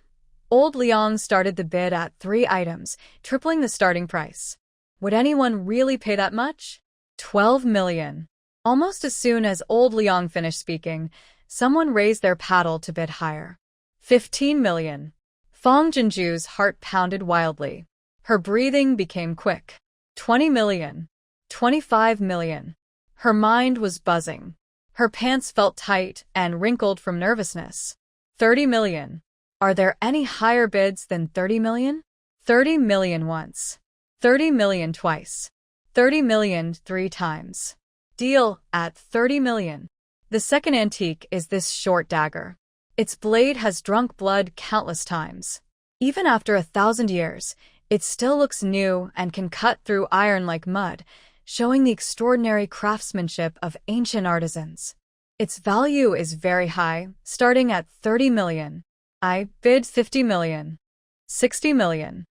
Speaker 1: old Liang started the bid at 3 items, tripling the starting price. Would anyone really pay that much? 12 million. Almost as soon as old Liang finished speaking, someone raised their paddle to bid higher. 15 million. Fong Jinju's heart pounded wildly. Her breathing became quick. 20 million. 25 million. Her mind was buzzing. Her pants felt tight and wrinkled from nervousness. 30 million. Are there any higher bids than 30 million? 30 million once. 30 million twice. 30 million 3 times. Deal at 30 million. The second antique is this short dagger. Its blade has drunk blood countless times. Even after 1,000 years, it still looks new and can cut through iron like mud, showing the extraordinary craftsmanship of ancient artisans. Its value is very high, starting at 30 million. I bid 50 million. 60 million.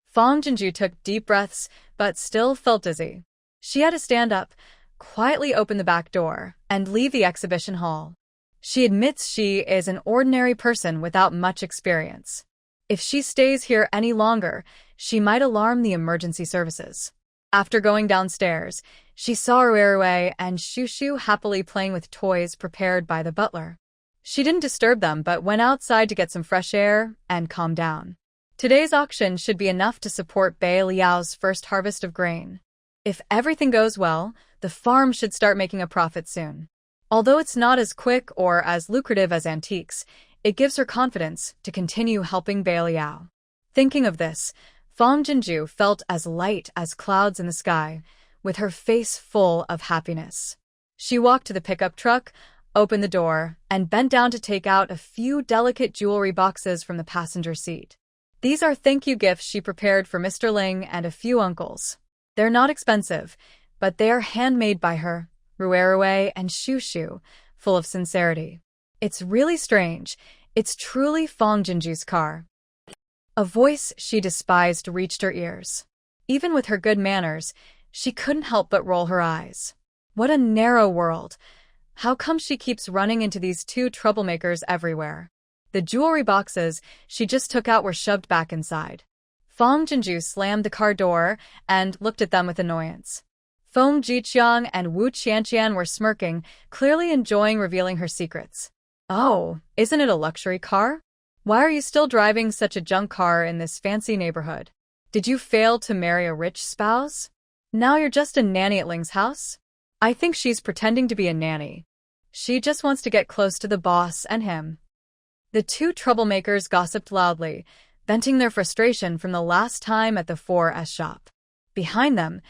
Speaker 1: Fong Jinju took deep breaths, but still felt dizzy. She had to stand up, quietly open the back door, and leave the exhibition hall. She admits she is an ordinary person without much experience. If she stays here any longer, she might alarm the emergency services. After going downstairs, she saw Ruerue and Shushu happily playing with toys prepared by the butler. She didn't disturb them but went outside to get some fresh air and calm down. Today's auction should be enough to support Beiliang's first harvest of grain. If everything goes well, the farm should start making a profit soon. Although it's not as quick or as lucrative as antiques, it gives her confidence to continue helping Beiliang. Thinking of this, Fong Jinju felt as light as clouds in the sky, with her face full of happiness. She walked to the pickup truck, opened the door, and bent down to take out a few delicate jewelry boxes from the passenger seat. These are thank you gifts she prepared for Mr. Ling and a few uncles. They're not expensive, but they are handmade by her, Ruerue and Shushu, full of sincerity. It's really strange. It's truly Fong Jinju's car. A voice she despised reached her ears. Even with her good manners, she couldn't help but roll her eyes. What a narrow world. How come she keeps running into these 2 troublemakers everywhere? The jewelry boxes she just took out were shoved back inside. Fong Jinju slammed the car door and looked at them with annoyance. Feng Jiqiang and Wu Qianqian were smirking, clearly enjoying revealing her secrets. Oh, isn't it a luxury car? Why are you still driving such a junk car in this fancy neighborhood? Did you fail to marry a rich spouse? Now you're just a nanny at Ling's house? I think she's pretending to be a nanny. She just wants to get close to the boss and him. The 2 troublemakers gossiped loudly, venting their frustration from the last time at the 4S shop. Behind them,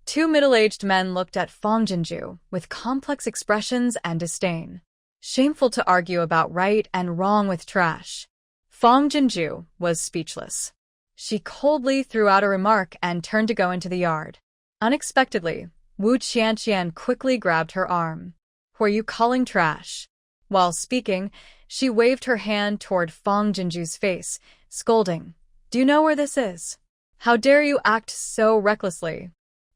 Speaker 1: 2 middle-aged men looked at Fong Jinju with complex expressions and disdain. Shameful to argue about right and wrong with trash. Fong Jinju was speechless. She coldly threw out a remark and turned to go into the yard. Unexpectedly, Wu Qianqian quickly grabbed her arm. Who are you calling trash? While speaking, she waved her hand toward Fong Jinju's face, scolding. Do you know where this is? How dare you act so recklessly?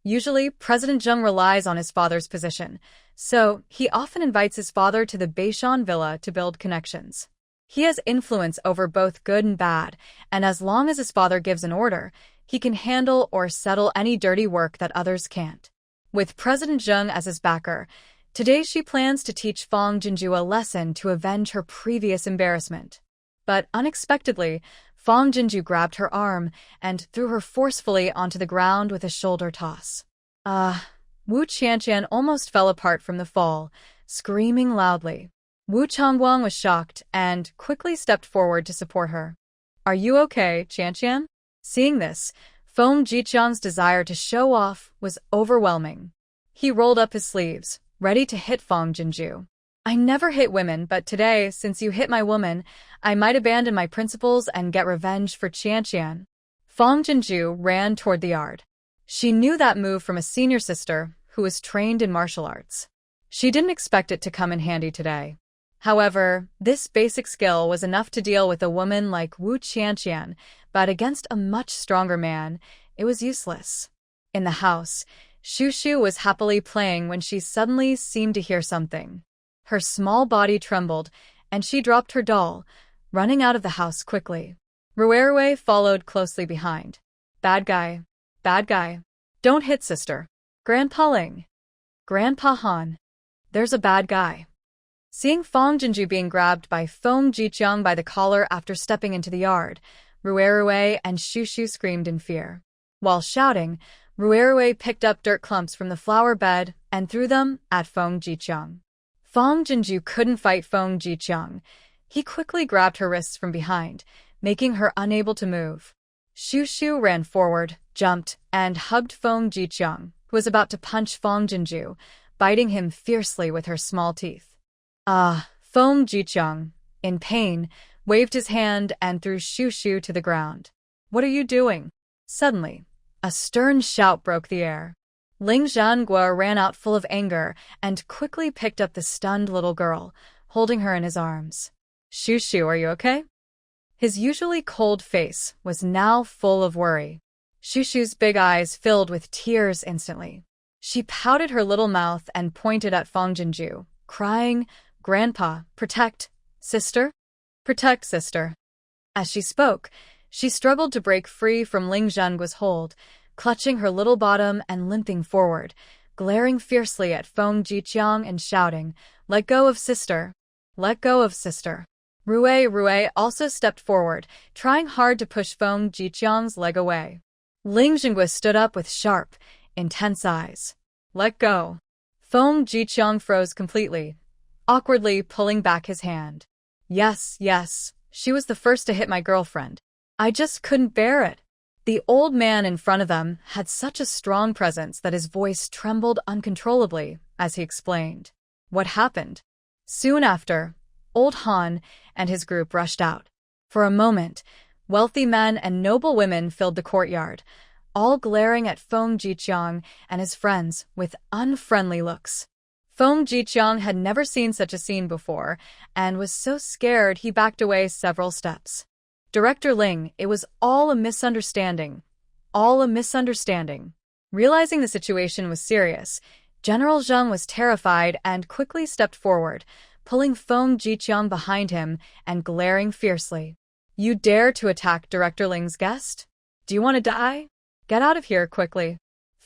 Speaker 1: Usually, President Zheng relies on his father's position, so he often invites his father to the Beishan villa to build connections. He has influence over both good and bad, and as long as his father gives an order, he can handle or settle any dirty work that others can't. With President Zheng as his backer, today she plans to teach Fang Jinju a lesson to avenge her previous embarrassment. But unexpectedly, Fang Jinju grabbed her arm and threw her forcefully onto the ground with a shoulder toss. Wu Qianqian almost fell apart from the fall, screaming loudly. Wu Changguang was shocked and quickly stepped forward to support her. Are you okay, Qianqian? Seeing this, Feng Jiqiang's desire to show off was overwhelming. He rolled up his sleeves, ready to hit Fang Jinju. I never hit women, but today, since you hit my woman, I might abandon my principles and get revenge for Qianqian. Fang Jinju ran toward the yard. She knew that move from a senior sister who was trained in martial arts. She didn't expect it to come in handy today. However, this basic skill was enough to deal with a woman like Wu Qianqian, but against a much stronger man, it was useless. In the house, Shushu was happily playing when she suddenly seemed to hear something. Her small body trembled, and she dropped her doll, running out of the house quickly. Ruerue followed closely behind. Bad guy. Bad guy. Don't hit sister. Grandpa Ling. Grandpa Han. There's a bad guy. Seeing Fang Jinju being grabbed by Feng Jiqiang by the collar after stepping into the yard, Ruerue and Shushu screamed in fear. While shouting, Ruerue picked up dirt clumps from the flower bed and threw them at Feng Jiqiang. Fang Jinju couldn't fight Feng Jiqiang. He quickly grabbed her wrists from behind, making her unable to move. Shushu ran forward, jumped, and hugged Feng Jiqiang, who was about to punch Fang Jinju, biting him fiercely with her small teeth. Feng Jiqiang, in pain, waved his hand and threw Shushu to the ground. What are you doing? Suddenly, a stern shout broke the air. Ling Zhanghua ran out full of anger and quickly picked up the stunned little girl, holding her in his arms. Shushu, are you okay? His usually cold face was now full of worry. Shushu's big eyes filled with tears instantly. She pouted her little mouth and pointed at Fang Jinju, crying, Grandpa, protect, sister? Protect, sister. As she spoke, she struggled to break free from Ling Zhenggua's hold, clutching her little bottom and limping forward, glaring fiercely at Feng Jiqiang and shouting, Let go of sister. Let go of sister. Rue also stepped forward, trying hard to push Feng Jiqiang's leg away. Ling Zhanghua stood up with sharp, intense eyes. Let go. Feng Jiqiang froze completely, awkwardly pulling back his hand. Yes, she was the first to hit my girlfriend. I just couldn't bear it. The old man in front of them had such a strong presence that his voice trembled uncontrollably as he explained. What happened? Soon after, old Han and his group rushed out. For a moment, wealthy men and noble women filled the courtyard, all glaring at Feng Jiqiang and his friends with unfriendly looks. Feng Jiqiang had never seen such a scene before and was so scared he backed away several steps. Director Ling, it was all a misunderstanding. All a misunderstanding. Realizing the situation was serious, General Zheng was terrified and quickly stepped forward, pulling Feng Jiqiang behind him and glaring fiercely. You dare to attack Director Ling's guest? Do you want to die? Get out of here quickly.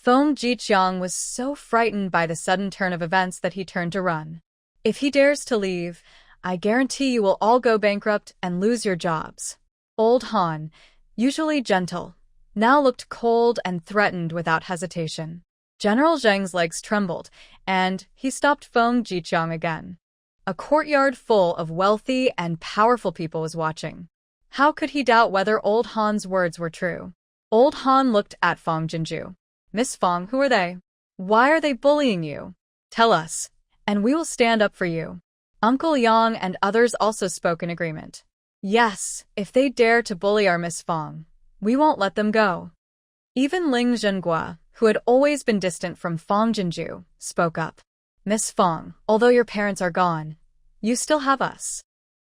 Speaker 1: Feng Jiqiang was so frightened by the sudden turn of events that he turned to run. If he dares to leave, I guarantee you will all go bankrupt and lose your jobs. Old Han, usually gentle, now looked cold and threatened without hesitation. General Zheng's legs trembled, and he stopped Feng Jiqiang again. A courtyard full of wealthy and powerful people was watching. How could he doubt whether old Han's words were true? Old Han looked at Feng Jinju. Miss Feng, who are they? Why are they bullying you? Tell us, and we will stand up for you. Uncle Yang and others also spoke in agreement. Yes, if they dare to bully our Miss Feng, we won't let them go. Even Ling Zhanghua, who had always been distant from Feng Jinju, spoke up. Miss Feng, although your parents are gone, you still have us.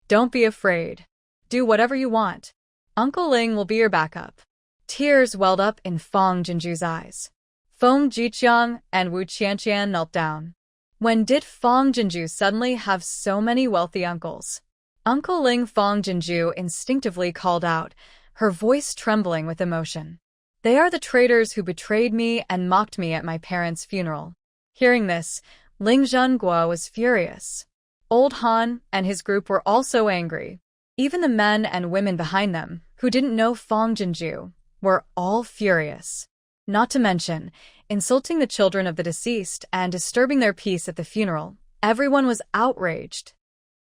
Speaker 1: Don't be afraid. Do whatever you want. Uncle Ling will be your backup. Tears welled up in Feng Jinju's eyes. Feng Jiqiang and Wu Qianqian knelt down. When did Feng Jinju suddenly have so many wealthy uncles? Uncle Ling Feng Jinju instinctively called out, her voice trembling with emotion. They are the traitors who betrayed me and mocked me at my parents' funeral. Hearing this, Ling Zhenguo was furious. Old Han and his group were also angry. Even the men and women behind them, who didn't know Fang Jinju, were all furious. Not to mention, insulting the children of the deceased and disturbing their peace at the funeral. Everyone was outraged.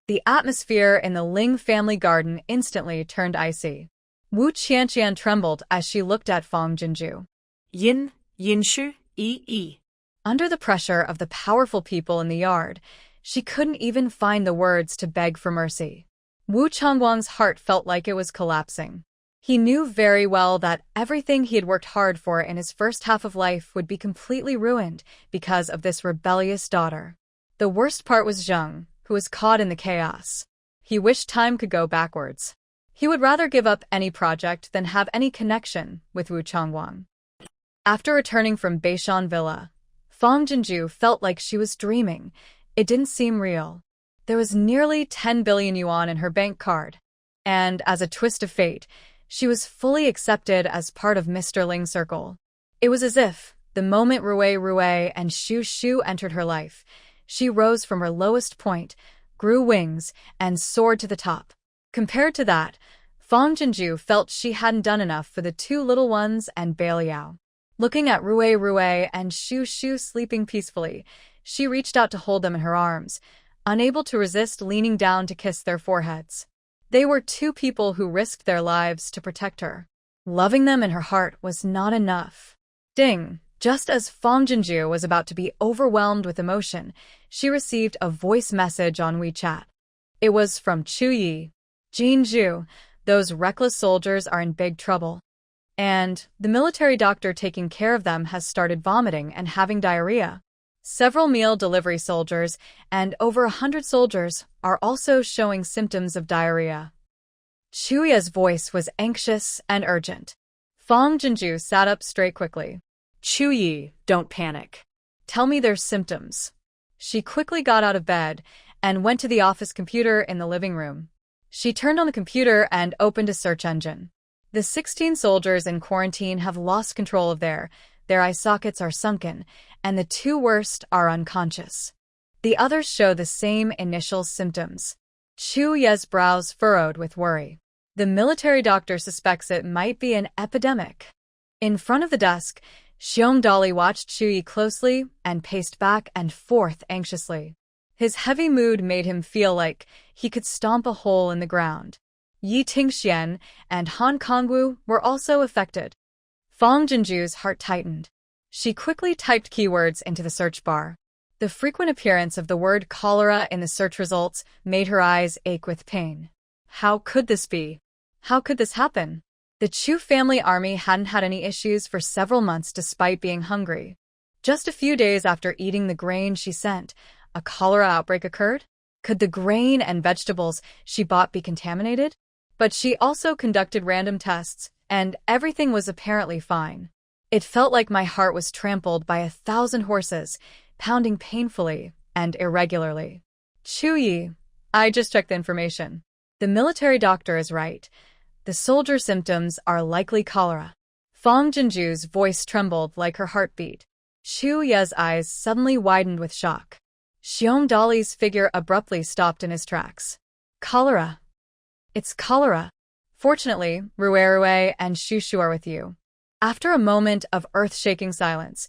Speaker 1: The atmosphere in the Ling family garden instantly turned icy. Wu Qianqian trembled as she looked at Fang Jinju.
Speaker 2: Yinshu, yi.
Speaker 1: Under the pressure of the powerful people in the yard, she couldn't even find the words to beg for mercy. Wu Changguang's heart felt like it was collapsing. He knew very well that everything he had worked hard for in his first half of life would be completely ruined because of this rebellious daughter. The worst part was Zheng, who was caught in the chaos. He wished time could go backwards. He would rather give up any project than have any connection with Wu Changguang. After returning from Beishan Villa, Fang Jinju felt like she was dreaming. It didn't seem real. There was nearly 10 billion yuan in her bank card. And, as a twist of fate, she was fully accepted as part of Mr. Ling's circle. It was as if, the moment Rue and Shu entered her life, she rose from her lowest point, grew wings, and soared to the top. Compared to that, Fang Jinju felt she hadn't done enough for the two little ones and Beiliang. Looking at Rue and Shu sleeping peacefully, she reached out to hold them in her arms, unable to resist leaning down to kiss their foreheads. They were two people who risked their lives to protect her. Loving them in her heart was not enough. Ding! Just as Fang Jinju was about to be overwhelmed with emotion, she received a voice message on WeChat. It was from Chu Yi. Jinju, those reckless soldiers are in big trouble. And the military doctor taking care of them has started vomiting and having diarrhea. Several meal delivery soldiers and over 100 soldiers are also showing symptoms of diarrhea. Chuya's voice was anxious and urgent. Fang Jinju sat up straight quickly. Chu Yi, don't panic. Tell me their symptoms. She quickly got out of bed and went to the office computer in the living room. She turned on the computer and opened a search engine. The 16 soldiers in quarantine have lost control of their eye sockets are sunken, and the two worst are unconscious. The others show the same initial symptoms. Chu Ye's brows furrowed with worry. The military doctor suspects it might be an epidemic. In front of the desk, Xiong Dali watched Chu Yi closely and paced back and forth anxiously. His heavy mood made him feel like he could stomp a hole in the ground. Yi Tingxian and Han Kongwu were also affected. Fang Jinju's heart tightened. She quickly typed keywords into the search bar. The frequent appearance of the word cholera in the search results made her eyes ache with pain. How could this be? How could this happen? The Chu family army hadn't had any issues for several months despite being hungry. Just a few days after eating the grain she sent, a cholera outbreak occurred? Could the grain and vegetables she bought be contaminated? But she also conducted random tests, and everything was apparently fine. It felt like my heart was trampled by 1,000 horses, pounding painfully and irregularly. Chu Yi, I just checked the information. The military doctor is right. The soldier symptoms are likely cholera. Fang Jinju's voice trembled like her heartbeat. Chu Ye's eyes suddenly widened with shock. Xiong Dali's figure abruptly stopped in his tracks. Cholera. It's cholera. Fortunately, Rue and Shu are with you. After a moment of earth-shaking silence,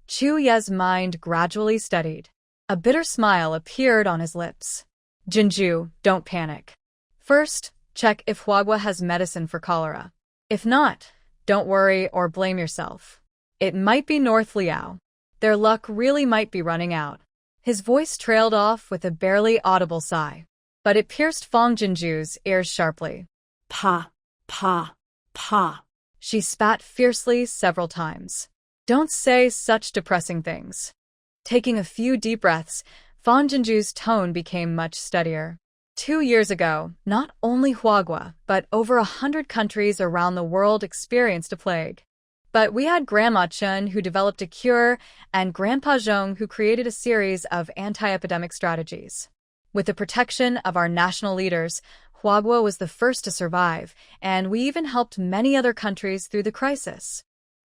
Speaker 1: Chu Ye's mind gradually steadied. A bitter smile appeared on his lips. Jinju, don't panic. First, check if Huagua has medicine for cholera. If not, don't worry or blame yourself. It might be North Liao. Their luck really might be running out. His voice trailed off with a barely audible sigh, but it pierced Fang Jinju's ears sharply. Pa. She spat fiercely several times. Don't say such depressing things. Taking a few deep breaths, Fang Jinju's tone became much steadier. 2 years ago, not only Huagua, but over 100 countries around the world experienced a plague. But we had Grandma Chen who developed a cure and Grandpa Zhong who created a series of anti-epidemic strategies. With the protection of our national leaders, Huagua was the first to survive, and we even helped many other countries through the crisis.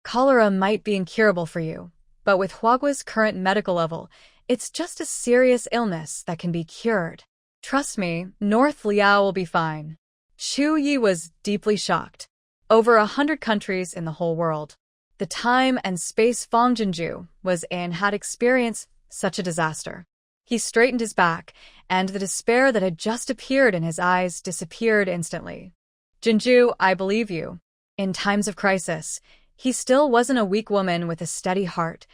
Speaker 1: Cholera might be incurable for you, but with Huagua's current medical level, it's just a serious illness that can be cured. Trust me, North Liao will be fine. Chu Yi was deeply shocked. Over 100 countries in the whole world. The time and space Fang Jinju was in had experienced such a disaster. He straightened his back, and the despair that had just appeared in his eyes disappeared instantly. Jinju, I believe you. In times of crisis, he still wasn't a weak woman with a steady heart.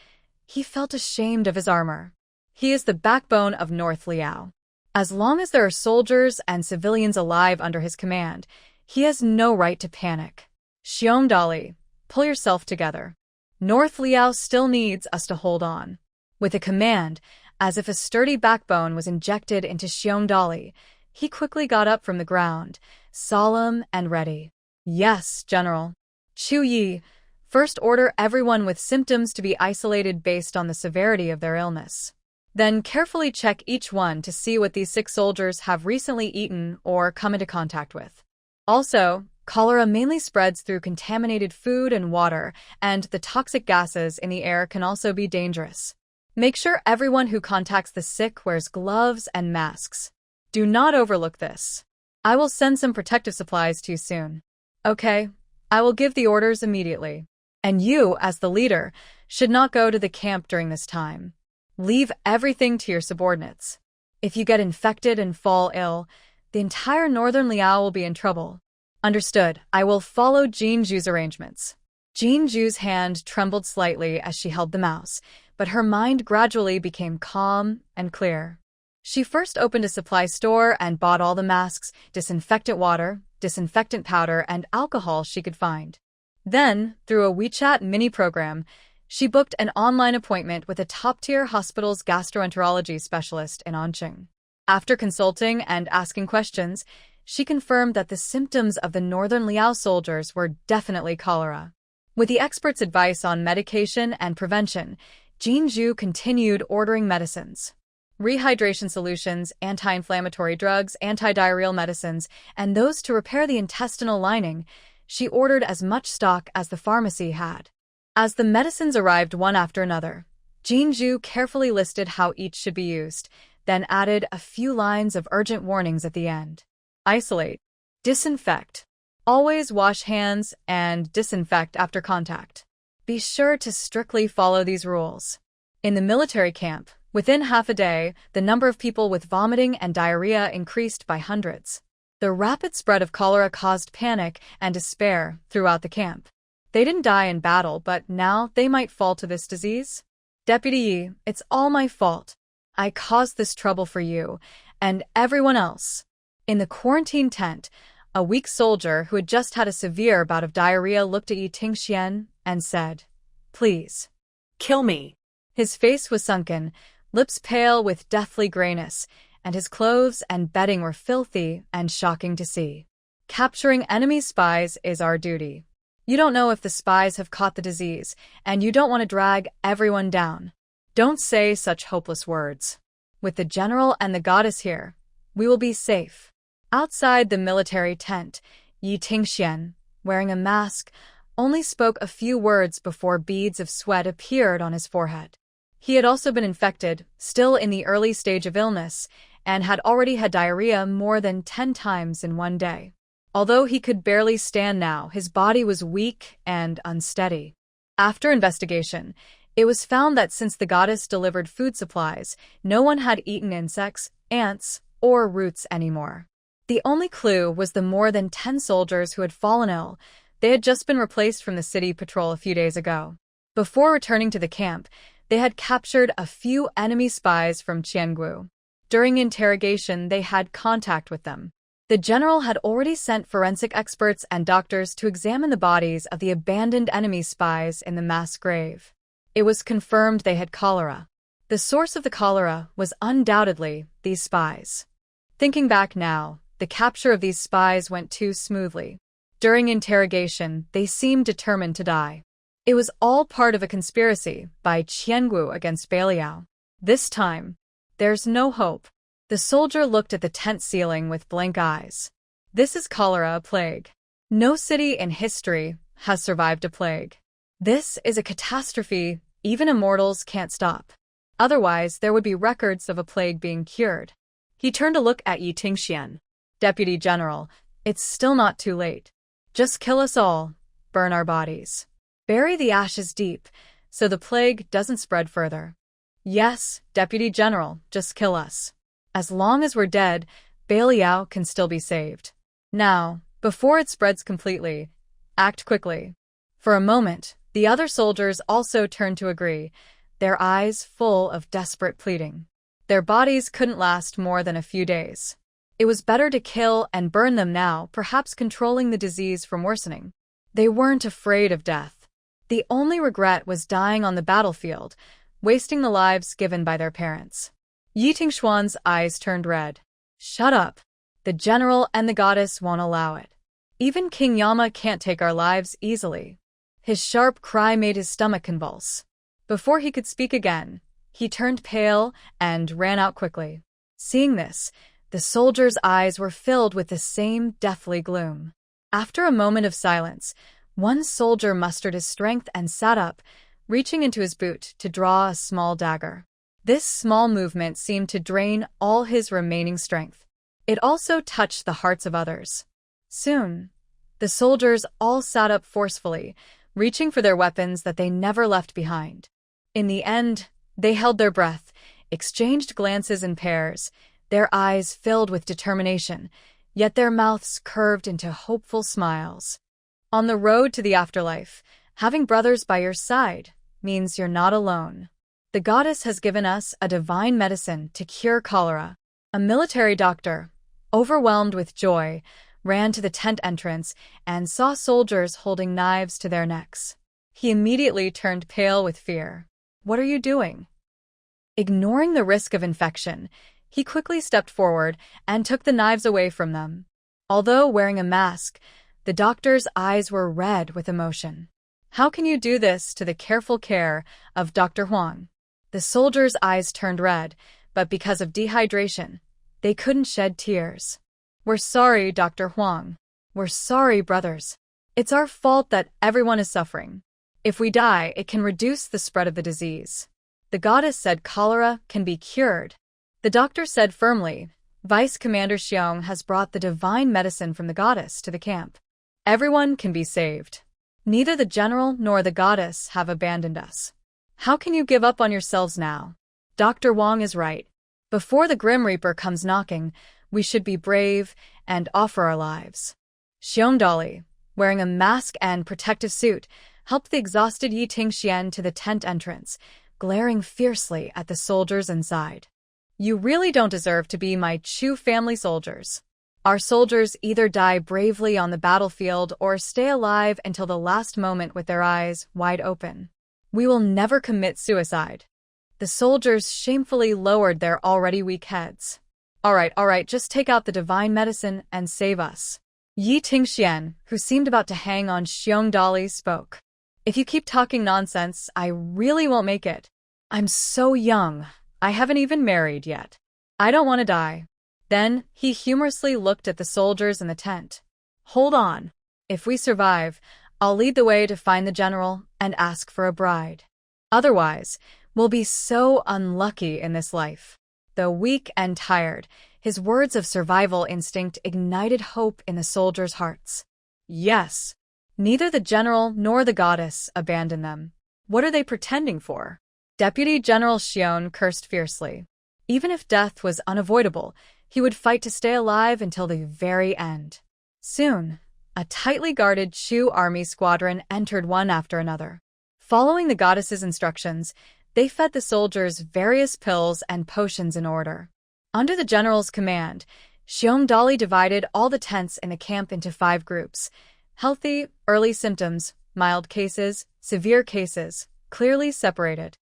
Speaker 1: He felt ashamed of his armor. He is the backbone of North Liao. As long as there are soldiers and civilians alive under his command, he has no right to panic. Xiongdali, pull yourself together. North Liao still needs us to hold on. With a command, as if a sturdy backbone was injected into Xiongdali, he quickly got up from the ground, solemn and ready. Yes, General. Chu Yi, first order everyone with symptoms to be isolated based on the severity of their illness. Then carefully check each one to see what these sick soldiers have recently eaten or come into contact with. Also, cholera mainly spreads through contaminated food and water, and the toxic gases in the air can also be dangerous. Make sure everyone who contacts the sick wears gloves and masks. Do not overlook this. I will send some protective supplies to you soon. Okay, I will give the orders immediately. And you, as the leader, should not go to the camp during this time. Leave everything to your subordinates. If you get infected and fall ill, the entire Northern Liao will be in trouble. Understood. I will follow Jinju's arrangements. Jinju's hand trembled slightly as she held the mouse, but her mind gradually became calm and clear. She first opened a supply store and bought all the masks, disinfectant water, disinfectant powder, and alcohol she could find. Then, through a WeChat mini-program, she booked an online appointment with a top-tier hospital's gastroenterology specialist in Anqing. After consulting and asking questions, she confirmed that the symptoms of the Northern Liao soldiers were definitely cholera. With the expert's advice on medication and prevention, Jinju continued ordering medicines. Rehydration solutions, anti-inflammatory drugs, anti-diarrheal medicines, and those to repair the intestinal lining. She ordered as much stock as the pharmacy had. As the medicines arrived one after another, Jinju carefully listed how each should be used, then added a few lines of urgent warnings at the end. Isolate. Disinfect. Always wash hands and disinfect after contact. Be sure to strictly follow these rules. In the military camp, within half a day, the number of people with vomiting and diarrhea increased by hundreds. The rapid spread of cholera caused panic and despair throughout the camp. They didn't die in battle, but now they might fall to this disease. Deputy Yi, it's all my fault. I caused this trouble for you and everyone else. In the quarantine tent, a weak soldier who had just had a severe bout of diarrhea looked at Yi Tingxian and said, "Please,
Speaker 2: Kill me.
Speaker 1: His face was sunken, lips pale with deathly grayness, and his clothes and bedding were filthy and shocking to see. Capturing enemy spies is our duty. You don't know if the spies have caught the disease, and you don't want to drag everyone down. Don't say such hopeless words. With the general and the goddess here, we will be safe." Outside the military tent, Yi Tingxian, wearing a mask, only spoke a few words before beads of sweat appeared on his forehead. He had also been infected, still in the early stage of illness, and had already had diarrhea more than 10 times in one day. Although he could barely stand now, his body was weak and unsteady. After investigation, it was found that since the goddess delivered food supplies, no one had eaten insects, ants, or roots anymore. The only clue was the more than 10 soldiers who had fallen ill. They had just been replaced from the city patrol a few days ago. Before returning to the camp, they had captured a few enemy spies from Qiangu. During interrogation, they had contact with them. The general had already sent forensic experts and doctors to examine the bodies of the abandoned enemy spies in the mass grave. It was confirmed they had cholera. The source of the cholera was undoubtedly these spies. Thinking back now, the capture of these spies went too smoothly. During interrogation, they seemed determined to die. It was all part of a conspiracy by Qiangu against Beiliang. This time, there's no hope. The soldier looked at the tent ceiling with blank eyes. This is cholera, a plague. No city in history has survived a plague. This is a catastrophe even immortals can't stop. Otherwise, there would be records of a plague being cured.
Speaker 2: He turned to look at Yi Tingxian.
Speaker 1: Deputy General, it's still not too late. Just kill us all, burn our bodies. Bury the ashes deep, so the plague doesn't spread further. Yes, Deputy General, just kill us. As long as we're dead, Beiliang can still be saved. Now, before it spreads completely, act quickly. For a moment, the other soldiers also turned to agree, their eyes full of desperate pleading. Their bodies couldn't last more than a few days. It was better to kill and burn them now, perhaps controlling the disease from worsening. They weren't afraid of death. The only regret was dying on the battlefield, wasting the lives given by their parents. Yi Tingxuan's eyes turned red. Shut up. The general and the goddess won't allow it. Even King Yama can't take our lives easily. His sharp cry made his stomach convulse. Before he could speak again, he turned pale and ran out quickly. Seeing this, the soldiers' eyes were filled with the same deathly gloom. After a moment of silence, one soldier mustered his strength and sat up, reaching into his boot to draw a small dagger. This small movement seemed to drain all his remaining strength. It also touched the hearts of others. Soon, the soldiers all sat up forcefully, reaching for their weapons that they never left behind. In the end, they held their breath, exchanged glances in pairs, their eyes filled with determination, yet their mouths curved into hopeful smiles. On the road to the afterlife, having brothers by your side means you're not alone. The goddess has given us a divine medicine to cure cholera. A military doctor, overwhelmed with joy, ran to the tent entrance and saw soldiers holding knives to their necks. He immediately turned pale with fear. What are you doing? Ignoring the risk of infection, he quickly stepped forward and took the knives away from them. Although wearing a mask, the doctor's eyes were red with emotion. How can you do this to the careful care of Dr. Huang? The soldiers' eyes turned red, but because of dehydration, they couldn't shed tears. We're sorry, Dr. Huang. We're sorry, brothers. It's our fault that everyone is suffering. If we die, it can reduce the spread of the disease. The goddess said cholera can be cured. The doctor said firmly, Vice Commander Xiong has brought the divine medicine from the goddess to the camp. Everyone can be saved. Neither the general nor the goddess have abandoned us. How can you give up on yourselves now? Dr. Wang is right. Before the Grim Reaper comes knocking, we should be brave and offer our lives. Xiong Dali, wearing a mask and protective suit, helped the exhausted Yi Tingxian to the tent entrance, glaring fiercely at the soldiers inside. You really don't deserve to be my Chu family soldiers. Our soldiers either die bravely on the battlefield or stay alive until the last moment with their eyes wide open. We will never commit suicide. The soldiers shamefully lowered their already weak heads. All right, just take out the divine medicine and save us. Yi Tingxian, who seemed about to hang on Xiong Dali, spoke. If you keep talking nonsense, I really won't make it. I'm so young. I haven't even married yet. I don't want to die. Then, he humorously looked at the soldiers in the tent. Hold on. If we survive, I'll lead the way to find the general and ask for a bride. Otherwise, we'll be so unlucky in this life. Though weak and tired, his words of survival instinct ignited hope in the soldiers' hearts. Yes. Neither the general nor the goddess abandoned them. What are they pretending for? Deputy General Xion cursed fiercely. Even if death was unavoidable, he would fight to stay alive until the very end. Soon, a tightly guarded Chu army squadron entered one after another. Following the goddess's instructions, they fed the soldiers various pills and potions in order. Under the general's command, Xiong Dali divided all the tents in the camp into 5 groups: healthy, early symptoms, mild cases, severe cases, clearly separated.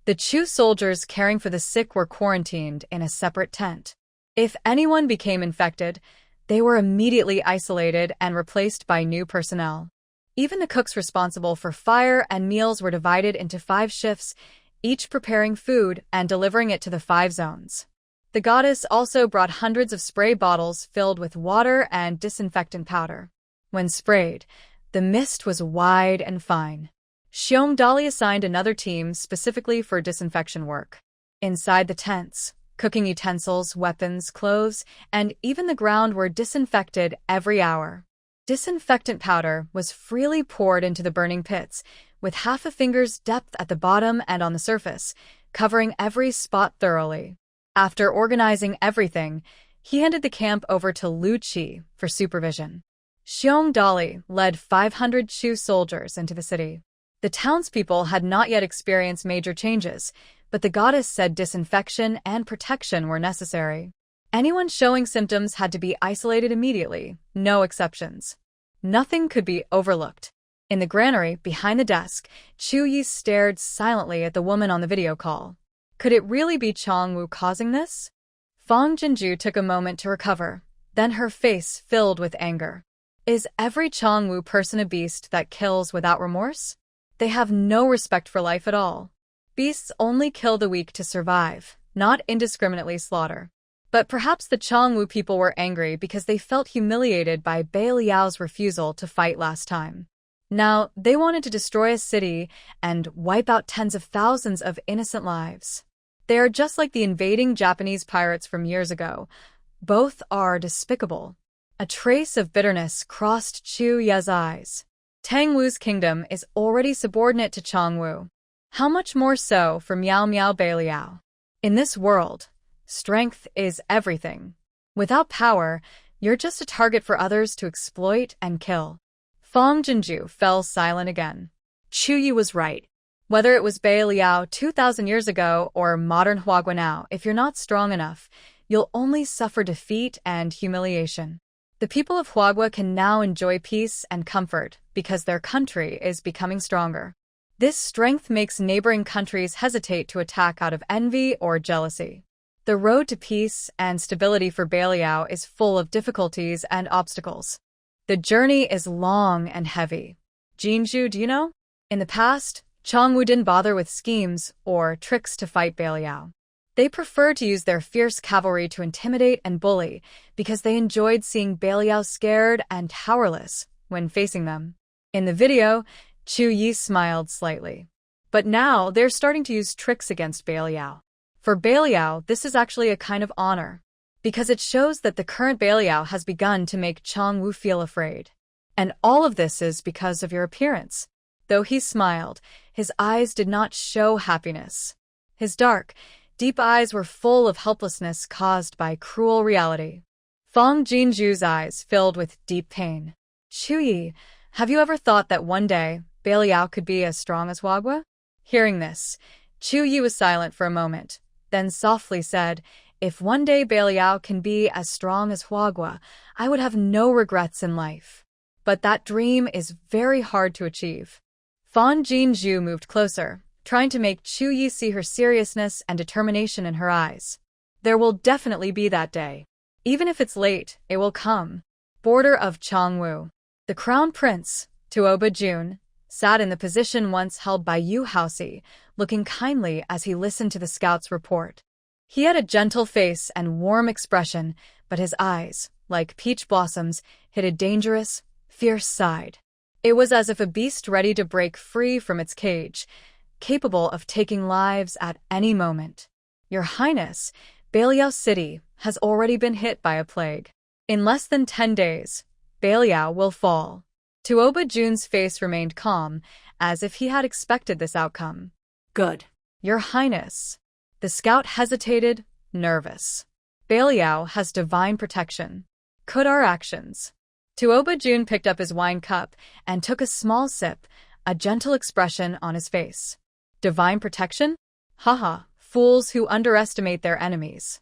Speaker 1: The Chu soldiers caring for the sick were quarantined in a separate tent. If anyone became infected, they were immediately isolated and replaced by new personnel. Even the cooks responsible for fire and meals were divided into 5 shifts, each preparing food and delivering it to the 5 zones. The goddess also brought hundreds of spray bottles filled with water and disinfectant powder. When sprayed, the mist was wide and fine. Xiong Dali assigned another team specifically for disinfection work. Inside the tents, cooking utensils, weapons, clothes, and even the ground were disinfected every hour. Disinfectant powder was freely poured into the burning pits, with half a finger's depth at the bottom and on the surface, covering every spot thoroughly. After organizing everything, he handed the camp over to Lu Qi for supervision. Xiong Dali led 500 Chu soldiers into the city. The townspeople had not yet experienced major changes, but the goddess said disinfection and protection were necessary. Anyone showing symptoms had to be isolated immediately, no exceptions. Nothing could be overlooked. In the granary, behind the desk, Chu Yi stared silently at the woman on the video call. Could it really be Changwu causing this? Fang Jinju took a moment to recover, then her face filled with anger. Is every Changwu person a beast that kills without remorse? They have no respect for life at all. Beasts only kill the weak to survive, not indiscriminately slaughter. But perhaps the Changwu people were angry because they felt humiliated by Beiliang's refusal to fight last time. Now, they wanted to destroy a city and wipe out tens of thousands of innocent lives. They are just like the invading Japanese pirates from years ago. Both are despicable. A trace of bitterness crossed Chu Ye's eyes. Tang Wu's kingdom is already subordinate to Changwu. How much more so for Miao Miao Beiliang? In this world, strength is everything. Without power, you're just a target for others to exploit and kill. Fang Jinju fell silent again. Chu Yi was right. Whether it was Beiliang 2,000 years ago or modern Huagua now, if you're not strong enough, you'll only suffer defeat and humiliation. The people of Huagua can now enjoy peace and comfort because their country is becoming stronger. This strength makes neighboring countries hesitate to attack out of envy or jealousy. The road to peace and stability for Beiliang is full of difficulties and obstacles. The journey is long and heavy. Jinju, do you know? In the past, Changwu didn't bother with schemes or tricks to fight Beiliang. They preferred to use their fierce cavalry to intimidate and bully because they enjoyed seeing Beiliang scared and powerless when facing them. In the video, Chu Yi smiled slightly. But now they're starting to use tricks against Beiliang. For Beiliang, this is actually a kind of honor, because it shows that the current Beiliang has begun to make Changwu feel afraid. And all of this is because of your appearance. Though he smiled, his eyes did not show happiness. His dark, deep eyes were full of helplessness caused by cruel reality. Fang Jinju's eyes filled with deep pain. Chu Yi, have you ever thought that one day, Beiliang could be as strong as Huagua? Hearing this, Chu Yi was silent for a moment, then softly said, if one day Beiliang can be as strong as Huagua, I would have no regrets in life. But that dream is very hard to achieve. Fan Jinju moved closer, trying to make Chu Yi see her seriousness and determination in her eyes. There will definitely be that day. Even if it's late, it will come. Border of Changwu. The crown prince, Tuoba Jun, sat in the position once held by Yu Haoxi, looking kindly as he listened to the scout's report. He had a gentle face and warm expression, but his eyes, like peach blossoms, hid a dangerous, fierce side. It was as if a beast ready to break free from its cage, capable of taking lives at any moment. Your Highness, Beiliang City has already been hit by a plague. In less than 10 days, Beiliang will fall. Tuoba Jun's face remained calm, as if he had expected this outcome.
Speaker 2: Good.
Speaker 1: Your Highness. The scout hesitated, nervous. Beiliang has divine protection. Could our actions? Tuoba Jun picked up his wine cup and took a small sip, a gentle expression on his face. Divine protection? Haha, fools who underestimate their enemies.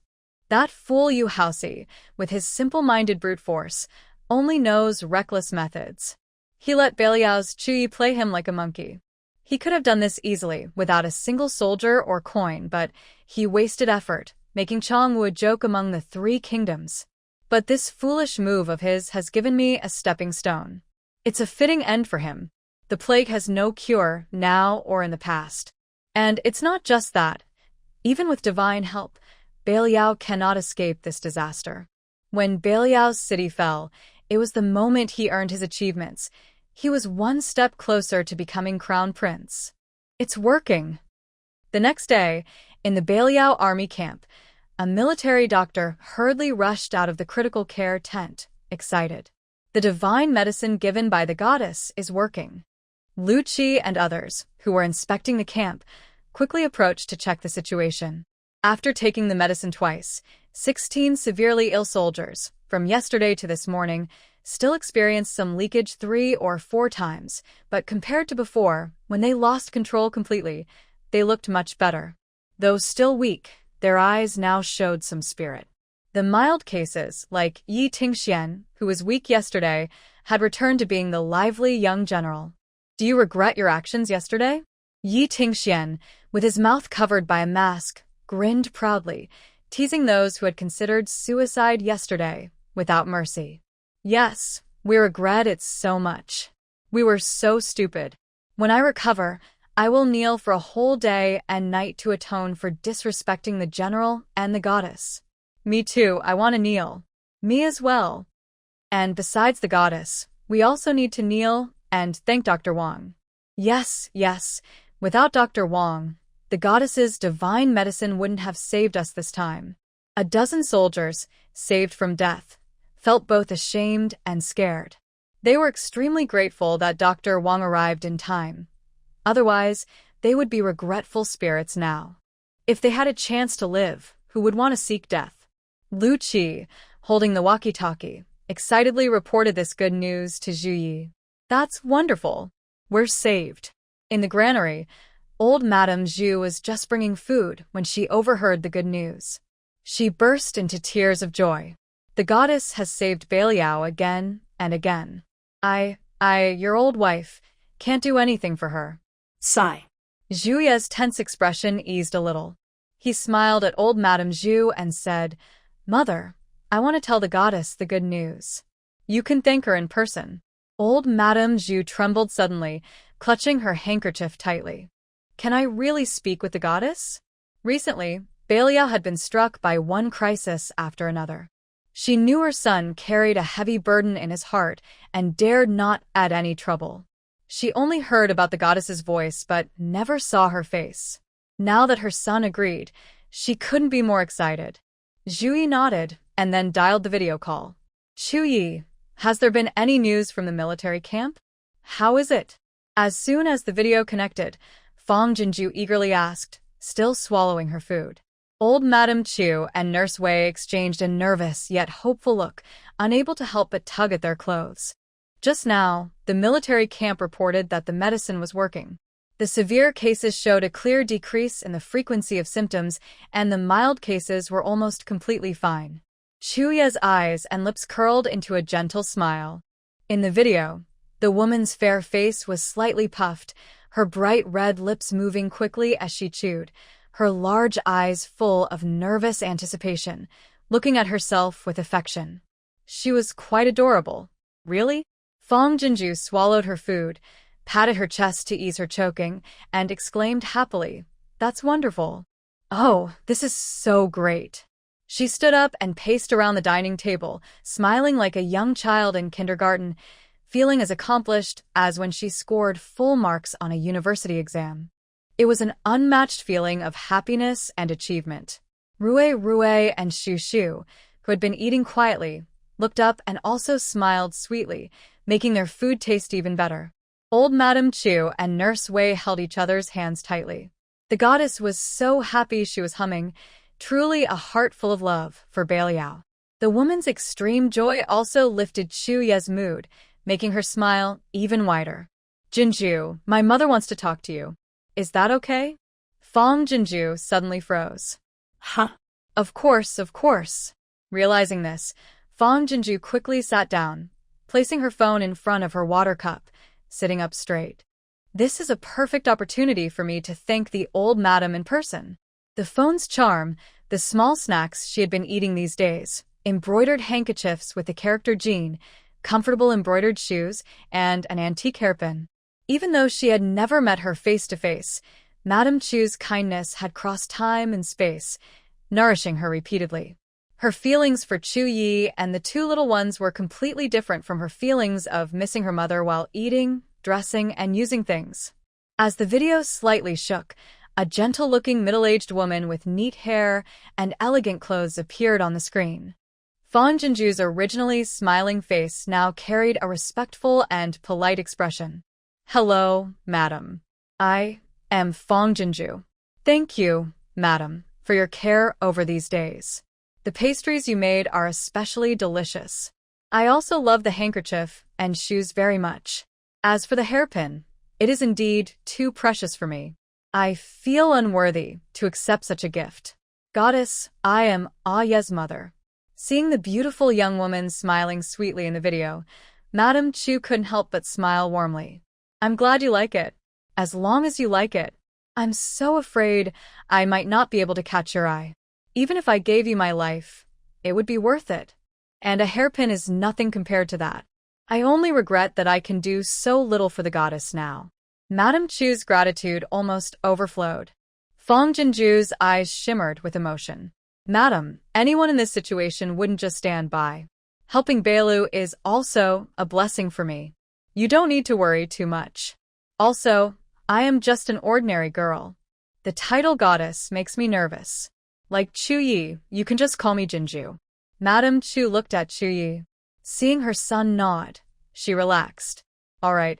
Speaker 1: That fool Yu Haoxi, with his simple-minded brute force, only knows reckless methods. He let Beiliang's Chu Yi play him like a monkey. He could have done this easily, without a single soldier or coin, but he wasted effort, making Changwu a joke among the 3 kingdoms. But this foolish move of his has given me a stepping stone. It's a fitting end for him. The plague has no cure, now or in the past. And it's not just that. Even with divine help, Beiliang cannot escape this disaster. When Beiliang's city fell, it was the moment he earned his achievements. He was one step closer to becoming crown prince. It's working. The next day, in the Beiliang army camp, a military doctor hurriedly rushed out of the critical care tent, excited. The divine medicine given by the goddess is working. Lu Qi and others, who were inspecting the camp, quickly approached to check the situation. After taking the medicine twice, 16 severely ill soldiers, from yesterday to this morning, still experienced some leakage 3 or 4 times, but compared to before, when they lost control completely, they looked much better. Though still weak, their eyes now showed some spirit. The mild cases, like Yi Tingxian, who was weak yesterday, had returned to being the lively young general. Do you regret your actions yesterday? Yi Tingxian, with his mouth covered by a mask, grinned proudly, teasing those who had considered suicide yesterday, without mercy. Yes, we regret it so much. We were so stupid. When I recover, I will kneel for a whole day and night to atone for disrespecting the general and the goddess. Me too, I want to kneel. Me as well. And besides the goddess, we also need to kneel and thank Dr. Wang. Yes, without Dr. Wang, the goddess's divine medicine wouldn't have saved us this time. A dozen soldiers, saved from death, felt both ashamed and scared. They were extremely grateful that Dr. Wang arrived in time. Otherwise, they would be regretful spirits now. If they had a chance to live, who would want to seek death? Lu Qi, holding the walkie-talkie, excitedly reported this good news to Zhu Yi. That's wonderful. We're saved. In the granary, old Madame Zhu was just bringing food when she overheard the good news. She burst into tears of joy. The goddess has saved Beiliang again and again. Your old wife, can't do anything for her.
Speaker 2: Sigh.
Speaker 1: Zhu Ye's tense expression eased a little. He smiled at old Madame Zhu and said, Mother, I want to tell the goddess the good news. You can thank her in person. Old Madame Zhu trembled suddenly, clutching her handkerchief tightly. Can I really speak with the goddess? Recently, Beiliang had been struck by one crisis after another. She knew her son carried a heavy burden in his heart and dared not add any trouble. She only heard about the goddess's voice but never saw her face. Now that her son agreed, she couldn't be more excited. Zhu Yi nodded and then dialed the video call. Chu Yi, has there been any news from the military camp? How is it? As soon as the video connected, Fang Jinju eagerly asked, still swallowing her food. Old Madame Chu and Nurse Wei exchanged a nervous yet hopeful look, unable to help but tug at their clothes. Just now, the military camp reported that the medicine was working. The severe cases showed a clear decrease in the frequency of symptoms, and the mild cases were almost completely fine. Chu Ye's eyes and lips curled into a gentle smile. In the video, the woman's fair face was slightly puffed, her bright red lips moving quickly as she chewed, her large eyes full of nervous anticipation, looking at herself with affection. She was quite adorable. Really? Fang Jinju swallowed her food, patted her chest to ease her choking, and exclaimed happily, That's wonderful. Oh, this is so great. She stood up and paced around the dining table, smiling like a young child in kindergarten, feeling as accomplished as when she scored full marks on a university exam. It was an unmatched feeling of happiness and achievement. Rue and Shu, who had been eating quietly, looked up and also smiled sweetly, making their food taste even better. Old Madame Chu and Nurse Wei held each other's hands tightly. The goddess was so happy she was humming, truly a heart full of love for Beiliang. The woman's extreme joy also lifted Chu Ye's mood, making her smile even wider. Jinju, my mother wants to talk to you. Is that okay? Fang Jinju suddenly froze.
Speaker 2: Huh?
Speaker 1: Of course. Realizing this, Fang Jinju quickly sat down, placing her phone in front of her water cup, sitting up straight. This is a perfect opportunity for me to thank the old madam in person. The phone's charm, the small snacks she had been eating these days, embroidered handkerchiefs with the character Jean, comfortable embroidered shoes, and an antique hairpin. Even though she had never met her face-to-face, Madame Chu's kindness had crossed time and space, nourishing her repeatedly. Her feelings for Chu Yi and the two little ones were completely different from her feelings of missing her mother while eating, dressing, and using things. As the video slightly shook, a gentle-looking middle-aged woman with neat hair and elegant clothes appeared on the screen. Fang Jinju's originally smiling face now carried a respectful and polite expression. "Hello, madam. I am Fang Jinju. Thank you, madam, for your care over these days. The pastries you made are especially delicious. I also love the handkerchief and shoes very much. As for the hairpin, it is indeed too precious for me. I feel unworthy to accept such a gift. Goddess, I am Ye's mother." Seeing the beautiful young woman smiling sweetly in the video, Madame Chu couldn't help but smile warmly. "I'm glad you like it. As long as you like it. I'm so afraid I might not be able to catch your eye. Even if I gave you my life, it would be worth it. And a hairpin is nothing compared to that. I only regret that I can do so little for the goddess now." Madame Chu's gratitude almost overflowed. Fang Jinju's eyes shimmered with emotion. "Madam, anyone in this situation wouldn't just stand by. Helping Beilu is also a blessing for me. You don't need to worry too much. Also, I am just an ordinary girl. The title goddess makes me nervous. Like Chu Yi, you can just call me Jinju." Madame Chu looked at Chu Yi. Seeing her son nod, she relaxed. "All right,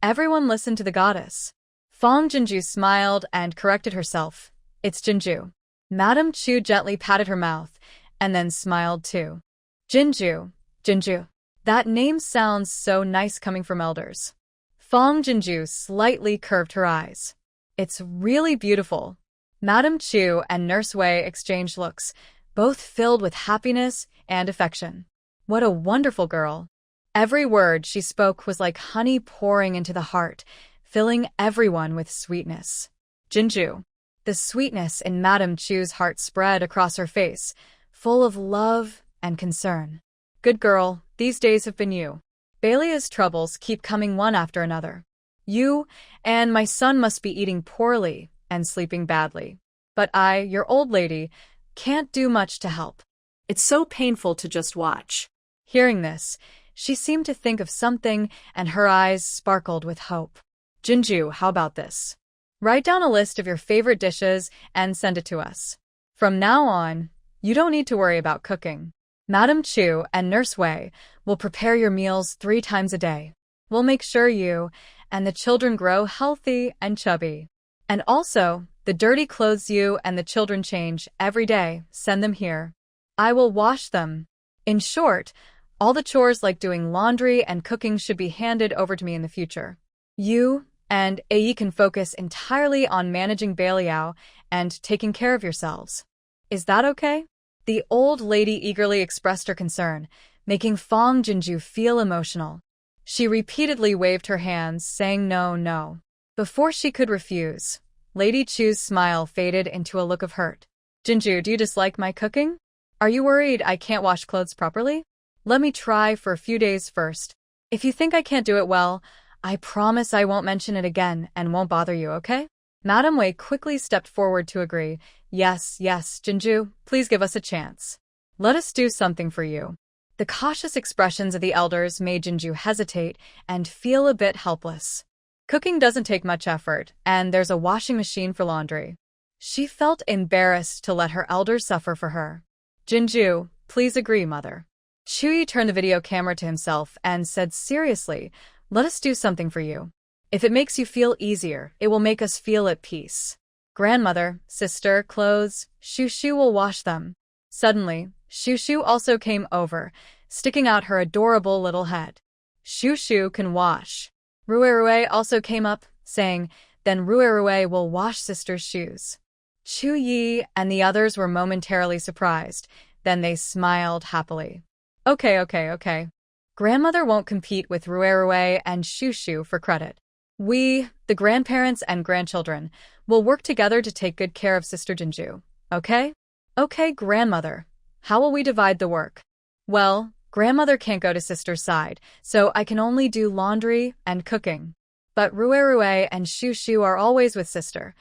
Speaker 1: everyone listen to the goddess." Fang Jinju smiled and corrected herself. "It's Jinju." Madame Chu gently patted her mouth and then smiled too. "Jinju, Jinju. That name sounds so nice coming from elders." Fang Jinju slightly curved her eyes. "It's really beautiful." Madame Chu and Nurse Wei exchanged looks, both filled with happiness and affection. What a wonderful girl. Every word she spoke was like honey pouring into the heart, filling everyone with sweetness. "Jinju." The sweetness in Madame Chu's heart spread across her face, full of love and concern. "Good girl, these days have been you. Beiliang's troubles keep coming one after another. You and my son must be eating poorly and sleeping badly. But I, your old lady, can't do much to help. It's so painful to just watch." Hearing this, she seemed to think of something and her eyes sparkled with hope. "Jinju, how about this? Write down a list of your favorite dishes and send it to us. From now on, you don't need to worry about cooking. Madame Chu and Nurse Wei will prepare your meals 3 times a day. We'll make sure you and the children grow healthy and chubby. And also, the dirty clothes you and the children change every day, send them here. I will wash them. In short, all the chores like doing laundry and cooking should be handed over to me in the future. You and Yi can focus entirely on managing Beiliang and taking care of yourselves. Is that okay?" The old lady eagerly expressed her concern, making Fang Jinju feel emotional. She repeatedly waved her hands, saying no, no. Before she could refuse, Lady Chu's smile faded into a look of hurt. "Jinju, do you dislike my cooking? Are you worried I can't wash clothes properly? Let me try for a few days first. If you think I can't do it well, I promise I won't mention it again and won't bother you, okay?" Madame Wei quickly stepped forward to agree. Yes, Jinju, please give us a chance. Let us do something for you." The cautious expressions of the elders made Jinju hesitate and feel a bit helpless. Cooking doesn't take much effort, and there's a washing machine for laundry. She felt embarrassed to let her elders suffer for her. "Jinju, please agree, mother." Chuyi turned the video camera to himself and said seriously, "Let us do something for you. If it makes you feel easier, it will make us feel at peace. Grandmother, sister, clothes, Shushu will wash them." Suddenly, Shushu also came over, sticking out her adorable little head. "Shushu can wash." Ruerue also came up, saying, "Then Ruerue will wash sister's shoes." Chu Yi and the others were momentarily surprised, then they smiled happily. Okay. Grandmother won't compete with Ruerue and Shushu for credit. We, the grandparents and grandchildren, will work together to take good care of Sister Jinju, okay? Okay, grandmother. How will we divide the work? Well, grandmother can't go to sister's side, so I can only do laundry and cooking. But Ruerue and Shushu are always with sister.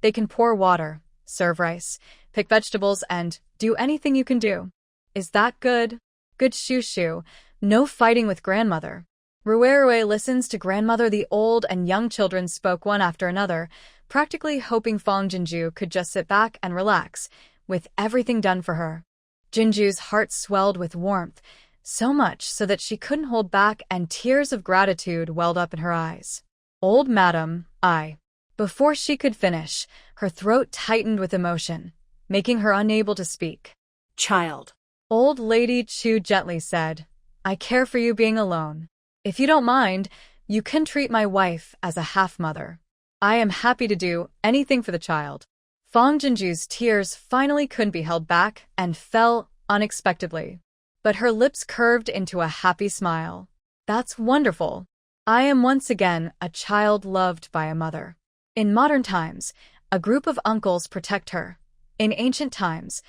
Speaker 1: They can pour water, serve rice, pick vegetables, and do anything you can do. Is that good? Good shoo-shoo. No fighting with grandmother. Rue listens to grandmother. The old and young children spoke one after another, practically hoping Fong Jinju could just sit back and relax, with everything done for her. Jinju's heart swelled with warmth, so much so that she couldn't hold back and tears of gratitude welled up in her eyes. Old madam, Before she could finish, her throat tightened with emotion, making her unable to speak.
Speaker 2: Child.
Speaker 1: Old Lady Chu gently said, I care for you being alone. If you don't mind, you can treat my wife as a half-mother. I am happy to do anything for the child. Fong Jinju's tears finally couldn't be held back and fell unexpectedly. But her lips curved into a happy smile. That's wonderful. I am once again a child loved by a mother. In modern times, a group of uncles protect her. In ancient times,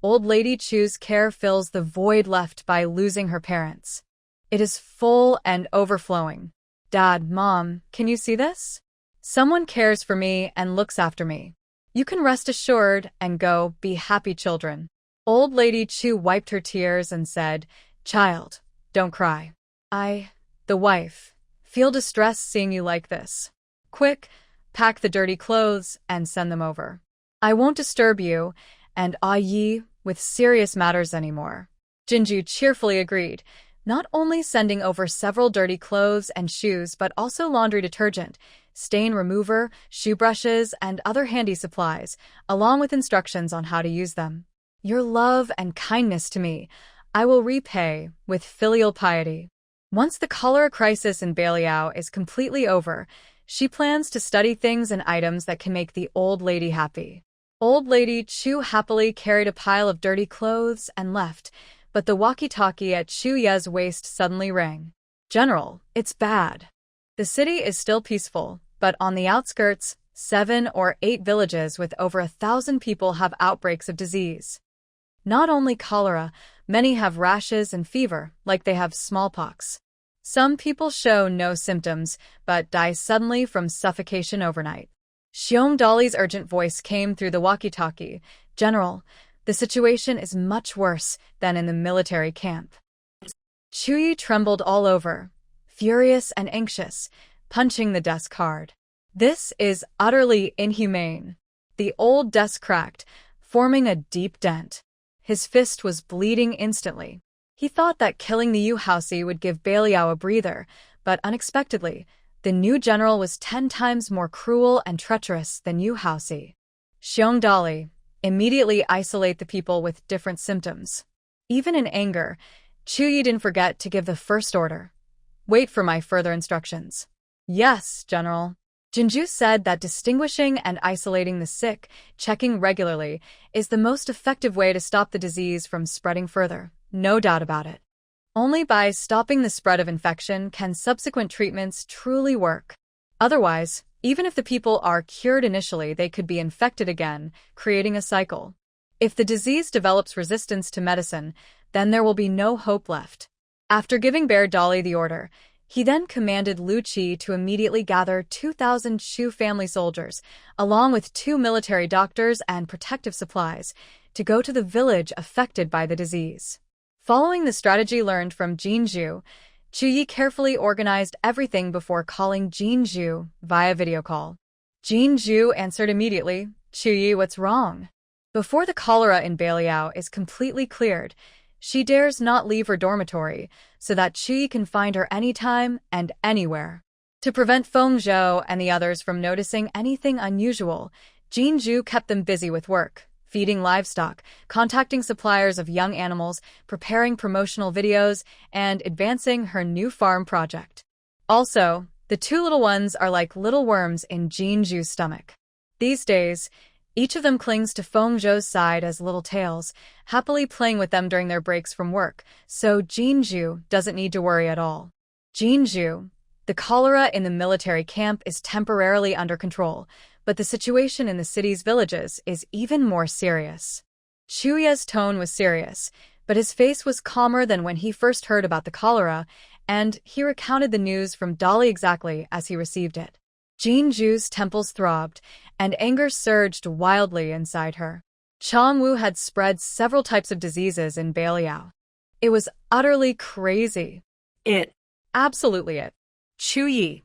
Speaker 1: Old Lady Chu's care fills the void left by losing her parents. It is full and overflowing. Dad, Mom, can you see this? Someone cares for me and looks after me. You can rest assured and go be happy, children. Old Lady Chu wiped her tears and said, Child, don't cry. The wife, feel distressed seeing you like this. Quick, pack the dirty clothes and send them over. I won't disturb you and Yi with serious matters anymore. Jinju cheerfully agreed, not only sending over several dirty clothes and shoes but also laundry detergent, stain remover, shoe brushes, and other handy supplies, along with instructions on how to use them. Your love and kindness to me, I will repay with filial piety. Once the cholera crisis in Beiliang is completely over, she plans to study things and items that can make the old lady happy. Old Lady Chu happily carried a pile of dirty clothes and left, but the walkie-talkie at Chu Ye's waist suddenly rang. General, it's bad. The city is still peaceful, but on the outskirts, 7 or 8 villages with over 1,000 people have outbreaks of disease. Not only cholera, many have rashes and fever, like they have smallpox. Some people show no symptoms, but die suddenly from suffocation overnight. Xiong Dali's urgent voice came through the walkie-talkie. General, the situation is much worse than in the military camp. Chuyi trembled all over, furious and anxious, punching the desk hard. This is utterly inhumane. The old desk cracked, forming a deep dent. His fist was bleeding instantly. He thought that killing the Yu-Housey would give Beiliang a breather, but unexpectedly, the new general was 10 times more cruel and treacherous than Yu-Housey. Xiong Dali, immediately isolate the people with different symptoms. Even in anger, Chuyi didn't forget to give the first order. Wait for my further instructions. Yes, General. Jinju said that distinguishing and isolating the sick, checking regularly, is the most effective way to stop the disease from spreading further. No doubt about it. Only by stopping the spread of infection can subsequent treatments truly work. Otherwise, even if the people are cured initially, they could be infected again, creating a cycle. If the disease develops resistance to medicine, then there will be no hope left. After giving Bear Dolly the order, he then commanded Lu Qi to immediately gather 2,000 Shu family soldiers, along with 2 military doctors and protective supplies, to go to the village affected by the disease. Following the strategy learned from Jinju, Chuyi carefully organized everything before calling Jinju via video call. Jinju answered immediately, Chuyi, what's wrong? Before the cholera in Beiliang is completely cleared, she dares not leave her dormitory so that Chuyi can find her anytime and anywhere. To prevent Feng Zhou and the others from noticing anything unusual, Jinju kept them busy with work, feeding livestock, contacting suppliers of young animals, preparing promotional videos, and advancing her new farm project. Also, the 2 little ones are like little worms in Jinju's stomach. These days, each of them clings to Feng Zhou's side as little tails, happily playing with them during their breaks from work, so Jinju doesn't need to worry at all. Jinju, the cholera in the military camp is temporarily under control, but the situation in the city's villages is even more serious. Chuya's tone was serious, but his face was calmer than when he first heard about the cholera, and he recounted the news from Dolly exactly as he received it. Jinju's temples throbbed, and anger surged wildly inside her. Chongwu had spread several types of diseases in Beiliang. It was utterly crazy. Absolutely it. Chu Yi.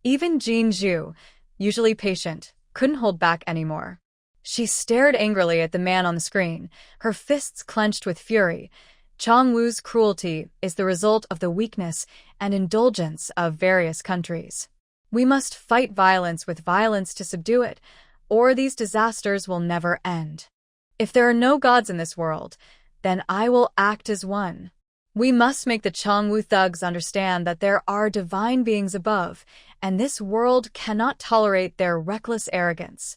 Speaker 1: Even Jin Zhu, usually patient, couldn't hold back anymore. She stared angrily at the man on the screen, her fists clenched with fury. Chongwu's cruelty is the result of the weakness and indulgence of various countries. We must fight violence with violence to subdue it, or these disasters will never end. If there are no gods in this world, then I will act as one. We must make the Chongwu thugs understand that there are divine beings above, and this world cannot tolerate their reckless arrogance.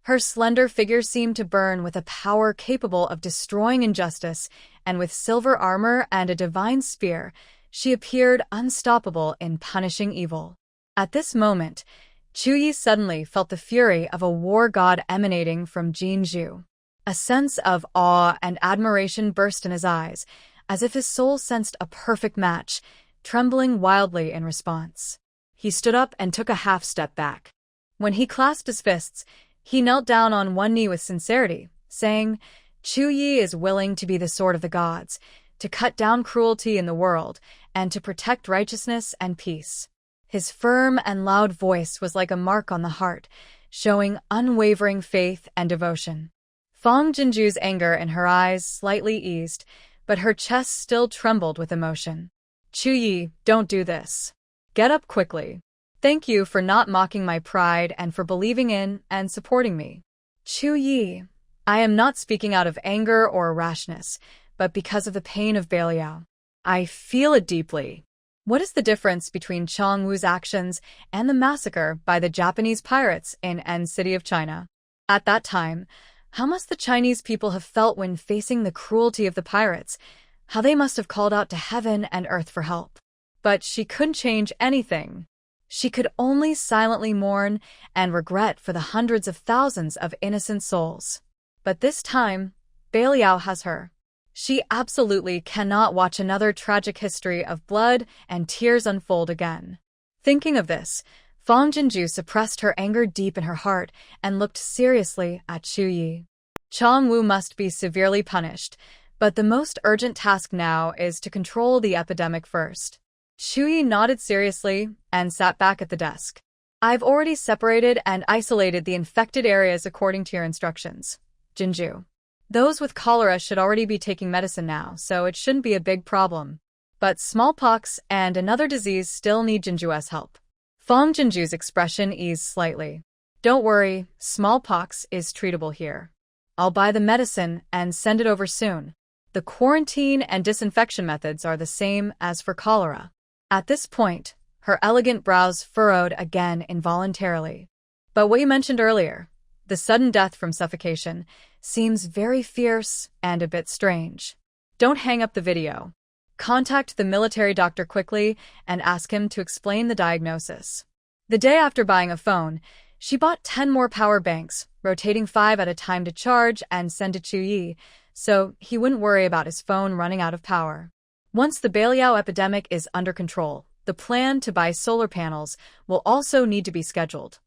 Speaker 1: Her slender figure seemed to burn with a power capable of destroying injustice, and with silver armor and a divine spear, she appeared unstoppable in punishing evil. At this moment, Chu Yi suddenly felt the fury of a war god emanating from Jin Zhu. A sense of awe and admiration burst in his eyes, as if his soul sensed a perfect match, trembling wildly in response. He stood up and took a half-step back. When he clasped his fists, he knelt down on one knee with sincerity, saying, Chu Yi is willing to be the sword of the gods, to cut down cruelty in the world, and to protect righteousness and peace. His firm and loud voice was like a mark on the heart, showing unwavering faith and devotion. Fang Jinju's anger in her eyes slightly eased, but her chest still trembled with emotion. Chu Yi, don't do this. Get up quickly. Thank you for not mocking my pride and for believing in and supporting me. Chu Yi, I am not speaking out of anger or rashness, but because of the pain of Beiliang. I feel it deeply. What is the difference between Chongwu's actions and the massacre by the Japanese pirates in N City of China? At that time, how must the Chinese people have felt when facing the cruelty of the pirates? How they must have called out to heaven and earth for help. But she couldn't change anything. She could only silently mourn and regret for the hundreds of thousands of innocent souls. But this time, Beiliang has her. She absolutely cannot watch another tragic history of blood and tears unfold again. Thinking of this, Fang Jinju suppressed her anger deep in her heart and looked seriously at Chu Yi. Chongwu must be severely punished, but the most urgent task now is to control the epidemic first. Chu Yi nodded seriously and sat back at the desk. I've already separated and isolated the infected areas according to your instructions, Jinju. Those with cholera should already be taking medicine now, so it shouldn't be a big problem. But smallpox and another disease still need Jinju's help. Fang Jinju's expression eased slightly. Don't worry, smallpox is treatable here. I'll buy the medicine and send it over soon. The quarantine and disinfection methods are the same as for cholera. At this point, her elegant brows furrowed again involuntarily. But what you mentioned earlier, the sudden death from suffocation, seems very fierce and a bit strange. Don't hang up the video. Contact the military doctor quickly and ask him to explain the diagnosis. The day after buying a phone, she bought 10 more power banks, rotating 5 at a time to charge and send to Chu Yi, so he wouldn't worry about his phone running out of power. Once the Beiliang epidemic is under control, the plan to buy solar panels will also need to be scheduled.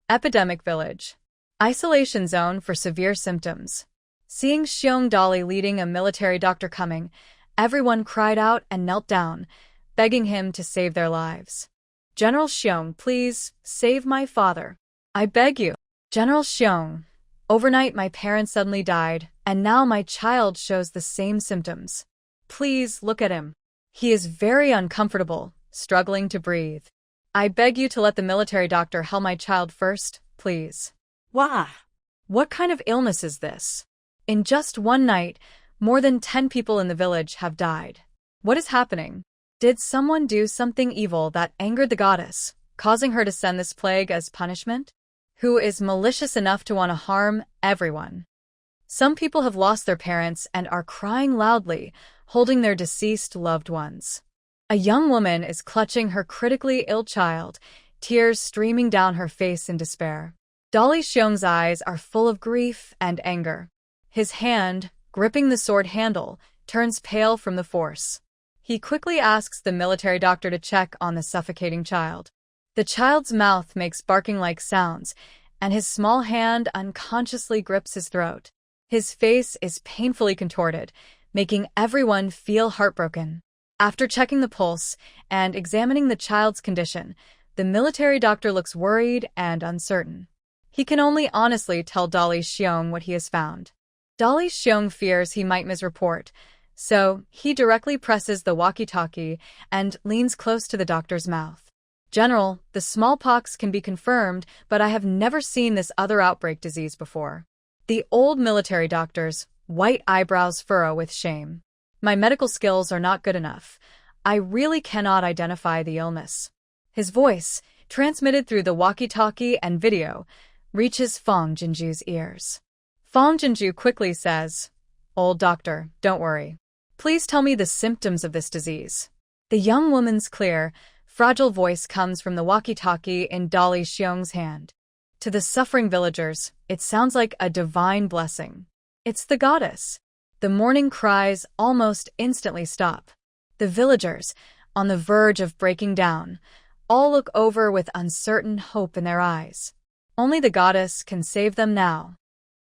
Speaker 1: Epidemic Village. Isolation zone for severe symptoms. Seeing Xiong Dolly leading a military doctor coming, everyone cried out and knelt down, begging him to save their lives. General Xiong, please, save my father. I beg you. General Xiong, overnight my parents suddenly died, and now my child shows the same symptoms. Please look at him. He is very uncomfortable, struggling to breathe. I beg you to let the military doctor help my child first, please.
Speaker 2: Why?
Speaker 1: What kind of illness is this? In just one night, more than 10 people in the village have died. What is happening? Did someone do something evil that angered the goddess, causing her to send this plague as punishment? Who is malicious enough to want to harm everyone? Some people have lost their parents and are crying loudly, holding their deceased loved ones. A young woman is clutching her critically ill child, tears streaming down her face in despair. Dolly Xiong's eyes are full of grief and anger. His hand, gripping the sword handle, turns pale from the force. He quickly asks the military doctor to check on the suffocating child. The child's mouth makes barking-like sounds, and his small hand unconsciously grips his throat. His face is painfully contorted, making everyone feel heartbroken. After checking the pulse and examining the child's condition, the military doctor looks worried and uncertain. He can only honestly tell Dolly Xiong what he has found. Dolly Xiong fears he might misreport, so he directly presses the walkie-talkie and leans close to the doctor's mouth. General, the smallpox can be confirmed, but I have never seen this other outbreak disease before. The old military doctor's white eyebrows furrow with shame. My medical skills are not good enough. I really cannot identify the illness. His voice, transmitted through the walkie-talkie and video, reaches Fong Jinju's ears. Fong Jinju quickly says, "Old doctor, don't worry. Please tell me the symptoms of this disease." The young woman's clear, fragile voice comes from the walkie-talkie in Dolly Xiong's hand. To the suffering villagers, it sounds like a divine blessing. It's the goddess. The mourning cries almost instantly stop. The villagers, on the verge of breaking down, all look over with uncertain hope in their eyes. Only the goddess can save them now.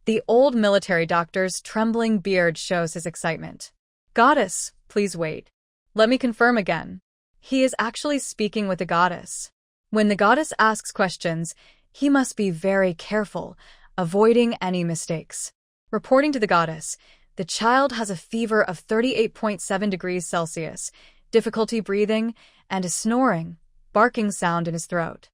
Speaker 1: The old military doctor's trembling beard shows his excitement. "Goddess, please wait. Let me confirm again." He is actually speaking with the goddess. When the goddess asks questions, he must be very careful, avoiding any mistakes. Reporting to the goddess, the child has a fever of 38.7 degrees Celsius, difficulty breathing, and a snoring, barking sound in his throat.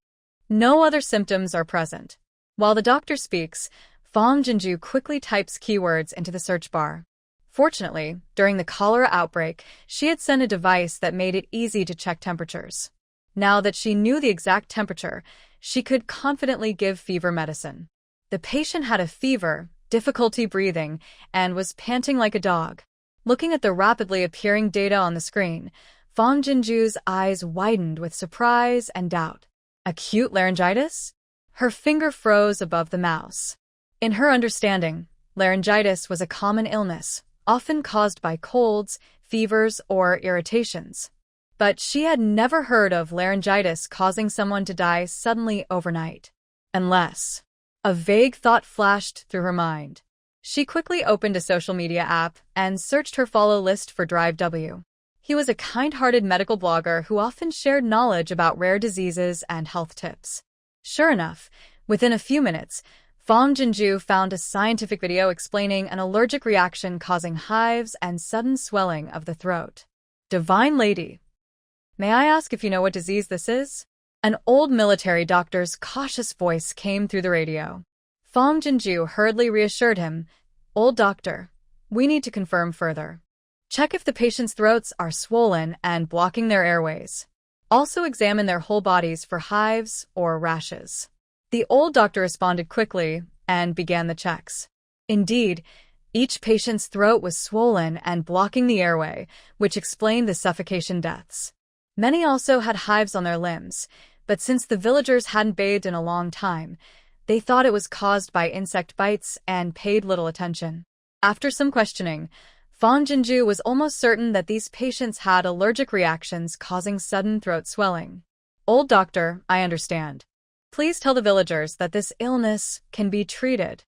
Speaker 1: No other symptoms are present. While the doctor speaks, Fong Jinju quickly types keywords into the search bar. Fortunately, during the cholera outbreak, she had sent a device that made it easy to check temperatures. Now that she knew the exact temperature, she could confidently give fever medicine. The patient had a fever, difficulty breathing, and was panting like a dog. Looking at the rapidly appearing data on the screen, Fong Jinju's eyes widened with surprise and doubt. Acute laryngitis? Her finger froze above the mouse. In her understanding, laryngitis was a common illness, often caused by colds, fevers, or irritations. But she had never heard of laryngitis causing someone to die suddenly overnight. Unless a vague thought flashed through her mind. She quickly opened a social media app and searched her follow list for Drive W. He was a kind-hearted medical blogger who often shared knowledge about rare diseases and health tips. Sure enough, within a few minutes, Fong Jinju found a scientific video explaining an allergic reaction causing hives and sudden swelling of the throat. "Divine Lady, may I ask if you know what disease this is?" An old military doctor's cautious voice came through the radio. Fong Jinju hurriedly reassured him, "Old doctor, we need to confirm further. Check if the patient's throats are swollen and blocking their airways. Also examine their whole bodies for hives or rashes." The old doctor responded quickly and began the checks. Indeed, each patient's throat was swollen and blocking the airway, which explained the suffocation deaths. Many also had hives on their limbs, but since the villagers hadn't bathed in a long time, they thought it was caused by insect bites and paid little attention. After some questioning, Fong Jinju was almost certain that these patients had allergic reactions causing sudden throat swelling. "Old doctor, I understand. Please tell the villagers that this illness can be treated."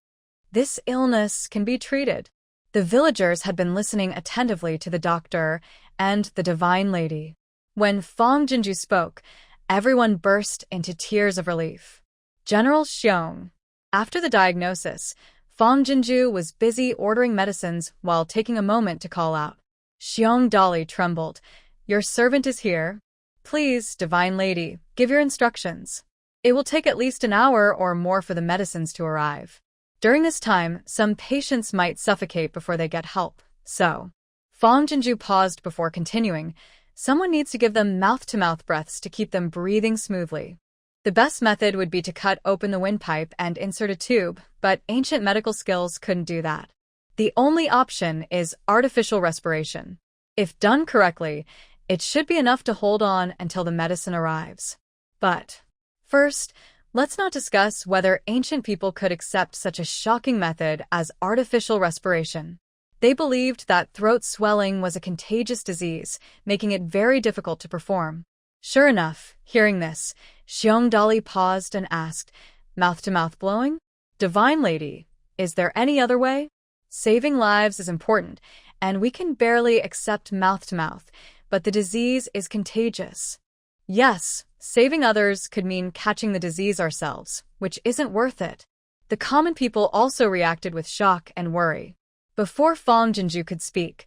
Speaker 1: This illness can be treated. The villagers had been listening attentively to the doctor and the Divine Lady. When Fong Jinju spoke, everyone burst into tears of relief. General Xiong. After the diagnosis, Fong Jinju was busy ordering medicines while taking a moment to call out. Xiong Dolly trembled. "Your servant is here. Please, Divine Lady, give your instructions. It will take at least an hour or more for the medicines to arrive. During this time, some patients might suffocate before they get help, so..." Fong Jinju paused before continuing. "Someone needs to give them mouth-to-mouth breaths to keep them breathing smoothly. The best method would be to cut open the windpipe and insert a tube, but ancient medical skills couldn't do that. The only option is artificial respiration. If done correctly, it should be enough to hold on until the medicine arrives. But first, let's not discuss whether ancient people could accept such a shocking method as artificial respiration. They believed that throat swelling was a contagious disease, making it very difficult to perform." Sure enough, hearing this, Xiong Dolly paused and asked, "Mouth-to-mouth blowing? Divine Lady, is there any other way?" Saving lives is important, and we can barely accept mouth-to-mouth, but the disease is contagious. Yes, saving others could mean catching the disease ourselves, which isn't worth it. The common people also reacted with shock and worry. Before Fong Jinju could speak,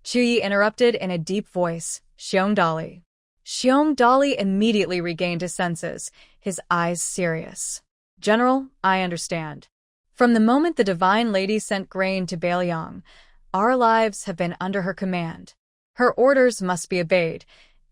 Speaker 1: Chuyi interrupted in a deep voice, Xiongdali. Xiongdali immediately regained his senses, his eyes serious. General, I understand. From the moment the Divine Lady sent grain to Beiliang, our lives have been under her command. Her orders must be obeyed,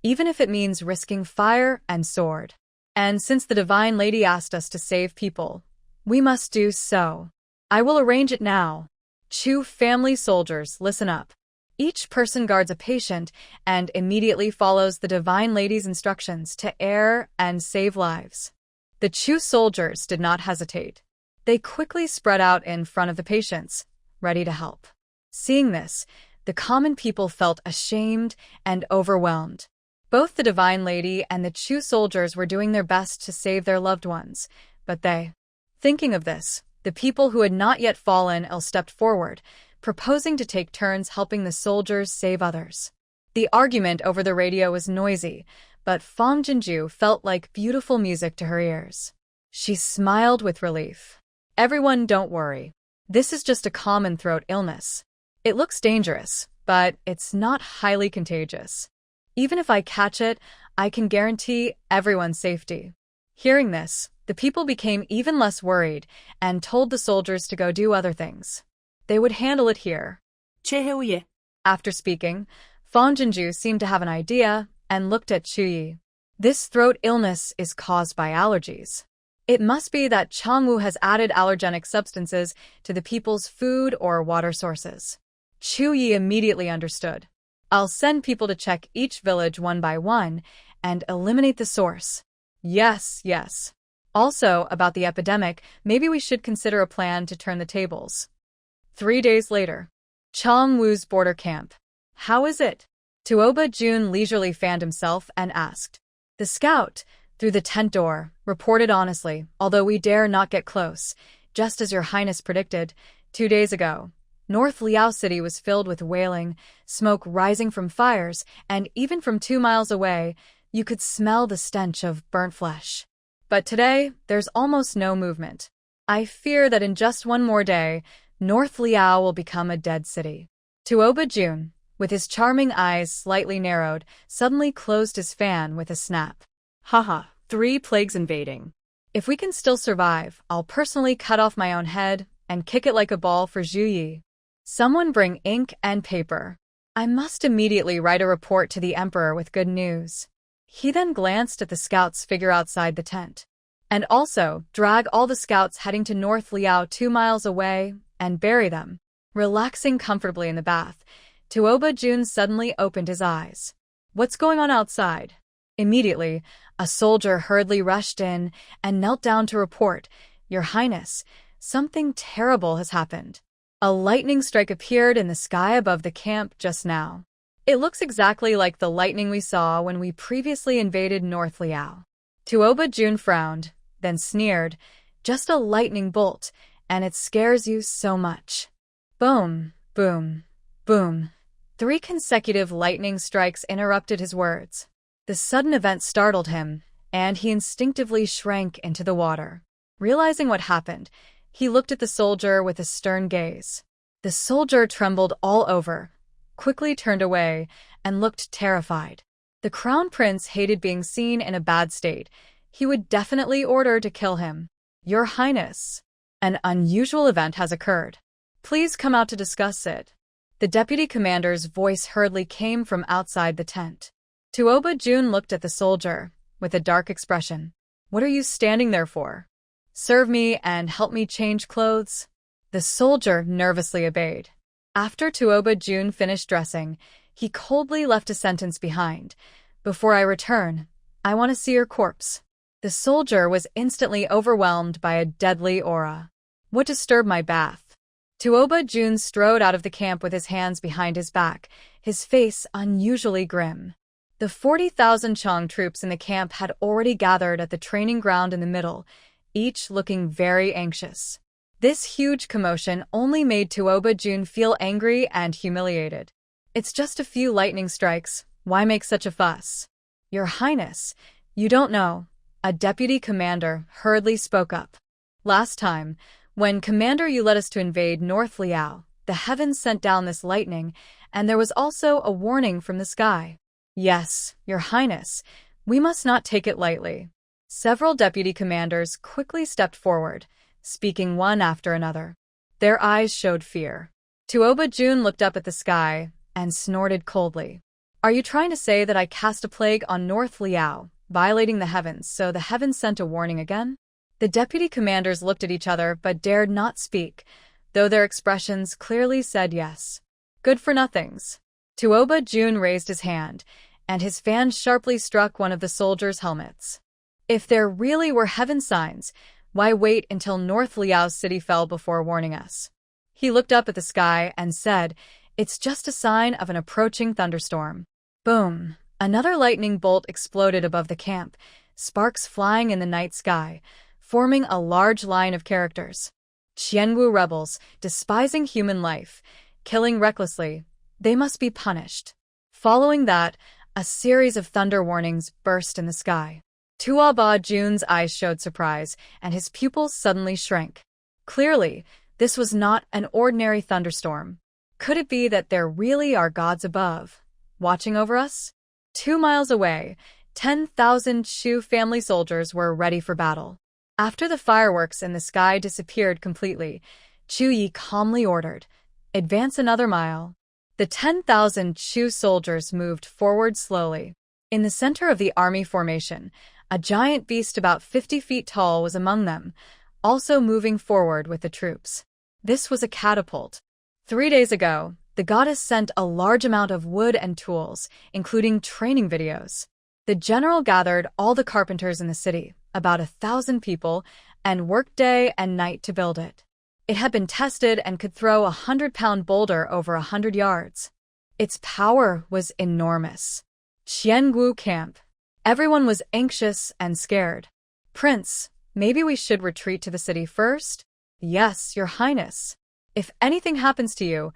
Speaker 1: even if it means risking fire and sword. And since the Divine Lady asked us to save people, we must do so. I will arrange it now. Chu family soldiers, listen up. Each person guards a patient and immediately follows the Divine Lady's instructions to err and save lives. The Chu soldiers did not hesitate. They quickly spread out in front of the patients, ready to help. Seeing this, the common people felt ashamed and overwhelmed. Both the Divine Lady and the Chu soldiers were doing their best to save their loved ones, but thinking of this, the people who had not yet fallen ill stepped forward, proposing to take turns helping the soldiers save others. The argument over the radio was noisy, but Fong Jinju felt like beautiful music to her ears. She smiled with relief. Everyone, don't worry. This is just a common throat illness. It looks dangerous, but it's not highly contagious. Even if I catch it, I can guarantee everyone's safety. Hearing this, the people became even less worried and told the soldiers to go do other things. They would handle it here.
Speaker 2: 최혜우예.
Speaker 1: After speaking, Fong Jinju seemed to have an idea and looked at Chuyi. This throat illness is caused by allergies. It must be that Changwu has added allergenic substances to the people's food or water sources. Chuyi immediately understood. I'll send people to check each village one by one and eliminate the source. Yes. Also, about the epidemic, maybe we should consider a plan to turn the tables. 3 days later, Changwu's border camp. How is it? Tuoba Jun leisurely fanned himself and asked. The scout, through the tent door, reported honestly, although we dare not get close, just as your highness predicted, 2 days ago. North Liao City was filled with wailing, smoke rising from fires, and even from 2 miles away, you could smell the stench of burnt flesh. But today, there's almost no movement. I fear that in just one more day, North Liao will become a dead city. Tuoba Jun, with his charming eyes slightly narrowed, suddenly closed his fan with a snap.
Speaker 2: Haha, 3 plagues invading.
Speaker 1: If we can still survive, I'll personally cut off my own head and kick it like a ball for Zhu Yi. Someone bring ink and paper. I must immediately write a report to the emperor with good news. He then glanced at the scouts' figure outside the tent. And also, drag all the scouts heading to North Liao 2 miles away and bury them. Relaxing comfortably in the bath, Tuoba Jun suddenly opened his eyes. What's going on outside? Immediately, a soldier hurriedly rushed in and knelt down to report, Your Highness, something terrible has happened. A lightning strike appeared in the sky above the camp just now. It looks exactly like the lightning we saw when we previously invaded North Liao. Tuoba Jun frowned, then sneered, Just a lightning bolt, and it scares you so much. Boom, boom, boom. 3 consecutive lightning strikes interrupted his words. The sudden event startled him, and he instinctively shrank into the water. Realizing what happened, he looked at the soldier with a stern gaze. The soldier trembled all over, quickly turned away, and looked terrified. The crown prince hated being seen in a bad state. He would definitely order to kill him. Your Highness, an unusual event has occurred. Please come out to discuss it. The deputy commander's voice hurriedly came from outside the tent. Tuoba Jun looked at the soldier, with a dark expression. What are you standing there for? Serve me and help me change clothes? The soldier nervously obeyed. After Tuoba Jun finished dressing, he coldly left a sentence behind. Before I return, I want to see your corpse. The soldier was instantly overwhelmed by a deadly aura. What disturbed my bath? Tuoba Jun strode out of the camp with his hands behind his back, his face unusually grim. The 40,000 Chong troops in the camp had already gathered at the training ground in the middle, each looking very anxious. This huge commotion only made Tuoba Jun feel angry and humiliated. It's just a few lightning strikes. Why make such a fuss? Your Highness, you don't know. A deputy commander hurriedly spoke up. Last time, when Commander you led us to invade North Liao, the heavens sent down this lightning, and there was also a warning from the sky. Yes, Your Highness, we must not take it lightly. Several deputy commanders quickly stepped forward, speaking one after another. Their eyes showed fear. Tuoba Jun looked up at the sky and snorted coldly. Are you trying to say that I cast a plague on North Liao, violating the heavens, so the heavens sent a warning again? The deputy commanders looked at each other but dared not speak, though their expressions clearly said yes. Good for nothings. Tuoba Jun raised his hand, and his fan sharply struck one of the soldiers' helmets. If there really were heaven signs, why wait until North Liao's city fell before warning us? He looked up at the sky and said, "It's just a sign of an approaching thunderstorm." Boom! Another lightning bolt exploded above the camp, sparks flying in the night sky, forming a large line of characters. Qianwu rebels, despising human life, killing recklessly, they must be punished. Following that, a series of thunder warnings burst in the sky. Tuoba Jun's eyes showed surprise, and his pupils suddenly shrank. Clearly, this was not an ordinary thunderstorm. Could it be that there really are gods above, watching over us? 2 miles away, 10,000 Shu family soldiers were ready for battle. After the fireworks in the sky disappeared completely, Chu Yi calmly ordered, "Advance another mile." The 10,000 Shu soldiers moved forward slowly. In the center of the army formation, a giant beast about 50 feet tall was among them, also moving forward with the troops. This was a catapult. 3 days ago, the goddess sent a large amount of wood and tools, including training videos. The general gathered all the carpenters in the city, about 1,000 people, and worked day and night to build it. It had been tested and could throw a 100-pound boulder over 100 yards. Its power was enormous. Qiangu camp. Everyone was anxious and scared. "Prince, maybe we should retreat to the city first?" "Yes, Your Highness. If anything happens to you,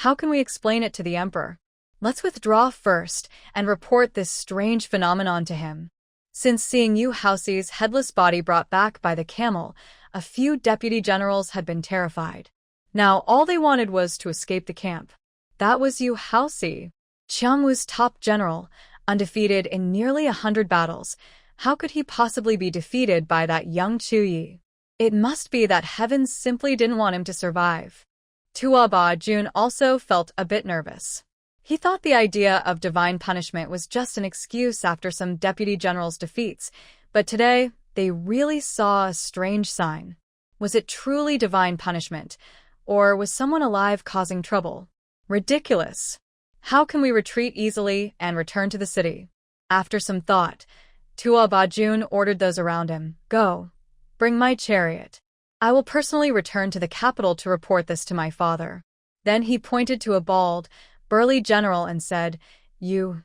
Speaker 1: how can we explain it to the emperor? Let's withdraw first and report this strange phenomenon to him." Since seeing Yu Haoxi's headless body brought back by the camel, a few deputy generals had been terrified. Now all they wanted was to escape the camp. That was Yu Haoxi, Qianwu's top general, undefeated in nearly 100 battles. How could he possibly be defeated by that young Chu Yi? It must be that heavens simply didn't want him to survive. Tuoba Jun also felt a bit nervous. He thought the idea of divine punishment was just an excuse after some deputy generals' defeats, but today they really saw a strange sign. Was it truly divine punishment, or was someone alive causing trouble? Ridiculous! How can we retreat easily and return to the city? After some thought, Tuoba Jun ordered those around him, "Go, bring my chariot. I will personally return to the capital to report this to my father." Then he pointed to a bald, burly general and said, "You,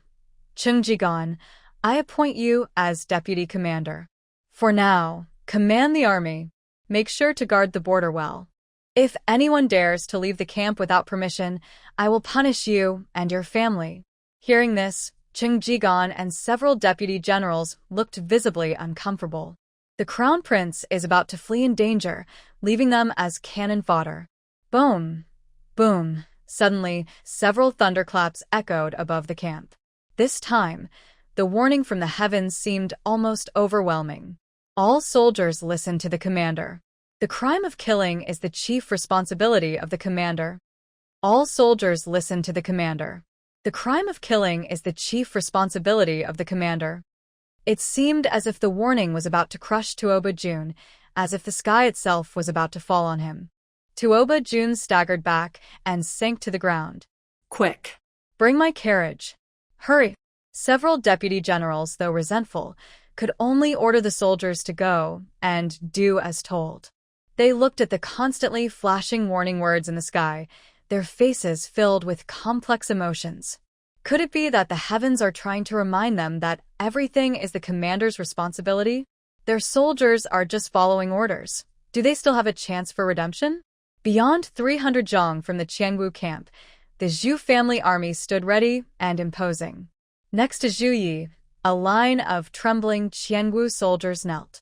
Speaker 1: Chengjigan, I appoint you as deputy commander. For now, command the army. Make sure to guard the border well. If anyone dares to leave the camp without permission, I will punish you and your family." Hearing this, Chengjigan and several deputy generals looked visibly uncomfortable. The crown prince is about to flee in danger, leaving them as cannon fodder. Boom! Boom! Suddenly, several thunderclaps echoed above the camp. This time, the warning from the heavens seemed almost overwhelming. All soldiers listened to the commander. The crime of killing is the chief responsibility of the commander. All soldiers listened to the commander. The crime of killing is the chief responsibility of the commander. It seemed as if the warning was about to crush Tuoba Jun, as if the sky itself was about to fall on him. Tuoba Jun staggered back and sank to the ground. "Quick! Bring my carriage. Hurry!" Several deputy generals, though resentful, could only order the soldiers to go and do as told. They looked at the constantly flashing warning words in the sky, their faces filled with complex emotions. Could it be that the heavens are trying to remind them that everything is the commander's responsibility? Their soldiers are just following orders. Do they still have a chance for redemption? Beyond 300 zhang from the Qiangwu camp, the Zhu family army stood ready and imposing. Next to Zhu Yi, a line of trembling Qiangwu soldiers knelt.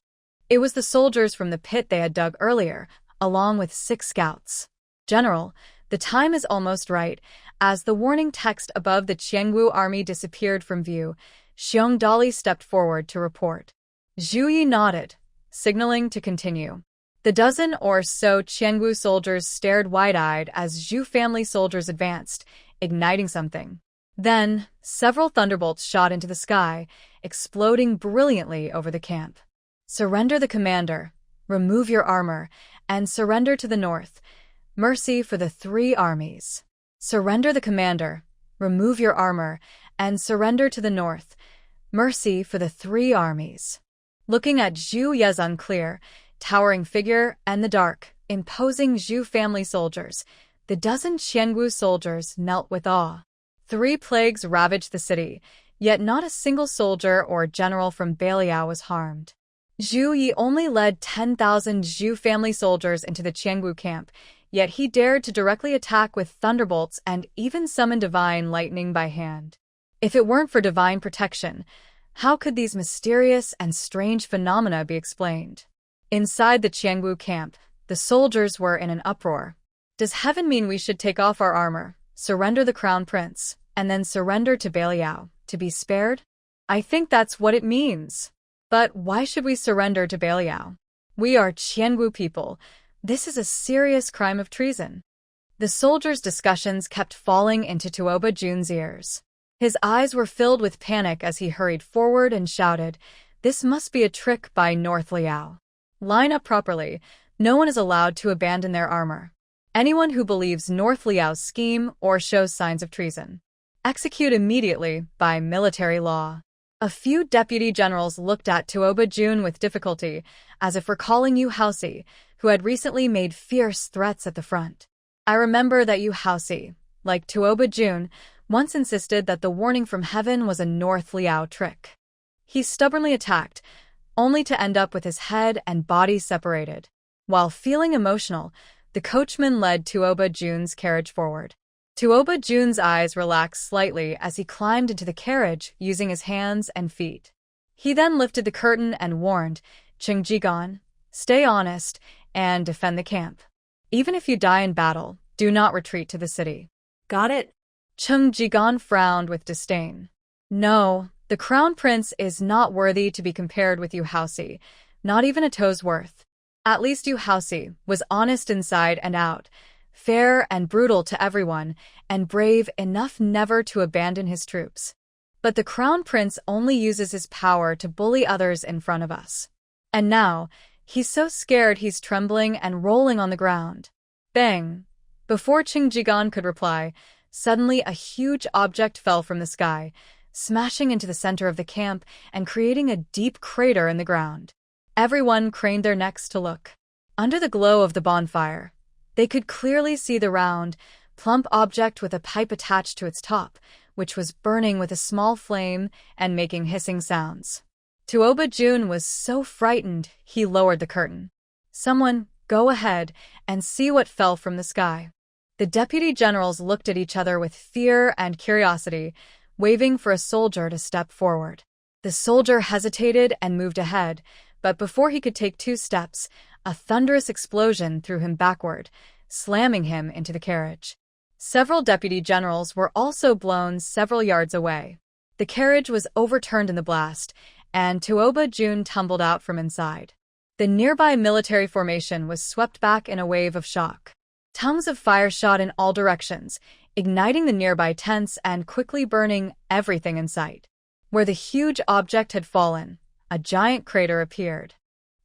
Speaker 1: It was the soldiers from the pit they had dug earlier, along with 6 scouts. General, the time is almost right. As the warning text above the Qiangwu army disappeared from view, Xiong Dali stepped forward to report. Zhu Yi nodded, signaling to continue. The dozen or so Qiangwu soldiers stared wide-eyed as Zhu family soldiers advanced, igniting something. Then, several thunderbolts shot into the sky, exploding brilliantly over the camp. Surrender the commander, remove your armor, and surrender to the north. Mercy for the 3 armies. Surrender the commander, remove your armor, and surrender to the north. Mercy for the 3 armies. Looking at Zhu Ye's unclear, towering figure and the dark, imposing Zhu family soldiers, the dozen Qiangwu soldiers knelt with awe. 3 plagues ravaged the city, yet not a single soldier or general from Beiliang was harmed. Zhu Yi only led 10,000 Zhu family soldiers into the Qiangwu camp, yet he dared to directly attack with thunderbolts and even summon divine lightning by hand. If it weren't for divine protection, how could these mysterious and strange phenomena be explained? Inside the Qiangwu camp, the soldiers were in an uproar. Does heaven mean we should take off our armor, surrender the crown prince, and then surrender to Beiliang, to be spared? I think that's what it means. But why should we surrender to Beiliang? We are Qiangwu people. This is a serious crime of treason. The soldiers' discussions kept falling into Tuoba Jun's ears. His eyes were filled with panic as he hurried forward and shouted, "This must be a trick by North Liao. Line up properly. No one is allowed to abandon their armor. Anyone who believes North Liao's scheme or shows signs of treason, execute immediately by military law." A few deputy generals looked at Tuoba Jun with difficulty, as if recalling Yu Haoxi, who had recently made fierce threats at the front. I remember that Yu Haoxi, like Tuoba Jun, once insisted that the warning from heaven was a North Liao trick. He stubbornly attacked, only to end up with his head and body separated. While feeling emotional, the coachman led Tuoba Jun's carriage forward. Tuoba Jun's eyes relaxed slightly as he climbed into the carriage using his hands and feet. He then lifted the curtain and warned, "Cheng Jigan, stay honest and defend the camp. Even if you die in battle, do not retreat to the city."
Speaker 2: Got it?
Speaker 1: Cheng Jigan frowned with disdain. No, the crown prince is not worthy to be compared with Yu Haoxi, not even a toe's worth. At least Yu Haoxi was honest inside and out, fair and brutal to everyone, and brave enough never to abandon his troops. But the crown prince only uses his power to bully others in front of us. And now, he's so scared he's trembling and rolling on the ground. Bang! Before Cheng Jigan could reply, suddenly a huge object fell from the sky, smashing into the center of the camp and creating a deep crater in the ground. Everyone craned their necks to look. Under the glow of the bonfire, they could clearly see the round, plump object with a pipe attached to its top, which was burning with a small flame and making hissing sounds. Tuoba Jun was so frightened he lowered the curtain. "Someone, go ahead and see what fell from the sky." The deputy generals looked at each other with fear and curiosity, waving for a soldier to step forward. The soldier hesitated and moved ahead, but before he could take 2 steps, a thunderous explosion threw him backward, slamming him into the carriage. Several deputy generals were also blown several yards away. The carriage was overturned in the blast, and Tuoba Jun tumbled out from inside. The nearby military formation was swept back in a wave of shock. Tongues of fire shot in all directions, igniting the nearby tents and quickly burning everything in sight. Where the huge object had fallen, a giant crater appeared.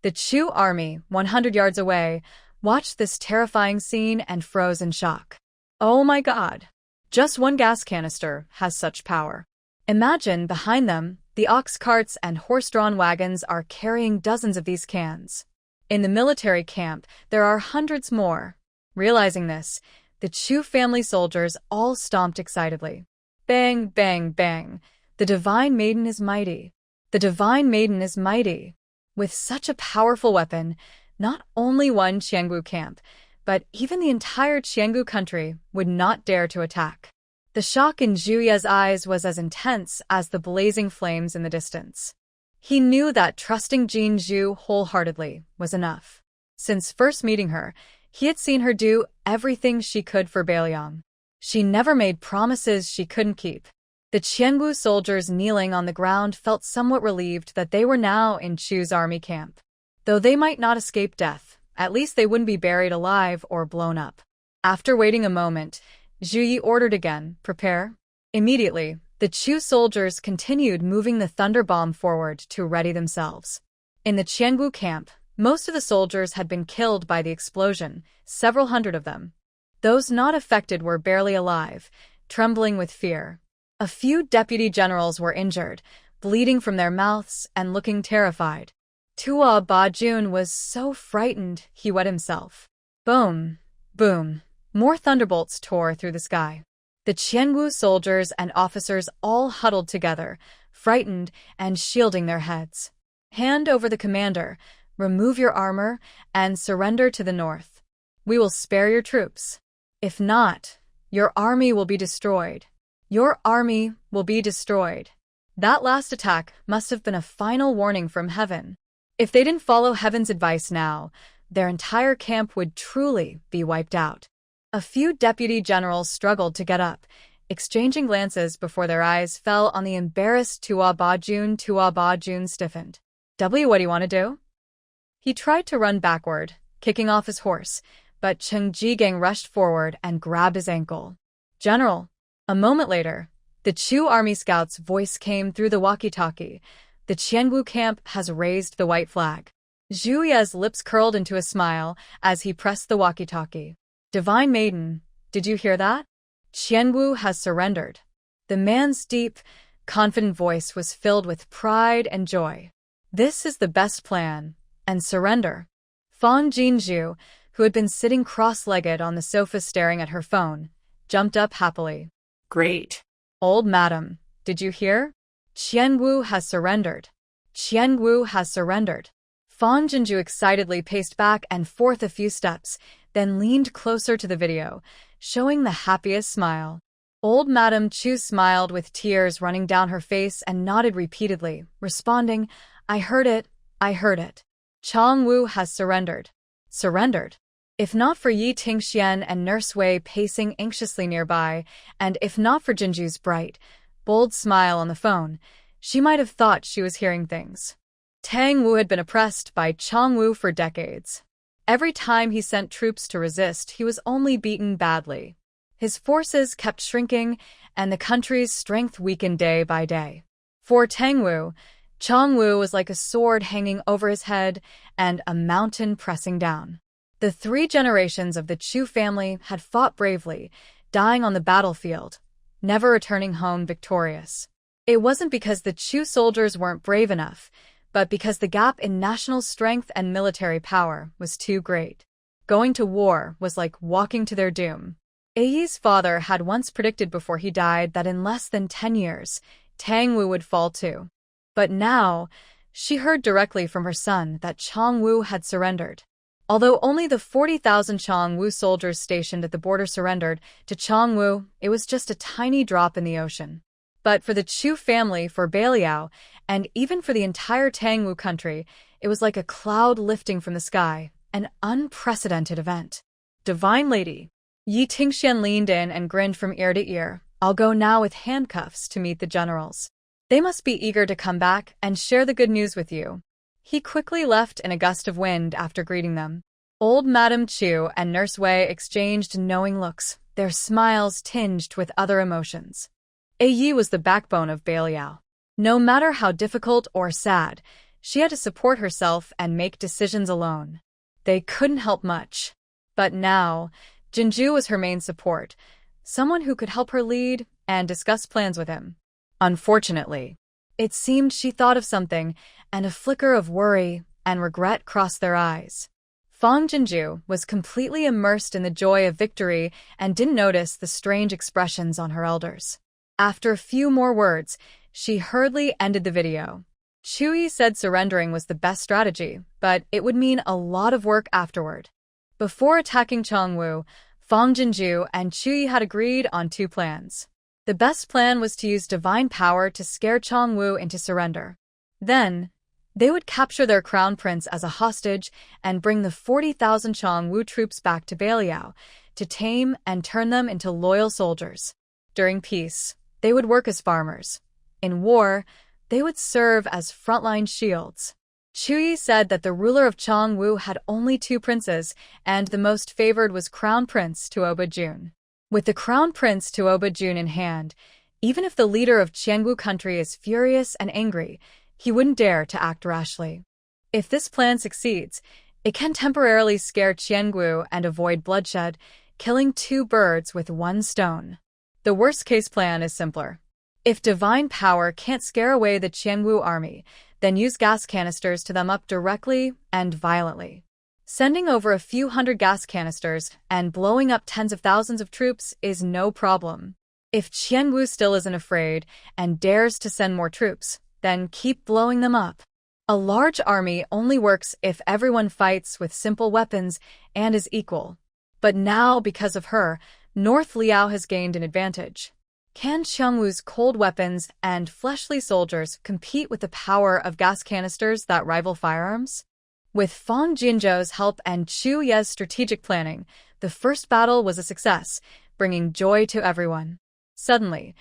Speaker 1: The Chu army, 100 yards away, watched this terrifying scene and froze in shock. Oh my God! Just one gas canister has such power. Imagine, behind them, the ox carts and horse-drawn wagons are carrying dozens of these cans. In the military camp, there are hundreds more. Realizing this, the Chu family soldiers all stomped excitedly. Bang, bang, bang. The Divine Maiden is mighty. The Divine Maiden is mighty. With such a powerful weapon, Not only one Qianggu camp, but even the entire Qianggu country would not dare to attack. The shock in Zhu Ye's eyes was as intense as the blazing flames in the distance. He knew that trusting Jin Zhu wholeheartedly was enough. Since first meeting her, he had seen her do everything she could for Beiliang. She never made promises she couldn't keep. The Qianggu soldiers kneeling on the ground felt somewhat relieved that they were now in Chu's army camp. Though they might not escape death, at least they wouldn't be buried alive or blown up. After waiting a moment, Zhu Yi ordered again, "Prepare." Immediately, the Chu soldiers continued moving the thunder bomb forward to ready themselves. In the Qianggu camp, most of the soldiers had been killed by the explosion, several hundred of them. Those not affected were barely alive, trembling with fear. A few deputy generals were injured, bleeding from their mouths and looking terrified. Tua Bajun was so frightened he wet himself. Boom! Boom! More thunderbolts tore through the sky. The Qianggu soldiers and officers all huddled together, frightened and shielding their heads. "Hand over the commander, remove your armor, and surrender to the north. We will spare your troops. If not, your army will be destroyed. Your army will be destroyed." That last attack must have been a final warning from heaven. If they didn't follow heaven's advice now, their entire camp would truly be wiped out. A few deputy generals struggled to get up, exchanging glances before their eyes fell on the embarrassed Tua Bajun. Tua Bajun stiffened. What do you want to do?" He tried to run backward, kicking off his horse, but Cheng Jigang rushed forward and grabbed his ankle. "General." A moment later, the Chu army scout's voice came through the walkie-talkie. "The Qianggu camp has raised the white flag." Zhu Ye's lips curled into a smile as he pressed the walkie-talkie. "Divine Maiden, did you hear that? Qianggu has surrendered." The man's deep, confident voice was filled with pride and joy. "This is the best plan, and surrender." Fang Jinzhu, who had been sitting cross-legged on the sofa staring at her phone, jumped up happily.
Speaker 2: Great.
Speaker 1: "Old madam, did you hear? Qianggu has surrendered. Qianggu has surrendered." Fang Jinzhu excitedly paced back and forth a few steps, then leaned closer to the video, showing the happiest smile. Old Madame Chu smiled with tears running down her face and nodded repeatedly, responding, "I heard it, I heard it. Changwu has surrendered." Surrendered? If not for Yi Tingxian and Nurse Wei pacing anxiously nearby, and if not for Jinju's bright, bold smile on the phone, she might have thought she was hearing things. Tang Wu had been oppressed by Changwu for decades. Every time he sent troops to resist, he was only beaten badly. His forces kept shrinking, and the country's strength weakened day by day. For Tang Wu, Changwu was like a sword hanging over his head and a mountain pressing down. The 3 generations of the Chu family had fought bravely, dying on the battlefield, never returning home victorious. It wasn't because the Chu soldiers weren't brave enough, but because the gap in national strength and military power was too great. Going to war was like walking to their doom. Yi's father had once predicted before he died that in less than 10 years, Tang Wu would fall too. But now, she heard directly from her son that Changwu had surrendered. Although only the 40,000 Changwu soldiers stationed at the border surrendered, to Changwu, it was just a tiny drop in the ocean. But for the Chu family, for Beiliang, and even for the entire Tangwu country, it was like a cloud lifting from the sky, an unprecedented event. "Divine Lady." Yi Tingxian leaned in and grinned from ear to ear. "I'll go now with handcuffs to meet the generals. They must be eager to come back and share the good news with you." He quickly left in a gust of wind after greeting them. Old Madame Chu and Nurse Wei exchanged knowing looks, their smiles tinged with other emotions. Yi was the backbone of Beiliang. No matter how difficult or sad, she had to support herself and make decisions alone. They couldn't help much. But now, Jinju was her main support, someone who could help her lead and discuss plans with him. Unfortunately, it seemed she thought of something, and a flicker of worry and regret crossed their eyes. Fang Jinju was completely immersed in the joy of victory and didn't notice the strange expressions on her elders. After a few more words, she hurriedly ended the video. Chu Yi said surrendering was the best strategy, but it would mean a lot of work afterward. Before attacking Chongwu, Fang Jinju and Chu Yi had agreed on two plans. The best plan was to use divine power to scare Chongwu into surrender. Then, they would capture their crown prince as a hostage and bring the 40,000 Chongwu troops back to Beiliang to tame and turn them into loyal soldiers. During peace, they would work as farmers. In war, they would serve as frontline shields. Chu Yi said that the ruler of Chongwu had only two princes, and the most favored was Crown Prince Tuoba Jun. With the Crown Prince Tuoba Jun in hand, even if the leader of Qiangu country is furious and angry, he wouldn't dare to act rashly. If this plan succeeds, it can temporarily scare Qiangu and avoid bloodshed, killing two birds with one stone. The worst-case plan is simpler. If divine power can't scare away the Qiangu army, then use gas canisters to them up directly and violently. Sending over a few hundred gas canisters and blowing up tens of thousands of troops is no problem. If Qiangu still isn't afraid and dares to send more troops, then keep blowing them up. A large army only works if everyone fights with simple weapons and is equal. But now, because of her, North Liao has gained an advantage. Can Qiangu's cold weapons and fleshly soldiers compete with the power of gas canisters that rival firearms? With Fang Jinzhou's help and Chu Ye's strategic planning, the first battle was a success, bringing joy to everyone. Suddenly,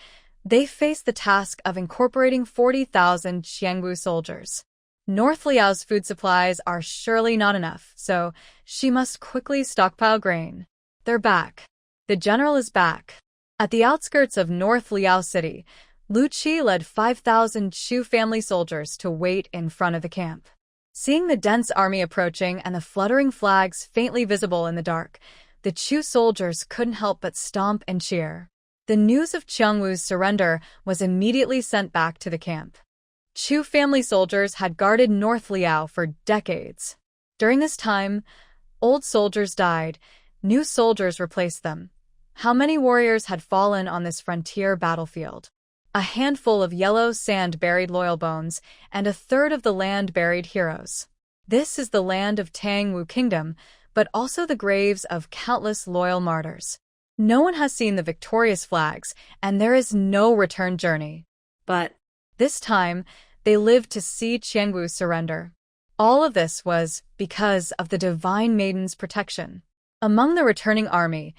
Speaker 1: they faced the task of incorporating 40,000 Qiangu soldiers. North Liao's food supplies are surely not enough, so she must quickly stockpile grain. They're back. The general is back. At the outskirts of North Liao City, Lu Qi led 5,000 Chu family soldiers to wait in front of the camp. Seeing the dense army approaching and the fluttering flags faintly visible in the dark, the Chu soldiers couldn't help but stomp and cheer. The news of Qiangu's surrender was immediately sent back to the camp. Chu family soldiers had guarded North Liao for decades. During this time, old soldiers died, new soldiers replaced them. How many warriors had fallen on this frontier battlefield? A handful of yellow sand buried loyal bones, and a third of the land buried heroes. This is the land of Tangwu Kingdom, but also the graves of countless loyal martyrs. No one has seen the victorious flags, and there is no return journey. But this time, they lived to see Qiangu surrender. All of this was because of the Divine Maiden's protection. Among the returning army,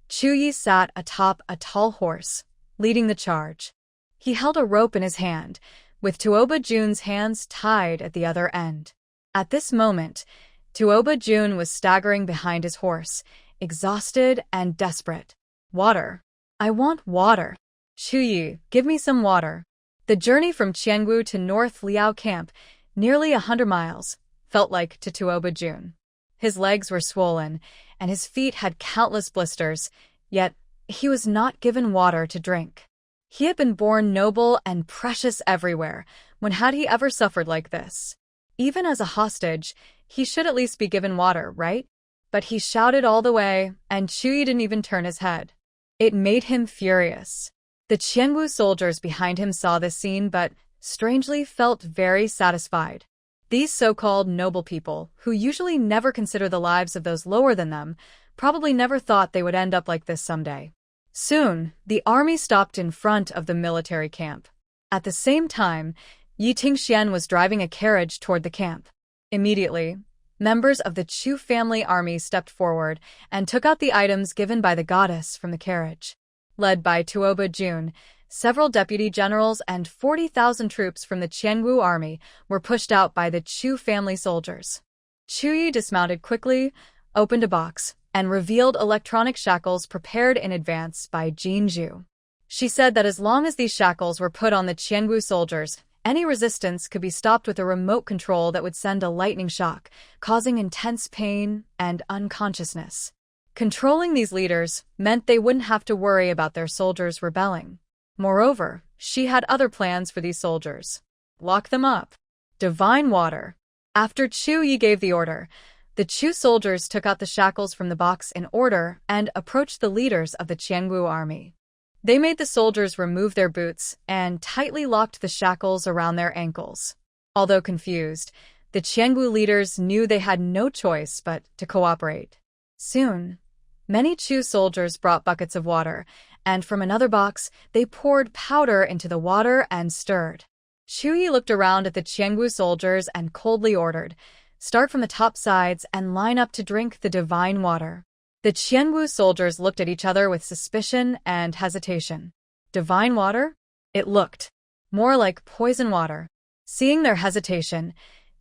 Speaker 1: Chu Yi sat atop a tall horse, leading the charge. He held a rope in his hand, with Tuoba Jun's hands tied at the other end. At this moment, Tuoba Jun was staggering behind his horse, exhausted and desperate. Water. I want water. Chu Yi, give me some water. The journey from Qiangu to North Liao Camp, nearly 100 miles, felt like to Tuoba Jun. His legs were swollen, and his feet had countless blisters, yet he was not given water to drink. He had been born noble and precious everywhere. When had he ever suffered like this? Even as a hostage, he should at least be given water, right? But he shouted all the way, and Chu Yi didn't even turn his head. It made him furious. The Qiangu soldiers behind him saw this scene but, strangely, felt very satisfied. These so-called noble people, who usually never consider the lives of those lower than them, probably never thought they would end up like this someday. Soon, the army stopped in front of the military camp. At the same time, Yi Tingxian was driving a carriage toward the camp. Immediately, members of the Chu family army stepped forward and took out the items given by the goddess from the carriage. Led by Tuoba Jun, several deputy generals and 40,000 troops from the Qiangu army were pushed out by the Chu family soldiers. Chu Yi dismounted quickly, opened a box, and revealed electronic shackles prepared in advance by Jin Zhu. She said that as long as these shackles were put on the Qiangu soldiers, any resistance could be stopped with a remote control that would send a lightning shock, causing intense pain and unconsciousness. Controlling these leaders meant they wouldn't have to worry about their soldiers rebelling. Moreover, she had other plans for these soldiers. Lock them up. Divine water. After Chu Yi gave the order, the Chu soldiers took out the shackles from the box in order and approached the leaders of the Qiangu army. They made the soldiers remove their boots and tightly locked the shackles around their ankles. Although confused, the Qiangwu leaders knew they had no choice but to cooperate. Soon, many Chu soldiers brought buckets of water, and from another box, they poured powder into the water and stirred. Chu Yi looked around at the Qiangwu soldiers and coldly ordered, "Start from the top sides and line up to drink the divine water." The Qiangwu soldiers looked at each other with suspicion and hesitation. Divine water? It looked more like poison water. Seeing their hesitation,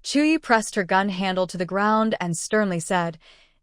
Speaker 1: Chu Yi pressed her gun handle to the ground and sternly said,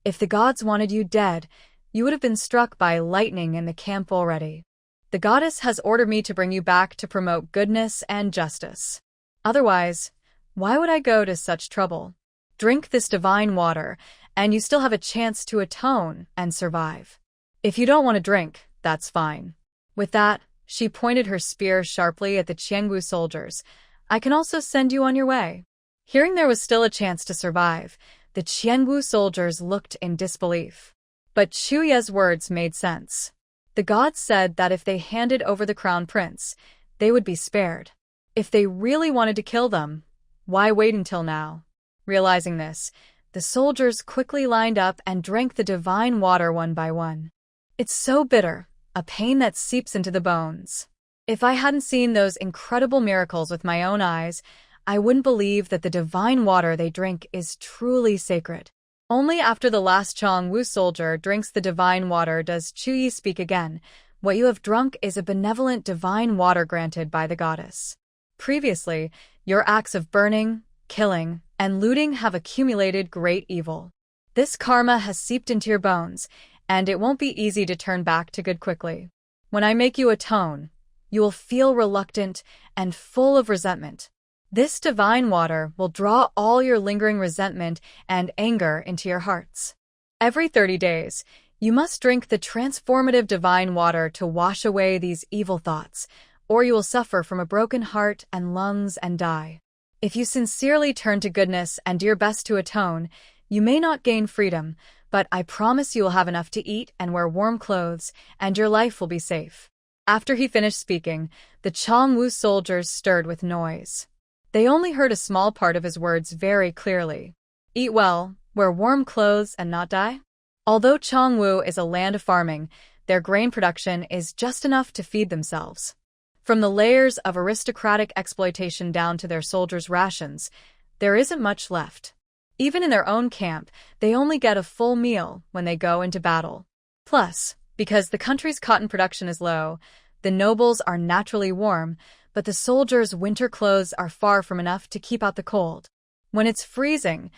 Speaker 1: "If the gods wanted you dead, you would have been struck by lightning in the camp already. The goddess has ordered me to bring you back to promote goodness and justice. Otherwise, why would I go to such trouble? Drink this divine water, and you still have a chance to atone and survive. If you don't want to drink, that's fine." With that, she pointed her spear sharply at the Qiangwu soldiers. "I can also send you on your way." Hearing there was still a chance to survive, the Qiangwu soldiers looked in disbelief. But Chu Ye's words made sense. The gods said that if they handed over the crown prince, they would be spared. If they really wanted to kill them, why wait until now? Realizing this, the soldiers quickly lined up and drank the divine water one by one. It's so bitter, a pain that seeps into the bones. If I hadn't seen those incredible miracles with my own eyes, I wouldn't believe that the divine water they drink is truly sacred. Only after the last Qiangwu soldier drinks the divine water does Chu Yi speak again. "What you have drunk is a benevolent divine water granted by the goddess. Previously, your acts of burning, killing, and looting have accumulated great evil. This karma has seeped into your bones, and it won't be easy to turn back to good quickly. When I make you atone, you will feel reluctant and full of resentment. This divine water will draw all your lingering resentment and anger into your hearts. Every 30 days, you must drink the transformative divine water to wash away these evil thoughts, or you will suffer from a broken heart and lungs and die. If you sincerely turn to goodness and do your best to atone, you may not gain freedom, but I promise you will have enough to eat and wear warm clothes, and your life will be safe." After he finished speaking, the Qiangwu soldiers stirred with noise. They only heard a small part of his words very clearly. Eat well, wear warm clothes, and not die? Although Qiangwu is a land of farming, their grain production is just enough to feed themselves. From the layers of aristocratic exploitation down to their soldiers' rations, there isn't much left. Even in their own camp, they only get a full meal when they go into battle. Plus, because the country's cotton production is low, the nobles are naturally warm, but the soldiers' winter clothes are far from enough to keep out the cold. When it's freezing,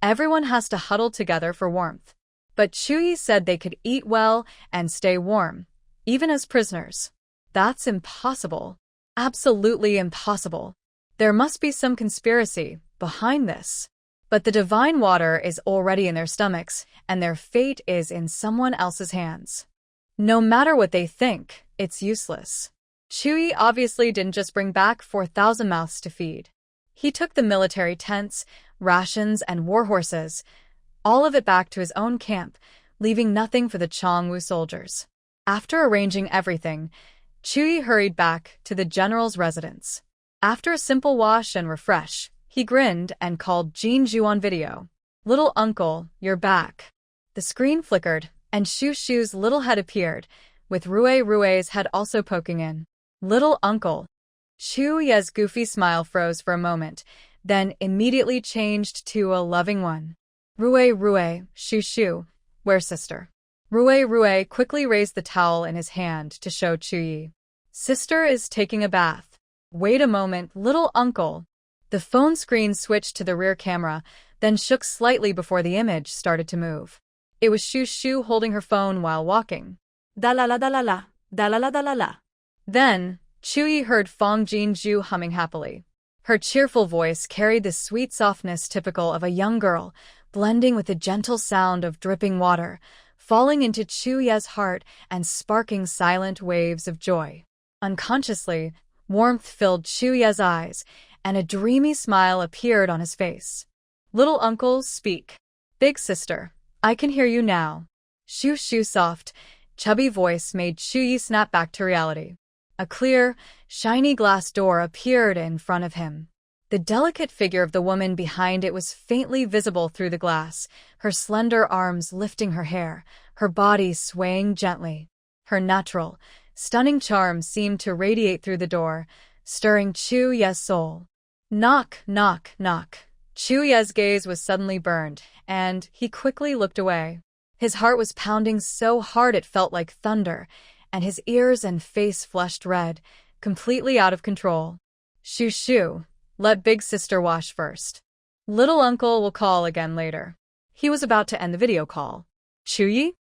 Speaker 1: everyone has to huddle together for warmth. But Chu Yi said they could eat well and stay warm, even as prisoners. That's impossible. Absolutely impossible. There must be some conspiracy behind this. But the divine water is already in their stomachs, and their fate is in someone else's hands. No matter what they think, it's useless. Chu Yi obviously didn't just bring back 4,000 mouths to feed. He took the military tents, rations, and war horses, all of it back to his own camp, leaving nothing for the Qiangwu soldiers. After arranging everything, Chu Yi hurried back to the general's residence. After a simple wash and refresh, he grinned and called Jin Zhu on video. "Little uncle, you're back." The screen flickered, and Shu Shu's little head appeared, with Rue's head also poking in. "Little uncle." Chu Ye's goofy smile froze for a moment, then immediately changed to a loving one. Rue, Shu, where's sister?" Rue quickly raised the towel in his hand to show Chu Yi. "Sister is taking a bath." "Wait a moment, little uncle." The phone screen switched to the rear camera, then shook slightly before the image started to move. It was Shu Shu holding her phone while walking.
Speaker 2: Da-la-la da-la-la, da-la-la da-la-la.
Speaker 1: Then, Chu Yi heard Fong Jinju humming happily. Her cheerful voice carried the sweet softness typical of a young girl, blending with the gentle sound of dripping water, falling into Chu Ye's heart and sparking silent waves of joy. Unconsciously, warmth filled Chu Ye's eyes, and a dreamy smile appeared on his face. "Little uncle, speak." "Big sister, I can hear you now." Shu Shu's soft, chubby voice made Chu Yi snap back to reality. A clear, shiny glass door appeared in front of him. The delicate figure of the woman behind it was faintly visible through the glass, her slender arms lifting her hair, her body swaying gently. Her natural, stunning charm seemed to radiate through the door, stirring Chu Ye's soul. Knock, knock, knock. Chu Ye's gaze was suddenly burned, and he quickly looked away. His heart was pounding so hard it felt like thunder, and his ears and face flushed red, completely out of control. Shoo shoo, let big sister wash first. Little uncle will call again later. He was about to end the video call. Chuyi?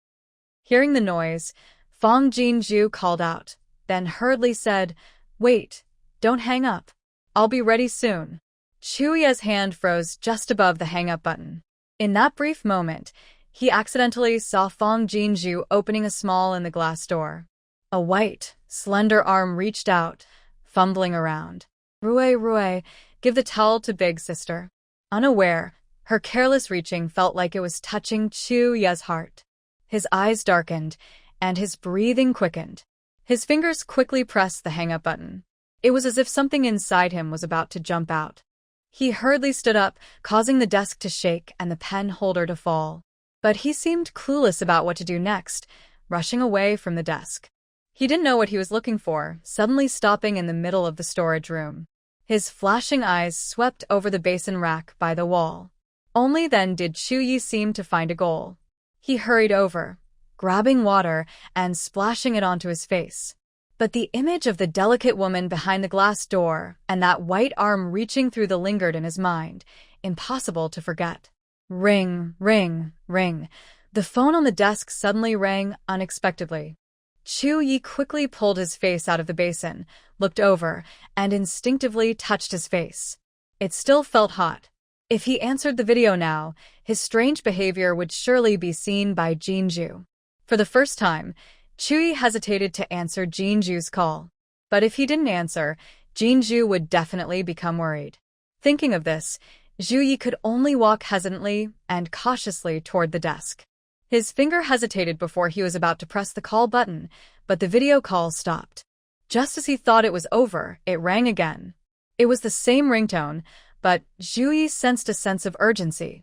Speaker 1: Hearing the noise, Fong Jinju called out, then hurriedly said, Wait, don't hang up. I'll be ready soon. Chuyi's hand froze just above the hang-up button. In that brief moment, he accidentally saw Fong Jinju opening a small in the glass door. A white, slender arm reached out, fumbling around. Rue, give the towel to big sister. Unaware, her careless reaching felt like it was touching Chu Ye's heart. His eyes darkened, and his breathing quickened. His fingers quickly pressed the hang-up button. It was as if something inside him was about to jump out. He hurriedly stood up, causing the desk to shake and the pen holder to fall. But he seemed clueless about what to do next, rushing away from the desk. He didn't know what he was looking for, suddenly stopping in the middle of the storage room. His flashing eyes swept over the basin rack by the wall. Only then did Chuyi seem to find a goal. He hurried over, grabbing water and splashing it onto his face. But the image of the delicate woman behind the glass door and that white arm reaching through lingered in his mind, impossible to forget. Ring, ring, ring. The phone on the desk suddenly rang unexpectedly. Chuyi quickly pulled his face out of the basin, looked over, and instinctively touched his face. It still felt hot. If he answered the video now, his strange behavior would surely be seen by Jinju. For the first time, Chuyi hesitated to answer Jinju's call. But if he didn't answer, Jinju would definitely become worried. Thinking of this, Zhuyi could only walk hesitantly and cautiously toward the desk. His finger hesitated before he was about to press the call button, but the video call stopped. Just as he thought it was over, it rang again. It was the same ringtone, but Zhuyi sensed a sense of urgency.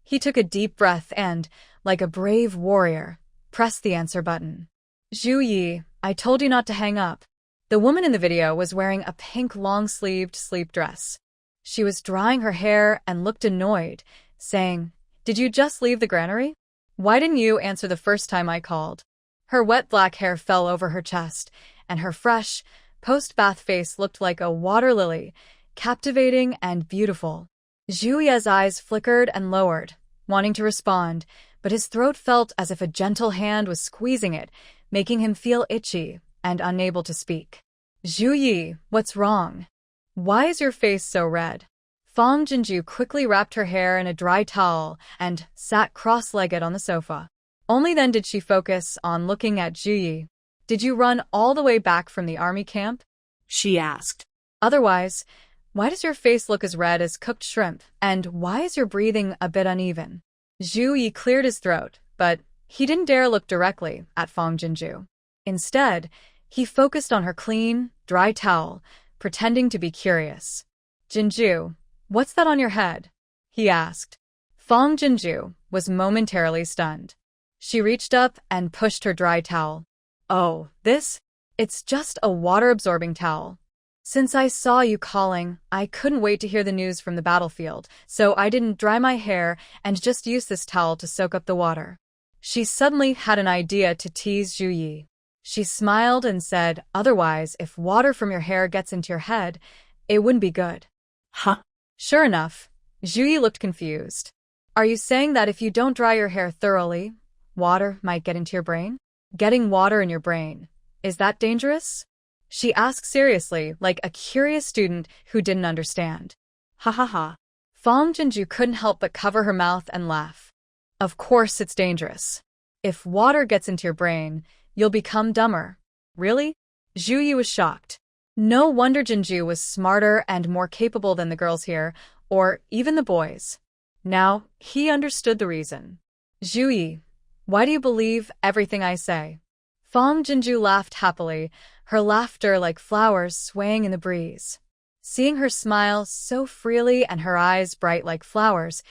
Speaker 1: He took a deep breath and, like a brave warrior, pressed the answer button. Zhuyi, I told you not to hang up. The woman in the video was wearing a pink long-sleeved sleep dress. She was drying her hair and looked annoyed, saying, Did you just leave the granary? Why didn't you answer the first time I called? Her wet black hair fell over her chest, and her fresh, post-bath face looked like a water lily, captivating and beautiful. Zhuyi's eyes flickered and lowered, wanting to respond, but his throat felt as if a gentle hand was squeezing it, making him feel itchy and unable to speak. Zhuyi, what's wrong? Why is your face so red? Fong Jinju quickly wrapped her hair in a dry towel and sat cross-legged on the sofa. Only then did she focus on looking at Zhuyi. Did you run all the way back from the army camp?
Speaker 2: She asked.
Speaker 1: Otherwise, why does your face look as red as cooked shrimp, and why is your breathing a bit uneven? Zhuyi cleared his throat, but he didn't dare look directly at Fong Jinju. Instead, he focused on her clean, dry towel, pretending to be curious. Jinju, what's that on your head? He asked. Fong Jinju was momentarily stunned. She reached up and pushed her dry towel. Oh, this? It's just a water-absorbing towel. Since I saw you calling, I couldn't wait to hear the news from the battlefield, so I didn't dry my hair and just used this towel to soak up the water. She suddenly had an idea to tease Zhuyi. She smiled and said, Otherwise, if water from your hair gets into your head, it wouldn't be good.
Speaker 2: Huh?
Speaker 1: Sure enough, Zhuyi looked confused. Are you saying that if you don't dry your hair thoroughly, water might get into your brain? Getting water in your brain, is that dangerous? She asked seriously, like a curious student who didn't understand. Ha ha ha. Fong Jinju couldn't help but cover her mouth and laugh. Of course it's dangerous. If water gets into your brain, you'll become dumber. Really? Zhuyi was shocked. No wonder Jinju was smarter and more capable than the girls here, or even the boys. Now, he understood the reason. Zhuyi, why do you believe everything I say? Fong Jinju laughed happily, her laughter like flowers swaying in the breeze. Seeing her smile so freely and her eyes bright like flowers,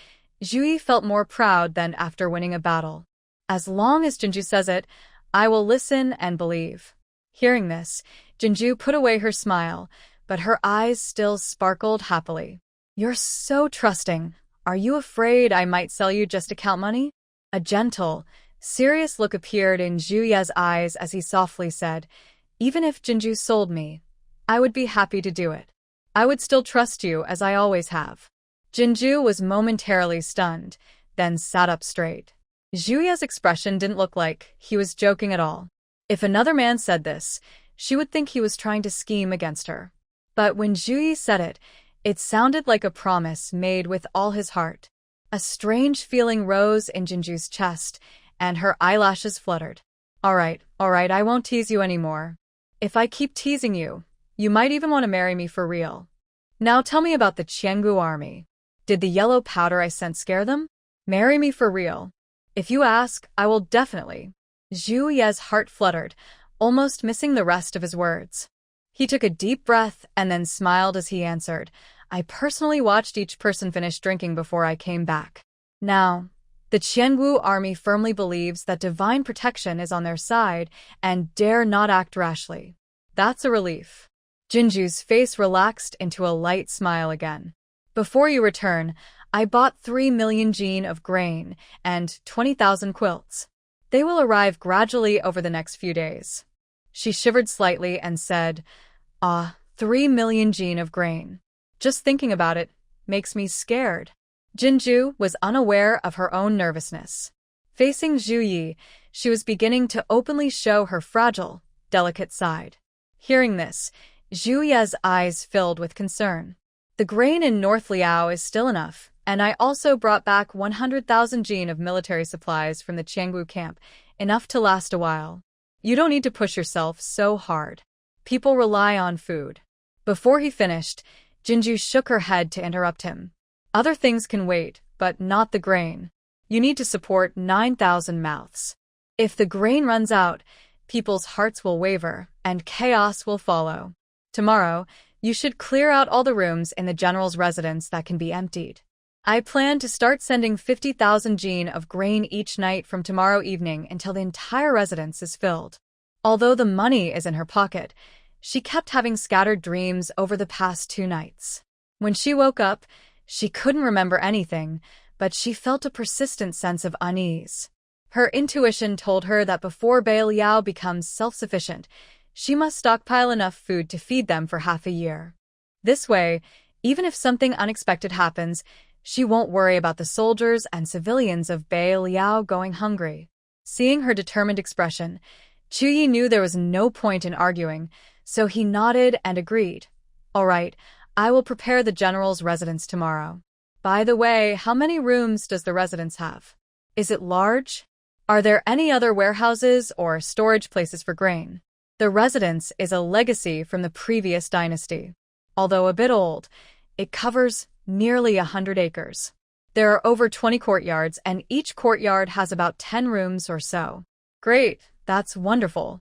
Speaker 1: Zhuyi felt more proud than after winning a battle. As long as Jinju says it, I will listen and believe. Hearing this, Jinju put away her smile, but her eyes still sparkled happily. You're so trusting. Are you afraid I might sell you just to count money? A gentle, serious look appeared in Zhuyi's eyes as he softly said, even if Jinju sold me, I would be happy to do it. I would still trust you as I always have. Jinju was momentarily stunned, then sat up straight. Zhuyi's expression didn't look like he was joking at all. If another man said this, she would think he was trying to scheme against her. But when Zhuyi said it, it sounded like a promise made with all his heart. A strange feeling rose in Jinju's chest, and her eyelashes fluttered. All right, I won't tease you anymore. If I keep teasing you, you might even want to marry me for real. Now tell me about the Qiangu army. Did the yellow powder I sent scare them? Marry me for real. If you ask, I will definitely. Zhu Ye's heart fluttered, almost missing the rest of his words. He took a deep breath and then smiled as he answered, I personally watched each person finish drinking before I came back. Now, the Qiangu army firmly believes that divine protection is on their side and dare not act rashly. That's a relief. Jinju's face relaxed into a light smile again. Before you return, I bought 3 million jin of grain and 20,000 quilts. They will arrive gradually over the next few days. She shivered slightly and said, 3 million jin of grain. Just thinking about it makes me scared. Jinju was unaware of her own nervousness. Facing Zhu Yi, she was beginning to openly show her fragile, delicate side. Hearing this, Zhu Ye's eyes filled with concern. The grain in North Liao is still enough, and I also brought back 100,000 jin of military supplies from the Qiangu camp, enough to last a while. You don't need to push yourself so hard. People rely on food. Before he finished, Jinju shook her head to interrupt him. Other things can wait, but not the grain. You need to support 9,000 mouths. If the grain runs out, people's hearts will waver, and chaos will follow. Tomorrow, you should clear out all the rooms in the general's residence that can be emptied. I plan to start sending 50,000 jin of grain each night from tomorrow evening until the entire residence is filled. Although the money is in her pocket, she kept having scattered dreams over the past 2 nights. When she woke up, she couldn't remember anything, but she felt a persistent sense of unease. Her intuition told her that before Beiliang becomes self-sufficient, she must stockpile enough food to feed them for half a year. This way, even if something unexpected happens, she won't worry about the soldiers and civilians of Beiliang going hungry. Seeing her determined expression, Chuyi knew there was no point in arguing, so he nodded and agreed. All right, I will prepare the general's residence tomorrow. By the way, how many rooms does the residence have? Is it large? Are there any other warehouses or storage places for grain? The residence is a legacy from the previous dynasty. Although a bit old, it covers nearly 100 acres. There are over 20 courtyards, and each courtyard has about 10 rooms or so. Great, that's wonderful.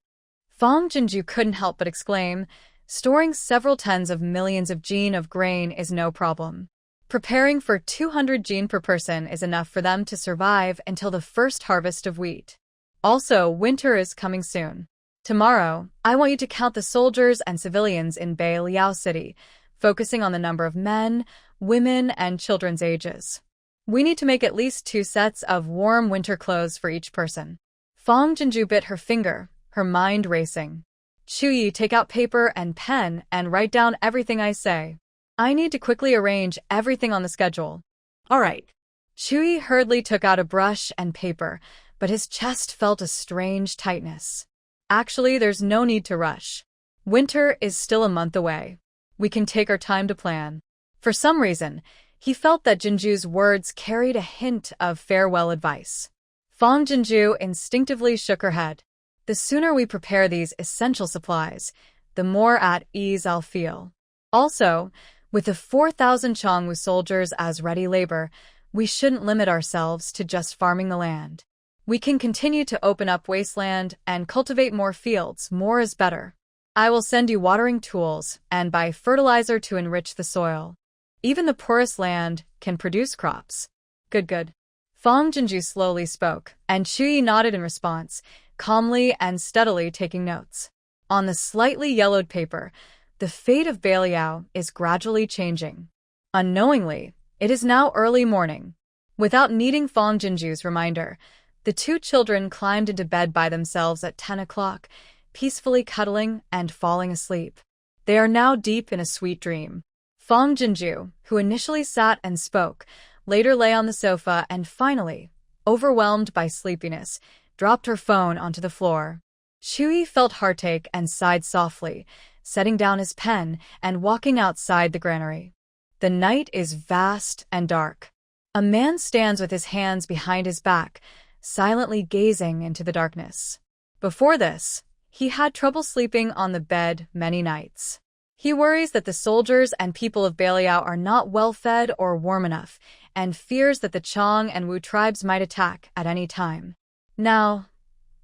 Speaker 1: Fang Jinju couldn't help but exclaim, storing several tens of millions of jin of grain is no problem. Preparing for 200 jin per person is enough for them to survive until the first harvest of wheat. Also, winter is coming soon. Tomorrow, I want you to count the soldiers and civilians in Beiliang City, focusing on the number of men, women, and children's ages. We need to make at least 2 sets of warm winter clothes for each person. Fang Jinju bit her finger, her mind racing. Chuyi, take out paper and pen and write down everything I say. I need to quickly arrange everything on the schedule. All right. Chuyi hurriedly took out a brush and paper, but his chest felt a strange tightness. Actually, there's no need to rush. Winter is still a month away. We can take our time to plan. For some reason, he felt that Jinju's words carried a hint of farewell advice. Fang Jinju instinctively shook her head. The sooner we prepare these essential supplies, the more at ease I'll feel. Also, with the 4,000 Changwu soldiers as ready labor, we shouldn't limit ourselves to just farming the land. We can continue to open up wasteland and cultivate more fields. More is better. I will send you watering tools and buy fertilizer to enrich the soil. Even the poorest land can produce crops. Good, good. Fang Jinju slowly spoke, and Chuyi nodded in response, calmly and steadily taking notes. On the slightly yellowed paper, the fate of Beiliang is gradually changing. Unknowingly, it is now early morning. Without needing Fang Jinju's reminder, the two children climbed into bed by themselves at 10 o'clock, peacefully cuddling and falling asleep. They are now deep in a sweet dream. Fang Jinju, who initially sat and spoke, later lay on the sofa and finally, overwhelmed by sleepiness, dropped her phone onto the floor. Chuyi felt heartache and sighed softly, setting down his pen and walking outside the granary. The night is vast and dark. A man stands with his hands behind his back, silently gazing into the darkness. Before this, he had trouble sleeping on the bed many nights. He worries that the soldiers and people of Beiliang are not well-fed or warm enough, and fears that the Chang and Wu tribes might attack at any time. Now,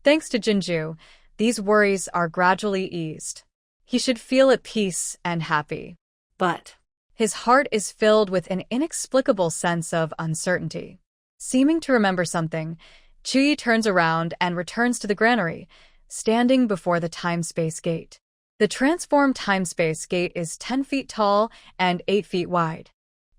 Speaker 1: thanks to Jinju, these worries are gradually eased. He should feel at peace and happy. But his heart is filled with an inexplicable sense of uncertainty. Seeming to remember something, Chuyi turns around and returns to the granary, standing before the time-space gate. The transformed time-space gate is 10 feet tall and 8 feet wide.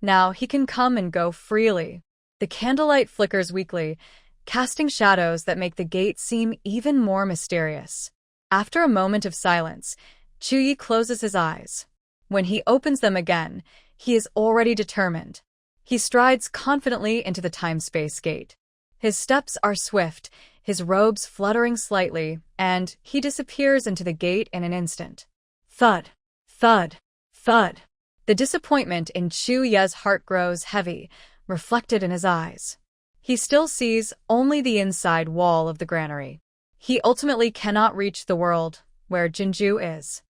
Speaker 1: Now he can come and go freely. The candlelight flickers weakly, casting shadows that make the gate seem even more mysterious. After a moment of silence, Chuyi closes his eyes. When he opens them again, he is already determined. He strides confidently into the time-space gate. His steps are swift, his robes fluttering slightly, and he disappears into the gate in an instant. Thud, thud, thud. The disappointment in Chu Ye's heart grows heavy, reflected in his eyes. He still sees only the inside wall of the granary. He ultimately cannot reach the world where Jinju is.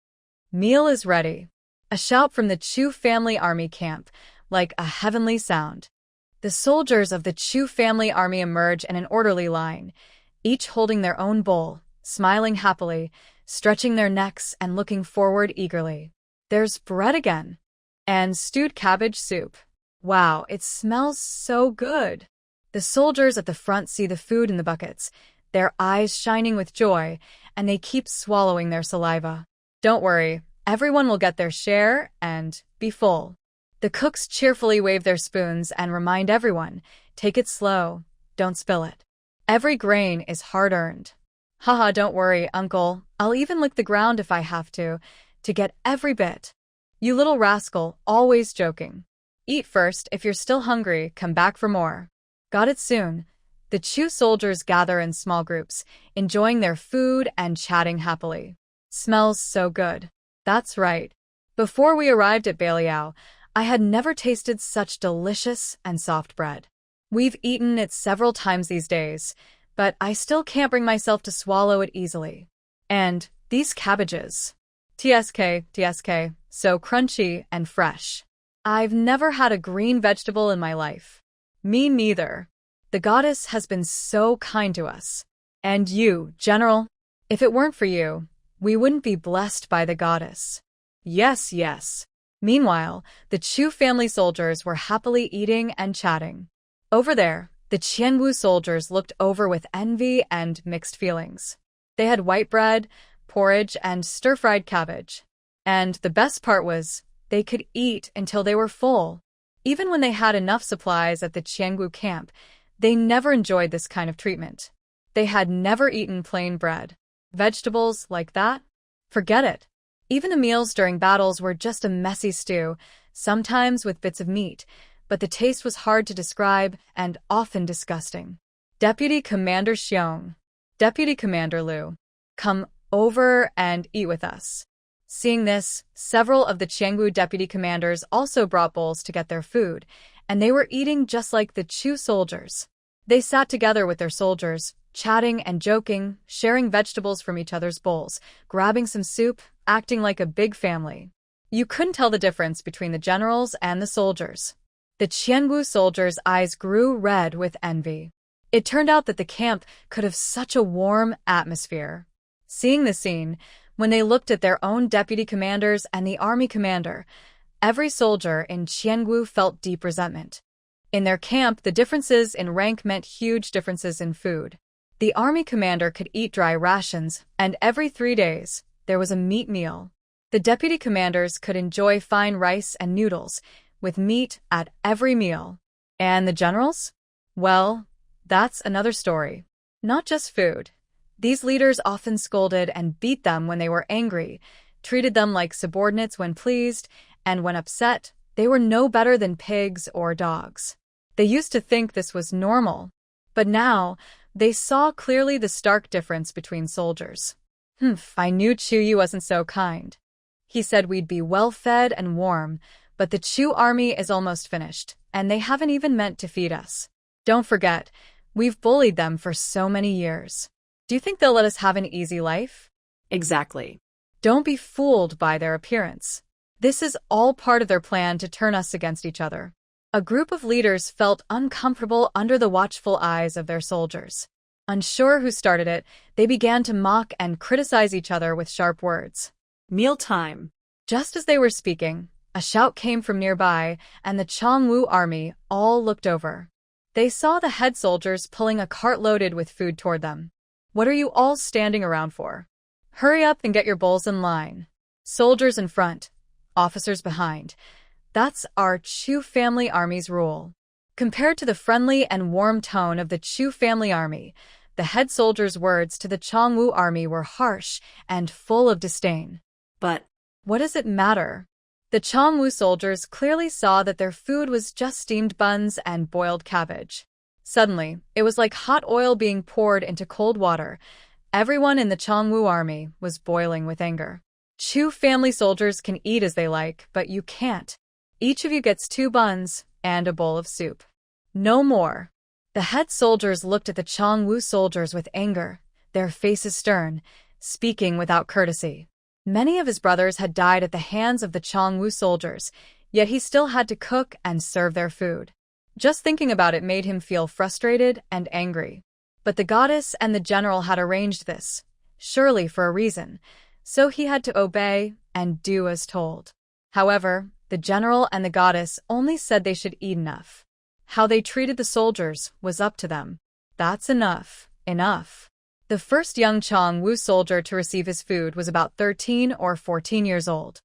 Speaker 1: Meal is ready. A shout from the Chu family army camp, like a heavenly sound. The soldiers of the Chu family army emerge in an orderly line, each holding their own bowl, smiling happily, stretching their necks and looking forward eagerly. There's bread again. And stewed cabbage soup. Wow, it smells so good. The soldiers at the front see the food in the buckets, their eyes shining with joy, and they keep swallowing their saliva. Don't worry, everyone will get their share and be full. The cooks cheerfully wave their spoons and remind everyone, take it slow, don't spill it. Every grain is hard-earned. Haha, don't worry, uncle, I'll even lick the ground if I have to get every bit. You little rascal, always joking. Eat first, if you're still hungry, come back for more. Got it soon. The Chu soldiers gather in small groups, enjoying their food and chatting happily. Smells so good. That's right. Before we arrived at Beiliang, I had never tasted such delicious and soft bread. We've eaten it several times these days, but I still can't bring myself to swallow it easily. And these cabbages. TSK, so crunchy and fresh. I've never had a green vegetable in my life. Me neither. The goddess has been so kind to us. And you, General, if it weren't for you, we wouldn't be blessed by the goddess. Yes, yes. Meanwhile, the Chu family soldiers were happily eating and chatting. Over there, the Qianwu soldiers looked over with envy and mixed feelings. They had white bread, porridge, and stir-fried cabbage. And the best part was, they could eat until they were full. Even when they had enough supplies at the Qiangu camp, they never enjoyed this kind of treatment. They had never eaten plain bread. Vegetables like that? Forget it. Even the meals during battles were just a messy stew, sometimes with bits of meat, but the taste was hard to describe and often disgusting. Deputy Commander Xiong. Deputy Commander Liu. Come over and eat with us. Seeing this, several of the Qiangu deputy commanders also brought bowls to get their food, and they were eating just like the Chu soldiers. They sat together with their soldiers, chatting and joking, sharing vegetables from each other's bowls, grabbing some soup, acting like a big family. You couldn't tell the difference between the generals and the soldiers. The Qiangu soldiers' eyes grew red with envy. It turned out that the camp could have such a warm atmosphere. Seeing the scene, When they looked at their own deputy commanders and the army commander, every soldier in Qiangu felt deep resentment. In their camp, the differences in rank meant huge differences in food. The army commander could eat dry rations, and every 3 days, there was a meat meal. The deputy commanders could enjoy fine rice and noodles, with meat at every meal. And the generals? Well, that's another story. Not just food. These leaders often scolded and beat them when they were angry, treated them like subordinates when pleased, and when upset, they were no better than pigs or dogs. They used to think this was normal, but now they saw clearly the stark difference between soldiers. I knew Chuyi wasn't so kind. He said we'd be well-fed and warm, but the Chu army is almost finished, and they haven't even meant to feed us. Don't forget, we've bullied them for so many years. Do you think they'll let us have an easy life?
Speaker 2: Exactly.
Speaker 1: Don't be fooled by their appearance. This is all part of their plan to turn us against each other. A group of leaders felt uncomfortable under the watchful eyes of their soldiers. Unsure who started it, they began to mock and criticize each other with sharp words.
Speaker 2: Mealtime.
Speaker 1: Just as they were speaking, a shout came from nearby, and the Chongwu army all looked over. They saw the head soldiers pulling a cart loaded with food toward them. What are you all standing around for? Hurry up and get your bowls in line. Soldiers in front, officers behind. That's our Chu family army's rule. Compared to the friendly and warm tone of the Chu family army, the head soldier's words to the Chongwu army were harsh and full of disdain.
Speaker 2: But
Speaker 1: what does it matter? The Chongwu soldiers clearly saw that their food was just steamed buns and boiled cabbage. Suddenly, it was like hot oil being poured into cold water. Everyone in the Chongwu army was boiling with anger. Chu family soldiers can eat as they like, but you can't. Each of you gets 2 buns and a bowl of soup. No more. The head soldiers looked at the Chongwu soldiers with anger, their faces stern, speaking without courtesy. Many of his brothers had died at the hands of the Chongwu soldiers, yet he still had to cook and serve their food. Just thinking about it made him feel frustrated and angry. But the goddess and the general had arranged this, surely for a reason, so he had to obey and do as told. However, the general and the goddess only said they should eat enough. How they treated the soldiers was up to them. That's enough. Enough. The first young Chongwu soldier to receive his food was about 13 or 14 years old.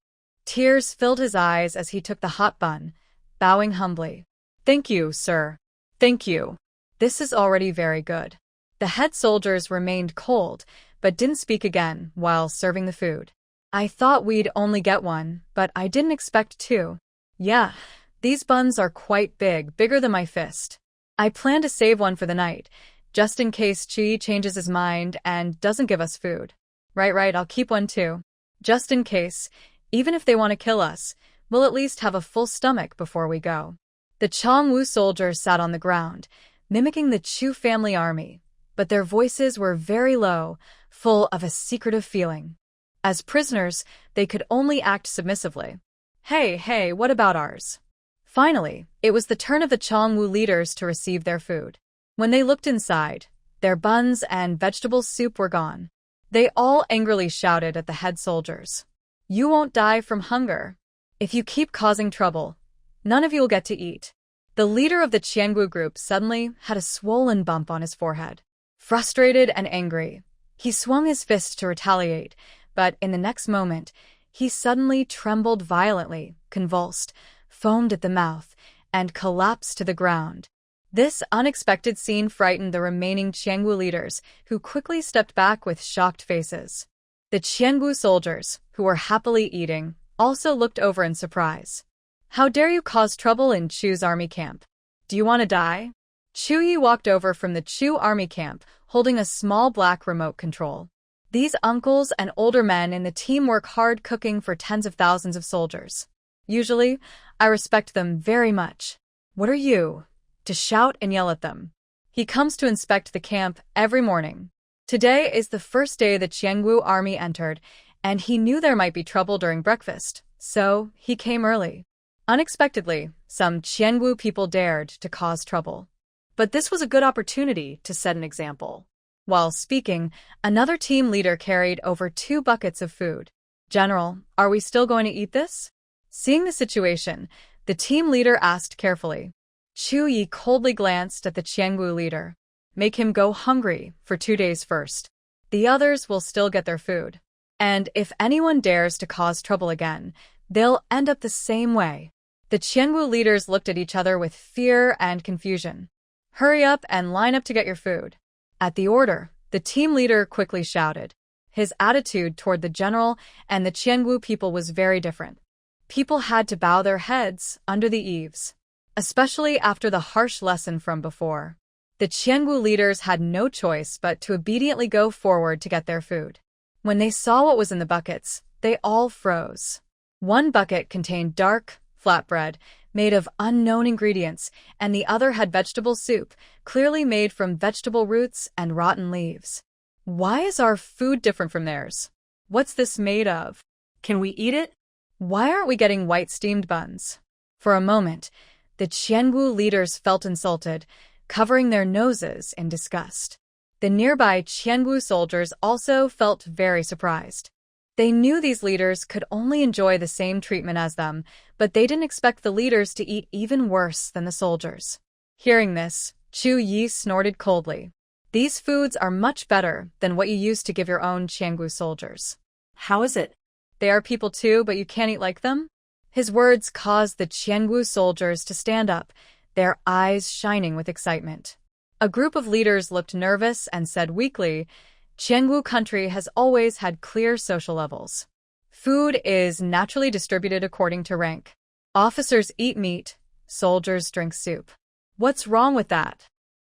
Speaker 1: Tears filled his eyes as he took the hot bun, bowing humbly. Thank you, sir. Thank you. This is already very good. The head soldiers remained cold, but didn't speak again while serving the food. I thought we'd only get 1, but I didn't expect 2. Yeah, these buns are quite big, bigger than my fist. I plan to save 1 for the night, just in case Chi changes his mind and doesn't give us food. Right, I'll keep 1 too. Just in case, even if they want to kill us, we'll at least have a full stomach before we go. The Chongwu soldiers sat on the ground, mimicking the Chu family army, but their voices were very low, full of a secretive feeling. As prisoners, they could only act submissively. Hey, what about ours? Finally, it was the turn of the Chongwu leaders to receive their food. When they looked inside, their buns and vegetable soup were gone. They all angrily shouted at the head soldiers. You won't die from hunger. If you keep causing trouble, none of you will get to eat. The leader of the Qiangu group suddenly had a swollen bump on his forehead. Frustrated and angry, he swung his fist to retaliate, but in the next moment, he suddenly trembled violently, convulsed, foamed at the mouth, and collapsed to the ground. This unexpected scene frightened the remaining Qiangu leaders, who quickly stepped back with shocked faces. The Qiangu soldiers, who were happily eating, also looked over in surprise. How dare you cause trouble in Chu's army camp? Do you want to die? Chuyi walked over from the Chu army camp, holding a small black remote control. These uncles and older men in the team work hard cooking for tens of thousands of soldiers. Usually, I respect them very much. What are you? To shout and yell at them. He comes to inspect the camp every morning. Today is the first day the Qiangu army entered, and he knew there might be trouble during breakfast, so he came early. Unexpectedly, some Qiangu people dared to cause trouble. But this was a good opportunity to set an example. While speaking, another team leader carried over 2 buckets of food. General, are we still going to eat this? Seeing the situation, the team leader asked carefully. Chu Yi coldly glanced at the Qiangwu leader. Make him go hungry for 2 days first. The others will still get their food. And if anyone dares to cause trouble again, they'll end up the same way. The Qiangwu leaders looked at each other with fear and confusion. Hurry up and line up to get your food. At the order, the team leader quickly shouted. His attitude toward the general and the Qiangwu people was very different. People had to bow their heads under the eaves, especially after the harsh lesson from before. The Qiangwu leaders had no choice but to obediently go forward to get their food. When they saw what was in the buckets, they all froze. One bucket contained dark, flatbread, made of unknown ingredients, and the other had vegetable soup, clearly made from vegetable roots and rotten leaves. Why is our food different from theirs? What's this made of?
Speaker 2: Can we eat it?
Speaker 1: Why aren't we getting white steamed buns? For a moment, the Qiangwu leaders felt insulted, covering their noses in disgust. The nearby Qiangwu soldiers also felt very surprised. They knew these leaders could only enjoy the same treatment as them, but they didn't expect the leaders to eat even worse than the soldiers. Hearing this, Chu Yi snorted coldly. These foods are much better than what you used to give your own Qiangwu soldiers.
Speaker 2: How is it?
Speaker 1: They are people too, but you can't eat like them? His words caused the Qiangwu soldiers to stand up, their eyes shining with excitement. A group of leaders looked nervous and said weakly, Qiangwu country has always had clear social levels. Food is naturally distributed according to rank. Officers eat meat, soldiers drink soup. What's wrong with that?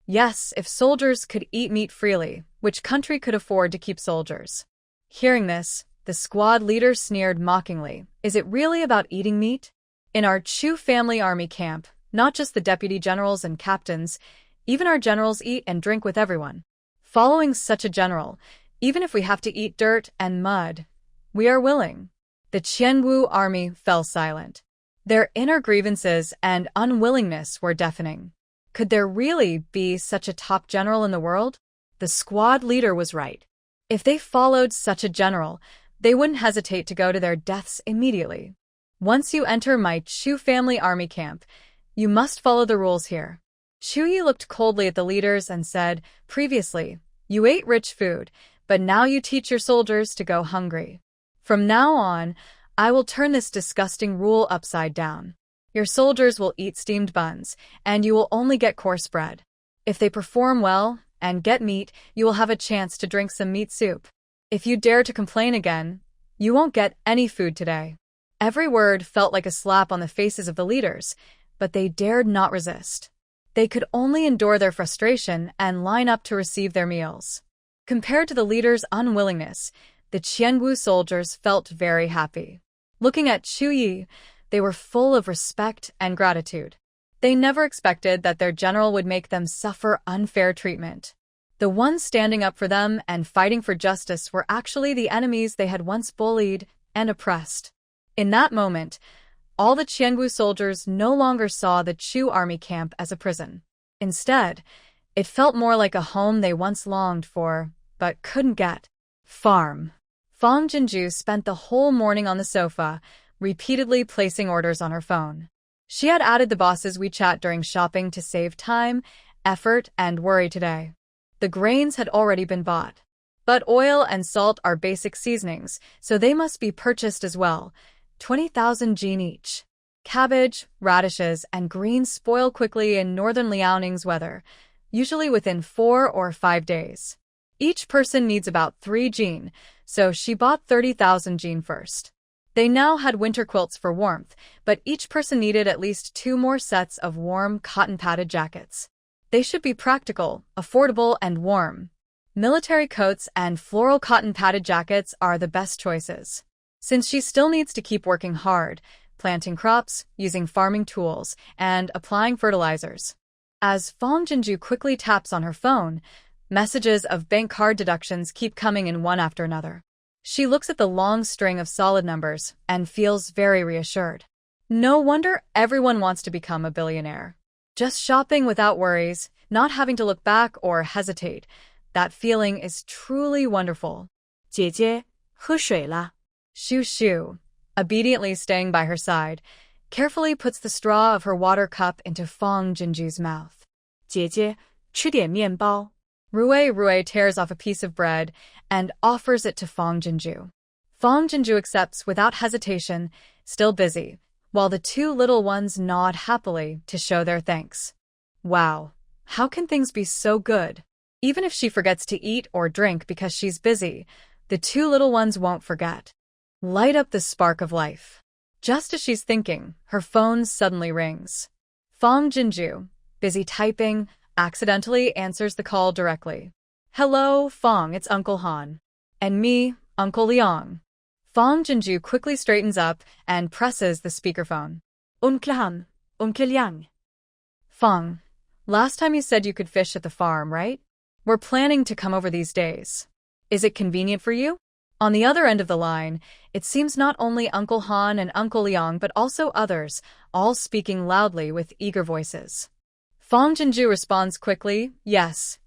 Speaker 1: Yes, if soldiers could eat meat freely, which country could afford to keep soldiers? Hearing this, the squad leader sneered mockingly. Is it really about eating meat? In our Chu family army camp, not just the deputy generals and captains, even our generals eat and drink with everyone. Following such a general, even if we have to eat dirt and mud, we are willing. The Qiangwu army fell silent. Their inner grievances and unwillingness were deafening. Could there really be such a top general in the world? The squad leader was right. If they followed such a general, they wouldn't hesitate to go to their deaths immediately. Once you enter my Chu family army camp, you must follow the rules here. Chu Yi looked coldly at the leaders and said, previously, you ate rich food, but now you teach your soldiers to go hungry. From now on, I will turn this disgusting rule upside down. Your soldiers will eat steamed buns, and you will only get coarse bread. If they perform well and get meat, you will have a chance to drink some meat soup. If you dare to complain again, you won't get any food today. Every word felt like a slap on the faces of the leaders, but they dared not resist. They could only endure their frustration and line up to receive their meals. Compared to the leaders' unwillingness, the Qiangwu soldiers felt very happy. Looking at Chu Yi, they were full of respect and gratitude. They never expected that their general would make them suffer unfair treatment. The ones standing up for them and fighting for justice were actually the enemies they had once bullied and oppressed. In that moment, all the Qiangwu soldiers no longer saw the Chu army camp as a prison. Instead, it felt more like a home they once longed for, but couldn't get. Farm. Fang Jinju spent the whole morning on the sofa, repeatedly placing orders on her phone. She had added the boss's WeChat during shopping to save time, effort, and worry today. The grains had already been bought. But oil and salt are basic seasonings, so they must be purchased as well. 20,000 jin each. Cabbage, radishes, and greens spoil quickly in northern Liaoning's weather, usually within 4 or 5 days. Each person needs about 3 jin, so she bought 30,000 jin first. They now had winter quilts for warmth, but each person needed at least 2 more sets of warm cotton-padded jackets. They should be practical, affordable, and warm. Military coats and floral cotton-padded jackets are the best choices. Since she still needs to keep working hard, planting crops, using farming tools, and applying fertilizers. As Fang Jinju quickly taps on her phone, messages of bank card deductions keep coming in one after another. She looks at the long string of solid numbers and feels very reassured. No wonder everyone wants to become a billionaire. Just shopping without worries, not having to look back or hesitate. That feeling is truly wonderful.
Speaker 2: 姐姐，喝水啦。
Speaker 1: Shu Shu, obediently staying by her side, carefully puts the straw of her water cup into Fang Jinju's mouth.
Speaker 2: 姐姐，吃点面包。
Speaker 1: Rui tears off a piece of bread and offers it to Fang Jinju. Fang Jinju accepts without hesitation, still busy, while the two little ones nod happily to show their thanks. Wow, how can things be so good? Even if she forgets to eat or drink because she's busy, the two little ones won't forget. Light up the spark of life. Just as she's thinking, her phone suddenly rings. Fang Jinju, busy typing, accidentally answers the call directly. Hello, Fang, it's Uncle Han. And me, Uncle Liang. Fang Jinju quickly straightens up and presses the speakerphone.
Speaker 2: Onkel Han, Onkel Liang.
Speaker 1: Fang, last time you said you could fish at the farm, right? We're planning to come over these days. Is it convenient for you? On the other end of the line, it seems not only Uncle Han and Uncle Liang but also others, all speaking loudly with eager voices. Fang Jinju responds quickly, yes,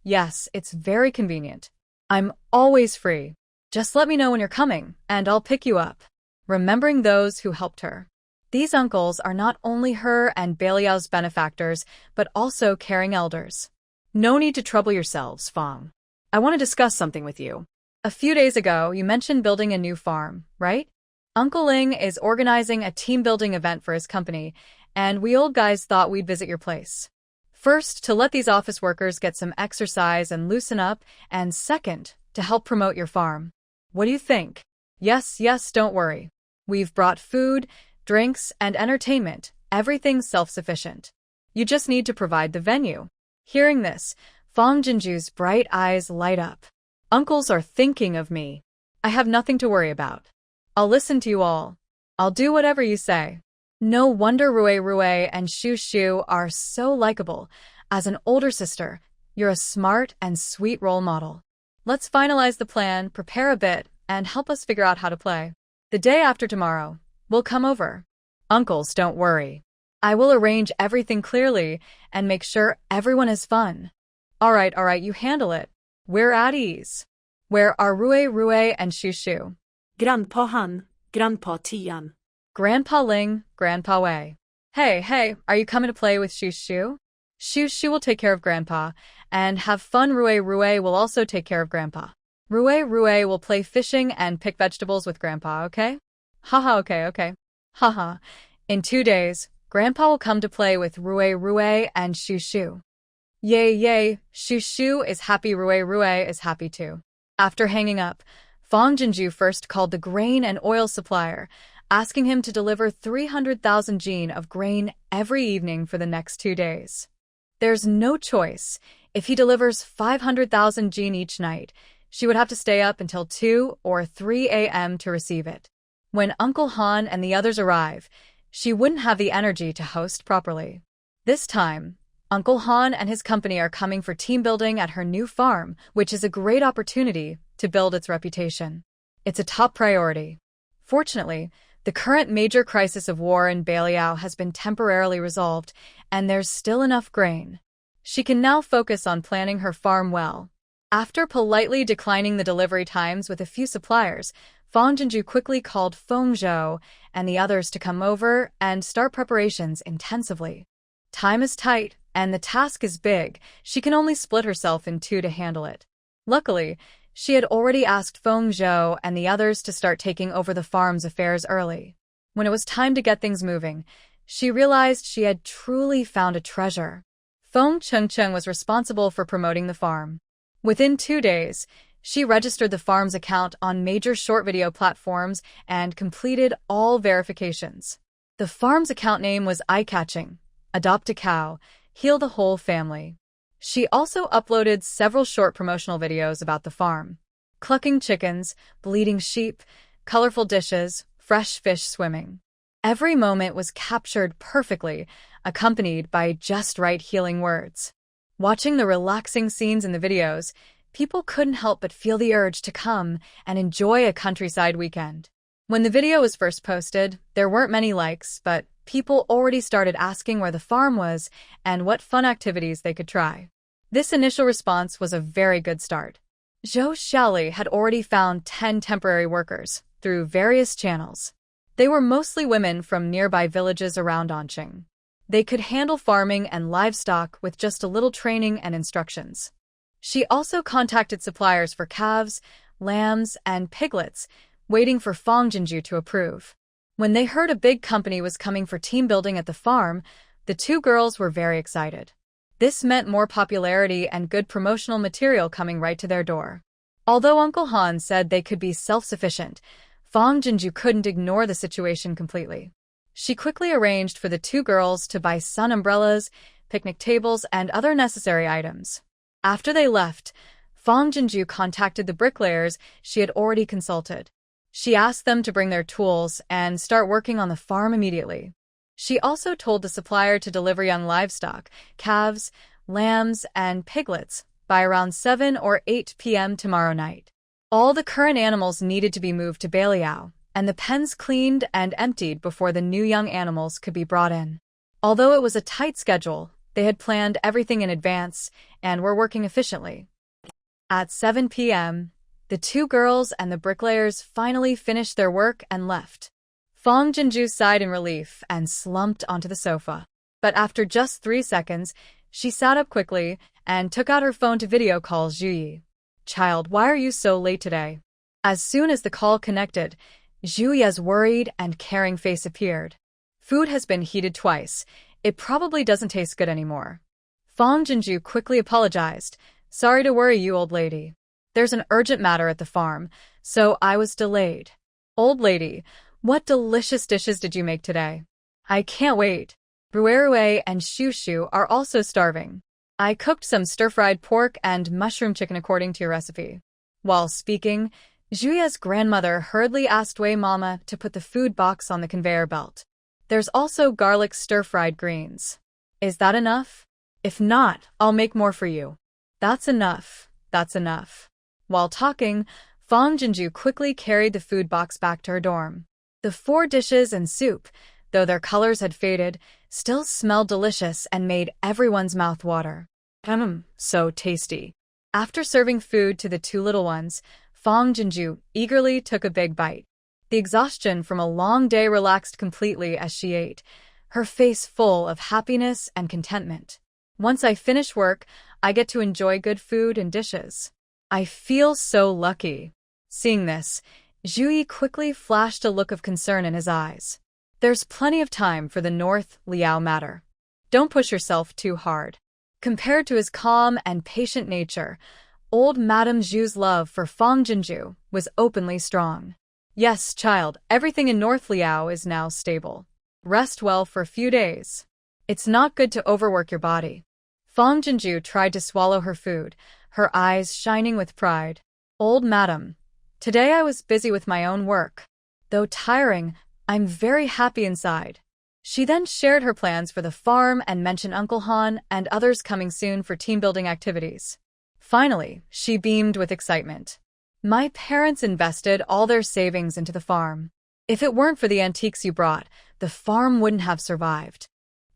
Speaker 1: it's very convenient. I'm always free. Just let me know when you're coming, and I'll pick you up. Remembering those who helped her. These uncles are not only her and Beiliang's benefactors, but also caring elders.
Speaker 2: No need to trouble yourselves, Fang. I want to discuss something with you.
Speaker 1: A few days ago, you mentioned building a new farm, right? Uncle Ling is organizing a team-building event for his company, and we old guys thought we'd visit your place. First, to let these office workers get some exercise and loosen up, and second, to help promote your farm. What do you think? Yes, don't worry. We've brought food, drinks, and entertainment, everything self-sufficient. You just need to provide the venue. Hearing this, Fang Jinju's bright eyes light up. Uncles are thinking of me. I have nothing to worry about. I'll listen to you all. I'll do whatever you say. No wonder Rui and Shu Shu are so likable. As an older sister, you're a smart and sweet role model. Let's finalize the plan, prepare a bit, and help us figure out how to play. The day after tomorrow, we'll come over. Uncles, don't worry. I will arrange everything clearly and make sure everyone has fun. All right, you handle it. We're at ease. Where are Rui and Shu Shu?
Speaker 2: Grandpa Han, Grandpa Tian.
Speaker 1: Grandpa Ling, Grandpa Wei. Hey, are you coming to play with Shu Shu? Shu Shu will take care of Grandpa, and have fun. Rui will also take care of Grandpa. Rui will play fishing and pick vegetables with Grandpa, okay? Haha, okay. Haha. In 2 days, Grandpa will come to play with Rui and Shu Shu. Yay, Shu Shu is happy, Rui is happy too. After hanging up, Fang Jinju first called the grain and oil supplier, asking him to deliver 300,000 jin of grain every evening for the next 2 days. There's no choice. If he delivers 500,000 jin each night, she would have to stay up until 2 or 3 a.m. to receive it. When Uncle Han and the others arrive, she wouldn't have the energy to host properly. This time, Uncle Han and his company are coming for team building at her new farm, which is a great opportunity to build its reputation. It's a top priority. Fortunately, the current major crisis of war in Beiliang has been temporarily resolved, and there's still enough grain. She can now focus on planning her farm well. After politely declining the delivery times with a few suppliers, Fang Jinju quickly called Feng Zhou and the others to come over and start preparations intensively. Time is tight, and the task is big. She can only split herself in 2 to handle it. Luckily, she had already asked Feng Zhou and the others to start taking over the farm's affairs early. When it was time to get things moving, she realized she had truly found a treasure. Feng Chengcheng was responsible for promoting the farm. Within 2 days, she registered the farm's account on major short video platforms and completed all verifications. The farm's account name was eye-catching: Adopt a Cow, Heal the Whole Family. She also uploaded several short promotional videos about the farm: clucking chickens, bleeding sheep, colorful dishes, fresh fish swimming. Every moment was captured perfectly, accompanied by just right healing words. Watching the relaxing scenes in the videos, people couldn't help but feel the urge to come and enjoy a countryside weekend. When the video was first posted, there weren't many likes, but people already started asking where the farm was and what fun activities they could try. This initial response was a very good start. Zhou Xiaoli had already found 10 temporary workers through various channels. They were mostly women from nearby villages around Anqing. They could handle farming and livestock with just a little training and instructions. She also contacted suppliers for calves, lambs, and piglets, waiting for Fang Jinju to approve. When they heard a big company was coming for team building at the farm, the two girls were very excited. This meant more popularity and good promotional material coming right to their door. Although Uncle Han said they could be self-sufficient, Fang Jinju couldn't ignore the situation completely. She quickly arranged for the two girls to buy sun umbrellas, picnic tables, and other necessary items. After they left, Fang Jinju contacted the bricklayers she had already consulted. She asked them to bring their tools and start working on the farm immediately. She also told the supplier to deliver young livestock, calves, lambs, and piglets, by around 7 or 8 p.m. tomorrow night. All the current animals needed to be moved to Beiliang, and the pens cleaned and emptied before the new young animals could be brought in. Although it was a tight schedule, they had planned everything in advance and were working efficiently. At 7 p.m., the two girls and the bricklayers finally finished their work and left. Fang Jinju sighed in relief and slumped onto the sofa. But after just 3 seconds, she sat up quickly and took out her phone to video call Zhu Yi. "Child, why are you so late today?" As soon as the call connected, Zhu Yi's worried and caring face appeared. "Food has been heated twice. It probably doesn't taste good anymore." Fang Jinju quickly apologized. "Sorry to worry you, old lady. There's an urgent matter at the farm, so I was delayed." "Old lady, what delicious dishes did you make today? I can't wait. Ruerue and Shushu are also starving. I cooked some stir-fried pork and mushroom chicken according to your recipe." While speaking, Zhuya's grandmother hurriedly asked Wei Mama to put the food box on the conveyor belt. "There's also garlic stir-fried greens. Is that enough? If not, I'll make more for you." "That's enough. That's enough." While talking, Fang Jinju quickly carried the food box back to her dorm. The 4 dishes and soup, though their colors had faded, still smelled delicious and made everyone's mouth water. So tasty. After serving food to the 2 little ones, Fang Jinju eagerly took a big bite. The exhaustion from a long day relaxed completely as she ate, her face full of happiness and contentment. "Once I finish work, I get to enjoy good food and dishes. I feel so lucky." Seeing this, Zhu Yi quickly flashed a look of concern in his eyes. "There's plenty of time for the North Liao matter. Don't push yourself too hard." Compared to his calm and patient nature, old Madame Zhu's love for Fang Jinju was openly strong. "Yes, child, everything in North Liao is now stable. Rest well for a few days. It's not good to overwork your body." Fang Jinju tried to swallow her food, her eyes shining with pride. "Old madam, today I was busy with my own work. Though tiring, I'm very happy inside." She then shared her plans for the farm and mentioned Uncle Han and others coming soon for team-building activities. Finally, she beamed with excitement. "My parents invested all their savings into the farm. If it weren't for the antiques you brought, the farm wouldn't have survived.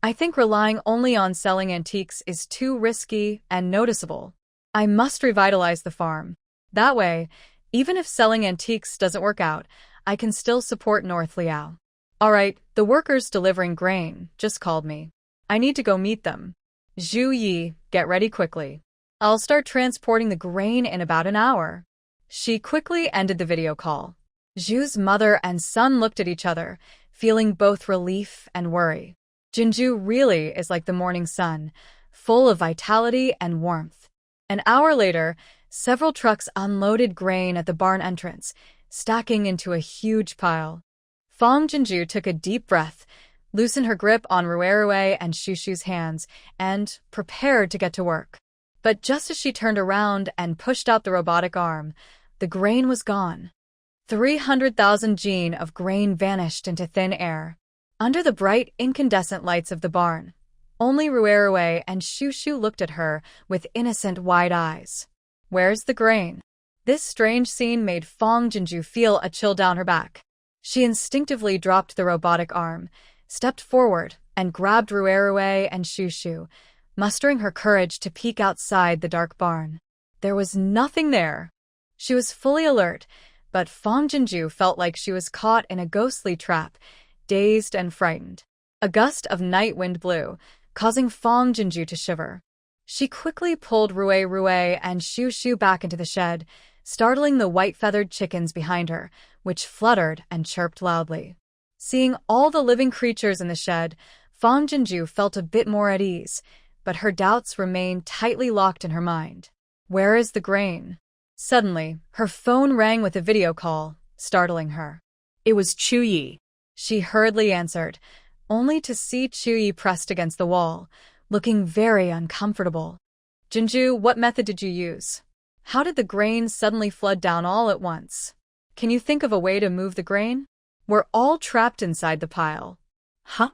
Speaker 1: I think relying only on selling antiques is too risky and noticeable. I must revitalize the farm. That way, even if selling antiques doesn't work out, I can still support North Liao." "All right, the workers delivering grain just called me. I need to go meet them. Zhu Yi, get ready quickly. I'll start transporting the grain in about an hour." She quickly ended the video call. Zhu's mother and son looked at each other, feeling both relief and worry. Jinju really is like the morning sun, full of vitality and warmth. An hour later, several trucks unloaded grain at the barn entrance, stacking into a huge pile. Fang Jinju took a deep breath, loosened her grip on Ruerue and Shushu's hands, and prepared to get to work. But just as she turned around and pushed out the robotic arm, the grain was gone. 300,000 jin of grain vanished into thin air. Under the bright, incandescent lights of the barn, only Ruerue and Shushu looked at her with innocent, wide eyes. "Where's the grain?" This strange scene made Fang Jinju feel a chill down her back. She instinctively dropped the robotic arm, stepped forward, and grabbed Ruerue and Shushu, mustering her courage to peek outside the dark barn. There was nothing there. She was fully alert, but Fong Jinju felt like she was caught in a ghostly trap, dazed and frightened. A gust of night wind blew, causing Fong Jinju to shiver. She quickly pulled Rue and Shu back into the shed, startling the white-feathered chickens behind her, which fluttered and chirped loudly. Seeing all the living creatures in the shed, Fong Jinju felt a bit more at ease, but her doubts remained tightly locked in her mind. Where is the grain? Suddenly, her phone rang with a video call, startling her.
Speaker 2: It was Chuyi.
Speaker 1: She hurriedly answered, only to see Chuyi pressed against the wall, looking very uncomfortable. Jinju, what method did you use? How did the grain suddenly flood down all at once? Can you think of a way to move the grain? We're all trapped inside the pile.
Speaker 2: Huh?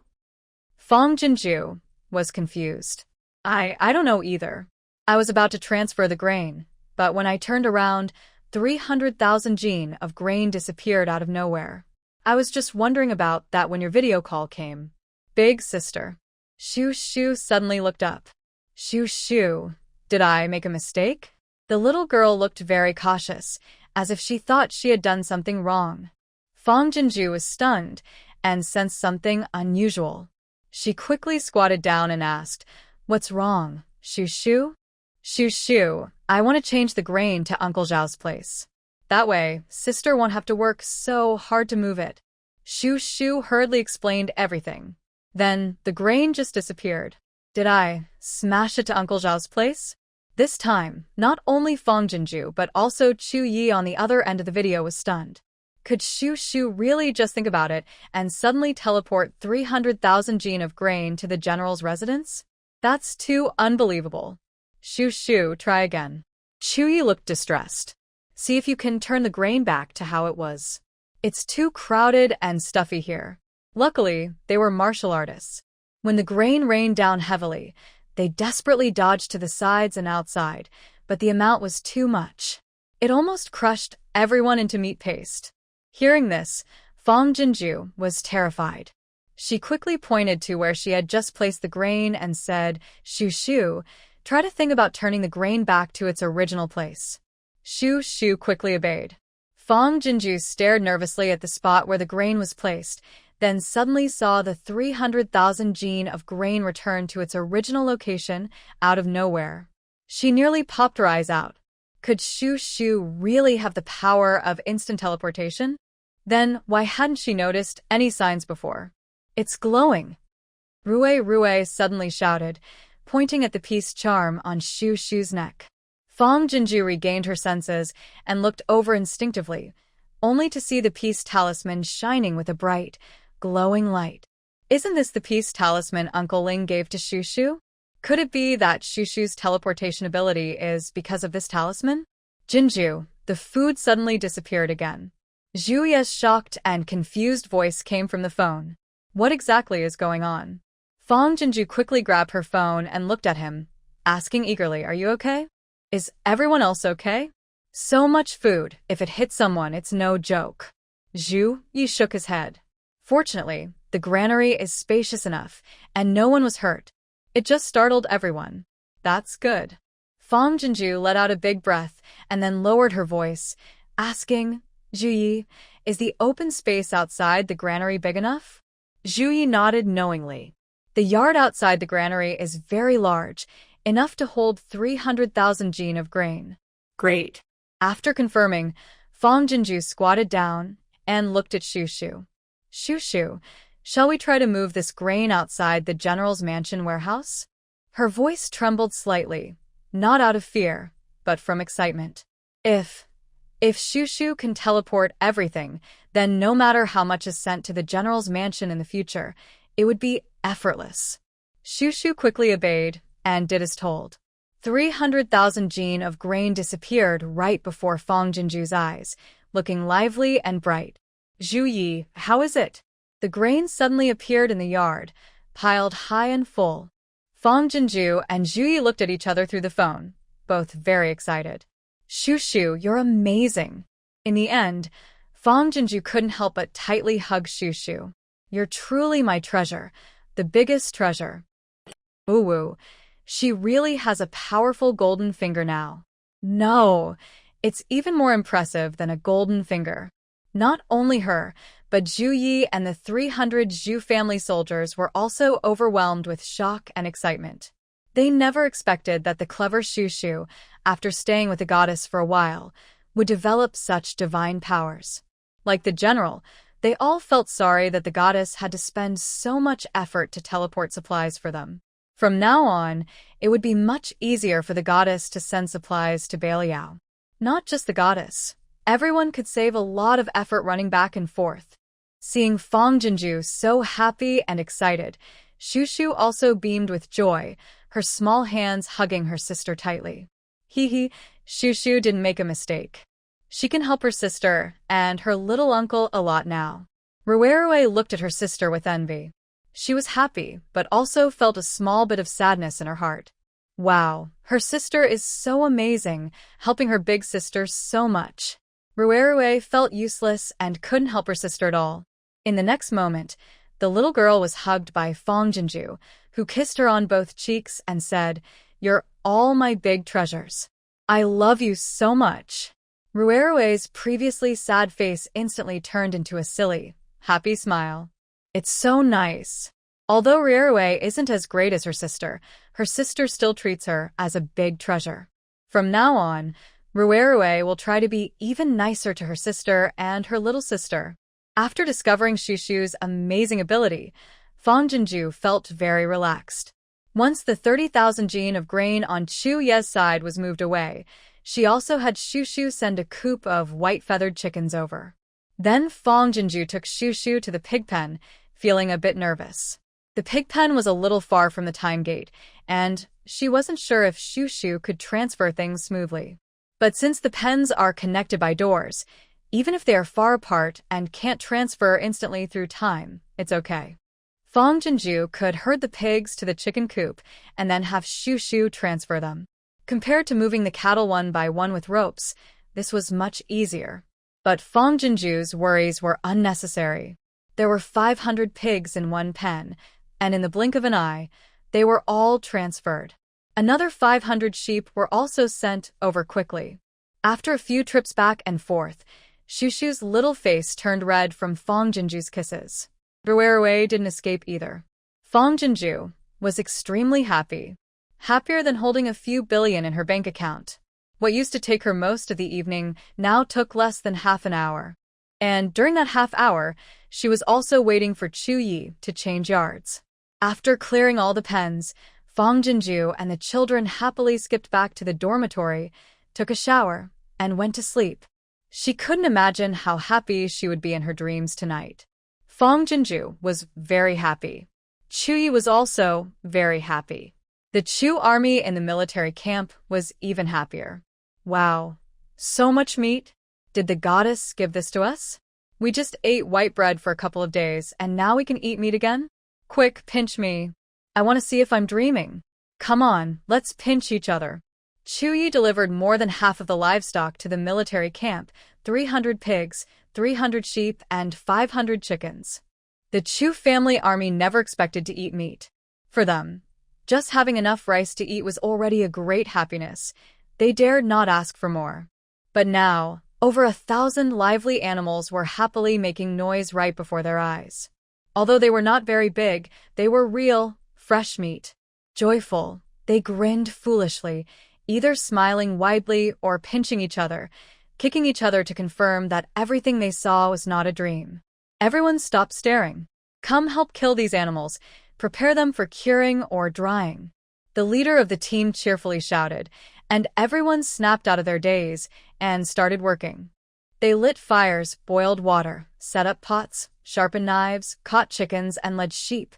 Speaker 1: Fong Jinju was confused. I don't know either. I was about to transfer the grain, but when I turned around, 300,000 jin of grain disappeared out of nowhere. I was just wondering about that when your video call came. Big sister. Shu suddenly looked up. Shu, did I make a mistake? The little girl looked very cautious, as if she thought she had done something wrong. Fong Jinju was stunned and sensed something unusual. She quickly squatted down and asked, "What's wrong, Shu?" Shu, I want to change the grain to Uncle Zhao's place. That way, sister won't have to work so hard to move it. Shu hurriedly explained everything. Then, the grain just disappeared. Did I smash it to Uncle Zhao's place? This time, not only Fong Jinju but also Chu Yi on the other end of the video was stunned. Could Shu really just think about it and suddenly teleport 300,000 jin of grain to the general's residence? That's too unbelievable. Shu, try again. Chu Yi looked distressed. See if you can turn the grain back to how it was. It's too crowded and stuffy here. Luckily, they were martial artists. When the grain rained down heavily, they desperately dodged to the sides and outside, but the amount was too much. It almost crushed everyone into meat paste. Hearing this, Fong Jinju was terrified. She quickly pointed to where she had just placed the grain and said, Shu, try to think about turning the grain back to its original place. Shu quickly obeyed. Fong Jinju stared nervously at the spot where the grain was placed, then suddenly saw the 300,000 jin of grain return to its original location out of nowhere. She nearly popped her eyes out. Could Shu really have the power of instant teleportation? Then why hadn't she noticed any signs before? It's glowing! Rue suddenly shouted, pointing at the peace charm on Shu's neck. Fong Jinju regained her senses and looked over instinctively, only to see the peace talisman shining with a bright, glowing light. Isn't this the peace talisman Uncle Ling gave to Shu? Could it be that Shu's teleportation ability is because of this talisman? Jinju, the food suddenly disappeared again. Zhuya's shocked and confused voice came from the phone. What exactly is going on? Fong Jinju quickly grabbed her phone and looked at him, asking eagerly, "Are you okay? Is everyone else okay? So much food, if it hits someone, it's no joke." Zhu Yi shook his head. Fortunately, the granary is spacious enough, and no one was hurt. It just startled everyone. That's good. Fong Jinju let out a big breath and then lowered her voice, asking, Zhu Yi, is the open space outside the granary big enough? Zhu Yi nodded knowingly. The yard outside the granary is very large, enough to hold 300,000 jin of grain.
Speaker 2: Great.
Speaker 1: After confirming, Fong Jinju squatted down and looked at Shu. Shu, shall we try to move this grain outside the general's mansion warehouse? Her voice trembled slightly, not out of fear, but from excitement. If Shu can teleport everything, then no matter how much is sent to the general's mansion in the future, it would be effortless. Shu quickly obeyed and did as told. 300,000 jin of grain disappeared right before Fong Jinju's eyes, looking lively and bright. Zhu Yi, how is it? The grain suddenly appeared in the yard, piled high and full. Fong Jinju and Zhu Yi looked at each other through the phone, both very excited. Shu, you're amazing. In the end, Fong Jinju couldn't help but tightly hug Shu. You're truly my treasure, the biggest treasure. Ooh, She really has a powerful golden finger now. No, it's even more impressive than a golden finger. Not only her, but Zhu Yi and the 300 Zhu family soldiers were also overwhelmed with shock and excitement. They never expected that the clever Shu Shu, after staying with the goddess for a while, would develop such divine powers. Like the general, they all felt sorry that the goddess had to spend so much effort to teleport supplies for them. From now on, it would be much easier for the goddess to send supplies to Beiliang. Not just the goddess. Everyone could save a lot of effort running back and forth. Seeing Fang Jinju so happy and excited, Shu Shu also beamed with joy, her small hands hugging her sister tightly. Hee, Shu Shu didn't make a mistake. She can help her sister and her little uncle a lot now. Ruerue looked at her sister with envy. She was happy, but also felt a small bit of sadness in her heart. Wow, her sister is so amazing, helping her big sister so much. Ruerue felt useless and couldn't help her sister at all. In the next moment, the little girl was hugged by Fang Jinju, who kissed her on both cheeks and said, "You're all my big treasures. I love you so much." Ruerue's previously sad face instantly turned into a silly, happy smile. It's so nice. Although Ruerue isn't as great as her sister still treats her as a big treasure. From now on, Ruerue will try to be even nicer to her sister and her little sister. After discovering Shu Shu's amazing ability, Fang Jinju felt very relaxed. Once the 30,000 gene of grain on Chu Ye's side was moved away, she also had Shu Shu send a coop of white-feathered chickens over. Then Fang Jinju took Shu Shu to the pig pen, feeling a bit nervous. The pig pen was a little far from the time gate, and she wasn't sure if Shu Shu could transfer things smoothly. But since the pens are connected by doors, even if they are far apart and can't transfer instantly through time, it's okay. Fang Jinju could herd the pigs to the chicken coop and then have Shu Shu transfer them. Compared to moving the cattle one by one with ropes, this was much easier. But Fang Jinju's worries were unnecessary. There were 500 pigs in one pen, and in the blink of an eye, they were all transferred. Another 500 sheep were also sent over quickly. After a few trips back and forth, Shu Shu's little face turned red from Fang Jinju's kisses. Ruerue didn't escape either. Fang Jinju was extremely happy. Happier than holding a few billion in her bank account. What used to take her most of the evening now took less than half an hour. And during that half hour, she was also waiting for Chu Yi to change yards. After clearing all the pens, Fang Jinju and the children happily skipped back to the dormitory, took a shower, and went to sleep. She couldn't imagine how happy she would be in her dreams tonight. Fang Jinju was very happy. Chu Yi was also very happy. The Chu army in the military camp was even happier. Wow, so much meat? Did the goddess give this to us? We just ate white bread for a couple of days, and now we can eat meat again? Quick, pinch me. I want to see if I'm dreaming. Come on, let's pinch each other. Chu Yi delivered more than half of the livestock to the military camp, 300 pigs, 300 sheep, and 500 chickens. The Chu family army never expected to eat meat. For them, just having enough rice to eat was already a great happiness. They dared not ask for more. But now, over 1,000 lively animals were happily making noise right before their eyes. Although they were not very big, they were real, fresh meat. Joyful, they grinned foolishly, either smiling widely or pinching each other, kicking each other to confirm that everything they saw was not a dream. Everyone stopped staring. Come help kill these animals. Prepare them for curing or drying. The leader of the team cheerfully shouted, and everyone snapped out of their daze and started working. They lit fires, boiled water, set up pots, sharpened knives, caught chickens, and led sheep,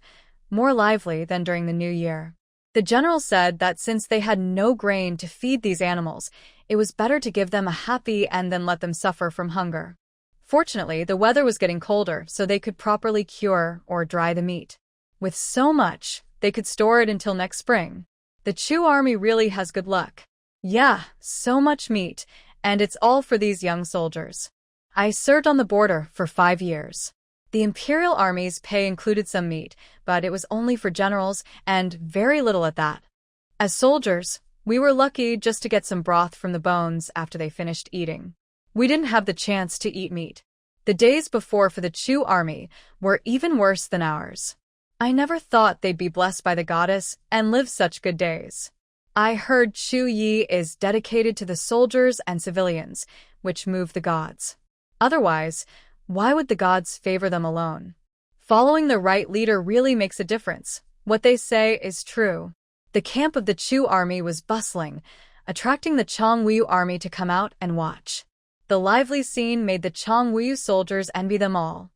Speaker 1: more lively than during the New Year. The general said that since they had no grain to feed these animals, it was better to give them a happy and then let them suffer from hunger. Fortunately, the weather was getting colder, so they could properly cure or dry the meat. With so much, they could store it until next spring. The Chu army really has good luck. Yeah, so much meat, and it's all for these young soldiers. I served on the border for 5 years. The imperial army's pay included some meat, but it was only for generals, and very little at that. As soldiers, we were lucky just to get some broth from the bones after they finished eating. We didn't have the chance to eat meat. The days before for the Chu army were even worse than ours. I never thought they'd be blessed by the goddess and live such good days. I heard Chu Yi is dedicated to the soldiers and civilians, which move the gods. Otherwise, why would the gods favor them alone? Following the right leader really makes a difference. What they say is true. The camp of the Chu army was bustling, attracting the Chongwu army to come out and watch. The lively scene made the Chongwu soldiers envy them all.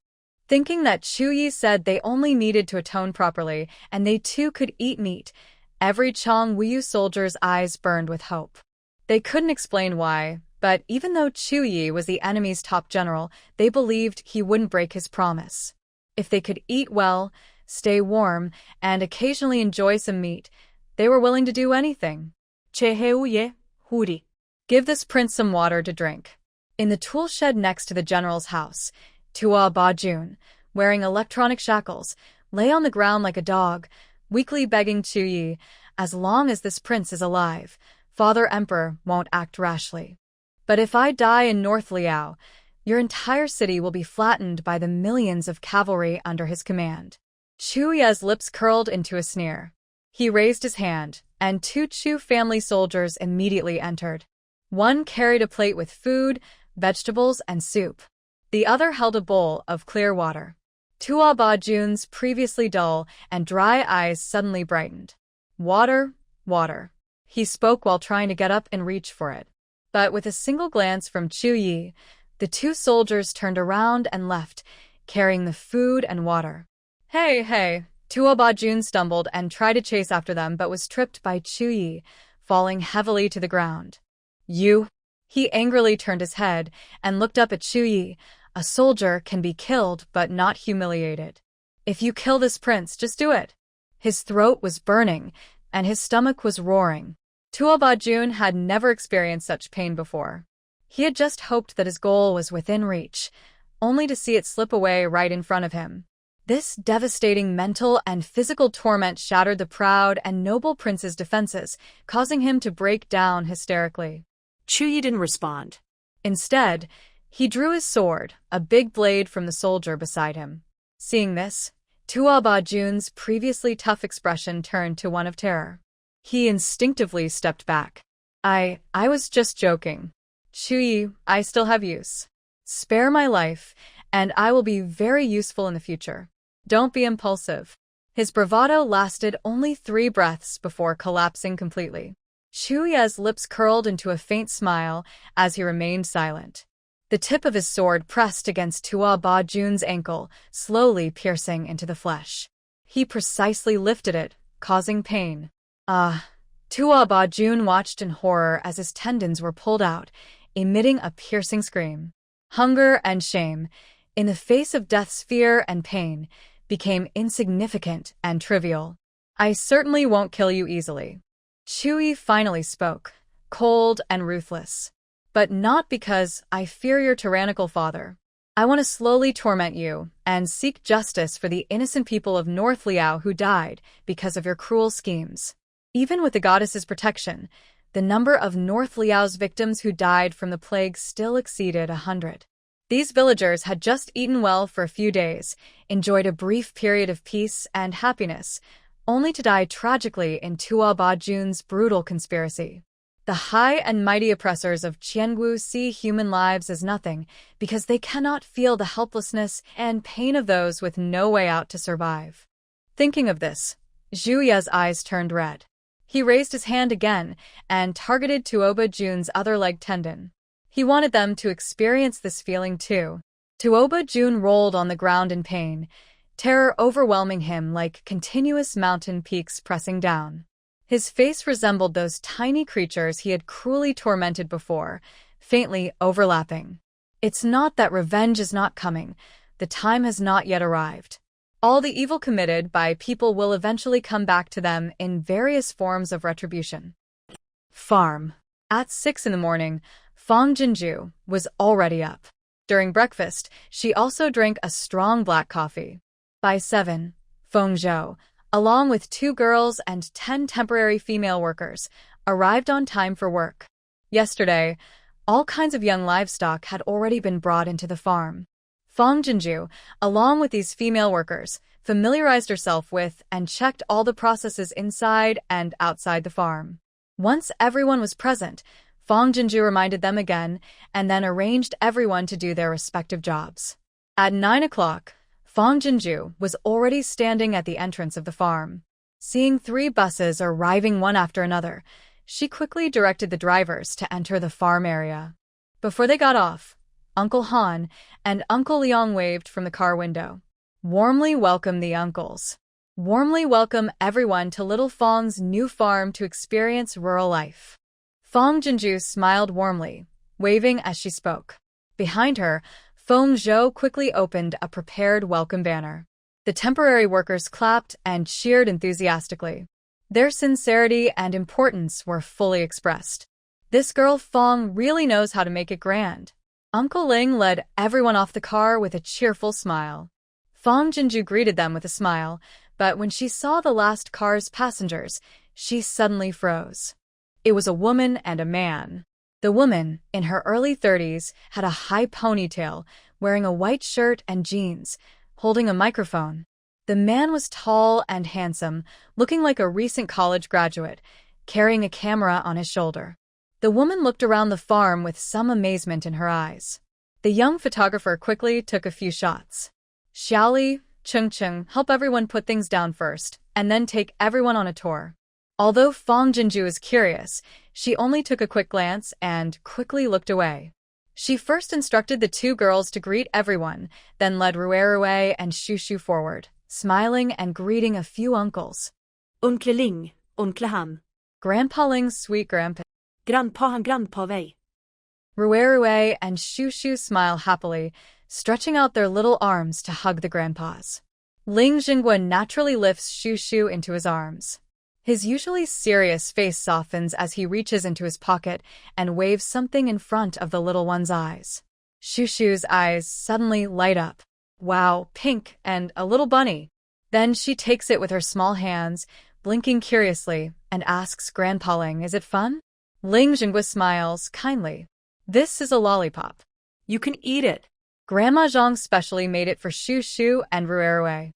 Speaker 1: Thinking that Chu Yi said they only needed to atone properly and they too could eat meat, every Chongwu soldier's eyes burned with hope. They couldn't explain why, but even though Chu Yi was the enemy's top general, they believed he wouldn't break his promise. If they could eat well, stay warm, and occasionally enjoy some meat, they were willing to do anything.
Speaker 2: 제해우예, 후리.
Speaker 1: Give this prince some water to drink. In the tool shed next to the general's house, Tua Ba-jun, wearing electronic shackles, lay on the ground like a dog, weakly begging Chu Yi, as long as this prince is alive, Father Emperor won't act rashly. But if I die in North Liao, your entire city will be flattened by the millions of cavalry under his command. Chu Yi's lips curled into a sneer. He raised his hand, and two Chu family soldiers immediately entered. One carried a plate with food, vegetables, and soup. The other held a bowl of clear water. Tua Ba-jun's previously dull and dry eyes suddenly brightened. Water, water. He spoke while trying to get up and reach for it. But with a single glance from Chu Yi, the two soldiers turned around and left, carrying the food and water. Hey! Tua Ba-jun stumbled and tried to chase after them but was tripped by Chu Yi, falling heavily to the ground. You? He angrily turned his head and looked up at Chu Yi. A soldier can be killed but not humiliated. If you kill this prince, just do it. His throat was burning, and his stomach was roaring. Tua Ba-jun had never experienced such pain before. He had just hoped that his goal was within reach, only to see it slip away right in front of him. This devastating mental and physical torment shattered the proud and noble prince's defenses, causing him to break down hysterically.
Speaker 2: Chu Yi didn't respond.
Speaker 1: Instead, he drew his sword, a big blade from the soldier beside him. Seeing this, Tua Ba-jun's previously tough expression turned to one of terror. He instinctively stepped back. I was just joking. Chu Yi, I still have use. Spare my life, and I will be very useful in the future. Don't be impulsive. His bravado lasted only 3 breaths before collapsing completely. Chu Yi's lips curled into a faint smile as he remained silent. The tip of his sword pressed against Tua Ba-jun's ankle, slowly piercing into the flesh. He precisely lifted it, causing pain. Tua Ba-jun watched in horror as his tendons were pulled out, emitting a piercing scream. Hunger and shame, in the face of death's fear and pain, became insignificant and trivial. I certainly won't kill you easily. Chu Yi finally spoke, cold and ruthless. But not because I fear your tyrannical father. I want to slowly torment you and seek justice for the innocent people of North Liao who died because of your cruel schemes. Even with the goddess's protection, the number of North Liao's victims who died from the plague still exceeded 100. These villagers had just eaten well for a few days, enjoyed a brief period of peace and happiness, only to die tragically in Tua Ba-jun's brutal conspiracy. The high and mighty oppressors of Qiangu see human lives as nothing because they cannot feel the helplessness and pain of those with no way out to survive. Thinking of this, Zhu Ye's eyes turned red. He raised his hand again and targeted Tua Ba-jun's other leg tendon. He wanted them to experience this feeling too. Tua Ba-jun rolled on the ground in pain, terror overwhelming him like continuous mountain peaks pressing down. His face resembled those tiny creatures he had cruelly tormented before, faintly overlapping. It's not that revenge is not coming. The time has not yet arrived. All the evil committed by people will eventually come back to them in various forms of retribution. Farm. At 6 a.m, Fang Jinju was already up. During breakfast, she also drank a strong black coffee. By 7, Feng Zhou, along with 2 girls and 10 temporary female workers, arrived on time for work. Yesterday, all kinds of young livestock had already been brought into the farm. Fong Jinju, along with these female workers, familiarized herself with and checked all the processes inside and outside the farm. Once everyone was present, Fong Jinju reminded them again and then arranged everyone to do their respective jobs. At 9 o'clock, Fong Jinju was already standing at the entrance of the farm. Seeing 3 buses arriving one after another, she quickly directed the drivers to enter the farm area. Before they got off, Uncle Han and Uncle Liang waved from the car window. Warmly welcome the uncles. Warmly welcome everyone to Little Fong's new farm to experience rural life. Fong Jinju smiled warmly, waving as she spoke. Behind her, Feng Zhou quickly opened a prepared welcome banner. The temporary workers clapped and cheered enthusiastically. Their sincerity and importance were fully expressed. This girl Fong really knows how to make it grand. Uncle Ling led everyone off the car with a cheerful smile. Fong Jinju greeted them with a smile, but when she saw the last car's passengers, she suddenly froze. It was a woman and a man. The woman, in her early 30s, had a high ponytail, wearing a white shirt and jeans, holding a microphone. The man was tall and handsome, looking like a recent college graduate, carrying a camera on his shoulder. The woman looked around the farm with some amazement in her eyes. The young photographer quickly took a few shots. Xiaoli, Cheng, help everyone put things down first, and then take everyone on a tour. Although Fong Jinju is curious, she only took a quick glance and quickly looked away. She first instructed the 2 girls to greet everyone, then led Rue and Shushu forward, smiling and greeting a few uncles.
Speaker 2: Onkel Ling, Onkel Han.
Speaker 1: Grandpa Ling's sweet grandpa.
Speaker 2: Grandpa Han, Grandpa Wei.
Speaker 1: Rue and Shushu smile happily, stretching out their little arms to hug the grandpas. Ling Jingwa naturally lifts Shushu into his arms. His usually serious face softens as he reaches into his pocket and waves something in front of the little one's eyes. Shushu's eyes suddenly light up. Wow, pink and a little bunny. Then she takes it with her small hands, blinking curiously, and asks Grandpa Ling, is it fun? Ling Jingwa smiles kindly. This is a lollipop.
Speaker 2: You can eat it.
Speaker 1: Grandma Zhang specially made it for Shushu and Rue.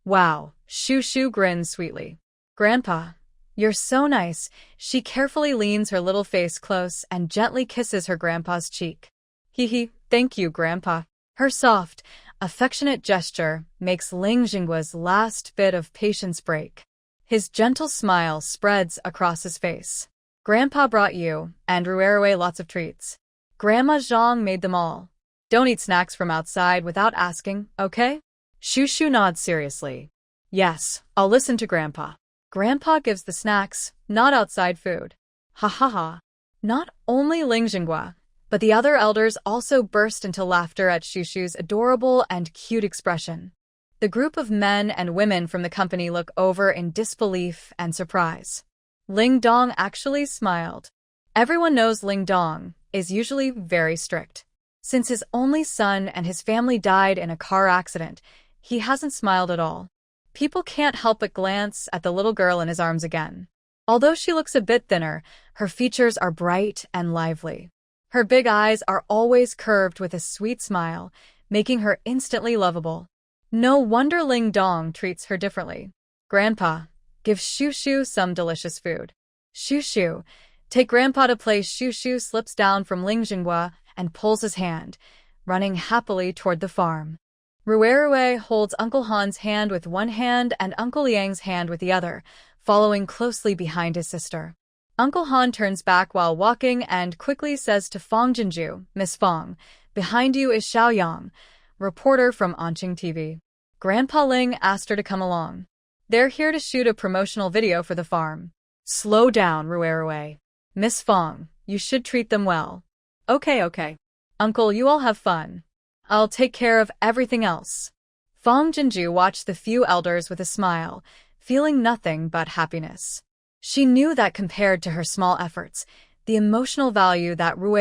Speaker 1: Wow, Shushu grins sweetly. Grandpa, you're so nice. She carefully leans her little face close and gently kisses her grandpa's cheek. Hee, thank you, Grandpa. Her soft, affectionate gesture makes Ling Jingwa's last bit of patience break. His gentle smile spreads across his face. Grandpa brought you and Rue lots of treats. Grandma Zhang made them all. Don't eat snacks from outside without asking, okay? Shushu nods seriously. Yes, I'll listen to Grandpa. Grandpa gives the snacks, not outside food. Ha ha ha. Not only Ling Jingwa, but the other elders also burst into laughter at Shushu's adorable and cute expression. The group of men and women from the company look over in disbelief and surprise. Ling Dong actually smiled. Everyone knows Ling Dong is usually very strict. Since his only son and his family died in a car accident, he hasn't smiled at all. People can't help but glance at the little girl in his arms again. Although she looks a bit thinner, her features are bright and lively. Her big eyes are always curved with a sweet smile, making her instantly lovable. No wonder Ling Dong treats her differently. Grandpa, give Shushu some delicious food. Shushu, take Grandpa to play. Shushu slips down from Ling Jingwa and pulls his hand, running happily toward the farm. Rue holds Uncle Han's hand with one hand and Uncle Liang's hand with the other, following closely behind his sister. Uncle Han turns back while walking and quickly says to Fong Jinju, Miss Fong, behind you is Xiaoyang, reporter from Anqing TV. Grandpa Ling asked her to come along. They're here to shoot a promotional video for the farm. Slow down, Rue. Miss Fong, you should treat them well. Okay. Uncle, you all have fun. I'll take care of everything else. Fong Jinju watched the few elders with a smile, feeling nothing but happiness. She knew that compared to her small efforts, the emotional value that Rue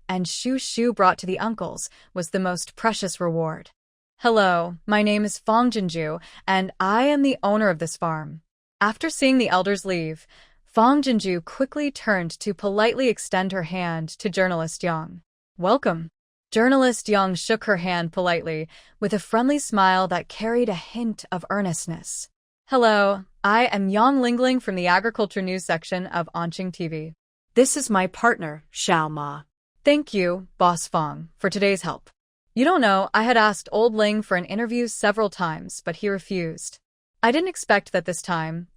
Speaker 1: and Shushu brought to the uncles was the most precious reward. Hello, my name is Fong Jinju, and I am the owner of this farm. After seeing the elders leave, Fong Jinju quickly turned to politely extend her hand to journalist Yang. Welcome. Journalist Yang shook her hand politely, with a friendly smile that carried a hint of earnestness. Hello, I am Yang Lingling from the Agriculture News section of Onqing TV.
Speaker 2: This is my partner, Xiao Ma.
Speaker 1: Thank you, Boss Fong, for today's help. You don't know, I had asked Old Ling for an interview several times, but he refused. I didn't expect that this time.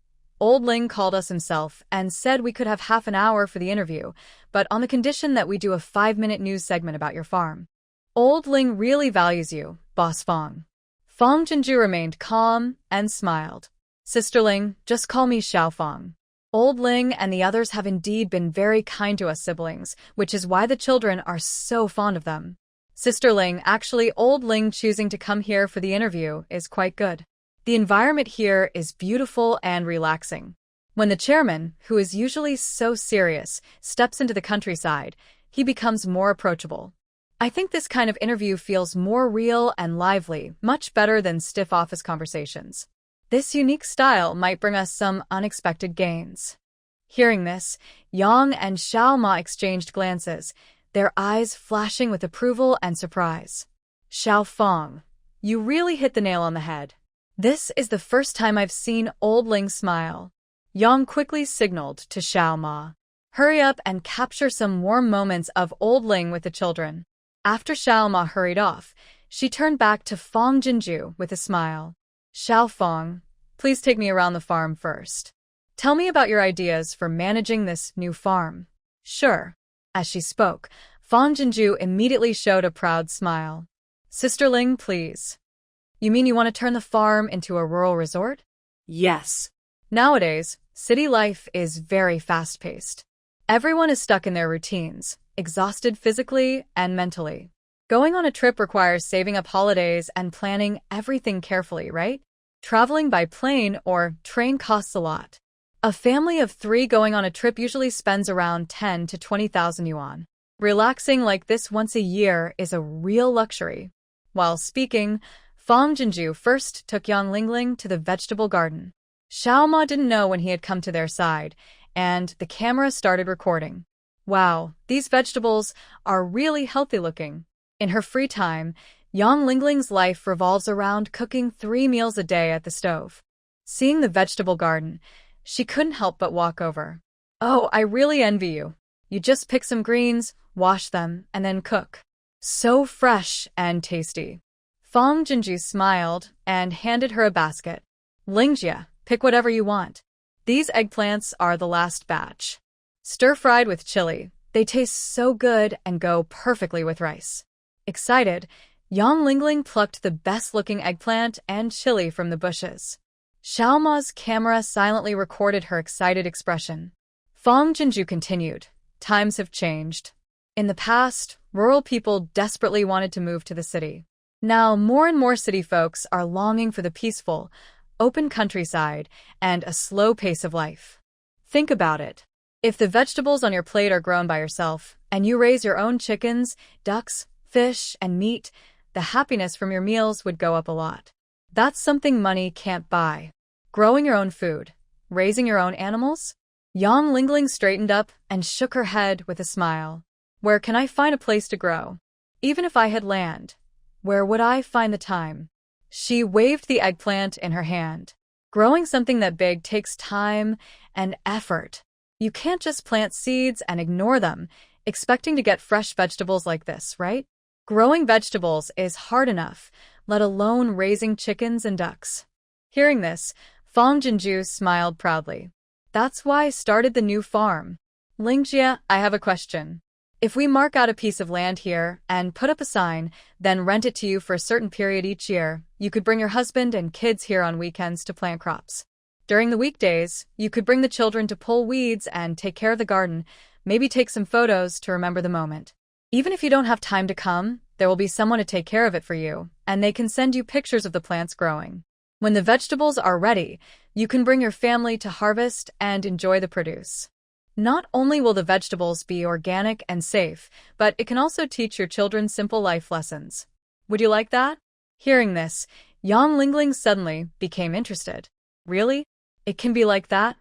Speaker 1: Old Ling called us himself and said we could have half an hour for the interview, but on the condition that we do a 5-minute news segment about your farm. Old Ling really values you, Boss Fong. Fong Jinju remained calm and smiled. Sister Ling, just call me Xiao Fong. Old Ling and the others have indeed been very kind to us siblings, which is why the children are so fond of them. Sister Ling, actually Old Ling choosing to come here for the interview is quite good. The environment here is beautiful and relaxing. When the chairman, who is usually so serious, steps into the countryside, he becomes more approachable. I think this kind of interview feels more real and lively, much better than stiff office conversations. This unique style might bring us some unexpected gains. Hearing this, Yang and Xiao Ma exchanged glances, their eyes flashing with approval and surprise. Xiao Fong, you really hit the nail on the head. This is the first time I've seen Old Ling smile. Yang quickly signaled to Xiao Ma. Hurry up and capture some warm moments of Old Ling with the children. After Xiao Ma hurried off, she turned back to Fong Jinju with a smile. Xiao Fong, please take me around the farm first. Tell me about your ideas for managing this new farm. Sure. As she spoke, Fong Jinju immediately showed a proud smile. Sister Ling, please. You mean you want to turn the farm into a rural resort?
Speaker 2: Yes.
Speaker 1: Nowadays, city life is very fast-paced. Everyone is stuck in their routines, exhausted physically and mentally. Going on a trip requires saving up holidays and planning everything carefully, right? Traveling by plane or train costs a lot. A family of 3 going on a trip usually spends around 10 to 20,000 yuan. Relaxing like this once a year is a real luxury. While speaking, Fong Jinju first took Yang Lingling to the vegetable garden. Xiao Ma didn't know when he had come to their side, and the camera started recording. Wow, these vegetables are really healthy looking. In her free time, Yang Lingling's life revolves around cooking 3 meals a day at the stove. Seeing the vegetable garden, she couldn't help but walk over. Oh, I really envy you. You just pick some greens, wash them, and then cook. So fresh and tasty. Fong Jinju smiled and handed her a basket. Lingjia, pick whatever you want. These eggplants are the last batch. Stir-fried with chili, they taste so good and go perfectly with rice. Excited, Yang Lingling plucked the best-looking eggplant and chili from the bushes. Xiao Ma's camera silently recorded her excited expression. Fong Jinju continued. Times have changed. In the past, rural people desperately wanted to move to the city. Now, more and more city folks are longing for the peaceful, open countryside and a slow pace of life. Think about it. If the vegetables on your plate are grown by yourself, and you raise your own chickens, ducks, fish, and meat, the happiness from your meals would go up a lot. That's something money can't buy. Growing your own food, raising your own animals? Yang Lingling straightened up and shook her head with a smile. Where can I find a place to grow? Even if I had land, where would I find the time? She waved the eggplant in her hand. Growing something that big takes time and effort. You can't just plant seeds and ignore them, expecting to get fresh vegetables like this, right? Growing vegetables is hard enough, let alone raising chickens and ducks. Hearing this, Fong Jinju smiled proudly. That's why I started the new farm. Lingjia, I have a question. If we mark out a piece of land here and put up a sign, then rent it to you for a certain period each year, you could bring your husband and kids here on weekends to plant crops. During the weekdays, you could bring the children to pull weeds and take care of the garden, maybe take some photos to remember the moment. Even if you don't have time to come, there will be someone to take care of it for you, and they can send you pictures of the plants growing. When the vegetables are ready, you can bring your family to harvest and enjoy the produce. Not only will the vegetables be organic and safe, but it can also teach your children simple life lessons. Would you like that? Hearing this, Yang Lingling suddenly became interested. Really? It can be like that?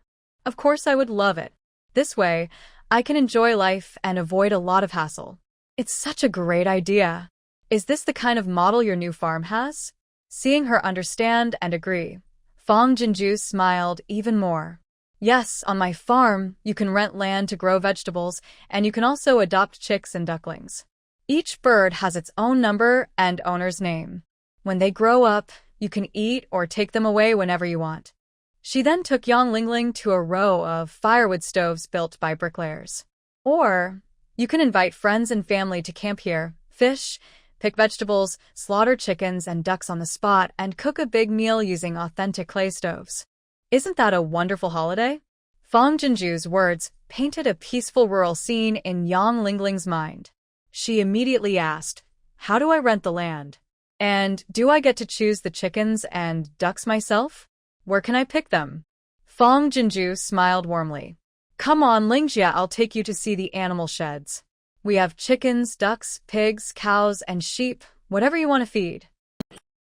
Speaker 1: Of course I would love it. This way, I can enjoy life and avoid a lot of hassle. It's such a great idea. Is this the kind of model your new farm has? Seeing her understand and agree, Fong Jinju smiled even more. Yes, on my farm, you can rent land to grow vegetables, and you can also adopt chicks and ducklings. Each bird has its own number and owner's name. When they grow up, you can eat or take them away whenever you want. She then took Yang Lingling to a row of firewood stoves built by bricklayers. Or, you can invite friends and family to camp here, fish, pick vegetables, slaughter chickens and ducks on the spot, and cook a big meal using authentic clay stoves. Isn't that a wonderful holiday? Fong Jinju's words painted a peaceful rural scene in Yang Lingling's mind. She immediately asked, "How do I rent the land? And do I get to choose the chickens and ducks myself? Where can I pick them?" Fong Jinju smiled warmly. "Come on, Lingjia, I'll take you to see the animal sheds. We have chickens, ducks, pigs, cows, and sheep, whatever you want to feed."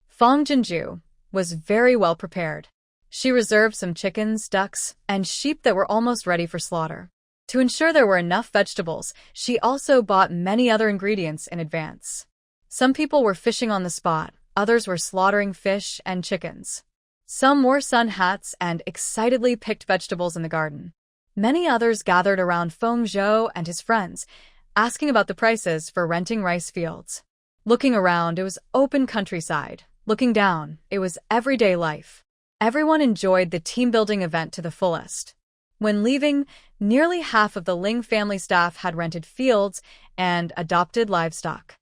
Speaker 1: Fong Jinju was very well prepared. She reserved some chickens, ducks, and sheep that were almost ready for slaughter. To ensure there were enough vegetables, she also bought many other ingredients in advance. Some people were fishing on the spot, others were slaughtering fish and chickens. Some wore sun hats and excitedly picked vegetables in the garden. Many others gathered around Feng Zhou and his friends, asking about the prices for renting rice fields. Looking around, it was open countryside. Looking down, it was everyday life. Everyone enjoyed the team-building event to the fullest. When leaving, nearly half of the Ling family staff had rented fields and adopted livestock.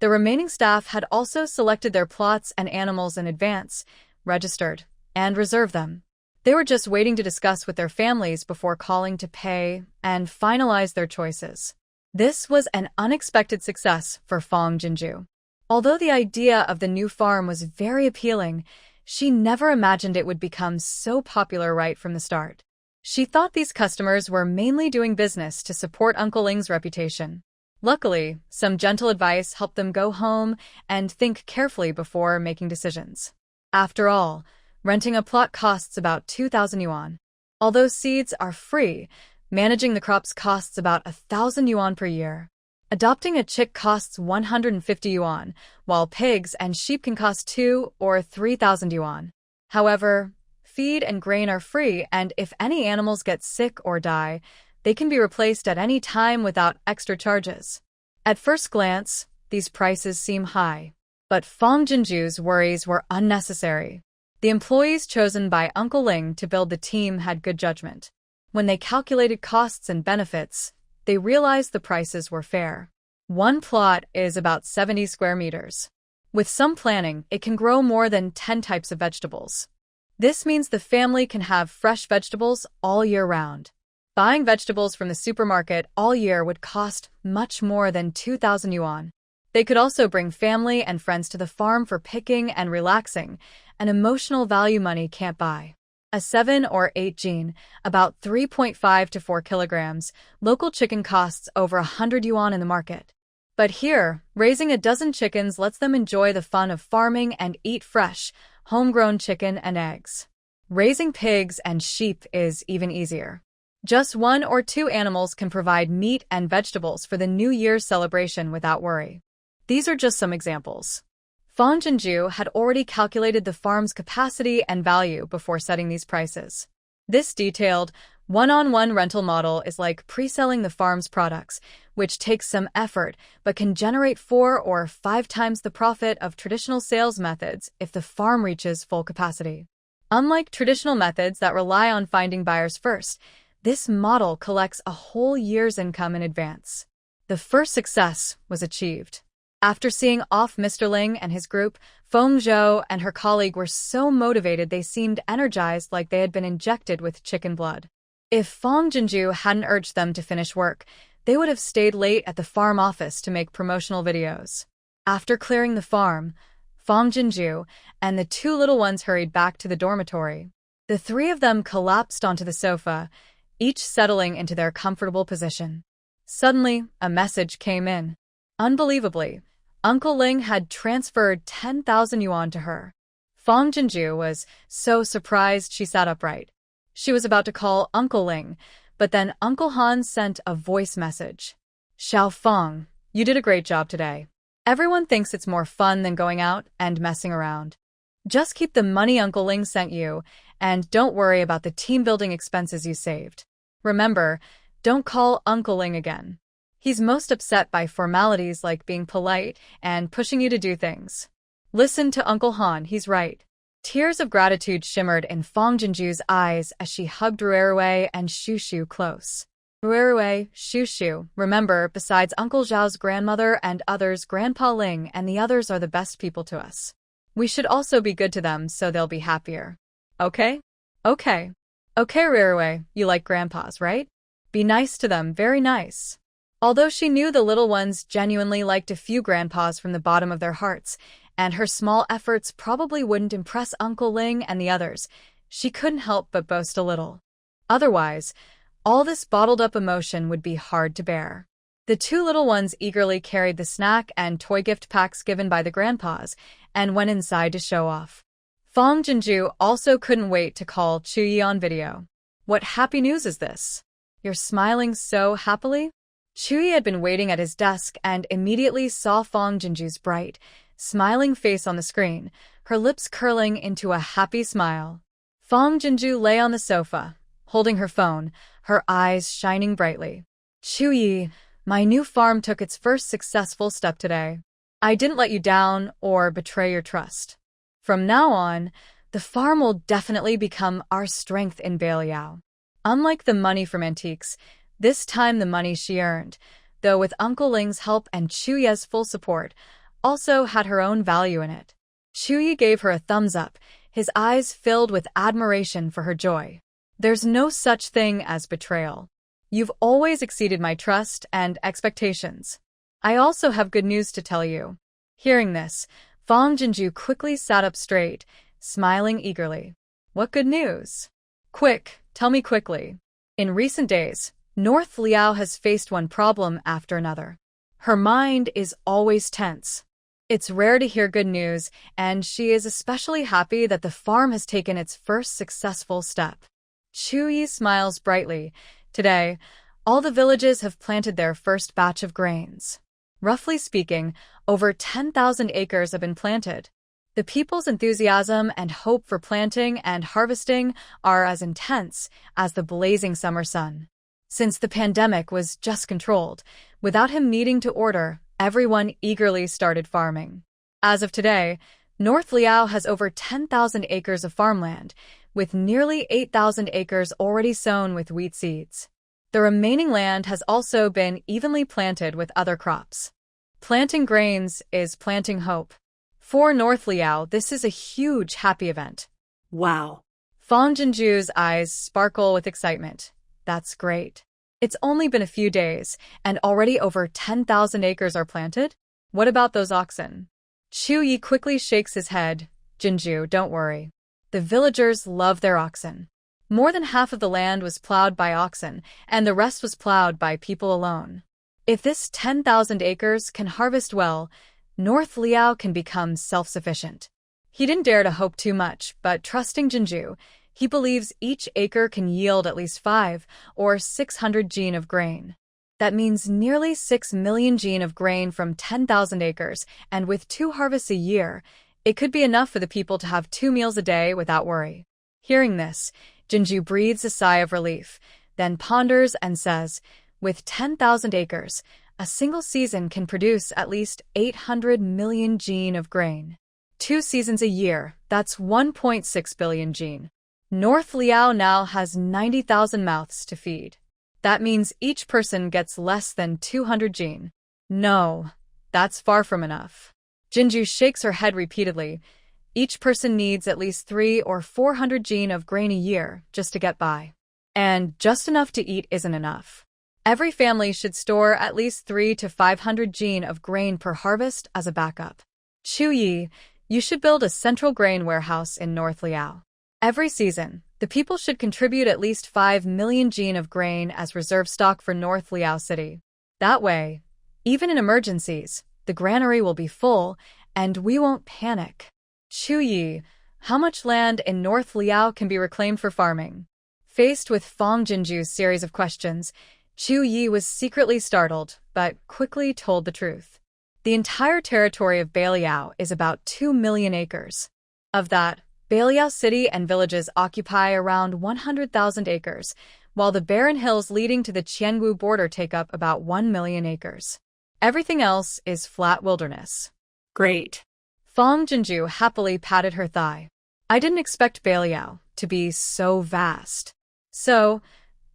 Speaker 1: The remaining staff had also selected their plots and animals in advance, registered, and reserved them. They were just waiting to discuss with their families before calling to pay and finalize their choices. This was an unexpected success for Fong Jinju. Although the idea of the new farm was very appealing, she never imagined it would become so popular right from the start. She thought these customers were mainly doing business to support Uncle Ling's reputation. Luckily, some gentle advice helped them go home and think carefully before making decisions. After all, renting a plot costs about 2,000 yuan. Although seeds are free, managing the crops costs about 1,000 yuan per year. Adopting a chick costs 150 yuan, while pigs and sheep can cost 2 or 3,000 yuan. However, feed and grain are free, and if any animals get sick or die, they can be replaced at any time without extra charges. At first glance, these prices seem high. But Fong Jinju's worries were unnecessary. The employees chosen by Uncle Ling to build the team had good judgment. When they calculated costs and benefits, they realized the prices were fair. One plot is about 70 square meters. With some planning, it can grow more than 10 types of vegetables. This means the family can have fresh vegetables all year round. Buying vegetables from the supermarket all year would cost much more than 2,000 yuan. They could also bring family and friends to the farm for picking and relaxing, an emotional value money can't buy. A 7 or 8 gene, about 3.5 to 4 kilograms, local chicken costs over 100 yuan in the market. But here, raising a dozen chickens lets them enjoy the fun of farming and eat fresh, homegrown chicken and eggs. Raising pigs and sheep is even easier. Just 1 or 2 animals can provide meat and vegetables for the New Year's celebration without worry. These are just some examples. Fong Jinju had already calculated the farm's capacity and value before setting these prices. This detailed, one-on-one rental model is like pre-selling the farm's products, which takes some effort but can generate 4 or 5 times the profit of traditional sales methods if the farm reaches full capacity. Unlike traditional methods that rely on finding buyers first, this model collects a whole year's income in advance. The first success was achieved. After seeing off Mr. Ling and his group, Feng Zhou and her colleague were so motivated they seemed energized like they had been injected with chicken blood. If Fong Jinju hadn't urged them to finish work, they would have stayed late at the farm office to make promotional videos. After clearing the farm, Fong Jinju and the 2 little ones hurried back to the dormitory. The 3 of them collapsed onto the sofa, each settling into their comfortable position. Suddenly, a message came in. Unbelievably, Uncle Ling had transferred 10,000 yuan to her. Fang Jinju was so surprised she sat upright. She was about to call Uncle Ling, but then Uncle Han sent a voice message. Xiao Fang, you did a great job today. Everyone thinks it's more fun than going out and messing around. Just keep the money Uncle Ling sent you, and don't worry about the team-building expenses you saved. Remember, don't call Uncle Ling again. He's most upset by formalities like being polite and pushing you to do things. Listen to Uncle Han, he's right. Tears of gratitude shimmered in Fang Jinju's eyes as she hugged Ruerue and Shushu close. Ruerue, Shushu, remember, besides Uncle Zhao's grandmother and others, Grandpa Ling and the others are the best people to us. We should also be good to them so they'll be happier. Okay? Okay. Okay, Ruerue, you like grandpas, right? Be nice to them, very nice. Although she knew the little ones genuinely liked a few grandpas from the bottom of their hearts, and her small efforts probably wouldn't impress Uncle Ling and the others, she couldn't help but boast a little. Otherwise, all this bottled-up emotion would be hard to bear. The two little ones eagerly carried the snack and toy gift packs given by the grandpas and went inside to show off. Fang Jinju also couldn't wait to call Chuyi on video. What happy news is this? You're smiling so happily? Chuyi had been waiting at his desk and immediately saw Fang Jinju's bright, smiling face on the screen, her lips curling into a happy smile. Fang Jinju lay on the sofa, holding her phone, her eyes shining brightly. Chuyi, my new farm took its first successful step today. I didn't let you down or betray your trust. From now on, the farm will definitely become our strength in Beiliang. Unlike the money from antiques, this time the money she earned, though with Uncle Ling's help and Chuyi's full support, also had her own value in it. Chuyi gave her a thumbs up, his eyes filled with admiration for her joy. There's no such thing as betrayal. You've always exceeded my trust and expectations. I also have good news to tell you. Hearing this, Fang Jinju quickly sat up straight, smiling eagerly. What good news? Quick, tell me quickly. In recent days, North Liao has faced one problem after another. Her mind is always tense. It's rare to hear good news, and she is especially happy that the farm has taken its first successful step. Chuyi smiles brightly. Today, all the villages have planted their first batch of grains. Roughly speaking, over 10,000 acres have been planted. The people's enthusiasm and hope for planting and harvesting are as intense as the blazing summer sun. Since the pandemic was just controlled, without him needing to order, everyone eagerly started farming. As of today, North Liao has over 10,000 acres of farmland, with nearly 8,000 acres already sown with wheat seeds. The remaining land has also been evenly planted with other crops. Planting grains is planting hope. For North Liao, this is a huge happy event.
Speaker 2: Wow.
Speaker 1: Fang Jinju's eyes sparkle with excitement. That's great. It's only been a few days, and already over 10,000 acres are planted? What about those oxen? Chuyi quickly shakes his head. Jinju, don't worry. The villagers love their oxen. More than half of the land was plowed by oxen, and the rest was plowed by people alone. If this 10,000 acres can harvest well, North Liao can become self-sufficient. He didn't dare to hope too much, but trusting Jinju, he believes each acre can yield at least 5 or 600 jin of grain. That means nearly 6 million jin of grain from 10,000 acres, and with 2 harvests a year, it could be enough for the people to have 2 meals a day without worry. Hearing this, Jinju breathes a sigh of relief, then ponders and says, with 10,000 acres, a single season can produce at least 800 million jin of grain. 2 seasons a year, that's 1.6 billion jin. North Liao now has 90,000 mouths to feed. That means each person gets less than 200 jin. No, that's far from enough. Jinju shakes her head repeatedly. Each person needs at least 300 or 400 jin of grain a year just to get by. And just enough to eat isn't enough. Every family should store at least 300 to 500 jin of grain per harvest as a backup. Chuyi, you should build a central grain warehouse in North Liao. Every season, the people should contribute at least 5 million jin of grain as reserve stock for North Liao City. That way, even in emergencies, the granary will be full, and we won't panic. Chu Yi, how much land in North Liao can be reclaimed for farming? Faced with Fang Jinju's series of questions, Chu Yi was secretly startled, but quickly told the truth. The entire territory of Beiliang is about 2 million acres. Of that, Beiliang city and villages occupy around 100,000 acres, while the barren hills leading to the Qiangu border take up about 1 million acres. Everything else is flat wilderness.
Speaker 2: Great.
Speaker 1: Fang Jinju happily patted her thigh. I didn't expect Beiliang to be so vast. So,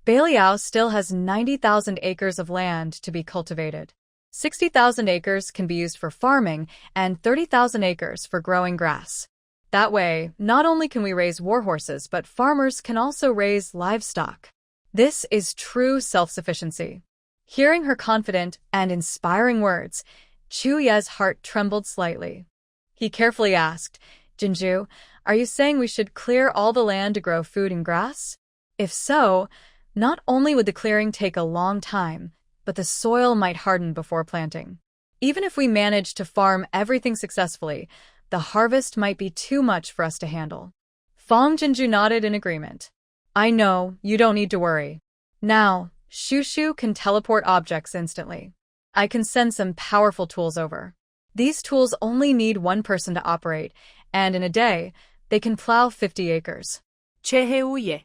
Speaker 1: Beiliang still has 90,000 acres of land to be cultivated. 60,000 acres can be used for farming and 30,000 acres for growing grass. That way, not only can we raise war horses, but farmers can also raise livestock. This is true self-sufficiency. Hearing her confident and inspiring words, Chu Ye's heart trembled slightly. He carefully asked, Jinju, are you saying we should clear all the land to grow food and grass? If so, not only would the clearing take a long time, but the soil might harden before planting. Even if we manage to farm everything successfully, the harvest might be too much for us to handle. Fang Jinju nodded in agreement. I know, you don't need to worry. Now, Shushu can teleport objects instantly. I can send some powerful tools over. These tools only need one person to operate, and in a day, they can plow 50 acres.
Speaker 2: 최혜우예.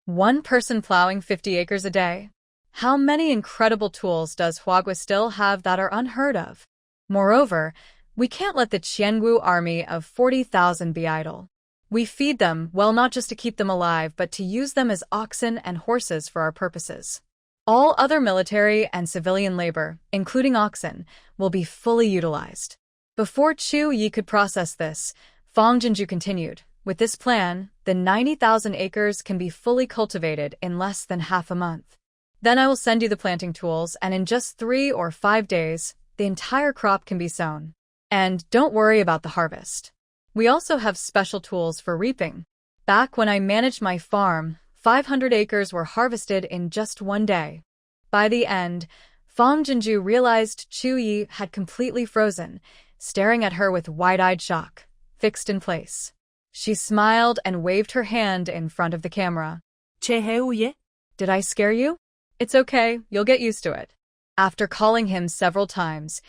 Speaker 1: One person plowing 50 acres a day? How many incredible tools does Huagua still have that are unheard of? Moreover, we can't let the Qiangu army of 40,000 be idle. We feed them, well, not just to keep them alive, but to use them as oxen and horses for our purposes. All other military and civilian labor, including oxen, will be fully utilized. Before Chu Yi could process this, Fang Jinju continued, with this plan, the 90,000 acres can be fully cultivated in less than half a month. Then I will send you the planting tools, and in just 3 or 5 days, the entire crop can be sown. And don't worry about the harvest. We also have special tools for reaping. Back when I managed my farm, 500 acres were harvested in just 1 day. By the end, Fang Jinju realized Chu Yi had completely frozen, staring at her with wide-eyed shock, fixed in place. She smiled and waved her hand in front of the camera.
Speaker 2: 최혜우예.
Speaker 1: Did I scare you? It's okay, you'll get used to it. After calling him several times,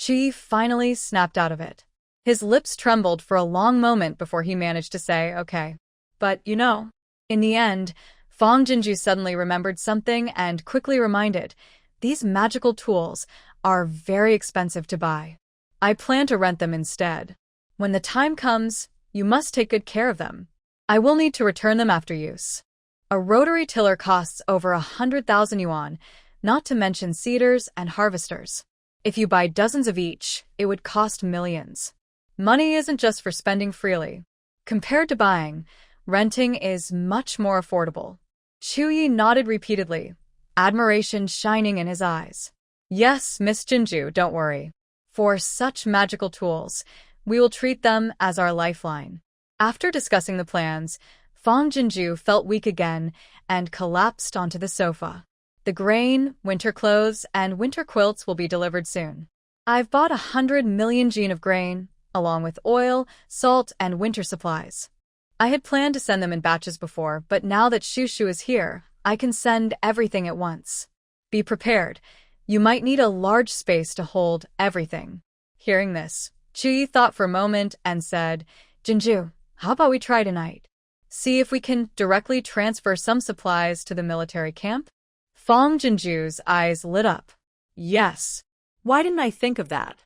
Speaker 1: Chi finally snapped out of it. His lips trembled for a long moment before he managed to say, okay. But, in the end, Fang Jinju suddenly remembered something and quickly reminded, these magical tools are very expensive to buy. I plan to rent them instead. When the time comes, you must take good care of them. I will need to return them after use. A rotary tiller costs over 100,000 yuan, not to mention seeders and harvesters. If you buy dozens of each, it would cost millions. Money isn't just for spending freely. Compared to buying, renting is much more affordable. Chu Yi nodded repeatedly, admiration shining in his eyes. Yes, Miss Jinju, don't worry. For such magical tools, we will treat them as our lifeline. After discussing the plans, Fang Jinju felt weak again and collapsed onto the sofa. The grain, winter clothes, and winter quilts will be delivered soon. I've bought 100 million jin of grain, along with oil, salt, and winter supplies. I had planned to send them in batches before, but now that Shushu is here, I can send everything at once. Be prepared. You might need a large space to hold everything. Hearing this, Chu Yi thought for a moment and said, Jinju, how about we try tonight? See if we can directly transfer some supplies to the military camp? Fang Jinju's eyes lit up. Yes.
Speaker 2: Why didn't I think of that?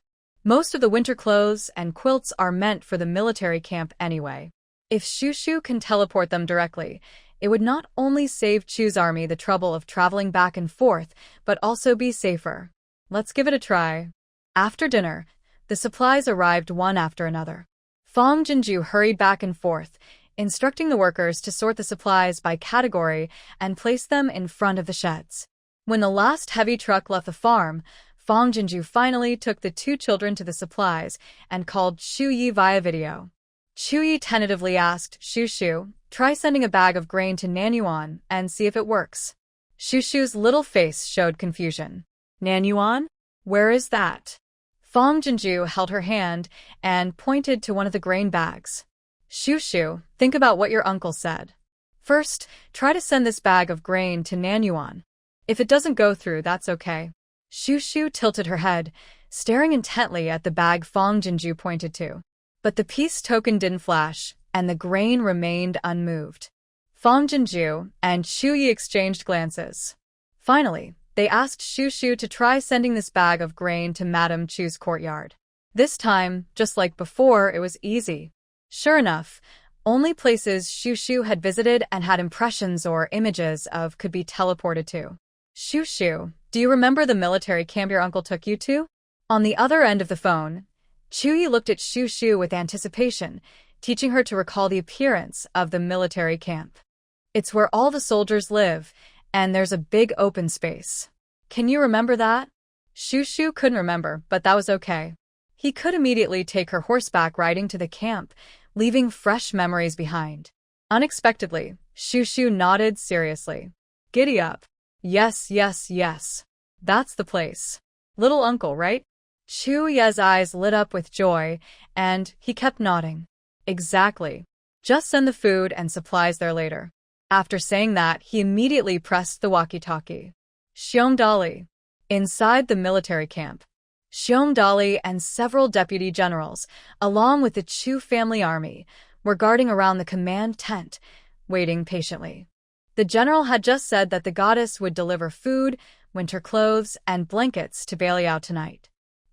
Speaker 1: Most of the winter clothes and quilts are meant for the military camp anyway. If Shushu can teleport them directly, it would not only save Chu's army the trouble of traveling back and forth, but also be safer. Let's give it a try. After dinner, the supplies arrived one after another. Fang Jinju hurried back and forth, instructing the workers to sort the supplies by category and place them in front of the sheds. When the last heavy truck left the farm, Fang Jinju finally took the 2 children to the supplies and called Chu Yi via video. Chu Yi tentatively asked Shushu, try sending a bag of grain to Nanyuan and see if it works. Shushu's little face showed confusion.
Speaker 2: Nanyuan?
Speaker 1: Where is that? Fang Jinju held her hand and pointed to one of the grain bags. Shu, think about what your uncle said. First, try to send this bag of grain to Nanyuan. If it doesn't go through, that's okay. Shu tilted her head, staring intently at the bag Fang Jinju pointed to. But the peace token didn't flash, and the grain remained unmoved. Fang Jinju and Shu Yi exchanged glances. Finally, they asked Shu to try sending this bag of grain to Madame Chu's courtyard. This time, just like before, it was easy. Sure enough, only places Shu had visited and had impressions or images of could be teleported to. Shu, do you remember the military camp your uncle took you to? On the other end of the phone, Chuyi looked at Shu with anticipation, teaching her to recall the appearance of the military camp. It's where all the soldiers live, and there's a big open space. Can you remember that? Shu couldn't remember, but that was okay. He could immediately take her horseback riding to the camp, leaving fresh memories behind. Unexpectedly, Shu nodded seriously. Giddy up. Yes. That's the place. Little uncle, right? Chu Ye's eyes lit up with joy, and he kept nodding. Exactly. Just send the food and supplies there later. After saying that, he immediately pressed the walkie-talkie. Xiongdali. Inside the military camp, Xiongdali and several deputy generals, along with the Chu family army, were guarding around the command tent, waiting patiently. The general had just said that the goddess would deliver food, winter clothes, and blankets to Beiliang tonight.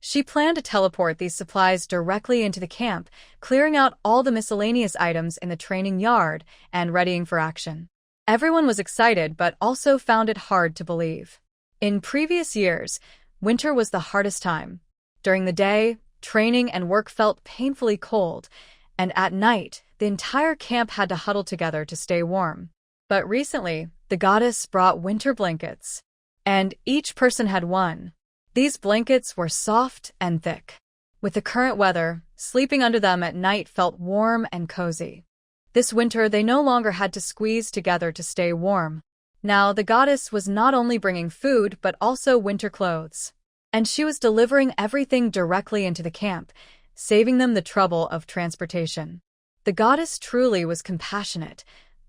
Speaker 1: She planned to teleport these supplies directly into the camp, clearing out all the miscellaneous items in the training yard and readying for action. Everyone was excited but also found it hard to believe. In previous years, winter was the hardest time. During the day, training and work felt painfully cold, and at night, the entire camp had to huddle together to stay warm. But recently, the goddess brought winter blankets, and each person had one. These blankets were soft and thick. With the current weather, sleeping under them at night felt warm and cozy. This winter, they no longer had to squeeze together to stay warm. Now, the goddess was not only bringing food, but also winter clothes. And she was delivering everything directly into the camp, saving them the trouble of transportation. The goddess truly was compassionate,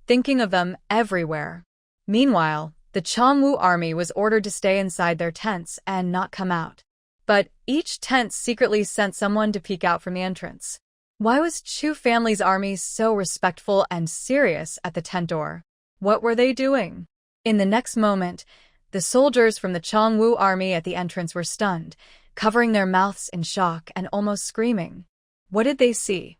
Speaker 1: thinking of them everywhere. Meanwhile, the Changwu army was ordered to stay inside their tents and not come out. But each tent secretly sent someone to peek out from the entrance. Why was Chu family's army so respectful and serious at the tent door? What were they doing? In the next moment, the soldiers from the Changwu army at the entrance were stunned, covering their mouths in shock and almost screaming. What did they see?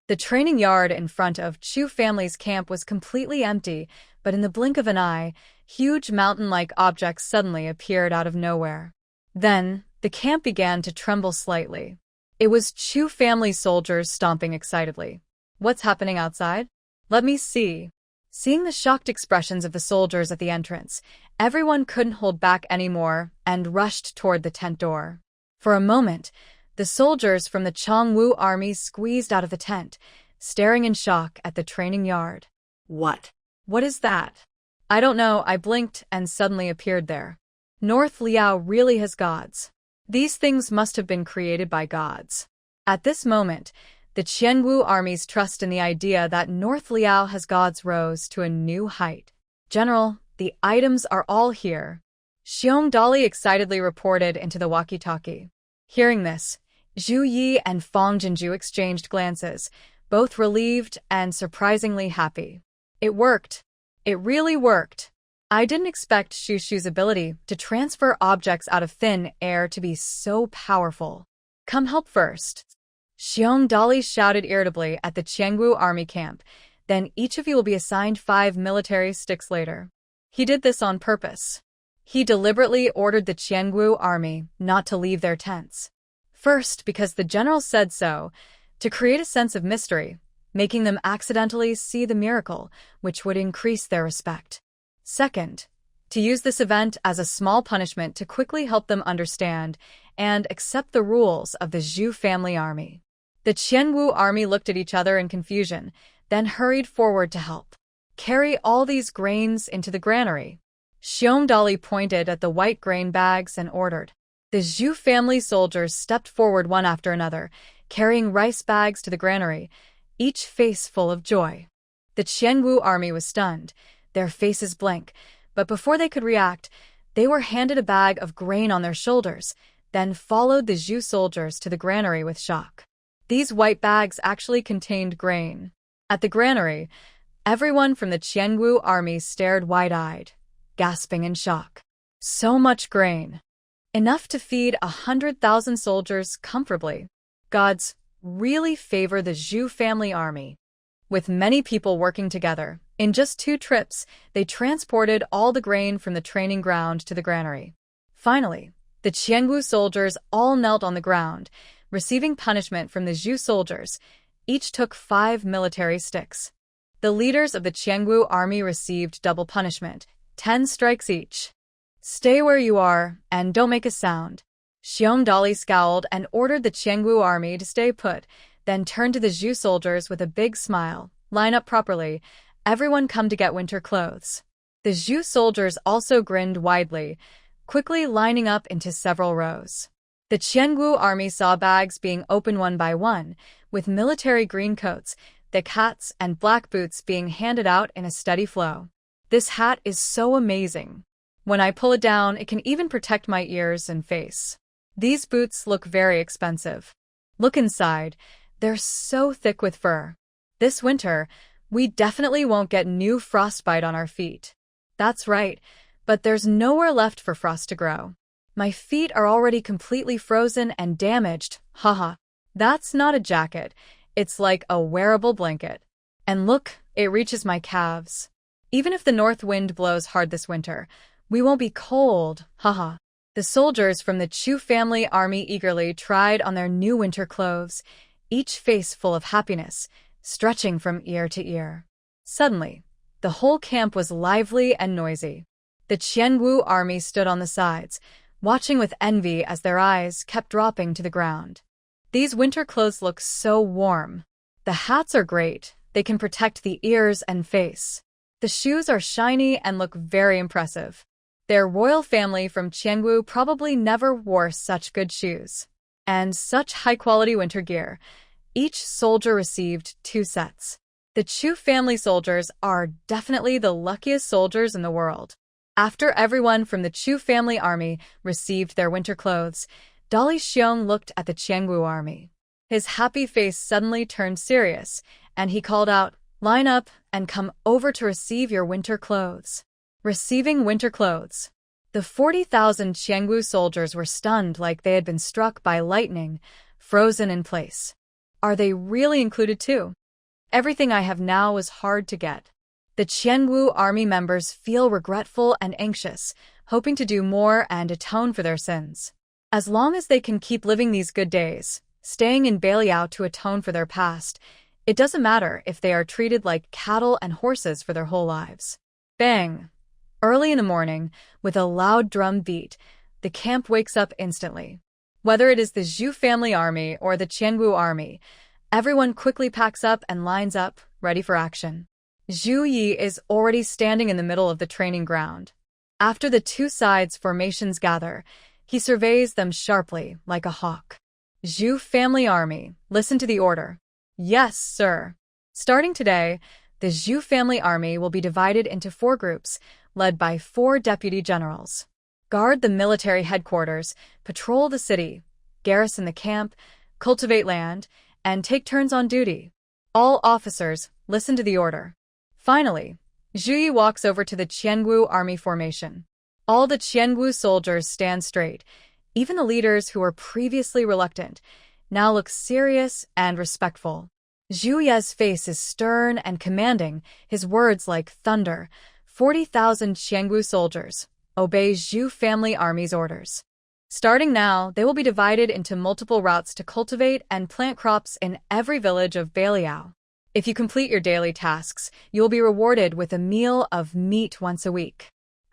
Speaker 1: The training yard in front of Chu family's camp was completely empty, but in the blink of an eye, huge mountain-like objects suddenly appeared out of nowhere. Then, the camp began to tremble slightly. It was Chu family soldiers stomping excitedly. What's happening outside? Let me see. Seeing the shocked expressions of the soldiers at the entrance, everyone couldn't hold back anymore and rushed toward the tent door. For a moment, the soldiers from the Changwu army squeezed out of the tent, staring in shock at the training yard. What? What is that? I don't know, I blinked and suddenly appeared there. North Liao really has gods. These things must have been created by gods. At this moment, the Qianwu army's trust in the idea that North Liao has gods rose to a new height. General, the items are all here. Xiongdali excitedly reported into the walkie-talkie. Hearing this, Zhu Yi and Fang Jinju exchanged glances, both relieved and surprisingly happy. It worked. It really worked. I didn't expect Shu's ability to transfer objects out of thin air to be so powerful. Come help first. Xiongdali shouted irritably at the Qiangwu army camp. Then each of you will be assigned 5 military sticks later. He did this on purpose. He deliberately ordered the Qiangwu army not to leave their tents. First, because the general said so, to create a sense of mystery, making them accidentally see the miracle, which would increase their respect. Second, to use this event as a small punishment to quickly help them understand and accept the rules of the Zhu family army. The Qianwu army looked at each other in confusion, then hurried forward to help. Carry all these grains into the granary. Xiongdali pointed at the white grain bags and ordered. The Zhu family soldiers stepped forward one after another, carrying rice bags to the granary, each face full of joy. The Qiangu army was stunned, their faces blank, but before they could react, they were handed a bag of grain on their shoulders, then followed the Zhu soldiers to the granary with shock. These white bags actually contained grain. At the granary, everyone from the Qiangu army stared wide-eyed, gasping in shock. So much grain. Enough to feed 100,000 soldiers comfortably. Gods really favor the Zhu family army. With many people working together, in just 2 trips, they transported all the grain from the training ground to the granary. Finally, the Qiangu soldiers all knelt on the ground, receiving punishment from the Zhu soldiers. Each took 5 military sticks. The leaders of the Qiangu army received double punishment, 10 strikes each. Stay where you are, and don't make a sound. Xiong Dali scowled and ordered the Qiangu army to stay put, then turned to the Zhu soldiers with a big smile. Line up properly. Everyone come to get winter clothes. The Zhu soldiers also grinned widely, quickly lining up into several rows. The Qiangu army saw bags being opened one by one, with military green coats, thick hats, and black boots being handed out in a steady flow. This hat is so amazing. When I pull it down, it can even protect my ears and face. These boots look very expensive. Look inside. They're so thick with fur. This winter, we definitely won't get new frostbite on our feet. That's right, but there's nowhere left for frost to grow. My feet are already completely frozen and damaged, haha. That's not a jacket, it's like a wearable blanket. And look, it reaches my calves. Even if the north wind blows hard this winter, we won't be cold, haha. The soldiers from the Chu family army eagerly tried on their new winter clothes, each face full of happiness, stretching from ear to ear. Suddenly, the whole camp was lively and noisy. The Qiangu army stood on the sides, watching with envy as their eyes kept dropping to the ground. These winter clothes look so warm. The hats are great. They can protect the ears and face. The shoes are shiny and look very impressive. Their royal family from Qiangu probably never wore such good shoes. And such high-quality winter gear. Each soldier received 2 sets. The Chu family soldiers are definitely the luckiest soldiers in the world. After everyone from the Chu family army received their winter clothes, Dali Xiong looked at the Qiangu army. His happy face suddenly turned serious, and he called out, "Line up and come over to receive your winter clothes." Receiving winter clothes. The 40,000 Qiangu soldiers were stunned like they had been struck by lightning, frozen in place. Are they really included too? Everything I have now is hard to get. The Qiangu army members feel regretful and anxious, hoping to do more and atone for their sins. As long as they can keep living these good days, staying in Beiliang to atone for their past, it doesn't matter if they are treated like cattle and horses for their whole lives. Bang! Early in the morning, with a loud drum beat, the camp wakes up instantly. Whether it is the Zhu family army or the Qiangu army, everyone quickly packs up and lines up, ready for action. Zhu Yi is already standing in the middle of the training ground. After the 2 sides' formations gather, he surveys them sharply, like a hawk. Zhu family army, listen to the order. Yes, sir. Starting today, the Zhu family army will be divided into 4 groups, led by 4 deputy generals. Guard the military headquarters, patrol the city, garrison the camp, cultivate land, and take turns on duty. All officers, listen to the order. Finally, Zhu Yi walks over to the Qiangu army formation. All the Qiangu soldiers stand straight. Even the leaders who were previously reluctant now look serious and respectful. Zhu Ye's face is stern and commanding, his words like thunder. 40,000 Qiangu soldiers obey Zhu family army's orders. Starting now, they will be divided into multiple routes to cultivate and plant crops in every village of Beiliang. If you complete your daily tasks, you will be rewarded with a meal of meat once a week.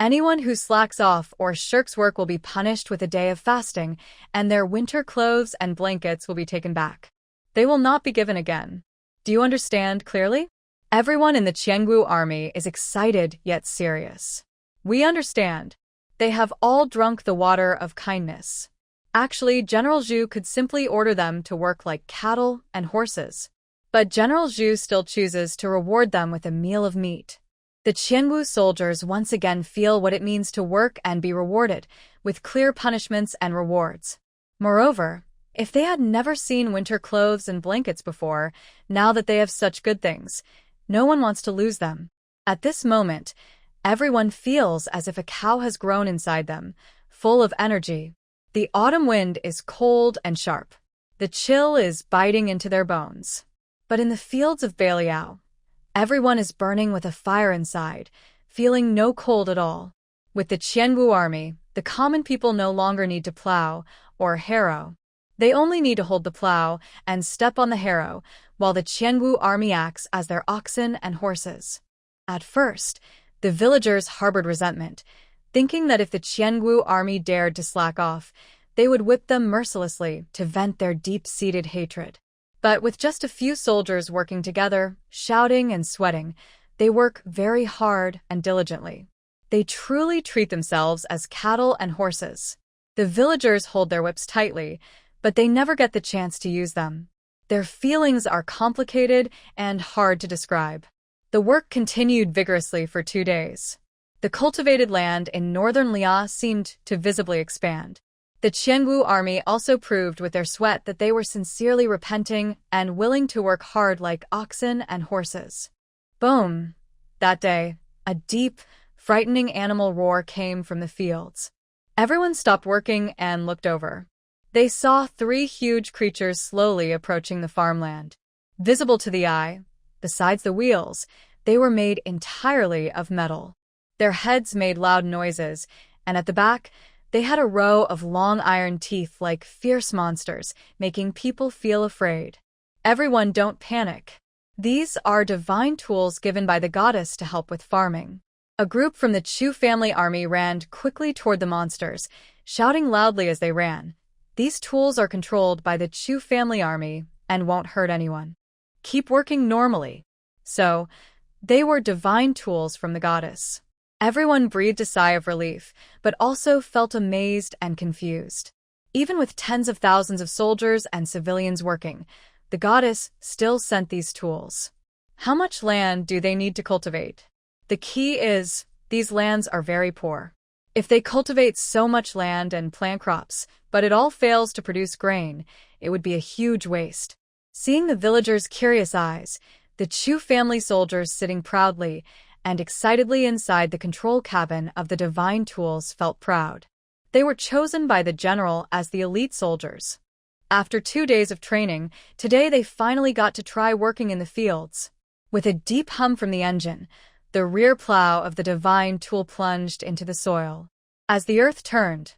Speaker 1: Anyone who slacks off or shirks work will be punished with a day of fasting, and their winter clothes and blankets will be taken back. They will not be given again. Do you understand clearly? Everyone in the Qiangu army is excited yet serious. We understand. They have all drunk the water of kindness. Actually, General Zhu could simply order them to work like cattle and horses. But General Zhu still chooses to reward them with a meal of meat. The Qianwu soldiers once again feel what it means to work and be rewarded, with clear punishments and rewards. Moreover, if they had never seen winter clothes and blankets before, now that they have such good things, no one wants to lose them. At this moment, everyone feels as if a cow has grown inside them, full of energy. The autumn wind is cold and sharp. The chill is biting into their bones. But in the fields of Beiliang, everyone is burning with a fire inside, feeling no cold at all. With the Qianwu army, the common people no longer need to plow or harrow. They only need to hold the plow and step on the harrow, while the Qianwu army acts as their oxen and horses. At first, the villagers harbored resentment, thinking that if the Qianwu army dared to slack off, they would whip them mercilessly to vent their deep-seated hatred. But with just a few soldiers working together, shouting and sweating, they work very hard and diligently. They truly treat themselves as cattle and horses. The villagers hold their whips tightly, but they never get the chance to use them. Their feelings are complicated and hard to describe. The work continued vigorously for 2 days. The cultivated land in northern Liao seemed to visibly expand. The Qianwu army also proved with their sweat that they were sincerely repenting and willing to work hard like oxen and horses. Boom! That day, a deep, frightening animal roar came from the fields. Everyone stopped working and looked over. They saw 3 huge creatures slowly approaching the farmland. Visible to the eye, besides the wheels, they were made entirely of metal. Their heads made loud noises, and at the back, they had a row of long iron teeth like fierce monsters, making people feel afraid. Everyone, don't panic. These are divine tools given by the goddess to help with farming. A group from the Chu family army ran quickly toward the monsters, shouting loudly as they ran. These tools are controlled by the Chu family army and won't hurt anyone. Keep working normally. So, they were divine tools from the goddess. Everyone breathed a sigh of relief, but also felt amazed and confused. Even with tens of thousands of soldiers and civilians working, the goddess still sent these tools. How much land do they need to cultivate? The key is, these lands are very poor. If they cultivate so much land and plant crops, but it all fails to produce grain, it would be a huge waste. Seeing the villagers' curious eyes, the Chu family soldiers sitting proudly and excitedly inside the control cabin of the divine tools felt proud. They were chosen by the general as the elite soldiers. After 2 days of training, today they finally got to try working in the fields. With a deep hum from the engine, the rear plow of the divine tool plunged into the soil. As the earth turned,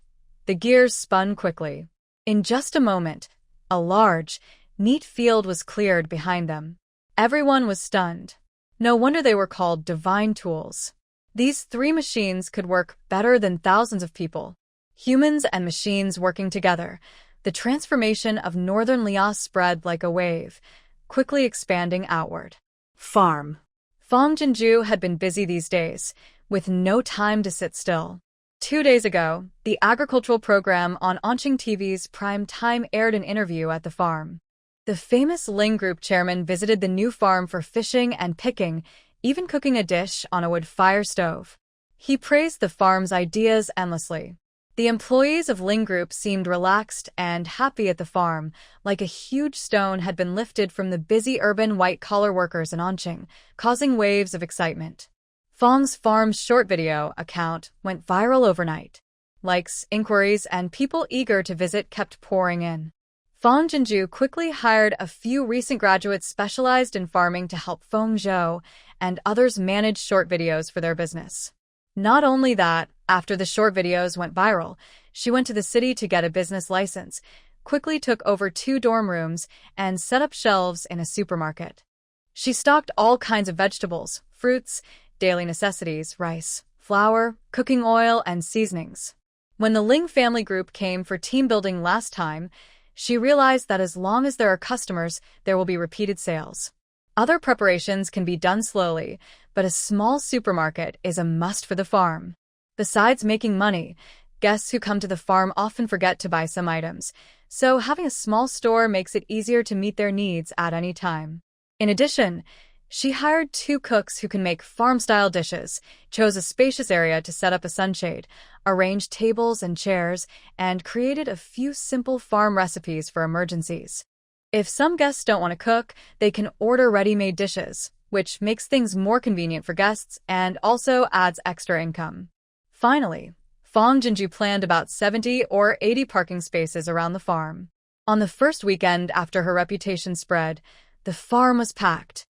Speaker 1: the gears spun quickly. In just a moment, a large, neat field was cleared behind them. Everyone was stunned. No wonder they were called divine tools. These 3 machines could work better than thousands of people. Humans and machines working together, the transformation of northern Liao spread like a wave, quickly expanding outward.
Speaker 2: Farm.
Speaker 1: Fang Jinju had been busy these days, with no time to sit still. 2 days ago, the agricultural program on Onqing TV's prime time aired an interview at the farm. The famous Ling Group chairman visited the new farm for fishing and picking, even cooking a dish on a wood fire stove. He praised the farm's ideas endlessly. The employees of Ling Group seemed relaxed and happy at the farm, like a huge stone had been lifted from the busy urban white-collar workers in Onqing, causing waves of excitement. Fang's farm's short video account went viral overnight. Likes, inquiries, and people eager to visit kept pouring in. Fang Jinju quickly hired a few recent graduates specialized in farming to help Feng Zhou and others manage short videos for their business. Not only that, after the short videos went viral, she went to the city to get a business license, quickly took over 2 dorm rooms, and set up shelves in a supermarket. She stocked all kinds of vegetables, fruits, daily necessities, rice, flour, cooking oil, and seasonings. When the Ling family group came for team building last time, she realized that as long as there are customers, there will be repeated sales. Other preparations can be done slowly, but a small supermarket is a must for the farm. Besides making money, Guests who come to the farm often forget to buy some items, so having a small store makes it easier to meet their needs at any time. In addition, she hired 2 cooks who can make farm-style dishes, chose a spacious area to set up a sunshade, arranged tables and chairs, and created a few simple farm recipes for emergencies. If some guests don't want to cook, they can order ready-made dishes, which makes things more convenient for guests and also adds extra income. Finally, Fong Jinju planned about 70 or 80 parking spaces around the farm. On the first weekend after her reputation spread, the farm was packed.